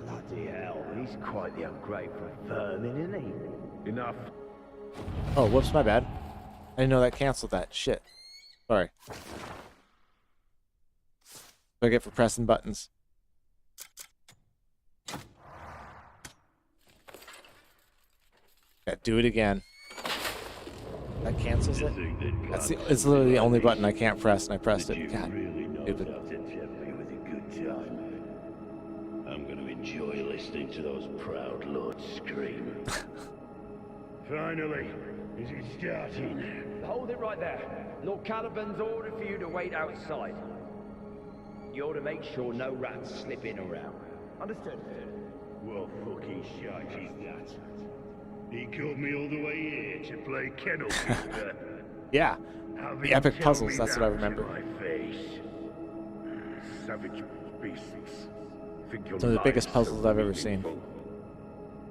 Bloody hell, he's quite the ungrateful vermin, isn't he? Enough. Oh, whoops, my bad. I didn't know that canceled that. Shit. Sorry. What do I get for pressing buttons? Yeah, do it again. That cancels it? It's literally the only button I can't press, and I pressed it. God, stupid. I'm going to enjoy listening to those proud lords scream. Finally, is it starting? Hold it right there. Lord Caliban's order for you to wait outside. You're to make sure no rats slip in around. Understood? What fucking shite is that? He called me all the way here to play kennel keeper. Yeah, Have the him epic tell puzzles, me that's what I that to remember. my face. Savage beasts. Think your Some of the biggest lives so puzzles I've ever seen. meaningful.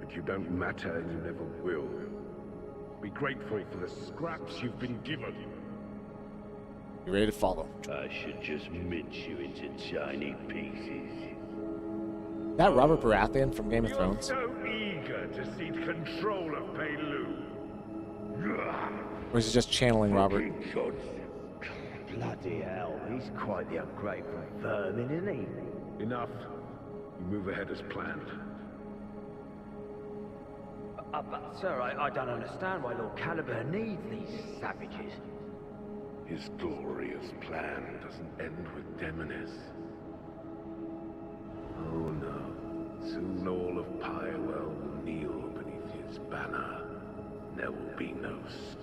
But you don't matter and you never will. Be grateful for the scraps you've been given. You ready to follow? I should just mince you into tiny pieces. That Robert Baratheon from Game of Thrones? So eager to seize control of Pewel. Or is he just channeling Robert? Bloody hell, he's quite the ungrateful vermin, isn't he? Enough. You move ahead as planned. But, sir, I don't understand why Lord Caliban needs these savages. His glorious plan doesn't end with Demonis. Oh no. Soon all of Pywel will kneel beneath his banner. There will be no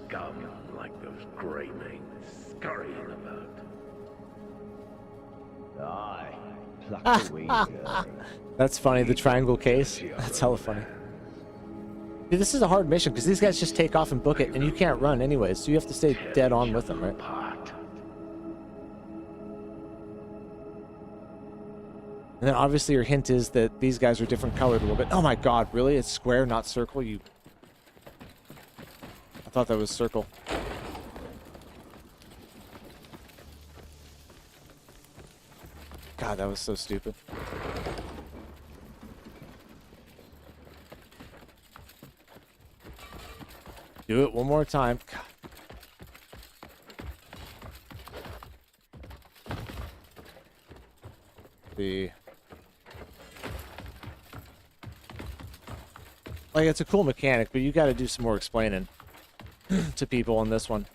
scum like those grey men scurrying about. Aye. Plucky wee girl. That's funny, the triangle case. That's hella funny. Dude, this is a hard mission because these guys just take off and book it, and you can't run anyways, so you have to stay dead on with them, right? And then obviously your hint is that these guys are different colored a little bit. Oh my god, really? It's square, not circle? I thought that was circle. God, that was so stupid. Do it one more time. God. Like, it's a cool mechanic, but you got to do some more explaining to people on this one.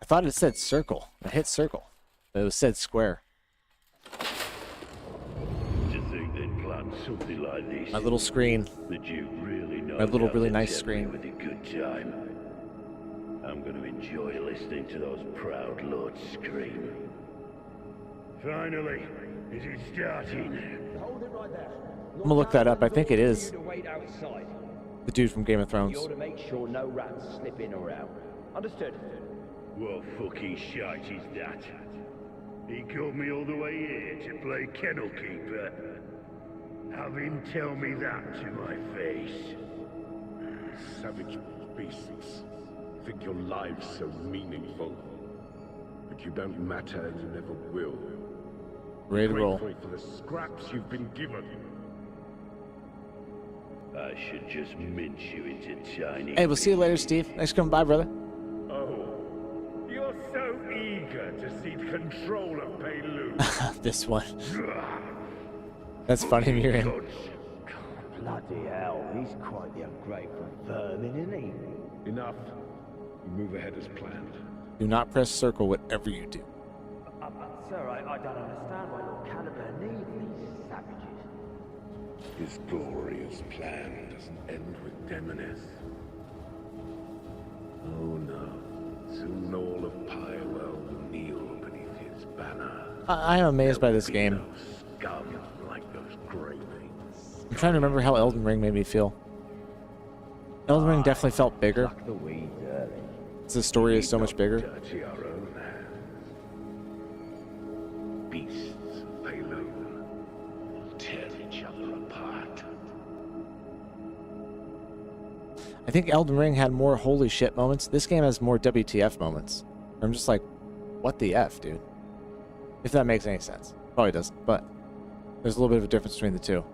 I thought it said circle. I hit circle. But it said square. To think they'd plan something like this. My little screen. The Duke really knows My little how really to nice tempt me screen. with a good time. I'm going to enjoy listening to those proud lords scream. Finally, is it starting? Hold it right there. I'm gonna look that up. I think it is You to wait outside. the dude from Game of Thrones. You ought to make sure no rats slip in or out. Understood? What fucking shite is that? He called me all the way here to play kennel keeper. Have him tell me that to my face. Savage beasts. Think your lives so meaningful. But you don't matter and you never will. Ready to roll. Grateful for the scraps you've been given. I should just mince you into tiny... Hey, we'll see you later, Steve. Thanks for coming by, brother. Oh, you're so eager to cede control of Pewel. This one. That's funny, Miriam. Bloody hell, he's quite the ungrateful vermin, isn't he? Enough. You move ahead as planned. Do not press circle whatever you do. Sir, I don't understand why Lord Caliban needs these savages. His glorious plan doesn't end with Demoness. Oh no. Soon all of Pywel will kneel beneath his banner. I am amazed by this game. Scum like those grey things. I'm trying to remember how Elden Ring made me feel. Elden Ring definitely felt bigger. The story is so much bigger. Dirty our own hands. Beasts of Pewel will tear each other apart. I think Elden Ring had more holy shit moments. This game has more WTF moments. I'm just like, what the F, dude? If that makes any sense. Probably doesn't, but there's a little bit of a difference between the two.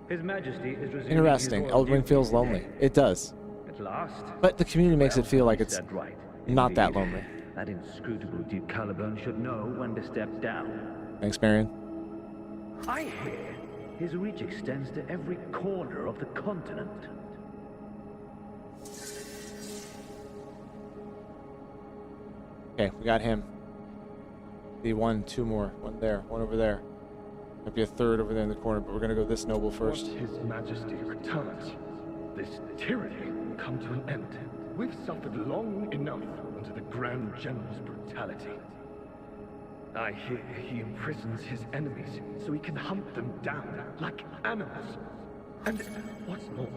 His Majesty is resuming Interesting. his Elden Ring feels lonely. It does. At last. But the community makes it feel like it's Right. not that lonely. That inscrutable Duke Caliban should know when to step down. Thanks, Marion. I hear his reach extends to every corner of the continent. Okay, we got him. The one, two more. One there, one over there. Might be a third over there in the corner, but we're gonna go this noble first. Once His Majesty returns, this tyranny will come to an end. We've suffered long enough under the Grand General's brutality. I hear he imprisons his enemies so he can hunt them down like animals. And what's more,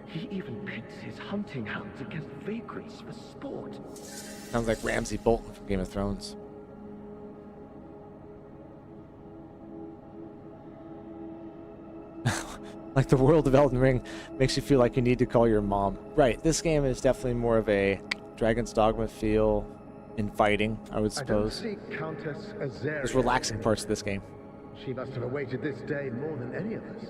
he even pits his hunting hounds against vagrants for sport. Sounds like Ramsay Bolton from Game of Thrones. Like the world of Elden Ring makes you feel like you need to call your mom. Right, this game is definitely more of a Dragon's Dogma feel in fighting, I would suppose. I don't see Countess Azaria. There's relaxing parts of this game. She must have awaited this day more than any of us.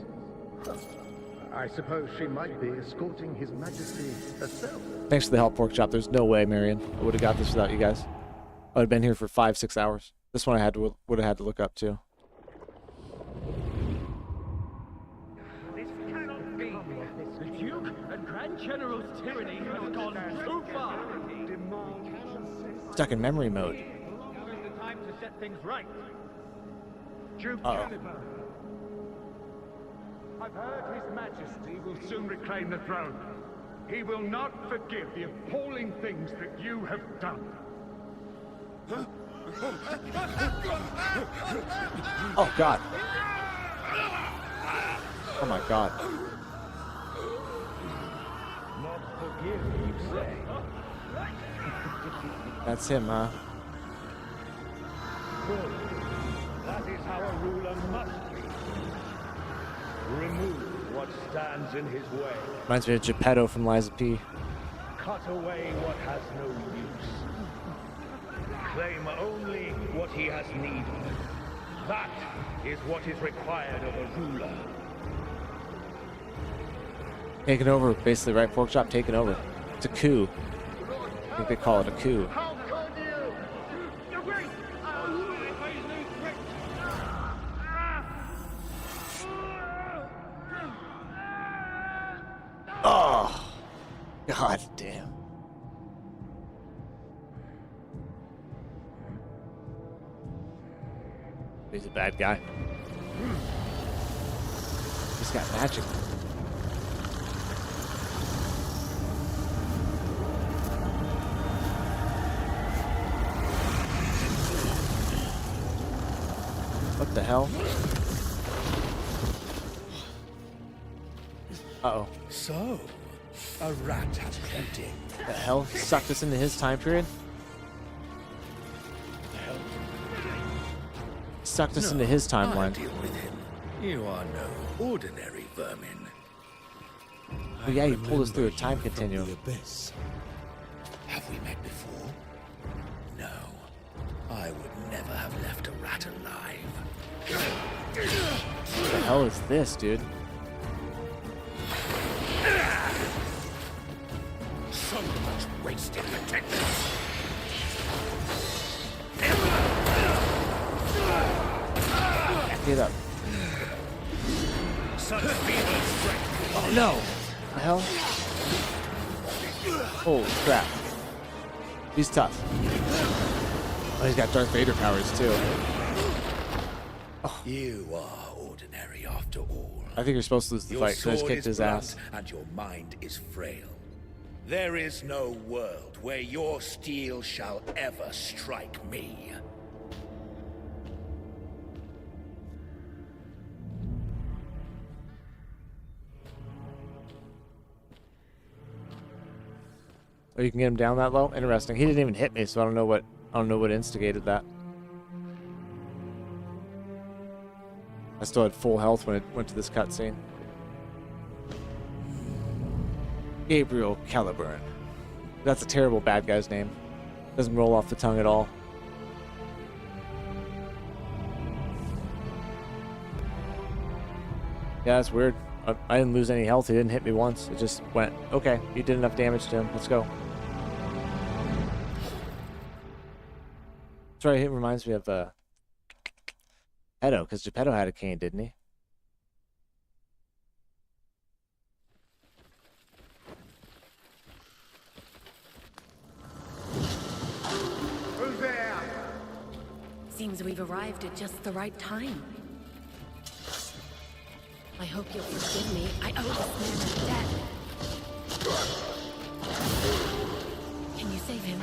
I suppose she might be escorting His Majesty herself. Thanks for the help, Pork Chop. There's no way, Marion, I would have got this without you guys. I would have been here for 5-6 hours. This one I would have had to look up too. This cannot be. The Duke and Grand General's tyranny has gone too far. Stuck in memory mode. Now is the time to set things right. Duke Uh-oh. Caliban. I've heard His Majesty will soon reclaim the throne. He will not forgive the appalling things that you have done. Oh, God. Oh, my God. Not forgive, you say? That's him, huh? Good. That is how a ruler must be. Remove what stands in his way. Reminds me of Geppetto from Liza P. Cut away what has no use. Claim only what he has need of. That is what is required of a ruler. Taking over, basically, right? Pork Chop taking over. It's a coup. I think they call it a coup. Oh, God damn. He's a bad guy. He's got magic. hell? Uh-oh. So, a rat has crept in. The hell? He sucked us into his time period? Sucked us into his I'll timeline. deal with him. You are no ordinary vermin. Oh yeah, you pulled us through a time continuum. Abyss. Have we met before? No. I would never have left a rat alive. What the hell is this, dude? So much wasted potential. Get up. Such feeble strength. Oh no! The hell? Holy crap. He's tough. Oh, he's got Darth Vader powers too. Oh. You are ordinary after all. I think you're supposed to lose the fight, so I just kicked his ass. And your mind is frail. There is no world where your steel shall ever strike me. Oh, you can get him down that low? Interesting. He didn't even hit me, so I don't know what instigated that. I still had full health when it went to this cutscene. Gabriel Caliburn. That's a terrible bad guy's name. Doesn't roll off the tongue at all. Yeah, that's weird. I didn't lose any health. He didn't hit me once. It just went, okay, you did enough damage to him. Let's go. That's right. It reminds me of Geppetto, because Geppetto had a cane, didn't he? Who's there? Seems we've arrived at just the right time. I hope you'll forgive me. I owe this man a debt. Can you save him?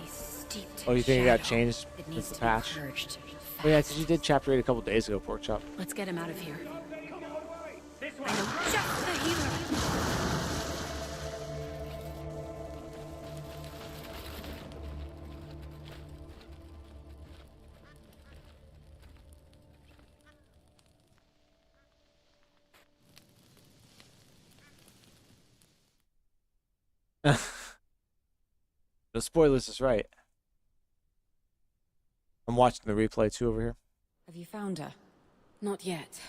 He's steeped in Oh, you think it got shadow. changed It since needs the to be patch? purged Oh yeah, fast. because you did Chapter 8 a couple days ago, Pork Chop. Let's get him out of here. I know just the healer. No spoilers is right. I'm watching the replay too over here. Have you found her? Not yet.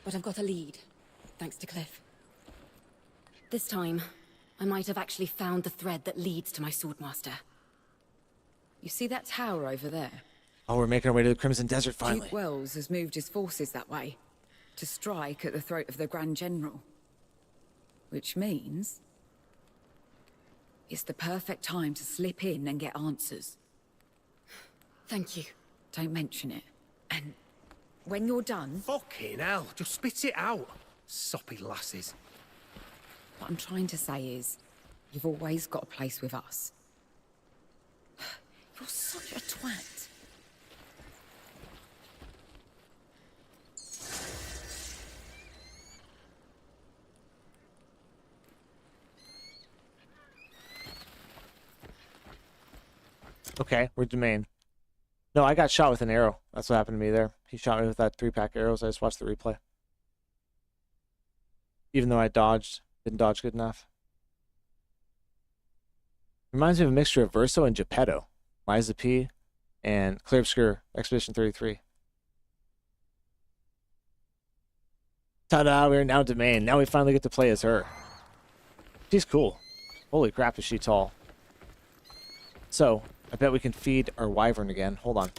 But I've got a lead, thanks to Cliff. This time, I might have actually found the thread that leads to my Swordmaster. You see that tower over there? Oh, we're making our way to the Crimson Desert finally. Duke Wells has moved his forces that way, to strike at the throat of the Grand General. Which means it's the perfect time to slip in and get answers. Thank you. Don't mention it. And when you're done... Fucking hell, just spit it out. Soppy lasses. What I'm trying to say is, you've always got a place with us. You're such a twat. Okay, we're Domain. No, I got shot with an arrow. That's what happened to me there. He shot me with that 3-pack arrows. I just watched the replay. Even though I dodged, didn't dodge good enough. Reminds me of a mixture of Verso and Geppetto. Liza P. and Clear Obscure Expedition 33. Ta-da, we're now Domain. Now we finally get to play as her. She's cool. Holy crap, is she tall. So, I bet we can feed our wyvern again. Hold on.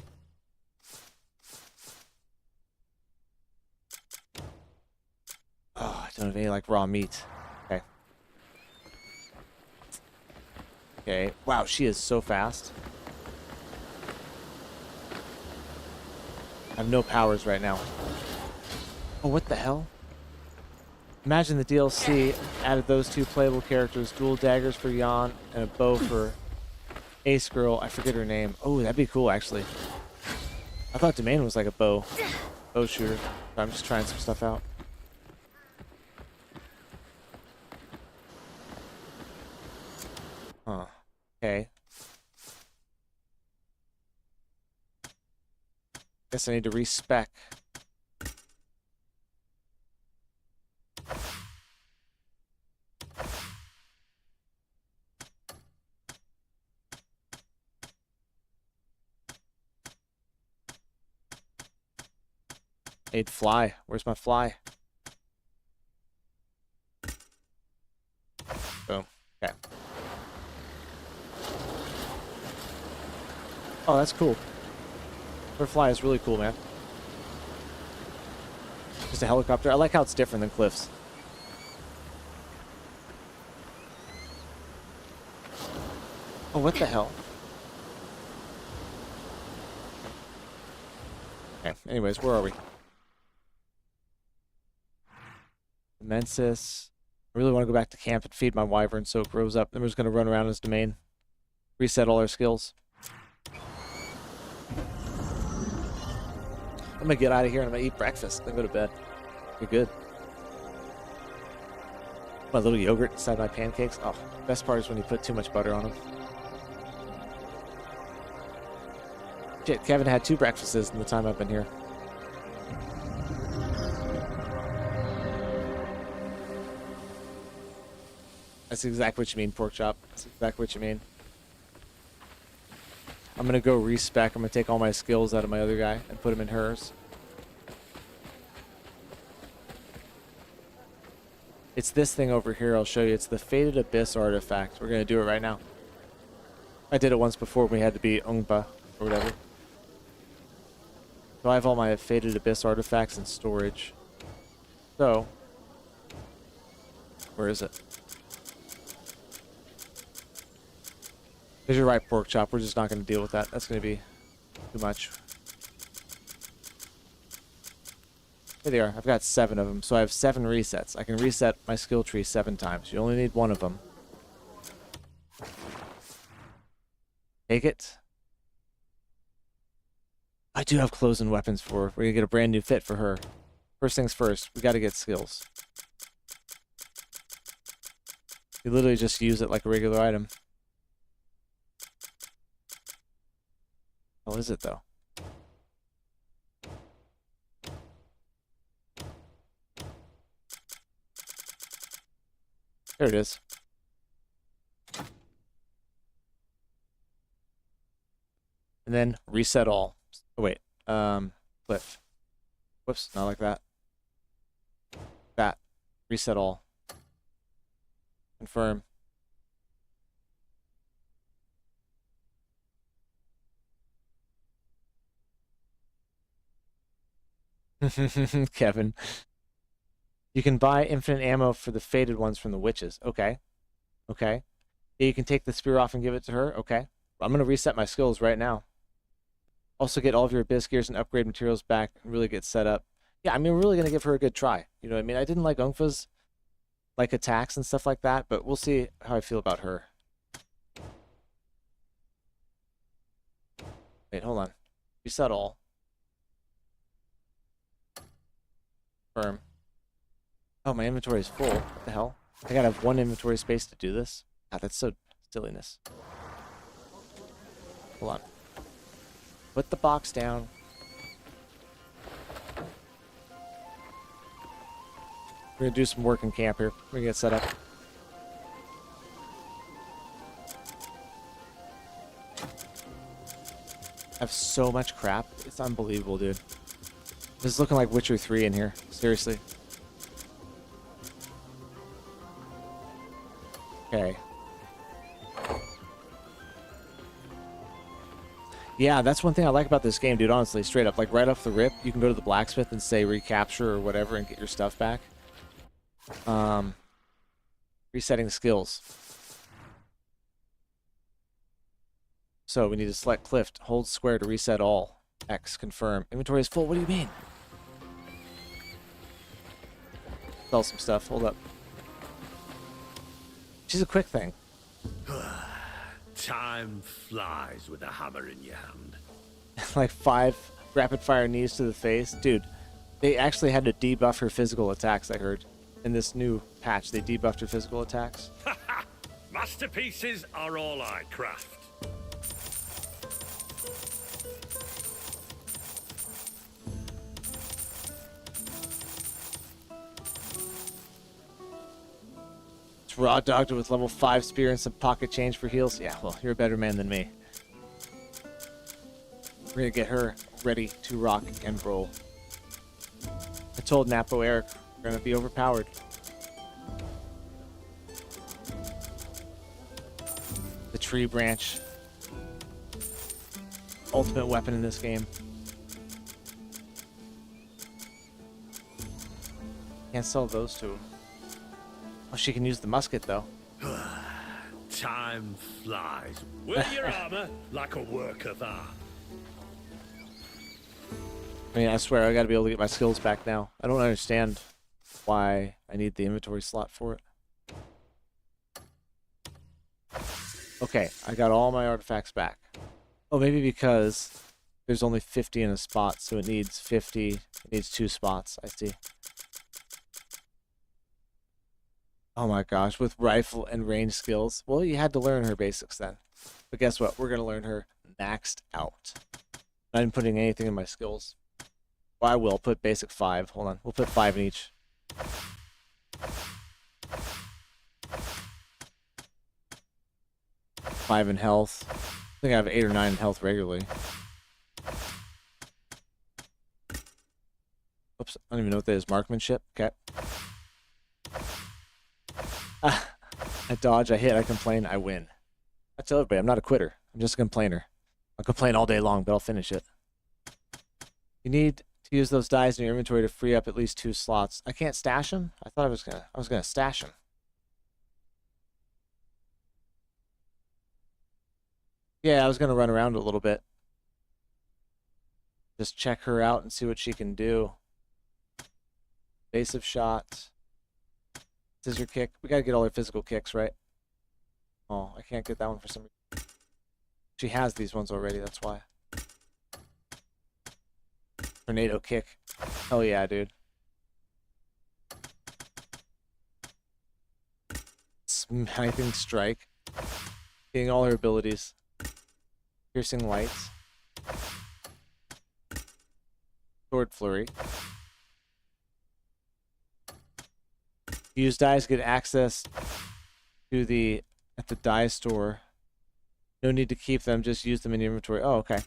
Oh, I don't have any, like, raw meat. Okay. Okay. Wow, she is so fast. I have no powers right now. Oh, what the hell? Imagine the DLC added those two playable characters, dual daggers for Jan and a bow for Ace Girl. I forget her name. Oh, that'd be cool, actually. I thought Domain was like a bow shooter. But I'm just trying some stuff out. Huh. Okay. Guess I need to respec. Need fly. Where's my fly? Boom. Okay. Oh, that's cool. Their fly is really cool, man. Just a helicopter. I like how it's different than Cliff's. Oh, what the hell? Okay, anyways, where are we? Mensis. I really want to go back to camp and feed my wyvern so it grows up. Then we're just going to run around his domain. Reset all our skills. I'm going to get out of here and I'm going to eat breakfast. Then go to bed. You're good. My little yogurt inside my pancakes. Oh, best part is when you put too much butter on them. Shit, Kevin had 2 breakfasts in the time I've been here. That's exactly what you mean, pork chop. That's exactly what you mean. I'm going to go respec. I'm going to take all my skills out of my other guy and put them in hers. It's this thing over here I'll show you. It's the Faded Abyss artifact. We're going to do it right now. I did it once before when we had to be Ungpa or whatever. So I have all my Faded Abyss artifacts in storage. So, where is it? Because you're right, pork chop. We're just not going to deal with that. That's going to be too much. Here they are. I've got 7 of them. So I have 7 resets. I can reset my skill tree 7 times. You only need 1 of them. Take it. I do have clothes and weapons for her. We're going to get a brand new fit for her. First things first. We got to get skills. You literally just use it like a regular item. How is it, though? There it is. And then reset all. Oh, wait. Cliff. Whoops, not like that. That. Reset all. Confirm. Kevin. You can buy infinite ammo for the faded ones from the witches. Okay. Okay. Yeah, you can take the spear off and give it to her. Okay. I'm going to reset my skills right now. Also get all of your abyss gears and upgrade materials back and really get set up. Yeah, I mean, we're really going to give her a good try. You know what I mean? I didn't like Ungpa's like attacks and stuff like that, but we'll see how I feel about her. Wait, hold on. Reset all. Confirm. Oh, my inventory is full. What the hell? I gotta have 1 inventory space to do this? God, that's so silliness. Hold on. Put the box down. We're gonna do some work in camp here. We're gonna get set up. I have so much crap. It's unbelievable, dude. This is looking like Witcher 3 in here. Seriously. Okay. Yeah, that's one thing I like about this game, dude, honestly, straight up. Like, right off the rip, you can go to the blacksmith and say recapture or whatever and get your stuff back. Resetting skills. So, we need to select Cliff. Hold square to reset all. X, confirm. Inventory is full. What do you mean? Sell some stuff. Hold up. She's a quick thing. Time flies with a hammer in your hand. Like 5 rapid fire knees to the face. Dude, they actually had to debuff her physical attacks, I heard. In this new patch, they debuffed her physical attacks. Masterpieces are all I craft. It's raw dogged with level 5 spear and some pocket change for heals. Yeah, well, you're a better man than me. We're gonna get her ready to rock and roll. I told Napo Eric we're gonna be overpowered. The tree branch. Ultimate weapon in this game. Can't sell those to him. Oh, she can use the musket though. Time flies. Wear your armor like a work of art. I mean, I swear, I gotta be able to get my skills back now. I don't understand why I need the inventory slot for it. Okay, I got all my artifacts back. Oh, maybe because there's only 50 in a spot, so it needs 50. It needs 2 spots, I see. Oh my gosh, with rifle and range skills. Well, you had to learn her basics then. But guess what? We're gonna learn her maxed out. Not even putting anything in my skills. Well, I will put basic 5. Hold on. We'll put 5 in each. Five in health. I think I have 8 or 9 in health regularly. Oops, I don't even know what that is. Marksmanship? Okay. I dodge, I hit, I complain, I win. I tell everybody, I'm not a quitter. I'm just a complainer. I'll complain all day long, but I'll finish it. You need to use those dies in your inventory to free up at least 2 slots. I can't stash them? I thought I was gonna stash them. Yeah, I was gonna run around a little bit. Just check her out and see what she can do. Evasive shot. Scissor kick. We gotta get all her physical kicks, right? Oh, I can't get that one for some reason. She has these ones already, that's why. Tornado kick. Hell yeah, dude. Smithing strike. Getting all her abilities. Piercing lights. Sword flurry. Use dice, get access to the at the die store. No need to keep them, just use them in your inventory. Oh, okay.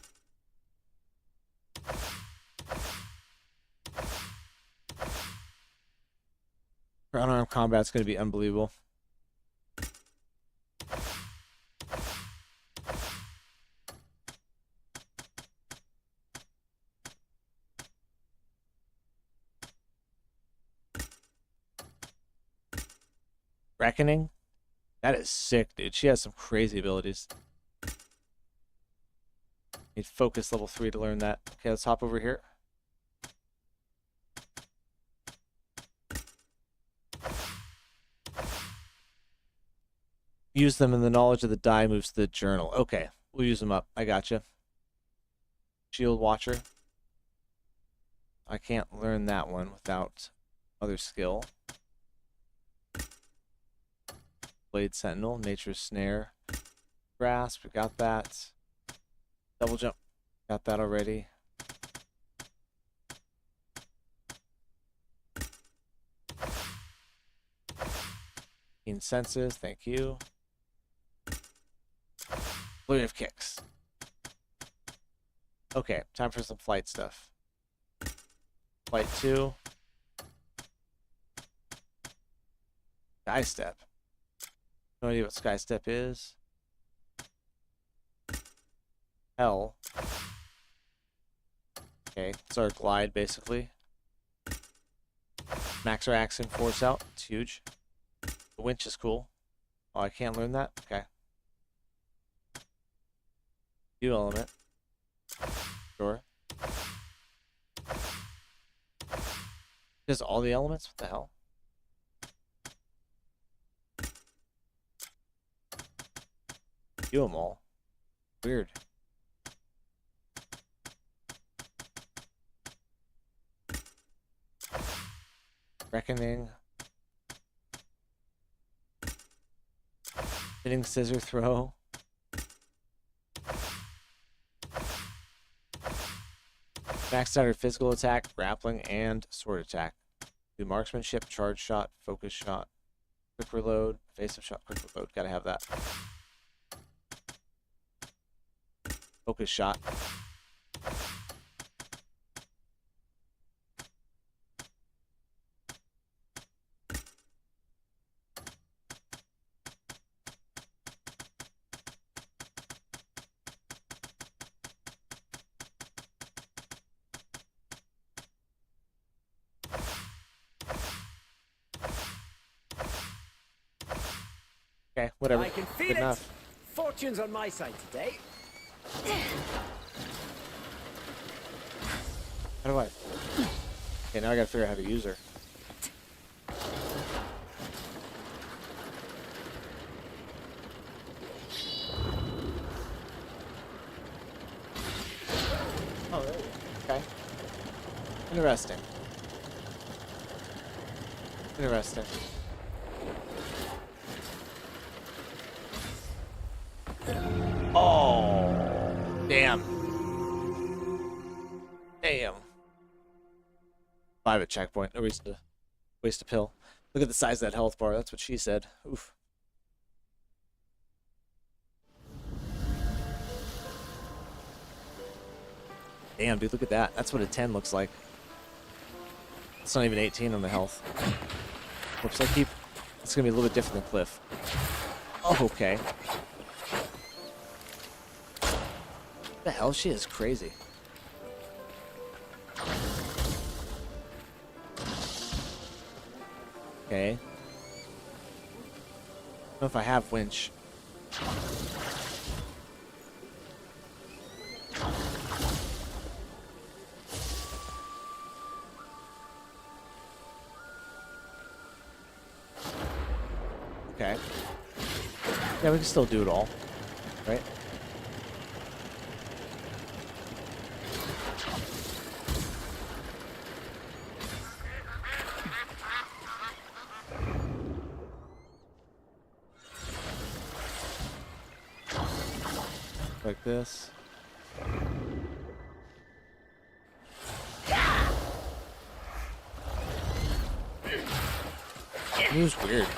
For unarmed combat's going to be unbelievable. Reckoning? That is sick, dude. She has some crazy abilities. Need focus level 3 to learn that. Okay, let's hop over here. Use them and the knowledge of the die moves to the journal. Okay, we'll use them up. I gotcha. Shield Watcher. I can't learn that one without other skill. Blade Sentinel, Nature's Snare. Grasp, we got that. Double jump, got that already. Keen Senses, thank you. Flurry of Kicks. Okay, time for some flight stuff. Flight 2. Sky Step. No idea what Sky Step is. Hell. Okay, it's our glide basically. Max our action force out. It's huge. The winch is cool. Oh, I can't learn that? Okay. View element. Sure. Does all the elements? What the hell? Do them all. Weird. Reckoning. Spinning scissor throw. Maxed out her physical attack, grappling, and sword attack. Do marksmanship, charge shot, focus shot, quick reload, evasive shot, quick reload. Gotta have that. Focus shot. Okay, whatever. I can feel Good it. enough. Fortune's on my side today. How do I? Okay, now I gotta figure out how to use her. Oh, there you go. Okay. Interesting. Interesting. Oh, damn. Damn. 5 at checkpoint. No reason to waste a pill. Look at the size of that health bar. That's what she said. Oof. Damn, dude, look at that. That's what a 10 looks like. It's not even 18 on the health. Whoops, I keep... It's gonna be a little bit different than Cliff. Oh, okay. What the hell? She is crazy. Okay. I don't know if I have winch. Okay. Yeah, we can still do it all, right? Like this. He was weird.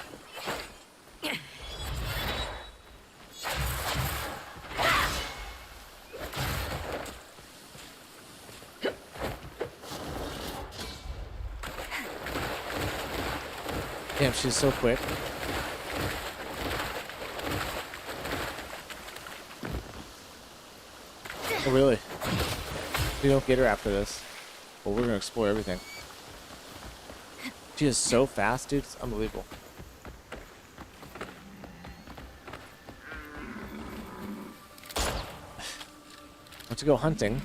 Damn, she's so quick. Oh, really? We don't get her after this. Well, we're gonna explore everything. She is so fast, dude. It's unbelievable. Want to go hunting?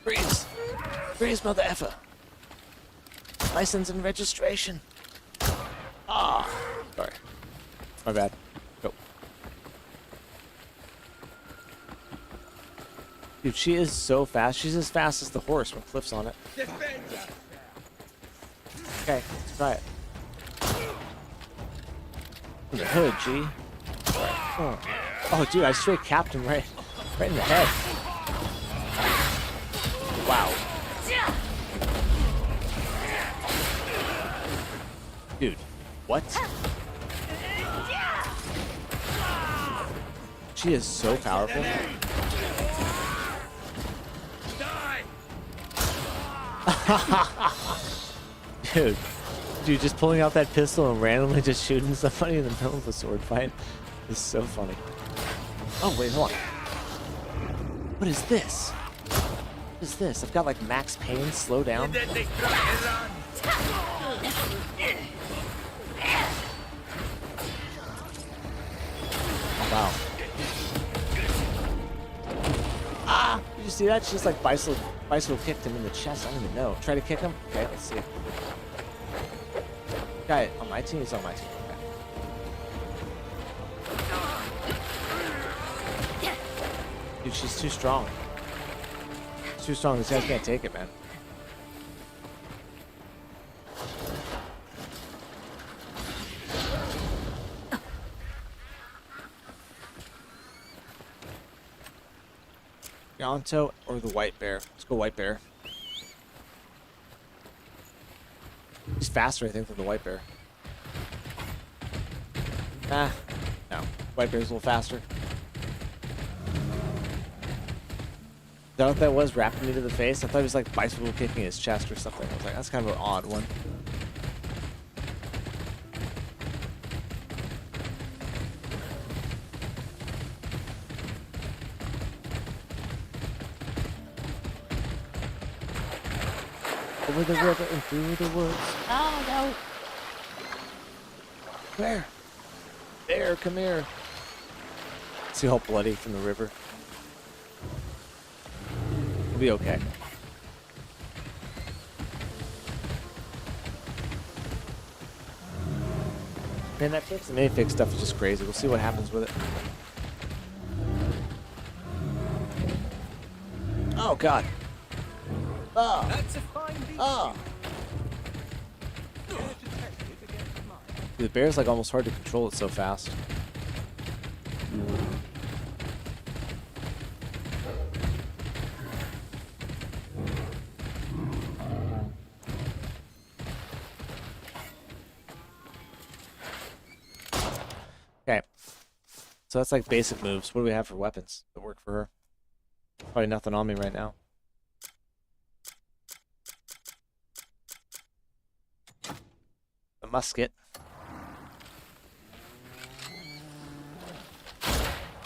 Freeze! Freeze, mother effer! License and registration. Ah, sorry. My bad. Go. Dude, she is so fast. She's as fast as the horse when Cliff's on it. Okay, let's try it. In the hood, G. Oh, dude, I straight capped him right in the head. Wow. Dude, what? She is so powerful. Dude, just pulling out that pistol and randomly just shooting somebody in the middle of a sword fight is so funny. Oh, wait, hold on. What is this? What is this? I've got like max pain, slow down. Wow. Ah! Did you see that? She just like bicycle kicked him in the chest. I don't even know. Try to kick him? Okay, let's see. Guy on my team? He's on my team. Okay. Dude, she's too strong. She's too strong. These guys can't take it, man. Yonto or the white bear? Let's go white bear. He's faster, I think, than the white bear. Ah, no. White bear's a little faster. Is that what that was, wrapping me to the face? I thought he was like bicycle kicking his chest or something. I was like, that's kind of an odd one. Over the river and through the woods. Oh, no. Where? There, come here. See all bloody from the river. We'll be okay. Man, that fix and minifig stuff is just crazy. We'll see what happens with it. Oh, God. Oh. That's a fine beat. Oh. Dude, the bear's like almost hard to control it so fast. Okay. So that's like basic moves. What do we have for weapons that work for her? Probably nothing on me right now. A musket.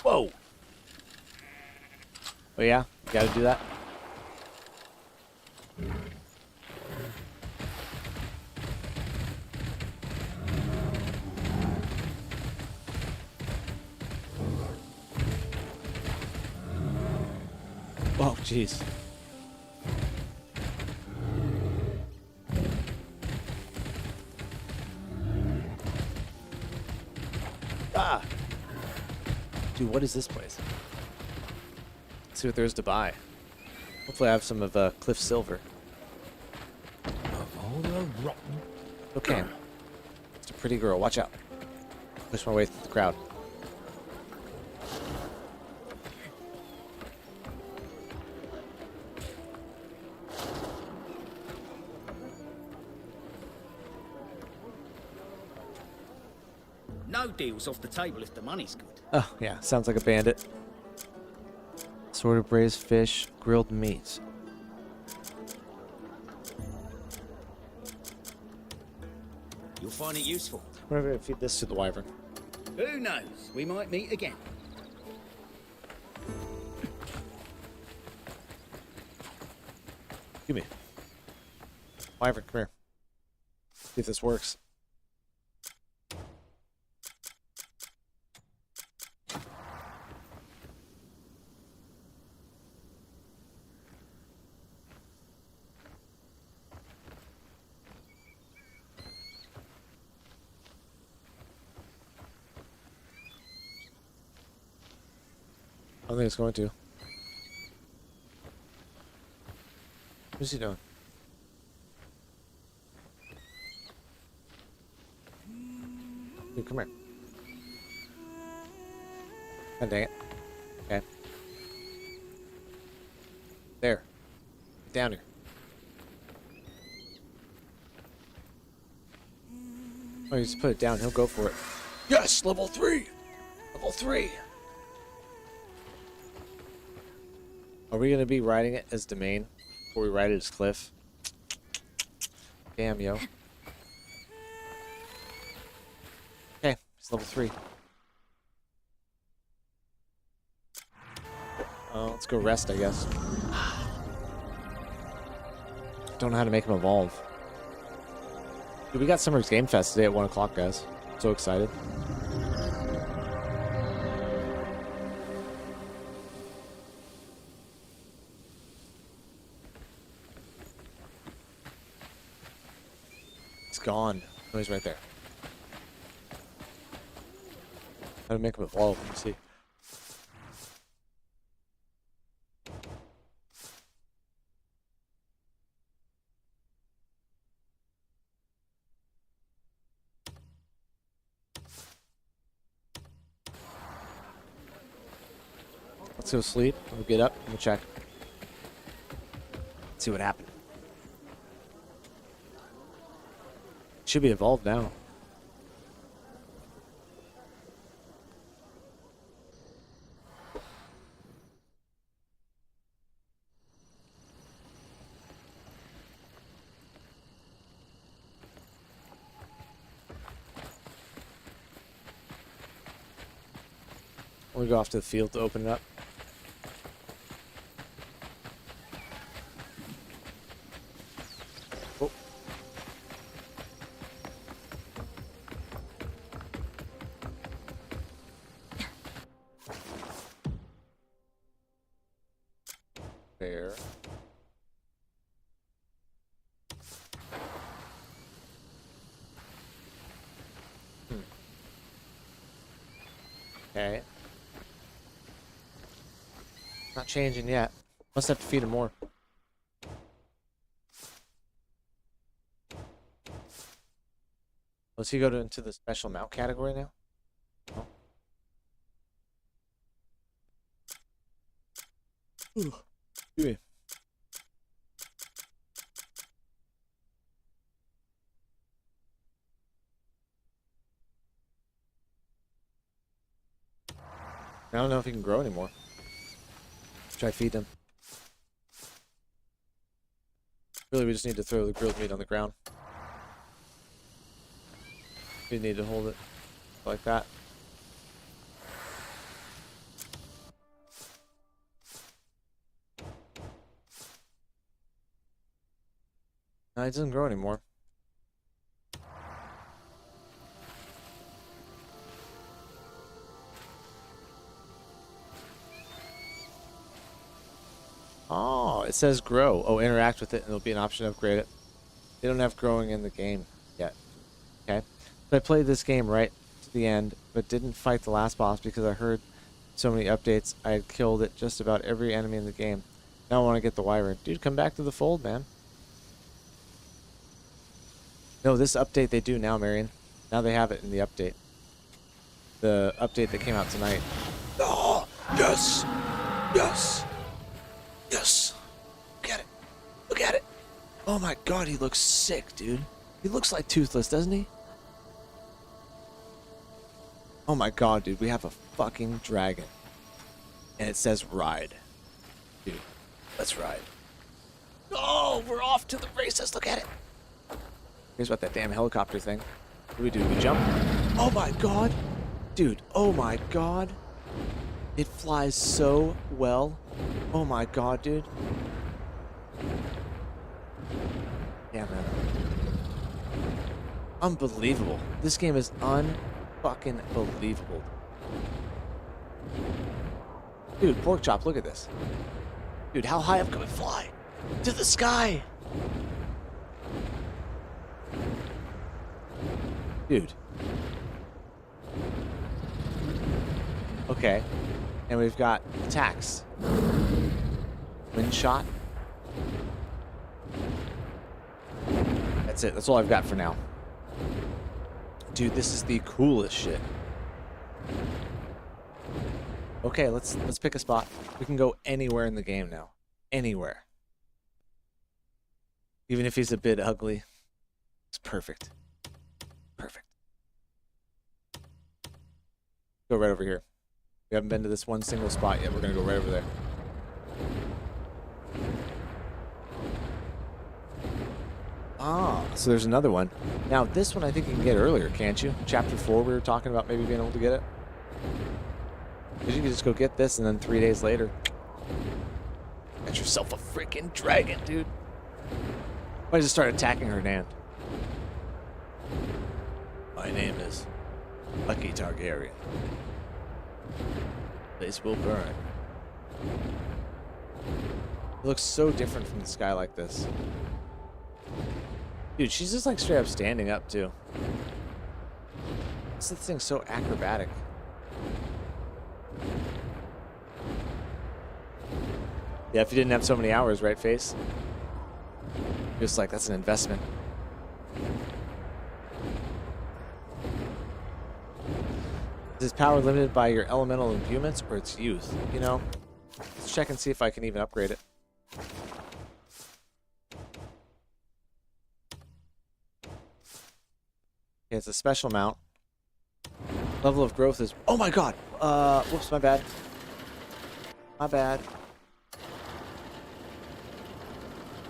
Whoa! Oh yeah? You gotta do that? Oh, jeez. Ah! Dude, what is this place? Let's see what there is to buy. Hopefully I have some of Cliff Silver. Of all the rotten... Okay. It's a pretty girl. Watch out. Push my way through the crowd. No deals off the table if the money's good. Oh, yeah. Sounds like a bandit. Assorted braised fish, grilled meats. You'll find it useful. I'm gonna feed this to the wyvern. Who knows? We might meet again. Give me. Wyvern, come here. See if this works. I don't think it's going to. What's he doing? Dude, come here. God dang it. Okay. There. Get down here. Oh, you just put it down. He'll go for it. Yes! Level 3! Level 3! Are we going to be riding it as Domain? Or we ride it as Cliff? Damn, yo. Okay, it's level 3. Let's go rest, I guess. Don't know how to make him evolve. Dude, we got Summer's Game Fest today at 1 o'clock, guys. So excited. It's gone. Oh, he's right there. How to make him evolve? Let me see. Let's go sleep. We'll get up and we'll check. See what happened. Should be evolved now. We'll go off to the field to open it up. Oh. There. Okay. Not changing yet. Must have to feed him more. Does he go into the special mount category now? No. Excuse me. I don't know if he can grow anymore. Try feed him. Really, we just need to throw the grilled meat on the ground. We need to hold it like that. No, it doesn't grow anymore. Oh, it says grow. Oh, interact with it, and there'll be an option to upgrade it. They don't have growing in the game yet. Okay. So I played this game right to the end, but didn't fight the last boss because I heard so many updates. I had killed it just about every enemy in the game. Now I want to get the wyvern. Dude, come back to the fold, man. No, this update they do now, Marion. Now they have it in the update. The update that came out tonight. Oh, yes! Yes! Yes! Look at it! Look at it! Oh my god, he looks sick, dude. He looks like Toothless, doesn't he? Oh my god, dude, we have a fucking dragon. And it says ride. Dude, let's ride. Oh, we're off to the races, look at it! Here's what that damn helicopter thing. What do we do? We jump? Oh my god! Dude, oh my god! It flies so well. Oh my god, dude. Yeah, man. Unbelievable. This game is unfucking believable. Dude, pork chop, look at this. Dude, how high up can we fly? To the sky! Dude. Okay. And we've got attacks. Wind shot. That's it. That's all I've got for now. Dude, this is the coolest shit. Okay, let's pick a spot. We can go anywhere in the game now. Anywhere. Even if he's a bit ugly. It's perfect. Perfect. Go right over here. We haven't been to this one single spot yet. We're going to go right over there. Ah, so there's another one. Now, this one I think you can get earlier, can't you? Chapter 4, we were talking about maybe being able to get it. Because you can just go get this, and then 3 days later, get yourself a freaking dragon, dude. Why just start attacking her land? My name is Lucky Targaryen. Place will burn. It looks so different from the sky like this. Dude, she's just like straight up standing up too. This thing's so acrobatic. Yeah, if you didn't have so many hours, right, Face? Just like, that's an investment. Is his power limited by your elemental imbuements or its youth? You know, Let's check and see if I can even upgrade it. Okay, it's a special mount. Level of growth is... Oh my god! Whoops, my bad. My bad.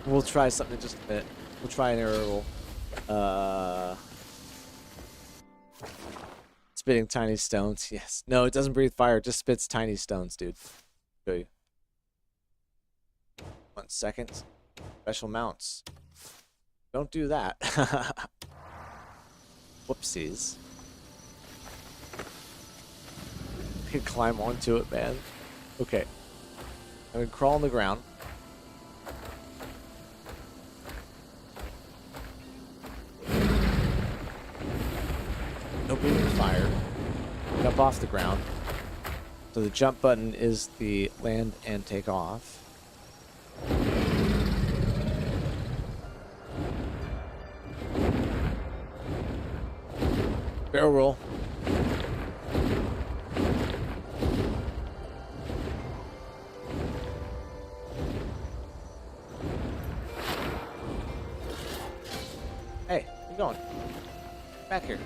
We'll try something in just a minute. We'll try an arrow roll. Spitting tiny stones, yes. No, it doesn't breathe fire, it just spits tiny stones, dude. Show you. 1 second. Special mounts. Don't do that. Whoopsies. I can climb onto it, man. Okay. I'm gonna crawl on the ground. No breathing fire. Jump off the ground. So the jump button is the land and take off. Barrel roll. Hey, where you going? Back here.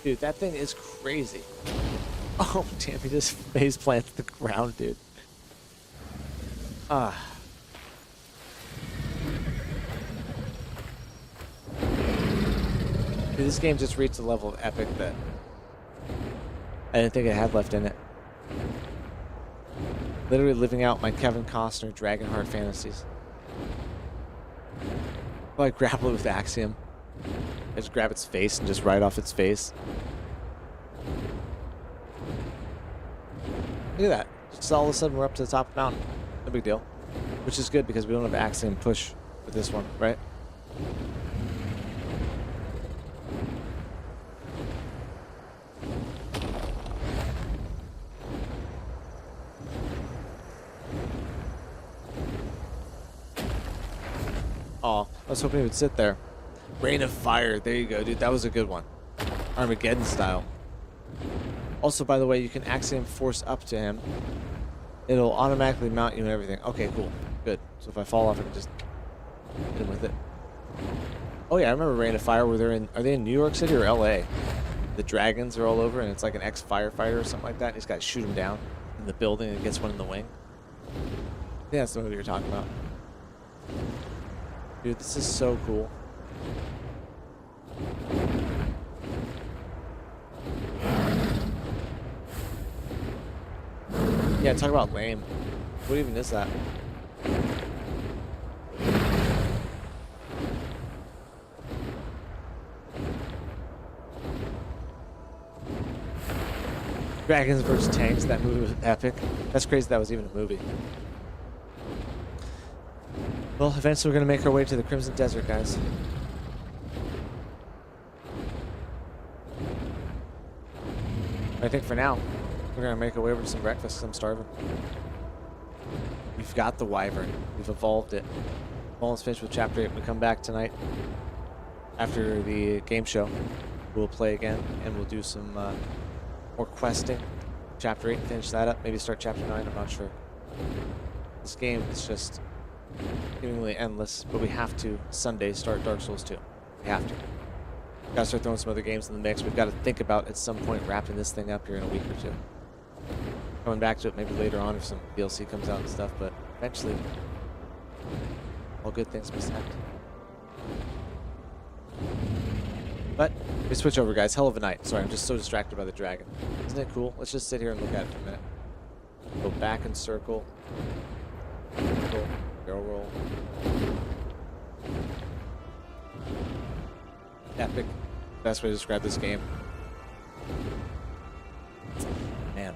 Dude, that thing is crazy. Oh, damn, he just face plants the ground, dude. Ah. Dude, this game just reached a level of epic that I didn't think it had left in it. Literally living out my Kevin Costner Dragonheart fantasies. Well, I grapple it with Axiom. I just grab its face and just ride off its face. Look at that. Just all of a sudden we're up to the top of the mountain. No big deal. Which is good because we don't have Axiom push with this one, right? Oh, I was hoping he would sit there. Rain of Fire. There you go, dude. That was a good one. Armageddon style. Also, by the way, you can Axiom Force up to him. It'll automatically mount you and everything. Okay, cool. Good. So if I fall off, I can just hit him with it. Oh yeah, I remember Rain of Fire where are they in New York City or LA? The dragons are all over and it's like an ex-firefighter or something like that. And he's got to shoot him down in the building and gets one in the wing. I think that's the movie you're talking about. Dude, this is so cool. Yeah, talk about lame. What even is that? Dragons vs. Tanks, that movie was epic. That's crazy that was even a movie. Well, eventually we're going to make our way to the Crimson Desert, guys. I think for now, we're going to make our way over to some breakfast because I'm starving. We've got the Wyvern. We've evolved it. Almost finished with Chapter 8. We come back tonight after the game show. We'll play again, and we'll do some more questing. Chapter 8, finish that up. Maybe start Chapter 9, I'm not sure. This game is just seemingly endless, but we have to Sunday start Dark Souls 2. We have to. Gotta start throwing some other games in the mix. We've got to think about at some point wrapping this thing up here in a week or two. Coming back to it maybe later on if some DLC comes out and stuff, but eventually all good things must end. But we switch over, guys. Hell of a night. Sorry, I'm just so distracted by the dragon. Isn't it cool? Let's just sit here and look at it for a minute. Go back and circle. Circle. Barrel roll. Epic. Best way to describe this game. Man.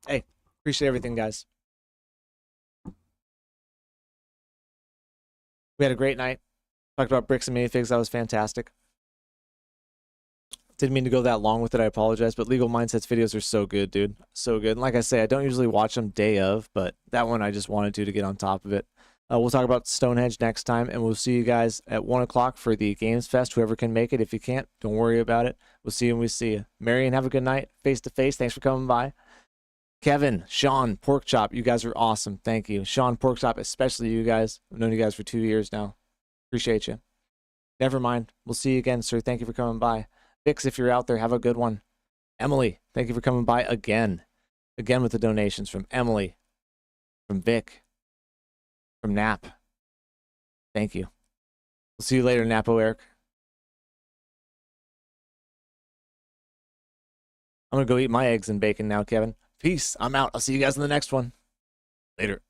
Hey, appreciate everything, guys. We had a great night. Talked about bricks and minifigs. That was fantastic. Didn't mean to go that long with it. I apologize. But Legal Mindsets videos are so good, dude. So good. And like I say, I don't usually watch them day of, but that one I just wanted to get on top of it. We'll talk about Stonehenge next time, and we'll see you guys at 1 o'clock for the Games Fest. Whoever can make it. If you can't, don't worry about it. We'll see you when we see you. Marion, have a good night. Face to face. Thanks for coming by. Kevin, Sean, Porkchop, you guys are awesome. Thank you. Sean, Porkchop, especially you guys. I've known you guys for 2 years now. Appreciate you. Never mind. We'll see you again, sir. Thank you for coming by. Vix, if you're out there, have a good one. Emily, thank you for coming by again. Again with the donations from Emily, from Vic, from Nap. Thank you. We'll see you later, Napo Eric. I'm going to go eat my eggs and bacon now, Kevin. Peace. I'm out. I'll see you guys in the next one. Later.